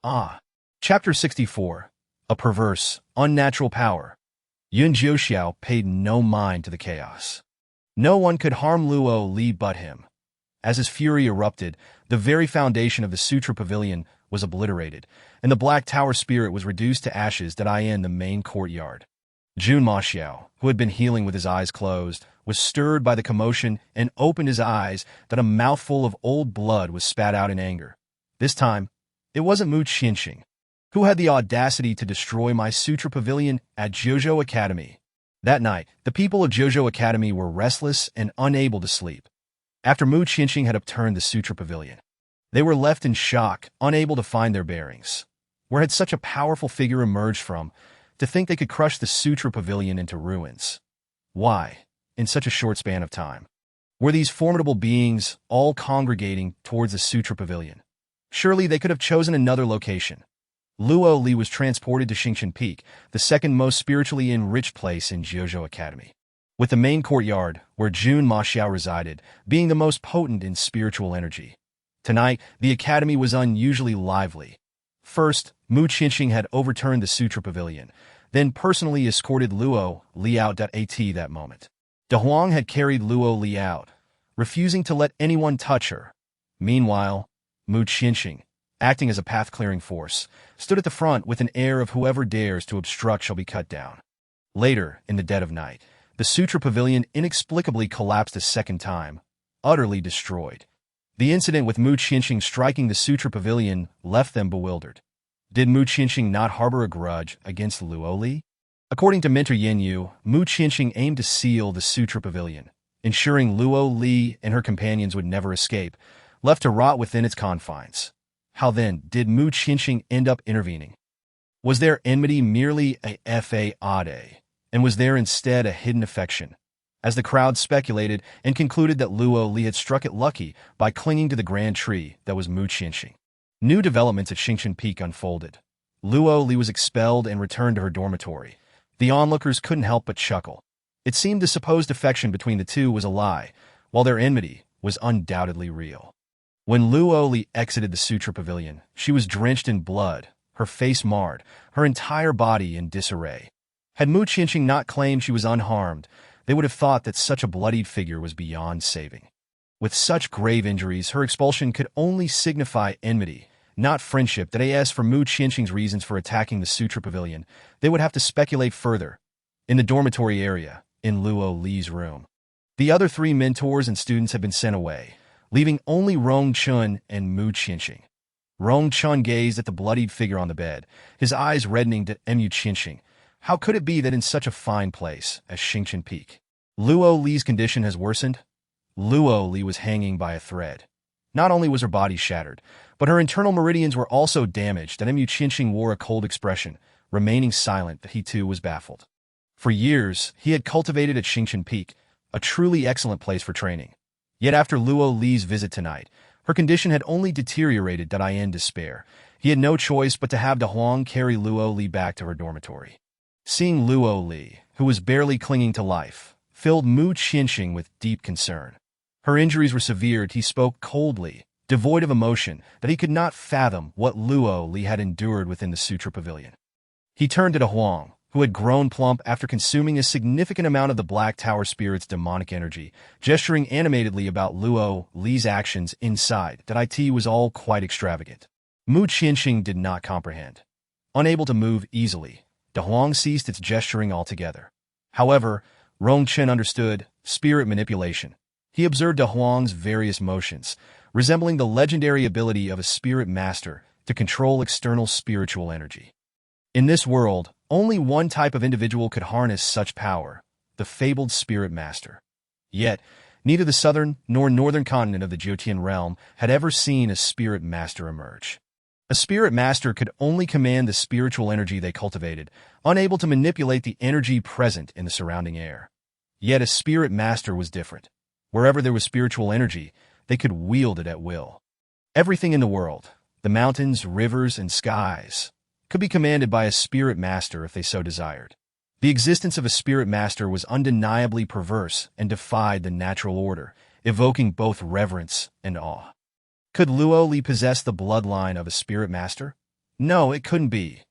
Ah. Chapter 64. A Perverse, Unnatural Power. Yun Jiuxiao paid no mind to the chaos. No one could harm Luo Li but him. As his fury erupted, the very foundation of the Sutra Pavilion was obliterated, and the Black Tower spirit was reduced to ashes in the main courtyard. Jun Maxiao, who had been healing with his eyes closed, was stirred by the commotion and opened his eyes that a mouthful of old blood was spat out in anger. This time, it wasn't Mu Qianxing. Who had the audacity to destroy my Sutra Pavilion at Jiuzhou Academy? That night, the people of Jiuzhou Academy were restless and unable to sleep. After Mu Qianxing had upturned the Sutra Pavilion, they were left in shock, unable to find their bearings. Where had such a powerful figure emerged from, to think they could crush the Sutra Pavilion into ruins? Why, in such a short span of time? Were these formidable beings all congregating towards the Sutra Pavilion? Surely they could have chosen another location. Luo Li was transported to Xingchen Peak, the second most spiritually enriched place in Jiuzhou Academy, with the main courtyard, where Jun Maxiao resided, being the most potent in spiritual energy. Tonight, the academy was unusually lively. First, Mu Qianxing had overturned the Sutra Pavilion, then personally escorted Luo Li out at that moment. De Huang had carried Luo Li out, refusing to let anyone touch her. Meanwhile, Mu Qianxing, acting as a path-clearing force, stood at the front with an air of whoever dares to obstruct shall be cut down. Later, in the dead of night, the Sutra Pavilion inexplicably collapsed a second time, utterly destroyed. The incident with Mu Qianxing striking the Sutra Pavilion left them bewildered. Did Mu Qianxing not harbor a grudge against Luo Li? According to mentor Yin Yu, Mu Qianxing aimed to seal the Sutra Pavilion, ensuring Luo Li and her companions would never escape, left to rot within its confines. How then did Mu Qianxing end up intervening? Was their enmity merely a fade, and was there instead a hidden affection? As the crowd speculated and concluded that Luo Li had struck it lucky by clinging to the grand tree that was Mu Qianxing. New developments at Xingchen Peak unfolded. Luo Li was expelled and returned to her dormitory. The onlookers couldn't help but chuckle. It seemed the supposed affection between the two was a lie, while their enmity was undoubtedly real. When Luo Li exited the Sutra Pavilion, she was drenched in blood, her face marred, her entire body in disarray. Had Mu Qianxing not claimed she was unharmed, they would have thought that such a bloodied figure was beyond saving. With such grave injuries, her expulsion could only signify enmity, not friendship. That as for Mu Qianxing's reasons for attacking the Sutra Pavilion, they would have to speculate further. In the dormitory area, in Luo Li's room, the other three mentors and students had been sent away, leaving only Rong Chun and Mu Qianxing. Rong Chun gazed at the bloodied figure on the bed, his eyes reddening to Mu Qianxing. How could it be that in such a fine place as Xingchen Peak, Luo Li's condition has worsened? Luo Li was hanging by a thread. Not only was her body shattered, but her internal meridians were also damaged, and Mu Qianxing wore a cold expression, remaining silent that he too was baffled. For years, he had cultivated at Xingchen Peak, a truly excellent place for training. Yet after Luo Li's visit tonight, her condition had only deteriorated that in despair. He had no choice but to have De Huang carry Luo Li back to her dormitory. Seeing Luo Li, who was barely clinging to life, filled Mu Qianxing with deep concern. Her injuries were severe, and he spoke coldly, devoid of emotion, that he could not fathom what Luo Li had endured within the Sutra Pavilion. He turned to De Huang, who had grown plump after consuming a significant amount of the Black Tower Spirit's demonic energy, gesturing animatedly about Luo Li's actions inside, that it was all quite extravagant. Mu Qianxing did not comprehend. Unable to move easily, De Huang ceased its gesturing altogether. However, Rong Chen understood spirit manipulation. He observed De Huang's various motions, resembling the legendary ability of a spirit master to control external spiritual energy. In this world, only one type of individual could harness such power, the fabled spirit master. Yet, neither the southern nor northern continent of the Jiotian realm had ever seen a spirit master emerge. A spirit master could only command the spiritual energy they cultivated, unable to manipulate the energy present in the surrounding air. Yet a spirit master was different. Wherever there was spiritual energy, they could wield it at will. Everything in the world, the mountains, rivers, and skies, could be commanded by a spirit master if they so desired. The existence of a spirit master was undeniably perverse and defied the natural order, evoking both reverence and awe. Could Luo Li possess the bloodline of a spirit master? No, it couldn't be.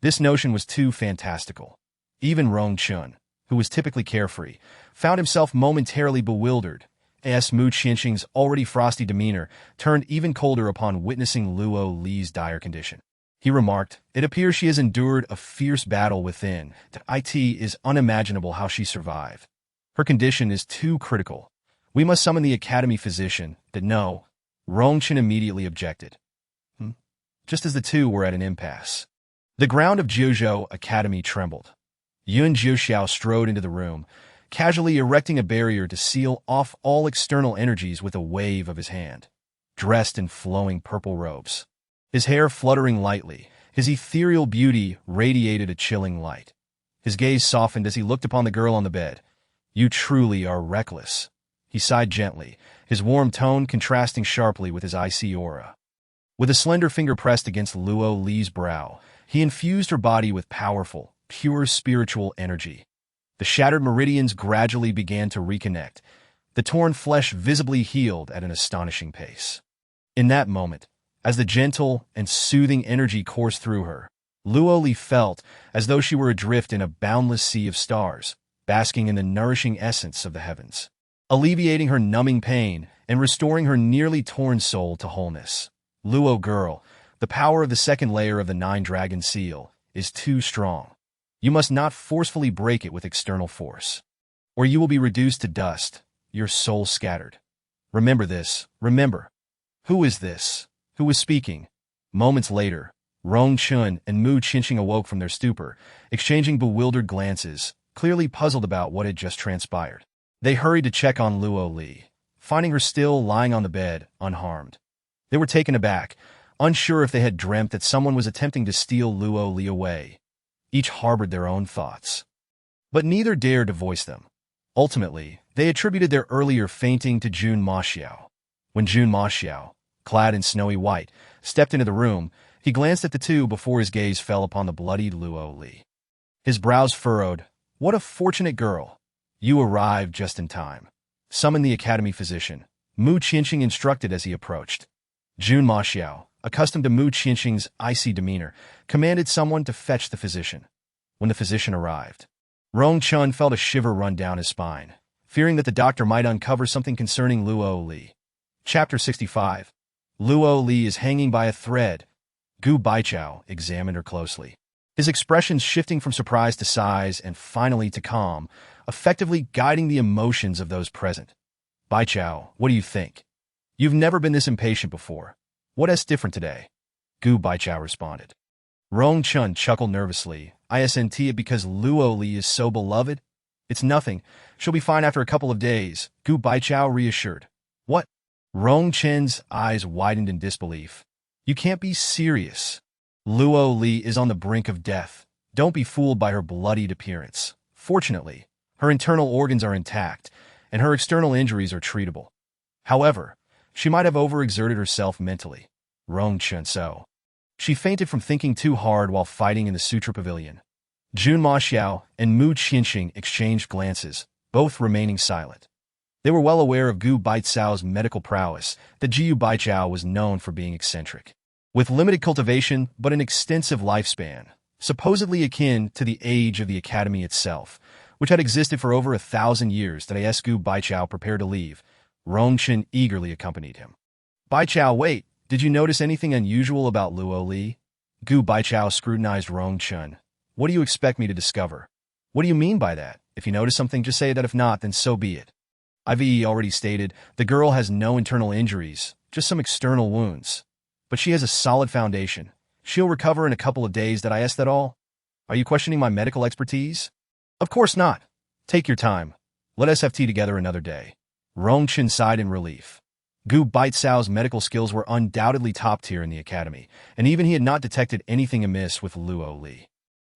This notion was too fantastical. Even Rong Chun, who was typically carefree, found himself momentarily bewildered, as Mu Qianxing's already frosty demeanor turned even colder upon witnessing Luo Li's dire condition. He remarked, "It appears she has endured a fierce battle within. It is unimaginable how she survived. Her condition is too critical. We must summon the academy physician." No. Rong Chen immediately objected. Just as the two were at an impasse, the ground of Jiuzhou Academy trembled. Yun Jiuxiao strode into the room, casually erecting a barrier to seal off all external energies with a wave of his hand. Dressed in flowing purple robes, his hair fluttering lightly, his ethereal beauty radiated a chilling light. His gaze softened as he looked upon the girl on the bed. "You truly are reckless." He sighed gently, his warm tone contrasting sharply with his icy aura. With a slender finger pressed against Luo Li's brow, he infused her body with powerful, pure spiritual energy. The shattered meridians gradually began to reconnect. The torn flesh visibly healed at an astonishing pace. In that moment, as the gentle and soothing energy coursed through her, Luo Li felt as though she were adrift in a boundless sea of stars, basking in the nourishing essence of the heavens, alleviating her numbing pain and restoring her nearly torn soul to wholeness. "Luo girl, The power of the second layer of the Nine-Dragon Seal is too strong. You must not forcefully break it with external force, or you will be reduced to dust, your soul scattered. Remember this, remember. Who is this? Who was speaking? Moments later, Rong Chun and Mu Qinqing awoke from their stupor, exchanging bewildered glances, clearly puzzled about what had just transpired. They hurried to check on Luo Li, finding her still lying on the bed, unharmed. They were taken aback, unsure if they had dreamt that someone was attempting to steal Luo Li away. Each harbored their own thoughts, but neither dared to voice them. Ultimately, they attributed their earlier fainting to Jun Maxiao. When Jun Maxiao, clad in snowy white, stepped into the room, he glanced at the two before his gaze fell upon the bloodied Luo Li. His brows furrowed. What a fortunate girl. You arrived just in time. Summon the academy physician, Mu Qinqing instructed as he approached. Jun Maxiao, accustomed to Mu Qinqing's icy demeanor, commanded someone to fetch the physician. When the physician arrived, Rong Chun felt a shiver run down his spine, fearing that the doctor might uncover something concerning Luo Li. Chapter 65. Luo Li is hanging by a thread. Gu Baichao examined her closely, his expressions shifting from surprise to sighs and finally to calm, effectively guiding the emotions of those present. Baichao, what do you think? You've never been this impatient before. What is different today? Gu Baichao responded. Rong Chun chuckled nervously. Isn't it because Luo Li is so beloved? It's nothing. She'll be fine after a couple of days, Gu Baichao reassured. What? Rong Chen's eyes widened in disbelief. You can't be serious. Luo Li is on the brink of death. Don't be fooled by her bloodied appearance. Fortunately, her internal organs are intact, and her external injuries are treatable. However, she might have overexerted herself mentally. Rong Chen so. She fainted from thinking too hard while fighting in the Sutra Pavilion. Jun Maxiao and Mu Qinqing exchanged glances, both remaining silent. They were well aware of Gu Baichao's medical prowess, that Jiu Baichao was known for being eccentric. With limited cultivation but an extensive lifespan, supposedly akin to the age of the academy itself, which had existed for over 1,000 years, that as Gu Baichao prepared to leave, Rong Chen eagerly accompanied him. Baichao, wait, did you notice anything unusual about Luo Li? Gu Baichao scrutinized Rong Chen. What do you expect me to discover? What do you mean by that? If you notice something, just say that. If not, then so be it. I've already stated, the girl has no internal injuries, just some external wounds. But she has a solid foundation. She'll recover in a couple of days. That I asked that all? Are you questioning my medical expertise? Of course not. Take your time. Let us have tea together another day. Rong Chen sighed in relief. Gu Baichao's medical skills were undoubtedly top tier in the academy, and even he had not detected anything amiss with Luo Li.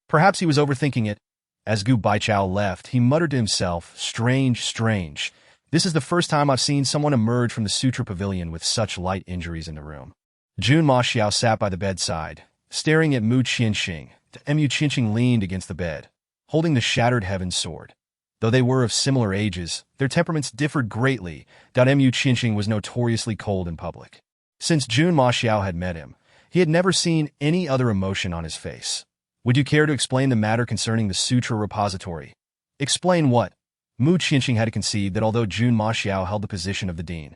Perhaps he was overthinking it. As Gu Baichao left, he muttered to himself, strange, strange. This is the first time I've seen someone emerge from the Sutra Pavilion with such light injuries in the room. Jun Maxiao sat by the bedside, staring at Mu Qinqing. Mu Qinqing leaned against the bed, holding the shattered heaven sword. Though they were of similar ages, their temperaments differed greatly. Mu Qinqing was notoriously cold in public. Since Jun Maxiao had met him, he had never seen any other emotion on his face. Would you care to explain the matter concerning the Sutra repository? Explain what? Mu Qinqing had conceived that although Jun Maxiao held the position of the dean,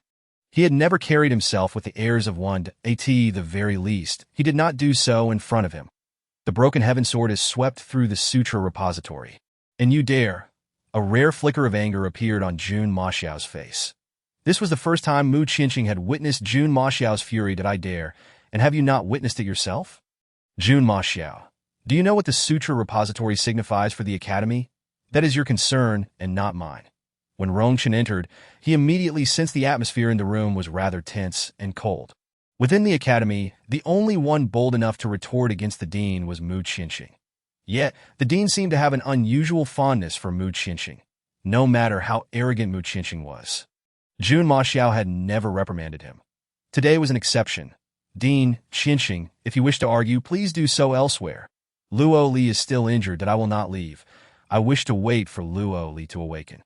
he had never carried himself with the airs of one, at the very least. He did not do so in front of him. The broken heaven sword is swept through the Sutra repository. And you dare? A rare flicker of anger appeared on Jun Maxiao's face. This was the first time Mu Qinqing had witnessed Jun Maxiao's fury. Did I dare? And have you not witnessed it yourself? Jun Maxiao, do you know what the Sutra repository signifies for the academy? That is your concern and not mine. When Rong Chen entered, he immediately sensed the atmosphere in the room was rather tense and cold. Within the academy, the only one bold enough to retort against the dean was Mu Qinqing. Yet, the dean seemed to have an unusual fondness for Mu Qinqing, no matter how arrogant Mu Qinqing was. Jun Maxiao had never reprimanded him. Today was an exception. Dean Qinqing, if you wish to argue, please do so elsewhere. Luo Li is still injured. That I will not leave. I wish to wait for Luo Li to awaken.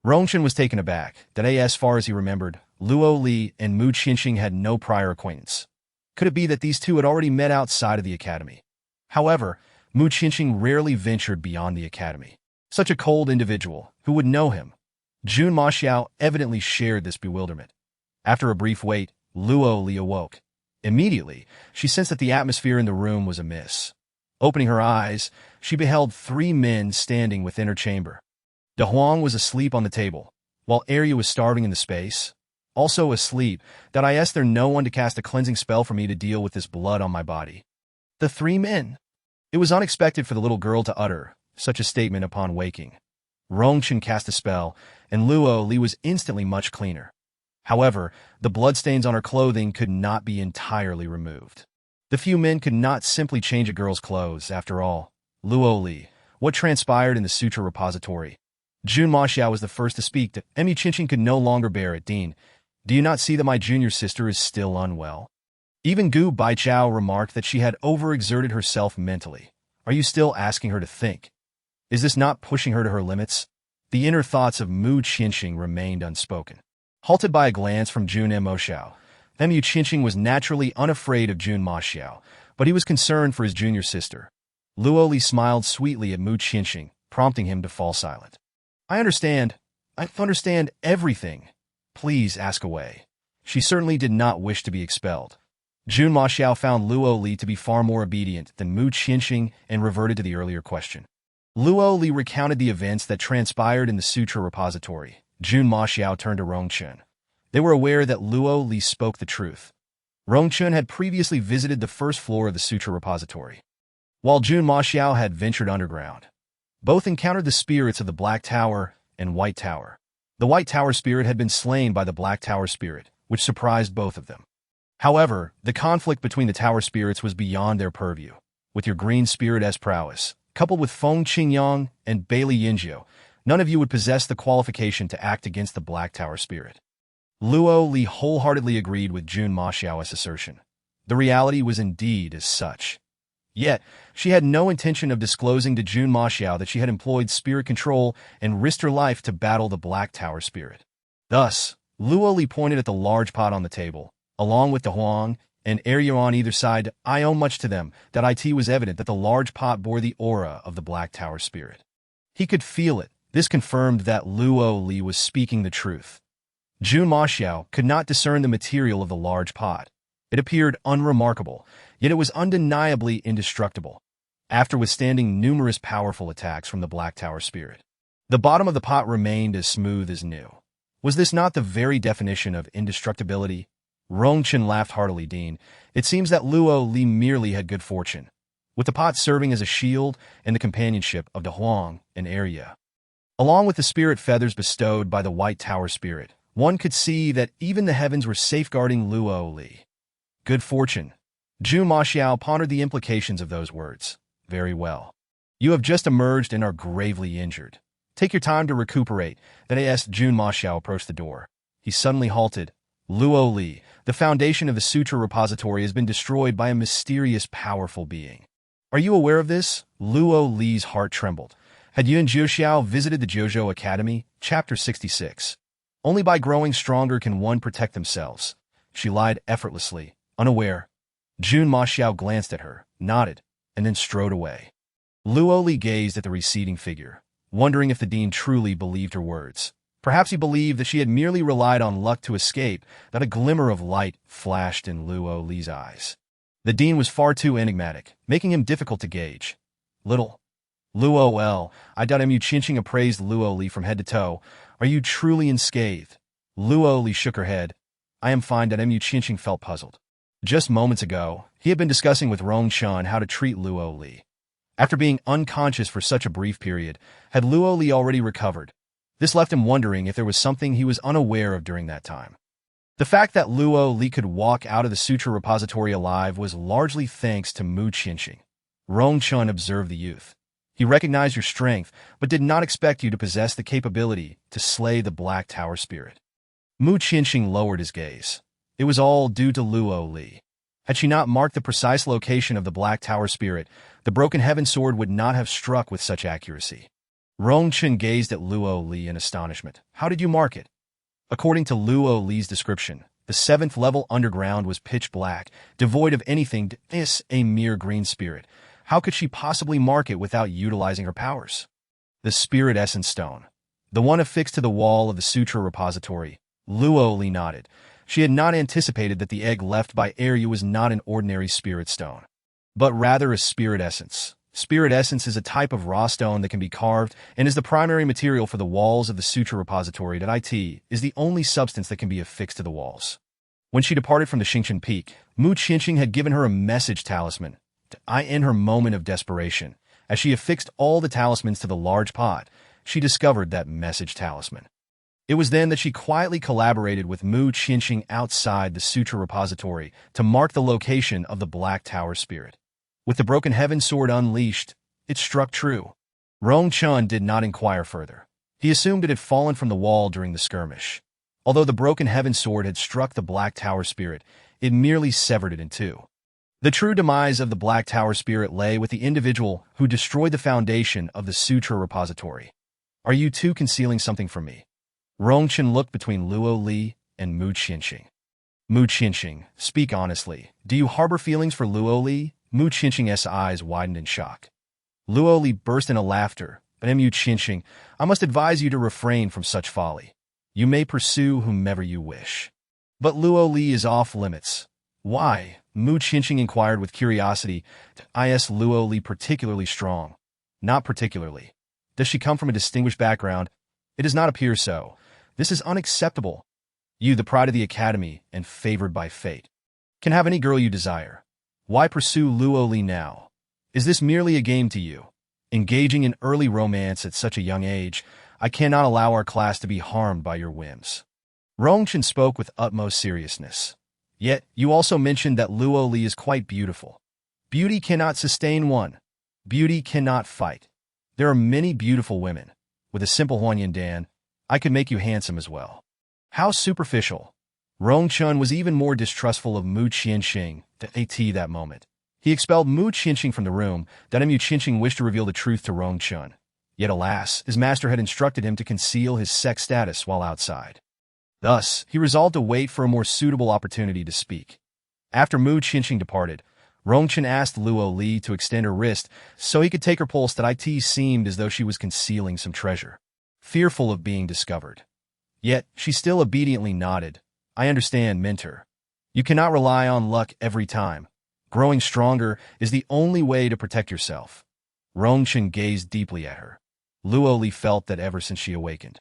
Rong Chen was taken aback. That as far as he remembered, Luo Li and Mu Qinqing had no prior acquaintance. Could it be that these two had already met outside of the academy? However, Mu Qinqing rarely ventured beyond the academy. Such a cold individual, who would know him? Jun Maxiao evidently shared this bewilderment. After a brief wait, Luo Li awoke. Immediately, she sensed that the atmosphere in the room was amiss. Opening her eyes, she beheld 3 men standing within her chamber. De Huang was asleep on the table, while Arya was starving in the space. Also asleep, that I asked there no one to cast a cleansing spell for me to deal with this blood on my body. The 3 men. It was unexpected for the little girl to utter such a statement upon waking. Rongchen cast a spell, and Luo Li was instantly much cleaner. However, the bloodstains on her clothing could not be entirely removed. The few men could not simply change a girl's clothes, after all. Luo Li, what transpired in the sutra repository? Jun Maxiao was the first to speak. Emu Qinqing could no longer bear it. Dean, do you not see that my junior sister is still unwell? Even Gu Baichao remarked that she had overexerted herself mentally. Are you still asking her to think? Is this not pushing her to her limits? The inner thoughts of Mu Qinqing remained unspoken. Halted by a glance from Jun Moxiao, Emu Qinqing was naturally unafraid of Jun Maxiao, but he was concerned for his junior sister. Luo Li smiled sweetly at Mu Qinqing, prompting him to fall silent. I understand everything. Please ask away. She certainly did not wish to be expelled. Jun Maxiao found Luo Li to be far more obedient than Mu Qinqing and reverted to the earlier question. Luo Li recounted the events that transpired in the sutra repository. Jun Maxiao turned to Rongchen. They were aware that Luo Li spoke the truth. Rongchen had previously visited the first floor of the sutra repository, while Jun Maxiao had ventured underground. Both encountered the spirits of the Black Tower and White Tower. The White Tower spirit had been slain by the Black Tower spirit, which surprised both of them. However, the conflict between the tower spirits was beyond their purview. With your green spirit as prowess, coupled with Feng Qingyang and Bailey Yinjiu, none of you would possess the qualification to act against the Black Tower spirit. Luo Li wholeheartedly agreed with Jun Maxiao's assertion. The reality was indeed as such. Yet, she had no intention of disclosing to Jun Maxiao that she had employed spirit control and risked her life to battle the Black Tower spirit. Thus, Luo Li pointed at the large pot on the table, along with De Huang and Arya on either side. I owe much to them. That it was evident that the large pot bore the aura of the Black Tower spirit. He could feel it. This confirmed that Luo Li was speaking the truth. Jun Maxiao could not discern the material of the large pot. It appeared unremarkable, yet it was undeniably indestructible, after withstanding numerous powerful attacks from the Black Tower spirit. The bottom of the pot remained as smooth as new. Was this not the very definition of indestructibility? Rongchen laughed heartily. Dean, it seems that Luo Li merely had good fortune, with the pot serving as a shield and the companionship of De Huang and Arya. Along with the spirit feathers bestowed by the White Tower spirit, one could see that even the heavens were safeguarding Luo Li. Good fortune. Jun Maxiao pondered the implications of those words. Very well. You have just emerged and are gravely injured. Take your time to recuperate. Then as Jun Maxiao approached the door, he suddenly halted. Luo Li, the foundation of the sutra repository has been destroyed by a mysterious, powerful being. Are you aware of this? Luo Li's heart trembled. Had Yuan Jiuxiao visited the Jojo Academy? Chapter 66. Only by growing stronger can one protect themselves. She lied effortlessly, unaware. Jun Maxiao glanced at her, nodded, and then strode away. Luo Li gazed at the receding figure, wondering if the dean truly believed her words. Perhaps he believed that she had merely relied on luck to escape. That a glimmer of light flashed in Luo Li's eyes. The dean was far too enigmatic, making him difficult to gauge. Little Luo L, I doubt Emu Qinqing appraised Luo Li from head to toe. Are you truly unscathed? Luo Li shook her head. I am fine. Emu Qinqing felt puzzled. Just moments ago, he had been discussing with Rongchen how to treat Luo Li. After being unconscious for such a brief period, had Luo Li already recovered? This left him wondering if there was something he was unaware of during that time. The fact that Luo Li could walk out of the sutra repository alive was largely thanks to Mu Qinqing. Rongchen observed the youth. He recognized your strength, but did not expect you to possess the capability to slay the Black Tower spirit. Mu Qinqing lowered his gaze. It was all due to Luo Li. Had she not marked the precise location of the Black Tower spirit, the broken heaven sword would not have struck with such accuracy. Rongchen gazed at Luo Li in astonishment. How did you mark it? According to Luo Li's description, the 7th level underground was pitch black, devoid of anything. This, a mere green spirit. How could she possibly mark it without utilizing her powers? The spirit essence stone. The one affixed to the wall of the sutra repository. Luo Li nodded. she had not anticipated that the egg left by Arya was not an ordinary spirit stone, but rather a spirit essence. Spirit essence is a type of raw stone that can be carved and is the primary material for the walls of the sutra repository. It is the only substance that can be affixed to the walls. When she departed from the Xingqian Peak, Mu Qianxing had given her a message talisman in her moment of desperation. As she affixed all the talismans to the large pot, she discovered that message talisman. It was then that she quietly collaborated with Mu Qianxing outside the sutra repository to mark the location of the Black Tower spirit. With the broken heaven sword unleashed, it struck true. Rong Chun did not inquire further. He assumed it had fallen from the wall during the skirmish. Although the broken heaven sword had struck the Black Tower spirit, it merely severed it in two. The true demise of the Black Tower spirit lay with the individual who destroyed the foundation of the sutra repository. Are you two concealing something from me? Rong Chun looked between Luo Li and Mu Qianxing. Mu Qianxing, speak honestly. Do you harbor feelings for Luo Li? Mu Qianxing's eyes widened in shock. Luo Li burst into laughter, but Mu Qianxing, I must advise you to refrain from such folly. You may pursue whomever you wish. But Luo Li is off limits. Why? Mu Qianxing inquired with curiosity. Is Luo Li particularly strong? Not particularly. Does she come from a distinguished background? It does not appear so. This is unacceptable. You, the pride of the academy and favored by fate, can have any girl you desire. Why pursue Luo Li now? Is this merely a game to you? Engaging in early romance at such a young age, I cannot allow our class to be harmed by your whims. Rong Chun spoke with utmost seriousness. Yet, you also mentioned that Luo Li is quite beautiful. Beauty cannot sustain one. Beauty cannot fight. There are many beautiful women. With a simple Huanyan Dan, I could make you handsome as well. How superficial. Rong Chun was even more distrustful of Mu Qianxing at that moment. He expelled Mu Qianxing from the room. That Mu Qianxing wished to reveal the truth to Rong Chun. Yet alas, his master had instructed him to conceal his sex status while outside. Thus, he resolved to wait for a more suitable opportunity to speak. After Mu Qianxing departed, Rong Chun asked Luo Li to extend her wrist so he could take her pulse. That it seemed as though she was concealing some treasure, fearful of being discovered. Yet, she still obediently nodded. I understand, mentor. You cannot rely on luck every time. Growing stronger is the only way to protect yourself. Rong Chun gazed deeply at her. Luo Li felt that ever since she awakened,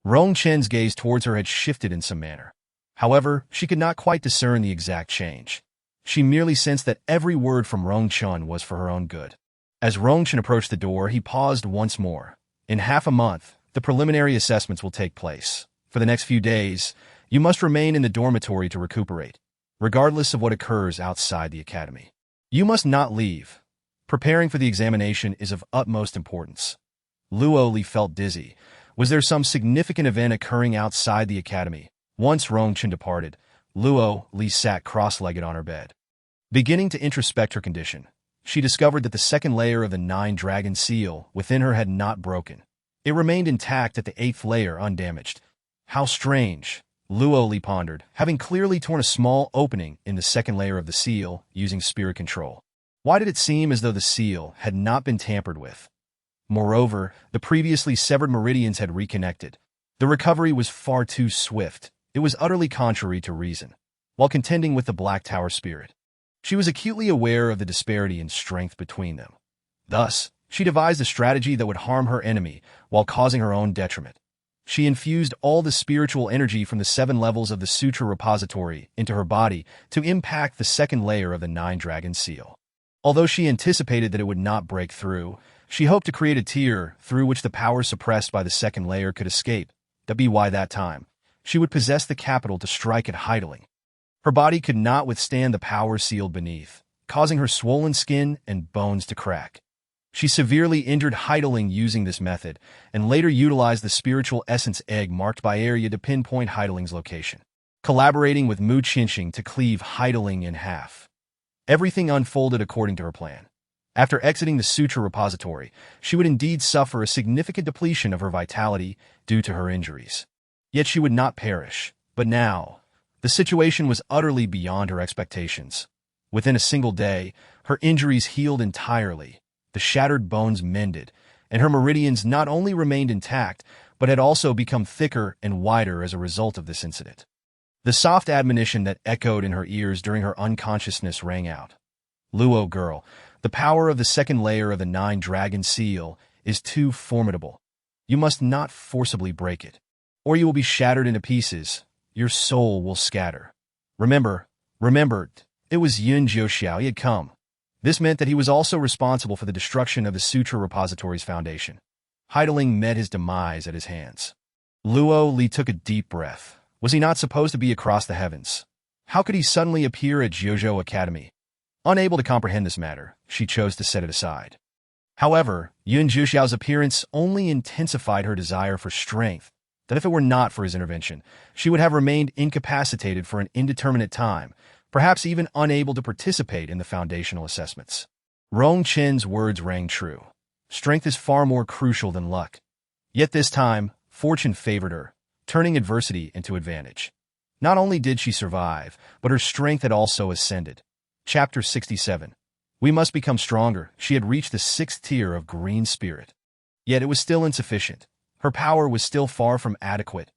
Rong Chun's gaze towards her had shifted in some manner. However, she could not quite discern the exact change. She merely sensed that every word from Rong Chun was for her own good. As Rong Chun approached the door, he paused once more. In half a month, the preliminary assessments will take place. For the next few days, you must remain in the dormitory to recuperate, regardless of what occurs outside the academy. You must not leave. Preparing for the examination is of utmost importance. Luo Li felt dizzy. Was there some significant event occurring outside the academy? Once Rong Chun departed, Luo Li sat cross-legged on her bed. Beginning to introspect her condition, she discovered that the second layer of the 9-dragon seal within her had not broken. It remained intact at the 8th layer undamaged. How strange, Luo Li pondered, having clearly torn a small opening in the second layer of the seal using spirit control. Why did it seem as though the seal had not been tampered with? Moreover, the previously severed meridians had reconnected. The recovery was far too swift. It was utterly contrary to reason. While contending with the Black Tower spirit, she was acutely aware of the disparity in strength between them. Thus, she devised a strategy that would harm her enemy while causing her own detriment. She infused all the spiritual energy from the 7 levels of the Sutra repository into her body to impact the second layer of the 9-dragon seal. Although she anticipated that it would not break through, she hoped to create a tier through which the power suppressed by the second layer could escape. That time, she would possess the capital to strike at Heidling. Her body could not withstand the power sealed beneath, causing her swollen skin and bones to crack. She severely injured Heidling using this method, and later utilized the spiritual essence egg marked by Arya to pinpoint Heidling's location, collaborating with Mu Qianxing to cleave Heidling in half. Everything unfolded according to her plan. After exiting the Sutra repository, she would indeed suffer a significant depletion of her vitality due to her injuries. Yet she would not perish. But now, the situation was utterly beyond her expectations. Within a single day, her injuries healed entirely, the shattered bones mended, and her meridians not only remained intact, but had also become thicker and wider as a result of this incident. The soft admonition that echoed in her ears during her unconsciousness rang out. Luo girl, the power of the second layer of the nine-dragon seal is too formidable. You must not forcibly break it, or you will be shattered into pieces. Your soul will scatter. Remember, it was Yun Jiuxiao he had come. This meant that he was also responsible for the destruction of the Sutra Repository's foundation. Heideling met his demise at his hands. Luo Li took a deep breath. Was he not supposed to be across the heavens? How could he suddenly appear at Jiuzhou Academy? Unable to comprehend this matter, she chose to set it aside. However, Yun Jiuxiao's appearance only intensified her desire for strength, that if it were not for his intervention, she would have remained incapacitated for an indeterminate time, perhaps even unable to participate in the foundational assessments. Rong Chen's words rang true. Strength is far more crucial than luck. Yet this time, fortune favored her, turning adversity into advantage. Not only did she survive, but her strength had also ascended. Chapter 67. We must become stronger. She had reached the 6th tier of green spirit. Yet it was still insufficient. Her power was still far from adequate.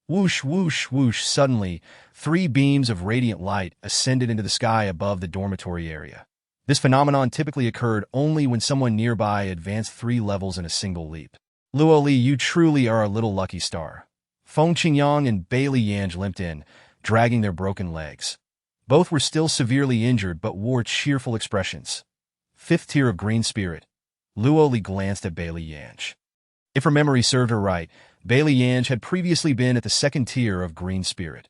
Whoosh, whoosh, whoosh. Suddenly, 3 beams of radiant light ascended into the sky above the dormitory area. This phenomenon typically occurred only when someone nearby advanced 3 levels in a single leap. Luo Li, you truly are a little lucky star. Feng Qingyang and Bailey Yanj limped in, dragging their broken legs. Both were still severely injured but wore cheerful expressions. 5th tier of green spirit. Luo Li glanced at Bailey Yanj. If her memory served her right, Bailey Yanj had previously been at the 2nd tier of green spirit.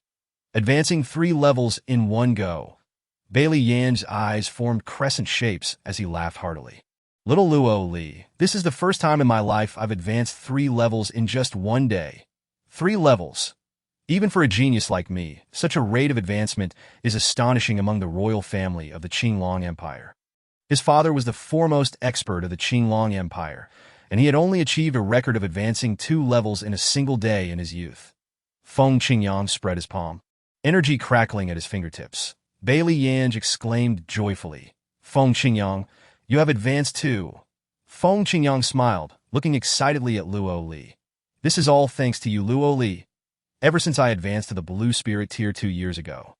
Advancing 3 levels in one go, Bailey Yan's eyes formed crescent shapes as he laughed heartily. Little Luo Li, this is the first time in my life I've advanced 3 levels in just one day. 3 levels. Even for a genius like me, such a rate of advancement is astonishing among the royal family of the Qinglong Empire. His father was the foremost expert of the Qinglong Empire, and he had only achieved a record of advancing 2 levels in a single day in his youth. Feng Qingyang spread his palm, energy crackling at his fingertips. Bailey Yanj exclaimed joyfully, Feng Qingyang, you have advanced too. Feng Qingyang smiled, looking excitedly at Luo Li. This is all thanks to you, Luo Li. Ever since I advanced to the Blue Spirit Tier 2 years ago,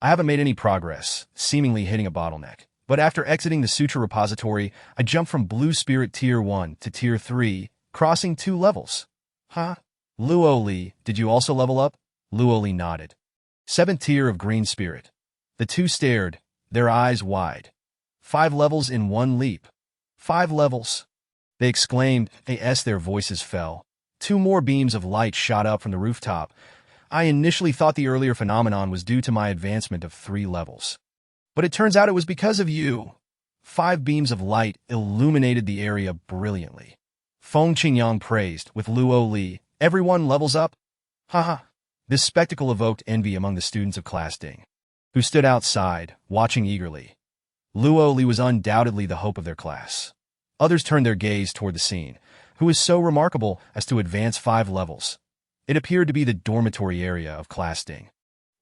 I haven't made any progress, seemingly hitting a bottleneck. But after exiting the Sutra Repository, I jumped from Blue Spirit Tier 1 to Tier 3, crossing 2 levels. Huh? Luo Li, did you also level up? Luo Li nodded. 7th tier of Green Spirit. The two stared, their eyes wide. 5 levels in one leap. 5 levels. They exclaimed, as their voices fell. 2 more beams of light shot up from the rooftop. I initially thought the earlier phenomenon was due to my advancement of 3 levels. But it turns out it was because of you. 5 beams of light illuminated the area brilliantly. Feng Qingyang praised, with Luo Li, everyone levels up? Haha. This spectacle evoked envy among the students of Class Ding, who stood outside, watching eagerly. Luo Li was undoubtedly the hope of their class. Others turned their gaze toward the scene. Who is so remarkable as to advance 5 levels? It appeared to be the dormitory area of Class Ding.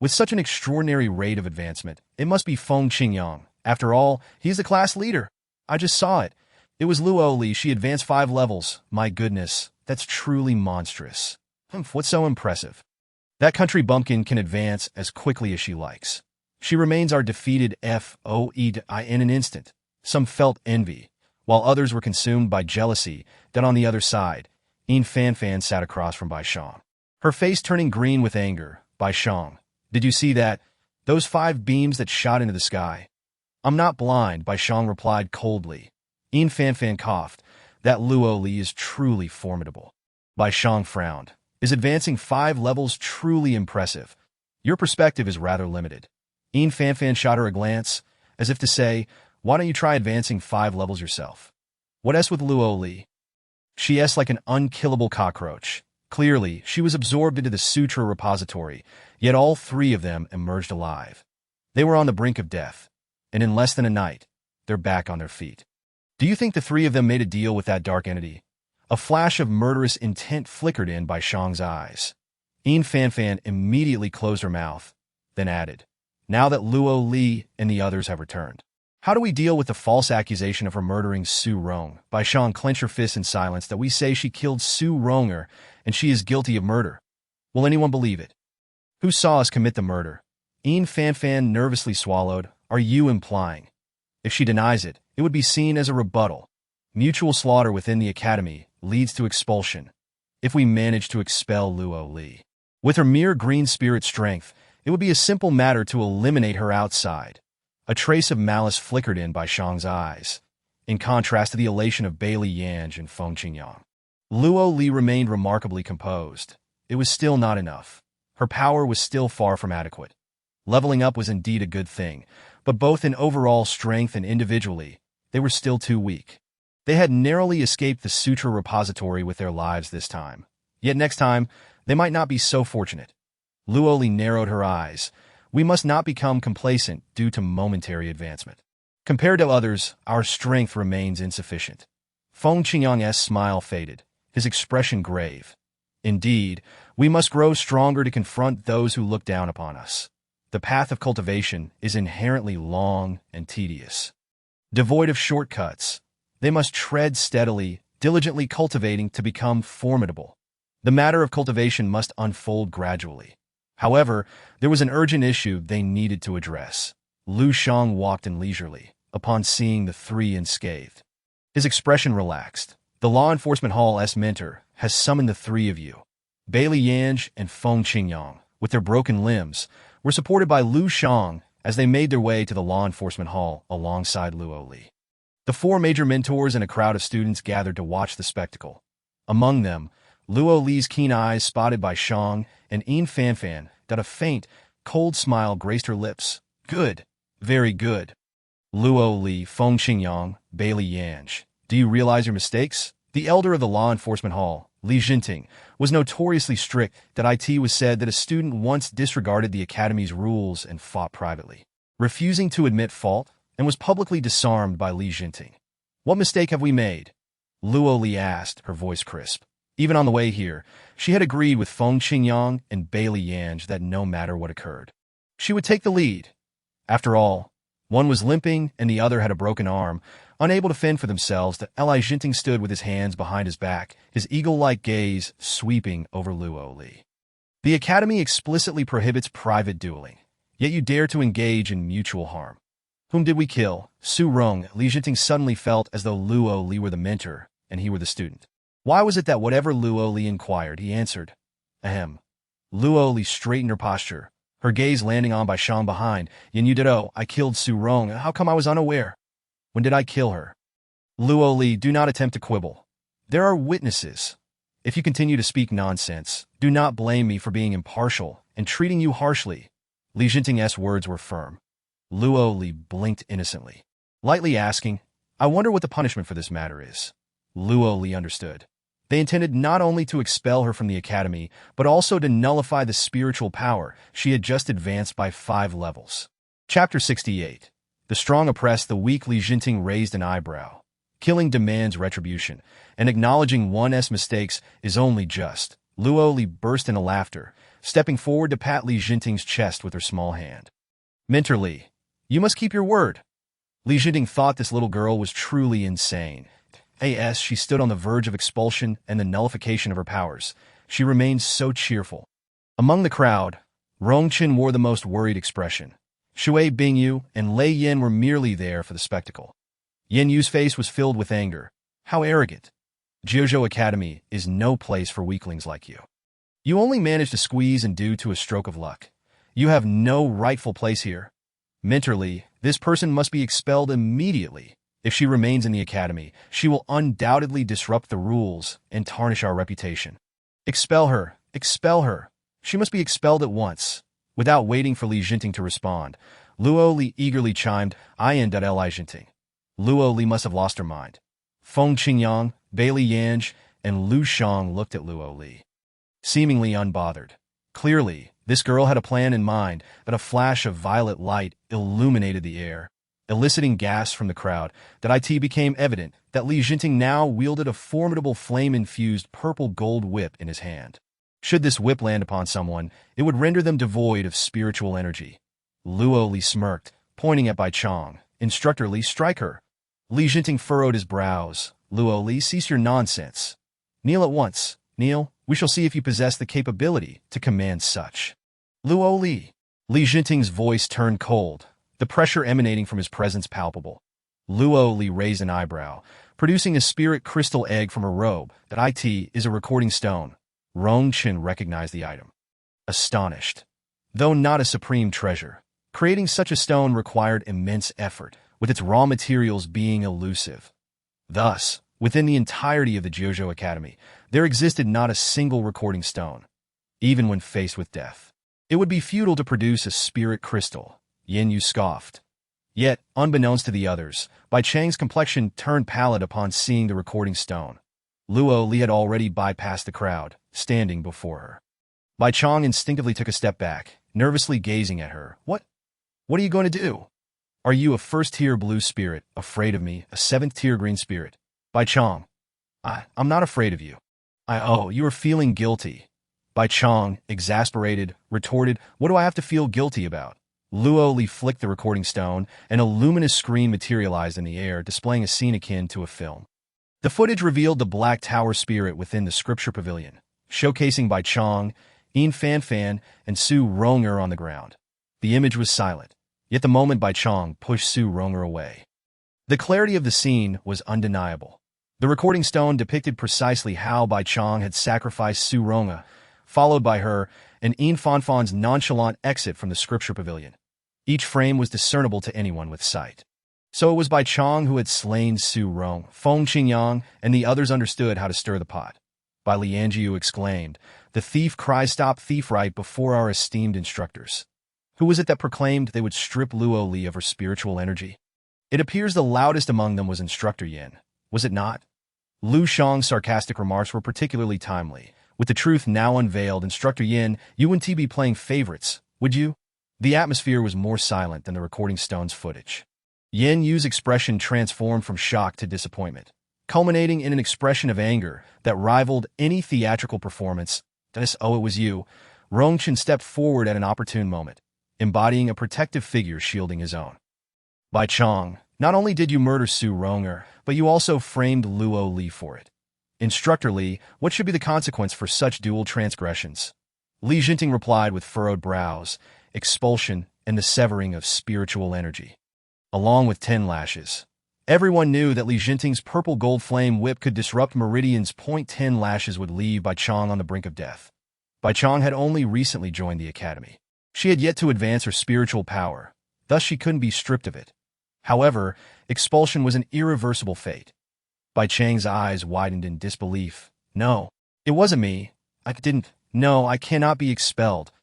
With such an extraordinary rate of advancement, it must be Feng Qingyang. After all, he's the class leader. I just saw it. It was Luo Li. She advanced 5 levels. My goodness, that's truly monstrous. What's so impressive? That country bumpkin can advance as quickly as she likes. She remains our defeated FOE in an instant. Some felt envy, while others were consumed by jealousy. Then on the other side, Yin Fanfan sat across from Bai Shang, her face turning green with anger. Bai Shang, did you see that? Those 5 beams that shot into the sky? I'm not blind, Bai Shang replied coldly. Yin Fanfan coughed. That Luo Li is truly formidable. Bai Shang frowned. Is advancing 5 levels truly impressive? Your perspective is rather limited. Yin Fanfan shot her a glance, as if to say, why don't you try advancing 5 levels yourself? What else with Luo Li? She is like an unkillable cockroach. Clearly, she was absorbed into the Sutra Repository, yet all 3 of them emerged alive. They were on the brink of death, and in less than a night, they're back on their feet. Do you think the 3 of them made a deal with that dark entity? A flash of murderous intent flickered in Bai Shang's eyes. Yin Fanfan immediately closed her mouth, then added, now that Luo Li and the others have returned, how do we deal with the false accusation of her murdering Su Rong? Bai Shang clenched her fists in silence. That we say she killed Su Ronger and she is guilty of murder. Will anyone believe it? Who saw us commit the murder? Ian Fanfan nervously swallowed. Are you implying? If she denies it, it would be seen as a rebuttal. Mutual slaughter within the academy leads to expulsion. If we manage to expel Luo Li, with her mere green spirit strength, it would be a simple matter to eliminate her outside. A trace of malice flickered in by Shang's eyes, in contrast to the elation of Bailey Yanj and Feng Qingyang. Luo Li remained remarkably composed. It was still not enough. Her power was still far from adequate. Leveling up was indeed a good thing, but both in overall strength and individually, they were still too weak. They had narrowly escaped the sutra repository with their lives this time. Yet next time, they might not be so fortunate. Luo Li narrowed her eyes. We must not become complacent due to momentary advancement. Compared to others, our strength remains insufficient. Feng Qingyang's smile faded, his expression grave. Indeed, we must grow stronger to confront those who look down upon us. The path of cultivation is inherently long and tedious. Devoid of shortcuts, they must tread steadily, diligently cultivating to become formidable. The matter of cultivation must unfold gradually. However, there was an urgent issue they needed to address. Lu Shang walked in leisurely, upon seeing the three unscathed. His expression relaxed. The law enforcement hall's mentor has summoned the three of you. Bailey Yanj and Feng Qingyang, with their broken limbs, were supported by Lu Shang as they made their way to the law enforcement hall alongside Luo Li. The four major mentors and a crowd of students gathered to watch the spectacle. Among them, Luo Li's keen eyes spotted by Shang and Ian Fanfan that a faint, cold smile graced her lips. Good. Very good. Luo Li, Feng Qingyang, Bailey Yanj. Do you realize your mistakes? The elder of the law enforcement hall, Li Jinting, was notoriously strict that it was said that a student once disregarded the academy's rules and fought privately, refusing to admit fault, and was publicly disarmed by Li Jinting. What mistake have we made? Luo Li asked, her voice crisp. Even on the way here, she had agreed with Feng Qingyang and Bailey Yanj that no matter what occurred, she would take the lead. After all, one was limping and the other had a broken arm. Unable to fend for themselves, the Li Jinting stood with his hands behind his back, his eagle-like gaze sweeping over Luo Li. The academy explicitly prohibits private dueling, yet you dare to engage in mutual harm. Whom did we kill? Su Rong. Li Jinting suddenly felt as though Luo Li were the mentor and he were the student. Why was it that whatever Luo Li inquired, he answered? Ahem. Luo Li straightened her posture, her gaze landing on by Shang behind. Yin Yudero, I killed Su Rong. How come I was unaware? When did I kill her? Luo Li, do not attempt to quibble. There are witnesses. If you continue to speak nonsense, do not blame me for being impartial and treating you harshly. Li Jinting's words were firm. Luo Li blinked innocently, lightly asking, I wonder what the punishment for this matter is. Luo Li understood. They intended not only to expel her from the academy, but also to nullify the spiritual power she had just advanced by 5 levels. Chapter 68. The strong oppress the weak. Li Jinting raised an eyebrow. Killing demands retribution, and acknowledging one's mistakes is only just. Luo Li burst into laughter, stepping forward to pat Li Jinting's chest with her small hand. Mentor Li, you must keep your word. Li Jinting thought this little girl was truly insane. As she stood on the verge of expulsion and the nullification of her powers, she remained so cheerful. Among the crowd, Rongqin wore the most worried expression. Shui Bingyu and Lei Yin were merely there for the spectacle. Yin Yu's face was filled with anger. How arrogant. Jiuzhou Academy is no place for weaklings like you. You only managed to squeeze and due to a stroke of luck. You have no rightful place here. Mentor Li, this person must be expelled immediately. If she remains in the academy, she will undoubtedly disrupt the rules and tarnish our reputation. Expel her. Expel her. She must be expelled at once. Without waiting for Li Jinting to respond, Luo Li eagerly chimed, Li Jinting. Luo Li must have lost her mind. Feng Qingyang, Bailey Yanj, and Lu Shang looked at Luo Li, seemingly unbothered. Clearly, this girl had a plan in mind, but a flash of violet light illuminated the air, eliciting gasps from the crowd. That it became evident that Li Jinting now wielded a formidable flame-infused purple gold whip in his hand. Should this whip land upon someone, it would render them devoid of spiritual energy. Luo Li smirked, pointing at Bai Chong. Instructor Li, strike her. Li Jinting furrowed his brows. Luo Li, cease your nonsense. Kneel at once. Kneel. We shall see if you possess the capability to command such. Luo Li. Li Jinting's voice turned cold, the pressure emanating from his presence palpable. Luo Li raised an eyebrow, producing a spirit crystal egg from her robe. That it is a recording stone. Rong Chen recognized the item. Astonished. Though not a supreme treasure, creating such a stone required immense effort, with its raw materials being elusive. Thus, within the entirety of the Jiuzhou Academy, there existed not a single recording stone. Even when faced with death, it would be futile to produce a spirit crystal, Yin Yu scoffed. Yet, unbeknownst to the others, Bai Chang's complexion turned pallid upon seeing the recording stone. Luo Li had already bypassed the crowd, standing before her. Bai Chang instinctively took a step back, nervously gazing at her. What are you going to do? Are you a first-tier blue spirit, afraid of me, a seventh-tier green spirit? Bai Chang. I'm not afraid of you. You are feeling guilty. Bai Chang, exasperated, retorted, what do I have to feel guilty about? Luo Li flicked the recording stone, and a luminous screen materialized in the air, displaying a scene akin to a film. The footage revealed the Black Tower spirit within the scripture pavilion, showcasing Bai Chang, Yin Fanfan, and Su Ronger on the ground. The image was silent, yet the moment Bai Chang pushed Su Ronger away. The clarity of the scene was undeniable. The recording stone depicted precisely how Bai Chang had sacrificed Su Ronger, followed by her and Yin Fanfan's nonchalant exit from the scripture pavilion. Each frame was discernible to anyone with sight. So it was Bai Chang who had slain Su Rong. Feng Qingyang and the others understood how to stir the pot. Bai Lianjiu exclaimed, "The thief cries stop thief right before our esteemed instructors." Who was it that proclaimed they would strip Luo Li of her spiritual energy? It appears the loudest among them was Instructor Yin, was it not? Lu Shang's sarcastic remarks were particularly timely. With the truth now unveiled, Instructor Yin, you wouldn't be playing favorites, would you? The atmosphere was more silent than the recording stone's footage. Yin Yu's expression transformed from shock to disappointment, culminating in an expression of anger that rivaled any theatrical performance. It was you. Rong Chen stepped forward at an opportune moment, embodying a protective figure shielding his own. Bai Chang, not only did you murder Su Ronger, but you also framed Luo Li for it. Instructor Li, what should be the consequence for such dual transgressions? Li Jinting replied with furrowed brows, expulsion and the severing of spiritual energy, along with 10 lashes. Everyone knew that Li Jinting's purple gold flame whip could disrupt meridians. 10 lashes would leave Bai Chang on the brink of death. Bai Chang had only recently joined the academy. She had yet to advance her spiritual power, thus she couldn't be stripped of it. However, expulsion was an irreversible fate. Bai Chang's eyes widened in disbelief. No, it wasn't me. I cannot be expelled.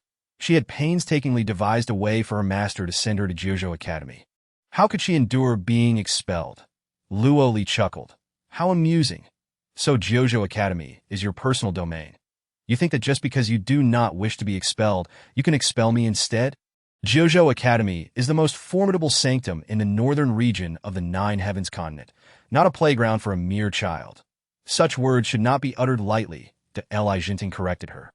She had painstakingly devised a way for her master to send her to Jiuzhou Academy. How could she endure being expelled? Luo Li chuckled. How amusing. So Jiuzhou Academy is your personal domain. You think that just because you do not wish to be expelled, you can expel me instead? Jiuzhou Academy is the most formidable sanctum in the northern region of the 9 Heavens continent, not a playground for a mere child. Such words should not be uttered lightly, Li Jinting corrected her.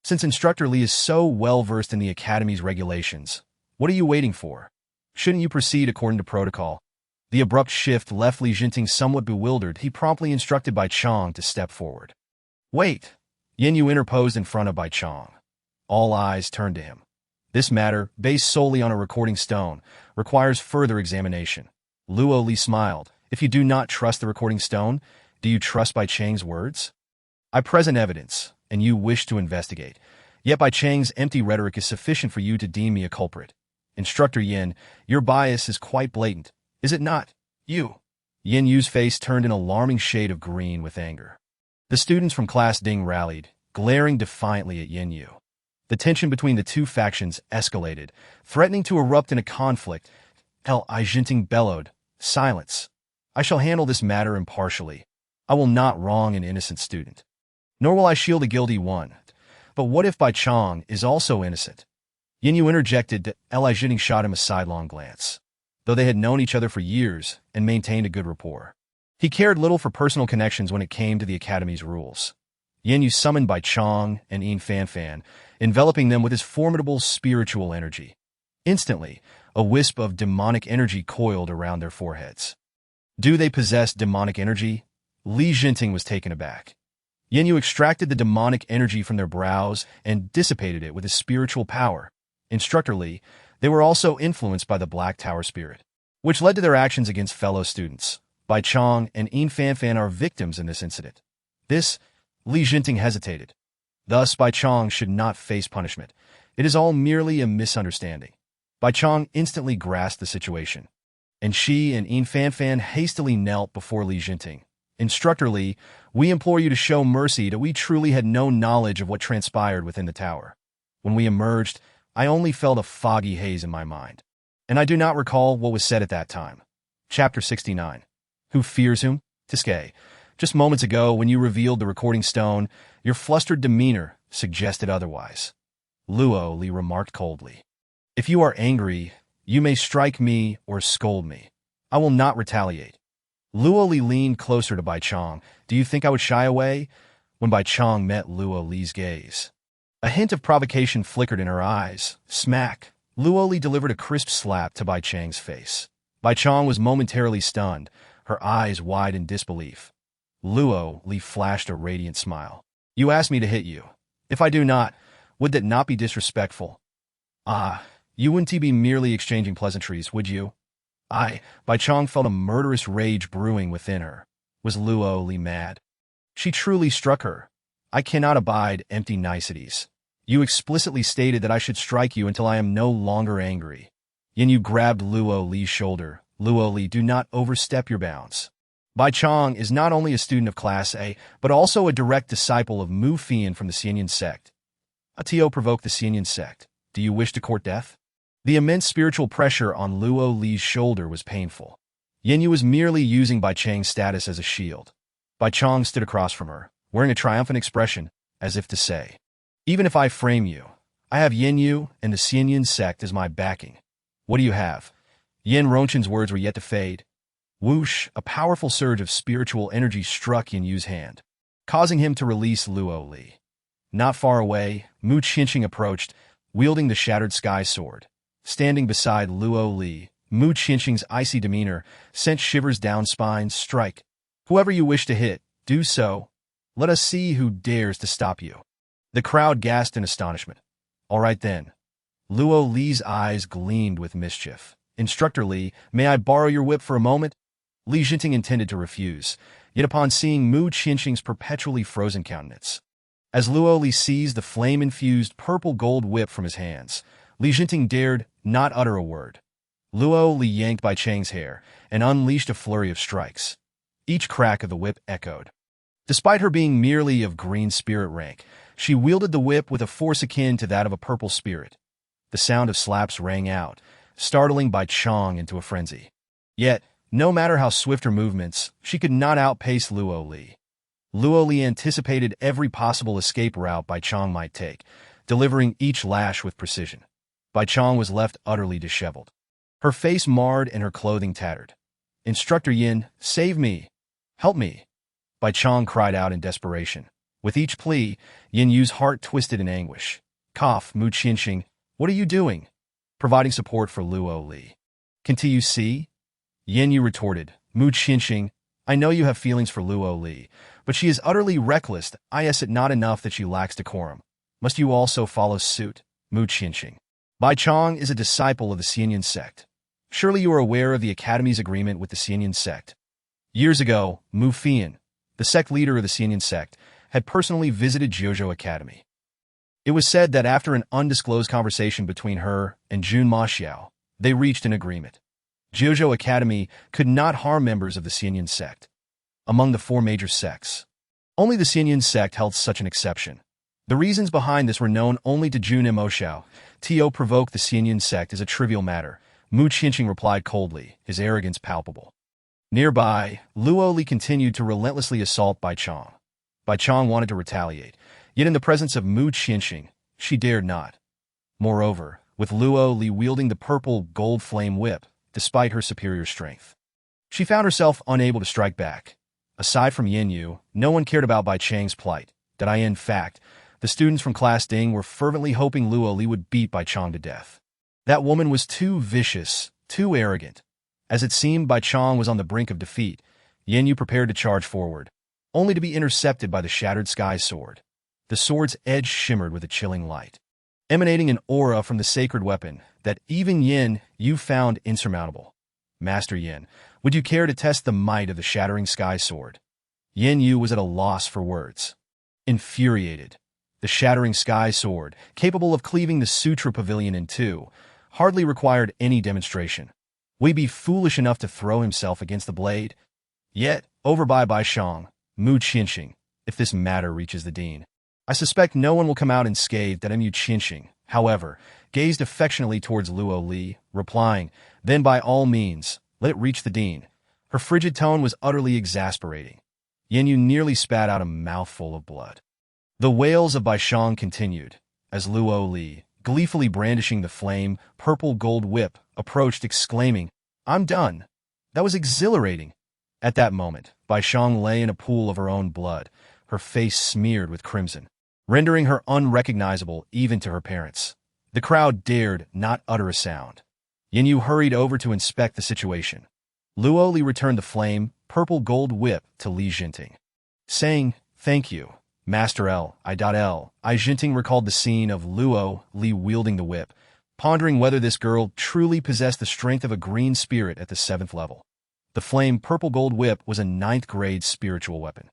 Since Instructor Li is so well-versed in the Academy's regulations, what are you waiting for? Shouldn't you proceed according to protocol? The abrupt shift left Li Jinting somewhat bewildered. He promptly instructed Bai Chang to step forward. Wait! Yin Yu interposed in front of Bai Chang. All eyes turned to him. This matter, based solely on a recording stone, requires further examination. Luo Li smiled. If you do not trust the recording stone, do you trust Bai Chang's words? I present evidence, and you wish to investigate. Yet Bai Chang's empty rhetoric is sufficient for you to deem me a culprit. Instructor Yin, your bias is quite blatant, is it not? You. Yin Yu's face turned an alarming shade of green with anger. The students from Class Ding rallied, glaring defiantly at Yin Yu. The tension between the two factions escalated, threatening to erupt in a conflict. Li Jinting bellowed, silence. I shall handle this matter impartially. I will not wrong an innocent student. Nor will I shield a guilty one. But what if Bai Chang is also innocent? Yin Yu interjected. Li Jinting shot him a sidelong glance. Though they had known each other for years and maintained a good rapport, he cared little for personal connections when it came to the Academy's rules. Yin Yu summoned Bai Chang and Yin Fanfan, enveloping them with his formidable spiritual energy. Instantly, a wisp of demonic energy coiled around their foreheads. Do they possess demonic energy? Li Jinting was taken aback. Yin Yu extracted the demonic energy from their brows and dissipated it with his spiritual power. Instructor Li, they were also influenced by the Black Tower spirit, which led to their actions against fellow students. Bai Chong and Yin Fanfan are victims in this incident. Li Jinting hesitated. Thus, Bai Chong should not face punishment. It is all merely a misunderstanding. Bai Chong instantly grasped the situation, and she and Yin Fanfan hastily knelt before Li Jinting. Instructor Li, we implore you to show mercy that we truly had no knowledge of what transpired within the tower. When we emerged, I only felt a foggy haze in my mind, and I do not recall what was said at that time. Chapter 69. Who fears whom? Tiske. Just moments ago, when you revealed the recording stone, your flustered demeanor suggested otherwise. Luo Li remarked coldly. If you are angry, you may strike me or scold me. I will not retaliate. Luo Li leaned closer to Bai Chong. Do you think I would shy away? When Bai Chong met Luo Li's gaze, a hint of provocation flickered in her eyes. Smack! Luo Li delivered a crisp slap to Bai Chang's face. Bai Chong was momentarily stunned, her eyes wide in disbelief. Luo Li flashed a radiant smile. You asked me to hit you. If I do not, would that not be disrespectful? You wouldn't be merely exchanging pleasantries, would you? Bai Chong felt a murderous rage brewing within her. Was Luo Li mad? She truly struck her. I cannot abide empty niceties. You explicitly stated that I should strike you until I am no longer angry. Yin Yu grabbed Luo Li's shoulder. Luo Li, do not overstep your bounds. Bai Chong is not only a student of Class A, but also a direct disciple of Mu Fian from the Xianyan sect. Atop provoked the Xianyan sect. Do you wish to court death? The immense spiritual pressure on Luo Li's shoulder was painful. Yin Yu was merely using Bai Chang's status as a shield. Bai Chong stood across from her, wearing a triumphant expression, as if to say, even if I frame you, I have Yin Yu and the Xianyan sect as my backing. What do you have? Yin Ronchen's words were yet to fade. Whoosh, a powerful surge of spiritual energy struck Yin Yu's hand, causing him to release Luo Li. Not far away, Mu Qinqing approached, wielding the shattered sky sword. Standing beside Luo Li, Mu Qinqing's icy demeanor sent shivers down spine. Strike. Whoever you wish to hit, do so. Let us see who dares to stop you. The crowd gasped in astonishment. All right then. Luo Li's eyes gleamed with mischief. Instructor Li, may I borrow your whip for a moment? Li Jinting intended to refuse, yet upon seeing Mu Qinqing's perpetually frozen countenance, as Luo Li seized the flame-infused purple-gold whip from his hands, Li Jinting dared not utter a word. Luo Li yanked Bai Chang's hair and unleashed a flurry of strikes. Each crack of the whip echoed. Despite her being merely of green spirit rank, she wielded the whip with a force akin to that of a purple spirit. The sound of slaps rang out, startling Bai Chong into a frenzy. Yet, no matter how swift her movements, she could not outpace Luo Li. Luo Li anticipated every possible escape route Bai Chong might take, delivering each lash with precision. Bai Chong was left utterly disheveled, her face marred and her clothing tattered. Instructor Yin, save me! Help me! Bai Chong cried out in desperation. With each plea, Yin Yu's heart twisted in anguish. Cough, Mu Qinqing, what are you doing? Providing support for Luo Li. Can't you see? Yin Yu retorted. Mu Qinqing, I know you have feelings for Luo Li, but she is utterly reckless. Is it not enough that she lacks decorum? Must you also follow suit? Mu Qinqing. Bai Chong is a disciple of the Xianyan sect. Surely you are aware of the Academy's agreement with the Xianyan sect. Years ago, Mu Fian, the sect leader of the Xianyan sect, had personally visited Jiuzhou Academy. It was said that after an undisclosed conversation between her and Jun Ma Xiao, they reached an agreement. Jiuzhou Academy could not harm members of the Xianyan sect. Among the four major sects, only the Xianyan sect held such an exception. The reasons behind this were known only to Jun Mo Xiao. To provoke the Xianyan sect is a trivial matter, Mu Qinqing replied coldly, his arrogance palpable. Nearby, Luo Li continued to relentlessly assault Bai Chong. Bai Chong wanted to retaliate, yet in the presence of Mu Qinqing, she dared not. Moreover, with Luo Li wielding the purple gold flame whip, despite her superior strength, she found herself unable to strike back. Aside from Yin Yu, no one cared about Bai Chang's plight. In fact, the students from Class Ding were fervently hoping Luo Li would beat Bai Chong to death. That woman was too vicious, too arrogant. As it seemed Bai Chong was on the brink of defeat, Yin Yu prepared to charge forward. only to be intercepted by the shattered sky sword. The sword's edge shimmered with a chilling light, emanating an aura from the sacred weapon that even Yin Yu found insurmountable. Master Yin, would you care to test the might of the shattering sky sword? Yin Yu was at a loss for words. Infuriated, the shattering sky sword, capable of cleaving the Sutra Pavilion in two, hardly required any demonstration. Would he be foolish enough to throw himself against the blade? Yet, over by Baishang, Mu Qianxing, if this matter reaches the dean. I suspect no one will come out unscathed that Mu Qianxing, however, gazed affectionately towards Luo Li, replying, then by all means, let it reach the dean. Her frigid tone was utterly exasperating. Yin Yu nearly spat out a mouthful of blood. The wails of Baishang continued, as Luo Li, gleefully brandishing the flame, purple gold whip, approached exclaiming, I'm done. That was exhilarating. At that moment, Baishang lay in a pool of her own blood, her face smeared with crimson, rendering her unrecognizable even to her parents. The crowd dared not utter a sound. Yin Yu hurried over to inspect the situation. Luo Li returned the flame, purple gold whip to Li Jinting, saying, thank you, Master L. I Jinting recalled the scene of Luo Li wielding the whip, pondering whether this girl truly possessed the strength of a green spirit at the 7th level. The flame purple gold whip was a 9th-grade spiritual weapon.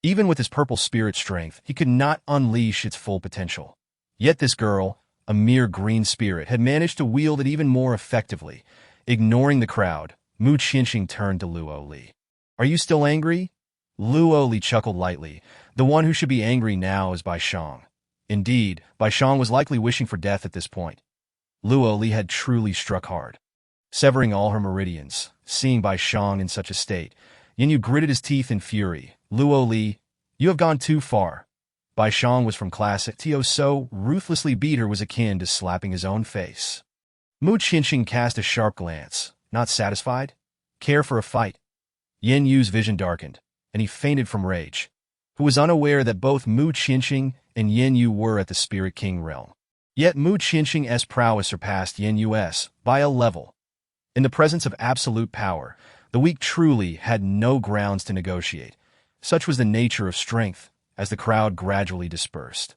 Even with his purple spirit strength, he could not unleash its full potential. Yet this girl, a mere green spirit, had managed to wield it even more effectively. Ignoring the crowd, Mu Qianxing turned to Luo Li. Are you still angry? Luo Li chuckled lightly. The one who should be angry now is Baishang. Indeed, Baishang was likely wishing for death at this point. Luo Li had truly struck hard, severing all her meridians. Seeing Baishang in such a state, Yin Yu gritted his teeth in fury. Luo Li, you have gone too far. Baishang was from class at Tio, so ruthlessly beat her was akin to slapping his own face. Mu Qianxing cast a sharp glance. Not satisfied? Care for a fight? Yin Yu's vision darkened, and he fainted from rage, who was unaware that both Mu Qianxing and Yin Yu were at the Spirit King realm. Yet Mu Qianxing's prowess surpassed Yin Yu's by a level. In the presence of absolute power, the weak truly had no grounds to negotiate. Such was the nature of strength, as the crowd gradually dispersed.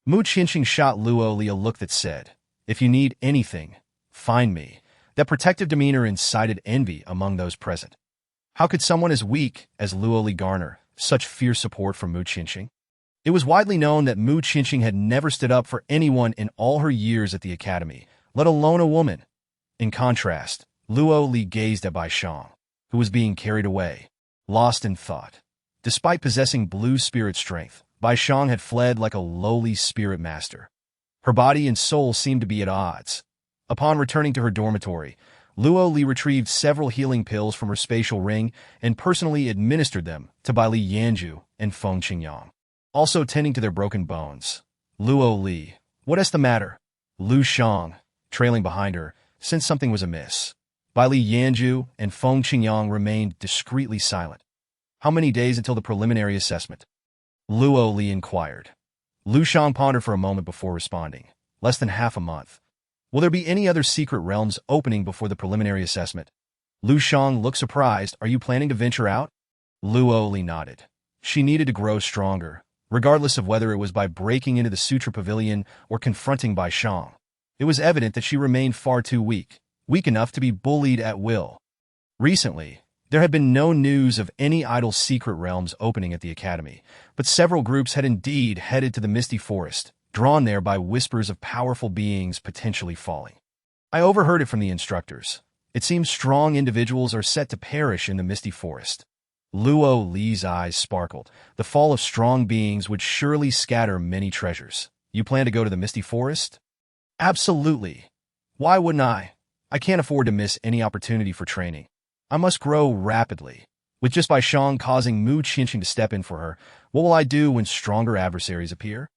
Mu Qianxing shot Luo Li a look that said, if you need anything, find me. That protective demeanor incited envy among those present. How could someone as weak as Luo Li garner such fierce support from Mu Qianxing? It was widely known that Mu Qianxing had never stood up for anyone in all her years at the academy, let alone a woman. In contrast, Luo Li gazed at Baishang, who was being carried away, lost in thought. Despite possessing blue spirit strength, Baishang had fled like a lowly spirit master. Her body and soul seemed to be at odds. Upon returning to her dormitory, Luo Li retrieved several healing pills from her spatial ring and personally administered them to Bai Li Yanju and Feng Qingyang, also tending to their broken bones. Luo Li, what is the matter? Lu Shang, trailing behind her, sensed something was amiss. Bai Li Yanju and Feng Qingyang remained discreetly silent. How many days until the preliminary assessment? Luo Li inquired. Lu Shang pondered for a moment before responding. Less than half a month. Will there be any other secret realms opening before the preliminary assessment? Lu Shang looked surprised. Are you planning to venture out? Luo Li nodded. She needed to grow stronger, regardless of whether it was by breaking into the Sutra Pavilion or confronting Baishang. It was evident that she remained far too weak enough to be bullied at will. Recently, there had been no news of any idle secret realms opening at the academy, but several groups had indeed headed to the Misty Forest, drawn there by whispers of powerful beings potentially falling. I overheard it from the instructors. It seems strong individuals are set to perish in the Misty Forest. Luo Li's eyes sparkled. The fall of strong beings would surely scatter many treasures. You plan to go to the Misty Forest? Absolutely. Why wouldn't I? I can't afford to miss any opportunity for training. I must grow rapidly. With just Baishang causing Mu Qianxing to step in for her, what will I do when stronger adversaries appear?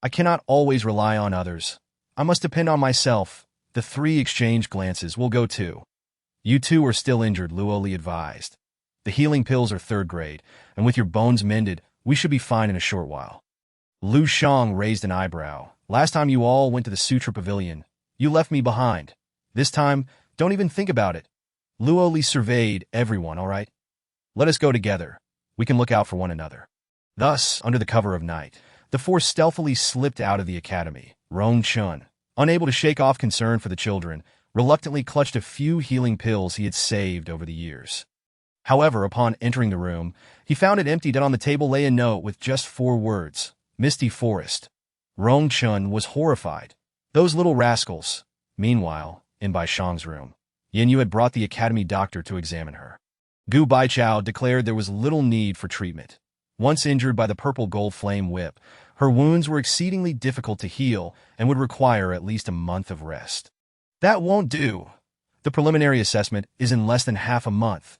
I cannot always rely on others. I must depend on myself. The three exchanged glances. Will go too. You two are still injured, Luo Li advised. The healing pills are 3rd grade, and with your bones mended, we should be fine in a short while. Lu Shang raised an eyebrow. Last time you all went to the Sutra Pavilion, you left me behind. This time, don't even think about it. Luo Li surveyed everyone, all right? Let us go together. We can look out for one another." Thus, under the cover of night, the four stealthily slipped out of the academy. Rong Chun, unable to shake off concern for the children, reluctantly clutched a few healing pills he had saved over the years. However, upon entering the room, he found it empty, and on the table lay a note with just 4 words, "Misty Forest." Rong Chun was horrified. Those little rascals. Meanwhile, in Bai Shang's room, Yin Yu had brought the academy doctor to examine her. Gu Baichao declared there was little need for treatment. Once injured by the purple gold flame whip, her wounds were exceedingly difficult to heal and would require at least a month of rest. "That won't do. The preliminary assessment is in less than half a month.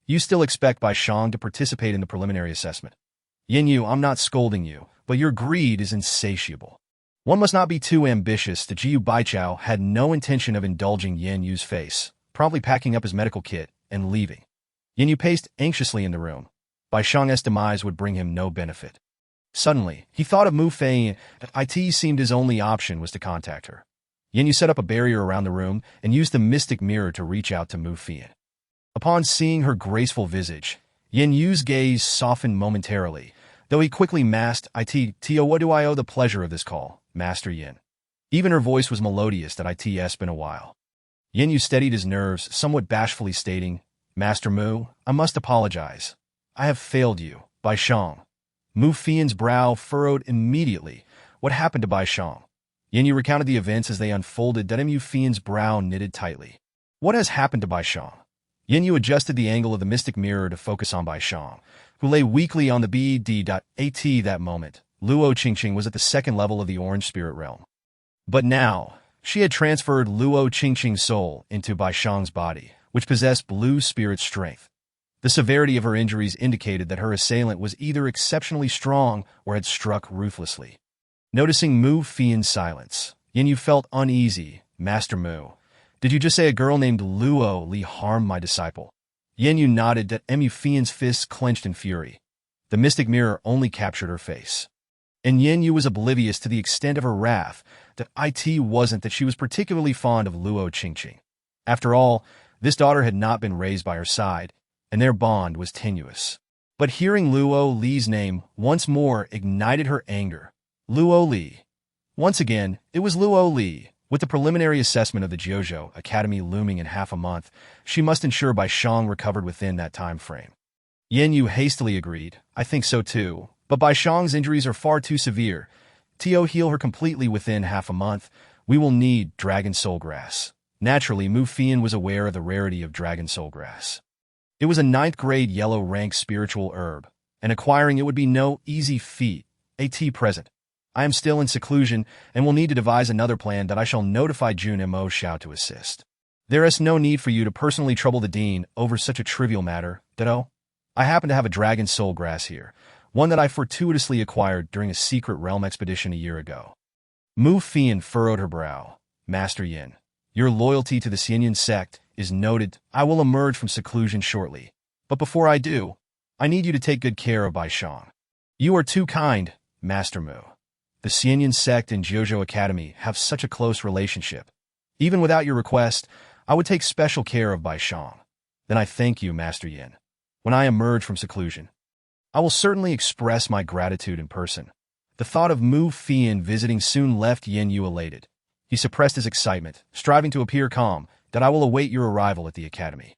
You still expect Bai Shang to participate in the preliminary assessment? Yin Yu, I'm not scolding you, but your greed is insatiable. One must not be too ambitious." The Jiu Baichao had no intention of indulging Yin Yu's face, promptly packing up his medical kit and leaving. Yin Yu paced anxiously in the room. Bai Shang's demise would bring him no benefit. Suddenly, he thought of Mu Fei. It seemed his only option was to contact her. Yin Yu set up a barrier around the room and used the mystic mirror to reach out to Mu Fei. Upon seeing her graceful visage, Yin Yu's gaze softened momentarily, though he quickly masked Tio, what do I owe the pleasure of this call, Master Yin? Even her voice was melodious. That it's been a while. Yin Yu steadied his nerves, somewhat bashfully stating, "Master Mu, I must apologize. I have failed you, Bai Shang." Mu Fei's brow furrowed immediately. What happened to Bai Shang? Yin Yu recounted the events as they unfolded. Mu Fei's brow knitted tightly. What has happened to Bai Shang? Yin Yu adjusted the angle of the mystic mirror to focus on Bai Shang, who lay weakly on the bed. That moment, Luo Qingqing was at the second level of the orange spirit realm. But now, she had transferred Luo Qingqing's soul into Bai Shang's body, which possessed blue spirit strength. The severity of her injuries indicated that her assailant was either exceptionally strong or had struck ruthlessly. Noticing Mu Fei's silence, Yin Yu felt uneasy. "Master Mu, did you just say a girl named Luo Li harmed my disciple?" Yin Yu nodded. Mu Fei's fists clenched in fury. The mystic mirror only captured her face. And Yin Yu was oblivious to the extent of her wrath. It wasn't that she was particularly fond of Luo Qingqing. After all, this daughter had not been raised by her side, and their bond was tenuous. But hearing Luo Li's name once more ignited her anger. Luo Li. Once again, it was Luo Li. With the preliminary assessment of the Jiuzhou Academy looming in half a month, she must ensure Bai Shang recovered within that time frame. Yin Yu hastily agreed. "I think so too, but Bai Shang's injuries are far too severe. Tio heal her completely within half a month. We will need dragon soul grass." Naturally, Mu Fei was aware of the rarity of dragon soul grass. It was a 9th-grade yellow-rank spiritual herb, and acquiring it would be no easy feat. Present. I am still in seclusion, and will need to devise another plan that I shall notify Jun Mo Xiao to assist. There is no need for you to personally trouble the dean over such a trivial matter, Ditto. I happen to have a dragon soul grass here, one that I fortuitously acquired during a secret realm expedition a year ago. Mu Fei furrowed her brow. "Master Yin, your loyalty to the Xianyan sect is noted. I will emerge from seclusion shortly, but before I do, I need you to take good care of Bai Shang." "You are too kind, Master Mu. The Xianyan sect and Jiuzhou Academy have such a close relationship. Even without your request, I would take special care of Bai Shang." "Then I thank you, Master Yin. When I emerge from seclusion, I will certainly express my gratitude in person." The thought of Mu Fei visiting soon left Yin Yu elated. He suppressed his excitement, striving to appear calm. "I will await your arrival at the academy."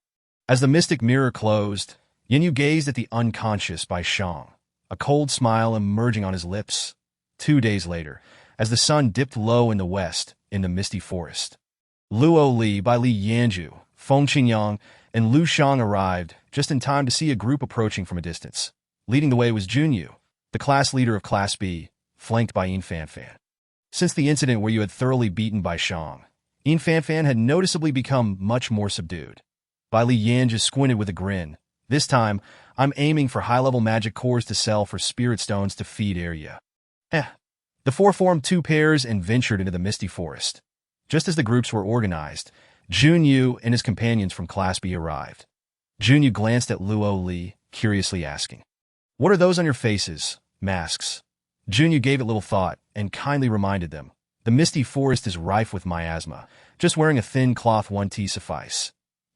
As the mystic mirror closed, Yin Yu gazed at the unconscious Bai Shang, a cold smile emerging on his lips. 2 days later, as the sun dipped low in the west, in the misty forest, Luo Li by Li Yanju, Feng Qingyang, and Lu Shang arrived just in time to see a group approaching from a distance. Leading the way was Junyu, the class leader of Class B, flanked by Yin Fanfan. Since the incident where you had thoroughly beaten Bai Shang, Yin Fanfan had noticeably become much more subdued. Bai Li Yan just squinted with a grin. "This time, I'm aiming for high-level magic cores to sell for spirit stones to feed area." The four formed 2 pairs and ventured into the misty forest. Just as the groups were organized, Junyu and his companions from Class B arrived. Junyu glanced at Luo Li, curiously asking, "What are those on your faces? Masks?" Junyu gave it little thought and kindly reminded them, "The misty forest is rife with miasma. Just wearing a thin cloth 1 tea suffice."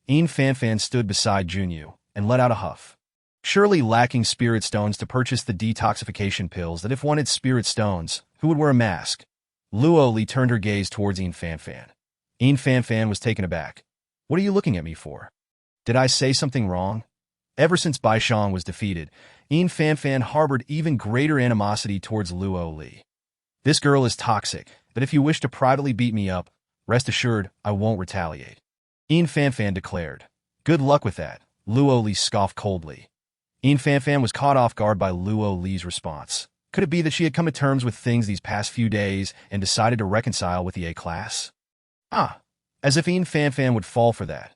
Yin Fanfan stood beside Junyu and let out a huff. Surely lacking spirit stones to purchase the detoxification pills that if wanted spirit stones, who would wear a mask? Luo Li turned her gaze towards Yin Fanfan. Yin Fanfan was taken aback. What are you looking at me for? Did I say something wrong? Ever since Bai Shang was defeated, Yin Fanfan harbored even greater animosity towards Luo Li. This girl is toxic, but if you wish to privately beat me up, rest assured I won't retaliate. Yin Fanfan declared. Good luck with that, Luo Li scoffed coldly. Yin Fanfan was caught off guard by Luo Li's response. Could it be that she had come to terms with things these past few days and decided to reconcile with the A-class? As if Yin Fanfan would fall for that.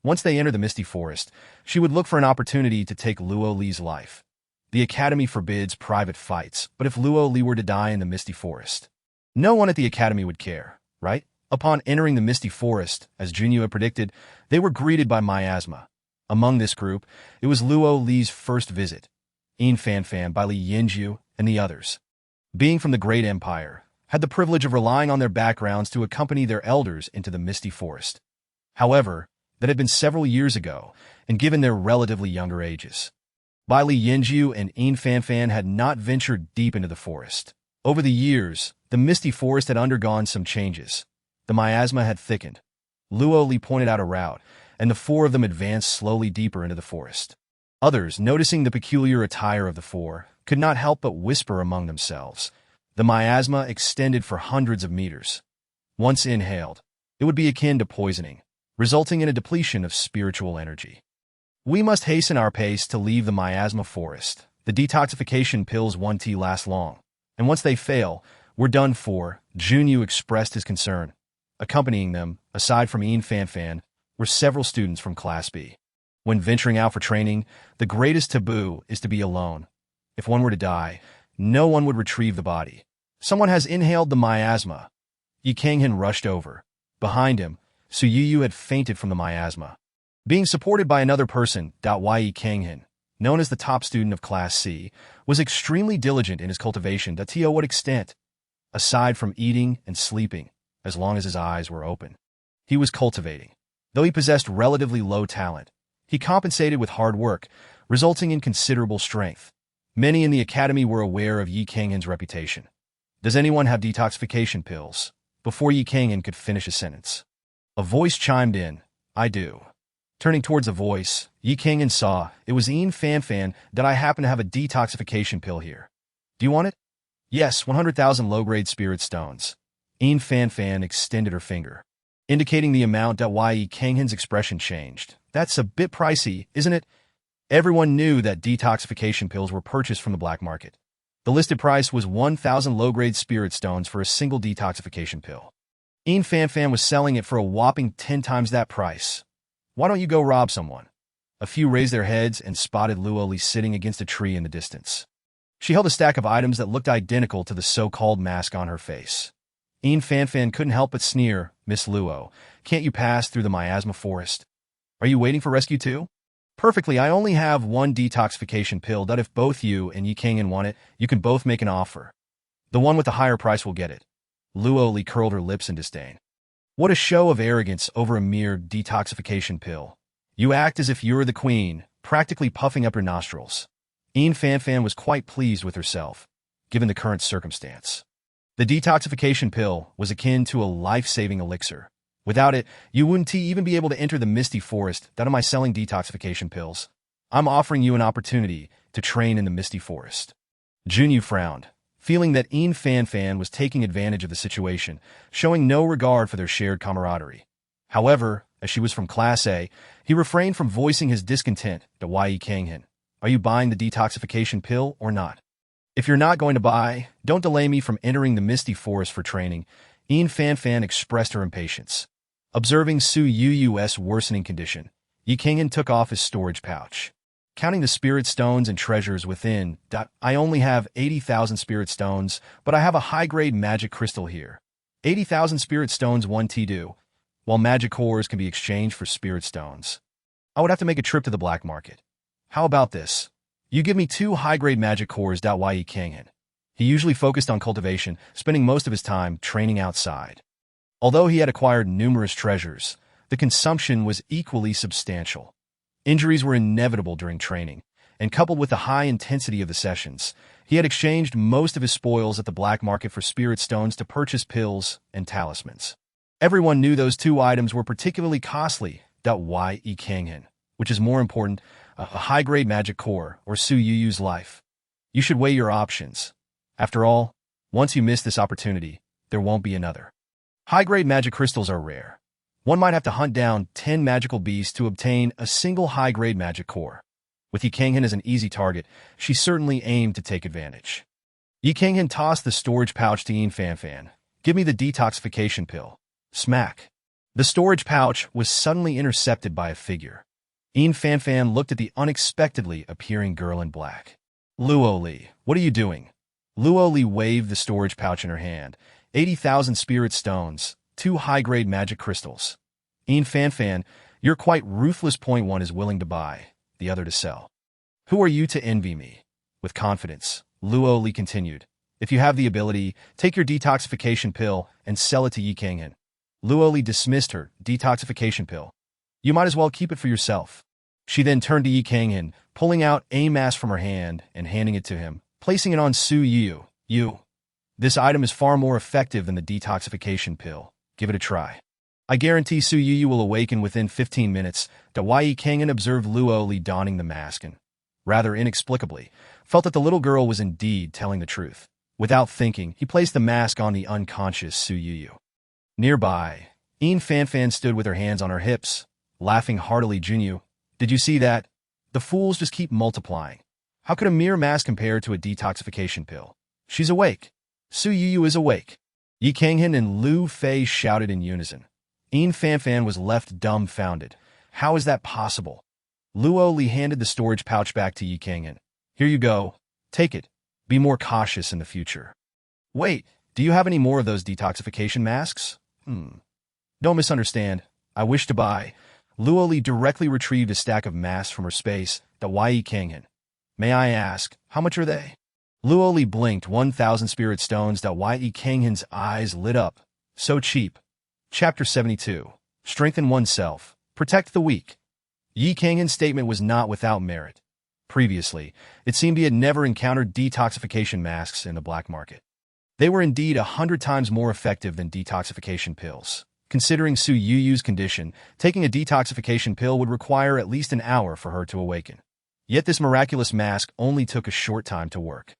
Once they entered the Misty Forest, she would look for an opportunity to take Luo Li's life. The Academy forbids private fights, but if Luo Li were to die in the Misty Forest, no one at the Academy would care, right? Upon entering the Misty Forest, as Junyu had predicted, they were greeted by miasma. Among this group, it was Luo Li's first visit, Yin Fanfan by Li Yinju and the others. Being from the Great Empire, had the privilege of relying on their backgrounds to accompany their elders into the Misty Forest. However, that had been several years ago, and given their relatively younger ages. Bai Li Yinju and Yin Fanfan had not ventured deep into the forest. Over the years, the Misty Forest had undergone some changes. The miasma had thickened. Luo Li pointed out a route, and the four of them advanced slowly deeper into the forest. Others, noticing the peculiar attire of the four, could not help but whisper among themselves. The miasma extended for hundreds of meters. Once inhaled, it would be akin to poisoning, resulting in a depletion of spiritual energy. We must hasten our pace to leave the miasma forest. The detoxification pills won't last long, and once they fail, we're done for, Junyu expressed his concern. Accompanying them, aside from Yin Fanfan, were several students from Class B. When venturing out for training, the greatest taboo is to be alone. If one were to die, no one would retrieve the body. Someone has inhaled the miasma. Yi Kanghan rushed over. Behind him, Su Yuyu had fainted from the miasma. Being supported by another person, Yi Kanghan, known as the top student of Class C, was extremely diligent in his cultivation to what extent. Aside from eating and sleeping, as long as his eyes were open, he was cultivating. Though he possessed relatively low talent, he compensated with hard work, resulting in considerable strength. Many in the academy were aware of Yi Kanghan's reputation. Does anyone have detoxification pills? Before Yi Kanghan could finish a sentence, a voice chimed in. I do. Turning towards the voice, Yi Kanghan saw it was Yin Fanfan. That I happen to have a detoxification pill here. Do you want it? Yes, 100,000 low-grade spirit stones. Yin Fanfan extended her finger, indicating the amount. Yi Kanghan's expression changed. That's a bit pricey, isn't it? Everyone knew that detoxification pills were purchased from the black market. The listed price was 1,000 low-grade spirit stones for a single detoxification pill. Yin Fanfan was selling it for a whopping 10 times that price. Why don't you go rob someone? A few raised their heads and spotted Luo Li sitting against a tree in the distance. She held a stack of items that looked identical to the so-called mask on her face. Yin Fanfan couldn't help but sneer. Miss Luo, can't you pass through the miasma forest? Are you waiting for rescue too? Perfectly, I only have one detoxification pill that if both you and Yi Kanghan want it, you can both make an offer. The one with the higher price will get it. Luo Li curled her lips in disdain. What a show of arrogance over a mere detoxification pill. You act as if you're the queen, practically puffing up your nostrils. Yin Fanfan was quite pleased with herself, given the current circumstance. The detoxification pill was akin to a life-saving elixir. Without it, you wouldn't even be able to enter the Misty Forest. That am I selling detoxification pills? I'm offering you an opportunity to train in the Misty Forest. Junyu frowned, feeling that Yin Fanfan was taking advantage of the situation, showing no regard for their shared camaraderie. However, as she was from Class A, he refrained from voicing his discontent to Yi Kanghan. Are you buying the detoxification pill or not? If you're not going to buy, don't delay me from entering the Misty Forest for training. Yin Fanfan expressed her impatience. Observing Su Yuyu's worsening condition, Yi Kanghan took off his storage pouch. Counting the spirit stones and treasures within, I only have 80,000 spirit stones, but I have a high-grade magic crystal here. 80,000 spirit stones won't do, while magic cores can be exchanged for spirit stones. I would have to make a trip to the black market. How about this? You give me 2 high-grade magic cores. Yi Kanghan. He usually focused on cultivation, spending most of his time training outside. Although he had acquired numerous treasures, the consumption was equally substantial. Injuries were inevitable during training, and coupled with the high intensity of the sessions, he had exchanged most of his spoils at the black market for spirit stones to purchase pills and talismans. Everyone knew those two items were particularly costly. Ye Kanghan, which is more important, a high-grade magic core or Su Yuyu's life. You should weigh your options. After all, once you miss this opportunity, there won't be another. High-grade magic crystals are rare. One might have to hunt down 10 magical beasts to obtain a single high-grade magic core. With Yi Kanghan as an easy target, she certainly aimed to take advantage. Yi Kanghan tossed the storage pouch to Yin Fanfan. Give me the detoxification pill. Smack. The storage pouch was suddenly intercepted by a figure. Yin Fanfan looked at the unexpectedly appearing girl in black. Luo Li, what are you doing? Luo Li waved the storage pouch in her hand. 80,000 spirit stones, 2 high-grade magic crystals. Yin Fanfan, you're quite ruthless. Point one is willing to buy, the other to sell. Who are you to envy me? With confidence, Luo Li continued. If you have the ability, take your detoxification pill and sell it to Yi Kanghan. Luo Li dismissed her detoxification pill. You might as well keep it for yourself. She then turned to Yi Kanghan, pulling out a mask from her hand and handing it to him, placing it on Su Yu. This item is far more effective than the detoxification pill. Give it a try. I guarantee Su Yu will awaken within 15 minutes. Yi Kanghan observed Luo Li donning the mask and, rather inexplicably, felt that the little girl was indeed telling the truth. Without thinking, he placed the mask on the unconscious Su Yu. Nearby, Yin Fanfan stood with her hands on her hips, laughing heartily. Junyu, did you see that? The fools just keep multiplying. How could a mere mask compare to a detoxification pill? She's awake. Su Yu is awake. Yi Kanghan and Lu Fei shouted in unison. Yin Fanfan was left dumbfounded. How is that possible? Luo Li handed the storage pouch back to Yi Kanghan. Here you go. Take it. Be more cautious in the future. Wait, do you have any more of those detoxification masks? Don't misunderstand. I wish to buy. Luo Li directly retrieved a stack of masks from her space. Yi Kanghan. May I ask, how much are they? Luo Li blinked. 1,000 spirit stones. Yi Kanghan's eyes lit up. So cheap. Chapter 72. Strengthen oneself. Protect the weak. Yi Kanghan's statement was not without merit. Previously, it seemed he had never encountered detoxification masks in the black market. They were indeed 100 times more effective than detoxification pills. Considering Su Yuyu's condition, taking a detoxification pill would require at least an hour for her to awaken. Yet this miraculous mask only took a short time to work.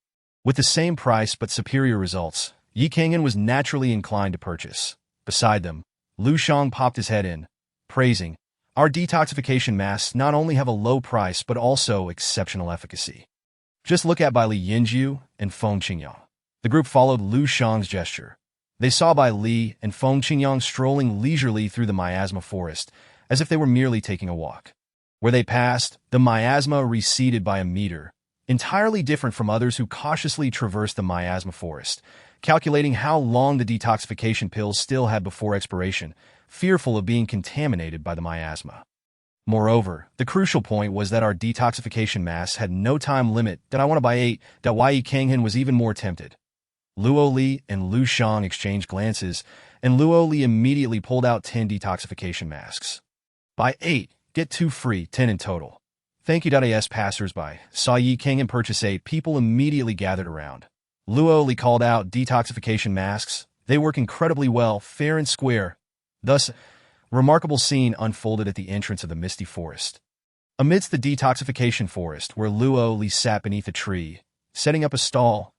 With the same price but superior results, Yi Kanghan was naturally inclined to purchase. Beside them, Lu Shang popped his head in, praising, our detoxification masks not only have a low price but also exceptional efficacy. Just look at Bai Li Yinju and Feng Qingyang. The group followed Lu Shang's gesture. They saw Bai Li and Feng Qingyang strolling leisurely through the miasma forest, as if they were merely taking a walk. Where they passed, the miasma receded by a meter, entirely different from others who cautiously traversed the miasma forest, calculating how long the detoxification pills still had before expiration, fearful of being contaminated by the miasma. Moreover, the crucial point was that our detoxification masks had no time limit. Did I want to buy 8? Yi Kanghan was even more tempted. Luo Li and Lu Shang exchanged glances, and Luo Li immediately pulled out 10 detoxification masks. Buy 8, get 2 free, 10 in total. Thank you. As passers-by saw Yi Kanghan purchase 8, people immediately gathered around. Luo Li called out, detoxification masks. They work incredibly well, fair and square. Thus, a remarkable scene unfolded at the entrance of the misty forest. Amidst the detoxification forest, where Luo Li sat beneath a tree, setting up a stall,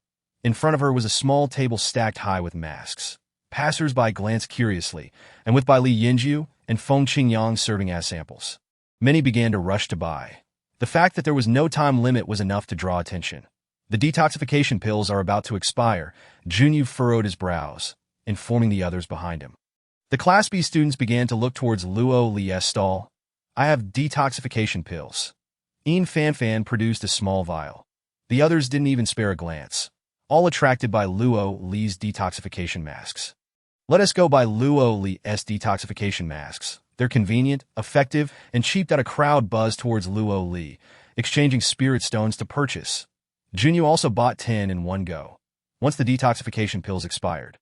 in front of her was a small table stacked high with masks. Passers-by glanced curiously, and with Bai Li Yinju and Feng Qingyang serving as samples, many began to rush to buy. The fact that there was no time limit was enough to draw attention. The detoxification pills are about to expire. Junyu furrowed his brows, informing the others behind him. The Class B students began to look towards Luo Li's stall. I have detoxification pills. Yin Fanfan produced a small vial. The others didn't even spare a glance, all attracted by Luo Li's detoxification masks. Let us go buy Luo Li's detoxification masks. They're convenient, effective, and cheap. A crowd buzzed towards Luo Li, exchanging spirit stones to purchase. Junyu also bought 10 in one go, once the detoxification pills expired.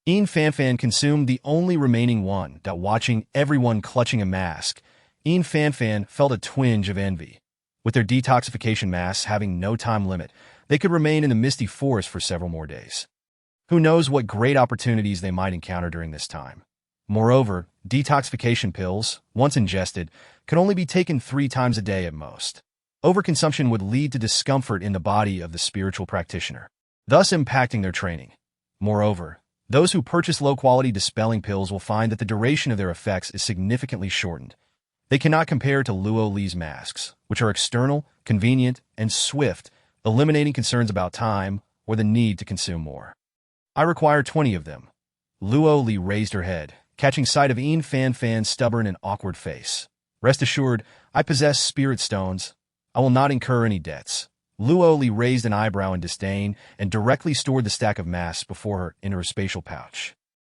Yin Fanfan consumed the only remaining one. Watching everyone clutching a mask, Yin Fanfan felt a twinge of envy. With their detoxification masks having no time limit, they could remain in the misty forest for several more days. Who knows what great opportunities they might encounter during this time. Moreover, detoxification pills, once ingested, could only be taken 3 times a day at most. Overconsumption would lead to discomfort in the body of the spiritual practitioner, thus impacting their training. Moreover, those who purchase low-quality dispelling pills will find that the duration of their effects is significantly shortened. They cannot compare to Luo Li's masks, which are external, convenient, and swift, eliminating concerns about time or the need to consume more. I require 20 of them. Luo Li raised her head, catching sight of Fan Fan's stubborn and awkward face. Rest assured, I possess spirit stones. I will not incur any debts. Luo Li raised an eyebrow in disdain and directly stored the stack of masks before her in her spatial pouch.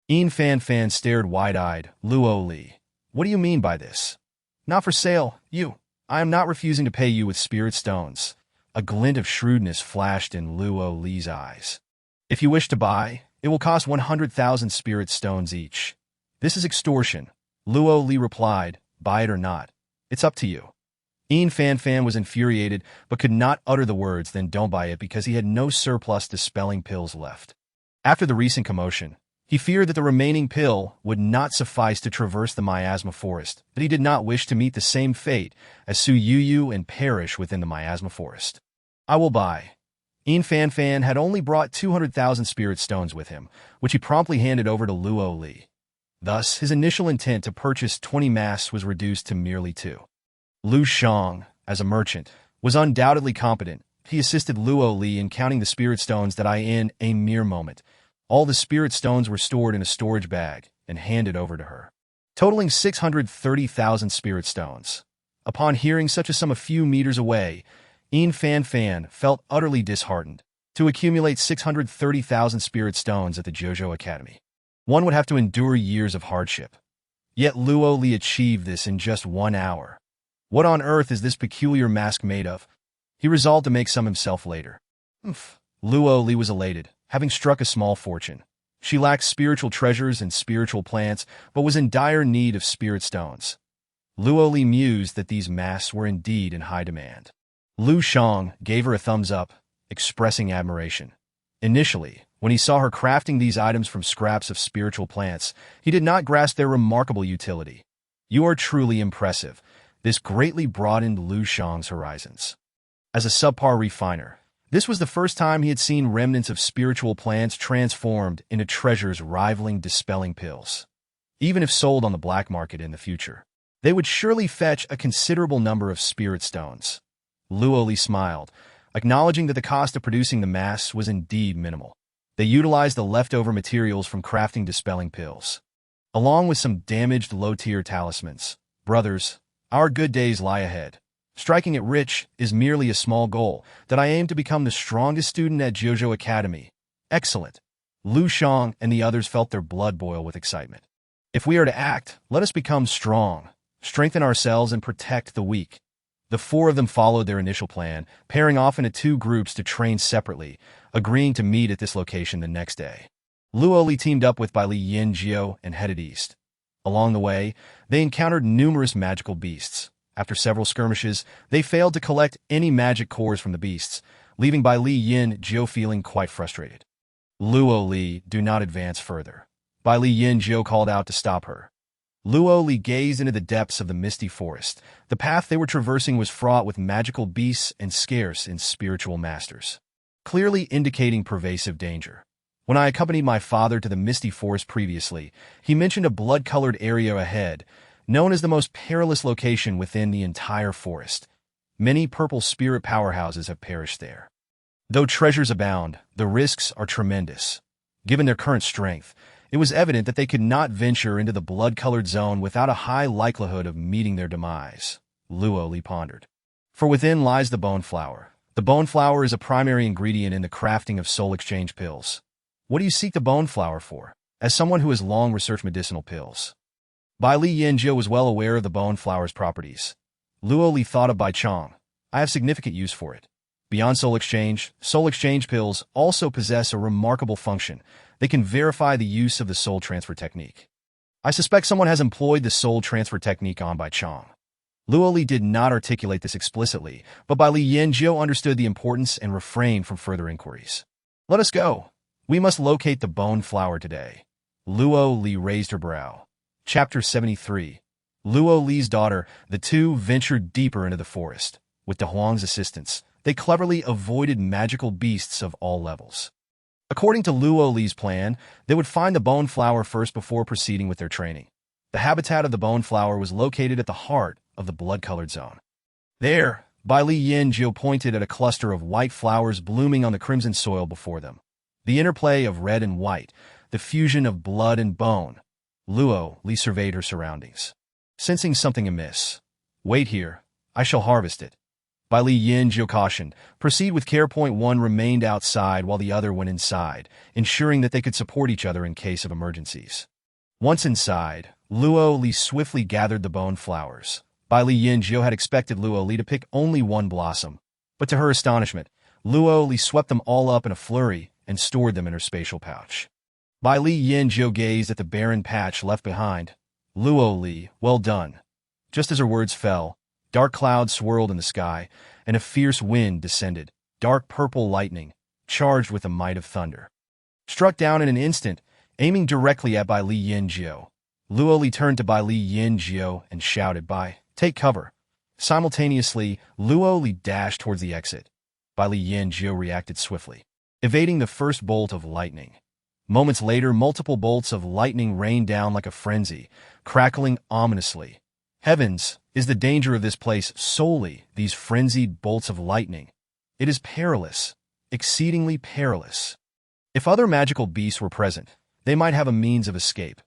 Fan Fan stared wide-eyed. Luo Li, what do you mean by this? Not for sale, you. I am not refusing to pay you with spirit stones. A glint of shrewdness flashed in Luo Li's eyes. If you wish to buy, it will cost 100,000 spirit stones each. This is extortion. Luo Li replied, buy it or not. It's up to you. Fan Fan was infuriated, but could not utter the words then don't buy it because he had no surplus dispelling pills left. After the recent commotion, he feared that the remaining pill would not suffice to traverse the miasma forest, but he did not wish to meet the same fate as Su Yu and perish within the miasma forest. I will buy. Fan Fan had only brought 200,000 spirit stones with him, which he promptly handed over to Luo Li. Thus, his initial intent to purchase 20 masks was reduced to merely 2. Lu Shang, as a merchant, was undoubtedly competent. He assisted Luo Li in counting the spirit stones that in a mere moment. All the spirit stones were stored in a storage bag and handed over to her, totaling 630,000 spirit stones. Upon hearing such a sum a few meters away, Fan Fan felt utterly disheartened. To accumulate 630,000 spirit stones at the Jojo Academy, one would have to endure years of hardship. Yet Luo Li achieved this in just 1 hour. What on earth is this peculiar mask made of? He resolved to make some himself later. Luo Li was elated, having struck a small fortune. She lacked spiritual treasures and spiritual plants, but was in dire need of spirit stones. Luo Li mused that these masks were indeed in high demand. Lu Shang gave her a thumbs up, expressing admiration. Initially, when he saw her crafting these items from scraps of spiritual plants, he did not grasp their remarkable utility. You are truly impressive. This greatly broadened Lu Shang's horizons. As a subpar refiner, this was the first time he had seen remnants of spiritual plants transformed into treasures rivaling dispelling pills. Even if sold on the black market in the future, they would surely fetch a considerable number of spirit stones. Luo Li smiled, acknowledging that the cost of producing the masks was indeed minimal. They utilized the leftover materials from crafting dispelling pills, along with some damaged low-tier talismans. Brothers, our good days lie ahead. Striking it rich is merely a small goal that I aim to become the strongest student at Jojo Academy. Excellent. Lu Shang and the others felt their blood boil with excitement. If we are to act, let us become strong, strengthen ourselves, and protect the weak. The 4 of them followed their initial plan, pairing off into 2 groups to train separately, agreeing to meet at this location the next day. Luo Li teamed up with Bai Li Yin Jiao and headed east. Along the way, they encountered numerous magical beasts. After several skirmishes, they failed to collect any magic cores from the beasts, leaving Bai Li Yin Jiao feeling quite frustrated. Luo Li, do not advance further. Bai Li Yin Jiao called out to stop her. Luo Li gazed into the depths of the misty forest. The path they were traversing was fraught with magical beasts and scarce in spiritual masters, clearly indicating pervasive danger. When I accompanied my father to the misty forest previously, he mentioned a blood-colored area ahead, known as the most perilous location within the entire forest. Many purple spirit powerhouses have perished there. Though treasures abound, the risks are tremendous. Given their current strength, it was evident that they could not venture into the blood-colored zone without a high likelihood of meeting their demise, Luo Li pondered. For within lies the bone flower. The bone flower is a primary ingredient in the crafting of soul exchange pills. What do you seek the bone flower for? As someone who has long researched medicinal pills, Bai Li Yanjiao was well aware of the bone flower's properties. Luo Li thought of Bai Chong. I have significant use for it. Beyond soul exchange pills also possess a remarkable function. They can verify the use of the soul transfer technique. I suspect someone has employed the soul transfer technique on Bai Chong. Luo Li did not articulate this explicitly, but Bai Li Yanjiu understood the importance and refrained from further inquiries. Let us go. We must locate the bone flower today. Luo Li raised her brow. Chapter 73. Luo Li's daughter. The two ventured deeper into the forest. With De Huang's assistance, they cleverly avoided magical beasts of all levels. According to Luo Li's plan, they would find the bone flower first before proceeding with their training. The habitat of the bone flower was located at the heart of the blood-colored zone. There, Bai Li Yanjiu pointed at a cluster of white flowers blooming on the crimson soil before them. The interplay of red and white, the fusion of blood and bone. Luo Li surveyed her surroundings, sensing something amiss. Wait here, I shall harvest it. Bai Li Yanjiu cautioned. Proceed with care. Point one remained outside while the other went inside, ensuring that they could support each other in case of emergencies. Once inside, Luo Li swiftly gathered the bone flowers. Bai Li Yanjiu had expected Luo Li to pick only one blossom, but to her astonishment, Luo Li swept them all up in a flurry and stored them in her spatial pouch. Bai Li Yanjiu gazed at the barren patch left behind. Luo Li, well done. Just as her words fell, dark clouds swirled in the sky, and a fierce wind descended. Dark purple lightning, charged with the might of thunder, struck down in an instant, aiming directly at Bai Li Yanjiu. Luo Li turned to Bai Li Yanjiu and shouted, "Bai, take cover." Simultaneously, Luo Li dashed towards the exit. Bai Li Yanjiu reacted swiftly, evading the first bolt of lightning. Moments later, multiple bolts of lightning rained down like a frenzy, crackling ominously. Heavens, is the danger of this place solely these frenzied bolts of lightning? It is perilous, exceedingly perilous. If other magical beasts were present, they might have a means of escape.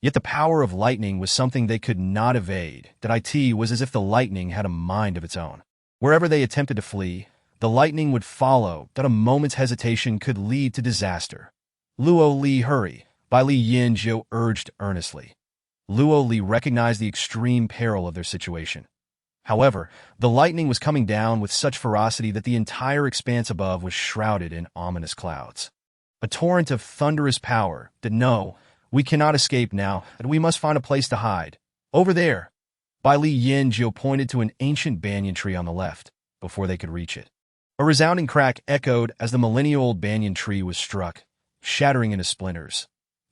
Yet the power of lightning was something they could not evade. That it was as if the lightning had a mind of its own. Wherever they attempted to flee, the lightning would follow. That a moment's hesitation could lead to disaster. Luo Li, hurry, Bai Li Yanjiu urged earnestly. Luo Li recognized the extreme peril of their situation. However, the lightning was coming down with such ferocity that the entire expanse above was shrouded in ominous clouds. A torrent of thunderous power. No, we cannot escape now, and we must find a place to hide. Over there. Bai Li Yanjiu pointed to an ancient banyan tree on the left, before they could reach it. A resounding crack echoed as the millennial-old banyan tree was struck, shattering into splinters.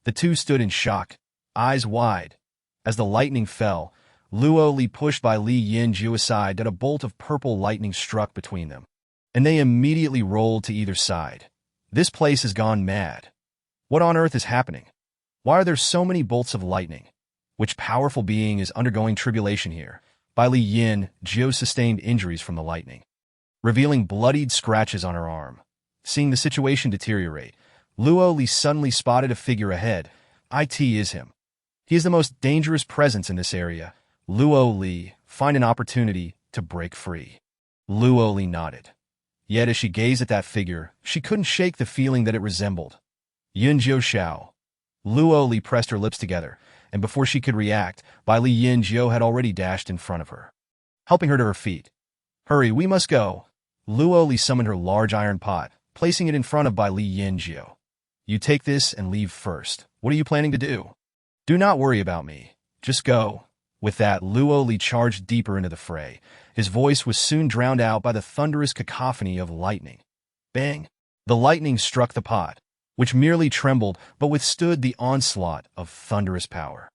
The two stood in shock, eyes wide. As the lightning fell, Luo Li pushed Bai Li Yanjiu aside that a bolt of purple lightning struck between them, and they immediately rolled to either side. This place has gone mad. What on earth is happening? Why are there so many bolts of lightning? Which powerful being is undergoing tribulation here? Bai Li Yanjiu sustained injuries from the lightning, revealing bloodied scratches on her arm. Seeing the situation deteriorate, Luo Li suddenly spotted a figure ahead. It is him. He is the most dangerous presence in this area. Luo Li, find an opportunity to break free. Luo Li nodded. Yet as she gazed at that figure, she couldn't shake the feeling that it resembled Yunjiu Xiao. Luo Li pressed her lips together, and before she could react, Bai Li Yanjiu had already dashed in front of her, helping her to her feet. Hurry, we must go. Luo Li summoned her large iron pot, placing it in front of Bai Li Yanjiu. You take this and leave first. What are you planning to do? Do not worry about me. Just go. With that, Luo Li charged deeper into the fray. His voice was soon drowned out by the thunderous cacophony of lightning. Bang! The lightning struck the pot, which merely trembled but withstood the onslaught of thunderous power.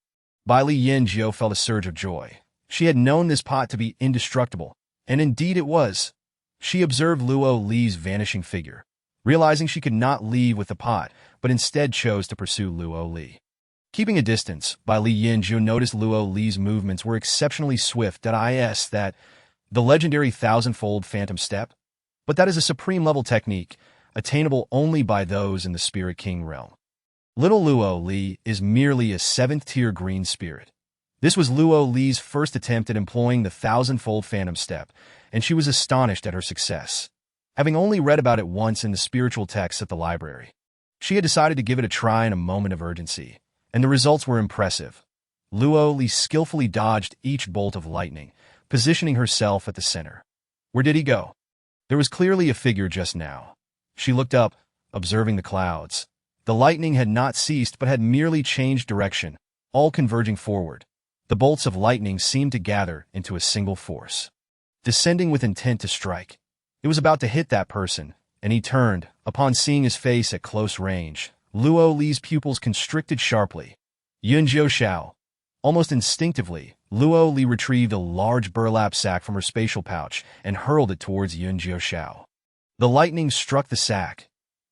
Bai Li Yanjiu felt a surge of joy. She had known this pot to be indestructible, and indeed it was. She observed Luo Li's vanishing figure, realizing she could not leave with the pot, but instead chose to pursue Luo Li. Keeping a distance, Bai Li Yanjiu noticed Luo Li's movements were exceptionally swift. That the legendary thousand-fold phantom step, but that is a supreme-level technique, attainable only by those in the Spirit King realm. Little Luo Li is merely a 7th-tier green spirit. This was Luo Li's first attempt at employing the thousand-fold phantom step, and she was astonished at her success. Having only read about it once in the spiritual texts at the library, she had decided to give it a try in a moment of urgency, and the results were impressive. Luo Li skillfully dodged each bolt of lightning, positioning herself at the center. Where did he go? There was clearly a figure just now. She looked up, observing the clouds. The lightning had not ceased but had merely changed direction, all converging forward. The bolts of lightning seemed to gather into a single force, descending with intent to strike. It was about to hit that person, and he turned. Upon seeing his face at close range, Luo Li's pupils constricted sharply. Yun Jiu. Almost instinctively, Luo Li retrieved a large burlap sack from her spatial pouch and hurled it towards Yun Jiu. The lightning struck the sack.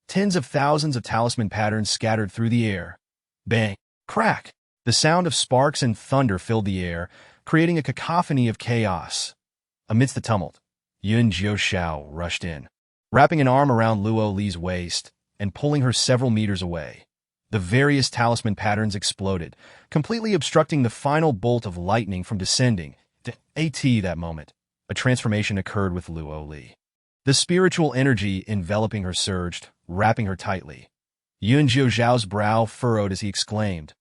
Tens of thousands of talisman patterns scattered through the air. Bang! Crack! The sound of sparks and thunder filled the air, creating a cacophony of chaos. Amidst the tumult, Yun Jiu rushed in, wrapping an arm around Luo Li's waist and pulling her several meters away. The various talisman patterns exploded, completely obstructing the final bolt of lightning from descending. That moment, a transformation occurred with Luo Li. The spiritual energy enveloping her surged, wrapping her tightly. Yun Jiu's brow furrowed as he exclaimed,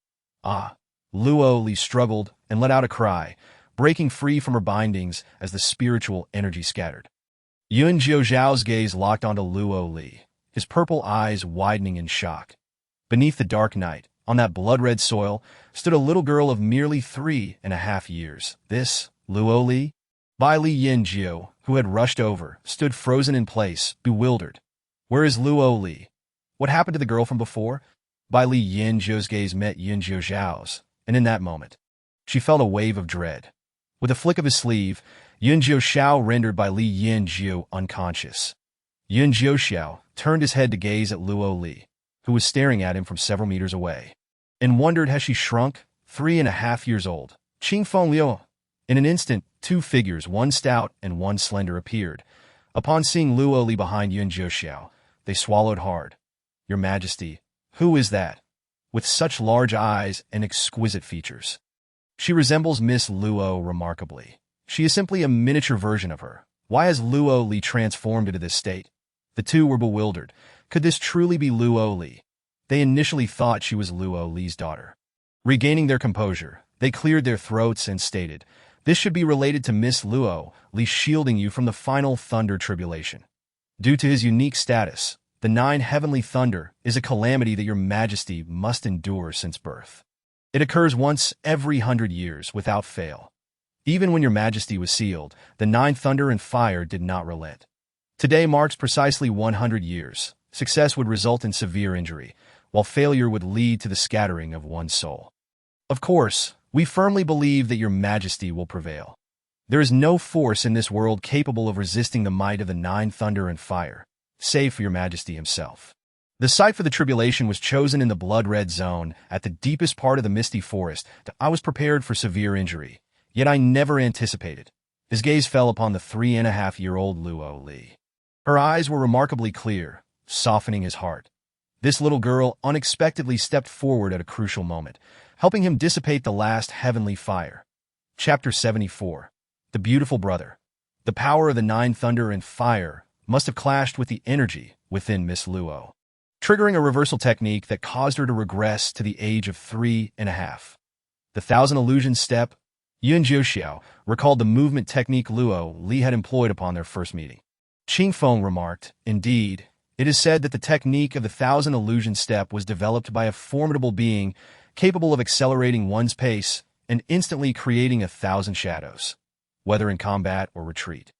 "Ah!" Luo Li struggled and let out a cry, breaking free from her bindings as the spiritual energy scattered. Yun Jiu's gaze locked onto Luo Li, his purple eyes widening in shock. Beneath the dark night, on that blood-red soil, stood a little girl of merely 3.5 years. This, Luo Li? Bai Li Yin Jiu, who had rushed over, stood frozen in place, bewildered. Where is Luo Li? What happened to the girl from before? Bai Li Yin Jiu's gaze met Yun Jiu's, and in that moment, she felt a wave of dread. With a flick of his sleeve, Yun Jiu rendered Bai Li Yin Jiu unconscious. Yun Jiu turned his head to gaze at Luo Li, who was staring at him from several meters away, and wondered has she shrunk, 3.5 years old. Qing Feng Liu. In an instant, two figures, one stout and one slender, appeared. Upon seeing Luo Li behind Yun Jiu, they swallowed hard. Your Majesty, who is that? With such large eyes and exquisite features. She resembles Miss Luo remarkably. She is simply a miniature version of her. Why has Luo Li transformed into this state? The two were bewildered. Could this truly be Luo Li? They initially thought she was Luo Li's daughter. Regaining their composure, they cleared their throats and stated, "This should be related to Miss Luo Li shielding you from the final thunder tribulation. Due to his unique status, the 9 heavenly thunder is a calamity that your Majesty must endure since birth. It occurs once every 100 years without fail. Even when your Majesty was sealed, the 9 thunder and fire did not relent. Today marks precisely 100 years. Success would result in severe injury, while failure would lead to the scattering of one's soul. Of course, we firmly believe that your Majesty will prevail. There is no force in this world capable of resisting the might of the 9 thunder and fire, save for your Majesty himself." The site for the tribulation was chosen in the blood-red zone at the deepest part of the misty forest. I was prepared for severe injury, yet I never anticipated. His gaze fell upon the 3.5-year-old Luo Li. Her eyes were remarkably clear, softening his heart. This little girl unexpectedly stepped forward at a crucial moment, helping him dissipate the last heavenly fire. Chapter 74. The Beautiful Brother. The power of the 9 thunder and fire must have clashed with the energy within Miss Luo, triggering a reversal technique that caused her to regress to the age of 3.5. The 1,000 Illusion Step. Yun Jiu recalled the movement technique Luo Li had employed upon their first meeting. Qing Feng remarked, "Indeed, it is said that the technique of the 1,000 Illusion Step was developed by a formidable being capable of accelerating one's pace and instantly creating 1,000 shadows, whether in combat or retreat.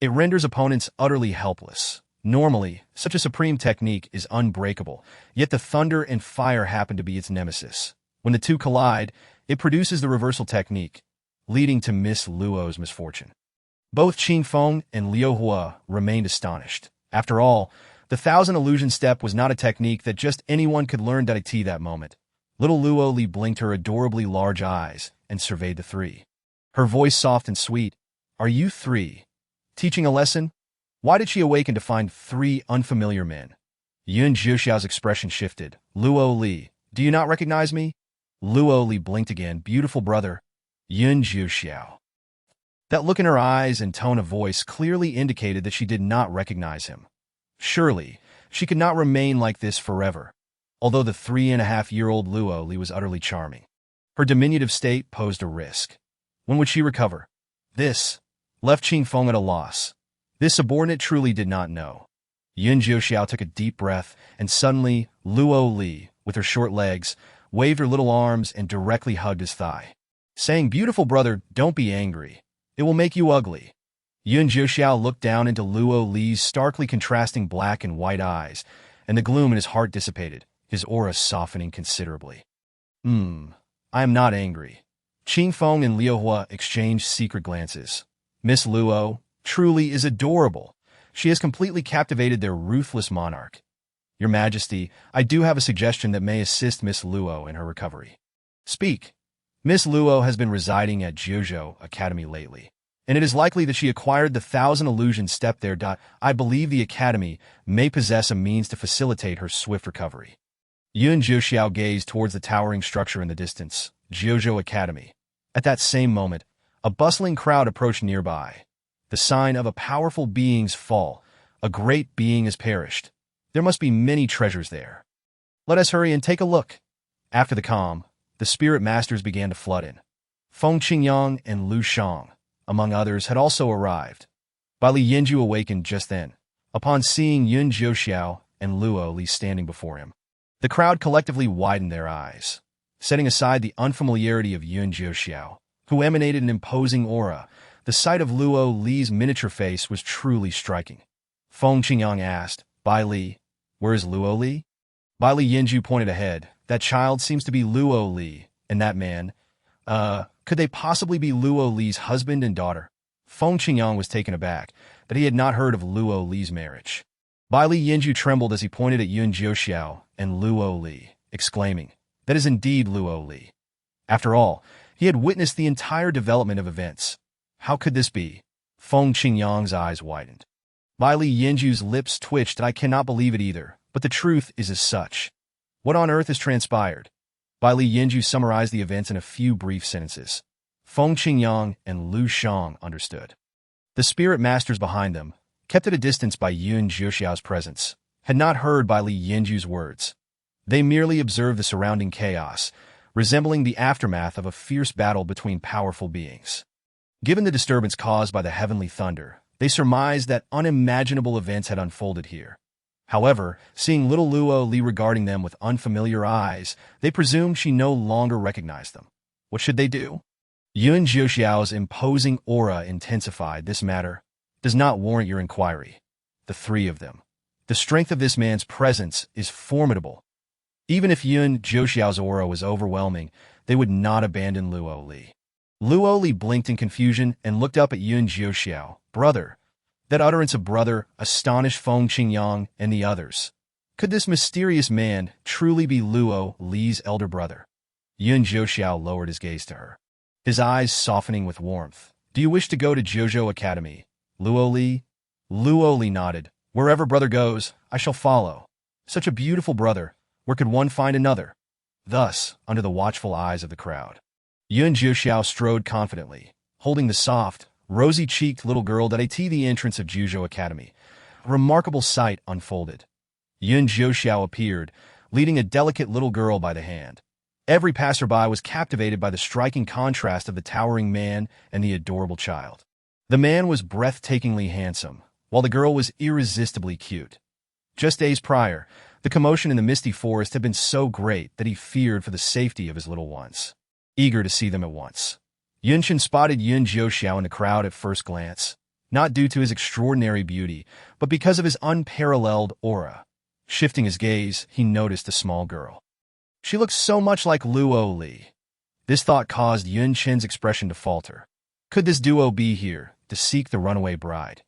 It renders opponents utterly helpless. Normally, such a supreme technique is unbreakable, yet the thunder and fire happen to be its nemesis. When the two collide, it produces the reversal technique, leading to Miss Luo's misfortune." Both Qing Feng and Liu Hua remained astonished. After all, the 1,000 Illusion Step was not a technique that just anyone could learn. That moment, little Luo Li blinked her adorably large eyes and surveyed the three. Her voice soft and sweet. "Are you 3? Teaching a lesson?" Why did she awaken to find 3 unfamiliar men? Yun Jiu's expression shifted. "Luo Li, do you not recognize me?" Luo Li blinked again. "Beautiful brother." Yun Jiu. That look in her eyes and tone of voice clearly indicated that she did not recognize him. Surely, she could not remain like this forever, although the 3.5-year-old Luo Li was utterly charming. Her diminutive state posed a risk. When would she recover? This left Qing Feng at a loss. This subordinate truly did not know. Yun Jiu took a deep breath, and suddenly, Luo Li, with her short legs, waved her little arms and directly hugged his thigh. saying, "Beautiful brother, don't be angry. It will make you ugly." Yun Jiuxiao looked down into Luo Li's starkly contrasting black and white eyes, and the gloom in his heart dissipated, his aura softening considerably. I am not angry." Qing Feng and Liu Hua exchanged secret glances. Miss Luo truly is adorable. She has completely captivated their ruthless monarch. Your Majesty, I do have a suggestion that may assist Miss Luo in her recovery. Speak. Miss Luo has been residing at Jiuzhou Academy lately, and it is likely that she acquired the 1,000 illusion step there. I believe the Academy may possess a means to facilitate her swift recovery. Yun Jiuxiao gazed towards the towering structure in the distance, Jiuzhou Academy. At that same moment, a bustling crowd approached nearby. The sign of a powerful being's fall. A great being has perished. There must be many treasures there. Let us hurry and take a look. After the calm, the spirit masters began to flood in. Feng Qingyang and Lu Shang, among others, had also arrived. Bai Li Yinju awakened just then, upon seeing Yun Jiuxiao and Luo Li standing before him. The crowd collectively widened their eyes. Setting aside the unfamiliarity of Yun Jiuxiao, who emanated an imposing aura, the sight of Luo Li's miniature face was truly striking. Feng Qingyang asked, "Bai Li, where is Luo Li?" Bai Li Yinju pointed ahead. "That child seems to be Luo Li, and that man, could they possibly be Luo Li's husband and daughter?" Feng Qingyang was taken aback that he had not heard of Luo Li's marriage. Bai Li Yinju trembled as he pointed at Yun Jiuxiao and Luo Li, exclaiming, "That is indeed Luo Li." After all, he had witnessed the entire development of events. How could this be? Feng Qingyang's eyes widened. Bai Li Yinju's lips twitched. "I cannot believe it either, but the truth is as such. What on earth has transpired?" Bai Li Yinju summarized the events in a few brief sentences. Feng Qingyang and Lu Shang understood. The spirit masters behind them, kept at a distance by Yun Jiuxiao's presence, had not heard Bai Li Yinju's words. They merely observed the surrounding chaos, resembling the aftermath of a fierce battle between powerful beings. Given the disturbance caused by the heavenly thunder, they surmised that unimaginable events had unfolded here. However, seeing little Luo Li regarding them with unfamiliar eyes, they presumed she no longer recognized them. What should they do? Yun Jiuxiao's imposing aura intensified. "This matter does not warrant your inquiry. The three of them. The strength of this man's presence is formidable." Even if Yun Jiuxiao's aura was overwhelming, they would not abandon Luo Li. Luo Li blinked in confusion and looked up at Yun Jiuxiao. "Brother." That utterance of brother astonished Feng Qingyang and the others. Could this mysterious man truly be Luo Li's elder brother? Yun Jiuxiao lowered his gaze to her, his eyes softening with warmth. "Do you wish to go to Jiuzhou Academy, Luo Li?" Luo Li nodded. "Wherever brother goes, I shall follow. Such a beautiful brother. Where could one find another?" Thus, under the watchful eyes of the crowd, Yun Jiuxiao strode confidently, holding the soft, rosy-cheeked little girl at the entrance of Jiuzhou Academy. A remarkable sight unfolded. Yun Jiuxiao appeared, leading a delicate little girl by the hand. Every passerby was captivated by the striking contrast of the towering man and the adorable child. The man was breathtakingly handsome, while the girl was irresistibly cute. Just days prior, the commotion in the misty forest had been so great that he feared for the safety of his little ones. Eager to see them at once, Yunchen spotted Yun Jiuxiao in the crowd at first glance, not due to his extraordinary beauty, but because of his unparalleled aura. Shifting his gaze, he noticed a small girl. She looked so much like Luo Li. This thought caused Yun Chen's expression to falter. Could this duo be here to seek the runaway bride?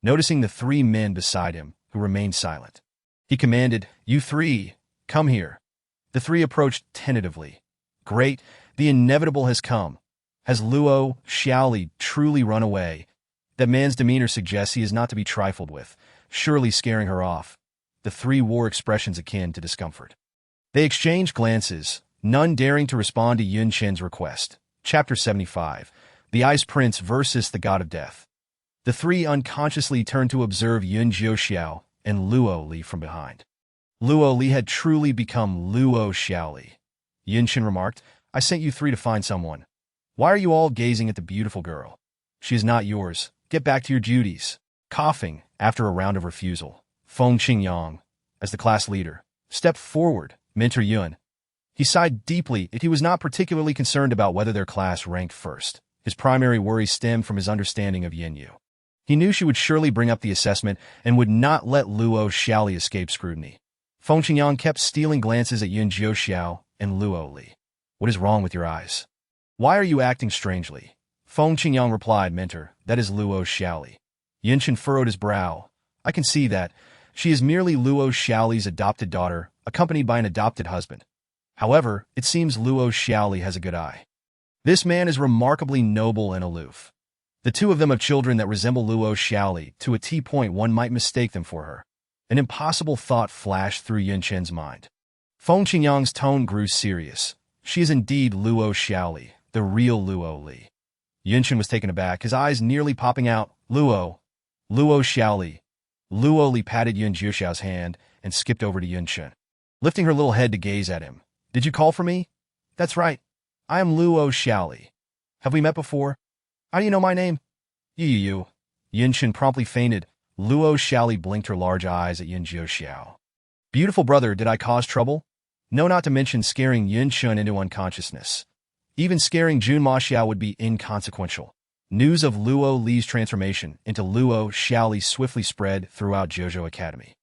Noticing the three men beside him, who remained silent, he commanded, "You three, come here." The three approached tentatively. "Great, the inevitable has come. Has Luo Xiaoli truly run away? That man's demeanor suggests he is not to be trifled with, surely scaring her off." The three wore expressions akin to discomfort. They exchanged glances, none daring to respond to Yun Chen's request. Chapter 75. The Ice Prince versus the God of Death. The three unconsciously turned to observe Yun Jiuxiao and Luo Li from behind. Luo Li had truly become Luo Xiaoli. Yun Chen remarked, "I sent you three to find someone. Why are you all gazing at the beautiful girl? She is not yours. Get back to your duties." Coughing, after a round of refusal, Feng Qingyang, as the class leader, stepped forward. "Mentor Yun, He sighed deeply. He was not particularly concerned about whether their class ranked first. His primary worry stemmed from his understanding of Yin Yu. He knew she would surely bring up the assessment and would not let Luo Xiaoli escape scrutiny. Feng Qingyang kept stealing glances at Yun Jiuxiao and Luo Li. What is wrong with your eyes? Why are you acting strangely? Feng Qingyang replied, Mentor, that is Luo Xiaoli. Yunchen furrowed his brow. I can see that. She is merely Luo Xiaoli's adopted daughter, accompanied by an adopted husband. However, it seems Luo Xiaoli has a good eye. This man is remarkably noble and aloof. The two of them have children that resemble Luo Xiaoli. To a T-point, one might mistake them for her. An impossible thought flashed through Yun Chen's mind. Feng Qingyang's tone grew serious. She is indeed Luo Xiaoli, the real Luo Li. Yun Chen was taken aback, his eyes nearly popping out. Luo Xiaoli. Luo Li patted Yun Jiuxiao's hand and skipped over to Yun Chen, lifting her little head to gaze at him. Did you call for me? That's right. I am Luo Xiaoli. Have we met before? How do you know my name? You. Yun Chen promptly fainted. Luo Xiaoli blinked her large eyes at Yun Jiuxiao. Beautiful brother, did I cause trouble? No, not to mention scaring Yun Chen into unconsciousness. Even scaring Jun Ma Xiao would be inconsequential. News of Luo Li's transformation into Luo Xiaoli swiftly spread throughout Zhozhou Academy.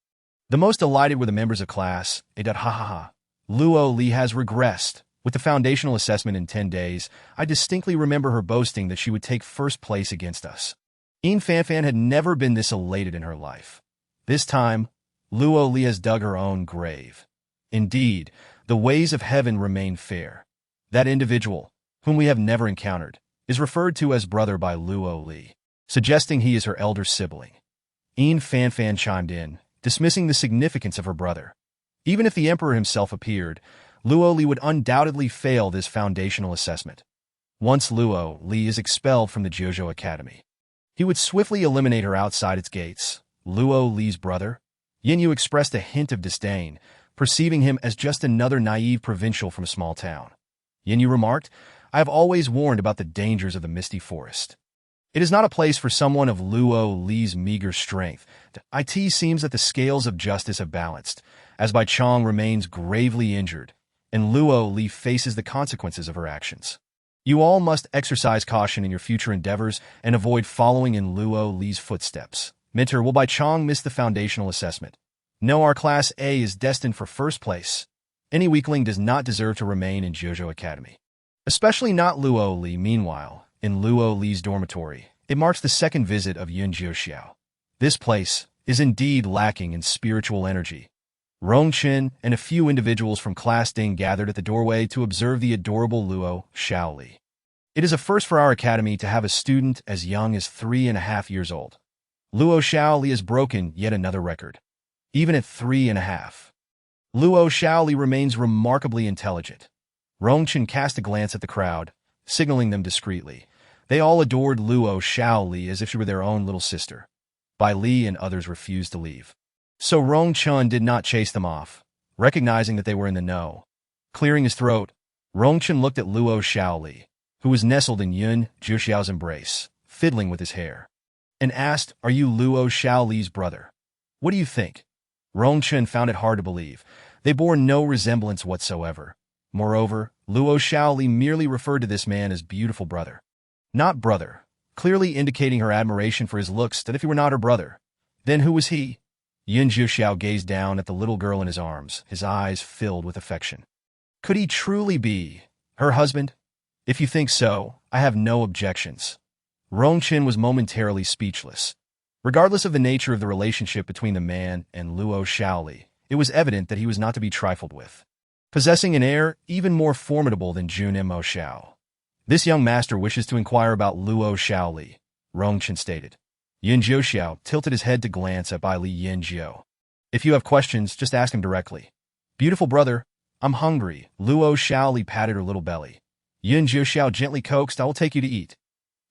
The most delighted were the members of class. Luo Li has regressed. With the foundational assessment in 10 days, I distinctly remember her boasting that she would take first place against us. Yin Fanfan had never been this elated in her life. This time, Luo Li has dug her own grave. Indeed, the ways of heaven remain fair. That individual, whom we have never encountered, is referred to as brother by Luo Li, suggesting he is her elder sibling. Yin Fanfan chimed in, dismissing the significance of her brother. Even if the emperor himself appeared, Luo Li would undoubtedly fail this foundational assessment. Once Luo Li is expelled from the Zhozhou Academy, he would swiftly eliminate her outside its gates. Luo Li's brother? Yin Yu expressed a hint of disdain, perceiving him as just another naive provincial from a small town. Yin Yu remarked, I have always warned about the dangers of the misty forest. It is not a place for someone of Luo Li's meager strength. It seems that the scales of justice have balanced, as Bai Chong remains gravely injured, and Luo Li faces the consequences of her actions. You all must exercise caution in your future endeavors and avoid following in Luo Li's footsteps. Mentor, will Bai Chong miss the foundational assessment? No, our Class A is destined for first place. Any weakling does not deserve to remain in Zhozhou Academy. Especially not Luo Li. Meanwhile, in Luo Li's dormitory, it marks the second visit of Yun Jiuxiao. This place is indeed lacking in spiritual energy. Rong Chen and a few individuals from Class Ding gathered at the doorway to observe the adorable Luo Xiaoli. It is a first for our academy to have a student as young as 3.5 years old. Luo Xiaoli has broken yet another record. Even at 3.5. Luo Xiaoli remains remarkably intelligent. Rong Chen cast a glance at the crowd, signaling them discreetly. They all adored Luo Xiaoli as if she were their own little sister. Bai Li and others refused to leave. So Rong Chen did not chase them off, recognizing that they were in the know. Clearing his throat, Rong Chen looked at Luo Xiaoli, who was nestled in Yun Jiuxiao's embrace, fiddling with his hair, and asked, Are you Luo Xiaoli's brother? What do you think? Rong Chen found it hard to believe. They bore no resemblance whatsoever. Moreover, Luo Xiaoli merely referred to this man as beautiful brother. Not brother, clearly indicating her admiration for his looks that if he were not her brother, then who was he? Yun Jiuxiao gazed down at the little girl in his arms, his eyes filled with affection. Could he truly be her husband? If you think so, I have no objections. Rong Chen was momentarily speechless. Regardless of the nature of the relationship between the man and Luo Xiaoli, it was evident that he was not to be trifled with. Possessing an heir even more formidable than Jun Mo Xiao. This young master wishes to inquire about Luo Xiaoli, Rong Chen stated. Yun Jiuxiao tilted his head to glance at Bai Li Yin Jiu. If you have questions, just ask him directly. Beautiful brother, I'm hungry. Luo Xiaoli patted her little belly. Yun Jiuxiao gently coaxed, I will take you to eat.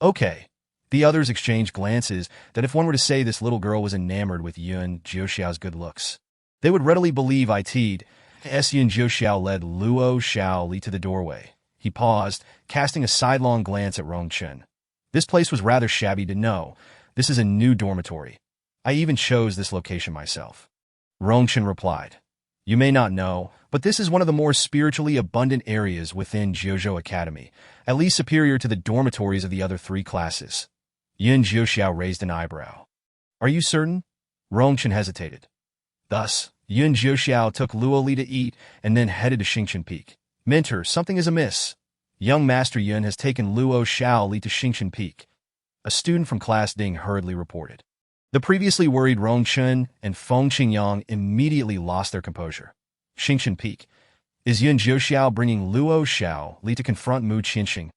Okay. The others exchanged glances that if one were to say this little girl was enamored with Yun Jiuxiao's good looks, they would readily believe it'd. Yun Jiuxiao led Luo Xiaoli to the doorway. He paused, casting a sidelong glance at Rong Chen. This place was rather shabby to know. This is a new dormitory. I even chose this location myself. Rong Chen replied. You may not know, but this is one of the more spiritually abundant areas within Jiuzhou Academy, at least superior to the dormitories of the other three classes. Yun Jiuxiao raised an eyebrow. Are you certain? Rongchen hesitated. Thus, Yun Jiuxiao took Luo Li to eat and then headed to Xingchen Peak. Mentor, something is amiss. Young Master Yun has taken Luo Xiao Li to Xingchen Peak. A student from Class Ding hurriedly reported. The previously worried Rongchen and Feng Qingyang immediately lost their composure. Xingchen Peak. Is Yun Jiuxiao bringing Luo Xiao Li to confront Mu Qinxing?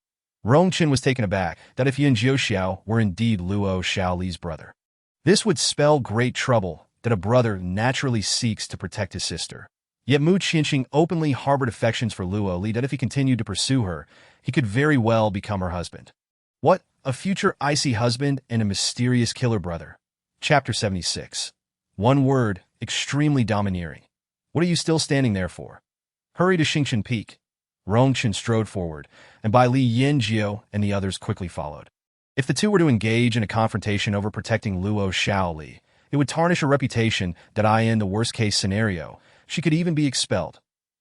Rongchen was taken aback that if Yun Jiuxiao were indeed Luo Xiao Li's brother, this would spell great trouble that a brother naturally seeks to protect his sister. Yet Mu Qinxing openly harbored affections for Luo Li that if he continued to pursue her, he could very well become her husband. What? A future icy husband and a mysterious killer brother. Chapter 76. One word, extremely domineering. What are you still standing there for? Hurry to Xingchen Peak. Rongchen strode forward, and Bai Li Yinjiu and the others quickly followed. If the two were to engage in a confrontation over protecting Luo Xiao Li, it would tarnish her reputation that in the worst-case scenario, she could even be expelled.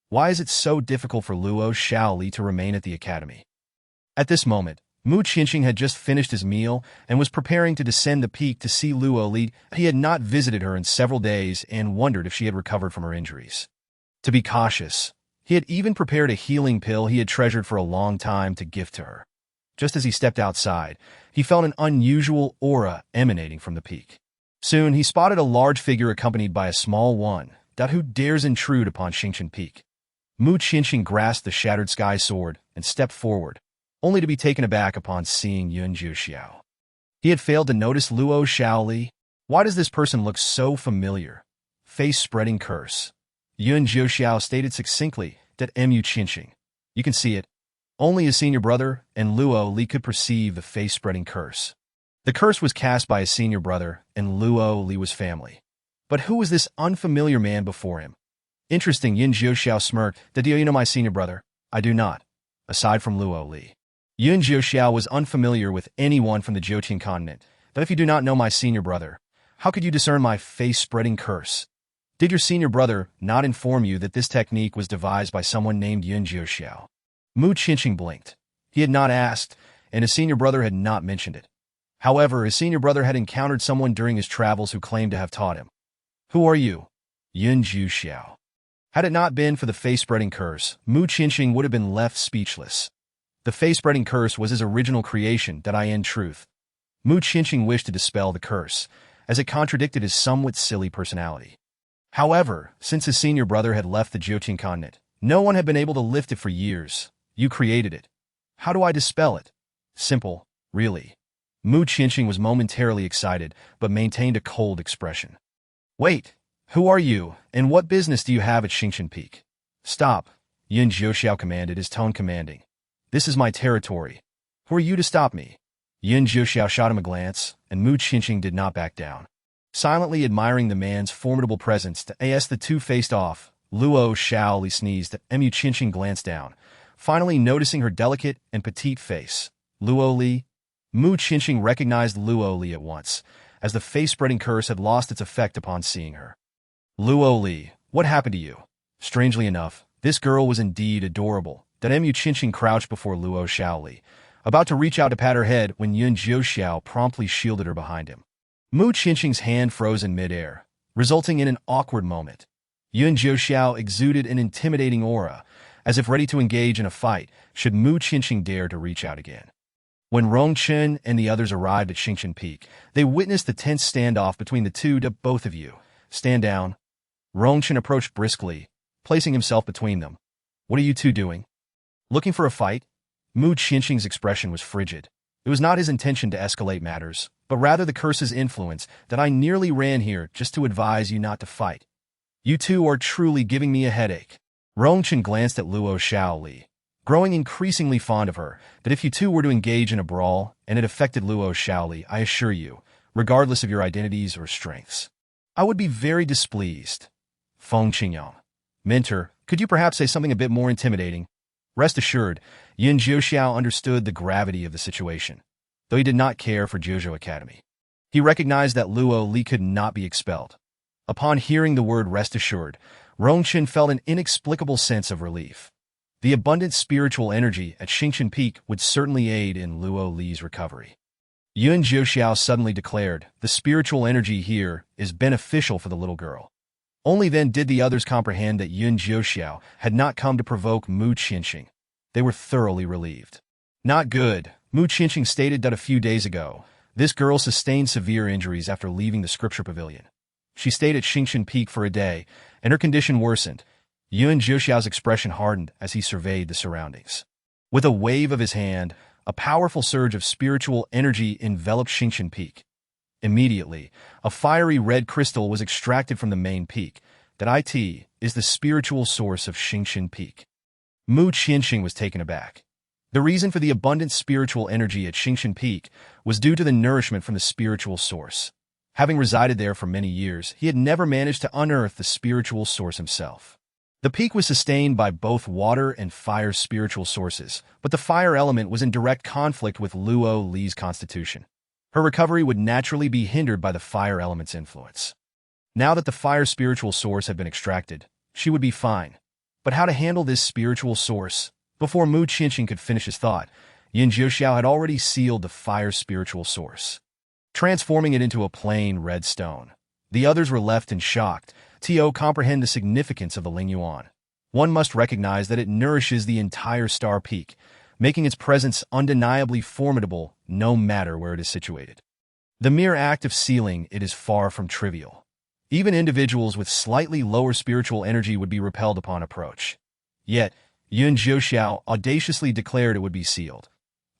Why is it so difficult for Luo Xiao Li to remain at the academy? At this moment, Mu Qinxing had just finished his meal and was preparing to descend the peak to see Luo Li. He had not visited her in several days and wondered if she had recovered from her injuries. To be cautious, he had even prepared a healing pill he had treasured for a long time to gift to her. Just as he stepped outside, he felt an unusual aura emanating from the peak. Soon, he spotted a large figure accompanied by a small one. Who dares intrude upon Xingchen Peak? Mu Qinxing grasped the shattered sky sword and stepped forward, only to be taken aback upon seeing Yun Jiuxiao. He had failed to notice Luo Xiao Li. Why does this person look so familiar? Face-spreading curse. Yun Jiuxiao stated succinctly that Mu Qinxing. You can see it. Only his senior brother and Luo Li could perceive the face-spreading curse. The curse was cast by his senior brother, and Luo Li was family. But who was this unfamiliar man before him? Interesting, Yun Jiuxiao smirked. Do you know my senior brother? I do not. Aside from Luo Li. Yun Jiuxiao was unfamiliar with anyone from the Jiutian continent. But if you do not know my senior brother, how could you discern my face-spreading curse? Did your senior brother not inform you that this technique was devised by someone named Yun Jiuxiao? Mu Qinxing blinked. He had not asked, and his senior brother had not mentioned it. However, his senior brother had encountered someone during his travels who claimed to have taught him. Who are you? Yun Jiuxiao. Had it not been for the face-spreading curse, Mu Qinxing would have been left speechless. The face-spreading curse was his original creation, in truth. Mu Qinxing wished to dispel the curse, as it contradicted his somewhat silly personality. However, since his senior brother had left the Jiutian continent, no one had been able to lift it for years. You created it. How do I dispel it? Simple, really. Mu Qinxing was momentarily excited, but maintained a cold expression. Wait, who are you, and what business do you have at Xingchen Peak? Stop, Yun Jiuxiao commanded, his tone commanding. This is my territory. Who are you to stop me? Yun Jiuxiao shot him a glance, and Mu Qinxing did not back down. Silently admiring the man's formidable presence, the two faced off. Luo Xiao Li sneezed. Mu Qinxing glanced down, finally noticing her delicate and petite face. Luo Li? Mu Qinxing recognized Luo Li at once, as the face-spreading curse had lost its effect upon seeing her. Luo Li, what happened to you? Strangely enough, this girl was indeed adorable. Mu Qinxing crouched before Luo Xiao Li, about to reach out to pat her head when Yun Jiuxiao promptly shielded her behind him. Mu Qinxing's hand froze in midair, resulting in an awkward moment. Yun Jiuxiao exuded an intimidating aura, as if ready to engage in a fight should Mu Qinxing dare to reach out again. When Rongchen and the others arrived at Xingchen Peak, they witnessed the tense standoff between the two. Both of you, stand down. Rongchen approached briskly, placing himself between them. What are you two doing? Looking for a fight? Mu Qinxing's expression was frigid. It was not his intention to escalate matters, but rather the curse's influence that I nearly ran here just to advise you not to fight. You two are truly giving me a headache. Rongchen glanced at Luo Xiao Li, growing increasingly fond of her, that if you two were to engage in a brawl and it affected Luo Xiao Li, I assure you, regardless of your identities or strengths, I would be very displeased. Feng Qingyang. Mentor, could you perhaps say something a bit more intimidating? Rest assured, Yun Jiuxiao understood the gravity of the situation, though he did not care for Jiuzhou Academy. He recognized that Luo Li could not be expelled. Upon hearing the word rest assured, Rongchen felt an inexplicable sense of relief. The abundant spiritual energy at Xingqian Peak would certainly aid in Luo Li's recovery. Yuan Jiuxiao suddenly declared, "The spiritual energy here is beneficial for the little girl." Only then did the others comprehend that Yuan Jiuxiao had not come to provoke Mu Qianxing. They were thoroughly relieved. "Not good," Mu Qianxing stated that a few days ago, this girl sustained severe injuries after leaving the scripture pavilion. She stayed at Xingqian Peak for a day, and her condition worsened. Yuan Jiuxiao's expression hardened as he surveyed the surroundings. With a wave of his hand, a powerful surge of spiritual energy enveloped Xingqian Peak. Immediately, a fiery red crystal was extracted from the main peak. That is the spiritual source of Xingqian Peak. Mu Qianxing was taken aback. The reason for the abundant spiritual energy at Xingqian Peak was due to the nourishment from the spiritual source. Having resided there for many years, he had never managed to unearth the spiritual source himself. The peak was sustained by both water and fire spiritual sources, but the fire element was in direct conflict with Luo Li's constitution. Her recovery would naturally be hindered by the fire element's influence. Now that the fire spiritual source had been extracted, she would be fine. But how to handle this spiritual source? Before Mu Qianxing could finish his thought, Yuan Jiuxiao had already sealed the fire spiritual source, transforming it into a plain red stone. The others were left in shock. To comprehend the significance of the Ling Yuan, one must recognize that it nourishes the entire star peak, making its presence undeniably formidable no matter where it is situated. The mere act of sealing it is far from trivial. Even individuals with slightly lower spiritual energy would be repelled upon approach. Yet, Yuan Jiuxiao audaciously declared it would be sealed.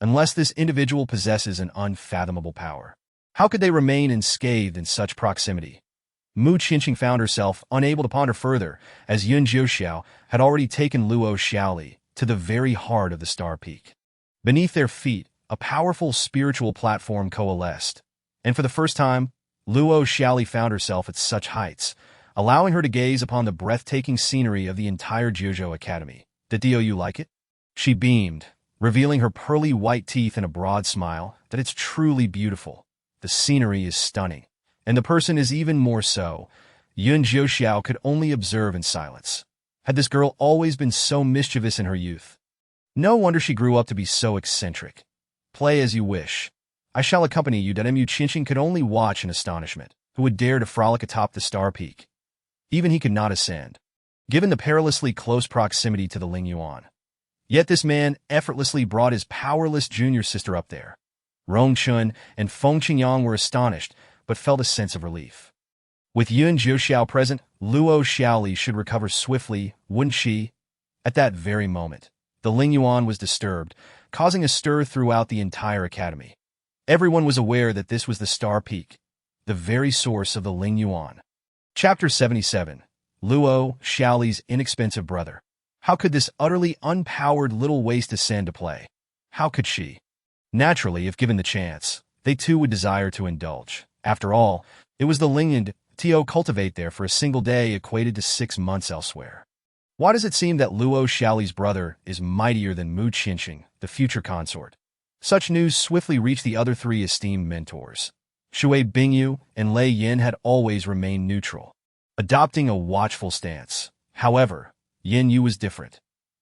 Unless this individual possesses an unfathomable power, how could they remain unscathed in such proximity? Mu Qianxing found herself unable to ponder further, as Yuan Jiuxiao had already taken Luo Xiaoli to the very heart of the star peak. Beneath their feet, a powerful spiritual platform coalesced, and for the first time, Luo Xiaoli found herself at such heights, allowing her to gaze upon the breathtaking scenery of the entire Jiuzhou Academy. "Did you like it?" She beamed, revealing her pearly white teeth in a broad smile. "That it's truly beautiful. The scenery is stunning. And the person is even more so." Yuan Jiuxiao could only observe in silence. Had this girl always been so mischievous in her youth? No wonder she grew up to be so eccentric. "Play as you wish. I shall accompany you." Mu Qianxing could only watch in astonishment. Who would dare to frolic atop the star peak? Even he could not ascend, given the perilously close proximity to the Ling Yuan. Yet this man effortlessly brought his powerless junior sister up there. Rongchun and Feng Qingyang were astonished, but felt a sense of relief. With Yuan Jiuxiao present, Luo Xiaoli should recover swiftly, wouldn't she? At that very moment, the Ling Yuan was disturbed, causing a stir throughout the entire academy. Everyone was aware that this was the star peak, the very source of the Ling Yuan. Chapter 77. Luo Xiaoli's inexpensive brother. How could this utterly unpowered little waste ascend to play? How could she? Naturally, if given the chance, they too would desire to indulge. After all, it was the Ling to cultivate there for a single day equated to 6 months elsewhere. Why does it seem that Luo Xiaoli's brother is mightier than Mu Qianxing, the future consort? Such news swiftly reached the other 3 esteemed mentors. Shui Bingyu and Lei Yin had always remained neutral, adopting a watchful stance. However, Yin Yu was different.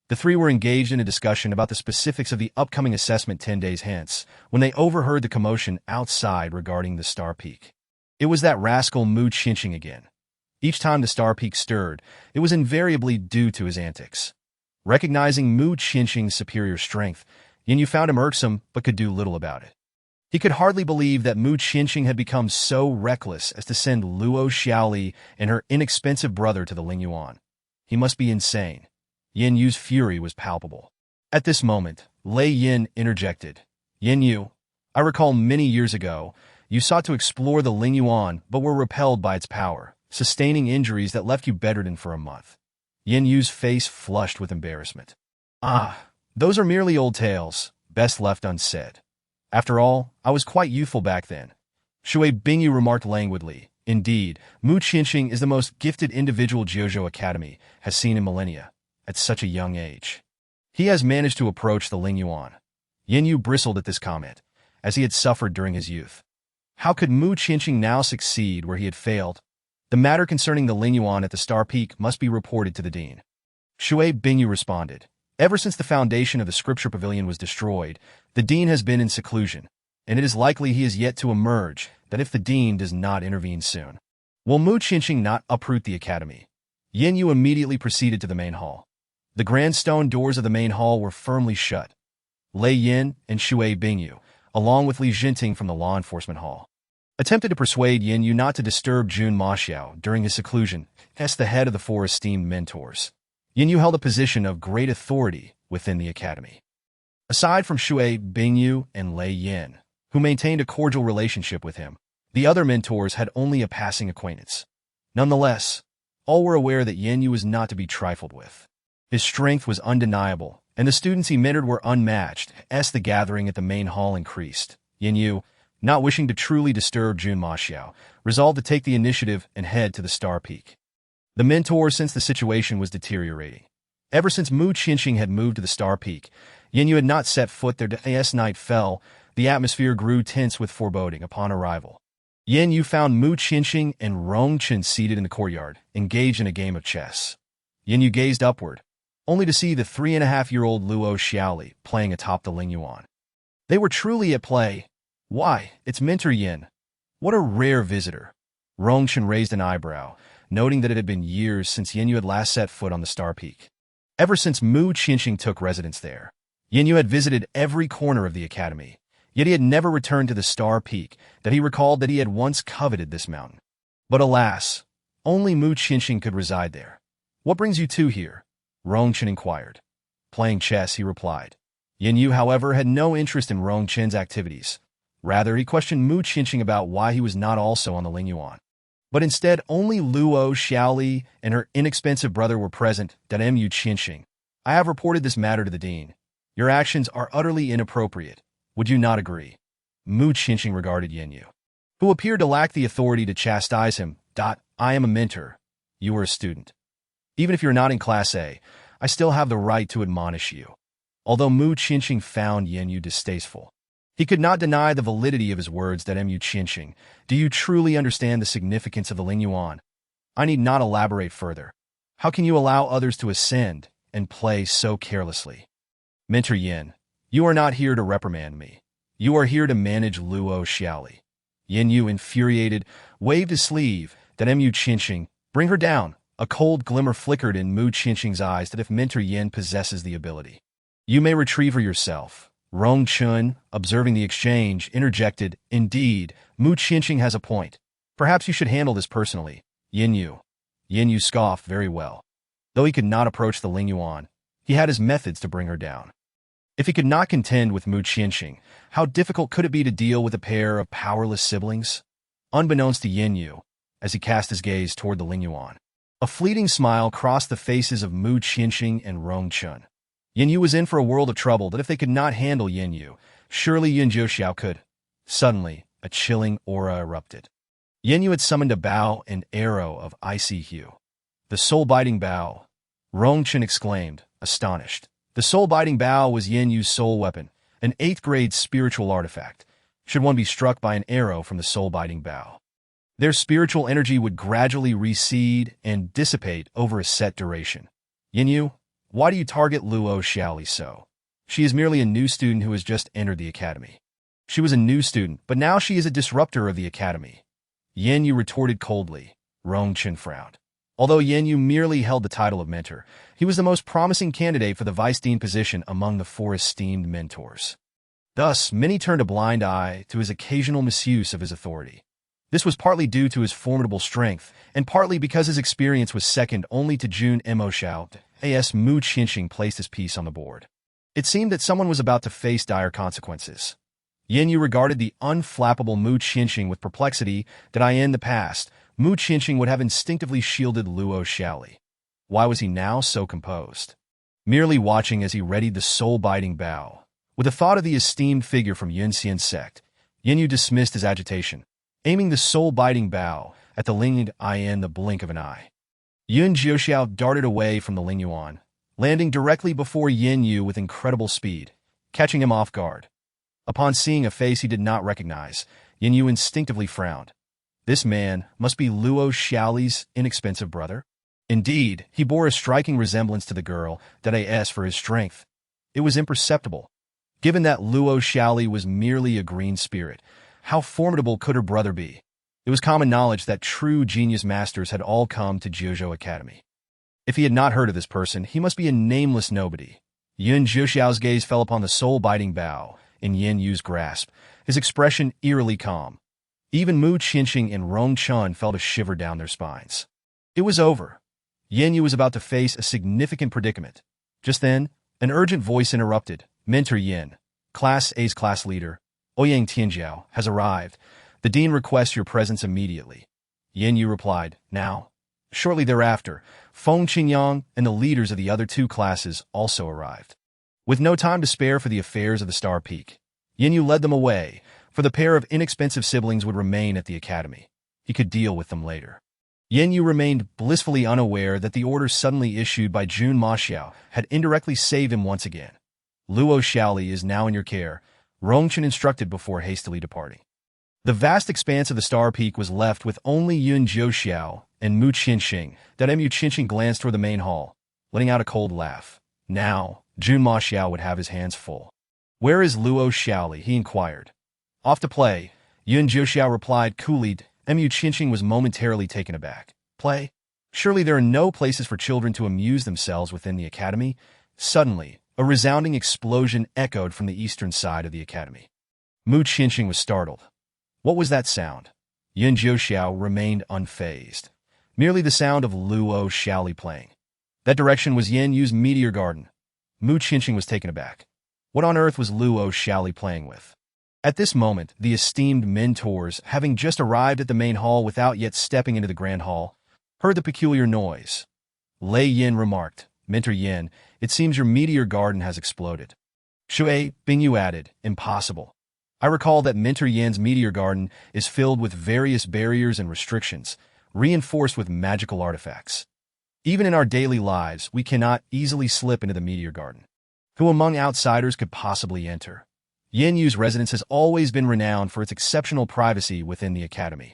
The 3 were engaged in a discussion about the specifics of the upcoming assessment 10 days hence, when they overheard the commotion outside regarding the star peak. It was that rascal Mu Qianxing again. Each time the star peak stirred, it was invariably due to his antics. Recognizing Mu Qianxing's superior strength, Yin Yu found him irksome but could do little about it. He could hardly believe that Mu Qianxing had become so reckless as to send Luo Xiaoli and her inexpensive brother to the Ling Yuan. He must be insane. Yin Yu's fury was palpable. At this moment, Lei Yin interjected. "Yin Yu, I recall many years ago, you sought to explore the Ling Yuan but were repelled by its power, sustaining injuries that left you bedridden for a month." Yin Yu's face flushed with embarrassment. Those are merely old tales, best left unsaid. After all, I was quite youthful back then. Shui Bingyu remarked languidly. Indeed, Mu Qianxing is the most gifted individual Jiuzhou Academy has seen in millennia. At such a young age, he has managed to approach the Ling Yuan. Yin Yu bristled at this comment, as he had suffered during his youth. How could Mu Qianxing now succeed where he had failed? The matter concerning the Lingyuan at the Star Peak must be reported to the dean. Shui Bingyu responded. Ever since the foundation of the Scripture Pavilion was destroyed, the dean has been in seclusion, and it is likely he is yet to emerge, that if the dean does not intervene soon. Will Mu Qinqing not uproot the academy? Yin Yu immediately proceeded to the main hall. The grand stone doors of the main hall were firmly shut. Lei Yin and Shui Bingyu, along with Li Jinting from the law enforcement hall, attempted to persuade Yin Yu not to disturb Jun Maxiao during his seclusion as the head of the four esteemed mentors. Yin Yu held a position of great authority within the academy. Aside from Shui Bingyu and Lei Yin, who maintained a cordial relationship with him, the other mentors had only a passing acquaintance. Nonetheless, all were aware that Yin Yu was not to be trifled with. His strength was undeniable, and the students he mentored were unmatched as the gathering at the main hall increased. Yin Yu, not wishing to truly disturb Jun Maxiao, resolved to take the initiative and head to the Star Peak. The mentors sensed the situation was deteriorating. Ever since Mu Qinqing had moved to the Star Peak, Yin Yu had not set foot there. As night fell, the atmosphere grew tense with foreboding upon arrival. Yin Yu found Mu Qinqing and Rong Chen seated in the courtyard, engaged in a game of chess. Yin Yu gazed upward, only to see the 3.5-year-old Luo Xiaoli playing atop the Lingyuan. They were truly at play. Why, it's Mentor Yin. What a rare visitor. Rong Chen raised an eyebrow, noting that it had been years since Yin Yu had last set foot on the Star Peak. Ever since Mu Qinqing took residence there, Yin Yu had visited every corner of the academy, yet he had never returned to the Star Peak, that he recalled that he had once coveted this mountain. But alas, only Mu Qinqing could reside there. What brings you two here? Rong Chen inquired. Playing chess, he replied. Yin Yu, however, had no interest in Rong Chen's activities. Rather, he questioned Mu Qinqing about why he was not also on the Lingyuan. But instead, only Luo Xiaoli and her inexpensive brother were present. Mu Qinqing, I have reported this matter to the dean. Your actions are utterly inappropriate. Would you not agree? Mu Qinqing regarded Yin Yu, who appeared to lack the authority to chastise him. I am a mentor. You are a student. Even if you're not in Class A, I still have the right to admonish you. Although Mu Qinqing found Yin Yu distasteful, he could not deny the validity of his words. Mu Qinqing, do you truly understand the significance of the Lingyuan? I need not elaborate further. How can you allow others to ascend and play so carelessly? Mentor Yin, you are not here to reprimand me. You are here to manage Luo Xiaoli. Yin Yu, infuriated, waved his sleeve. Mu Qinqing, bring her down. A cold glimmer flickered in Mu Qinqing's eyes that if Mentor Yin possesses the ability, you may retrieve her yourself. Rong Chen, observing the exchange, interjected, Indeed, Mu Qinqing has a point. Perhaps you should handle this personally. Yin Yu. Yin Yu scoffed. Very well. Though he could not approach the Lingyuan, he had his methods to bring her down. If he could not contend with Mu Qinqing, how difficult could it be to deal with a pair of powerless siblings? Unbeknownst to Yin Yu, as he cast his gaze toward the Lingyuan, a fleeting smile crossed the faces of Mu Qinqing and Rong Chen. Yin Yu was in for a world of trouble, that if they could not handle Yin Yu, surely Yin Jiuxiao could. Suddenly, a chilling aura erupted. Yin Yu had summoned a bow and arrow of icy hue. The soul-biting bow, Rong Chen exclaimed, astonished. The soul-biting bow was Yin Yu's soul weapon, an 8th-grade spiritual artifact, should one be struck by an arrow from the soul-biting bow. Their spiritual energy would gradually recede and dissipate over a set duration. Yin Yu, why do you target Luo Xiaoli so? She is merely a new student who has just entered the academy. She was a new student, but now she is a disruptor of the academy. Yin Yu retorted coldly. Rong Chen frowned. Although Yin Yu merely held the title of mentor, he was the most promising candidate for the vice dean position among the 4 esteemed mentors. Thus, many turned a blind eye to his occasional misuse of his authority. This was partly due to his formidable strength, and partly because his experience was second only to Jun Moxiao. As Mu Qinqing placed his piece on the board, it seemed that someone was about to face dire consequences. Yin Yu regarded the unflappable Mu Qinqing with perplexity that in the past, Mu Qinqing would have instinctively shielded Luo Xiaoli. Why was he now so composed? Merely watching as he readied the soul-biting bow. With the thought of the esteemed figure from Yunxian sect, Yin Yu dismissed his agitation, aiming the soul-biting bow at the Ling in the blink of an eye. Yun Jiuxiao darted away from the Lingyuan, landing directly before Yin Yu with incredible speed, catching him off guard. Upon seeing a face he did not recognize, Yin Yu instinctively frowned. This man must be Luo Xiaoli's inexpensive brother. Indeed, he bore a striking resemblance to the girl that I asked for his strength. It was imperceptible. Given that Luo Xiaoli was merely a green spirit, how formidable could her brother be? It was common knowledge that true genius masters had all come to Jiuzhou Academy. If he had not heard of this person, he must be a nameless nobody. Yun Zhuxiao's gaze fell upon the soul-biting bow in Yin Yu's grasp, his expression eerily calm. Even Mu Qianxing and Rong Chun felt a shiver down their spines. It was over. Yin Yu was about to face a significant predicament. Just then, an urgent voice interrupted. Mentor Yin, Class A's class leader, Ouyang Tianjiao, has arrived. The dean requests your presence immediately. Yin Yu replied, now. Shortly thereafter, Feng Qingyang and the leaders of the other two classes also arrived. With no time to spare for the affairs of the Star Peak, Yin Yu led them away, for the pair of inexpensive siblings would remain at the academy. He could deal with them later. Yin Yu remained blissfully unaware that the order suddenly issued by Jun Maxiao had indirectly saved him once again. Luo Xiaoli is now in your care, Rongchen instructed before hastily departing. The vast expanse of the Star Peak was left with only Yun Zhuxiao and Mu Qianxing. That Mu Qianxing glanced toward the main hall, letting out a cold laugh. Now, Jun Maxiao would have his hands full. Where is Luo Xiaoli? He inquired. Off to play, Yun Zhuxiao replied coolly. Mu Qianxing was momentarily taken aback. Play? Surely there are no places for children to amuse themselves within the academy? Suddenly, a resounding explosion echoed from the eastern side of the academy. Mu Qianxing was startled. What was that sound? Yun Zhuxiao remained unfazed. Merely the sound of Luo Xiaoli playing. That direction was Yin Yu's meteor garden. Mu Qianxing was taken aback. What on earth was Luo Xiaoli playing with? At this moment, the esteemed mentors, having just arrived at the main hall without yet stepping into the grand hall, heard the peculiar noise. Lei Yin remarked, Mentor Yin, it seems your meteor garden has exploded. Shui Bingyu added, impossible. I recall that Mentor Yin's meteor garden is filled with various barriers and restrictions, reinforced with magical artifacts. Even in our daily lives, we cannot easily slip into the meteor garden. Who among outsiders could possibly enter? Yin Yu's residence has always been renowned for its exceptional privacy within the academy.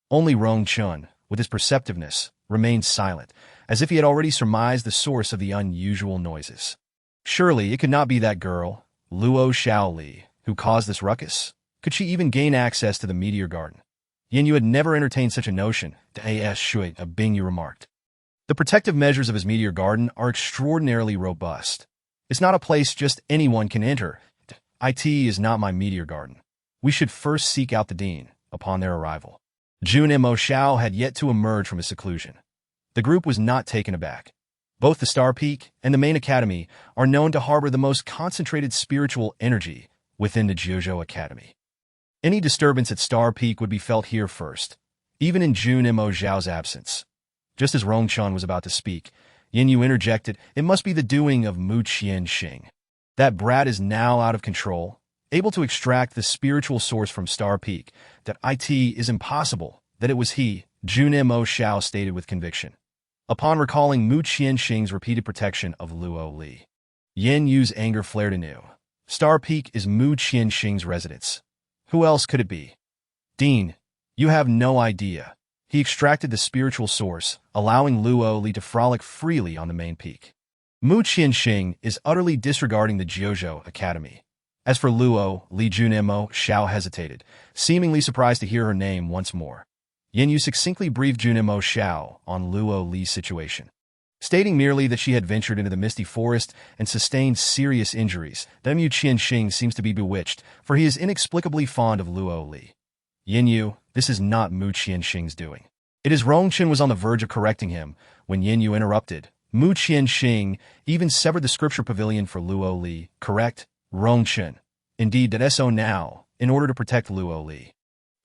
Only Rong Chun, with his perceptiveness, remained silent, as if he had already surmised the source of the unusual noises. Surely it could not be that girl, Luo Xiaoli, who caused this ruckus? Could she even gain access to the meteor garden? Yin Yu had never entertained such a notion, as Shui Bingyu remarked. The protective measures of his meteor garden are extraordinarily robust. It's not a place just anyone can enter. It is not my meteor garden. We should first seek out the dean, upon their arrival. Jun Mo Xiao had yet to emerge from his seclusion. The group was not taken aback. Both the Star Peak and the main academy are known to harbor the most concentrated spiritual energy within the Jiuzhou Academy. Any disturbance at Star Peak would be felt here first, even in Jun Mo Xiao's absence. Just as Rong Chun was about to speak, Yin Yu interjected, it must be the doing of Mu Qianxing. That brat is now out of control, able to extract the spiritual source from Star Peak. That it is impossible that it was he, Jun Mo Xiao stated with conviction. Upon recalling Mu Qianxing's repeated protection of Luo Li, Yin Yu's anger flared anew. Star Peak is Mu Qianxing's residence. Who else could it be? Dean, you have no idea. He extracted the spiritual source, allowing Luo Li to frolic freely on the main peak. Mu Qianxing is utterly disregarding the Jiuzhou Academy. As for Luo Li, Jun Mo Xiao hesitated, seemingly surprised to hear her name once more. Yin Yu succinctly briefed Jun Mo Xiao on Luo Li's situation, stating merely that she had ventured into the misty forest and sustained serious injuries. That Mu Qianxing seems to be bewitched, for he is inexplicably fond of Luo Li. Yin Yu, this is not Mu Qianxing's doing. It is Rong Chun was on the verge of correcting him when Yin Yu interrupted. Mu Qianxing even severed the scripture pavilion for Luo Li, correct? Rong Chun. Indeed, that so now, in order to protect Luo Li.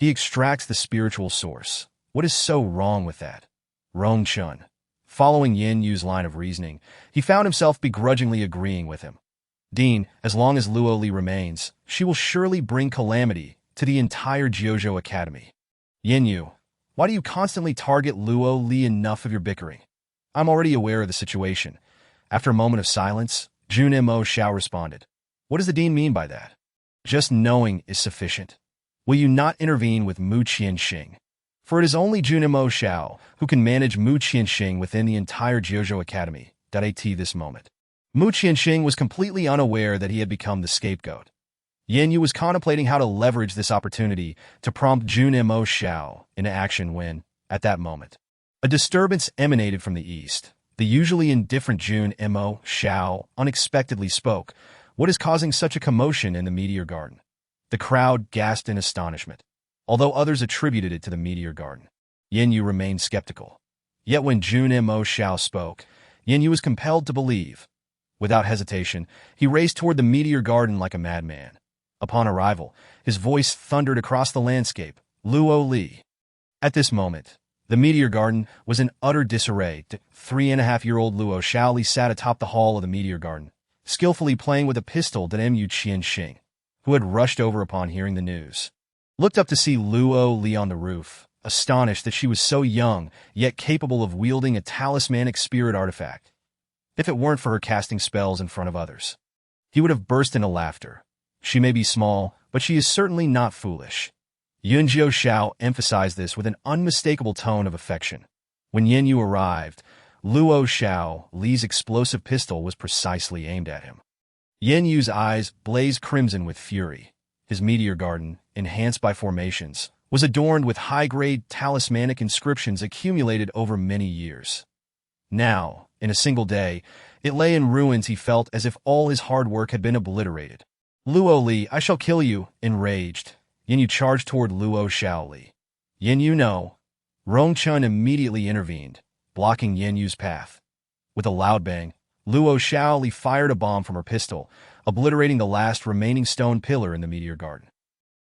He extracts the spiritual source. What is so wrong with that? Rong Chun. Following Yin Yu's line of reasoning, he found himself begrudgingly agreeing with him. Dean, as long as Luo Li remains, she will surely bring calamity to the entire Jiuzhou Academy. Yin Yu, why do you constantly target Luo Li? Enough of your bickering. I'm already aware of the situation. After a moment of silence, Jun Mo Xiao responded. What does the dean mean by that? Just knowing is sufficient. Will you not intervene with Mu Qianxing? For it is only Junimo Xiao who can manage Mu Qianxing within the entire Jiuzhou Academy. At this moment, Mu Qianxing was completely unaware that he had become the scapegoat. Yan Yu was contemplating how to leverage this opportunity to prompt Junimo Xiao into action when, at that moment, a disturbance emanated from the east. The usually indifferent Junimo Xiao unexpectedly spoke. What is causing such a commotion in the meteor garden? The crowd gasped in astonishment, although others attributed it to the meteor garden. Yan Yu remained skeptical. Yet when Junimo Xiao spoke, Yan Yu was compelled to believe. Without hesitation, he raced toward the meteor garden like a madman. Upon arrival, his voice thundered across the landscape, Luo Li. At this moment, the meteor garden was in utter disarray. 3.5-year-old Luo Xiaoli sat atop the hall of the meteor garden, skillfully playing with a pistol that Mu Qianxing, who had rushed over upon hearing the news, looked up to see Luo Li on the roof, astonished that she was so young, yet capable of wielding a talismanic spirit artifact. If it weren't for her casting spells in front of others, he would have burst into laughter. She may be small, but she is certainly not foolish. Yunjiu Xiao emphasized this with an unmistakable tone of affection. When Yan Yu arrived, Luo Xiao Li's explosive pistol was precisely aimed at him. Yan Yu's eyes blazed crimson with fury. His meteor garden, enhanced by formations, was adorned with high-grade talismanic inscriptions accumulated over many years. Now, in a single day, it lay in ruins. He felt as if all his hard work had been obliterated. Luo Li, I shall kill you, enraged. Yan Yu charged toward Luo Xiao Li. Yan Yu no. Rong Chun immediately intervened, blocking Yan Yu's path. With a loud bang, Luo Xiao Li fired a bomb from her pistol, obliterating the last remaining stone pillar in the meteor garden.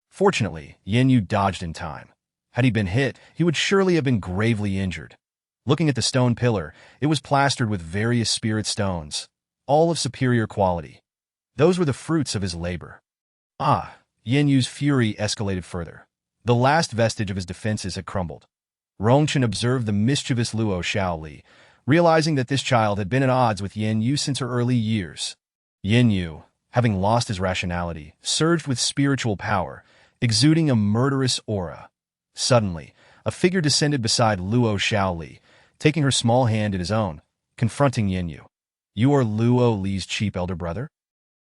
Fortunately, Yan Yu dodged in time. Had he been hit, he would surely have been gravely injured. Looking at the stone pillar, it was plastered with various spirit stones, all of superior quality. Those were the fruits of his labor. Yan Yu's fury escalated further. The last vestige of his defenses had crumbled. Rongchen observed the mischievous Luo Xiaoli, realizing that this child had been at odds with Yan Yu since her early years. Yan Yu, having lost his rationality, surged with spiritual power, exuding a murderous aura. Suddenly, a figure descended beside Luo Xiaoli, taking her small hand in his own, confronting Yan Yu. You are Luo Li's cheap elder brother?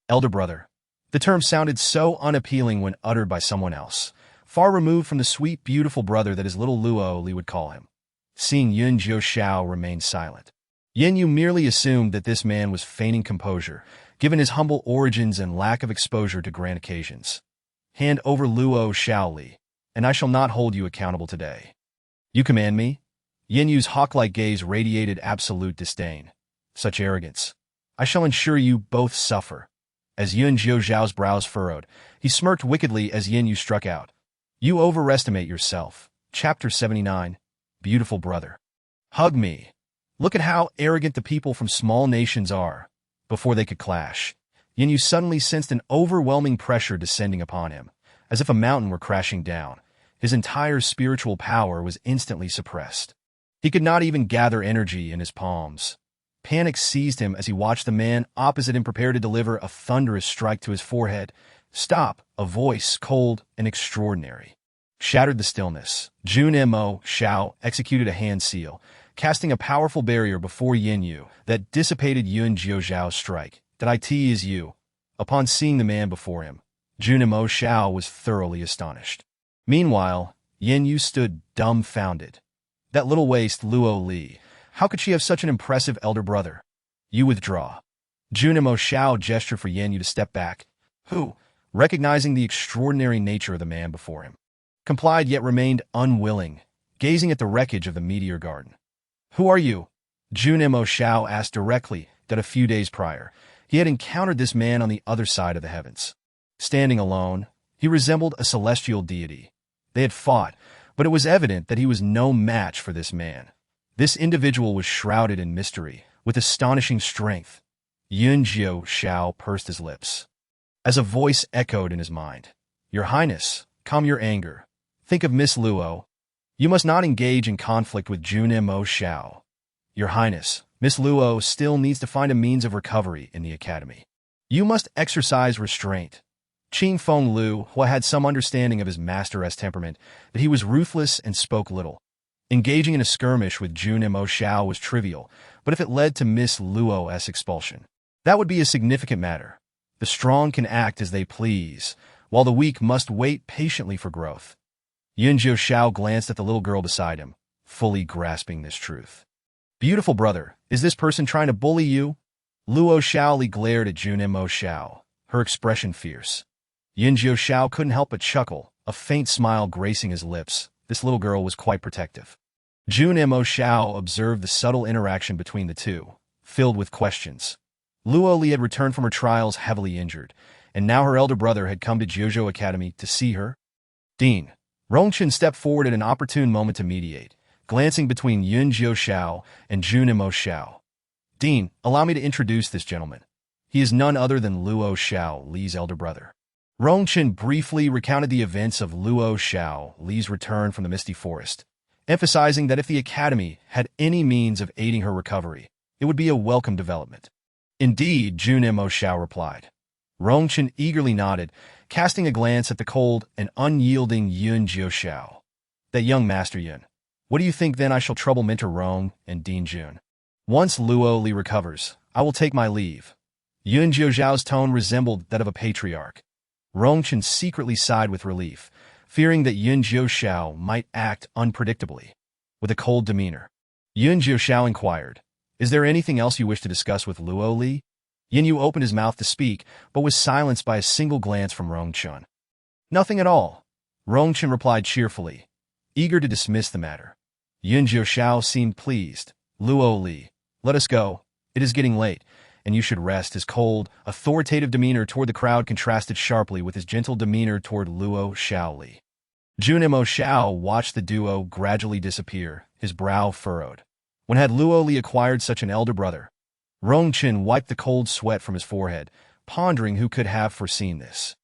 Elder brother. The term sounded so unappealing when uttered by someone else, far removed from the sweet, beautiful brother that his little Luo Li would call him. Seeing Yun Jiu Xiao remain silent, Yan Yu merely assumed that this man was feigning composure, given his humble origins and lack of exposure to grand occasions. Hand over Luo Xiao Li, and I shall not hold you accountable today. You command me? Yan Yu's hawk-like gaze radiated absolute disdain. Such arrogance. I shall ensure you both suffer. As Yun Jiu Zhao's brows furrowed, he smirked wickedly as Yan Yu struck out. You overestimate yourself. Chapter 79. Beautiful brother. Hug me. Look at how arrogant the people from small nations are. Before they could clash, Yan Yu suddenly sensed an overwhelming pressure descending upon him, as if a mountain were crashing down. His entire spiritual power was instantly suppressed. He could not even gather energy in his palms. Panic seized him as he watched the man opposite him prepare to deliver a thunderous strike to his forehead. Stop! A voice, cold and extraordinary, shattered the stillness. Junimo Xiao executed a hand seal, casting a powerful barrier before Yan Yu that dissipated Yun Jiu Zhao's strike. That it is you. Upon seeing the man before him, Junimo Xiao was thoroughly astonished. Meanwhile, Yan Yu stood dumbfounded. That little waste Luo Li. How could she have such an impressive elder brother? You withdraw. Junimo Xiao gestured for Yan Yu to step back, who, recognizing the extraordinary nature of the man before him, complied yet remained unwilling, gazing at the wreckage of the meteor garden. Who are you? Junimo Xiao asked directly that a few days prior, he had encountered this man on the other side of the heavens. Standing alone, he resembled a celestial deity. They had fought, but it was evident that he was no match for this man. This individual was shrouded in mystery, with astonishing strength. Yun Jiu Xiao pursed his lips, as a voice echoed in his mind. Your Highness, calm your anger. Think of Miss Luo. You must not engage in conflict with Junimo Xiao. Your Highness, Miss Luo still needs to find a means of recovery in the academy. You must exercise restraint. Qing Feng Lu, who had some understanding of his master's temperament, that he was ruthless and spoke little. Engaging in a skirmish with Jun Mo Xiao was trivial, but if it led to Miss Luo's expulsion, that would be a significant matter. The strong can act as they please, while the weak must wait patiently for growth. Yun Jiu Xiao glanced at the little girl beside him, fully grasping this truth. Beautiful brother, is this person trying to bully you? Luo Xiaoli glared at Jun Mo Xiao, her expression fierce. Yun Jiu Xiao couldn't help but chuckle, a faint smile gracing his lips. This little girl was quite protective. Jun Mo Xiao observed the subtle interaction between the two, filled with questions. Luo Li had returned from her trials heavily injured, and now her elder brother had come to Jiuzhou Academy to see her. Dean. Rongchen stepped forward at an opportune moment to mediate, glancing between Yun Jiu Xiao and Jun Mo Xiao. Dean, allow me to introduce this gentleman. He is none other than Luo Xiao, Li's elder brother. Rongchen briefly recounted the events of Luo Xiao, Li's return from the Misty Forest, emphasizing that if the Academy had any means of aiding her recovery, it would be a welcome development. Indeed, Jun Mo Xiao replied. Rongchen eagerly nodded, casting a glance at the cold and unyielding Yun Jiu Xiao. That young Master Yun. What do you think then I shall trouble Mentor Rong and Dean Jun? Once Luo Li recovers, I will take my leave. Yun Jiu Xiao's tone resembled that of a patriarch. Rongchen secretly sighed with relief, fearing that Yun Jiu Xiao might act unpredictably. With a cold demeanor, Yun Jiu Xiao inquired, is there anything else you wish to discuss with Luo Li? Yin Yu opened his mouth to speak, but was silenced by a single glance from Rongchen. Nothing at all, Rongchen replied cheerfully, eager to dismiss the matter. Yun Jiu Xiao seemed pleased. Luo Li, let us go. It is getting late, and you should rest. His cold, authoritative demeanor toward the crowd contrasted sharply with his gentle demeanor toward Luo Xiaoli. Jun Mo Xiao watched the duo gradually disappear, his brow furrowed. When had Luo Li acquired such an elder brother? Rongchen wiped the cold sweat from his forehead, pondering who could have foreseen this.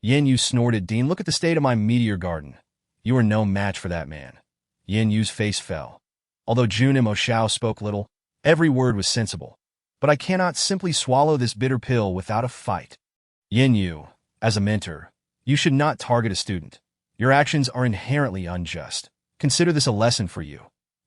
Yin Yu snorted, Dean, look at the state of my meteor garden. You are no match for that man. Yin Yu's face fell. Although Jun Mo Xiao spoke little, every word was sensible. But I cannot simply swallow this bitter pill without a fight. Yin Yu, as a mentor, you should not target a student. Your actions are inherently unjust. Consider this a lesson for you.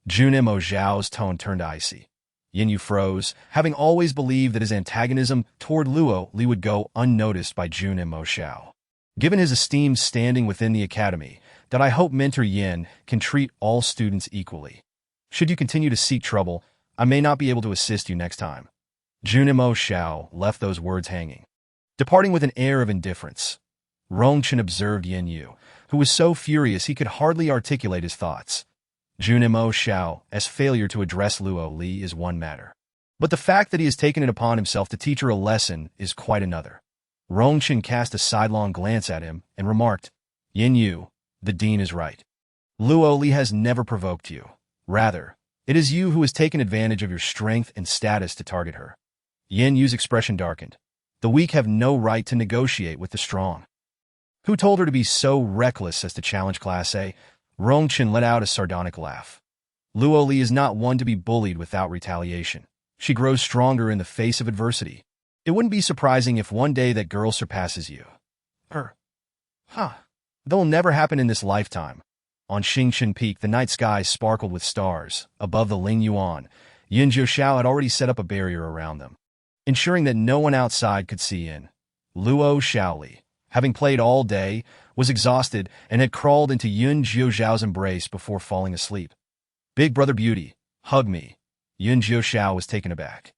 Jun Mo Xiao's tone turned icy. Yin Yu froze, having always believed that his antagonism toward Luo Li would go unnoticed by Jun Mo Xiao. Given his esteemed standing within the academy, that I hope Mentor Yin can treat all students equally. Should you continue to seek trouble, I may not be able to assist you next time. Jun Mo Xiao left those words hanging, departing with an air of indifference. Rongchen observed Yin Yu, who was so furious he could hardly articulate his thoughts. Jun Mo Xiao's failure to address Luo Li is one matter, but the fact that he has taken it upon himself to teach her a lesson is quite another. Rongchen cast a sidelong glance at him and remarked, Yin Yu, the dean is right. Luo Li has never provoked you. Rather, it is you who has taken advantage of your strength and status to target her. Yin Yu's expression darkened. The weak have no right to negotiate with the strong. Who told her to be so reckless as to challenge Class A? Rongchen let out a sardonic laugh. Luo Li is not one to be bullied without retaliation. She grows stronger in the face of adversity. It wouldn't be surprising if one day that girl surpasses you. That'll never happen in this lifetime. On Xingchen Peak, the night sky sparkled with stars. Above the Ling Yuan, Yin Jiu Xiao had already set up a barrier around them, ensuring that no one outside could see in. Luo Xiaoli, having played all day, was exhausted and had crawled into Yun Jiu Xiao's embrace before falling asleep. Big brother beauty, hug me. Yun Jiu Xiao was taken aback.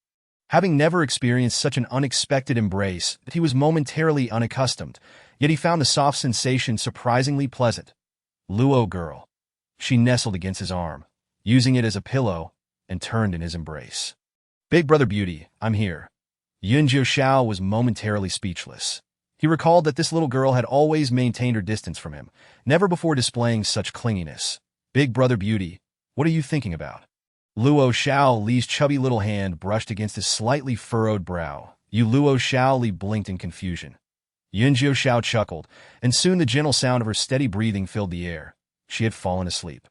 Having never experienced such an unexpected embrace, he was momentarily unaccustomed, yet he found the soft sensation surprisingly pleasant. Luo girl. She nestled against his arm, using it as a pillow, and turned in his embrace. Big brother beauty, I'm here. Yun Jiu Xiao was momentarily speechless. He recalled that this little girl had always maintained her distance from him, never before displaying such clinginess. Big brother beauty, what are you thinking about? Luo Xiao Li's chubby little hand brushed against his slightly furrowed brow. Luo Xiao Li blinked in confusion. Yun Jiu Xiao chuckled, and soon the gentle sound of her steady breathing filled the air. She had fallen asleep.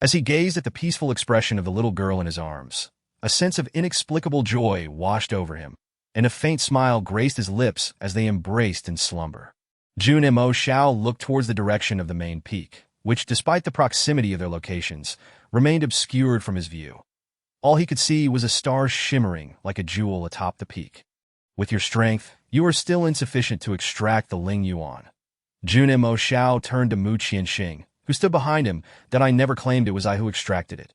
As he gazed at the peaceful expression of the little girl in his arms, a sense of inexplicable joy washed over him, and a faint smile graced his lips as they embraced in slumber. Jun and Mo Xiao looked towards the direction of the main peak, which, despite the proximity of their locations, remained obscured from his view. All he could see was a star shimmering like a jewel atop the peak. With your strength, you are still insufficient to extract the Ling Yuan. Jun and Mo Xiao turned to Mu Qianxing, who stood behind him. That I never claimed it was I who extracted it.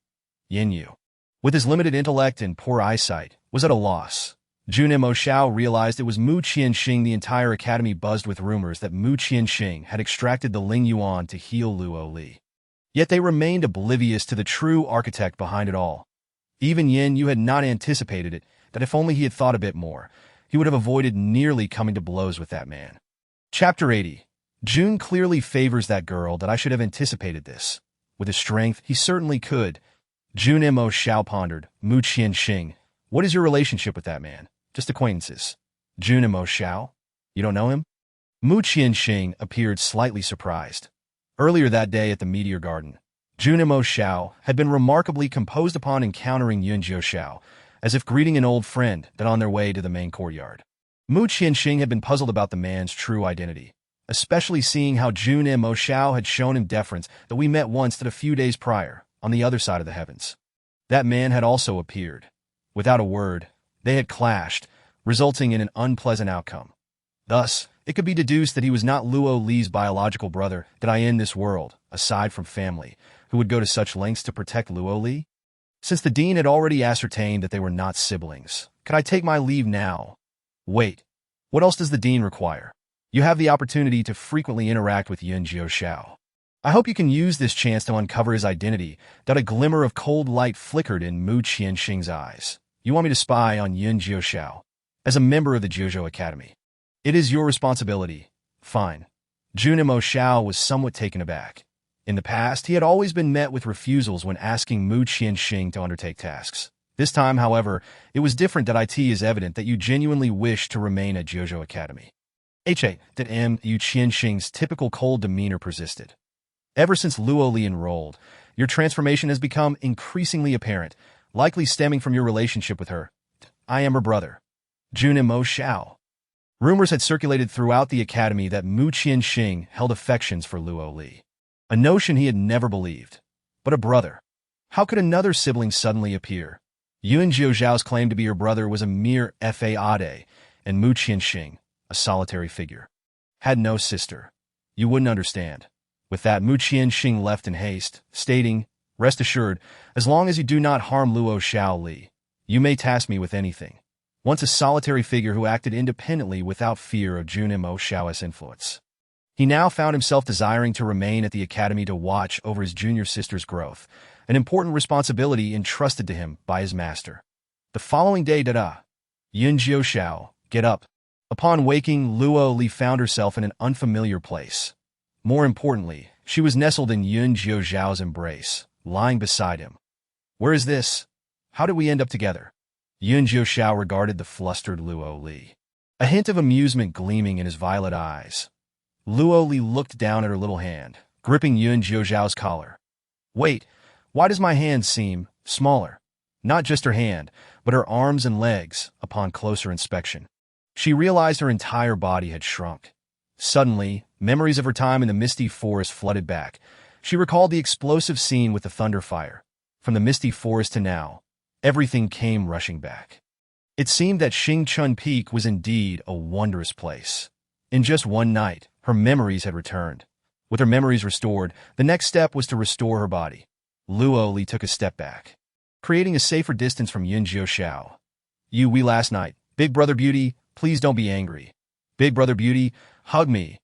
Yin Yu, with his limited intellect and poor eyesight, was at a loss. Jun and Mo Xiao realized it was Mu Qianxing. The entire academy buzzed with rumors that Mu Qianxing had extracted the Ling Yuan to heal Luo Li. Yet they remained oblivious to the true architect behind it all. Even Yin Yu had not anticipated it, that if only he had thought a bit more, he would have avoided nearly coming to blows with that man. Chapter 80. Jun clearly favors that girl. That I should have anticipated this. With his strength, he certainly could. Jun and Mo Xiao pondered. Mu Qianxing, what is your relationship with that man? Just acquaintances. Jun and Mo Xiao? You don't know him? Mu Qianxing appeared slightly surprised. Earlier that day at the Meteor Garden, Jun and Mo Xiao had been remarkably composed upon encountering Yun Jiuxiao, as if greeting an old friend, that on their way to the main courtyard. Mu Qianxing had been puzzled about the man's true identity, especially seeing how Jun and Mo Xiao had shown him deference that we met once that a few days prior, on the other side of the heavens. That man had also appeared. Without a word, they had clashed, resulting in an unpleasant outcome. Thus, it could be deduced that he was not Luo Li's biological brother. That I in this world, aside from family, who would go to such lengths to protect Luo Li? Since the dean had already ascertained that they were not siblings, could I take my leave now? Wait, what else does the dean require? You have the opportunity to frequently interact with Yun Jiuxiao. I hope you can use this chance to uncover his identity. That a glimmer of cold light flickered in Mu Qianxing's eyes. You want me to spy on Yun Jiuxiao? As a member of the Jiuzhou Academy. It is your responsibility. Fine. Jun and Mo Xiao was somewhat taken aback. In the past, he had always been met with refusals when asking Mu Qianxing to undertake tasks. This time, however, it was different. That it is evident that you genuinely wish to remain at Jiuzhou Academy. That Mu Qianxing's typical cold demeanor persisted. Ever since Luo Li enrolled, your transformation has become increasingly apparent, likely stemming from your relationship with her. I am her brother. Jun and Mo Xiao. Rumors had circulated throughout the academy that Mu Qianxing held affections for Luo Li. A notion he had never believed. But a brother. How could another sibling suddenly appear? Yun Jiuxiao's claim to be her brother was a mere fade, and Mu Qianxing, a solitary figure, had no sister. You wouldn't understand. With that, Mu Qianxing left in haste, stating, rest assured, as long as you do not harm Luo Xiao Li, you may task me with anything. Once a solitary figure who acted independently without fear of Jun and Mo Xiao's influence. He now found himself desiring to remain at the academy to watch over his junior sister's growth, an important responsibility entrusted to him by his master. The following day, Yun Jiuxiao, get up. Upon waking, Luo Li found herself in an unfamiliar place. More importantly, she was nestled in Yun Jiuxiao's embrace, lying beside him. Where is this? How did we end up together? Yun Jiuxiao regarded the flustered Luo Li, a hint of amusement gleaming in his violet eyes. Luo Li looked down at her little hand, gripping Yun Jiuxiao's collar. Wait, why does my hand seem smaller? Not just her hand, but her arms and legs, upon closer inspection. She realized her entire body had shrunk. Suddenly, memories of her time in the misty forest flooded back. She recalled the explosive scene with the thunder fire. From the misty forest to now, everything came rushing back. It seemed that Xingchun Peak was indeed a wondrous place. In just one night, her memories had returned. With her memories restored, the next step was to restore her body. Luo Li took a step back, creating a safer distance from Yun Jiuxiao. We last night. Big Brother Beauty, please don't be angry. Big Brother Beauty, hug me.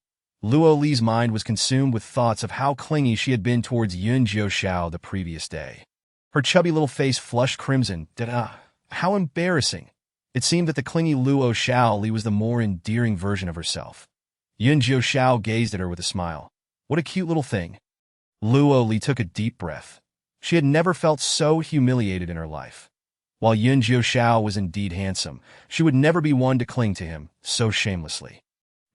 Luo Li's mind was consumed with thoughts of how clingy she had been towards Yun Jiuxiao the previous day. Her chubby little face flushed crimson. How embarrassing. It seemed that the clingy Luo Xiaoli was the more endearing version of herself. Yun Jiuxiao gazed at her with a smile. What a cute little thing. Luo Li took a deep breath. She had never felt so humiliated in her life. While Yun Jiuxiao was indeed handsome, she would never be one to cling to him so shamelessly.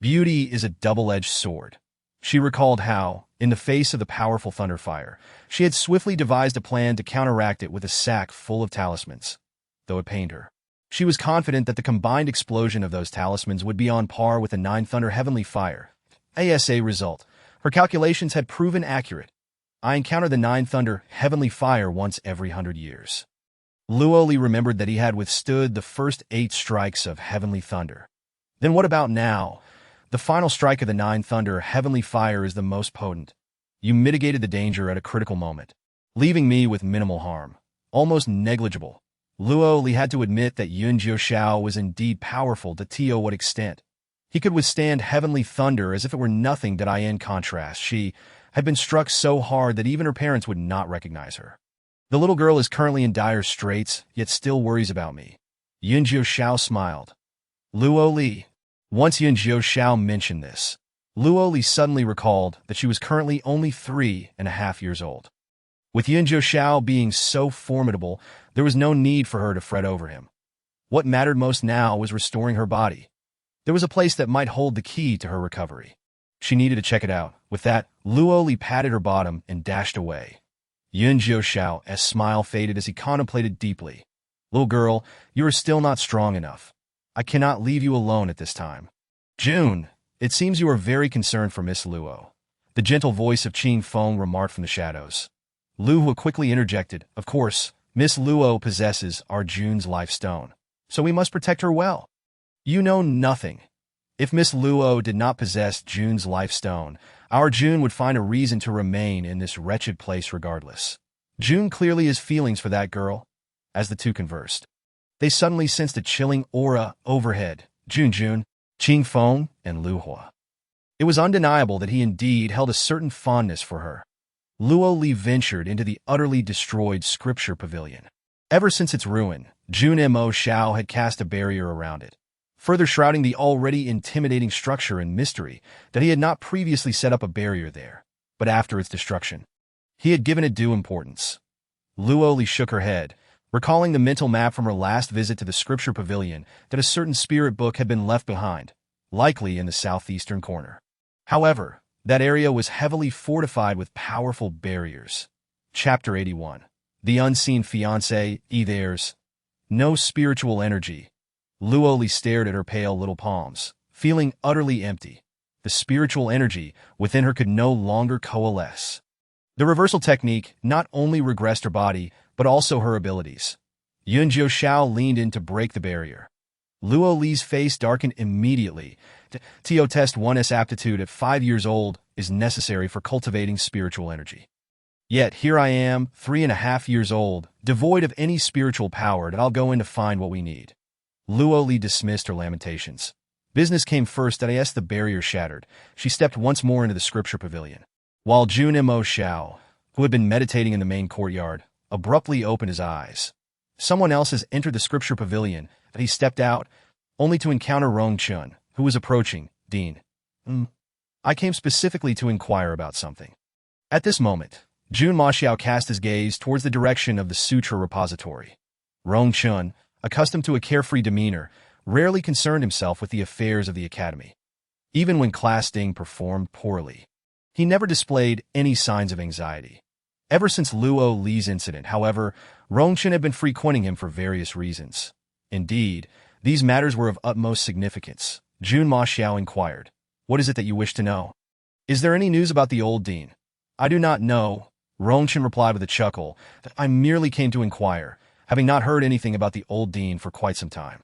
Beauty is a double-edged sword. She recalled how, in the face of the powerful thunderfire, she had swiftly devised a plan to counteract it with a sack full of talismans. Though it pained her, she was confident that the combined explosion of those talismans would be on par with the 9 Thunder Heavenly Fire. ASA result. Her calculations had proven accurate. I encounter the Nine Thunder, heavenly fire once every 100 years. Luoli remembered that he had withstood the first 8 strikes of heavenly thunder. Then what about now? The final strike of the Nine Thunder, heavenly fire, is the most potent. You mitigated the danger at a critical moment, leaving me with minimal harm, almost negligible. Luoli had to admit that Yun Jiuxiao was indeed powerful. To what extent? He could withstand heavenly thunder as if it were nothing. In contrast, she had been struck so hard that even her parents would not recognize her. The little girl is currently in dire straits, yet still worries about me. Yun Jiuxiao smiled. Luoli. Once Yun Jiuxiao mentioned this, Luoli suddenly recalled that she was currently only 3.5 years old. With Yun Jiuxiao being so formidable, there was no need for her to fret over him. What mattered most now was restoring her body. There was a place that might hold the key to her recovery. She needed to check it out. With that, Luoli patted her bottom and dashed away. Yun Jiuxiao's smile faded as he contemplated deeply. Little girl, you are still not strong enough. I cannot leave you alone at this time. June, it seems you are very concerned for Miss Luo. The gentle voice of Qing Feng remarked from the shadows. Lu Hua quickly interjected, of course, Miss Luo possesses our June's life stone, so we must protect her well. You know nothing. If Miss Luo did not possess June's life stone, our June would find a reason to remain in this wretched place regardless. June clearly has feelings for that girl. As the two conversed, they suddenly sensed a chilling aura overhead. June, Qing Feng, and Lu Hua. It was undeniable that he indeed held a certain fondness for her. Luoli ventured into the utterly destroyed scripture pavilion. Ever since its ruin, Jun Mo Xiao had cast a barrier around it, further shrouding the already intimidating structure in mystery that he had not previously set up a barrier there, but after its destruction, he had given it due importance. Luoli shook her head, recalling the mental map from her last visit to the scripture pavilion that a certain spirit book had been left behind, likely in the southeastern corner. However, that area was heavily fortified with powerful barriers. Chapter 81. The Unseen Fiancé. There's no spiritual energy. Luoli stared at her pale little palms, feeling utterly empty. The spiritual energy within her could no longer coalesce. The reversal technique not only regressed her body, but also her abilities. Yun Jiuxiao leaned in to break the barrier. Luoli's face darkened immediately. Test 1's aptitude at 5 years old is necessary for cultivating spiritual energy. Yet here I am, 3.5 years old, devoid of any spiritual power that I'll go in to find what we need. Luoli dismissed her lamentations. Business came first. As the barrier shattered, she stepped once more into the scripture pavilion, while Jun Mo Xiao, who had been meditating in the main courtyard, abruptly opened his eyes. Someone else has entered the scripture pavilion. He stepped out, only to encounter Rong Chun, who was approaching. Dean. I came specifically to inquire about something. At this moment, Jun Ma Xiao cast his gaze towards the direction of the sutra repository. Rong Chun, accustomed to a carefree demeanor, rarely concerned himself with the affairs of the academy. Even when Class Ding performed poorly, he never displayed any signs of anxiety. Ever since Luo Li's incident, however, Rong Chun had been frequenting him for various reasons. Indeed, these matters were of utmost significance. Jun Ma Xiao inquired, "What is it that you wish to know? Is there any news about the old dean?" "I do not know," Rong Chun replied with a chuckle. "I merely came to inquire, having not heard anything about the old dean for quite some time."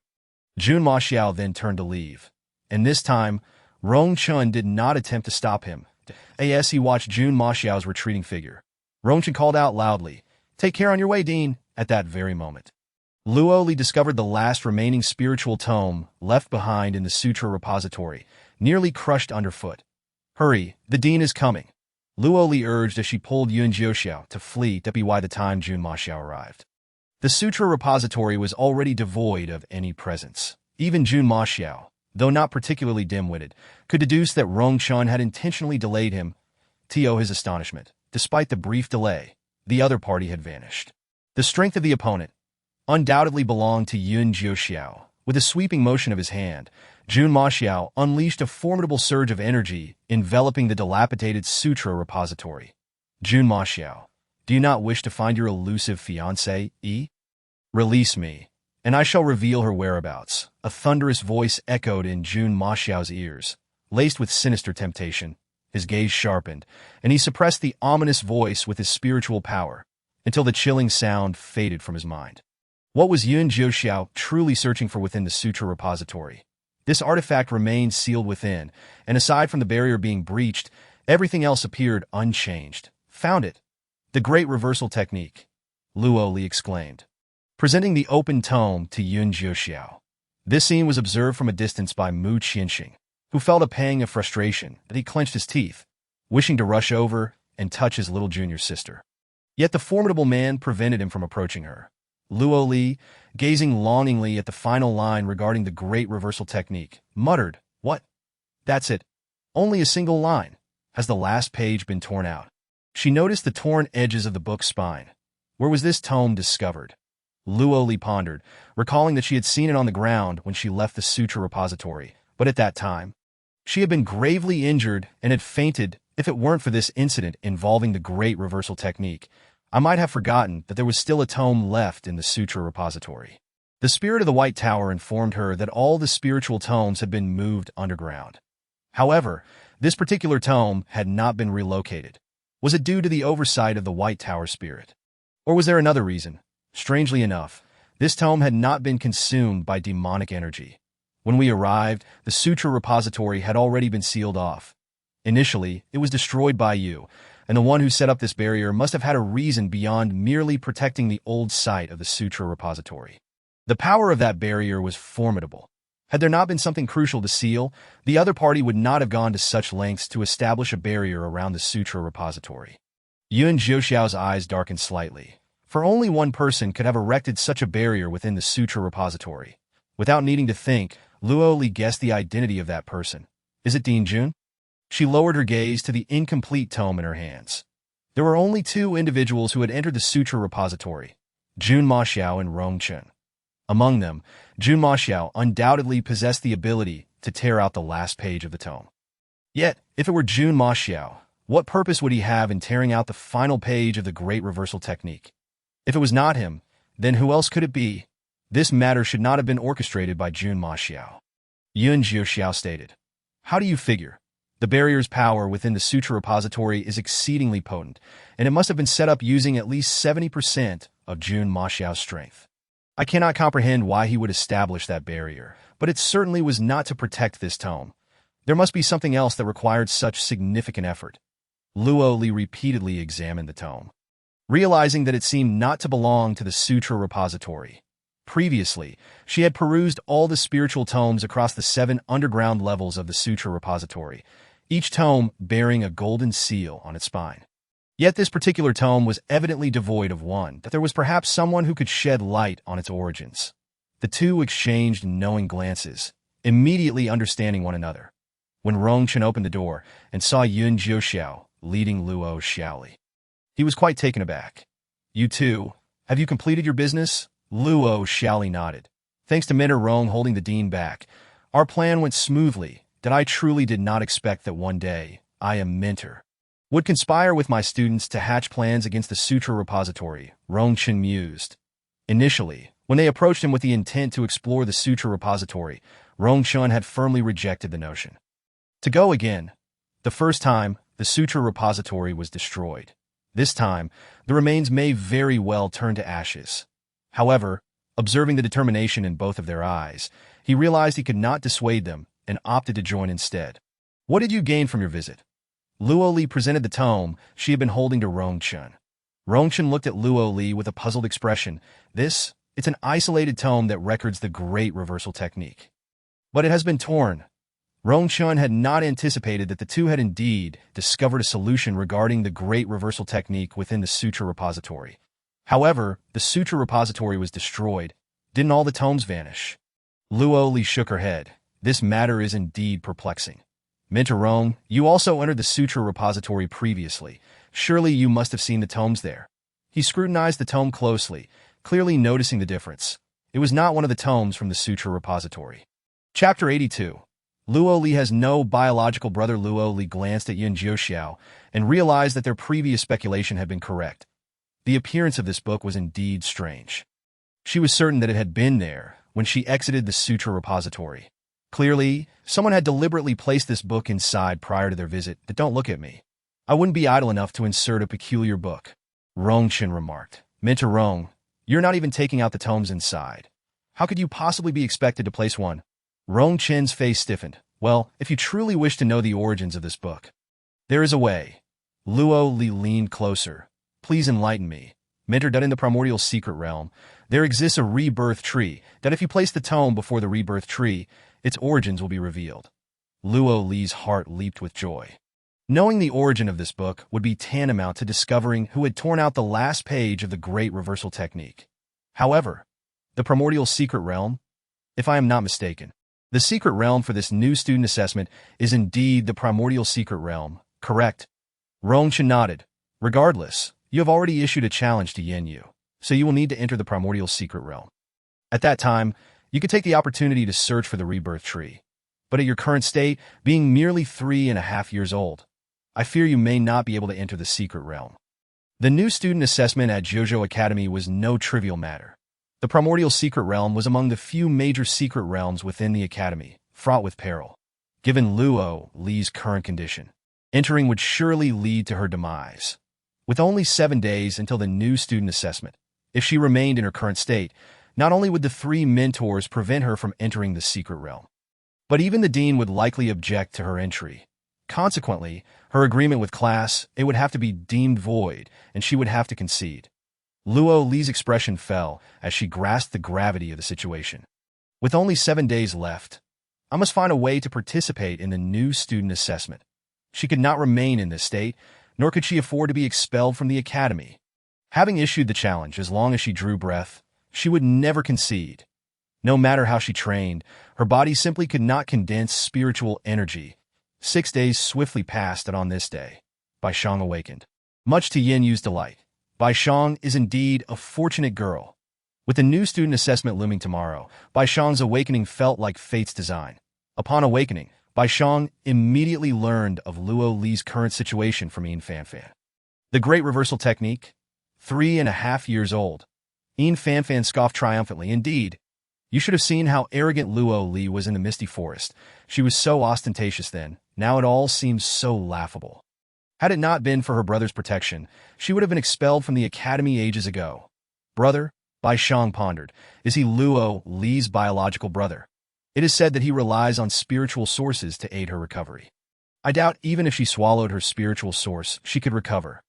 Jun Ma Xiao then turned to leave, and this time, Rong Chun did not attempt to stop him. As he watched Jun Ma Xiao's retreating figure, Rong Chun called out loudly, "Take care on your way, Dean." At that very moment, Luoli discovered the last remaining spiritual tome left behind in the sutra repository, nearly crushed underfoot. "Hurry, the dean is coming," Luoli urged as she pulled Yun Jiuxiao to flee by the time Jun Ma Xiao arrived. The sutra repository was already devoid of any presence. Even Jun Ma Xiao, though not particularly dim-witted, could deduce that Rong Chun had intentionally delayed him. To his astonishment, despite the brief delay, the other party had vanished. The strength of the opponent undoubtedly belonged to Yun Jiuxiao. With a sweeping motion of his hand, Jun Ma Xiao unleashed a formidable surge of energy enveloping the dilapidated sutra repository. "Jun Ma Xiao, do you not wish to find your elusive fiancé? Release me, and I shall reveal her whereabouts." A thunderous voice echoed in Jun Ma Xiao's ears. laced with sinister temptation. His gaze sharpened, and he suppressed the ominous voice with his spiritual power, until the chilling sound faded from his mind. What was Yuan Jiuxiao truly searching for within the sutra repository? This artifact remained sealed within, and aside from the barrier being breached, everything else appeared unchanged. Found it. The great reversal technique, Luo Li exclaimed, presenting the open tome to Yuan Jiuxiao. This scene was observed from a distance by Mu Qianxing, who felt a pang of frustration that he clenched his teeth, wishing to rush over and touch his little junior sister. Yet the formidable man prevented him from approaching her. Luo Li, gazing longingly at the final line regarding the great reversal technique, muttered, "What? That's it. Only a single line. Has the last page been torn out?" She noticed the torn edges of the book's spine. Where was this tome discovered? Luo Li pondered, recalling that she had seen it on the ground when she left the sutra repository, but at that time, she had been gravely injured and had fainted. If it weren't for this incident involving the great reversal technique, I might have forgotten that there was still a tome left in the sutra repository. The spirit of the White Tower informed her that all the spiritual tomes had been moved underground. However, this particular tome had not been relocated. Was it due to the oversight of the White Tower spirit? Or was there another reason? Strangely enough, this tome had not been consumed by demonic energy. When we arrived, the sutra repository had already been sealed off. Initially, it was destroyed by you, and the one who set up this barrier must have had a reason beyond merely protecting the old site of the sutra repository. The power of that barrier was formidable. Had there not been something crucial to seal, the other party would not have gone to such lengths to establish a barrier around the sutra repository. Yuan Jiuxiao's eyes darkened slightly, for only one person could have erected such a barrier within the sutra repository. Without needing to think, Luo Li guessed the identity of that person. Is it Ding Jun? She lowered her gaze to the incomplete tome in her hands. There were only two individuals who had entered the sutra repository, Jun Maxiao and Rong Chen. Among them, Jun Maxiao undoubtedly possessed the ability to tear out the last page of the tome. Yet, if it were Jun Maxiao, what purpose would he have in tearing out the final page of the great reversal technique? If it was not him, then who else could it be? This matter should not have been orchestrated by Jun Maxiao. Yuan Jiuxiao stated, "How do you figure? The barrier's power within the sutra repository is exceedingly potent, and it must have been set up using at least 70% of Jun Maxiao's strength. I cannot comprehend why he would establish that barrier, but it certainly was not to protect this tome. There must be something else that required such significant effort." Luo Li repeatedly examined the tome, realizing that it seemed not to belong to the sutra repository. Previously, she had perused all the spiritual tomes across the 7 underground levels of the sutra repository, each tome bearing a golden seal on its spine. Yet this particular tome was evidently devoid of one, that there was perhaps someone who could shed light on its origins. The two exchanged knowing glances, immediately understanding one another, when Rong Chen opened the door and saw Yuan Jiuxiao leading Luo Xiaoli. He was quite taken aback. "You too, have you completed your business?" Luo Xiaoli nodded. "Thanks to Mentor Rong holding the dean back, our plan went smoothly. That I truly did not expect that one day, I am Mentor, would conspire with my students to hatch plans against the sutra repository," Rong Chen mused. Initially, when they approached him with the intent to explore the sutra repository, Rong Chen had firmly rejected the notion. To go again. The first time, the sutra repository was destroyed. This time, the remains may very well turn to ashes. However, observing the determination in both of their eyes, he realized he could not dissuade them and opted to join instead. "What did you gain from your visit?" Luo Li presented the tome she had been holding to Rong Chen. Rong Chen looked at Luo Li with a puzzled expression. It's an isolated tome that records the great reversal technique. But it has been torn." Rong Chen had not anticipated that the two had indeed discovered a solution regarding the great reversal technique within the sutra repository. However, the sutra repository was destroyed. Didn't all the tomes vanish? Luo Li shook her head. "This matter is indeed perplexing. Mentor Rong, you also entered the sutra repository previously. Surely you must have seen the tomes there." He scrutinized the tome closely, clearly noticing the difference. It was not one of the tomes from the sutra repository. Chapter 82. Luo Li has no biological brother. Luo Li glanced at Yuan Jiuxiao and realized that their previous speculation had been correct. The appearance of this book was indeed strange. She was certain that it had been there when she exited the sutra repository. Clearly, someone had deliberately placed this book inside prior to their visit. But don't look at me. I wouldn't be idle enough to insert a peculiar book. Rongchen remarked. Mentor Rong, you're not even taking out the tomes inside. How could you possibly be expected to place one? Rong Chen's face stiffened. Well, if you truly wish to know the origins of this book, there is a way. Luo Li leaned closer. Please enlighten me. Mentor, that in the primordial secret realm, there exists a rebirth tree, that if you place the tome before the rebirth tree, its origins will be revealed. Luo Li's heart leaped with joy. Knowing the origin of this book would be tantamount to discovering who had torn out the last page of the great reversal technique. However, the primordial secret realm, if I am not mistaken, the secret realm for this new student assessment is indeed the primordial secret realm, correct? Rongchen nodded. Regardless, you have already issued a challenge to Yen Yu, so you will need to enter the primordial secret realm. At that time, you could take the opportunity to search for the rebirth tree. But at your current state, being merely 3.5 years old, I fear you may not be able to enter the secret realm. The new student assessment at Jojo Academy was no trivial matter. The primordial secret realm was among the few major secret realms within the academy, fraught with peril. Given Luo Li's current condition, entering would surely lead to her demise. With only 7 days until the new student assessment, if she remained in her current state, not only would the 3 mentors prevent her from entering the secret realm, but even the dean would likely object to her entry. Consequently, her agreement with class, it would have to be deemed void, and she would have to concede. Luo Li's expression fell as she grasped the gravity of the situation. With only 7 days left, I must find a way to participate in the new student assessment. She could not remain in this state, nor could she afford to be expelled from the academy. Having issued the challenge as long as she drew breath, she would never concede. No matter how she trained, her body simply could not condense spiritual energy. 6 days swiftly passed, and on this day, Baishang awakened. Much to Yen Yu's delight, Baishang is indeed a fortunate girl. With the new student assessment looming tomorrow, Baishang's awakening felt like fate's design. Upon awakening, Baishang immediately learned of Luo Li's current situation from Yin Fanfan. The great reversal technique? 3.5 years old. Yin Fanfan scoffed triumphantly. Indeed, you should have seen how arrogant Luo Li was in the misty forest. She was so ostentatious then. Now it all seems so laughable. Had it not been for her brother's protection, she would have been expelled from the academy ages ago. Brother? Baishang pondered. Is he Luo Li's biological brother? It is said that he relies on spiritual sources to aid her recovery. I doubt even if she swallowed her spiritual source, she could recover.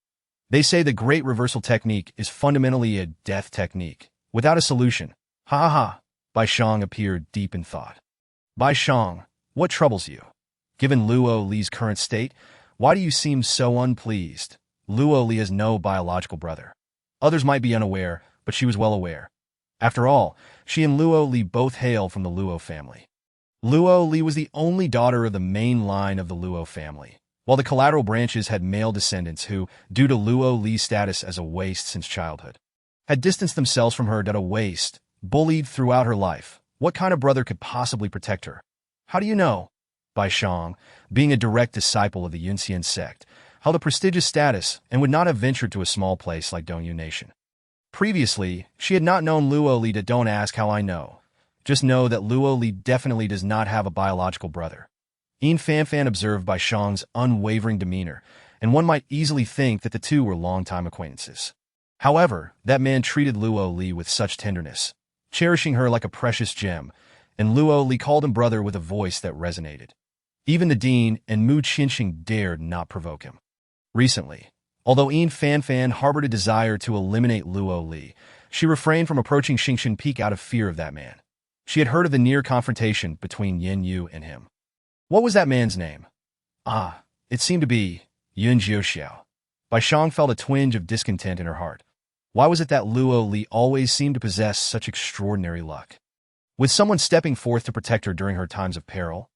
They say the great reversal technique is fundamentally a death technique, without a solution. Ha ha ha. Baishang appeared deep in thought. Baishang, what troubles you? Given Luo Li's current state, why do you seem so unpleased? Luo Li has no biological brother. Others might be unaware, but she was well aware. After all, she and Luo Li both hail from the Luo family. Luo Li was the only daughter of the main line of the Luo family, while the collateral branches had male descendants who, due to Luo Li's status as a waste since childhood, had distanced themselves from her. That a waste, bullied throughout her life. What kind of brother could possibly protect her? How do you know? Baishang, being a direct disciple of the Yunxian sect, held a prestigious status and would not have ventured to a small place like Dongyu Nation. Previously, she had not known Luo Li. Don't ask how I know. Just know that Luo Li definitely does not have a biological brother. Yin Fanfan observed Baishang's unwavering demeanor, and one might easily think that the two were longtime acquaintances. However, that man treated Luo Li with such tenderness, cherishing her like a precious gem, and Luo Li called him brother with a voice that resonated. Even the dean and Mu Qinxing dared not provoke him. Recently, although Yin Fanfan harbored a desire to eliminate Luo Li, she refrained from approaching Xingxin Peak out of fear of that man. She had heard of the near confrontation between Yen Yu and him. What was that man's name? It seemed to be Yun Jiuxiao. Baishang felt a twinge of discontent in her heart. Why was it that Luo Li always seemed to possess such extraordinary luck? With someone stepping forth to protect her during her times of peril?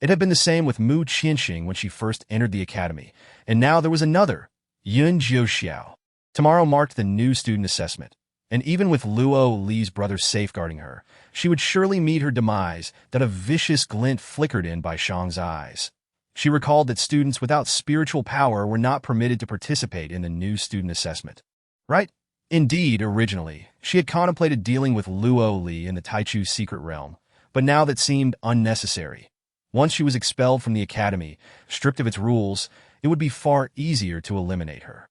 It had been the same with Mu Qinxing when she first entered the academy, and now there was another, Yun Jiuxiao. Tomorrow marked the new student assessment, and even with Luo Li's brother safeguarding her, she would surely meet her demise. That a vicious glint flickered in Baishang's eyes. She recalled that students without spiritual power were not permitted to participate in the new student assessment. Right? Indeed, originally, she had contemplated dealing with Luo Li in the Taichu secret realm, but now that seemed unnecessary. Once she was expelled from the academy, stripped of its rules, it would be far easier to eliminate her.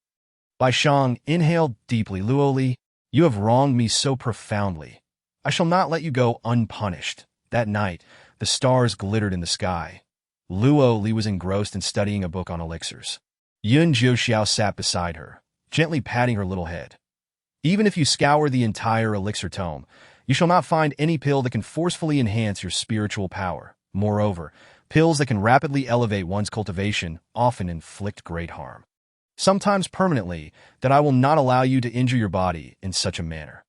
Bai Shang inhaled deeply. Luo Li, you have wronged me so profoundly. I shall not let you go unpunished. That night, the stars glittered in the sky. Luo Li was engrossed in studying a book on elixirs. Yun Jiuxiao sat beside her, gently patting her little head. Even if you scour the entire elixir tome, you shall not find any pill that can forcefully enhance your spiritual power. Moreover, pills that can rapidly elevate one's cultivation often inflict great harm, sometimes permanently, that I will not allow you to injure your body in such a manner.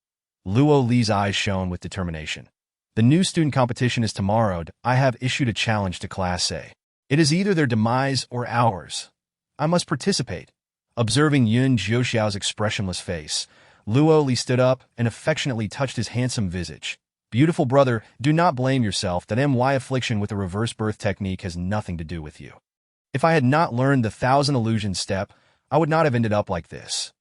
Luo Li's eyes shone with determination. The new student competition is tomorrow. I have issued a challenge to Class A. It is either their demise or ours. I must participate. Observing Yun Jiuxiao's expressionless face, Luo Li stood up and affectionately touched his handsome visage. Beautiful brother, do not blame yourself. That MY affliction with the reverse birth technique has nothing to do with you. If I had not learned the 1,000 illusions step, I would not have ended up like this.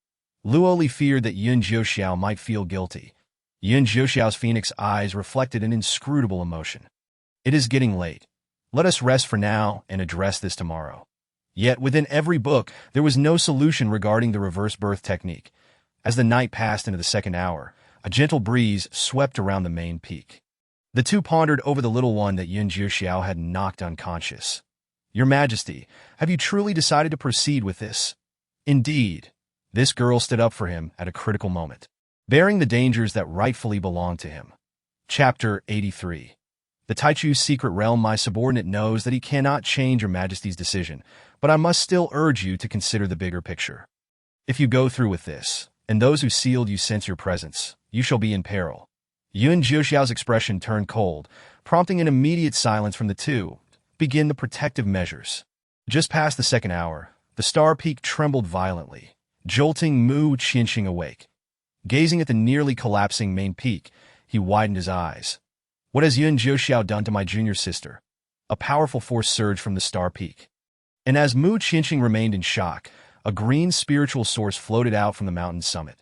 Luo Li feared that Yun Jiuxiao might feel guilty. Yun Jiuxiao's phoenix eyes reflected an inscrutable emotion. It is getting late. Let us rest for now and address this tomorrow. Yet within every book, there was no solution regarding the reverse birth technique. As the night passed into the second hour, a gentle breeze swept around the main peak. The two pondered over the little one that Yun Jiuxiao had knocked unconscious. Your Majesty, have you truly decided to proceed with this? Indeed. This girl stood up for him at a critical moment, bearing the dangers that rightfully belonged to him. Chapter 83. The Taichu's secret realm. My subordinate knows that he cannot change Your Majesty's decision, but I must still urge you to consider the bigger picture. If you go through with this, and those who sealed you sense your presence, you shall be in peril. Yun Jiuxiao's expression turned cold, prompting an immediate silence from the two. Begin the protective measures. Just past the second hour, the star peak trembled violently, jolting Mu Qianxing awake. Gazing at the nearly collapsing main peak, he widened his eyes. What has Yun Jiuxiao done to my junior sister? A powerful force surged from the star peak. And as Mu Qianxing remained in shock, a green spiritual source floated out from the mountain's summit.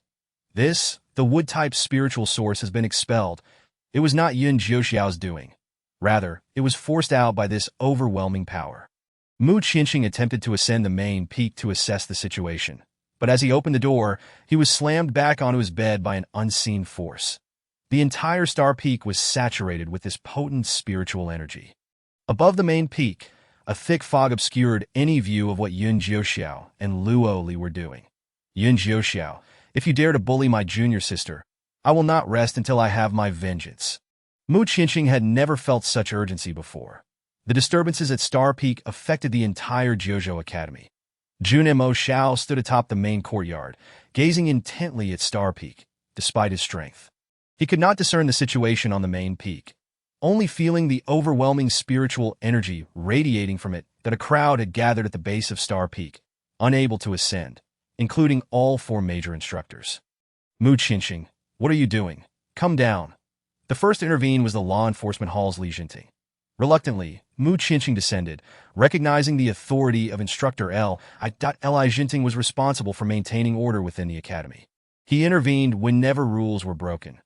This, the wood-type spiritual source, has been expelled. It was not Yun Jiuxiao's doing. Rather, it was forced out by this overwhelming power. Mu Qianxing attempted to ascend the main peak to assess the situation, but as he opened the door, he was slammed back onto his bed by an unseen force. The entire star peak was saturated with this potent spiritual energy. Above the main peak, a thick fog obscured any view of what Yun Jiuxiao and Luo Li were doing. Yun Jiuxiao, if you dare to bully my junior sister, I will not rest until I have my vengeance. Mu Qianxing had never felt such urgency before. The disturbances at Star Peak affected the entire Jiuzhou Academy. Jun Mo Xiao stood atop the main courtyard, gazing intently at Star Peak, despite his strength. He could not discern the situation on the main peak, only feeling the overwhelming spiritual energy radiating from it that a crowd had gathered at the base of Star Peak, unable to ascend, including all 4 major instructors. Mu Qianxing, what are you doing? Come down. The first to intervene was the law enforcement hall's Li Jinting. Reluctantly, Mu Qianxing descended, recognizing the authority of Instructor Li Jinting was responsible for maintaining order within the academy. He intervened whenever rules were broken.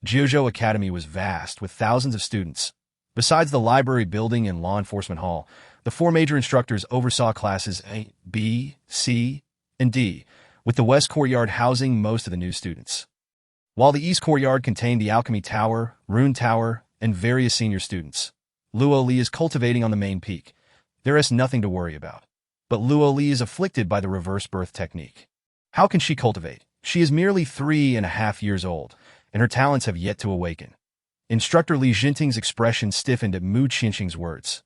Jiuzhou Academy was vast, with thousands of students. Besides the library building and law enforcement hall, the 4 major instructors oversaw classes A, B, C, and D, with the west courtyard housing most of the new students. While the east courtyard contained the alchemy tower, rune tower, and various senior students. Luo Li is cultivating on the main peak. There is nothing to worry about. But Luo Li is afflicted by the reverse birth technique. How can she cultivate? She is merely 3.5 years old, and her talents have yet to awaken. Instructor Li Jinting's expression stiffened at Mu Qianxing's words.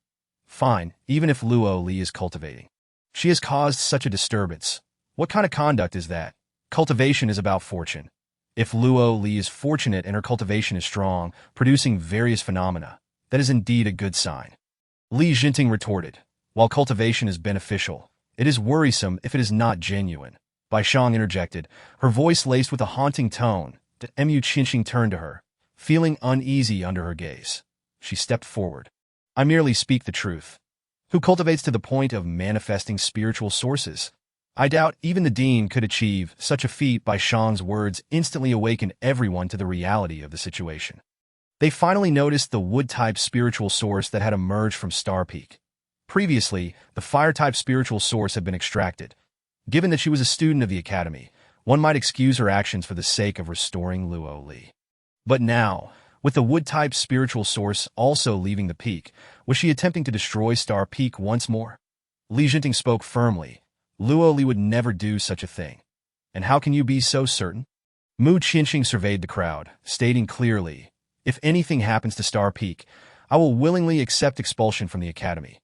Fine, even if Luo Li is cultivating. She has caused such a disturbance. What kind of conduct is that? Cultivation is about fortune. If Luo Li is fortunate and her cultivation is strong, producing various phenomena, that is indeed a good sign. Li Jinting retorted, while cultivation is beneficial, it is worrisome if it is not genuine. Bai Shang interjected, her voice laced with a haunting tone. Mu Qianxing turned to her, feeling uneasy under her gaze. She stepped forward. I merely speak the truth. Who cultivates to the point of manifesting spiritual sources? I doubt even the dean could achieve such a feat. Bai Shang's words instantly awakened everyone to the reality of the situation. They finally noticed the wood-type spiritual source that had emerged from Star Peak. Previously, the fire-type spiritual source had been extracted. Given that she was a student of the academy, one might excuse her actions for the sake of restoring Luo Li. But now, with the wood-type spiritual source also leaving the peak, was she attempting to destroy Star Peak once more? Li Jinting spoke firmly. Luo Li would never do such a thing. And how can you be so certain? Mu Qianxing surveyed the crowd, stating clearly, if anything happens to Star Peak, I will willingly accept expulsion from the academy.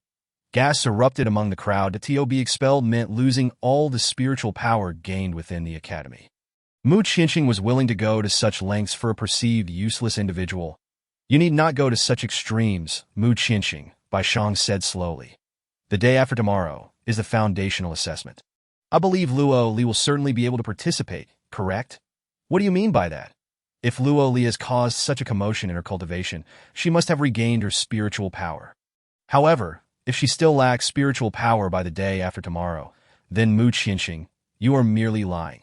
Gasps erupted among the crowd that to be expelled meant losing all the spiritual power gained within the academy. Mu Qianxing was willing to go to such lengths for a perceived useless individual. You need not go to such extremes, Mu Qianxing, Bai Shang said slowly. The day after tomorrow is the foundational assessment. I believe Luo Li will certainly be able to participate, correct? What do you mean by that? If Luo Li has caused such a commotion in her cultivation, she must have regained her spiritual power. However, if she still lacks spiritual power by the day after tomorrow, then Mu Qianxing, you are merely lying.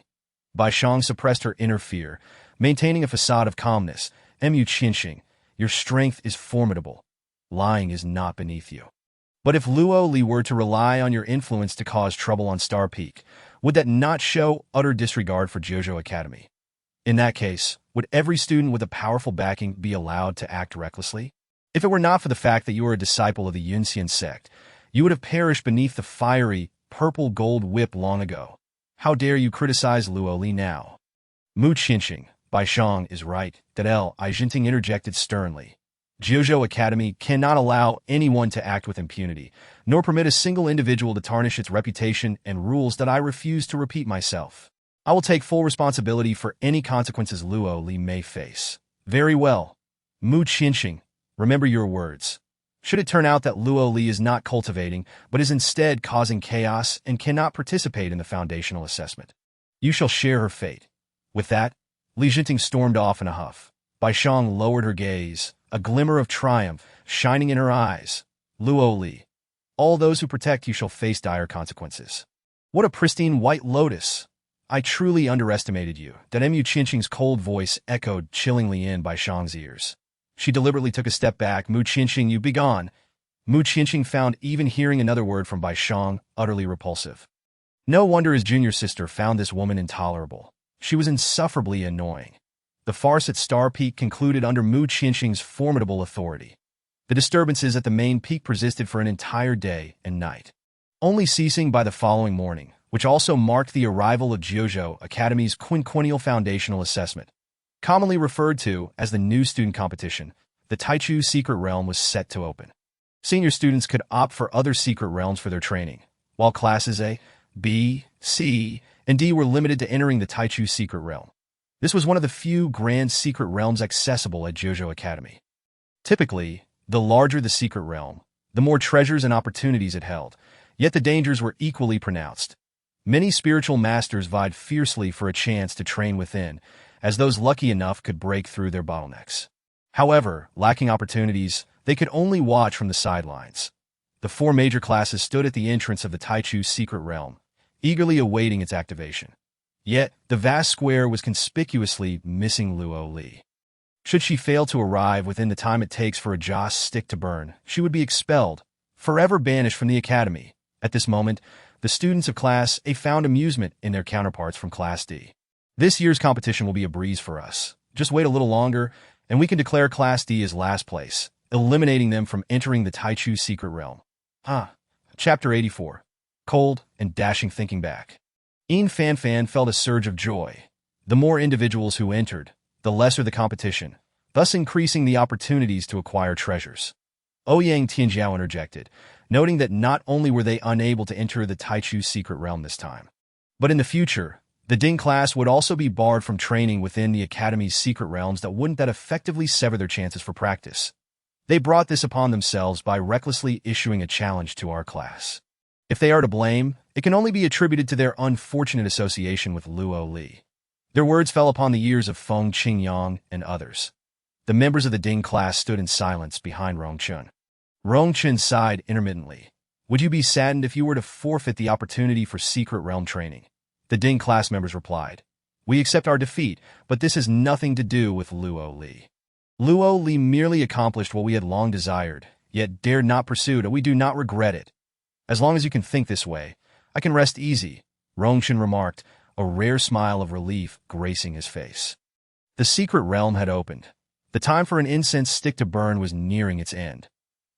Bai Shang suppressed her inner fear, maintaining a facade of calmness. Mu Qianxing, your strength is formidable. Lying is not beneath you. But if Luo Li were to rely on your influence to cause trouble on Star Peak, would that not show utter disregard for Jojo Academy? In that case, would every student with a powerful backing be allowed to act recklessly? If it were not for the fact that you are a disciple of the Yunxian sect, you would have perished beneath the fiery, purple-gold whip long ago. How dare you criticize Luo Li now? Mu Qianxing, Bai Shang is right, that Li Jinting interjected sternly. Jojo Academy cannot allow anyone to act with impunity, nor permit a single individual to tarnish its reputation and rules that I refuse to repeat myself. I will take full responsibility for any consequences Luo Li may face. Very well. Mu Qianxing, remember your words. Should it turn out that Luo Li is not cultivating, but is instead causing chaos and cannot participate in the foundational assessment, you shall share her fate. With that, Li Jinting stormed off in a huff. Bai Shang lowered her gaze, a glimmer of triumph shining in her eyes. Luo Li, all those who protect you shall face dire consequences. What a pristine white lotus! I truly underestimated you. That Mu Qianxing's cold voice echoed chillingly in Bai Shang's ears. She deliberately took a step back. Mu Qianxing, you begone. Mu Qianxing found even hearing another word from Bai Shang utterly repulsive. No wonder his junior sister found this woman intolerable. She was insufferably annoying. The farce at Star Peak concluded under Mu Qianxing's formidable authority. The disturbances at the main peak persisted for an entire day and night, only ceasing by the following morning, which also marked the arrival of Jojo Academy's quinquennial foundational assessment. Commonly referred to as the new student competition, the Taichu Secret Realm was set to open. Senior students could opt for other secret realms for their training, while classes A, B, C, and D were limited to entering the Taichu Secret Realm. This was one of the few grand secret realms accessible at Jojo Academy. Typically, the larger the secret realm, the more treasures and opportunities it held, yet the dangers were equally pronounced. Many spiritual masters vied fiercely for a chance to train within, as those lucky enough could break through their bottlenecks. However, lacking opportunities, they could only watch from the sidelines. The four major classes stood at the entrance of the Taichu Secret Realm, eagerly awaiting its activation. Yet, the vast square was conspicuously missing Luo Li. Should she fail to arrive within the time it takes for a Joss stick to burn, she would be expelled, forever banished from the academy. At this moment, the students of Class A found amusement in their counterparts from Class D. This year's competition will be a breeze for us. Just wait a little longer, and we can declare Class D as last place, eliminating them from entering the Taichu Secret Realm. Chapter 84. Cold and dashing thinking back. Yin Fanfan felt a surge of joy. The more individuals who entered, the lesser the competition, thus increasing the opportunities to acquire treasures. Ouyang Tianjiao interjected, noting that not only were they unable to enter the Taichu Secret Realm this time, but in the future, the Ding class would also be barred from training within the Academy's secret realms that wouldn't effectively sever their chances for practice. They brought this upon themselves by recklessly issuing a challenge to our class. If they are to blame, it can only be attributed to their unfortunate association with Luo Li. Their words fell upon the ears of Feng Qingyang and others. The members of the Ding class stood in silence behind Rongchun. Rongchun sighed intermittently. Would you be saddened if you were to forfeit the opportunity for secret realm training? The Ding class members replied. We accept our defeat, but this has nothing to do with Luo Li. Luo Li merely accomplished what we had long desired, yet dared not pursue it, and we do not regret it. As long as you can think this way, I can rest easy, Rongshan remarked, a rare smile of relief gracing his face. The secret realm had opened. The time for an incense stick to burn was nearing its end.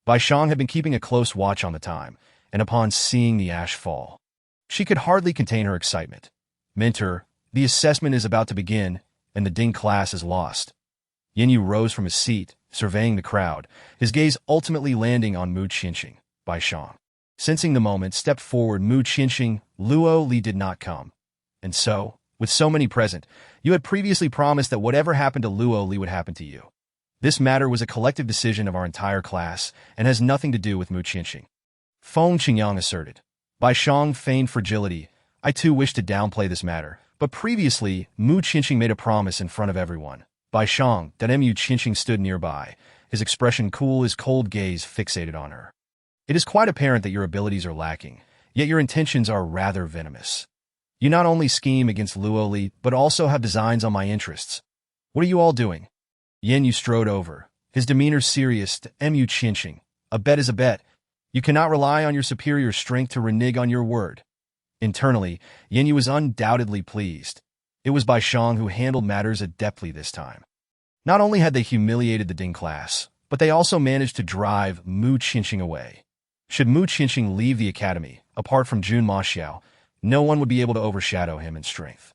Bai Shang had been keeping a close watch on the time, and upon seeing the ash fall, she could hardly contain her excitement. Mentor, the assessment is about to begin, and the Ding class is lost. Yin Yu rose from his seat, surveying the crowd, his gaze ultimately landing on Mu Qianxing. Bai Shang, sensing the moment, stepped forward. Mu Qianxing, Luo Li did not come. And so, with so many present, you had previously promised that whatever happened to Luo Li would happen to you. This matter was a collective decision of our entire class, and has nothing to do with Mu Qianxing. Feng Qingyang asserted. Bai Shang feigned fragility. I too wish to downplay this matter, but previously, Mu Qianxing made a promise in front of everyone. Bai Shang, that Mu Qianxing stood nearby, his expression cool, his cold gaze fixated on her. It is quite apparent that your abilities are lacking, yet your intentions are rather venomous. You not only scheme against Luo Li, but also have designs on my interests. What are you all doing? Yin Yu strode over, his demeanor serious, to Mu Qianxing. A bet is a bet. You cannot rely on your superior strength to renege on your word. Internally, Yin Yu was undoubtedly pleased. It was Bai Shang who handled matters adeptly this time. Not only had they humiliated the Ding class, but they also managed to drive Mu Qianxing away. Should Mu Qianxing leave the academy, apart from Jun Maxiao, no one would be able to overshadow him in strength.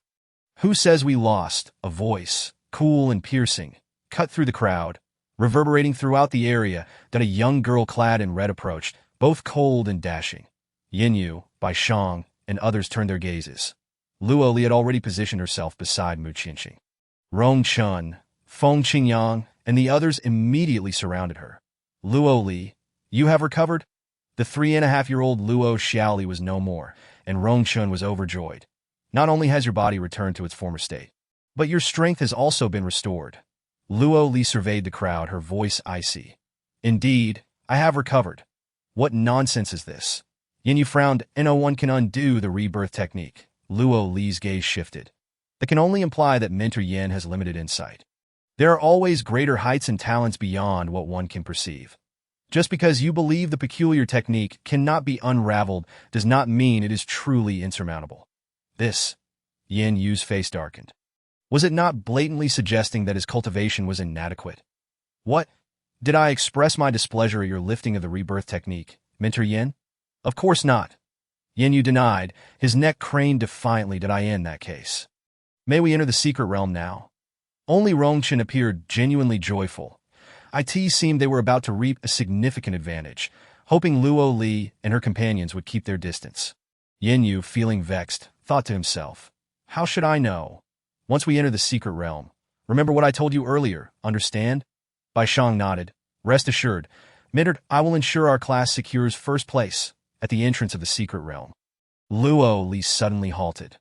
Who says we lost? A voice, cool and piercing, cut through the crowd, reverberating throughout the area. That a young girl clad in red approached, both cold and dashing. Yin Yu, Bai Shang, and others turned their gazes. Luo Li had already positioned herself beside Mu Qianxing. Rong Chun, Feng Qingyang, and the others immediately surrounded her. Luo Li, you have recovered? The 3.5-year-old Luo Xiaoli was no more, and Rong Chun was overjoyed. Not only has your body returned to its former state, but your strength has also been restored. Luo Li surveyed the crowd, her voice icy. Indeed, I have recovered. What nonsense is this? Yin Yu frowned. No one can undo the rebirth technique. Luo Li's gaze shifted. That can only imply that Mentor Yin has limited insight. There are always greater heights and talents beyond what one can perceive. Just because you believe the peculiar technique cannot be unraveled does not mean it is truly insurmountable. This, Yin Yu's face darkened. Was it not blatantly suggesting that his cultivation was inadequate? What? Did I express my displeasure at your lifting of the rebirth technique, Mentor Yin? Of course not. Yin Yu denied, his neck craned defiantly. Did I end that case? May we enter the secret realm now? Only Rongchen appeared genuinely joyful. It seemed they were about to reap a significant advantage, hoping Luo Li and her companions would keep their distance. Yin Yu, feeling vexed, thought to himself, how should I know? Once we enter the secret realm, remember what I told you earlier, understand? Bai Shang nodded. Rest assured, Mentor, I will ensure our class secures first place at the entrance of the secret realm. Luo Li suddenly halted.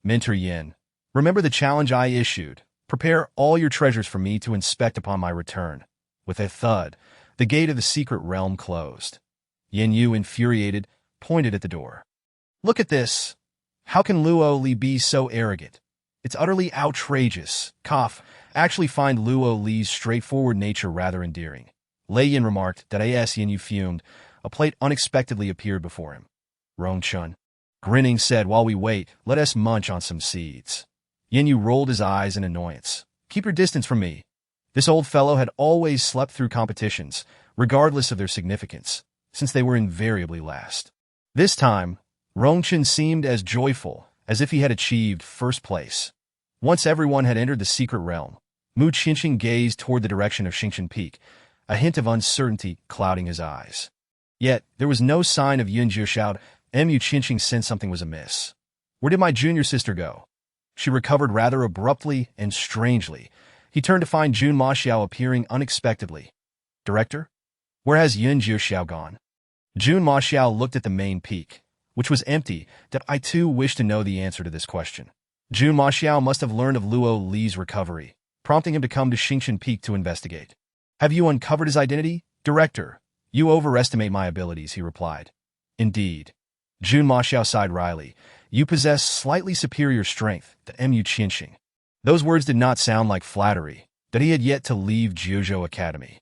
Mentor Yin, remember the challenge I issued. Prepare all your treasures for me to inspect upon my return. With a thud, the gate of the secret realm closed. Yin Yu, infuriated, pointed at the door. Look at this. How can Luo Li be so arrogant? It's utterly outrageous. Cough. Actually find Luo Li's straightforward nature rather endearing. Lei Yin remarked that as Yin Yu fumed, a plate unexpectedly appeared before him. Rong Chun, grinning, said, while we wait, let us munch on some seeds. Yin Yu rolled his eyes in annoyance. Keep your distance from me. This old fellow had always slept through competitions, regardless of their significance, since they were invariably last. This time, Rongchen seemed as joyful as if he had achieved first place. Once everyone had entered the secret realm, Mu Qianxing gazed toward the direction of Xingchen Peak, a hint of uncertainty clouding his eyes. Yet, there was no sign of Yun Jiuxiao. Mu Qianxing sensed something was amiss. Where did my junior sister go? She recovered rather abruptly and strangely. He turned to find Jun Maxiao appearing unexpectedly. Director? Where has Yun Jiuxiao gone? Jun Maxiao looked at the main peak, which was empty. That I too wish to know the answer to this question. Jun Maxiao must have learned of Luo Li's recovery, prompting him to come to Xingchen Peak to investigate. Have you uncovered his identity? Director, you overestimate my abilities, he replied. Indeed. Jun Maxiao sighed wryly. You possess slightly superior strength to Mu Qianxing. Those words did not sound like flattery. that he had yet to leave Jiuzhou Academy.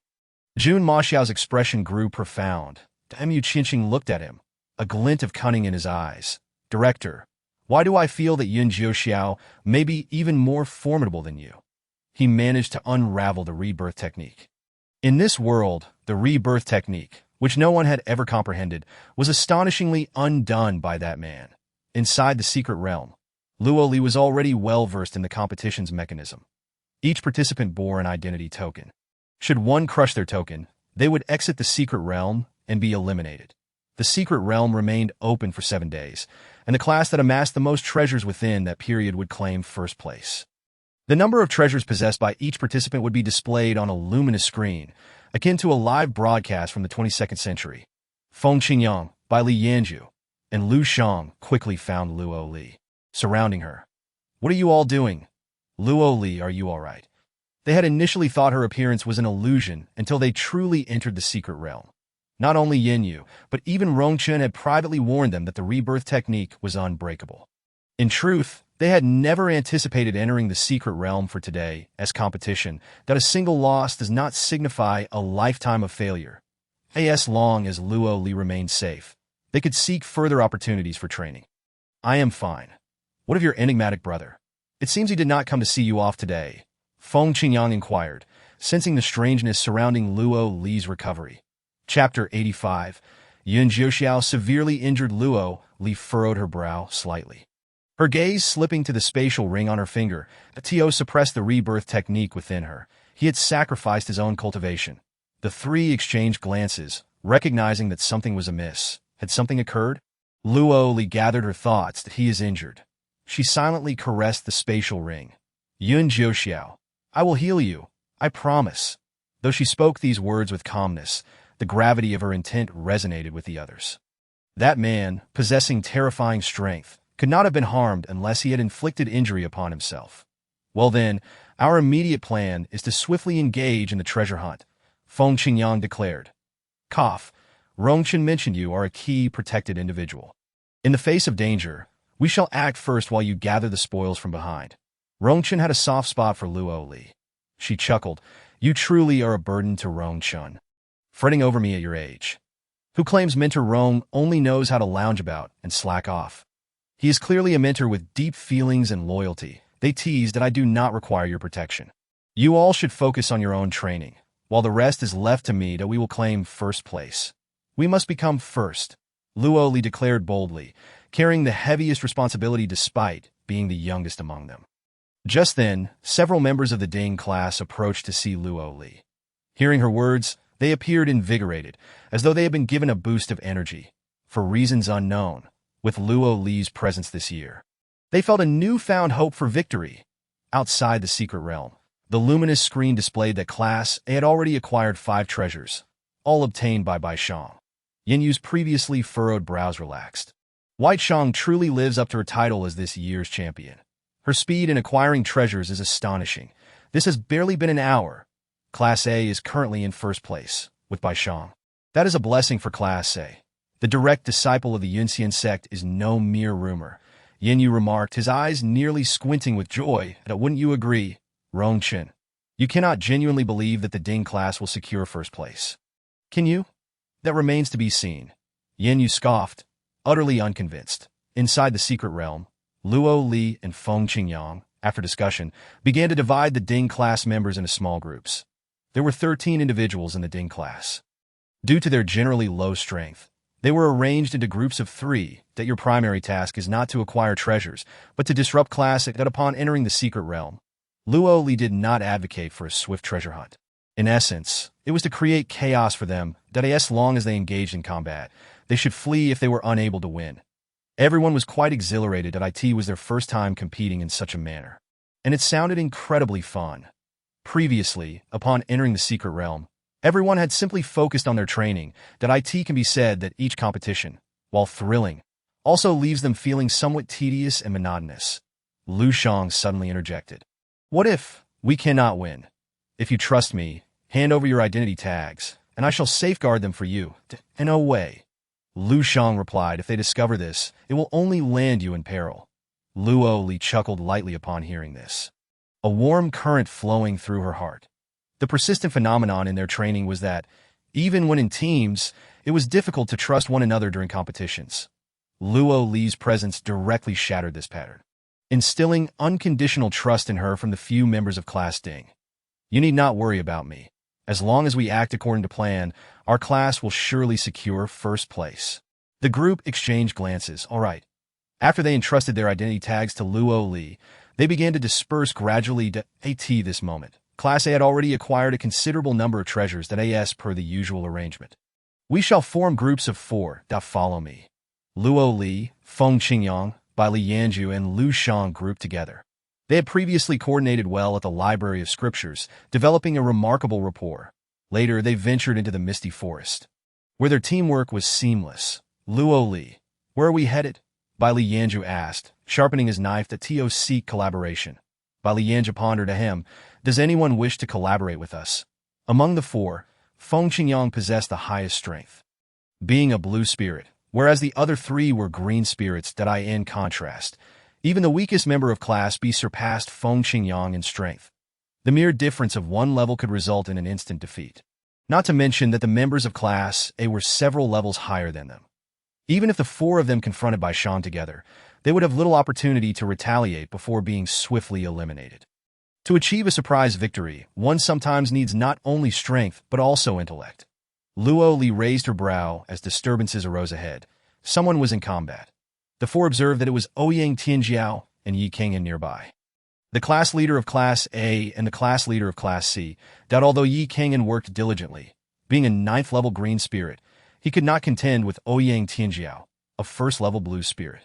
Jun Maxiao's expression grew profound. Mu Qinqing looked at him, a glint of cunning in his eyes. Director, why do I feel that Yun Jiuxiao may be even more formidable than you? He managed to unravel the rebirth technique. In this world, the rebirth technique, which no one had ever comprehended, was astonishingly undone by that man. Inside the secret realm, Luo Li was already well-versed in the competition's mechanism. Each participant bore an identity token. Should one crush their token, they would exit the secret realm and be eliminated. The secret realm remained open for 7 days, and the class that amassed the most treasures within that period would claim first place. The number of treasures possessed by each participant would be displayed on a luminous screen, akin to a live broadcast from the 22nd century. Feng Qingyang, by Li Yanju, and Lu Shang quickly found Luo Li, surrounding her. What are you all doing? Luo Li, are you all right? They had initially thought her appearance was an illusion until they truly entered the secret realm. Not only Yin Yu, but even Rongchen had privately warned them that the rebirth technique was unbreakable. In truth, they had never anticipated entering the secret realm for today as competition, that a single loss does not signify a lifetime of failure. As long as Luo Li remained safe, they could seek further opportunities for training. I am fine. What of your enigmatic brother? It seems he did not come to see you off today, Feng Qingyang inquired, sensing the strangeness surrounding Luo Li's recovery. Chapter 85. Yun Jiuxiao severely injured Luo Li furrowed her brow slightly. Her gaze slipping to the spatial ring on her finger, Tio suppressed the rebirth technique within her. He had sacrificed his own cultivation. The three exchanged glances, recognizing that something was amiss. Had something occurred? Luo Li gathered her thoughts that he is injured. She silently caressed the spatial ring. Yun Jiuxiao, I will heal you, I promise. Though she spoke these words with calmness, the gravity of her intent resonated with the others. That man, possessing terrifying strength, could not have been harmed unless he had inflicted injury upon himself. Well then, our immediate plan is to swiftly engage in the treasure hunt, Feng Qingyang declared. Cough, Rongchen mentioned you are a key protected individual. In the face of danger, we shall act first while you gather the spoils from behind. Rongchen had a soft spot for Luo Li. She chuckled, you truly are a burden to Rongchen. Fretting over me at your age. Who claims Mentor Rong only knows how to lounge about and slack off. He is clearly a mentor with deep feelings and loyalty. They teased that I do not require your protection. You all should focus on your own training, while the rest is left to me that we will claim first place. We must become first, Luo Li declared boldly, carrying the heaviest responsibility despite being the youngest among them. Just then, several members of the Ding class approached to see Luo Li. Hearing her words, they appeared invigorated, as though they had been given a boost of energy, for reasons unknown, with Luo Li's presence this year. They felt a newfound hope for victory. Outside the secret realm, the luminous screen displayed that Class A had already acquired 5 treasures, all obtained by Bai Shang. Yin Yu's previously furrowed brows relaxed. White Shang truly lives up to her title as this year's champion. Her speed in acquiring treasures is astonishing. This has barely been an hour. Class A is currently in first place, with Bai Shang. That is a blessing for Class A. The direct disciple of the Yunxian sect is no mere rumor, Yin Yu remarked, his eyes nearly squinting with joy. Wouldn't you agree, Rongchen? You cannot genuinely believe that the Ding class will secure first place. Can you? That remains to be seen. Yin Yu scoffed, utterly unconvinced. Inside the secret realm, Luo Li and Feng Qingyang, after discussion, began to divide the Ding class members into small groups. There were 13 individuals in the Ding class. Due to their generally low strength, they were arranged into groups of 3, that your primary task is not to acquire treasures, but to disrupt Class A. That upon entering the secret realm, Luo Li did not advocate for a swift treasure hunt. In essence, it was to create chaos for them, that as long as they engaged in combat, they should flee if they were unable to win. Everyone was quite exhilarated that it was their first time competing in such a manner. And it sounded incredibly fun. Previously, upon entering the secret realm, everyone had simply focused on their training, that it can be said that each competition, while thrilling, also leaves them feeling somewhat tedious and monotonous. Lu Shang suddenly interjected. What if we cannot win? If you trust me, hand over your identity tags, and I shall safeguard them for you. No way. Lu Shang replied, if they discover this, it will only land you in peril. Luo Li chuckled lightly upon hearing this. a warm current flowing through her heart. The persistent phenomenon in their training was that, even when in teams, it was difficult to trust one another during competitions. Luo Li's presence directly shattered this pattern, instilling unconditional trust in her from the few members of Class Ding. You need not worry about me. As long as we act according to plan, our class will surely secure first place. The group exchanged glances. All right. After they entrusted their identity tags to Luo Li, they began to disperse gradually to this moment. Class A had already acquired a considerable number of treasures that as per the usual arrangement. We shall form groups of 4. Follow me. Luo Li, Feng Qingyang, Bai Li Yanju, and Lu Shang grouped together. They had previously coordinated well at the Library of Scriptures, developing a remarkable rapport. Later, they ventured into the misty forest, where their teamwork was seamless. Luo Li, where are we headed? Bai Li Yanju asked, sharpening his knife to seek collaboration. Bai Li Yanju pondered him. Does anyone wish to collaborate with us? Among the 4, Feng Qingyang possessed the highest strength, being a blue spirit, whereas the other 3 were green spirits. In contrast, even the weakest member of Class B surpassed Feng Qingyang in strength. The mere difference of 1 level could result in an instant defeat. Not to mention that the members of Class A were several levels higher than them. Even if the 4 of them confronted Bai Shan together, they would have little opportunity to retaliate before being swiftly eliminated. To achieve a surprise victory, one sometimes needs not only strength but also intellect. Luo Li raised her brow as disturbances arose ahead. Someone was in combat. The 4 observed that it was Ouyang Tianjiao and Yi Kingyan nearby. The class leader of Class A and the class leader of Class C. Although Yi Kingyan worked diligently, being a 9th-level green spirit, he could not contend with Ouyang Tianjiao, a 1st-level blue spirit.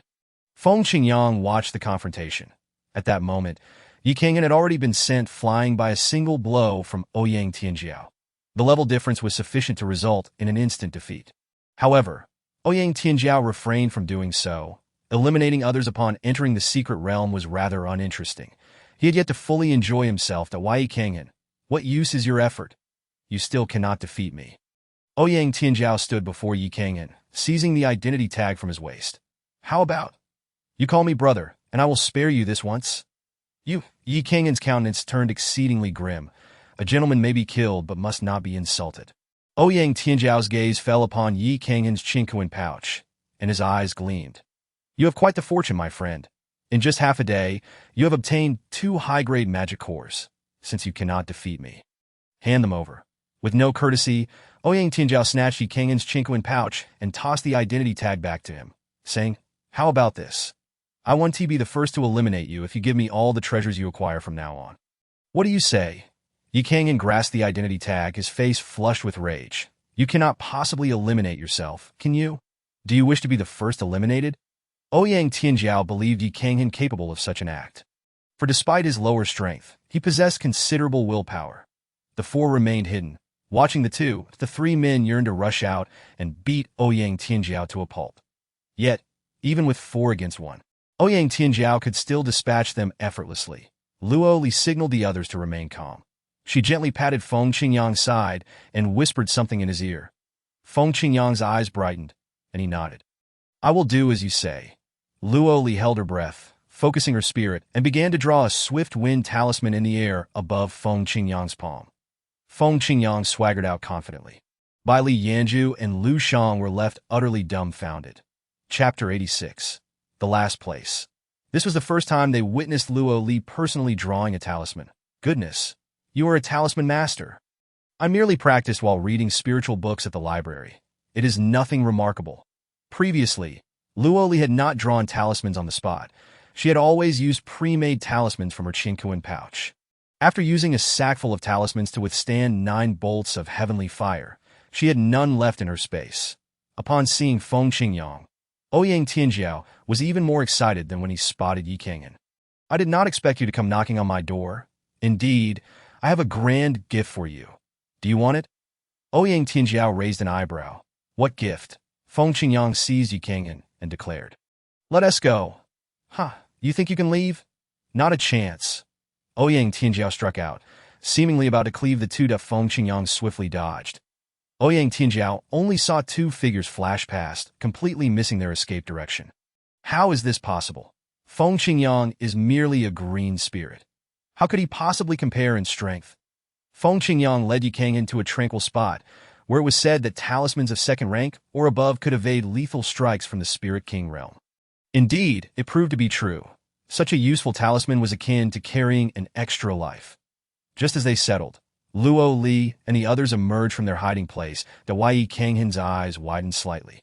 Feng Qingyang watched the confrontation. At that moment, Yi Kingyan had already been sent flying by a single blow from Ouyang Tianjiao. The level difference was sufficient to result in an instant defeat. However, Ouyang Tianjiao refrained from doing so. Eliminating others upon entering the secret realm was rather uninteresting. He had yet to fully enjoy himself. Yi Kingyan, what use is your effort? You still cannot defeat me. Ouyang Tianjiao stood before Yi Kingyan, seizing the identity tag from his waist. How about? You call me brother, and I will spare you this once. Yi Kingyan's countenance turned exceedingly grim. A gentleman may be killed, but must not be insulted. Ouyang Tianjiao's gaze fell upon Yi Kingyan's chinkuan pouch, and his eyes gleamed. You have quite the fortune, my friend. In just half a day, you have obtained 2 high-grade magic cores, since you cannot defeat me. Hand them over. With no courtesy, Ouyang Tianjiao snatched Yi Kingyan's chinkuan pouch and tossed the identity tag back to him, saying, How about this? I want to be the first to eliminate you if you give me all the treasures you acquire from now on. What do you say? Yi Kingyan grasped the identity tag, his face flushed with rage. You cannot possibly eliminate yourself, can you? Do you wish to be the first eliminated? Ouyang Tianjiao believed Yi Kingyan capable of such an act. For despite his lower strength, he possessed considerable willpower. The 4 remained hidden. Watching the 3 men yearned to rush out and beat Ouyang Tianjiao to a pulp. Yet, even with 4 against 1, Ouyang Tianjiao could still dispatch them effortlessly. Luo Li signaled the others to remain calm. She gently patted Feng Qingyang's side and whispered something in his ear. Feng Qingyang's eyes brightened, and he nodded. I will do as you say. Luo Li held her breath, focusing her spirit, and began to draw a swift wind talisman in the air above Feng Qingyang's palm. Feng Qingyang swaggered out confidently. Bai Li Yanju and Lu Shang were left utterly dumbfounded. Chapter 86. The Last Place. This was the first time they witnessed Luo Li personally drawing a talisman. Goodness, you are a talisman master. I merely practiced while reading spiritual books at the library. It is nothing remarkable. Previously, Luo Li had not drawn talismans on the spot. She had always used pre-made talismans from her chinkuan pouch. After using a sackful of talismans to withstand 9 bolts of heavenly fire, she had none left in her space. Upon seeing Feng Qingyang, Ouyang Tianjiao was even more excited than when he spotted Yi Kingyan. I did not expect you to come knocking on my door. Indeed, I have a grand gift for you. Do you want it? Ouyang Tianjiao raised an eyebrow. What gift? Feng Qingyang seized Yi Kingyan and declared. Let us go. You think you can leave? Not a chance. Ouyang Tianjiao struck out, seemingly about to cleave the 2 that Feng Qingyang swiftly dodged. Ouyang Tianjiao only saw 2 figures flash past, completely missing their escape direction. How is this possible? Feng Qingyang is merely a green spirit. How could he possibly compare in strength? Feng Qingyang led Yi Kanghan to a tranquil spot, where it was said that talismans of second rank or above could evade lethal strikes from the Spirit King realm. Indeed, it proved to be true. Such a useful talisman was akin to carrying an extra life. Just as they settled, Luo Li and the others emerged from their hiding place. Yi Kanghan's eyes widened slightly.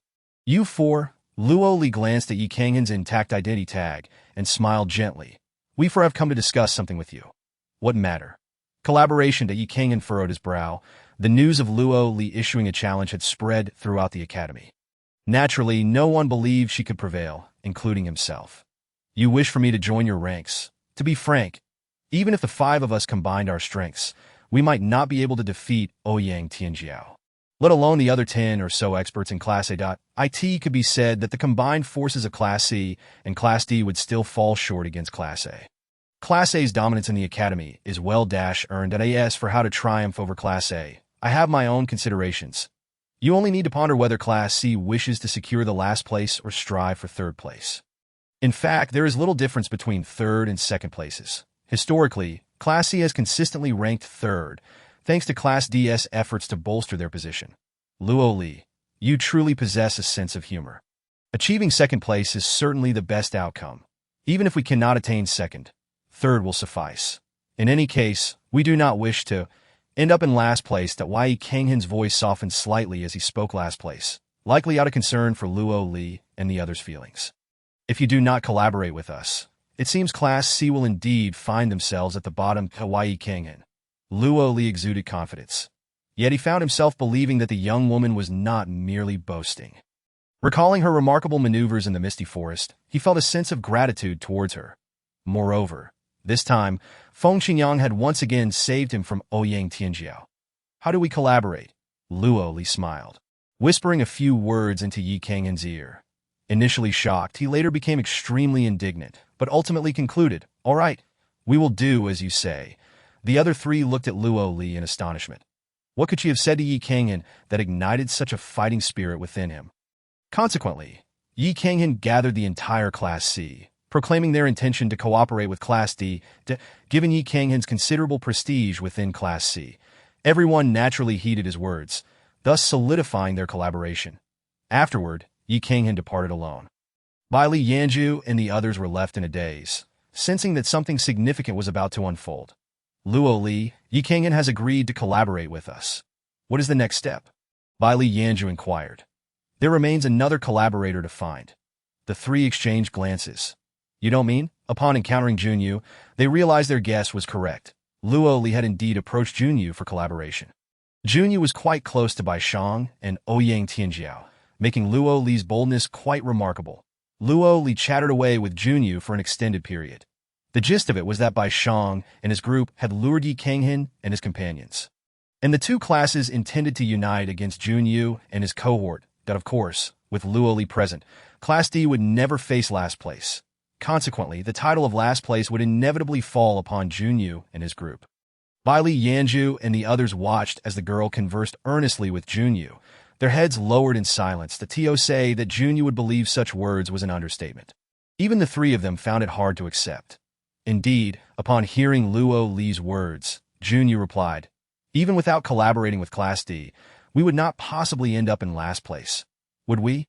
"You four?" Luo Li glanced at Yi Kanghan's intact identity tag and smiled gently. "We four have come to discuss something with you." "What matter?" Collaboration. Yi Kanghan furrowed his brow. The news of Luo Li issuing a challenge had spread throughout the academy. Naturally, no one believed she could prevail, including himself. "You wish for me to join your ranks. To be frank, even if the five of us combined our strengths, we might not be able to defeat Ouyang Tianjiao. Let alone the other 10 or so experts in Class A. It could be said that the combined forces of Class C and Class D would still fall short against Class A. Class A's dominance in the academy is well-earned. As for how to triumph over Class A, I have my own considerations. You only need to ponder whether Class C wishes to secure the last place or strive for third place. In fact, there is little difference between third and second places. Historically, Class C has consistently ranked third, thanks to Class D's efforts to bolster their position. Luo Li, you truly possess a sense of humor. Achieving second place is certainly the best outcome. Even if we cannot attain second, third will suffice. In any case, we do not wish to end up in last place. Yi Kanghan's voice softened slightly as he spoke last place, likely out of concern for Luo Li and the others' feelings. "If you do not collaborate with us, it seems Class C will indeed find themselves at the bottom." Yi Kanghan. Luo Li exuded confidence. Yet he found himself believing that the young woman was not merely boasting. Recalling her remarkable maneuvers in the misty forest, he felt a sense of gratitude towards her. Moreover, this time, Feng Qingyang had once again saved him from Ouyang Tianjiao. "How do we collaborate?" Luo Li smiled, whispering a few words into Yi Kanghan's ear. Initially shocked, he later became extremely indignant, but ultimately concluded, "All right, we will do as you say." The other three looked at Luo Li in astonishment. What could she have said to Yi Kanghan that ignited such a fighting spirit within him? Consequently, Yi Kanghan gathered the entire Class C, proclaiming their intention to cooperate with Class D. Given Yi Kanghan's considerable prestige within Class C, everyone naturally heeded his words, thus solidifying their collaboration. Afterward, Yi Kanghan departed alone. Bai Li Yanju and the others were left in a daze, sensing that something significant was about to unfold. "Luo Li, Yi Kanghan has agreed to collaborate with us. What is the next step?" Bai Li Yanju inquired. "There remains another collaborator to find." The three exchanged glances. "You don't mean?" Upon encountering Junyu, they realized their guess was correct. Luo Li had indeed approached Junyu for collaboration. Junyu was quite close to Bai Shang and Ouyang Tianjiao, making Luo Li's boldness quite remarkable. Luo Li chattered away with Junyu for an extended period. The gist of it was that Bai Shang and his group had lured Yi Kanghan and his companions, and the two classes intended to unite against Junyu and his cohort. That, of course, with Luo Li present, Class D would never face last place. Consequently, the title of last place would inevitably fall upon Junyu and his group. Bai Li Yanju and the others watched as the girl conversed earnestly with Junyu, their heads lowered in silence. To say that Junyu would believe such words was an understatement. Even the three of them found it hard to accept. Indeed, upon hearing Luo Li's words, Junyu replied, "Even without collaborating with Class D, we would not possibly end up in last place. Would we?"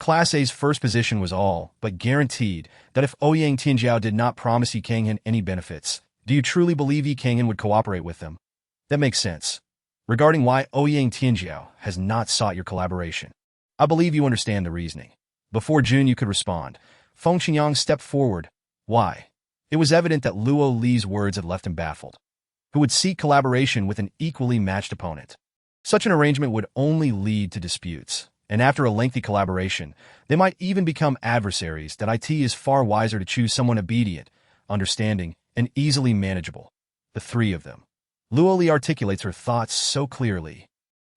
Class A's first position was all but guaranteed that if Ouyang Tianjiao did not promise Yi Kanghan any benefits, do you truly believe Yi Kanghan would cooperate with them? That makes sense. Regarding why Ouyang Tianjiao has not sought your collaboration, I believe you understand the reasoning. Before Junyu could respond, Feng Qingyang stepped forward. Why? It was evident that Luo Li's words had left him baffled. Who would seek collaboration with an equally matched opponent? Such an arrangement would only lead to disputes, and after a lengthy collaboration, they might even become adversaries. That it is far wiser to choose someone obedient, understanding, and easily manageable. The three of them. Luo Li articulates her thoughts so clearly.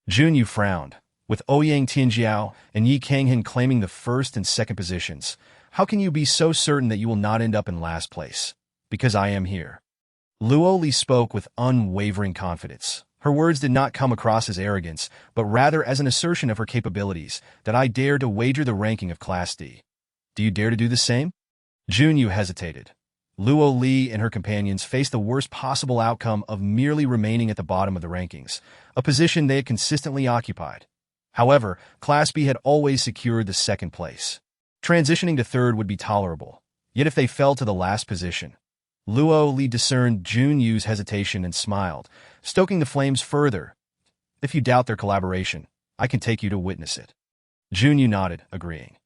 Junyu frowned. With Ouyang Tianjiao and Yi Kanghan claiming the first and second positions, how can you be so certain that you will not end up in last place? Because I am here. Luo Li spoke with unwavering confidence. Her words did not come across as arrogance, but rather as an assertion of her capabilities. That I dare to wager the ranking of Class D. Do you dare to do the same? Junyu hesitated. Luo Li and her companions faced the worst possible outcome of merely remaining at the bottom of the rankings, a position they had consistently occupied. However, Class B had always secured the second place. Transitioning to third would be tolerable, yet if they fell to the last position, Luo Li discerned Junyu's hesitation and smiled, stoking the flames further. If you doubt their collaboration, I can take you to witness it. Junyu nodded, agreeing.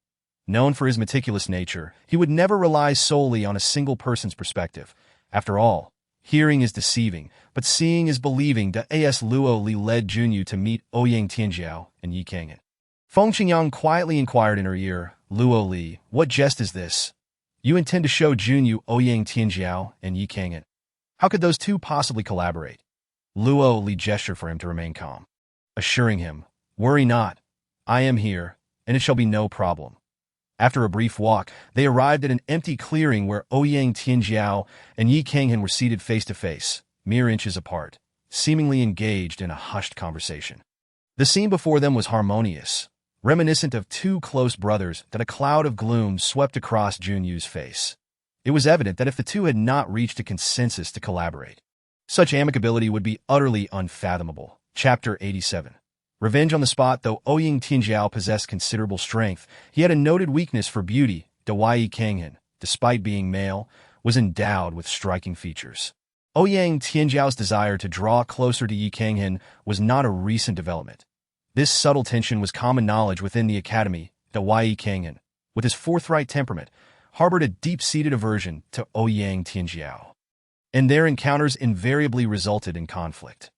Known for his meticulous nature, he would never rely solely on a single person's perspective. After all, hearing is deceiving, but seeing is believing. As Luo Li led Junyu to meet Ouyang Tianjiao and Yi Kanghan. Feng Qingyang quietly inquired in her ear, Luo Li, what jest is this? You intend to show Junyu Ouyang Tianjiao and Yi Kanghan. How could those two possibly collaborate? Luo Li gestured for him to remain calm, assuring him, worry not, I am here, and it shall be no problem. After a brief walk, they arrived at an empty clearing where Ouyang Tianjiao and Yi Kanghan were seated face to face, mere inches apart, seemingly engaged in a hushed conversation. The scene before them was harmonious, reminiscent of two close brothers. That a cloud of gloom swept across Junyu's face. It was evident that if the two had not reached a consensus to collaborate, such amicability would be utterly unfathomable. Chapter 87. Revenge on the spot. Though Ouyang Tianjiao possessed considerable strength, he had a noted weakness for beauty. Yi Kanghan, despite being male, was endowed with striking features. Ouyang Tianjiao's desire to draw closer to Yi Kanghan was not a recent development. This subtle tension was common knowledge within the academy. Yi Kanghan, with his forthright temperament, harbored a deep-seated aversion to Ouyang Tianjiao, and their encounters invariably resulted in conflict.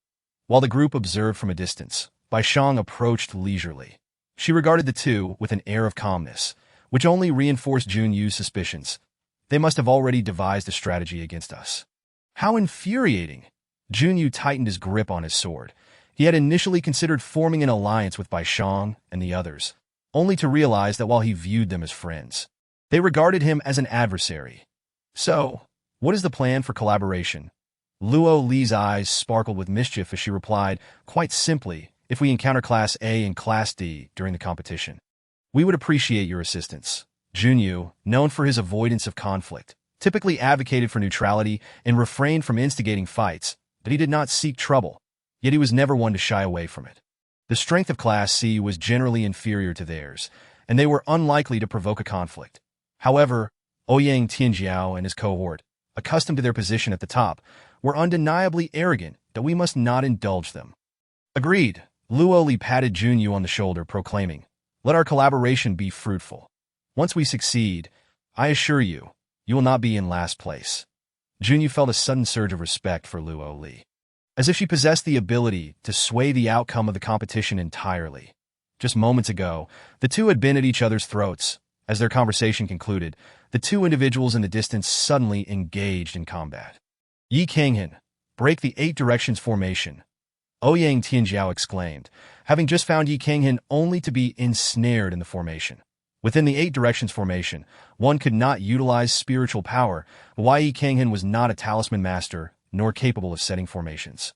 While the group observed from a distance, Baishang approached leisurely. She regarded the two with an air of calmness, which only reinforced Junyu's suspicions. They must have already devised a strategy against us. How infuriating! Junyu tightened his grip on his sword. He had initially considered forming an alliance with Baishang and the others, only to realize that while he viewed them as friends, they regarded him as an adversary. So, what is the plan for collaboration? Luo Li's eyes sparkled with mischief as she replied, quite simply, if we encounter Class A and Class D during the competition, we would appreciate your assistance. Junyu, known for his avoidance of conflict, typically advocated for neutrality and refrained from instigating fights, but he did not seek trouble, yet he was never one to shy away from it. The strength of Class C was generally inferior to theirs, and they were unlikely to provoke a conflict. However, Ouyang Tianjiao and his cohort, accustomed to their position at the top, were undeniably arrogant, that we must not indulge them. Agreed. Luo Li patted Junyu on the shoulder, proclaiming, let our collaboration be fruitful. Once we succeed, I assure you, you will not be in last place. Junyu felt a sudden surge of respect for Luo Li, as if she possessed the ability to sway the outcome of the competition entirely. Just moments ago, the two had been at each other's throats. As their conversation concluded, the two individuals in the distance suddenly engaged in combat. Yi Kanghan, break the 8 directions formation, Ouyang Tianjiao exclaimed, having just found Yi Kanghan only to be ensnared in the formation. Within the 8 directions formation, one could not utilize spiritual power. Yi Kanghan was not a talisman master, nor capable of setting formations,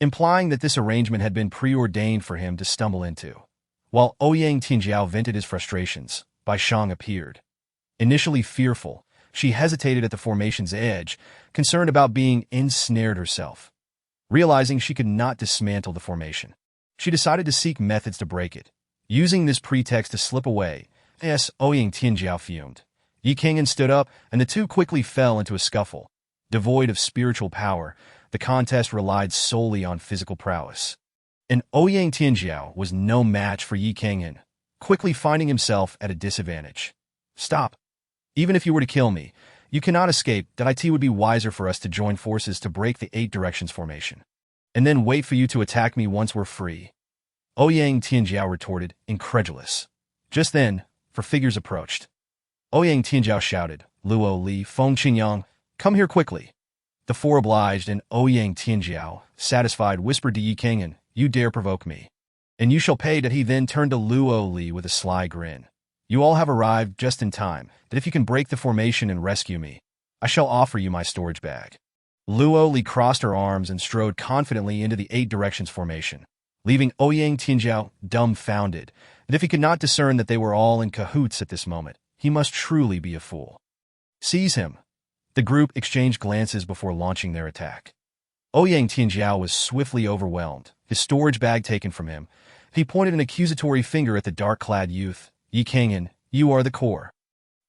implying that this arrangement had been preordained for him to stumble into. While Ouyang Tianjiao vented his frustrations, Baishang appeared. Initially fearful, she hesitated at the formation's edge, concerned about being ensnared herself. Realizing she could not dismantle the formation, she decided to seek methods to break it. Using this pretext to slip away, Ouyang Tianjiao fumed. Yi Kanghan stood up, and the two quickly fell into a scuffle. Devoid of spiritual power, the contest relied solely on physical prowess. And Ouyang Tianjiao was no match for Yi Kanghan, quickly finding himself at a disadvantage. Stop. Even if you were to kill me, you cannot escape. It would be wiser for us to join forces to break the 8 directions formation, and then wait for you to attack me once we're free. Ouyang Tianjiao retorted, incredulous. Just then, 4 figures approached. Ouyang Tianjiao shouted, Luo Li, Feng Qingyang, come here quickly. The 4 obliged, and Ouyang Tianjiao, satisfied, whispered to Yi Kanghan, you dare provoke me, and you shall pay. He then turned to Luo Li with a sly grin. You all have arrived just in time, that if you can break the formation and rescue me, I shall offer you my storage bag. Luo Li crossed her arms and strode confidently into the 8 directions formation, leaving Ouyang Tianjiao dumbfounded, and if he could not discern that they were all in cahoots at this moment, he must truly be a fool. Seize him. The group exchanged glances before launching their attack. Ouyang Tianjiao was swiftly overwhelmed, his storage bag taken from him. He pointed an accusatory finger at the dark-clad youth. Yi Kanghan, you are the core.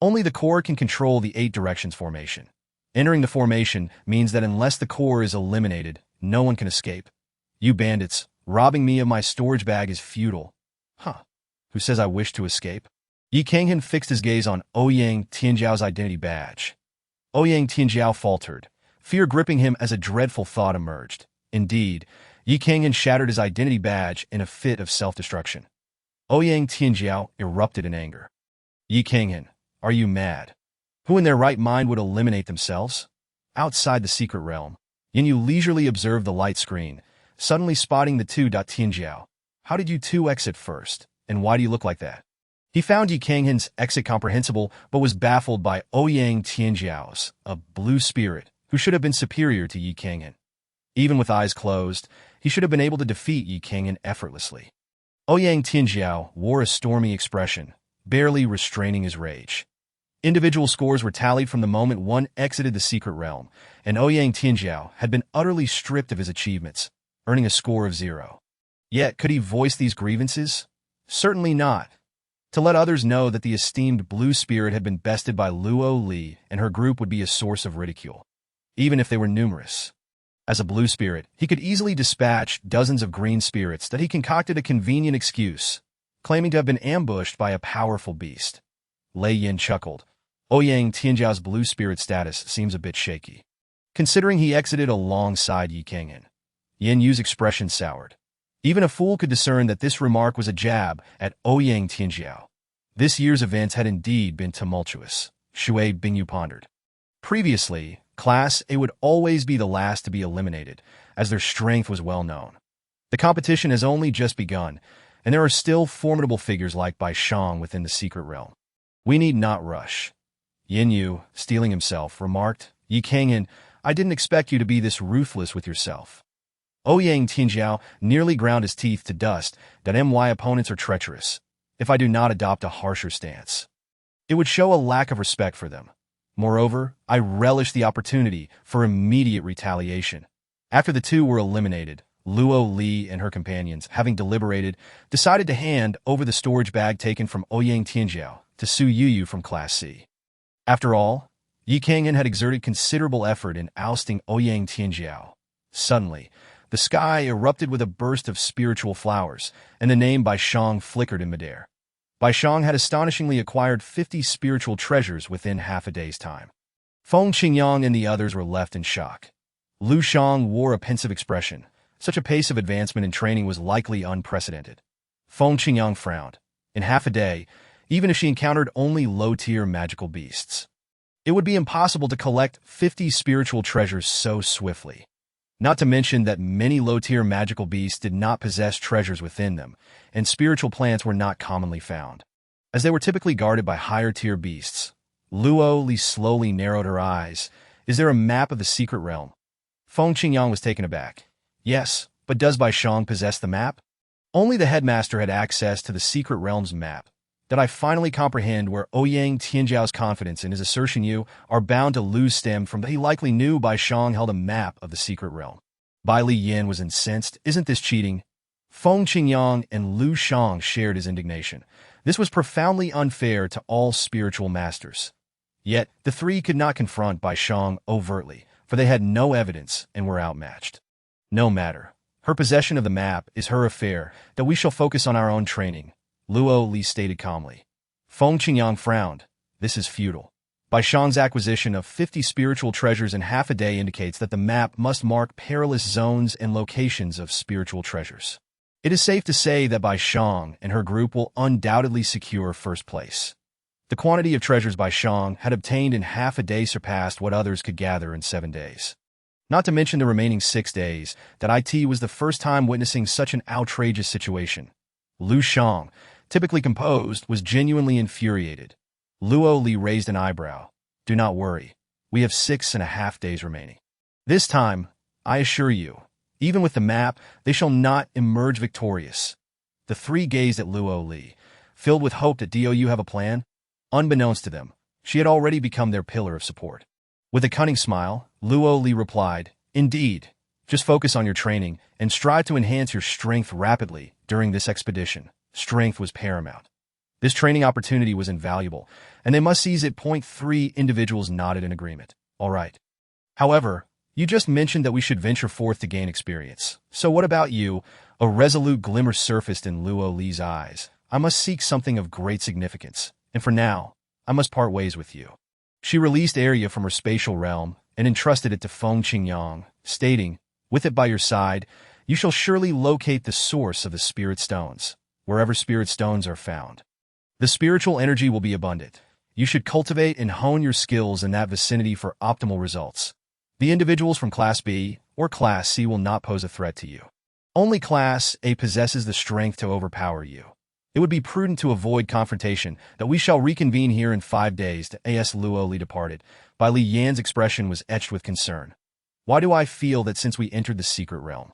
Only the core can control the 8 directions formation. Entering the formation means that unless the core is eliminated, no one can escape. You bandits, robbing me of my storage bag is futile. Huh. Who says I wish to escape? Yi Kanghan fixed his gaze on Ouyang Tianjiao's identity badge. Ouyang Tianjiao faltered, fear gripping him as a dreadful thought emerged. Indeed, Yi Kanghan shattered his identity badge in a fit of self-destruction. Ouyang Tianjiao erupted in anger. Yi Kanghan, are you mad? Who in their right mind would eliminate themselves? Outside the secret realm, Yin Yu leisurely observed the light screen, suddenly spotting the two. Tianjiao. How did you two exit first, and why do you look like that? He found Yi Kanghan's exit comprehensible, but was baffled by Ouyang Tianjiao's, a blue spirit, who should have been superior to Yi Kanghan. Even with eyes closed, he should have been able to defeat Yi Kanghan effortlessly. Ouyang Tianjiao wore a stormy expression, barely restraining his rage. Individual scores were tallied from the moment one exited the secret realm, and Ouyang Tianjiao had been utterly stripped of his achievements, earning a score of 0. Yet, could he voice these grievances? Certainly not. To let others know that the esteemed blue spirit had been bested by Luo Li and her group would be a source of ridicule, even if they were numerous. As a blue spirit, he could easily dispatch dozens of green spirits that he concocted a convenient excuse, claiming to have been ambushed by a powerful beast. Lei Yin chuckled. Ouyang Tianjiao's blue spirit status seems a bit shaky, considering he exited alongside Yi Kanghan. Yin Yu's expression soured. Even a fool could discern that this remark was a jab at Ouyang Tianjiao. This year's events had indeed been tumultuous, Shui Bingyu pondered. Previously, Class A would always be the last to be eliminated, as their strength was well known. The competition has only just begun, and there are still formidable figures like Bai Shang within the secret realm. We need not rush. Yin Yu, steeling himself, remarked, Yi Kanghan, I didn't expect you to be this ruthless with yourself. Ouyang Tianjiao nearly ground his teeth to dust that my opponents are treacherous, if I do not adopt a harsher stance. It would show a lack of respect for them. Moreover, I relish the opportunity for immediate retaliation. After the two were eliminated, Luo Li and her companions, having deliberated, decided to hand over the storage bag taken from Ouyang Tianjiao to Su Yuyu from Class C. After all, Yi Kanghan had exerted considerable effort in ousting Ouyang Tianjiao. Suddenly, the sky erupted with a burst of spiritual flowers, and the name Bai Shang flickered in midair. Bai Shang had astonishingly acquired 50 spiritual treasures within half a day's time. Feng Qingyang and the others were left in shock. Lu Shang wore a pensive expression. Such a pace of advancement in training was likely unprecedented. Feng Qingyang frowned. In half a day, even if she encountered only low-tier magical beasts, it would be impossible to collect 50 spiritual treasures so swiftly. Not to mention that many low-tier magical beasts did not possess treasures within them, and spiritual plants were not commonly found, as they were typically guarded by higher-tier beasts. Luo Li slowly narrowed her eyes. Is there a map of the secret realm? Feng Qingyang was taken aback. Yes, but does Bai Shang possess the map? Only the headmaster had access to the secret realm's map. Did I finally comprehend where Ouyang Tianjiao's confidence in his assertion you are bound to lose stemmed from that he likely knew Bai Shang held a map of the secret realm. Bai Li Yin was incensed. Isn't this cheating? Feng Qingyang and Lu Shang shared his indignation. This was profoundly unfair to all spiritual masters. Yet, the three could not confront Bai Shang overtly, for they had no evidence and were outmatched. No matter. Her possession of the map is her affair, that we shall focus on our own training, Luo Li stated calmly. Feng Qingyang frowned. This is futile. Bai Shang's acquisition of 50 spiritual treasures in half a day indicates that the map must mark perilous zones and locations of spiritual treasures. It is safe to say that Bai Shang and her group will undoubtedly secure first place. The quantity of treasures Bai Shang had obtained in half a day surpassed what others could gather in 7 days. Not to mention the remaining 6 days, that it was the first time witnessing such an outrageous situation. Lu Shang, typically composed, was genuinely infuriated. Luo Li raised an eyebrow. Do not worry. We have 6.5 days remaining. This time, I assure you, even with the map, they shall not emerge victorious. The three gazed at Luo Li, filled with hope that you have a plan. Unbeknownst to them, she had already become their pillar of support. With a cunning smile, Luo Li replied, "Indeed. Just focus on your training and strive to enhance your strength rapidly during this expedition." Strength was paramount. This training opportunity was invaluable, and they must seize it. Point 3 individuals nodded in agreement. All right. However, you just mentioned that we should venture forth to gain experience. So what about you? A resolute glimmer surfaced in Luo Li's eyes. I must seek something of great significance, and for now, I must part ways with you. She released area from her spatial realm and entrusted it to Feng Qingyang, stating, "With it by your side, you shall surely locate the source of the spirit stones, wherever spirit stones are found. The spiritual energy will be abundant. You should cultivate and hone your skills in that vicinity for optimal results. The individuals from Class B or Class C will not pose a threat to you. Only Class A possesses the strength to overpower you. It would be prudent to avoid confrontation, that we shall reconvene here in 5 days." As Luo Li departed, Bai Li Yan's expression was etched with concern. Why do I feel that since we entered the secret realm,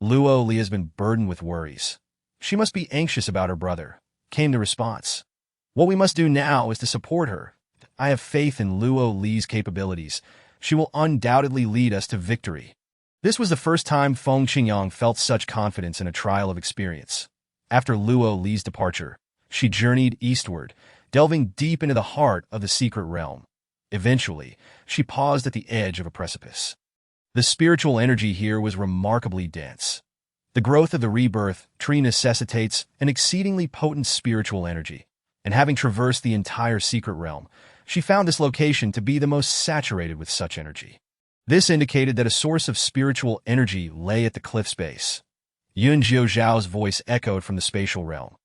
Luo Li has been burdened with worries? She must be anxious about her brother, came the response. What we must do now is to support her. I have faith in Luo Li's capabilities. She will undoubtedly lead us to victory. This was the first time Feng Qingyang felt such confidence in a trial of experience. After Luo Li's departure, she journeyed eastward, delving deep into the heart of the secret realm. Eventually, she paused at the edge of a precipice. The spiritual energy here was remarkably dense. The growth of the rebirth tree necessitates an exceedingly potent spiritual energy, and having traversed the entire secret realm, she found this location to be the most saturated with such energy. This indicated that a source of spiritual energy lay at the cliff's base. Yun Jiuzhao's voice echoed from the spatial realm.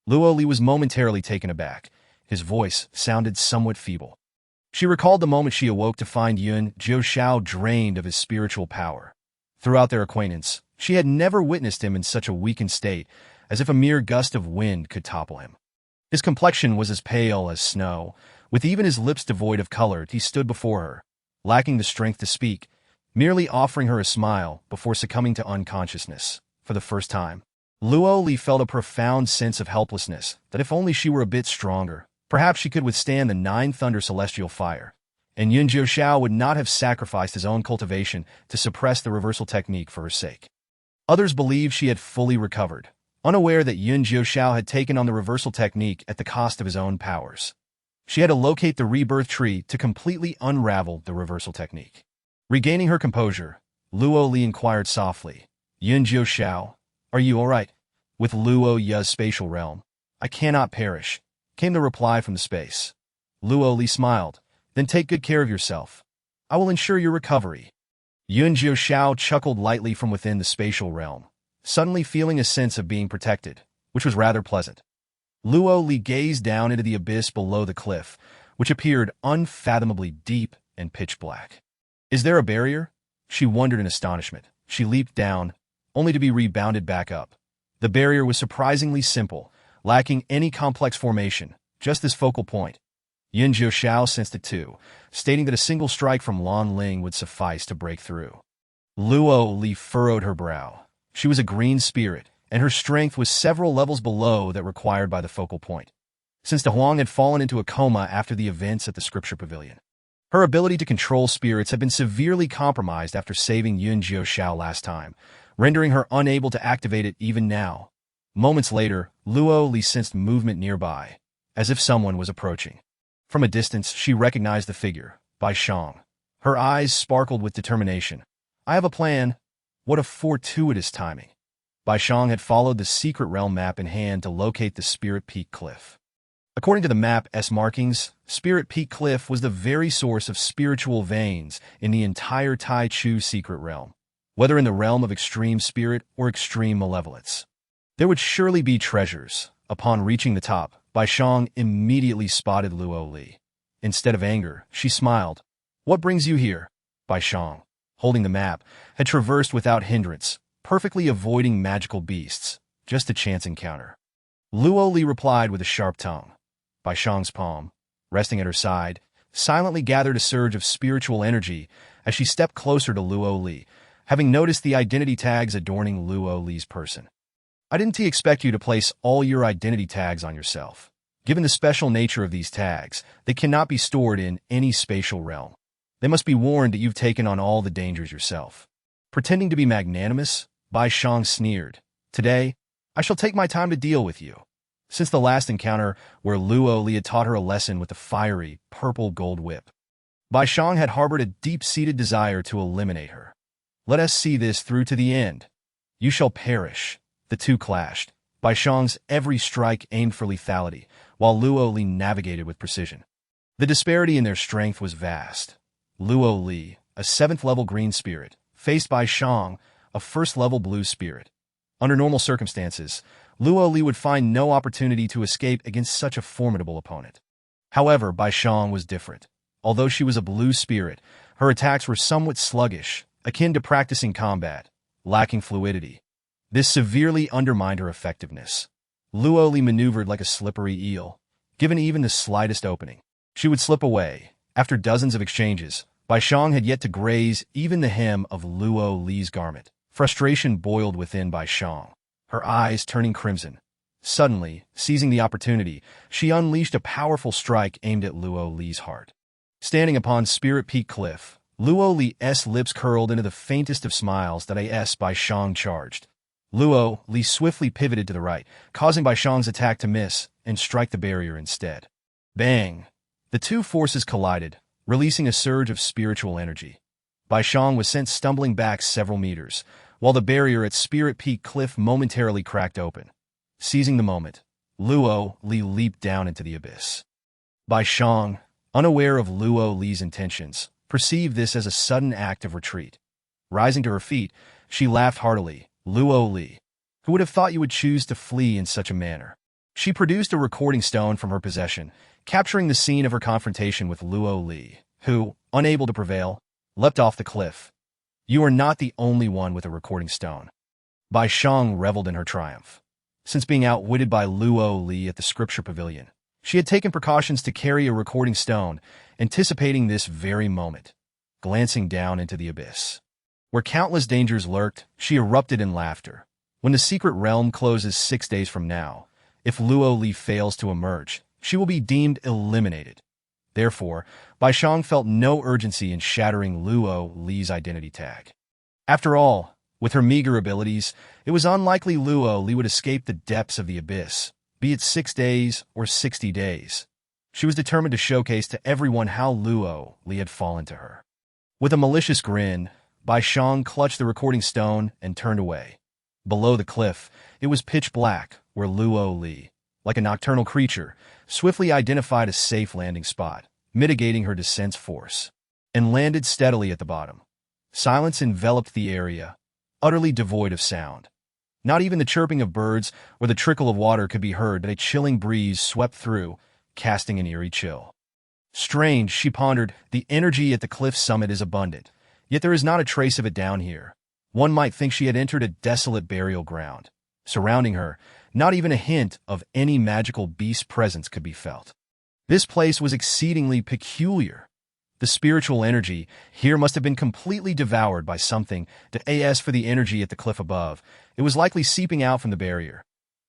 Luo Li was momentarily taken aback. His voice sounded somewhat feeble. She recalled the moment she awoke to find Yun Jiuzhao drained of his spiritual power. Throughout their acquaintance, she had never witnessed him in such a weakened state, as if a mere gust of wind could topple him. His complexion was as pale as snow. With even his lips devoid of color, he stood before her, lacking the strength to speak, merely offering her a smile before succumbing to unconsciousness. For the first time, Luo Li felt a profound sense of helplessness, that if only she were a bit stronger, perhaps she could withstand the 9 thunder celestial fire, and Yun Jiuzhao would not have sacrificed his own cultivation to suppress the reversal technique for her sake. Others believed she had fully recovered, unaware that Yun Jiuzhao had taken on the reversal technique at the cost of his own powers. She had to locate the rebirth tree to completely unravel the reversal technique. Regaining her composure, Luo Li inquired softly, "Yun Jiuzhao, are you all right?" "With Luo Yu's spatial realm, I cannot perish," came the reply from the space. Luo Li smiled. "Then take good care of yourself. I will ensure your recovery." Yun Jiuzhao chuckled lightly from within the spatial realm, suddenly feeling a sense of being protected, which was rather pleasant. Luo Li gazed down into the abyss below the cliff, which appeared unfathomably deep and pitch black. "Is there a barrier?" she wondered in astonishment. She leaped down, only to be rebounded back up. The barrier was surprisingly simple, lacking any complex formation, just this focal point. Yun Jiuzhao sensed it too, stating that a single strike from Lan Ling would suffice to break through. Luo Li furrowed her brow. She was a green spirit, and her strength was several levels below that required by the focal point. Since De Huang had fallen into a coma after the events at the Scripture Pavilion, her ability to control spirits had been severely compromised after saving Yun Jiuzhao last time, rendering her unable to activate it even now. Moments later, Luo Li sensed movement nearby, as if someone was approaching. From a distance, she recognized the figure, Bai Shang. Her eyes sparkled with determination. "I have a plan." What a fortuitous timing. Bai Shang had followed the secret realm map in hand to locate the Spirit Peak Cliff. According to the map's markings, Spirit Peak Cliff was the very source of spiritual veins in the entire Tai Chu secret realm, whether in the realm of extreme spirit or extreme malevolence. There would surely be treasures. Upon reaching the top, Bai Shang immediately spotted Luo Li. Instead of anger, she smiled. "What brings you here?" Bai Shang, holding the map, had traversed without hindrance, perfectly avoiding magical beasts, just a chance encounter. Luo Li replied with a sharp tongue. Bai Shang's palm, resting at her side, silently gathered a surge of spiritual energy as she stepped closer to Luo Li, having noticed the identity tags adorning Luo Li's person. "I didn't expect you to place all your identity tags on yourself. Given the special nature of these tags, they cannot be stored in any spatial realm. They must be warned that you've taken on all the dangers yourself. Pretending to be magnanimous, Bai Shang sneered. Today, I shall take my time to deal with you. Since the last encounter where Luo Li had taught her a lesson with the fiery, purple gold whip, Bai Shang had harbored a deep-seated desire to eliminate her. Let us see this through to the end. You shall perish. The two clashed. Bai Shang's every strike aimed for lethality, while Luo Li navigated with precision. The disparity in their strength was vast. Luo Li, a 7th-level green spirit, faced Bai Shang, a 1st-level blue spirit. Under normal circumstances, Luo Li would find no opportunity to escape against such a formidable opponent. However, Bai Shang was different. Although she was a blue spirit, her attacks were somewhat sluggish, akin to practicing combat, lacking fluidity. This severely undermined her effectiveness. Luo Li maneuvered like a slippery eel. Given even the slightest opening, she would slip away. After dozens of exchanges, Bai Shang had yet to graze even the hem of Luo Li's garment. Frustration boiled within Bai Shang, her eyes turning crimson. Suddenly, seizing the opportunity, she unleashed a powerful strike aimed at Luo Li's heart. Standing upon Spirit Peak Cliff, Luo Li's lips curled into the faintest of smiles that Bai Shang charged. Luo Li swiftly pivoted to the right, causing Bai Shang's attack to miss and strike the barrier instead. Bang! The two forces collided, releasing a surge of spiritual energy. Bai Shang was sent stumbling back several meters, while the barrier at Spirit Peak Cliff momentarily cracked open. Seizing the moment, Luo Li leaped down into the abyss. Bai Shang, unaware of Luo Li's intentions, perceived this as a sudden act of retreat. Rising to her feet, she laughed heartily. Luo Li, who would have thought you would choose to flee in such a manner? She produced a recording stone from her possession, capturing the scene of her confrontation with Luo Li, who, unable to prevail, leapt off the cliff. You are not the only one with a recording stone. Bai Shang reveled in her triumph. Since being outwitted by Luo Li at the scripture pavilion, she had taken precautions to carry a recording stone, anticipating this very moment. Glancing down into the abyss, where countless dangers lurked, she erupted in laughter. When the secret realm closes 6 days from now, if Luo Li fails to emerge, she will be deemed eliminated. Therefore, Bai Shang felt no urgency in shattering Luo Li's identity tag. After all, with her meager abilities, it was unlikely Luo Li would escape the depths of the abyss, be it 6 days or 60 days. She was determined to showcase to everyone how Luo Li had fallen to her. With a malicious grin, Bai Shang clutched the recording stone and turned away. Below the cliff, it was pitch black, where Luo Li, like a nocturnal creature, swiftly identified a safe landing spot, mitigating her descent's force, and landed steadily at the bottom. Silence enveloped the area, utterly devoid of sound. Not even the chirping of birds or the trickle of water could be heard, but a chilling breeze swept through, casting an eerie chill. Strange, she pondered, the energy at the cliff's summit is abundant, yet there is not a trace of it down here. One might think she had entered a desolate burial ground. Surrounding her, not even a hint of any magical beast presence could be felt. This place was exceedingly peculiar. The spiritual energy here must have been completely devoured by something. As for the energy at the cliff above, it was likely seeping out from the barrier.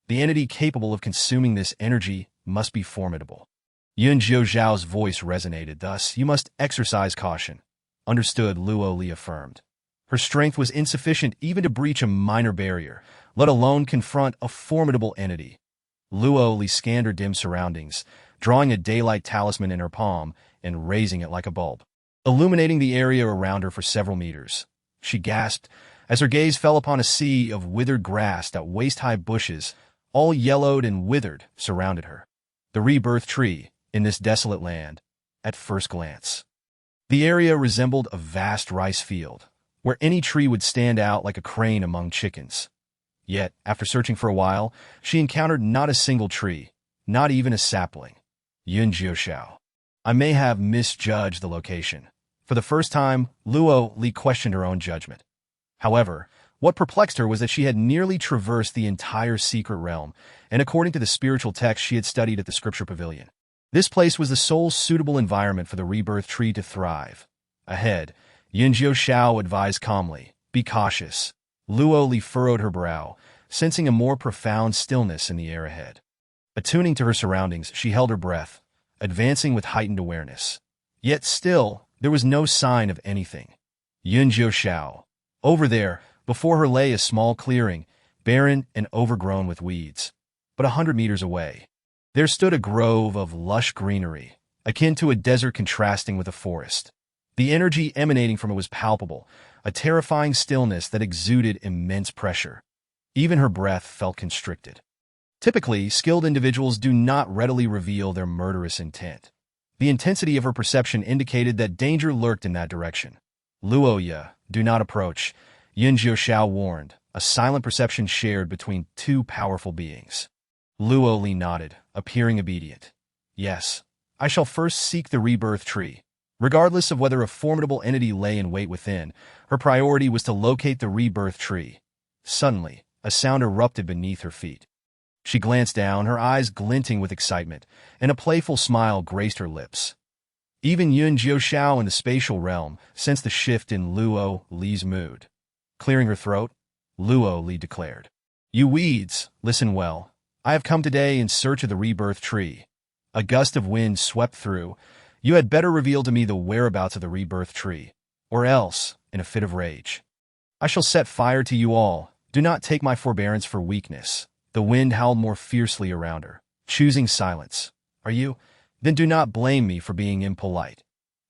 The entity capable of consuming this energy must be formidable. Yun Jiuzhao's voice resonated. Thus, you must exercise caution. Understood, Luo Li affirmed. Her strength was insufficient even to breach a minor barrier, let alone confront a formidable entity. Luo Li scanned her dim surroundings, drawing a daylight talisman in her palm and raising it like a bulb, illuminating the area around her for several meters. She gasped as her gaze fell upon a sea of withered grass that waist-high bushes, all yellowed and withered, surrounded her. The rebirth tree, in this desolate land, at first glance. The area resembled a vast rice field, where any tree would stand out like a crane among chickens. Yet, after searching for a while, she encountered not a single tree, not even a sapling. Yun Jiuzhao. I may have misjudged the location. For the first time, Luo Li questioned her own judgment. However, what perplexed her was that she had nearly traversed the entire secret realm, and according to the spiritual text she had studied at the scripture pavilion, this place was the sole suitable environment for the rebirth tree to thrive. Ahead, Yun Jiuzhao advised calmly, be cautious. Luo Li furrowed her brow, sensing a more profound stillness in the air ahead. Attuning to her surroundings, she held her breath, advancing with heightened awareness. Yet still, There was no sign of anything. Yun Jiuxiao. Over there, before her lay a small clearing, barren and overgrown with weeds. But 100 meters away, there stood a grove of lush greenery, akin to a desert contrasting with a forest. The energy emanating from it was palpable, a terrifying stillness that exuded immense pressure. Even her breath felt constricted. Typically, skilled individuals do not readily reveal their murderous intent. The intensity of her perception indicated that danger lurked in that direction. Luoya, do not approach, Yun Jiuxiao warned, a silent perception shared between two powerful beings. Luo Li nodded, appearing obedient. Yes, I shall first seek the rebirth tree. Regardless of whether a formidable entity lay in wait within, her priority was to locate the rebirth tree. Suddenly, a sound erupted beneath her feet. She glanced down, her eyes glinting with excitement, and a playful smile graced her lips. Even Yun Jiuxiao in the spatial realm sensed the shift in Luo Li's mood. Clearing her throat, Luo Li declared, "You weeds, listen well. I have come today in search of the rebirth tree." A gust of wind swept through. "You had better reveal to me the whereabouts of the rebirth tree, or else, in a fit of rage, I shall set fire to you all. Do not take my forbearance for weakness." The wind howled more fiercely around her, choosing silence. "Are you? Then do not blame me for being impolite."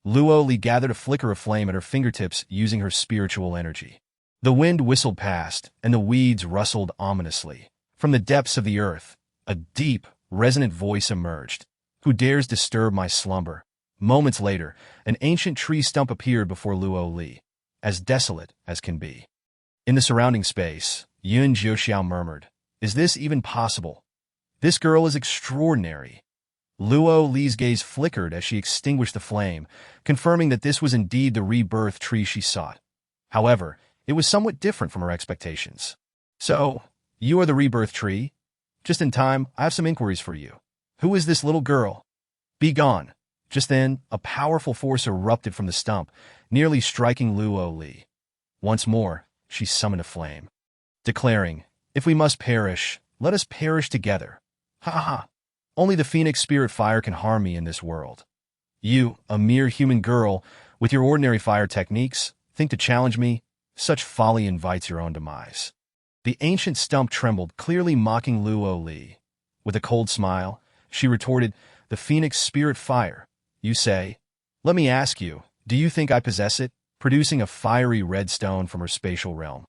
Luo Li gathered a flicker of flame at her fingertips using her spiritual energy. The wind whistled past, and the weeds rustled ominously. From the depths of the earth, a deep, resonant voice emerged. "Who dares disturb my slumber?" Moments later, an ancient tree stump appeared before Luo Li, as desolate as can be. In the surrounding space, Yun Jiuxiao murmured, "Is this even possible? This girl is extraordinary." Luo Li's gaze flickered as she extinguished the flame, confirming that this was indeed the rebirth tree she sought. However, it was somewhat different from her expectations. "So, you are the rebirth tree? Just in time, I have some inquiries for you. Who is this little girl?" "Be gone." Just then, a powerful force erupted from the stump, nearly striking Luo Li. Once more, she summoned a flame, declaring, "If we must perish, let us perish together. Ha ha! Only the phoenix spirit fire can harm me in this world. You, a mere human girl, with your ordinary fire techniques, think to challenge me? Such folly invites your own demise." The ancient stump trembled, clearly mocking Luo Li. With a cold smile, she retorted, "The phoenix spirit fire, you say? Let me ask you, do you think I possess it?" Producing a fiery red stone from her spatial realm.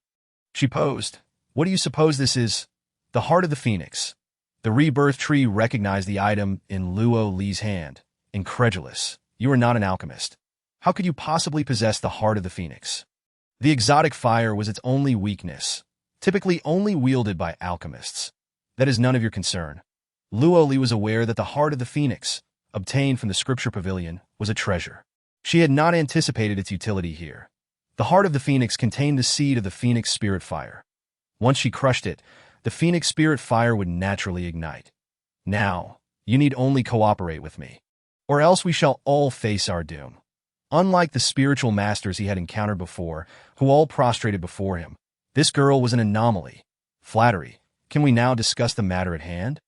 She posed, "What do you suppose this is?" "The heart of the phoenix." The rebirth tree recognized the item in Luo Li's hand. Incredulous, "You are not an alchemist. How could you possibly possess the heart of the phoenix?" The exotic fire was its only weakness, typically only wielded by alchemists. "That is none of your concern." Luo Li was aware that the heart of the phoenix, obtained from the scripture pavilion, was a treasure. She had not anticipated its utility here. The heart of the phoenix contained the seed of the phoenix spirit fire. Once she crushed it, the phoenix spirit fire would naturally ignite. "Now, you need only cooperate with me, or else we shall all face our doom." Unlike the spiritual masters he had encountered before, who all prostrated before him, this girl was an anomaly. "Flattery. Can we now discuss the matter at hand?"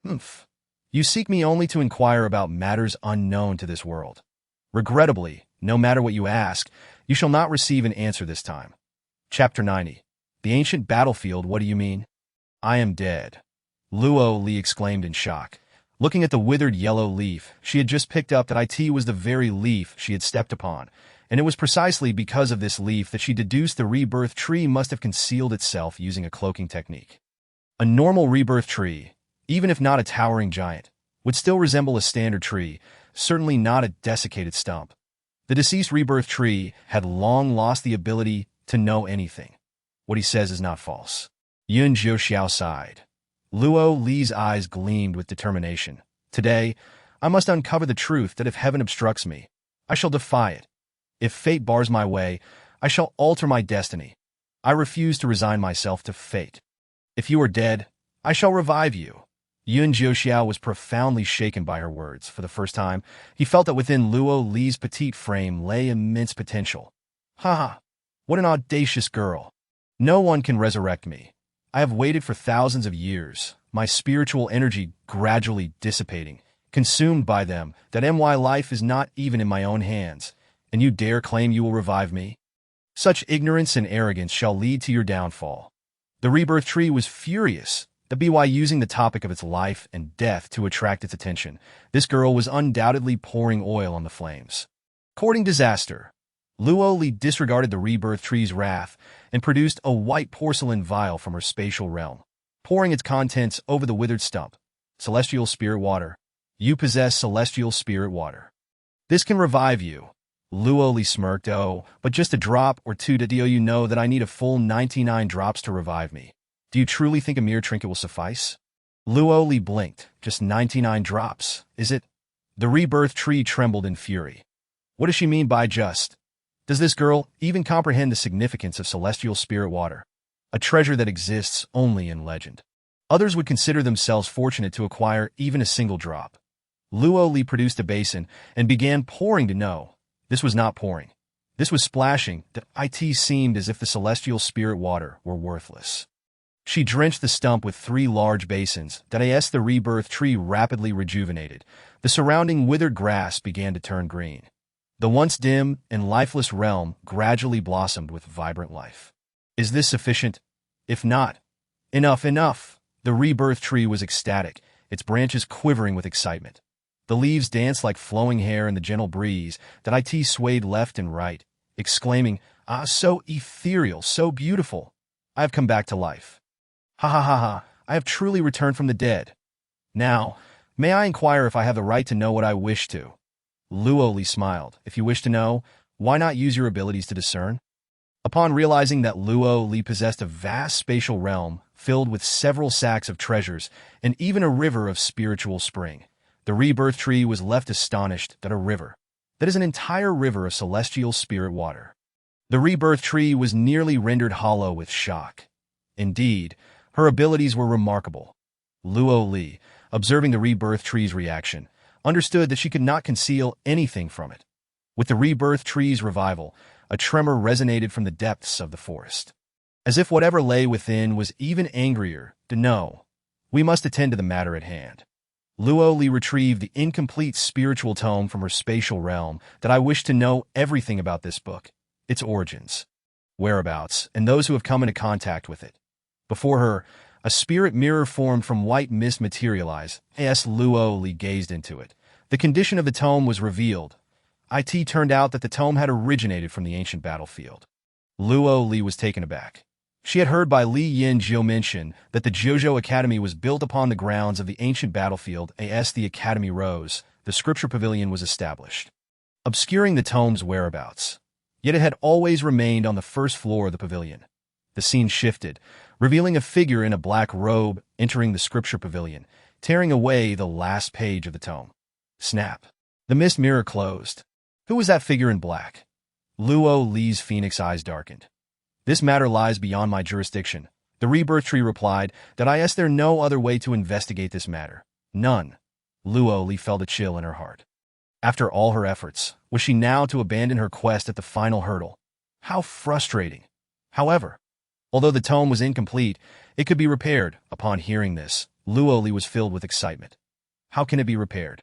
"Humph. You seek me only to inquire about matters unknown to this world. Regrettably, no matter what you ask, you shall not receive an answer this time." Chapter 90. The ancient battlefield, what do you mean? "I am dead," Luo Li exclaimed in shock. Looking at the withered yellow leaf, she had just picked up that it was the very leaf she had stepped upon, and it was precisely because of this leaf that she deduced the rebirth tree must have concealed itself using a cloaking technique. A normal rebirth tree, even if not a towering giant, would still resemble a standard tree, certainly not a desiccated stump. The deceased rebirth tree had long lost the ability to know anything. What he says is not false. Yun Jiuxiao sighed. Luo Li's eyes gleamed with determination. "Today, I must uncover the truth that if heaven obstructs me, I shall defy it. If fate bars my way, I shall alter my destiny. I refuse to resign myself to fate. If you are dead, I shall revive you." Yun Jiuxiao was profoundly shaken by her words. For the first time, he felt that within Luo Li's petite frame lay immense potential. "Ha ha! What an audacious girl! No one can resurrect me. I have waited for thousands of years, my spiritual energy gradually dissipating, consumed by them, that my life is not even in my own hands. and you dare claim you will revive me? Such ignorance and arrogance shall lead to your downfall." The rebirth tree was furious, the by using the topic of its life and death to attract its attention. This girl was undoubtedly pouring oil on the flames. Courting disaster, Luo Li disregarded the rebirth tree's wrath and produced a white porcelain vial from her spatial realm, pouring its contents over the withered stump. "Celestial spirit water. You possess celestial spirit water. This can revive you." Luo Li smirked. "Oh, but just a drop or two. Do you know that I need a full 99 drops to revive me? Do you truly think a mere trinket will suffice?" Luo Li blinked. "Just 99 drops, is it?" The rebirth tree trembled in fury. What does she mean by just? Does this girl even comprehend the significance of celestial spirit water? A treasure that exists only in legend. Others would consider themselves fortunate to acquire even a single drop. Luo Li produced a basin and began pouring. No, this was not pouring. This was splashing. It seemed as if the celestial spirit water were worthless. She drenched the stump with 3 large basins. The rebirth tree rapidly rejuvenated. The surrounding withered grass began to turn green. The once dim and lifeless realm gradually blossomed with vibrant life. Is this sufficient? If not, enough. The rebirth tree was ecstatic, its branches quivering with excitement. The leaves danced like flowing hair in the gentle breeze. It swayed left and right, exclaiming, "Ah, so ethereal, so beautiful. I have come back to life. Ha ha ha ha, I have truly returned from the dead. Now, may I inquire if I have the right to know what I wish to?" Luo Li smiled. "If you wish to know, why not use your abilities to discern?" Upon realizing that Luo Li possessed a vast spatial realm filled with several sacks of treasures and even a river of spiritual spring, the rebirth tree was left astonished. That a river. That is an entire river of celestial spirit water. The rebirth tree was nearly rendered hollow with shock. Indeed, her abilities were remarkable. Luo Li, observing the rebirth tree's reaction, understood that she could not conceal anything from it. With the rebirth tree's revival, a tremor resonated from the depths of the forest. As if whatever lay within was even angrier. "No, we must attend to the matter at hand." Luo Li retrieved the incomplete spiritual tome from her spatial realm. "I wish to know everything about this book, its origins, whereabouts, and those who have come into contact with it." Before her, a spirit mirror formed from white mist materialized. As Luo Li gazed into it, the condition of the tome was revealed. It turned out that the tome had originated from the ancient battlefield. Luo Li was taken aback. She had heard by Li Yin Jiu mention that the Jiuzhou Academy was built upon the grounds of the ancient battlefield. As the academy rose, the scripture pavilion was established, obscuring the tome's whereabouts. Yet it had always remained on the first floor of the pavilion. The scene shifted, revealing a figure in a black robe entering the scripture pavilion, tearing away the last page of the tome. Snap. The mist mirror closed. Who was that figure in black? Luo Li's phoenix eyes darkened. "This matter lies beyond my jurisdiction." The rebirth tree replied. "Is there no other way to investigate this matter?" "None." Luo Li felt a chill in her heart. After all her efforts, was she now to abandon her quest at the final hurdle? How frustrating. However, although the tome was incomplete, it could be repaired. Upon hearing this, Luo Li was filled with excitement. How can it be repaired?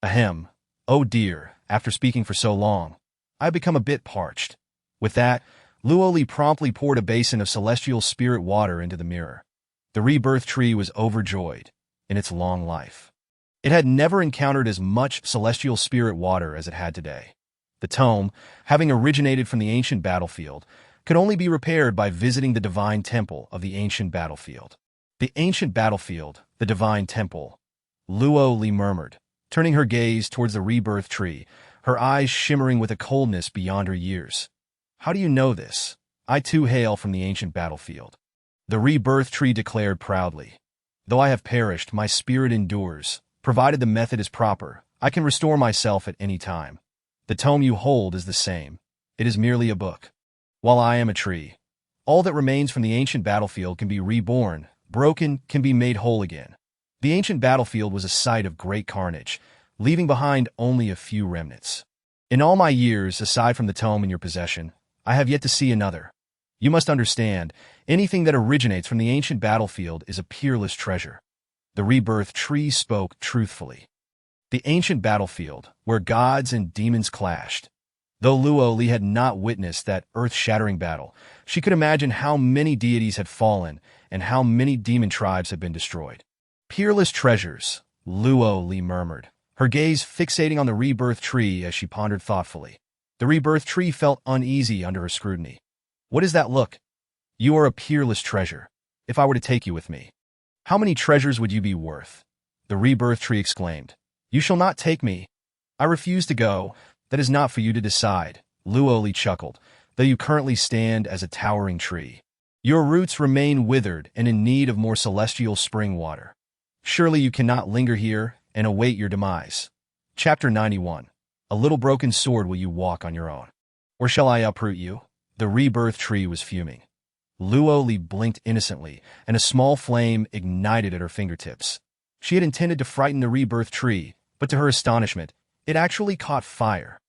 Ahem. Oh dear, after speaking for so long, I have become a bit parched. With that, Luo Li promptly poured a basin of celestial spirit water into the mirror. The rebirth tree was overjoyed in its long life. It had never encountered as much celestial spirit water as it had today. The tome, having originated from the ancient battlefield, could only be repaired by visiting the divine temple of the ancient battlefield. The ancient battlefield, the divine temple. Luo Li murmured, turning her gaze towards the rebirth tree, her eyes shimmering with a coldness beyond her years. How do you know this? I too hail from the ancient battlefield. The rebirth tree declared proudly. Though I have perished, my spirit endures. Provided the method is proper, I can restore myself at any time. The tome you hold is the same. It is merely a book. While I am a tree, all that remains from the ancient battlefield can be reborn, broken, can be made whole again. The ancient battlefield was a site of great carnage, leaving behind only a few remnants. In all my years, aside from the tome in your possession, I have yet to see another. You must understand, anything that originates from the ancient battlefield is a peerless treasure. The rebirth tree spoke truthfully. The ancient battlefield, where gods and demons clashed. Though Luo Li had not witnessed that earth-shattering battle, she could imagine how many deities had fallen and how many demon tribes had been destroyed. Peerless treasures, Luo Li murmured, her gaze fixating on the rebirth tree as she pondered thoughtfully. The rebirth tree felt uneasy under her scrutiny. What is that look? You are a peerless treasure. If I were to take you with me, how many treasures would you be worth? The rebirth tree exclaimed. You shall not take me. I refuse to go. That is not for you to decide, Luo Li chuckled, though you currently stand as a towering tree. Your roots remain withered and in need of more celestial spring water. Surely you cannot linger here and await your demise. Chapter 91. A little broken sword will you walk on your own? Or shall I uproot you? The rebirth tree was fuming. Luo Li blinked innocently, and a small flame ignited at her fingertips. She had intended to frighten the rebirth tree, but to her astonishment, it actually caught fire.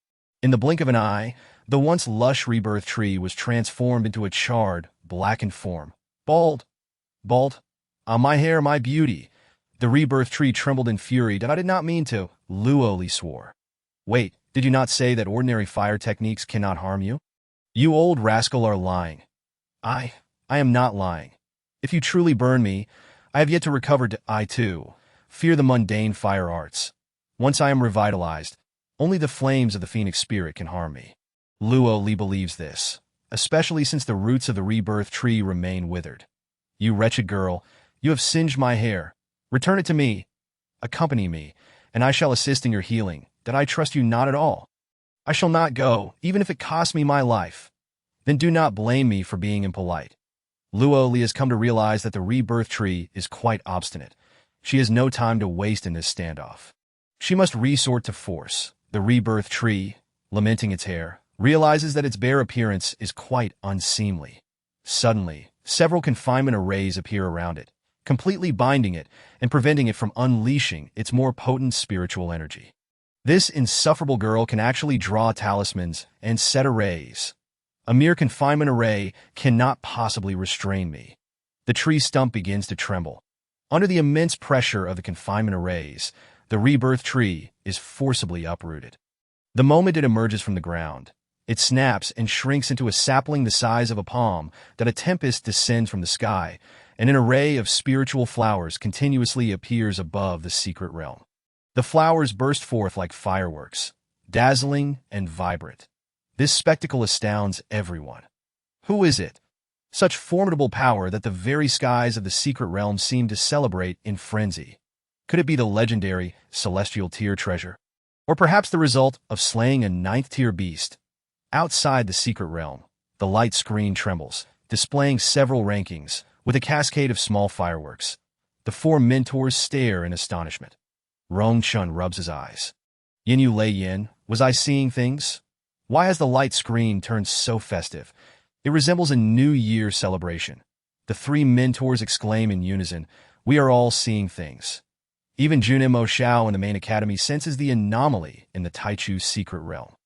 In the blink of an eye, the once lush rebirth tree was transformed into a charred, blackened form. Bald. My hair, my beauty. The rebirth tree trembled in fury. I did not mean to, Luo Li swore. Wait, did you not say that ordinary fire techniques cannot harm you? You old rascal are lying. I am not lying. If you truly burn me, I have yet to recover. I, too, fear the mundane fire arts. Once I am revitalized, only the flames of the phoenix spirit can harm me. Luo Li believes this, especially since the roots of the rebirth tree remain withered. You wretched girl, you have singed my hair. Return it to me. Accompany me, and I shall assist in your healing. That I trust you not at all. I shall not go, even if it costs me my life. Then do not blame me for being impolite. Luo Li has come to realize that the rebirth tree is quite obstinate. She has no time to waste in this standoff. She must resort to force. The rebirth tree, lamenting its hair, realizes that its bare appearance is quite unseemly. Suddenly, several confinement arrays appear around it, completely binding it and preventing it from unleashing its more potent spiritual energy. This insufferable girl can actually draw talismans and set arrays. A mere confinement array cannot possibly restrain me. The tree stump begins to tremble. Under the immense pressure of the confinement arrays, the rebirth tree is forcibly uprooted. The moment it emerges from the ground, it snaps and shrinks into a sapling the size of a palm that a tempest descends from the sky, and an array of spiritual flowers continuously appears above the secret realm. The flowers burst forth like fireworks, dazzling and vibrant. This spectacle astounds everyone. Who is it? Such formidable power that the very skies of the secret realm seem to celebrate in frenzy. Could it be the legendary celestial tier treasure? Or perhaps the result of slaying a 9th-tier beast? Outside the secret realm, the light screen trembles, displaying several rankings, with a cascade of small fireworks. The 4 mentors stare in astonishment. Rong Chun rubs his eyes. Yin Yu Lei Yin, was I seeing things? Why has the light screen turned so festive? It resembles a New Year celebration. The 3 mentors exclaim in unison, we are all seeing things. Even Jun Mo Xiao in the main academy senses the anomaly in the Taichu secret realm.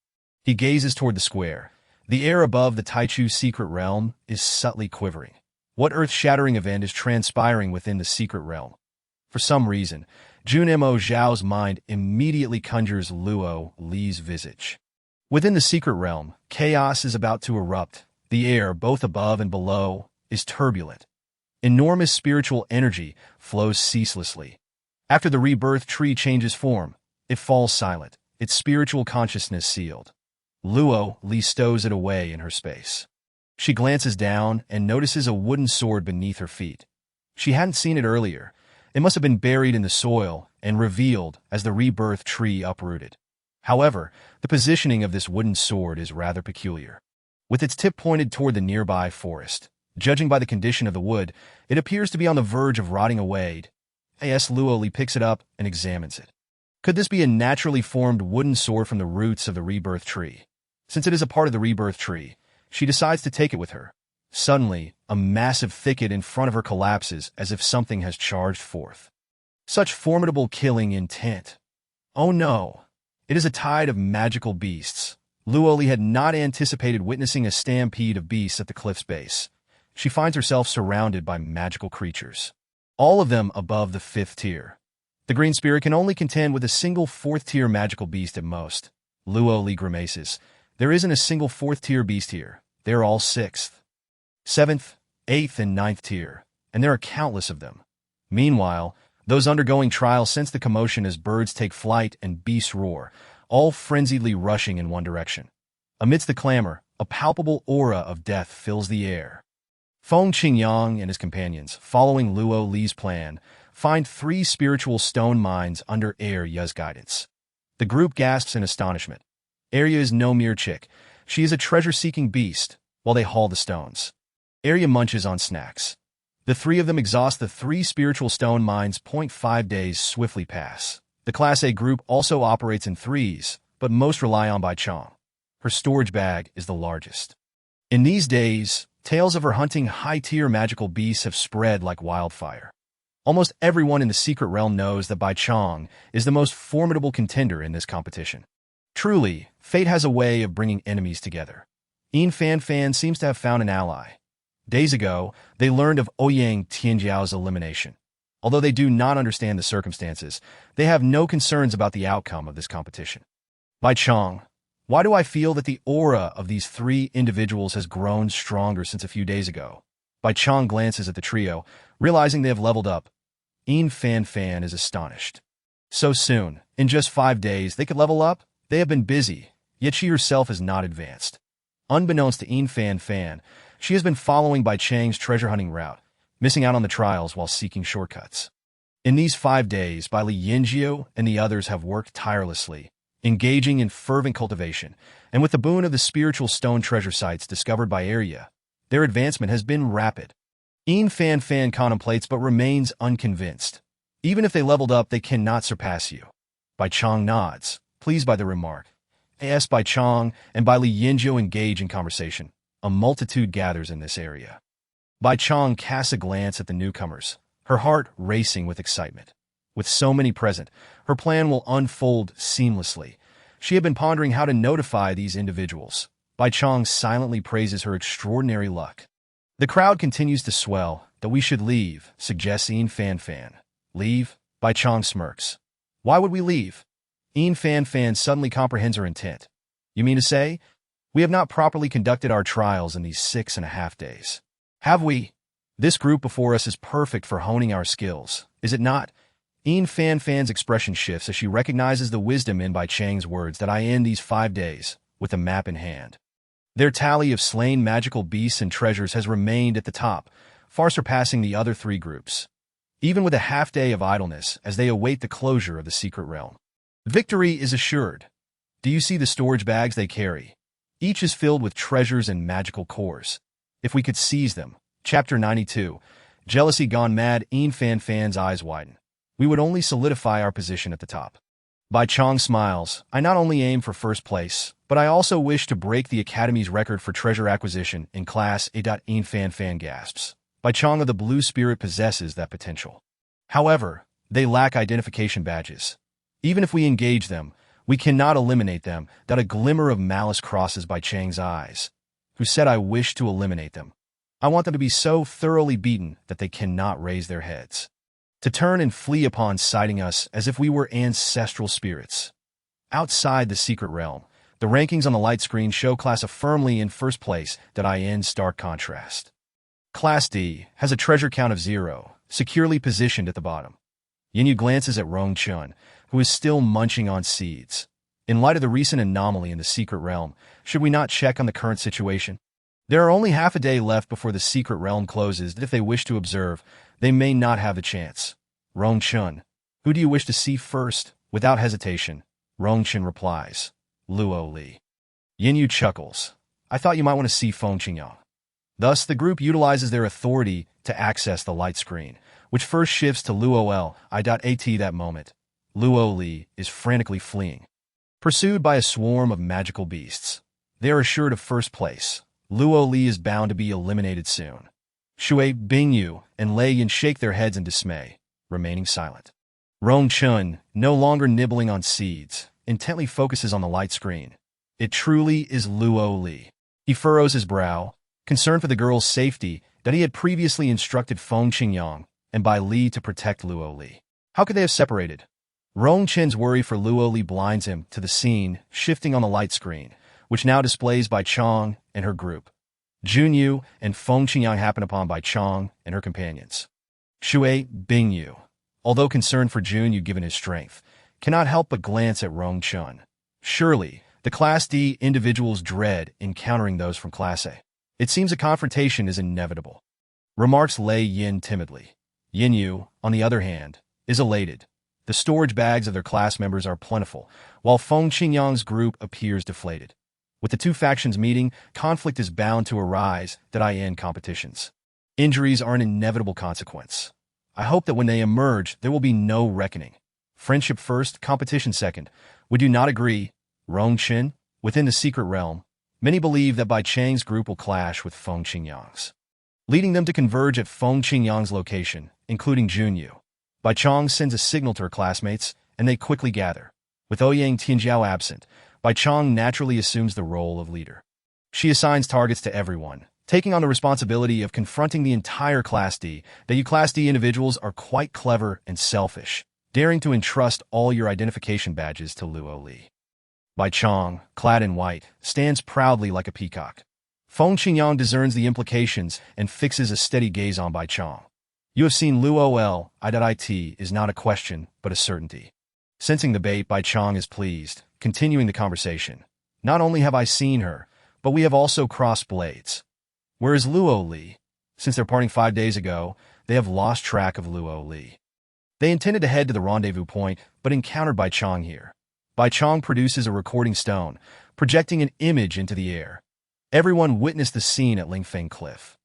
He gazes toward the square. The air above the Taichu secret realm is subtly quivering. What earth-shattering event is transpiring within the secret realm? For some reason, Jun Mo Xiao's mind immediately conjures Luo Li's visage. Within the secret realm, chaos is about to erupt. The air, both above and below, is turbulent. Enormous spiritual energy flows ceaselessly. After the rebirth tree changes form, it falls silent, its spiritual consciousness sealed. Luo Li stows it away in her space. She glances down and notices a wooden sword beneath her feet. She hadn't seen it earlier. It must have been buried in the soil and revealed as the rebirth tree uprooted. However, the positioning of this wooden sword is rather peculiar. With its tip pointed toward the nearby forest, judging by the condition of the wood, it appears to be on the verge of rotting away. A.S. Luo Li picks it up and examines it. Could this be a naturally formed wooden sword from the roots of the rebirth tree? Since it is a part of the rebirth tree, she decides to take it with her. Suddenly, a massive thicket in front of her collapses as if something has charged forth. Such formidable killing intent. Oh no! It is a tide of magical beasts. Luo Li had not anticipated witnessing a stampede of beasts at the cliff's base. She finds herself surrounded by magical creatures, all of them above the 5th tier. The green spirit can only contend with a single 4th-tier magical beast at most. Luo Li grimaces. There isn't a single 4th-tier beast here. They're all 6th, 7th, 8th, and 9th tier, and there are countless of them. Meanwhile, those undergoing trial sense the commotion as birds take flight and beasts roar, all frenziedly rushing in one direction. Amidst the clamor, a palpable aura of death fills the air. Feng Qingyang and his companions, following Luo Li's plan, find 3 spiritual stone mines under Ya's guidance. The group gasps in astonishment. Ya is no mere chick. She is a treasure-seeking beast, while they haul the stones. Ya munches on snacks. The 3 of them exhaust the 3 spiritual stone mines. 5 days swiftly pass. The Class A group also operates in 3s, but most rely on Bai Chong. Her storage bag is the largest. In these days, tales of her hunting high-tier magical beasts have spread like wildfire. Almost everyone in the secret realm knows that Bai Chong is the most formidable contender in this competition. Truly, fate has a way of bringing enemies together. Fan seems to have found an ally. Days ago, they learned of Ouyang Tianjiao's elimination. Although they do not understand the circumstances, they have no concerns about the outcome of this competition. Bai Chong, why do I feel that the aura of these 3 individuals has grown stronger since a few days ago? Bai Chong glances at the trio, realizing they have leveled up. Fan is astonished. So soon, in just 5 days, they could level up? They have been busy, yet she herself has not advanced. Unbeknownst to Fan, she has been following Bai Chang's treasure-hunting route, missing out on the trials while seeking shortcuts. In these 5 days, Bai Li Yinjiu and the others have worked tirelessly, engaging in fervent cultivation, and with the boon of the spiritual stone treasure sites discovered by Ya, their advancement has been rapid. Fan contemplates but remains unconvinced. Even if they leveled up, they cannot surpass you. Bai Chong nods, pleased by the remark. As Bai Chong and Bai Li Yinjiu engage in conversation, a multitude gathers in this area. Bai Chong casts a glance at the newcomers, her heart racing with excitement. With so many present, her plan will unfold seamlessly. She had been pondering how to notify these individuals. Bai Chong silently praises her extraordinary luck. The crowd continues to swell. That we should leave, suggests Fan. Leave? Bai Chong smirks. Why would we leave? Fan suddenly comprehends her intent. You mean to say, we have not properly conducted our trials in these 6.5 days? Have we? This group before us is perfect for honing our skills, is it not? Fan's expression shifts as she recognizes the wisdom in Bai Chang's words that I end these 5 days, with a map in hand. Their tally of slain magical beasts and treasures has remained at the top, far surpassing the other 3 groups. Even with a half-day of idleness as they await the closure of the secret realm. Victory is assured. Do you see the storage bags they carry? Each is filled with treasures and magical cores. If we could seize them. Chapter 92. Jealousy gone mad. Fan's eyes widen. We would only solidify our position at the top. Bai Chong smiles. I not only aim for first place, but I also wish to break the Academy's record for treasure acquisition in Class A. Fan gasps. Bai Chong of the Blue Spirit possesses that potential. However, they lack identification badges. Even if we engage them, we cannot eliminate them. That a glimmer of malice crosses Bai Chang's eyes. Who said I wish to eliminate them? I want them to be so thoroughly beaten that they cannot raise their heads. To turn and flee upon sighting us as if we were ancestral spirits. Outside the secret realm, the rankings on the light screen show Class A firmly in first place. In stark contrast. Class D has a treasure count of 0, securely positioned at the bottom. Yinyu glances at Rong Chun, who is still munching on seeds. In light of the recent anomaly in the secret realm, should we not check on the current situation? There are only half a day left before the secret realm closes. If they wish to observe, they may not have the chance. Rong Chun, who do you wish to see first? Without hesitation, Rong Chun replies, Luo Li. Yinyu chuckles. I thought you might want to see Feng Qingyang. Thus, the group utilizes their authority to access the light screen, which first shifts to Luo Li. That moment, Luo Li is frantically fleeing, pursued by a swarm of magical beasts. They are assured of first place. Luo Li is bound to be eliminated soon. Shui, Bingyu, and Lei Yin shake their heads in dismay, remaining silent. Rong Chun, no longer nibbling on seeds, intently focuses on the light screen. It truly is Luo Li. He furrows his brow, concerned for the girl's safety, that he had previously instructed Feng Qingyang and Bai Li to protect Luo Li. How could they have separated? Rong Chun's worry for Luo Li blinds him to the scene shifting on the light screen, which now displays Bai Chong and her group. Junyu and Feng Qingyang happen upon Bai Chong and her companions. Shui Bingyu, although concerned for Junyu given his strength, cannot help but glance at Rong Chun. Surely, the Class D individuals dread encountering those from Class A. It seems a confrontation is inevitable. Remarks Lei Yin timidly. Yin Yu, on the other hand, is elated. The storage bags of their class members are plentiful, while Feng Qingyang's group appears deflated. With the two factions meeting, conflict is bound to arise that I end competitions. Injuries are an inevitable consequence. I hope that when they emerge, there will be no reckoning. Friendship first, competition second. Would you not agree? Rong Qin, within the secret realm, many believe that Bai Chang's group will clash with Feng Qingyang's, leading them to converge at Feng Qingyang's location, including Junyu. Bai Chong sends a signal to her classmates, and they quickly gather. With Ouyang Tianjiao absent, Bai Chong naturally assumes the role of leader. She assigns targets to everyone, taking on the responsibility of confronting the entire Class D. That you Class D individuals are quite clever and selfish, daring to entrust all your identification badges to Luo Li. Bai Chong, clad in white, stands proudly like a peacock. Feng Qingyang discerns the implications and fixes a steady gaze on Bai Chong. You have seen Luo Li. Is not a question, but a certainty. Sensing the bait, Bai Chong is pleased, continuing the conversation. Not only have I seen her, but we have also crossed blades. Where is Luo Li? Since their parting 5 days ago, they have lost track of Luo Li. They intended to head to the rendezvous point, but encountered Bai Chong here. Bai Chong produces a recording stone, projecting an image into the air. Everyone witnessed the scene at Lingfeng Cliff.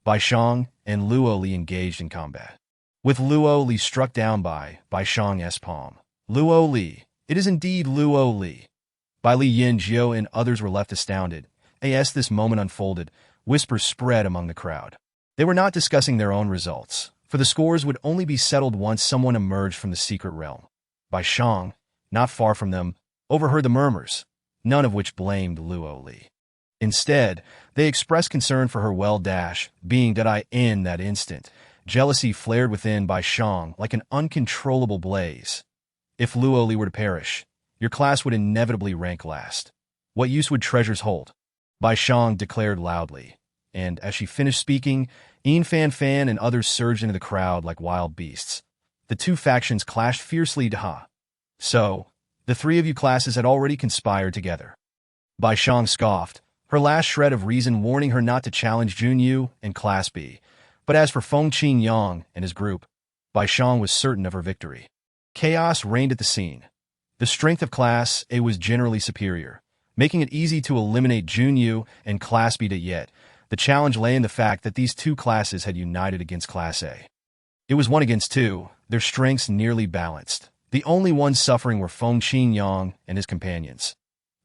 Bai Chong and Luo Li engaged in combat. With Luo Li struck down by Bai Chong's palm. Luo Li. It is indeed Luo Li. Bai Li Yin Jiao and others were left astounded. As this moment unfolded, whispers spread among the crowd. They were not discussing their own results, for the scores would only be settled once someone emerged from the secret realm. Bai Chong, not far from them, overheard the murmurs, none of which blamed Luo Li. Instead, they expressed concern for her well-being. In that instant, jealousy flared within Bai Chong like an uncontrollable blaze. If Luo Li were to perish, your class would inevitably rank last. What use would treasures hold? Bai Chong declared loudly, and as she finished speaking, Yin Fan and others surged into the crowd like wild beasts. The two factions clashed fiercely. So, the three of you classes had already conspired together. Bai Chong scoffed, her last shred of reason warning her not to challenge Junyu and Class B. But as for Feng Qingyang and his group, Bai Chong was certain of her victory. Chaos reigned at the scene. The strength of Class A was generally superior, making it easy to eliminate Junyu and Class B. Yet, the challenge lay in the fact that these two classes had united against Class A. It was 1 against 2, their strengths nearly balanced. The only ones suffering were Feng Qingyang and his companions.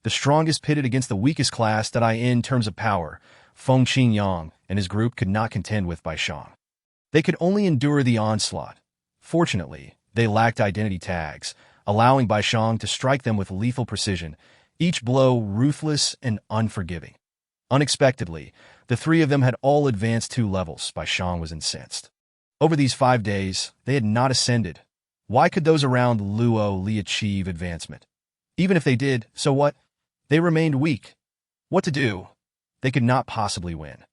The strongest pitted against the weakest class in terms of power. Feng Qingyang and his group could not contend with Bai Chong. They could only endure the onslaught. Fortunately, they lacked identity tags, allowing Bai Chong to strike them with lethal precision, each blow ruthless and unforgiving. Unexpectedly, the three of them had all advanced 2 levels. Bai Chong was incensed. Over these 5 days, they had not ascended. Why could those around Luo Li achieve advancement? Even if they did, so what? They remained weak. What to do? They could not possibly win.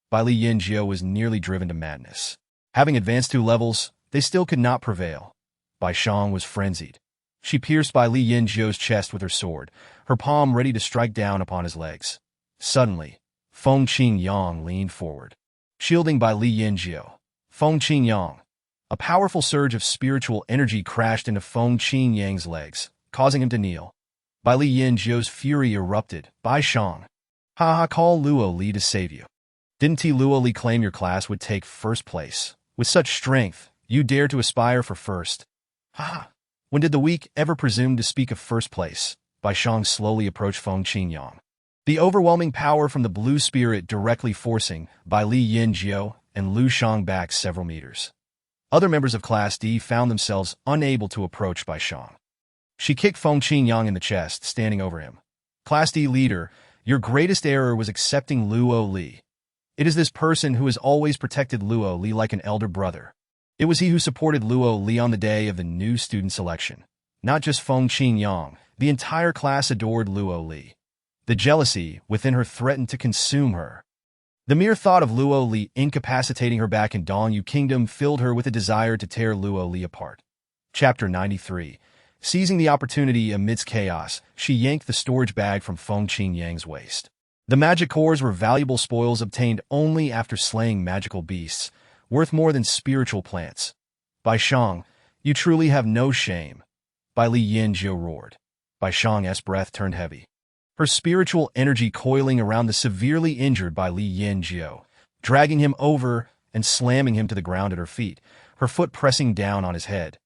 Bai Li Yin Jiao was nearly driven to madness. Having advanced 2 levels, they still could not prevail. Bai Chong was frenzied. She pierced Bai Li Yin Jiao's chest with her sword, her palm ready to strike down upon his legs. Suddenly, Feng Qingyang leaned forward, shielding Bai Li Yin Jiao. Feng Qingyang. A powerful surge of spiritual energy crashed into Feng Qingyang's legs, causing him to kneel. Bai Li Yin Jiao's fury erupted. Bai Chong. Call Luo Li to save you. Didn't Luo Li claim your class would take first place? With such strength, you dare to aspire for first. When did the weak ever presume to speak of first place? Bai Chong slowly approached Feng Qingyang. The overwhelming power from the blue spirit directly forcing Bai Li Yin Jiao and Lu Shang back several meters. Other members of Class D found themselves unable to approach Bai Chong. She kicked Feng Qingyang in the chest, standing over him. Class D leader, your greatest error was accepting Luo Li. It is this person who has always protected Luo Li like an elder brother. It was he who supported Luo Li on the day of the new student selection. Not just Feng Qingyang, the entire class adored Luo Li. The jealousy within her threatened to consume her. The mere thought of Luo Li incapacitating her back in Dongyu Kingdom filled her with a desire to tear Luo Li apart. Chapter 93. Seizing the opportunity amidst chaos, she yanked the storage bag from Feng Qingyang's waist. The magic cores were valuable spoils obtained only after slaying magical beasts, worth more than spiritual plants. Bai Shang, you truly have no shame. Bai Li Yanjiu roared. Bai Shang's breath turned heavy. Her spiritual energy coiling around the severely injured Bai Li Yanjiu, dragging him over and slamming him to the ground at her feet, her foot pressing down on his head.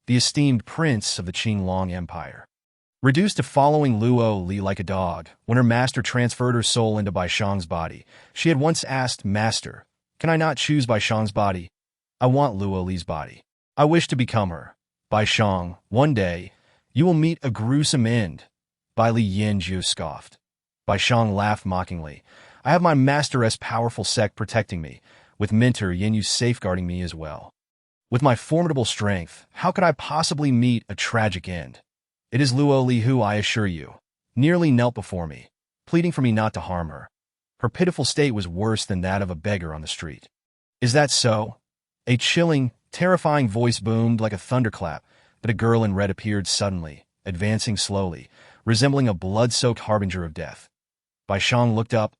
The esteemed prince of the Qinglong Empire. Reduced to following Luo Li like a dog, when her master transferred her soul into Bai Shang's body, she had once asked, "Master, can I not choose Bai Shang's body? I want Luo Li's body. I wish to become her. Bai Shang, one day, you will meet a gruesome end." Bai Li Yanjiu scoffed. Bai Shang laughed mockingly. "I have my master's powerful sect protecting me, with mentor Yanyu safeguarding me as well. With my formidable strength, how could I possibly meet a tragic end? It is Luo Li who, I assure you, nearly knelt before me, pleading for me not to harm her. Her pitiful state was worse than that of a beggar on the street." "Is that so?" A chilling, terrifying voice boomed like a thunderclap, but a girl in red appeared suddenly, advancing slowly, resembling a blood-soaked harbinger of death. Bai Shang looked up.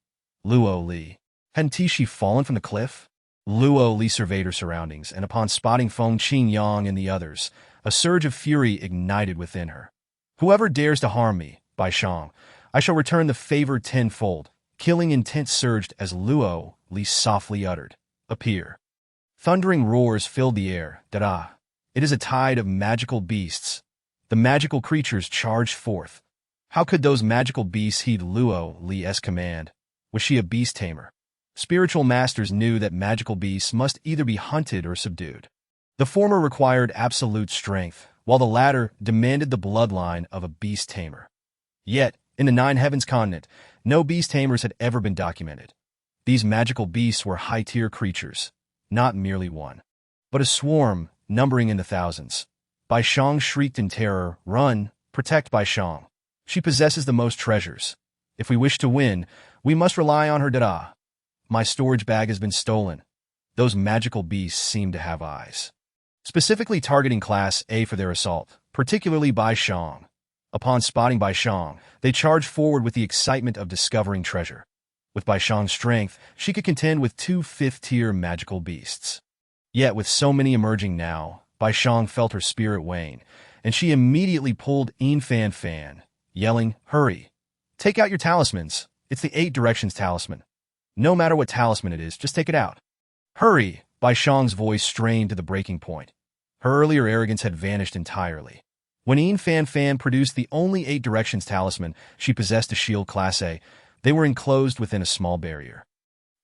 Luo Li. Hadn't she fallen from the cliff? Luo Li surveyed her surroundings, and upon spotting Feng Qingyang and the others, a surge of fury ignited within her. "Whoever dares to harm me, Bai Shang, I shall return the favor tenfold." Killing intent surged as Luo Li softly uttered, "Appear." Thundering roars filled the air. Da-da! It is a tide of magical beasts. The magical creatures charged forth. How could those magical beasts heed Luo Li's command? Was she a beast tamer? Spiritual masters knew that magical beasts must either be hunted or subdued. The former required absolute strength, while the latter demanded the bloodline of a beast tamer. Yet, in the Nine Heavens continent, no beast tamers had ever been documented. These magical beasts were high-tier creatures, not merely one, but a swarm numbering in the thousands. Bai Shang shrieked in terror, "Run! Protect Bai Shang! She possesses the most treasures. If we wish to win, we must rely on her." Da-da! My storage bag has been stolen. Those magical beasts seem to have eyes. Specifically targeting Class A for their assault, particularly Bai Shang. Upon spotting Bai Shang, they charged forward with the excitement of discovering treasure. With Bai Shang's strength, she could contend with two fifth-tier magical beasts. Yet with so many emerging now, Bai Shang felt her spirit wane, and she immediately pulled Fan, yelling, "Hurry! Take out your talismans. It's the 8 Directions talisman. No matter what talisman it is, just take it out." "Hurry!" Bai Shang's voice strained to the breaking point. Her earlier arrogance had vanished entirely. When Fan produced the only 8 Directions talisman she possessed, a shield Class A, they were enclosed within a small barrier.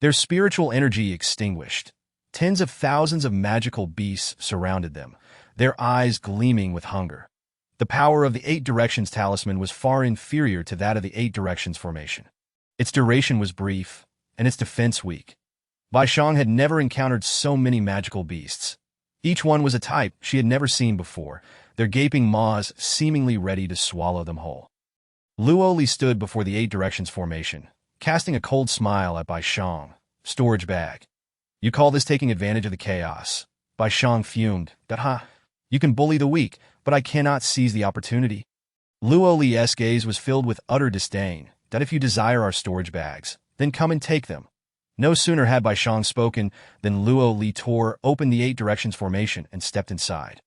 Their spiritual energy extinguished. Tens of thousands of magical beasts surrounded them, their eyes gleaming with hunger. The power of the 8 Directions talisman was far inferior to that of the 8 Directions formation. Its duration was brief, and its defense weak. Bai Shang had never encountered so many magical beasts. Each one was a type she had never seen before, their gaping maws seemingly ready to swallow them whole. Luo Li stood before the 8 Directions formation, casting a cold smile at Bai Shang. "Storage bag. You call this taking advantage of the chaos?" Bai Shang fumed. "Ha! You can bully the weak, but I cannot seize the opportunity." Luo Li's gaze was filled with utter disdain. "That if you desire our storage bags, then come and take them." No sooner had Bai Shang spoken than Luo Li tore open the 8 Directions formation and stepped inside.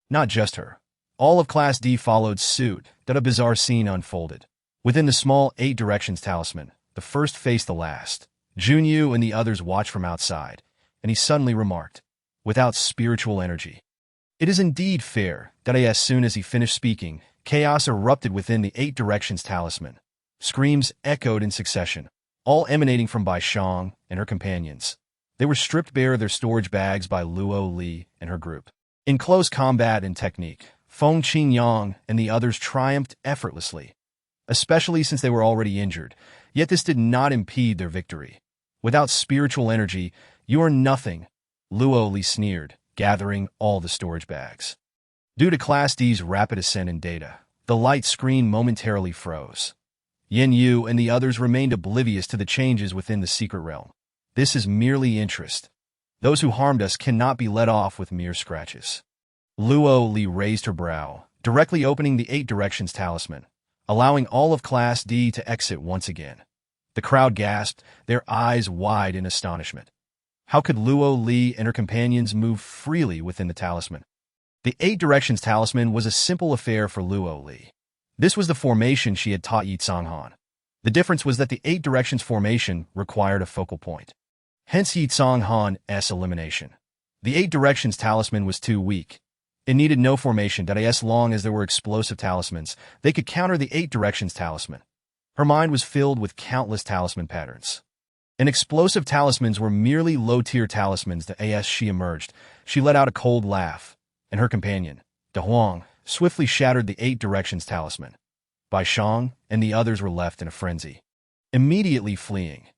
Not just her. All of Class D followed suit. That a bizarre scene unfolded. Within the small 8 Directions talisman, the first faced the last. Junyu and the others watched from outside, and he suddenly remarked, "Without spiritual energy." It is indeed fair that as soon as he finished speaking, chaos erupted within the 8 Directions talisman. Screams echoed in succession, all emanating from Bai Shang and her companions. They were stripped bare of their storage bags by Luo Li and her group. In close combat and technique, Feng Qingyang and the others triumphed effortlessly, especially since they were already injured, yet this did not impede their victory. "Without spiritual energy, you are nothing," Luo Li sneered, gathering all the storage bags. Due to Class D's rapid ascent in data, the light screen momentarily froze. Yin Yu and the others remained oblivious to the changes within the secret realm. This is merely interest. Those who harmed us cannot be let off with mere scratches. Luo Li raised her brow, directly opening the 8 Directions talisman, allowing all of Class D to exit once again. The crowd gasped, their eyes wide in astonishment. How could Luo Li and her companions move freely within the talisman? The 8 Directions talisman was a simple affair for Luo Li. This was the formation she had taught Yi Tsonghan. The difference was that the 8 Directions formation required a focal point. Hence Yi Tsonghan's elimination. The 8 Directions talisman was too weak. It needed no formation that as long as there were explosive talismans, they could counter the 8 Directions talisman. Her mind was filled with countless talisman patterns. And explosive talismans were merely low-tier talismans that as she emerged, she let out a cold laugh, and her companion, De Huang, swiftly shattered the 8 Directions talisman. Bai Shang and the others were left in a frenzy, immediately fleeing.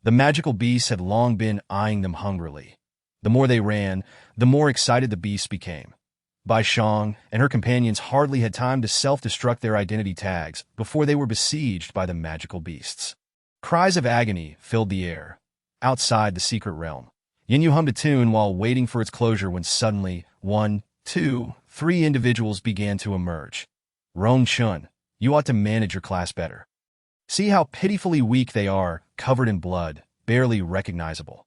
The magical beasts had long been eyeing them hungrily. The more they ran, the more excited the beasts became. Bai Shang and her companions hardly had time to self-destruct their identity tags before they were besieged by the magical beasts. Cries of agony filled the air. Outside the secret realm, Yin Yu hummed a tune while waiting for its closure when suddenly 1, 2, 3 individuals began to emerge. Rong Chun, you ought to manage your class better. See how pitifully weak they are, covered in blood, barely recognizable.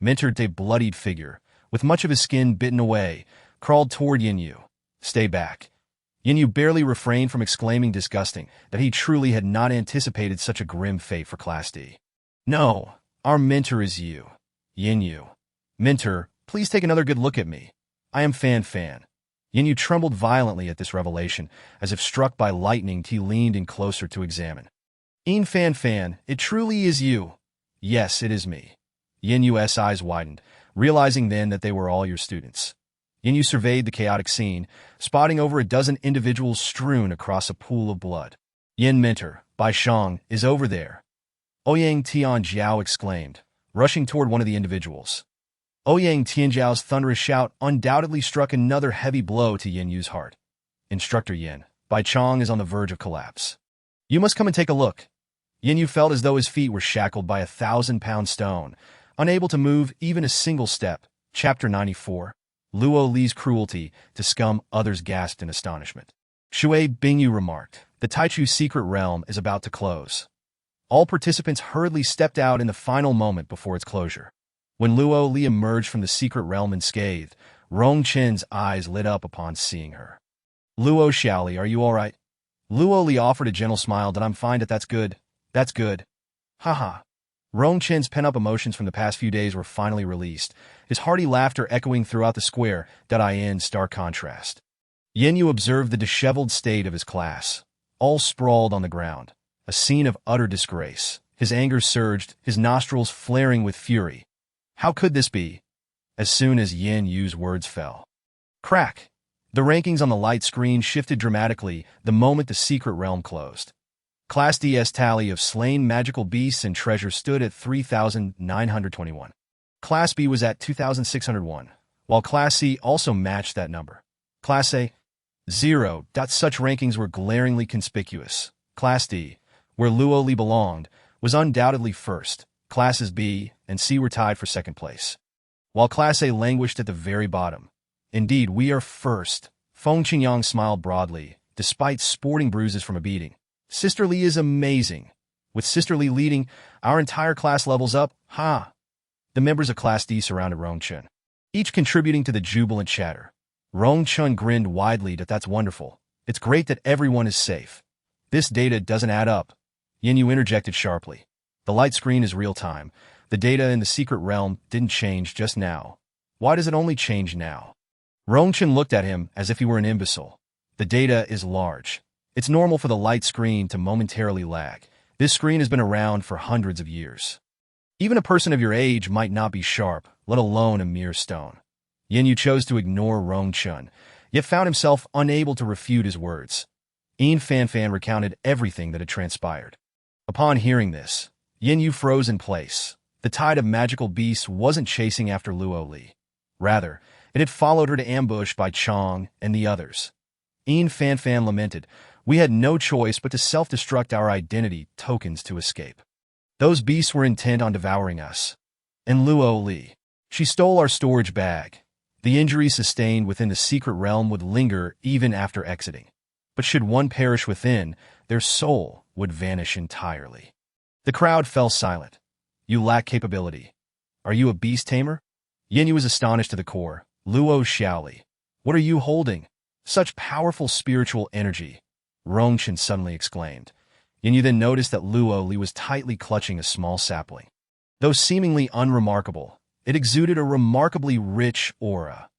Mentor, a bloodied figure, with much of his skin bitten away, crawled toward Yin Yu. Stay back. Yin Yu barely refrained from exclaiming disgusting that he truly had not anticipated such a grim fate for Class D. No, our mentor is you. Yin Yu. Mentor, please take another good look at me. I am Fan. Yin Yu trembled violently at this revelation, as if struck by lightning. He leaned in closer to examine. Fan, it truly is you. Yes, it is me. Yin Yu's eyes widened, realizing then that they were all your students. Yin Yu surveyed the chaotic scene, spotting over a dozen individuals strewn across a pool of blood. Yin Mentor, Bai Shang, is over there. Ouyang Tianjiao exclaimed, rushing toward one of the individuals. Ouyang Tianjiao's thunderous shout undoubtedly struck another heavy blow to Yin Yu's heart. Instructor Yin, Bai Chang is on the verge of collapse. You must come and take a look. Yin Yu felt as though his feet were shackled by a 1,000-pound stone, unable to move even a single step. Chapter 94. Luo Li's cruelty to scum. Others gasped in astonishment. Shui Bingyu remarked, the Taichu secret realm is about to close. All participants hurriedly stepped out in the final moment before its closure. When Luo Li emerged from the secret realm unscathed, Rong Chen's eyes lit up upon seeing her. Luo Xiaoli, are you all right? Luo Li offered a gentle smile. That I'm fine. That's good. That's good. Haha. Rong Chen's pent-up emotions from the past few days were finally released, his hearty laughter echoing throughout the square. In stark contrast, Yin Yu observed the disheveled state of his class, all sprawled on the ground, a scene of utter disgrace. His anger surged, his nostrils flaring with fury. How could this be? As soon as Yin Yu's words fell. Crack! The rankings on the light screen shifted dramatically the moment the secret realm closed. Class D's tally of slain magical beasts and treasures stood at 3,921. Class B was at 2,601, while Class C also matched that number. Class A, 0. Such rankings were glaringly conspicuous. Class D, where Luo Li belonged, was undoubtedly first. Classes B and C were tied for second place, while Class A languished at the very bottom. Indeed, we are first. Feng Qingyang smiled broadly, despite sporting bruises from a beating. Sister Li is amazing. With Sister Li leading, our entire class levels up. Ha! The members of Class D surrounded Rong Chun, each contributing to the jubilant chatter. Rong Chun grinned widely. That's wonderful. It's great that everyone is safe. This data doesn't add up. Yin Yu interjected sharply. The light screen is real-time. The data in the secret realm didn't change just now. Why does it only change now? Rong Chun looked at him as if he were an imbecile. The data is large. It's normal for the light screen to momentarily lag. This screen has been around for hundreds of years. Even a person of your age might not be sharp, let alone a mere stone. Yin Yu chose to ignore Rong Chun, yet found himself unable to refute his words. Fan recounted everything that had transpired. Upon hearing this, Yin Yu froze in place. The tide of magical beasts wasn't chasing after Luo Li. Rather, it had followed her to ambush Bai Chang and the others. Fan lamented, We had no choice but to self-destruct our identity tokens to escape. Those beasts were intent on devouring us. And Luo Li. She stole our storage bag. The injuries sustained within the secret realm would linger even after exiting. But should one perish within, their soul would vanish entirely. The crowd fell silent. You lack capability. Are you a beast tamer? Yanyu was astonished to the core. Luo Xiaoli. What are you holding? Such powerful spiritual energy. Rongshan suddenly exclaimed. Yanyu then noticed that Luo Li was tightly clutching a small sapling. Though seemingly unremarkable, it exuded a remarkably rich aura.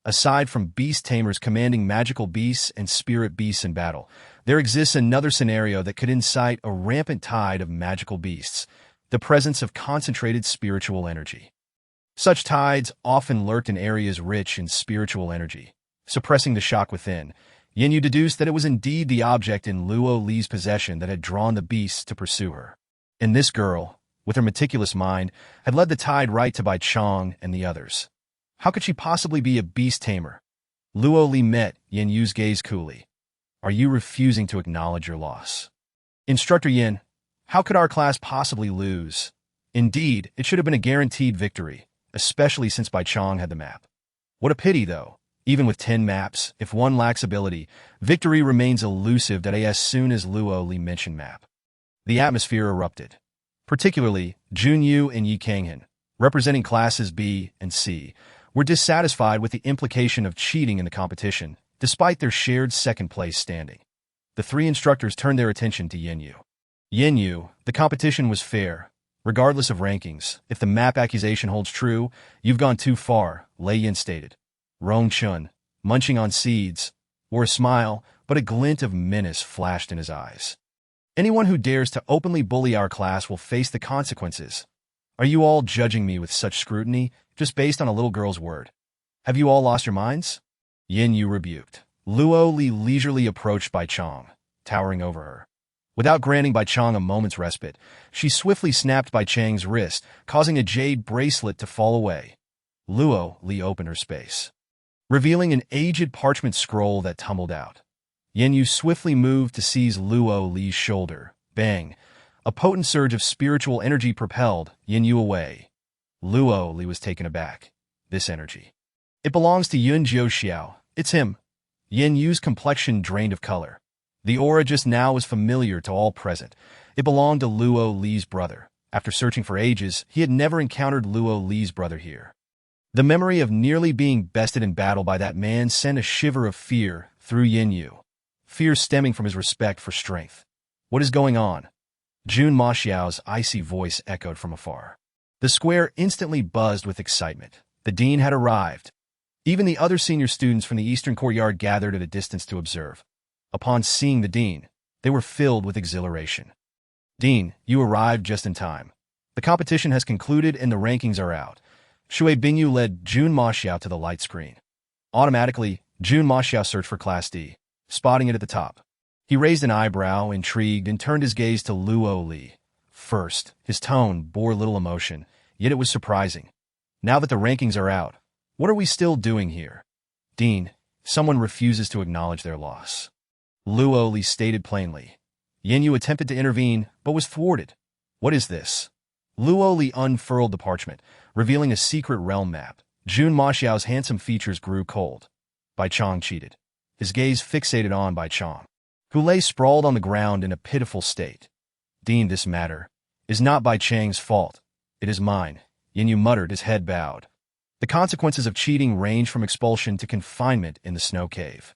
Aside from beast tamers commanding magical beasts and spirit beasts in battle, there exists another scenario that could incite a rampant tide of magical beasts, the presence of concentrated spiritual energy. Such tides often lurked in areas rich in spiritual energy. Suppressing the shock within, Yanyu deduced that it was indeed the object in Luo Li's possession that had drawn the beasts to pursue her. And this girl, with her meticulous mind, had led the tide right to Bai Chong and the others. How could she possibly be a beast tamer? Luo Li met Yanyu's gaze coolly. Are you refusing to acknowledge your loss? Instructor Yin, how could our class possibly lose? Indeed, it should have been a guaranteed victory, especially since Bai Chong had the map. What a pity, though. Even with 10 maps, if one lacks ability, victory remains elusive as soon as Luo Li mentioned map. The atmosphere erupted. Particularly, Junyu and Yi Kanghan, representing classes B and C, were dissatisfied with the implication of cheating in the competition, despite their shared second-place standing. The three instructors turned their attention to Yanyu. Yanyu, the competition was fair. Regardless of rankings, if the map accusation holds true, you've gone too far, Lei Yin stated. Rong Chun, munching on seeds, wore a smile, but a glint of menace flashed in his eyes. Anyone who dares to openly bully our class will face the consequences. Are you all judging me with such scrutiny, just based on a little girl's word? Have you all lost your minds? Yanyu rebuked. Luo Li leisurely approached Bai Chong, towering over her. Without granting Bai Chong a moment's respite, she swiftly snapped Bai Chang's wrist, causing a jade bracelet to fall away. Luo Li opened her space, revealing an aged parchment scroll that tumbled out. Yanyu swiftly moved to seize Luo Li's shoulder. Bang! A potent surge of spiritual energy propelled Yanyu away. Luo Li was taken aback. This energy. It belongs to Yun Jiu Xiao. It's him. Yanyu's complexion drained of color. The aura just now was familiar to all present. It belonged to Luo Li's brother. After searching for ages, he had never encountered Luo Li's brother here. The memory of nearly being bested in battle by that man sent a shiver of fear through Yanyu. Fear stemming from his respect for strength. What is going on? Jun Ma Xiao's icy voice echoed from afar. The square instantly buzzed with excitement. The dean had arrived. Even the other senior students from the eastern courtyard gathered at a distance to observe. Upon seeing the dean, they were filled with exhilaration. Dean, you arrived just in time. The competition has concluded and the rankings are out. Shui Bingyu led Jun Ma Xiao to the light screen. Automatically, Jun Ma Xiao searched for Class D, spotting it at the top. He raised an eyebrow, intrigued, and turned his gaze to Luo Li. First, his tone bore little emotion, yet it was surprising. Now that the rankings are out, what are we still doing here? Dean, someone refuses to acknowledge their loss. Luo Li stated plainly. Yanyu attempted to intervene, but was thwarted. What is this? Luo Li unfurled the parchment, revealing a secret realm map. Jun Ma Xiao's handsome features grew cold. Bai Chong cheated. His gaze fixated on Bai Chong, who lay sprawled on the ground in a pitiful state. Dean, this matter is not Bai Chang's fault. It is mine. Yanyu muttered, his head bowed. The consequences of cheating range from expulsion to confinement in the snow cave.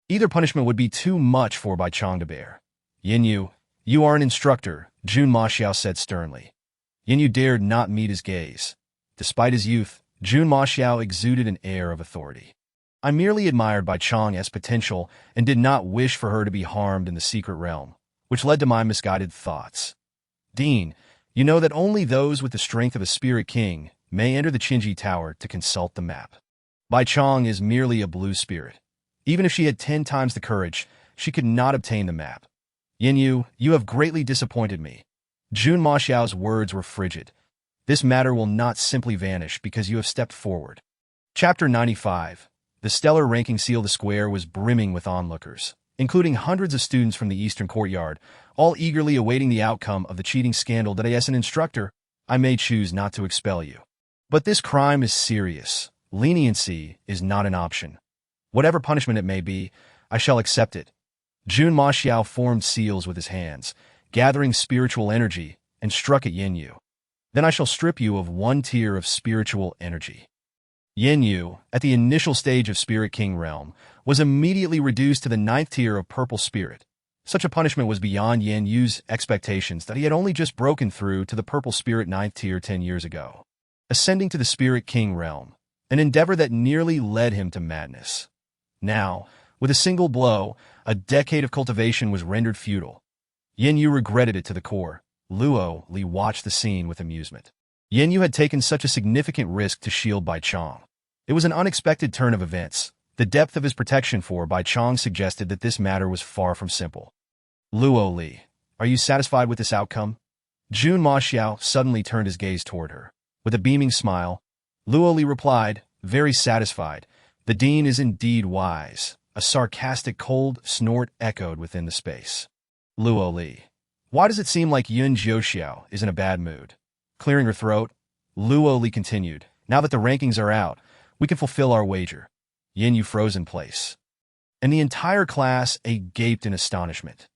Either punishment would be too much for Bai Chong to bear. Yanyu, you are an instructor, Jun Ma Xiao said sternly. Yanyu dared not meet his gaze. Despite his youth, Jun Ma Xiao exuded an air of authority. I merely admired Bai Chong's potential and did not wish for her to be harmed in the secret realm, which led to my misguided thoughts. Dean, you know that only those with the strength of a spirit king may enter the Qinji Tower to consult the map. Bai Chong is merely a blue spirit. Even if she had 10 times the courage, she could not obtain the map. Yanyu, you have greatly disappointed me. Jun Ma Xiao's words were frigid. This matter will not simply vanish because you have stepped forward. Chapter 95. The stellar ranking seal. The square was brimming with onlookers. including hundreds of students from the Eastern Courtyard, all eagerly awaiting the outcome of the cheating scandal that as an instructor, I may choose not to expel you. But this crime is serious. Leniency is not an option. Whatever punishment it may be, I shall accept it. Jun Ma Xiao formed seals with his hands, gathering spiritual energy, and struck at Yin Yu. Then I shall strip you of one tier of spiritual energy. Yin Yu, at the initial stage of Spirit King realm, was immediately reduced to the 9th tier of purple spirit. Such a punishment was beyond Yin Yu's expectations that he had only just broken through to the purple spirit 9th tier 10 years ago. Ascending to the Spirit King realm, an endeavor that nearly led him to madness. Now, with a single blow, a decade of cultivation was rendered futile. Yin Yu regretted it to the core. Luo Li watched the scene with amusement. Yin Yu had taken such a significant risk to shield Bai Chong. It was an unexpected turn of events. The depth of his protection for Bai Chong suggested that this matter was far from simple. Luo Li, are you satisfied with this outcome? Jun Ma Xiao suddenly turned his gaze toward her. With a beaming smile, Luo Li replied, very satisfied. The dean is indeed wise. A sarcastic cold snort echoed within the space. Luo Li, why does it seem like Yun Jiuxiao is in a bad mood? Clearing her throat, Luo Li continued, now that the rankings are out, we can fulfill our wager. Yin Yu froze in place. And the entire class gaped in astonishment.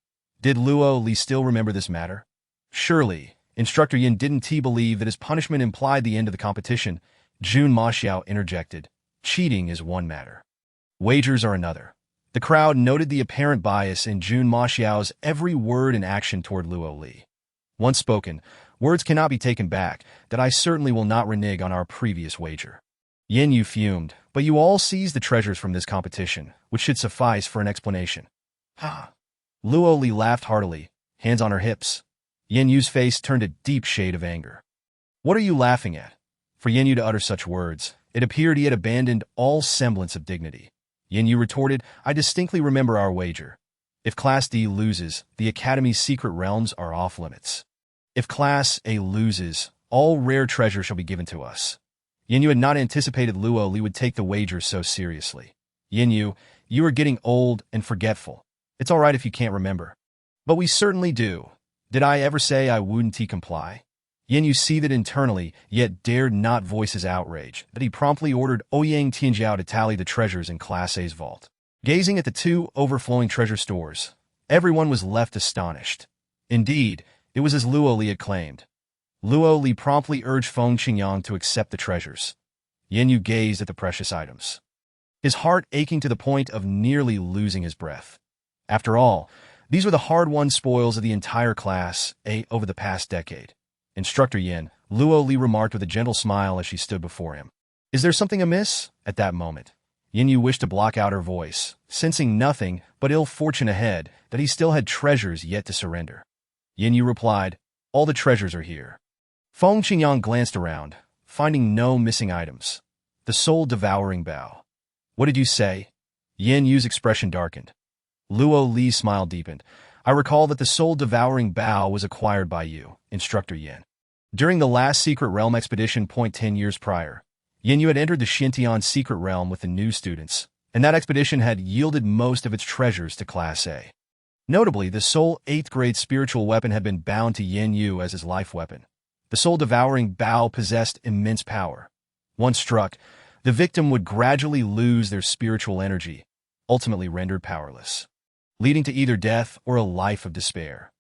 Did Luo Li still remember this matter? Surely, Instructor Yin didn't believe that his punishment implied the end of the competition. Jun Ma Xiao interjected, cheating is one matter. Wagers are another. The crowd noted the apparent bias in Jun Ma Xiao's every word and action toward Luo Li. Once spoken, words cannot be taken back, that I certainly will not renege on our previous wager. Yin Yu fumed, but you all seized the treasures from this competition, which should suffice for an explanation. Ha! Luo Li laughed heartily, hands on her hips. Yin Yu's face turned a deep shade of anger. What are you laughing at? For Yin Yu to utter such words, it appeared he had abandoned all semblance of dignity. Yin Yu retorted, I distinctly remember our wager. If Class D loses, the Academy's secret realms are off limits. If Class A loses, all rare treasure shall be given to us. Yin Yu had not anticipated Luo Li would take the wager so seriously. Yin Yu, you are getting old and forgetful. It's all right if you can't remember. But we certainly do. Did I ever say I wouldn't comply? Yin Yu seethed internally, yet dared not voice his outrage, but he promptly ordered Ouyang Tianjiao to tally the treasures in Class A's vault. Gazing at the two overflowing treasure stores, everyone was left astonished. Indeed, it was as Luo Li had claimed. Luo Li promptly urged Feng Qingyang to accept the treasures. Yin Yu gazed at the precious items, his heart aching to the point of nearly losing his breath. After all, these were the hard-won spoils of the entire Class A over the past decade. Instructor Yin, Luo Li remarked with a gentle smile as she stood before him. Is there something amiss? At that moment, Yin Yu wished to block out her voice, sensing nothing but ill fortune ahead, that he still had treasures yet to surrender. Yin Yu replied, all the treasures are here. Feng Qingyang glanced around, finding no missing items. The soul-devouring bow. What did you say? Yin Yu's expression darkened. Luo Li's smile deepened. I recall that the soul-devouring bow was acquired by you, Instructor Yin. During the last secret realm expedition 10 years prior, Yin Yu had entered the Xintian secret realm with the new students, and that expedition had yielded most of its treasures to Class A. Notably, the soul 8th grade spiritual weapon had been bound to Yin Yu as his life weapon. The soul-devouring bow possessed immense power. Once struck, the victim would gradually lose their spiritual energy, ultimately rendered powerless, leading to either death or a life of despair.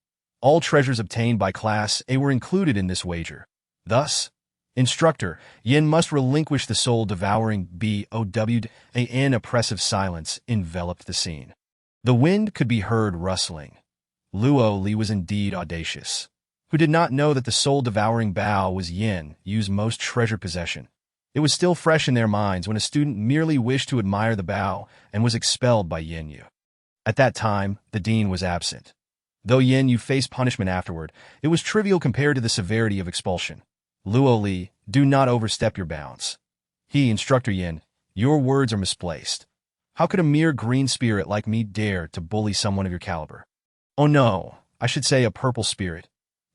All treasures obtained by Class A were included in this wager. Thus, Instructor Yin must relinquish the soul-devouring BOW. An oppressive silence enveloped the scene. The wind could be heard rustling. Luo Li was indeed audacious. Who did not know that the soul-devouring bow was Yin Yu's most treasured possession? It was still fresh in their minds when a student merely wished to admire the bow and was expelled by Yin Yu. At that time, the dean was absent. Though Yin Yu faced punishment afterward, it was trivial compared to the severity of expulsion. Luo Li, do not overstep your bounds. Instructor Yin, your words are misplaced. How could a mere green spirit like me dare to bully someone of your caliber? Oh no, I should say a purple spirit.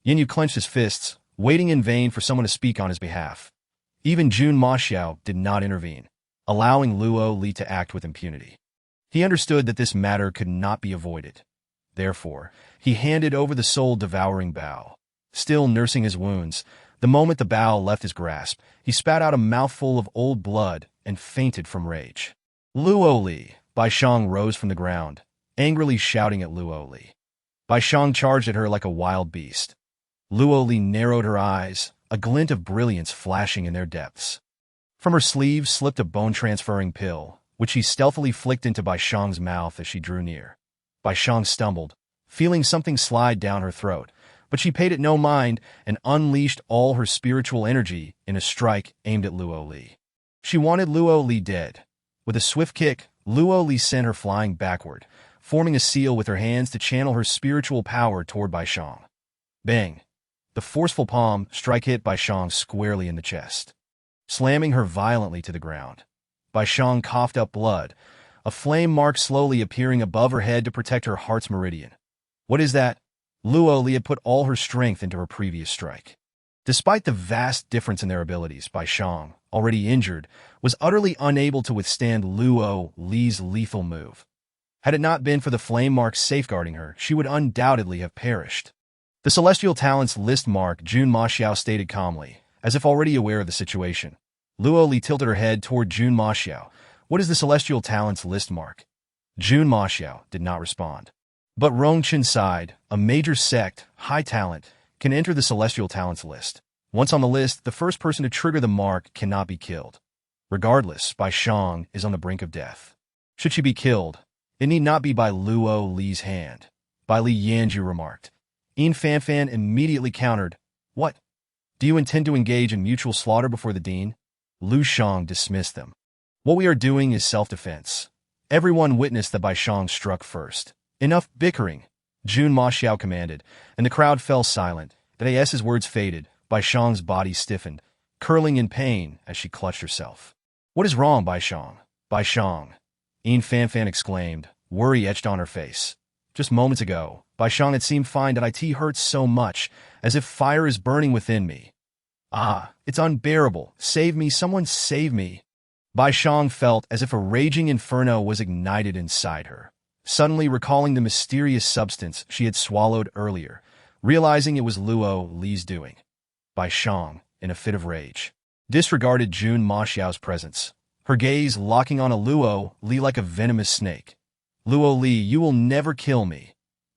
Yin Yu clenched his fists, waiting in vain for someone to speak on his behalf. Even Jun Ma Xiao did not intervene, allowing Luo Li to act with impunity. He understood that this matter could not be avoided. Therefore, he handed over the soul-devouring bow. Still nursing his wounds, the moment the bow left his grasp, he spat out a mouthful of old blood and fainted from rage. Luo Li, Bai Shang rose from the ground, angrily shouting at Luo Li. Bai Shang charged at her like a wild beast. Luo Li narrowed her eyes, a glint of brilliance flashing in their depths. From her sleeve slipped a bone-transferring pill, which she stealthily flicked into Bai Shang's mouth as she drew near. Bai Shang stumbled, feeling something slide down her throat, but she paid it no mind and unleashed all her spiritual energy in a strike aimed at Luo Li. She wanted Luo Li dead. With a swift kick, Luo Li sent her flying backward, forming a seal with her hands to channel her spiritual power toward Bai Shang. Bang! The forceful palm strike hit Bai Shang squarely in the chest, slamming her violently to the ground. Bai Shang coughed up blood, a flame mark slowly appearing above her head to protect her heart's meridian. What is that? Luo Li had put all her strength into her previous strike. Despite the vast difference in their abilities, Bai Shang, already injured, was utterly unable to withstand Luo Li's lethal move. Had it not been for the flame mark safeguarding her, she would undoubtedly have perished. The Celestial Talents list mark, Jun Ma Xiao stated calmly, as if already aware of the situation. Luo Li tilted her head toward Jun Ma Xiao. What is the Celestial Talents list mark? Jun Ma Xiao did not respond. But Rongchen sighed. A major sect, high talent, can enter the Celestial Talents list. Once on the list, the first person to trigger the mark cannot be killed. Regardless, Bai Shang is on the brink of death. Should she be killed, it need not be by Luo Li's hand. Bai Li Yanju remarked. Yin Fanfan immediately countered. What? Do you intend to engage in mutual slaughter before the dean? Lu Shang dismissed them. What we are doing is self-defense. Everyone witnessed that Bai Shang struck first. Enough bickering, Jun Ma Xiao commanded, and the crowd fell silent. Dais's words faded. Bai Shang's body stiffened, curling in pain as she clutched herself. What is wrong, Bai Shang? Bai Shang, Yin Fanfan exclaimed, worry etched on her face. Just moments ago, Bai Shang had seemed fine, that it hurts so much, as if fire is burning within me. Ah, it's unbearable. Save me, someone save me. Bai Shang felt as if a raging inferno was ignited inside her, suddenly recalling the mysterious substance she had swallowed earlier, realizing it was Luo Li's doing. Bai Shang, in a fit of rage, disregarded Jun Ma Xiao's presence, her gaze locking on a Luo Li like a venomous snake. Luo Li, you will never kill me.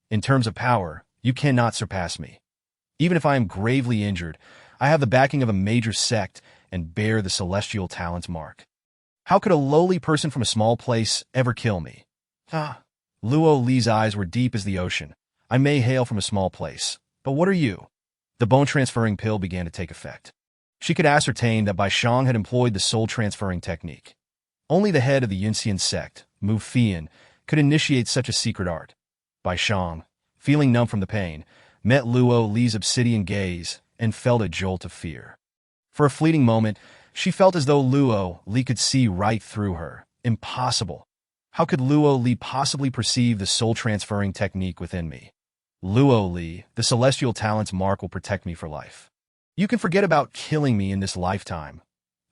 In terms of power, you cannot surpass me. Even if I am gravely injured, I have the backing of a major sect and bear the Celestial Talents mark. How could a lowly person from a small place ever kill me? Ah. Luo Li's eyes were deep as the ocean. I may hail from a small place, but what are you? The bone-transferring pill began to take effect. She could ascertain that Bai Shang had employed the soul-transferring technique. Only the head of the Yunxian sect, Mu Fian, could initiate such a secret art. Bai Shang, feeling numb from the pain, met Luo Li's obsidian gaze and felt a jolt of fear. For a fleeting moment, she felt as though Luo Li could see right through her. Impossible. How could Luo Li possibly perceive the soul-transferring technique within me? Luo Li, the Celestial Talents mark will protect me for life. You can forget about killing me in this lifetime.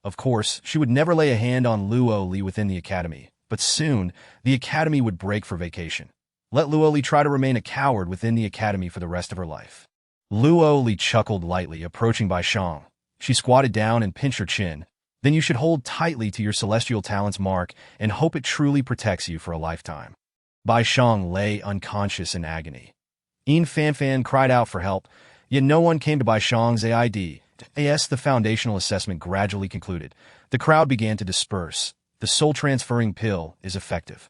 Of course, she would never lay a hand on Luo Li within the academy, but soon, the academy would break for vacation. Let Luo Li try to remain a coward within the academy for the rest of her life. Luo Li chuckled lightly, approaching Bai Shang. She squatted down and pinched her chin. Then you should hold tightly to your Celestial Talents mark and hope it truly protects you for a lifetime. Bai Shang lay unconscious in agony. Yin Fanfan cried out for help, yet no one came to Bai Shang's aid. As the foundational assessment gradually concluded, the crowd began to disperse. The soul-transferring pill is effective.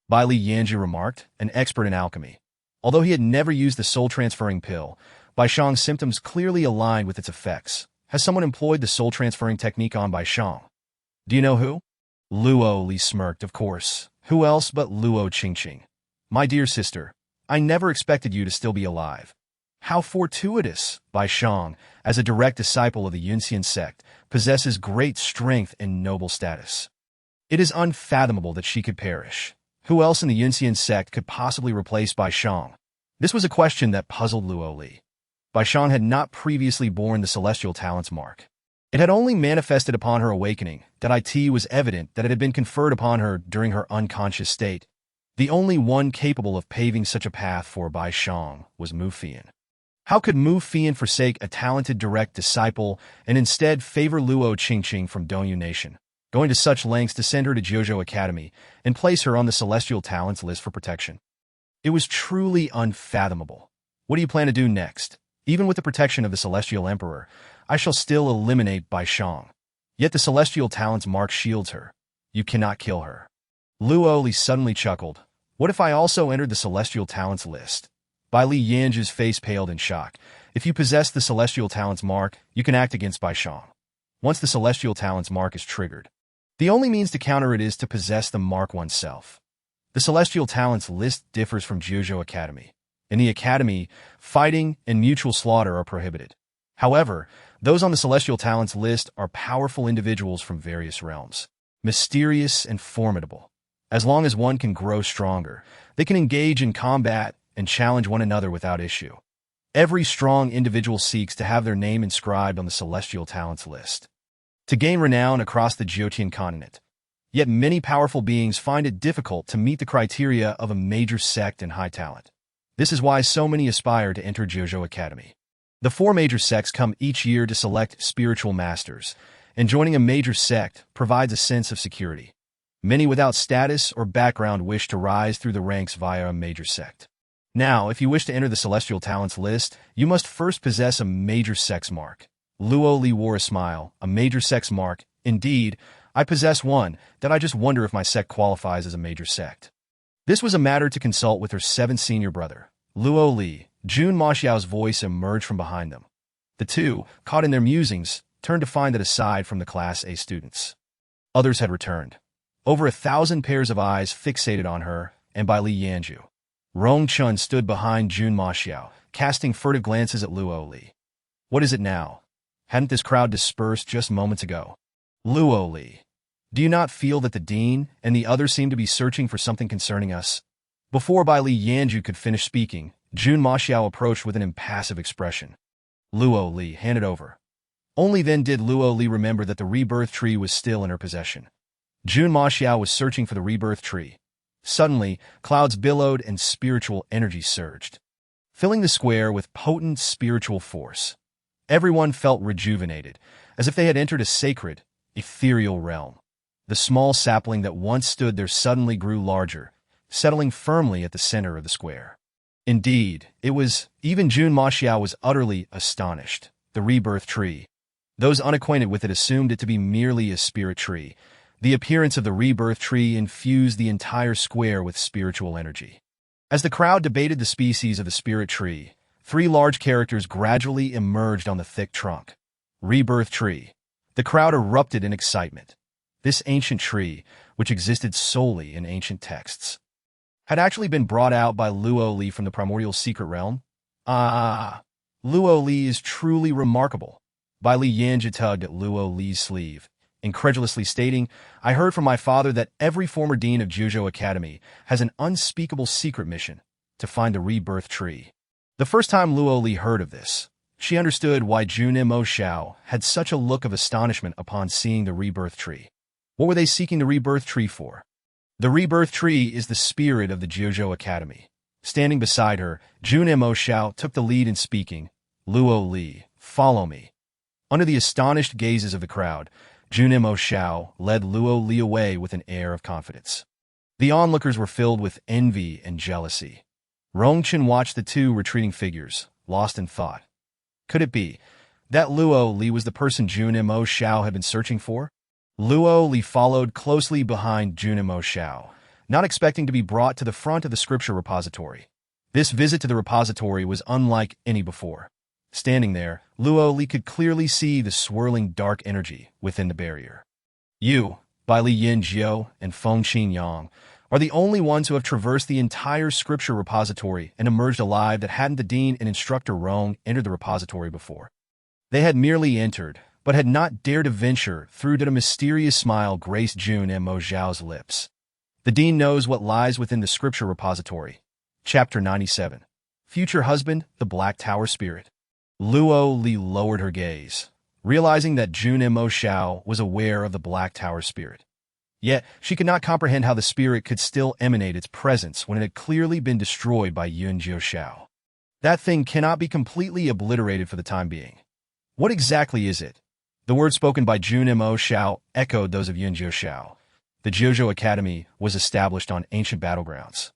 Bai Li Yanju remarked, an expert in alchemy. Although he had never used the soul-transferring pill, Bai Shang's symptoms clearly aligned with its effects. Has someone employed the soul-transferring technique on Bai Shang? Do you know who? Luo Li smirked, of course. Who else but Luo Qingqing? My dear sister, I never expected you to still be alive. How fortuitous! Bai Shang, as a direct disciple of the Yunxian sect, possesses great strength and noble status. It is unfathomable that she could perish. Who else in the Yunxian sect could possibly replace Bai Shang? This was a question that puzzled Luo Li. Bai Shang had not previously borne the Celestial Talents mark. It had only manifested upon her awakening. That it was evident that it had been conferred upon her during her unconscious state. The only one capable of paving such a path for Bai Shang was Mu Fian. How could Mu Fian forsake a talented direct disciple and instead favor Luo Qingqing from Dongyu Nation, going to such lengths to send her to Jiuzhou Academy and place her on the Celestial Talents list for protection? It was truly unfathomable. What do you plan to do next? Even with the protection of the Celestial Emperor, I shall still eliminate Bai Shang. Yet the Celestial Talents mark shields her. You cannot kill her. Luo Li suddenly chuckled. What if I also entered the Celestial Talents list? Bai Li Yanju's face paled in shock. If you possess the Celestial Talents mark, you can act against Bai Shang. Once the Celestial Talents mark is triggered, the only means to counter it is to possess the mark oneself. The Celestial Talents list differs from Jiuzhou Academy. In the Academy, fighting and mutual slaughter are prohibited. However, those on the Celestial Talents list are powerful individuals from various realms, mysterious and formidable. As long as one can grow stronger, they can engage in combat and challenge one another without issue. Every strong individual seeks to have their name inscribed on the Celestial Talents list, to gain renown across the Jiotian continent. Yet many powerful beings find it difficult to meet the criteria of a major sect and high talent. This is why so many aspire to enter Jiuzhou Academy. The 4 major sects come each year to select spiritual masters, and joining a major sect provides a sense of security. Many without status or background wish to rise through the ranks via a major sect. Now, if you wish to enter the Celestial Talents list, you must first possess a major sect's mark. Luo Li wore a smile. A major sect's mark. Indeed, I possess one, that I just wonder if my sect qualifies as a major sect. This was a matter to consult with her 7th senior brother, Luo Li. Jun Maxiao's voice emerged from behind them. The two, caught in their musings, turned to find that aside from the Class A students, others had returned. Over 1,000 pairs of eyes fixated on her and Bai Li Yanju. Rong Chun stood behind Jun Maxiao, casting furtive glances at Luo Li. What is it now? Hadn't this crowd dispersed just moments ago? Luo Li, do you not feel that the dean and the others seem to be searching for something concerning us? Before Bai Li Yanju could finish speaking, Jun Maxiao approached with an impassive expression. Luo Li handed over. Only then did Luo Li remember that the rebirth tree was still in her possession. Jun Maxiao was searching for the rebirth tree. Suddenly, clouds billowed and spiritual energy surged, filling the square with potent spiritual force. Everyone felt rejuvenated, as if they had entered a sacred, ethereal realm. The small sapling that once stood there suddenly grew larger, settling firmly at the center of the square. Indeed, it was, even Jun Maxiao was utterly astonished. The rebirth tree. Those unacquainted with it assumed it to be merely a spirit tree. The appearance of the rebirth tree infused the entire square with spiritual energy. As the crowd debated the species of the spirit tree, 3 large characters gradually emerged on the thick trunk. Rebirth tree. The crowd erupted in excitement. This ancient tree, which existed solely in ancient texts, had actually been brought out by Luo Li from the primordial secret realm. Luo Li is truly remarkable. Bai Li Yanju tugged at Luo Li's sleeve, incredulously stating, I heard from my father that every former dean of Jiuzhou Academy has an unspeakable secret mission to find the rebirth tree. The first time Luo Li heard of this, she understood why Jun Mo Xiao had such a look of astonishment upon seeing the rebirth tree. What were they seeking the rebirth tree for? The rebirth tree is the spirit of the Jiuzhou Academy. Standing beside her, Jun Mo Xiao took the lead in speaking. Luo Li, follow me. Under the astonished gazes of the crowd, Jun Mo Xiao led Luo Li away with an air of confidence. The onlookers were filled with envy and jealousy. Rongchen watched the 2 retreating figures, lost in thought. Could it be that Luo Li was the person Jun Mo Xiao had been searching for? Luo Li followed closely behind Jun Mo Xiao, not expecting to be brought to the front of the scripture repository. This visit to the repository was unlike any before. Standing there, Luo Li could clearly see the swirling dark energy within the barrier. You, Bai Li Yanjiu, and Feng Xinyang are the only ones who have traversed the entire scripture repository and emerged alive that hadn't the dean and instructor Rong entered the repository before. They had merely entered, but had not dared to venture through that a mysterious smile graced Jun Mo Xiao's lips. The dean knows what lies within the scripture repository. Chapter 97. Future Husband, the Black Tower Spirit. Luo Li lowered her gaze, realizing that Jun Mo Xiao was aware of the Black Tower Spirit. Yet, she could not comprehend how the spirit could still emanate its presence when it had clearly been destroyed by Yun Jiuxiao. That thing cannot be completely obliterated for the time being. What exactly is it? The words spoken by Jun Mo Xiao echoed those of Yun Jiuxiao. The Jiuzhou Academy was established on ancient battlegrounds,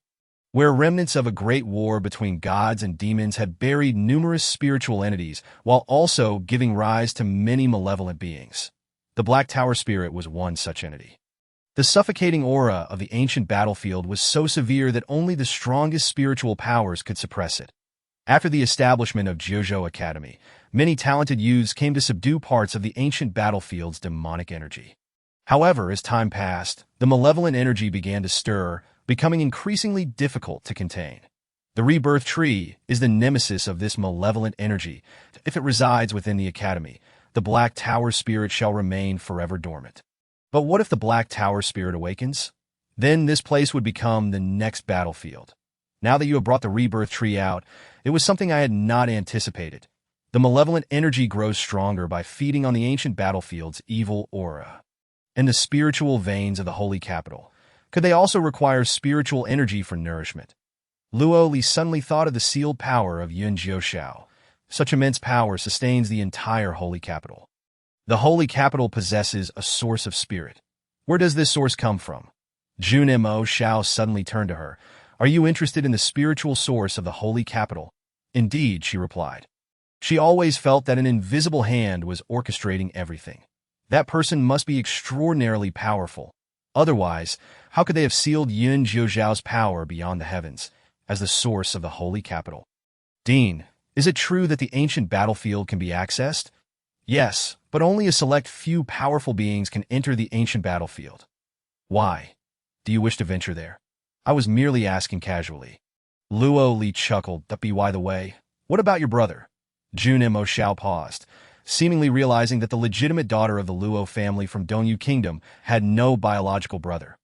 where remnants of a great war between gods and demons had buried numerous spiritual entities while also giving rise to many malevolent beings. The Black Tower spirit was one such entity. The suffocating aura of the ancient battlefield was so severe that only the strongest spiritual powers could suppress it. After the establishment of Jiuzhou Academy, many talented youths came to subdue parts of the ancient battlefield's demonic energy. However, as time passed, the malevolent energy began to stir, becoming increasingly difficult to contain. The rebirth tree is the nemesis of this malevolent energy. If it resides within the academy, the Black Tower spirit shall remain forever dormant. But what if the Black Tower spirit awakens? Then this place would become the next battlefield. Now that you have brought the rebirth tree out, it was something I had not anticipated. The malevolent energy grows stronger by feeding on the ancient battlefield's evil aura and the spiritual veins of the holy capital. Could they also require spiritual energy for nourishment? Luo Li suddenly thought of the sealed power of Yun Jiuxiao. Such immense power sustains the entire holy capital. The holy capital possesses a source of spirit. Where does this source come from? Jun Mo Xiao suddenly turned to her. Are you interested in the spiritual source of the holy capital? Indeed, she replied. She always felt that an invisible hand was orchestrating everything. That person must be extraordinarily powerful. Otherwise, how could they have sealed Yun Jiuxiao's power beyond the heavens as the source of the holy capital? Dean, is it true that the ancient battlefield can be accessed? Yes, but only a select few powerful beings can enter the ancient battlefield. Why? Do you wish to venture there? I was merely asking casually. Luo Li chuckled. By the way, what about your brother? Jun Mo Xiao paused, seemingly realizing that the legitimate daughter of the Luo family from Dongyu Kingdom had no biological brother.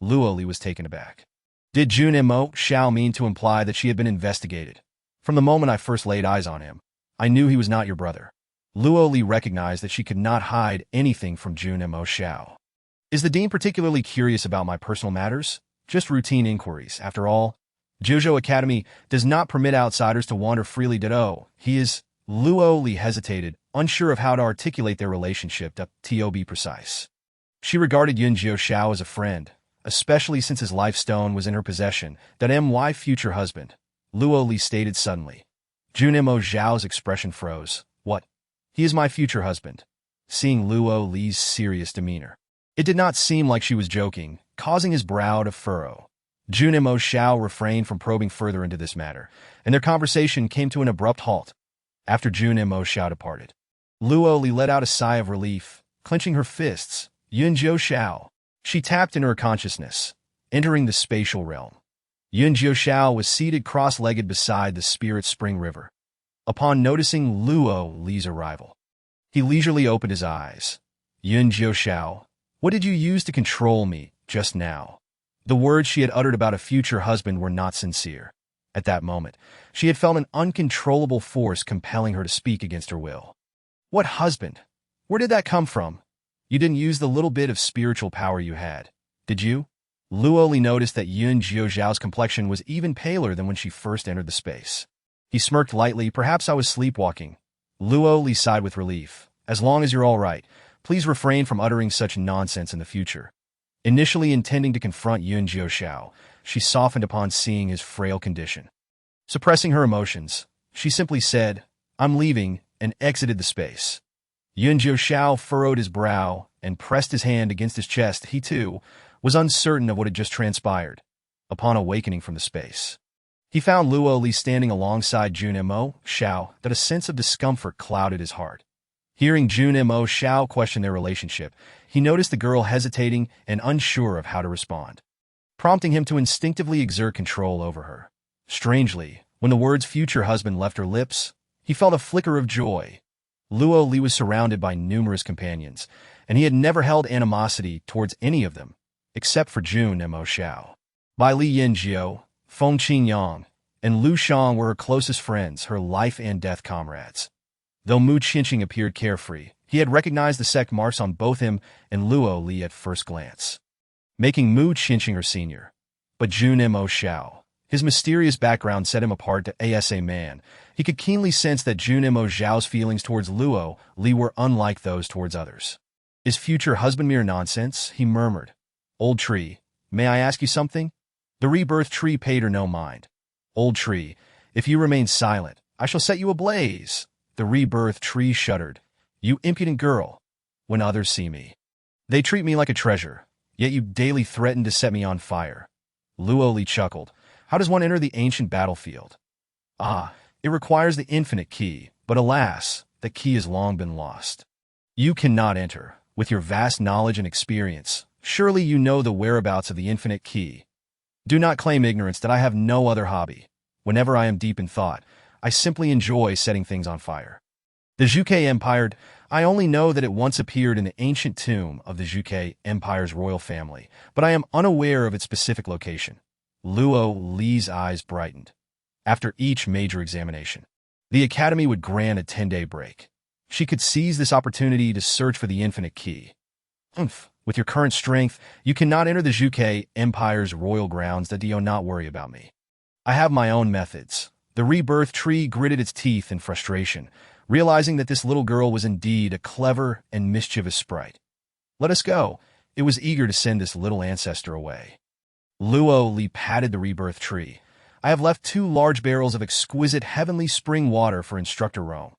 Luo Li was taken aback. Did Jun Mo Xiao mean to imply that she had been investigated? From the moment I first laid eyes on him, I knew he was not your brother. Luo Li recognized that she could not hide anything from Jun Mo Xiao. Is the dean particularly curious about my personal matters? Just routine inquiries. After all, Jiuzhou Academy does not permit outsiders to wander freely. He is... Luo Li hesitated, unsure of how to articulate their relationship. To be precise, she regarded Yun Jiuxiao as a friend, especially since his life stone was in her possession. My future husband, Luo Li stated suddenly. Jun Mo Xiao's expression froze. What? He is my future husband. Seeing Luo Li's serious demeanor, it did not seem like she was joking, causing his brow to furrow. Jun Mo Xiao refrained from probing further into this matter, and their conversation came to an abrupt halt. After Jun Mo Xiao departed, Luo Li let out a sigh of relief, clenching her fists. Yun Jiuxiao. She tapped into her consciousness, entering the spatial realm. Yun Jiuxiao was seated cross-legged beside the spirit spring river. Upon noticing Luo Li's arrival, he leisurely opened his eyes. Yun Jiuxiao, what did you use to control me just now? The words she had uttered about a future husband were not sincere. At that moment, she had felt an uncontrollable force compelling her to speak against her will. What husband? Where did that come from? You didn't use the little bit of spiritual power you had, did you? Luo Li noticed that Yun Jiuxiao's complexion was even paler than when she first entered the space. He smirked lightly. Perhaps I was sleepwalking. Luo Li sighed with relief. As long as you're all right, please refrain from uttering such nonsense in the future. Initially intending to confront Yun Jiuxiao, she softened upon seeing his frail condition. Suppressing her emotions, she simply said, I'm leaving, and exited the space. Yun Jiuxiao furrowed his brow and pressed his hand against his chest. He, too, was uncertain of what had just transpired. Upon awakening from the space, he found Luo Li standing alongside Jun Mo Xiao. That a sense of discomfort clouded his heart. Hearing Jun Mo Xiao question their relationship, he noticed the girl hesitating and unsure of how to respond, prompting him to instinctively exert control over her. Strangely, when the words future husband left her lips, he felt a flicker of joy. Luo Li was surrounded by numerous companions, and he had never held animosity towards any of them, except for Jun Mo Xiao. Bai Li Yanjiu, Feng Qingyang, and Lu Shang were her closest friends, her life and death comrades. Though Mu Qinqing appeared carefree, he had recognized the sect marks on both him and Luo Li at first glance. making Mu Qinqing her senior. But Jun Mo Xiao, his mysterious background set him apart to ASA man. He could keenly sense that Jun Mo Xiao's feelings towards Luo Li were unlike those towards others. Is future husband mere nonsense? He murmured. Old tree, may I ask you something? The rebirth tree paid her no mind. Old tree, if you remain silent, I shall set you ablaze. The rebirth tree shuddered. You impudent girl. When others see me, they treat me like a treasure, yet you daily threaten to set me on fire. Luo Li chuckled. How does one enter the ancient battlefield? Ah, it requires the infinite key, but alas, the key has long been lost. You cannot enter. With your vast knowledge and experience, surely you know the whereabouts of the infinite key. Do not claim ignorance that I have no other hobby. Whenever I am deep in thought, I simply enjoy setting things on fire. The Zhuge Empire, I only know that it once appeared in the ancient tomb of the Zhuge Empire's royal family, but I am unaware of its specific location. Luo Li's eyes brightened. After each major examination, the Academy would grant a 10-day break. She could seize this opportunity to search for the infinite key. With your current strength, you cannot enter the Zhuge Empire's royal grounds. That do not worry about me. I have my own methods. The rebirth tree gritted its teeth in frustration, realizing that this little girl was indeed a clever and mischievous sprite. Let us go. It was eager to send this little ancestor away. Luo Li patted the rebirth tree. I have left 2 large barrels of exquisite heavenly spring water for Instructor Rome.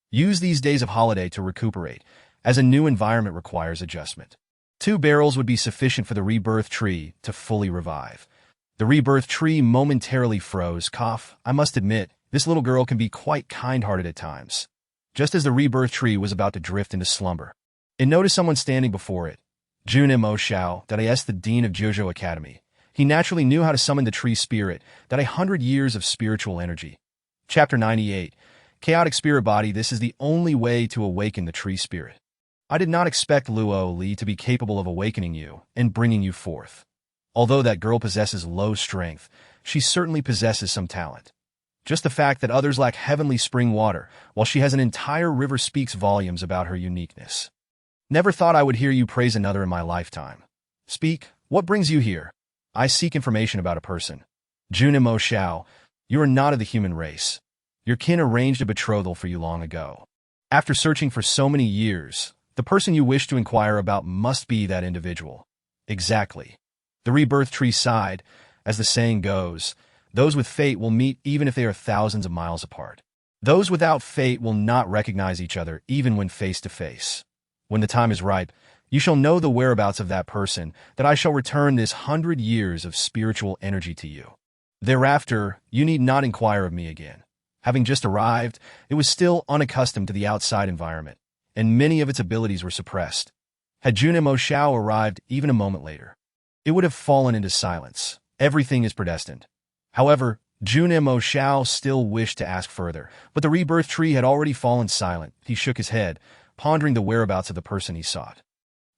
Use these days of holiday to recuperate, as a new environment requires adjustment. 2 barrels would be sufficient for the rebirth tree to fully revive. The rebirth tree momentarily froze. Cough. I must admit, this little girl can be quite kind-hearted at times. Just as the rebirth tree was about to drift into slumber, it noticed someone standing before it. Jun Mo Xiao, that is the dean of Zhuozhou Academy. He naturally knew how to summon the tree spirit, that 100 years of spiritual energy. Chapter 98. Chaotic spirit body. This is the only way to awaken the tree spirit. I did not expect Luo Li to be capable of awakening you and bringing you forth. Although that girl possesses low strength, she certainly possesses some talent. Just the fact that others lack heavenly spring water, while she has an entire river, speaks volumes about her uniqueness. Never thought I would hear you praise another in my lifetime. Speak, what brings you here? I seek information about a person. Jun Mo Xiao, you are not of the human race. Your kin arranged a betrothal for you long ago. After searching for so many years, the person you wish to inquire about must be that individual. Exactly. The rebirth tree sighed. As the saying goes, those with fate will meet even if they are thousands of miles apart. Those without fate will not recognize each other even when face to face. When the time is ripe, you shall know the whereabouts of that person, that I shall return this 100 years of spiritual energy to you. Thereafter, you need not inquire of me again. Having just arrived, it was still unaccustomed to the outside environment, and many of its abilities were suppressed. Had Jun Mo Xiao arrived even a moment later, it would have fallen into silence. Everything is predestined. However, Jun Mo Xiao still wished to ask further, but the rebirth tree had already fallen silent. He shook his head, pondering the whereabouts of the person he sought.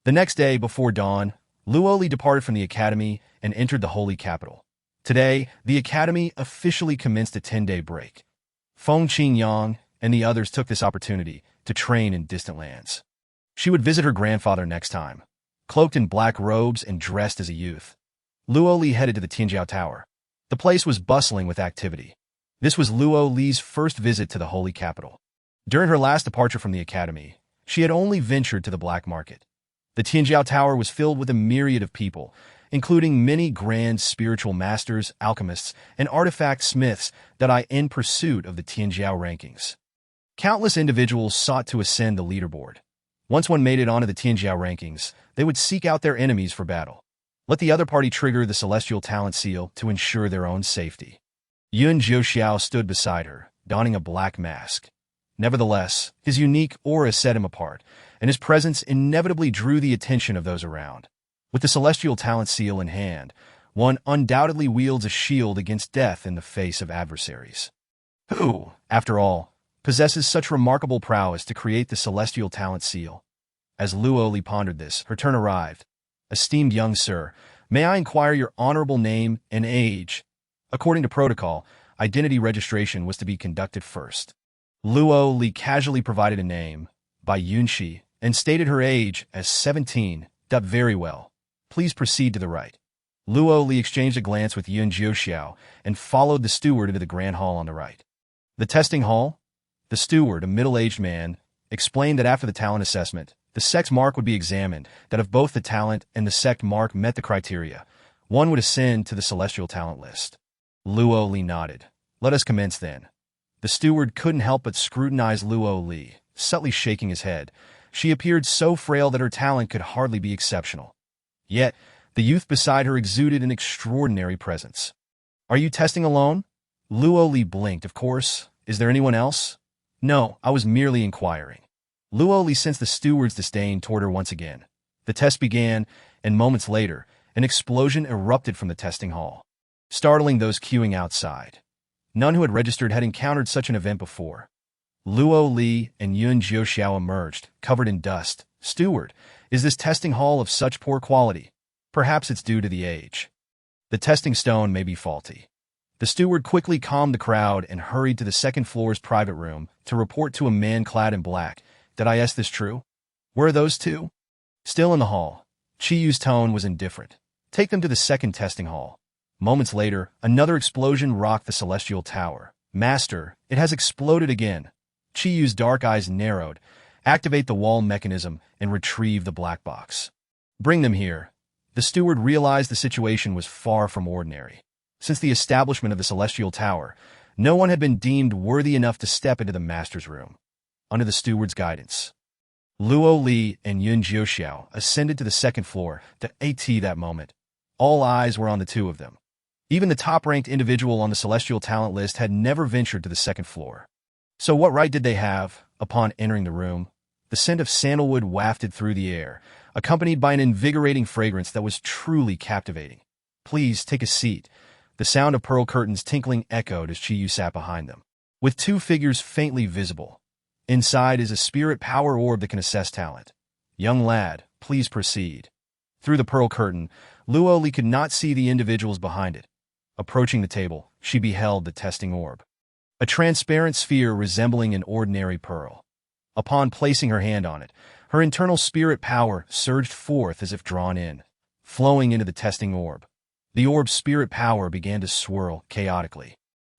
The next day, before dawn, Luo Li departed from the academy and entered the holy capital. Today, the academy officially commenced a 10-day break. Feng Qingyang and the others took this opportunity to train in distant lands. She would visit her grandfather next time, cloaked in black robes and dressed as a youth. Luo Li headed to the Tianjiao Tower. The place was bustling with activity. This was Luo Li's first visit to the holy capital. During her last departure from the academy, she had only ventured to the black market. The Tianjiao Tower was filled with a myriad of people, including many grand spiritual masters, alchemists, and artifact smiths that are in pursuit of the Tianjiao rankings. Countless individuals sought to ascend the leaderboard. Once one made it onto the Tianjiao rankings, they would seek out their enemies for battle. Let the other party trigger the celestial talent seal to ensure their own safety. Yun Jiuxiao stood beside her, donning a black mask. Nevertheless, his unique aura set him apart, and his presence inevitably drew the attention of those around. With the celestial talent seal in hand, one undoubtedly wields a shield against death in the face of adversaries. Who, after all, possesses such remarkable prowess to create the celestial talent seal? As Luo Li pondered this, her turn arrived. Esteemed young sir, may I inquire your honorable name and age? According to protocol, identity registration was to be conducted first. Luo Li casually provided a name, by Yunxi, and stated her age as 17. Very well. Please proceed to the right. Luo Li exchanged a glance with Yun Jiuxiao and followed the steward into the grand hall on the right. The testing hall? The steward, a middle-aged man, explained that after the talent assessment, the sect's mark would be examined, that if both the talent and the sect mark met the criteria, one would ascend to the celestial talent list. Luo Li nodded. Let us commence then. The steward couldn't help but scrutinize Luo Li, subtly shaking his head. She appeared so frail that her talent could hardly be exceptional. Yet, the youth beside her exuded an extraordinary presence. Are you testing alone? Luo Li blinked. Of course. Is there anyone else? No, I was merely inquiring. Luo Li sensed the steward's disdain toward her once again. The test began, and moments later, an explosion erupted from the testing hall, startling those queuing outside. None who had registered had encountered such an event before. Luo Li and Yun Jiuxiao emerged, covered in dust. Steward, is this testing hall of such poor quality? Perhaps it's due to the age. The testing stone may be faulty. The steward quickly calmed the crowd and hurried to the second floor's private room to report to a man clad in black. Did I ask this true? Where are those two? Still in the hall. Chiyu's tone was indifferent. Take them to the second testing hall. Moments later, another explosion rocked the celestial tower. Master, it has exploded again. Chiyu's dark eyes narrowed. Activate the wall mechanism and retrieve the black box. Bring them here. The steward realized the situation was far from ordinary. Since the establishment of the celestial tower, no one had been deemed worthy enough to step into the master's room. Under the steward's guidance, Luo Li and Yun Jiuxiao ascended to the second floor. That moment, all eyes were on the two of them. Even the top-ranked individual on the celestial talent list had never ventured to the second floor. So what right did they have? Upon entering the room, the scent of sandalwood wafted through the air, accompanied by an invigorating fragrance that was truly captivating. Please take a seat. The sound of pearl curtains tinkling echoed as Chiyu sat behind them, with two figures faintly visible. Inside is a spirit power orb that can assess talent. Young lad, please proceed. Through the pearl curtain, Luo Li could not see the individuals behind it. Approaching the table, she beheld the testing orb, a transparent sphere resembling an ordinary pearl. Upon placing her hand on it, her internal spirit power surged forth as if drawn in, flowing into the testing orb. The orb's spirit power began to swirl chaotically,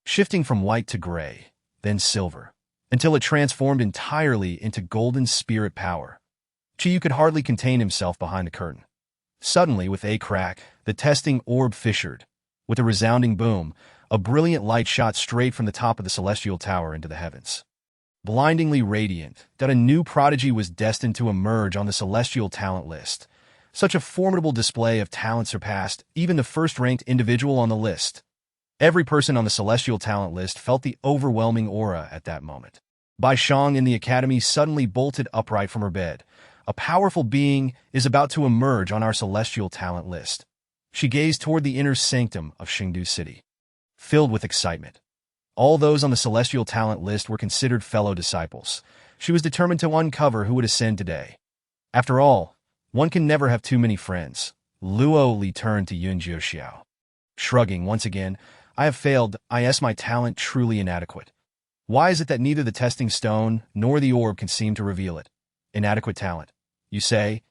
shifting from white to gray, then silver, until it transformed entirely into golden spirit power. Chiyu could hardly contain himself behind the curtain. Suddenly, with a crack, the testing orb fissured. With a resounding boom, a brilliant light shot straight from the top of the celestial tower into the heavens. Blindingly radiant, that a new prodigy was destined to emerge on the celestial talent list. Such a formidable display of talent surpassed even the first-ranked individual on the list. Every person on the celestial talent list felt the overwhelming aura at that moment. Bai Shang in the academy suddenly bolted upright from her bed. A powerful being is about to emerge on our celestial talent list. She gazed toward the inner sanctum of Chengdu City, filled with excitement. All those on the celestial talent list were considered fellow disciples. She was determined to uncover who would ascend today. After all, one can never have too many friends. Luo Li turned to Yun Jiuxiao. Shrugging once again, I have failed. I ask my talent truly inadequate. Why is it that neither the testing stone nor the orb can seem to reveal it? Inadequate talent, you say?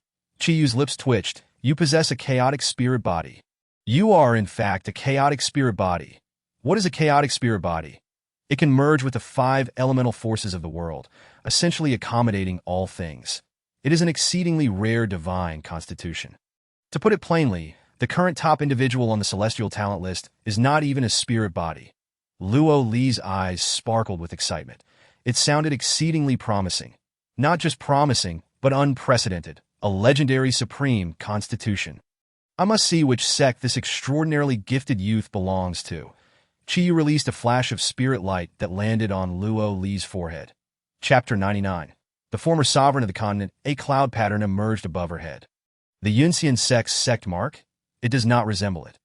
Chiyu's lips twitched. You possess a chaotic spirit body. You are, in fact, a chaotic spirit body. What is a chaotic spirit body? It can merge with the 5 elemental forces of the world, essentially accommodating all things. It is an exceedingly rare divine constitution. To put it plainly, the current top individual on the celestial talent list is not even a spirit body. Luo Li's eyes sparkled with excitement. It sounded exceedingly promising. Not just promising, but unprecedented. A legendary supreme constitution. I must see which sect this extraordinarily gifted youth belongs to. Chiyu released a flash of spirit light that landed on Luo Li's forehead. Chapter 99. The former sovereign of the continent, a cloud pattern emerged above her head. The Yunxian sect's sect mark? It does not resemble it.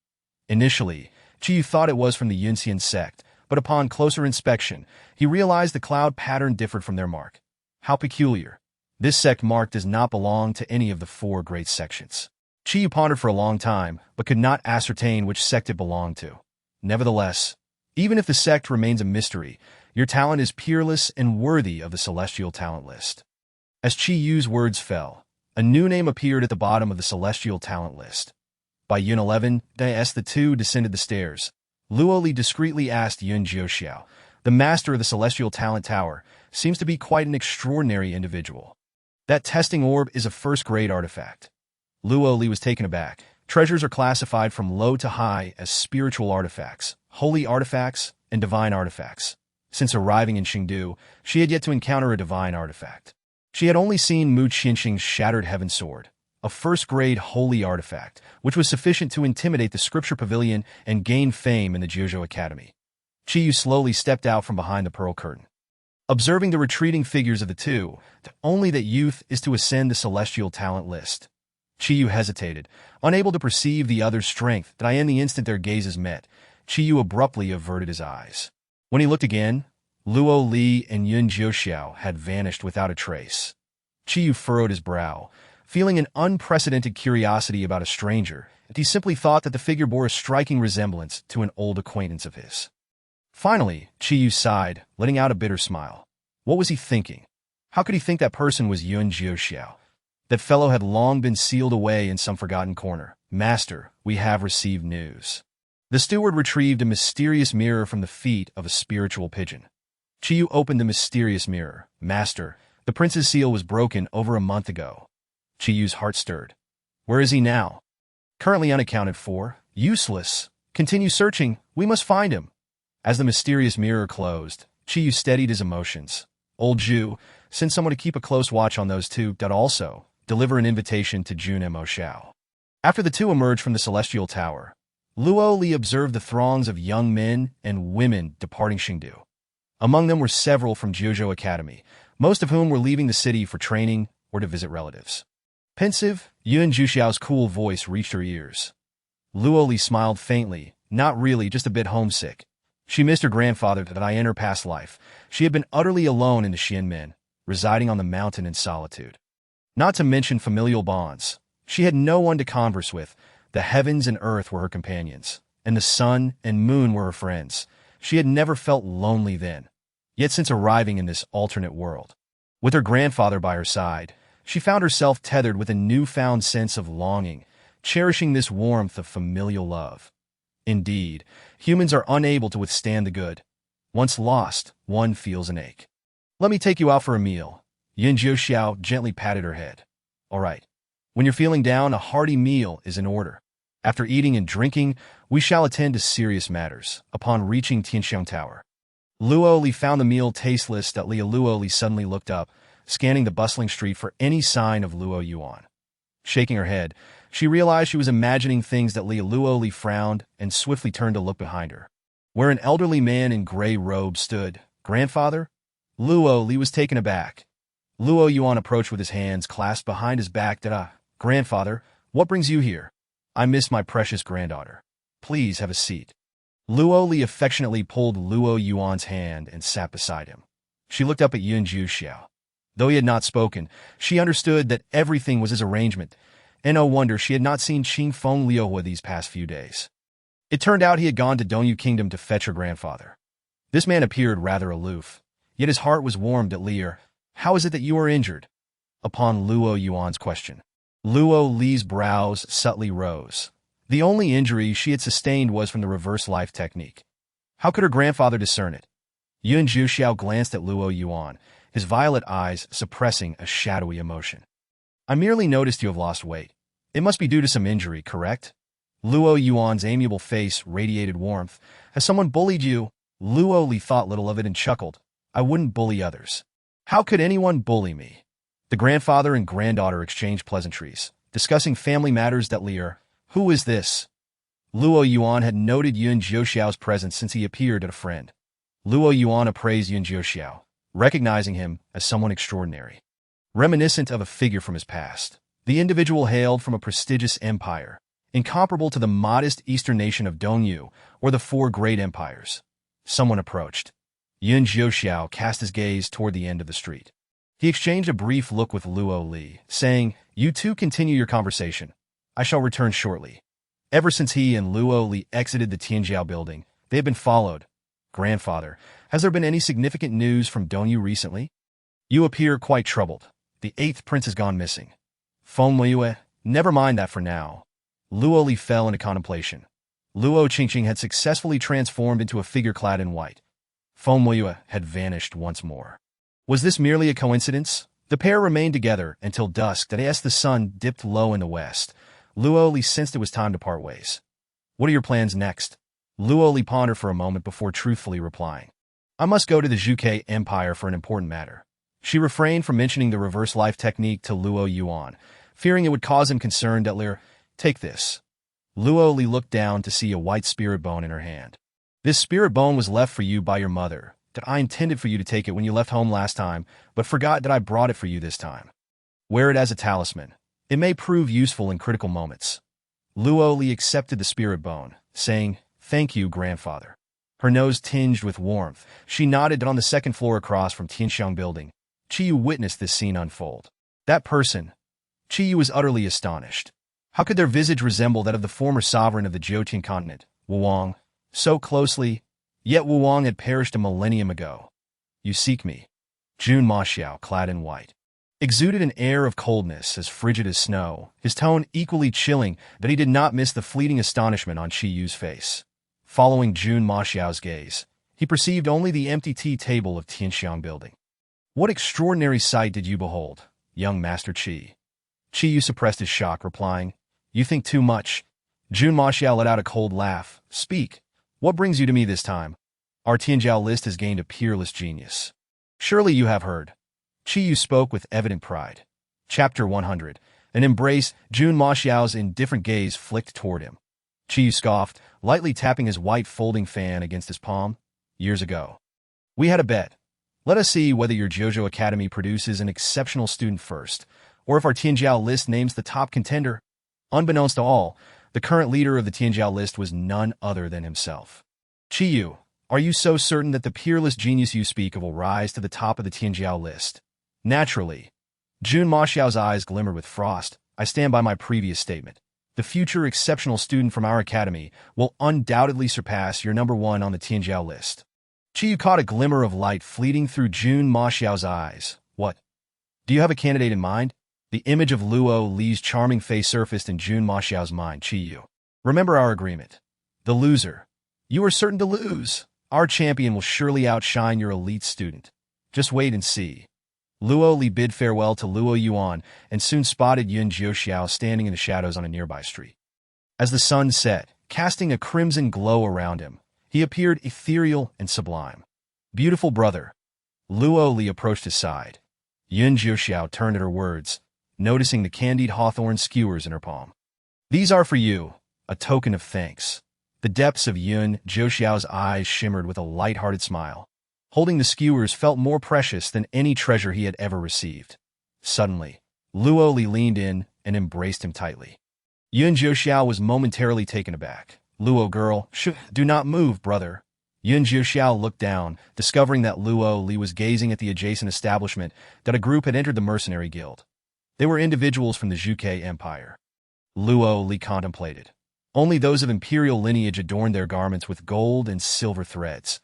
Initially, Chiyu thought it was from the Yunxian sect, but upon closer inspection, he realized the cloud pattern differed from their mark. How peculiar. This sect mark does not belong to any of the 4 great sections. Chiyu pondered for a long time, but could not ascertain which sect it belonged to. Nevertheless, even if the sect remains a mystery, your talent is peerless and worthy of the celestial talent list. As Chiyu's words fell, A new name appeared at the bottom of the celestial talent list. By Yun 11, as the two descended the stairs, Luo Li discreetly asked Yun Jiuxiao, the master of the celestial talent tower, seems to be quite an extraordinary individual. That testing orb is a first-grade artifact. Luo Li was taken aback. Treasures are classified from low to high as spiritual artifacts, holy artifacts, and divine artifacts. Since arriving in Qingdu, she had yet to encounter a divine artifact. She had only seen Mu Qianxing's shattered heaven sword, a first-grade holy artifact, which was sufficient to intimidate the scripture pavilion and gain fame in the Jiuzhou Academy. Qiyu slowly stepped out from behind the pearl curtain. Observing the retreating figures of the two, only that youth is to ascend the celestial talent list. Qiyu hesitated, unable to perceive the other's strength, that in the instant their gazes met, Qiyu abruptly averted his eyes. When he looked again, Luo Li and Yun Jiuxiao had vanished without a trace. Qiyu furrowed his brow, feeling an unprecedented curiosity about a stranger, and he simply thought that the figure bore a striking resemblance to an old acquaintance of his. Finally, Qiyu sighed, letting out a bitter smile. What was he thinking? How could he think that person was Yun Jiuxiao? That fellow had long been sealed away in some forgotten corner. Master, we have received news. The steward retrieved a mysterious mirror from the feet of a spiritual pigeon. Qiyu opened the mysterious mirror. Master, the prince's seal was broken over a month ago. Qiyu's heart stirred. Where is he now? Currently unaccounted for. Useless. Continue searching. We must find him. As the mysterious mirror closed, Qiyu steadied his emotions. Old Zhu, send someone to keep a close watch on those two. Also, deliver an invitation to Jun Mo Shao. After the two emerged from the celestial tower, Luo Li observed the throngs of young men and women departing Qingdu. Among them were several from Jiuzhou Academy, most of whom were leaving the city for training or to visit relatives. Pensive, Yun Jiuxiao's cool voice reached her ears. Luo Li smiled faintly, not really, just a bit homesick. She missed her grandfather in her past life. She had been utterly alone in the Xianmen, residing on the mountain in solitude. Not to mention familial bonds. She had no one to converse with. The heavens and earth were her companions, and the sun and moon were her friends. She had never felt lonely then. Yet since arriving in this alternate world, with her grandfather by her side, she found herself tethered with a newfound sense of longing, cherishing this warmth of familial love. Indeed, humans are unable to withstand the good. Once lost, one feels an ache. Let me take you out for a meal. Yun Jiuxiao gently patted her head. All right. When you're feeling down, a hearty meal is in order. After eating and drinking, we shall attend to serious matters. Upon reaching Tianxiang Tower, Luo Li found the meal tasteless. Luo Li suddenly looked up, scanning the bustling street for any sign of Luo Yuan. Shaking her head, she realized she was imagining things. Luo Li frowned and swiftly turned to look behind her, where an elderly man in gray robes stood. Grandfather? Luo Li was taken aback. Luo Yuan approached with his hands clasped behind his back. Grandfather, what brings you here? I miss my precious granddaughter. Please have a seat. Luo Li affectionately pulled Luo Yuan's hand and sat beside him. She looked up at Yun Jiuxiao. Though he had not spoken, she understood that everything was his arrangement, and no wonder she had not seen Qing Feng Liuhua these past few days. It turned out he had gone to Dongyu Kingdom to fetch her grandfather. This man appeared rather aloof, yet his heart was warmed at Lear. How is it that you are injured? Upon Luo Yuan's question, Luo Li's brows subtly rose. The only injury she had sustained was from the reverse life technique. How could her grandfather discern it? Yun Jiuxiao glanced at Luo Yuan, his violet eyes suppressing a shadowy emotion. I merely noticed you have lost weight. It must be due to some injury, correct? Luo Yuan's amiable face radiated warmth. Has someone bullied you? Luo Li thought little of it and chuckled. I wouldn't bully others. How could anyone bully me? The grandfather and granddaughter exchanged pleasantries, discussing family matters. Lear, who is this? Luo Yuan had noted Yun Jiuxiao's presence since he appeared at a friend. Luo Yuan appraised Yun Jiuxiao, recognizing him as someone extraordinary, reminiscent of a figure from his past. The individual hailed from a prestigious empire, incomparable to the modest eastern nation of Dongyu or the four great empires. Someone approached. Yun Jiuxiao cast his gaze toward the end of the street. He exchanged a brief look with Luo Li, saying, You two continue your conversation. I shall return shortly. Ever since he and Luo Li exited the Tianjiao building, they have been followed. Grandfather, has there been any significant news from Dongyu recently? You appear quite troubled. The 8th prince has gone missing. Feng Shui, never mind that for now. Luo Li fell into contemplation. Luo Qingqing had successfully transformed into a figure clad in white. Feng Shui had vanished once more. Was this merely a coincidence? The pair remained together until dusk as the sun dipped low in the west. Luo Li sensed it was time to part ways. What are your plans next? Luo Li pondered for a moment before truthfully replying. I must go to the Zhuge Empire for an important matter. She refrained from mentioning the reverse life technique to Luo Yuan, fearing it would cause him concern. Take this. Luo Li looked down to see a white spirit bone in her hand. This spirit bone was left for you by your mother. I intended for you to take it when you left home last time, but forgot that I brought it for you this time. Wear it as a talisman. It may prove useful in critical moments. Luo Li accepted the spirit bone, saying, "Thank you, grandfather." Her nose tinged with warmth. She nodded on the second floor across from Tianxiang building. Qiyu witnessed this scene unfold. That person. Qiyu was utterly astonished. How could their visage resemble that of the former sovereign of the Jiutian continent, Wuwang? So closely, yet Wuwang had perished a millennium ago. You seek me. Jun Maxiao, clad in white, exuded an air of coldness as frigid as snow, his tone equally chilling, but he did not miss the fleeting astonishment on Qiyu's face. Following Jun Maxiao's gaze, he perceived only the empty tea table of Tianxiang building. What extraordinary sight did you behold, young Master Qi? Qiyu suppressed his shock, replying, You think too much. Jun Maxiao let out a cold laugh. Speak. What brings you to me this time? Our Tianjiao list has gained a peerless genius. Surely you have heard. Qiyu spoke with evident pride. Chapter 100. An embrace. Jun Maxiao's indifferent gaze flicked toward him. Qiyu scoffed, lightly tapping his white folding fan against his palm. Years ago. We had a bet. Let us see whether your Jojo Academy produces an exceptional student first, or if our Tianjiao list names the top contender. Unbeknownst to all, the current leader of the Tianjiao list was none other than himself. Qiyu, are you so certain that the peerless genius you speak of will rise to the top of the Tianjiao list? Naturally. Jun Maxiao's eyes glimmered with frost. I stand by my previous statement. The future exceptional student from our academy will undoubtedly surpass your number one on the Tianjiao list. Qiyu caught a glimmer of light fleeting through Jun Maxiao's eyes. What? Do you have a candidate in mind? The image of Luo Li's charming face surfaced in Jun Maxiao's mind. Qiyu. Remember our agreement. The loser. You are certain to lose. Our champion will surely outshine your elite student. Just wait and see. Luo Li bid farewell to Luo Yuan and soon spotted Yun Jiuxiao standing in the shadows on a nearby street. As the sun set, casting a crimson glow around him, he appeared ethereal and sublime. Beautiful brother. Luo Li approached his side. Yun Jiuxiao turned at her words, noticing the candied hawthorn skewers in her palm. These are for you, a token of thanks. The depths of Yun Jiuxiao's eyes shimmered with a light-hearted smile. Holding the skewers felt more precious than any treasure he had ever received. Suddenly, Luo Li leaned in and embraced him tightly. Yun Jiuxiao was momentarily taken aback. Luo girl, do not move, brother. Yun Jiuxiao looked down, discovering that Luo Li was gazing at the adjacent establishment that a group had entered the mercenary guild. They were individuals from the Zhuge Empire. Luo Li contemplated. Only those of imperial lineage adorned their garments with gold and silver threads.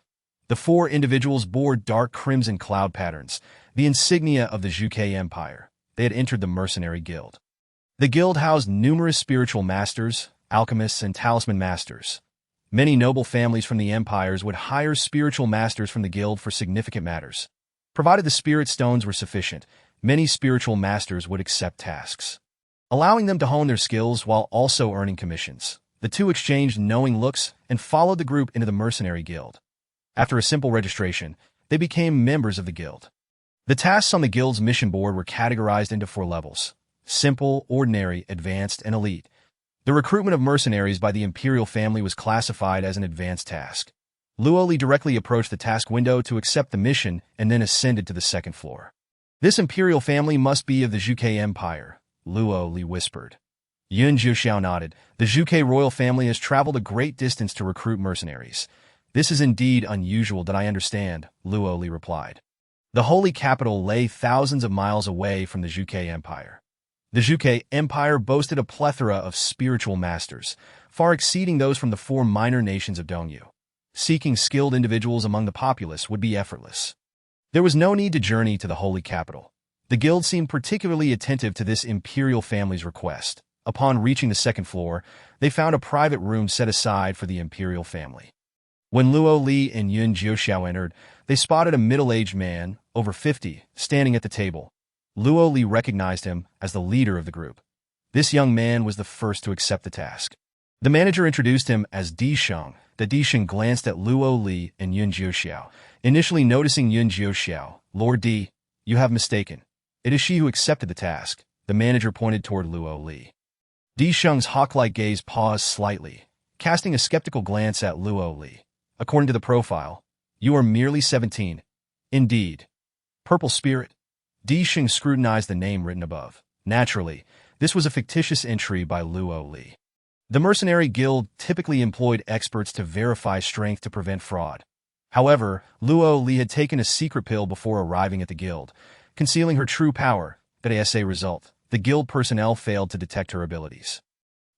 The four individuals bore dark crimson cloud patterns, the insignia of the Zhuge Empire. They had entered the mercenary guild. The guild housed numerous spiritual masters, alchemists, and talisman masters. Many noble families from the empires would hire spiritual masters from the guild for significant matters. Provided the spirit stones were sufficient, many spiritual masters would accept tasks, allowing them to hone their skills while also earning commissions. The two exchanged knowing looks and followed the group into the mercenary guild. After a simple registration, they became members of the guild. The tasks on the guild's mission board were categorized into 4 levels: simple, ordinary, advanced, and elite. The recruitment of mercenaries by the imperial family was classified as an advanced task. Luo Li directly approached the task window to accept the mission and then ascended to the 2nd floor. This imperial family must be of the Zhuge Empire, Luo Li whispered. Yun Jiuxiao nodded. The Zhuge royal family has traveled a great distance to recruit mercenaries. This is indeed unusual, that I understand, Luo Li replied. The holy capital lay thousands of miles away from the Zhuge Empire. The Zhuge Empire boasted a plethora of spiritual masters, far exceeding those from the 4 minor nations of Dongyu. Seeking skilled individuals among the populace would be effortless. There was no need to journey to the holy capital. The guild seemed particularly attentive to this imperial family's request. Upon reaching the second floor, they found a private room set aside for the imperial family. When Luo Li and Yun Jiuxiao entered, they spotted a middle-aged man, over 50, standing at the table. Luo Li recognized him as the leader of the group. This young man was the first to accept the task. The manager introduced him as Di Sheng. The Di Sheng glanced at Luo Li and Yun Jiuxiao, initially noticing Yun Jiuxiao. Lord Di, you have mistaken. It is she who accepted the task. The manager pointed toward Luo Li. Di Sheng's hawk-like gaze paused slightly, casting a skeptical glance at Luo Li. According to the profile, you are merely 17. Indeed. Purple Spirit? Di Sheng scrutinized the name written above. Naturally, this was a fictitious entry by Luo Li. The mercenary guild typically employed experts to verify strength to prevent fraud. However, Luo Li had taken a secret pill before arriving at the guild, concealing her true power. As a result, the guild personnel failed to detect her abilities.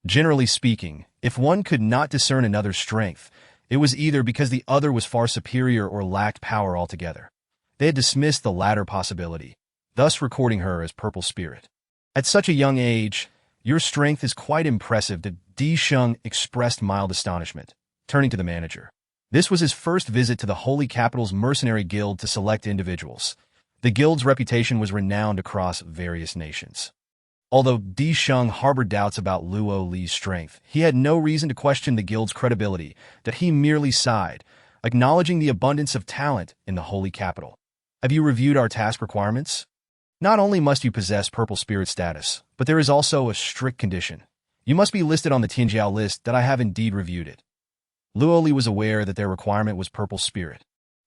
Generally speaking, if one could not discern another's strength, it was either because the other was far superior or lacked power altogether. They had dismissed the latter possibility, thus recording her as Purple Spirit. At such a young age, your strength is quite impressive. Di Sheng expressed mild astonishment, turning to the manager. This was his first visit to the Holy Capital's mercenary guild to select individuals. The guild's reputation was renowned across various nations. Although Di Sheng harbored doubts about Luo Li's strength, he had no reason to question the guild's credibility, that he merely sighed, acknowledging the abundance of talent in the Holy Capital. Have you reviewed our task requirements? Not only must you possess Purple Spirit status, but there is also a strict condition. You must be listed on the Tianjiao list. That I have indeed reviewed it. Luo Li was aware that their requirement was Purple Spirit.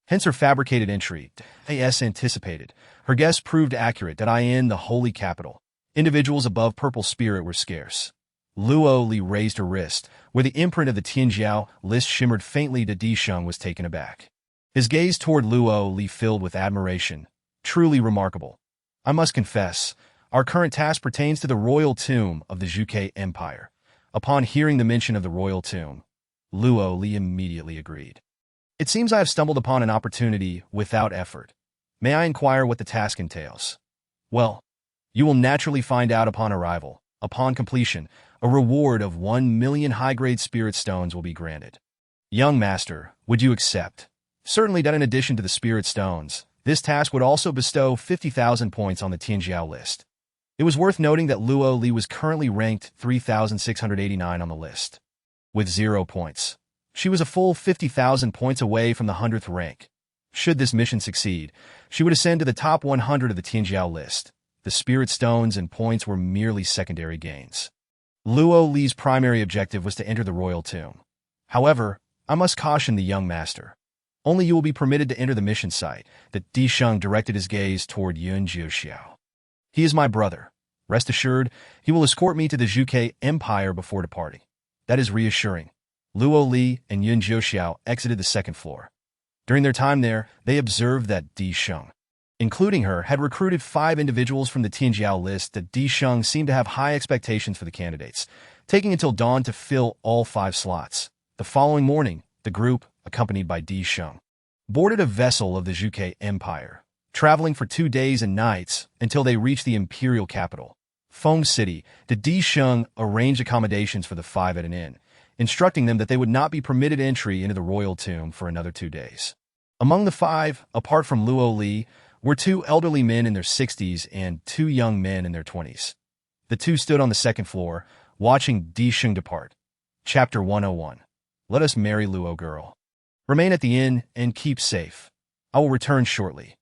Hence her fabricated entry. As anticipated, her guess proved accurate. That in the Holy Capital, individuals above Purple Spirit were scarce. Luo Li raised her wrist, where the imprint of the Tianjiao list shimmered faintly. Di Sheng was taken aback. His gaze toward Luo Li filled with admiration. Truly remarkable. I must confess, our current task pertains to the royal tomb of the Zhuge Empire. Upon hearing the mention of the royal tomb, Luo Li immediately agreed. It seems I have stumbled upon an opportunity without effort. May I inquire what the task entails? Well, you will naturally find out upon arrival. Upon completion, a reward of 1 million high-grade spirit stones will be granted. Young master, would you accept? Certainly. In addition to the spirit stones, this task would also bestow 50,000 points on the Tianjiao list. It was worth noting that Luo Li was currently ranked 3,689 on the list. With 0 points, she was a full 50,000 points away from the 100th rank. Should this mission succeed, she would ascend to the top 100 of the Tianjiao list. The spirit stones and points were merely secondary gains. Luo Li's primary objective was to enter the royal tomb. However, I must caution the young master. Only you will be permitted to enter the mission site. That Di Sheng directed his gaze toward Yun Jiuxiao. He is my brother. Rest assured, he will escort me to the Zhuge Empire before departing. That is reassuring. Luo Li and Yun Jiuxiao exited the second floor. During their time there, they observed that Di Sheng, including her, had recruited 5 individuals from the Tianjiao list. That Di Sheng seemed to have high expectations for the candidates, taking until dawn to fill all 5 slots. The following morning, the group, accompanied by Di Sheng, boarded a vessel of the Zhuge Empire, traveling for 2 days and nights until they reached the imperial capital, Feng City. The Di Sheng arranged accommodations for the 5 at an inn, instructing them that they would not be permitted entry into the royal tomb for another 2 days. Among the 5, apart from Luo Li, were 2 elderly men in their 60s and 2 young men in their 20s. The 2 stood on the second floor, watching Di Sheng depart. Chapter 101. Let us marry Luo girl. Remain at the inn and keep safe. I will return shortly.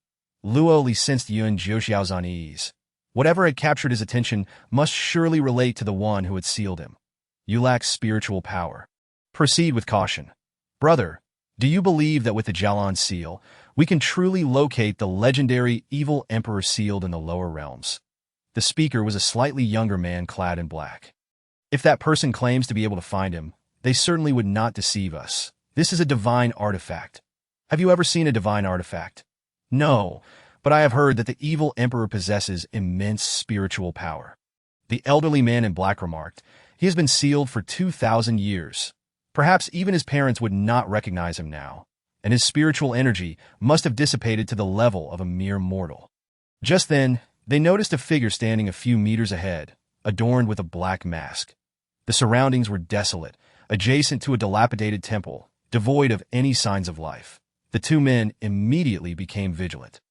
Luo Li sensed Yun Jiuxiao's unease. Whatever had captured his attention must surely relate to the one who had sealed him. You lack spiritual power. Proceed with caution. Brother, do you believe that with the Jialan seal, we can truly locate the legendary evil emperor sealed in the lower realms? The speaker was a slightly younger man clad in black. If that person claims to be able to find him, they certainly would not deceive us. This is a divine artifact. Have you ever seen a divine artifact? No, but I have heard that the evil emperor possesses immense spiritual power. The elderly man in black remarked, he has been sealed for 2,000 years. Perhaps even his parents would not recognize him now, and his spiritual energy must have dissipated to the level of a mere mortal. Just then, They noticed a figure standing a few meters ahead, adorned with a black mask. The surroundings were desolate, adjacent to a dilapidated temple, devoid of any signs of life. The two men immediately became vigilant.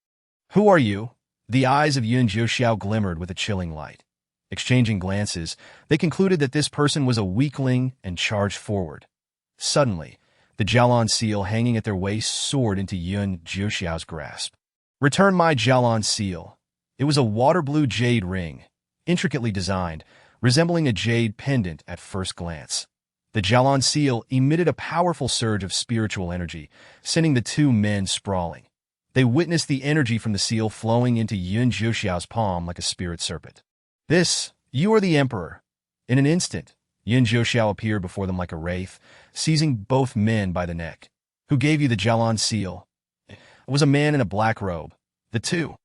"Who are you?" The eyes of Yun Jiuxiao glimmered with a chilling light. Exchanging glances, they concluded that this person was a weakling and charged forward. Suddenly, the Jialan seal hanging at their waist soared into Yun Jiuxiao's grasp. "Return my Jialan seal." It was a water-blue jade ring, intricately designed, resembling a jade pendant at first glance. The Jialan seal emitted a powerful surge of spiritual energy, sending the two men sprawling. They witnessed the energy from the seal flowing into Yun Jiuxiao's palm like a spirit serpent. You are the emperor." In an instant, Yun Jiuxiao appeared before them like a wraith, seizing both men by the neck. "Who gave you the Jialan seal?" It was a man in a black robe. The two,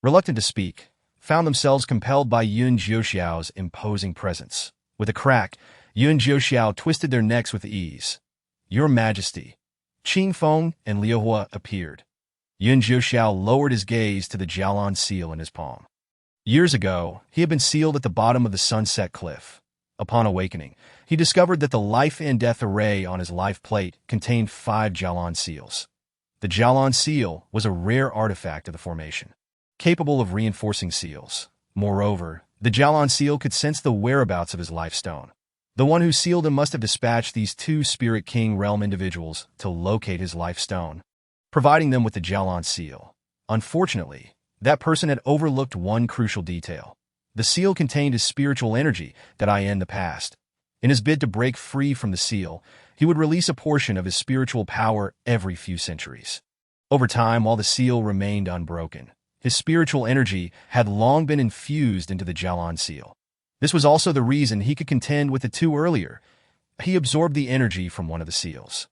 reluctant to speak, found themselves compelled by Yun Jiuxiao's imposing presence. With a crack, Yun Jiuxiao twisted their necks with ease. "Your Majesty." Qing Feng and Liu Hua appeared. Yun Jiuxiao lowered his gaze to the Jialan seal in his palm. Years ago, he had been sealed at the bottom of the Sunset Cliff. Upon awakening, he discovered that the life and death array on his life plate contained 5 Jialan seals. The Jialan seal was a rare artifact of the formation, capable of reinforcing seals. Moreover, the Jialan seal could sense the whereabouts of his life stone. The one who sealed him must have dispatched these 2 Spirit King realm individuals to locate his life stone, providing them with the Jialan seal. Unfortunately, that person had overlooked one crucial detail. The seal contained his spiritual energy that I in the past. In his bid to break free from the seal, he would release a portion of his spiritual power every few centuries. Over time, while the seal remained unbroken, his spiritual energy had long been infused into the Jialan seal. This was also the reason he could contend with the 2 earlier. He absorbed the energy from one of the seals.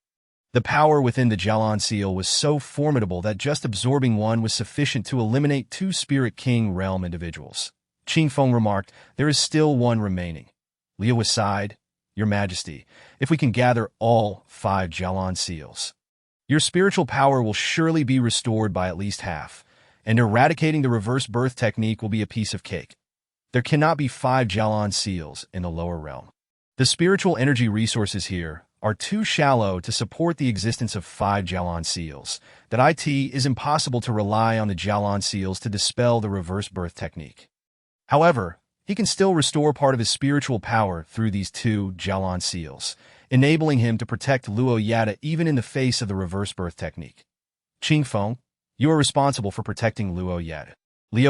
The power within the Jialan seal was so formidable that just absorbing one was sufficient to eliminate 2 Spirit King realm individuals. Qing Feng remarked, "There is still one remaining." Liu sighed, "Your Majesty, if we can gather all 5 Jialan seals, your spiritual power will surely be restored by at least half, and eradicating the reverse birth technique will be a piece of cake. There cannot be 5 Jialan seals in the lower realm. The spiritual energy resources here are too shallow to support the existence of 5 Jialan seals. That it is impossible to rely on the Jialan seals to dispel the reverse birth technique. However, he can still restore part of his spiritual power through these 2 Jialan seals, enabling him to protect Luo Yada even in the face of the reverse birth technique. Qing Feng, you are responsible for protecting Luo Yada."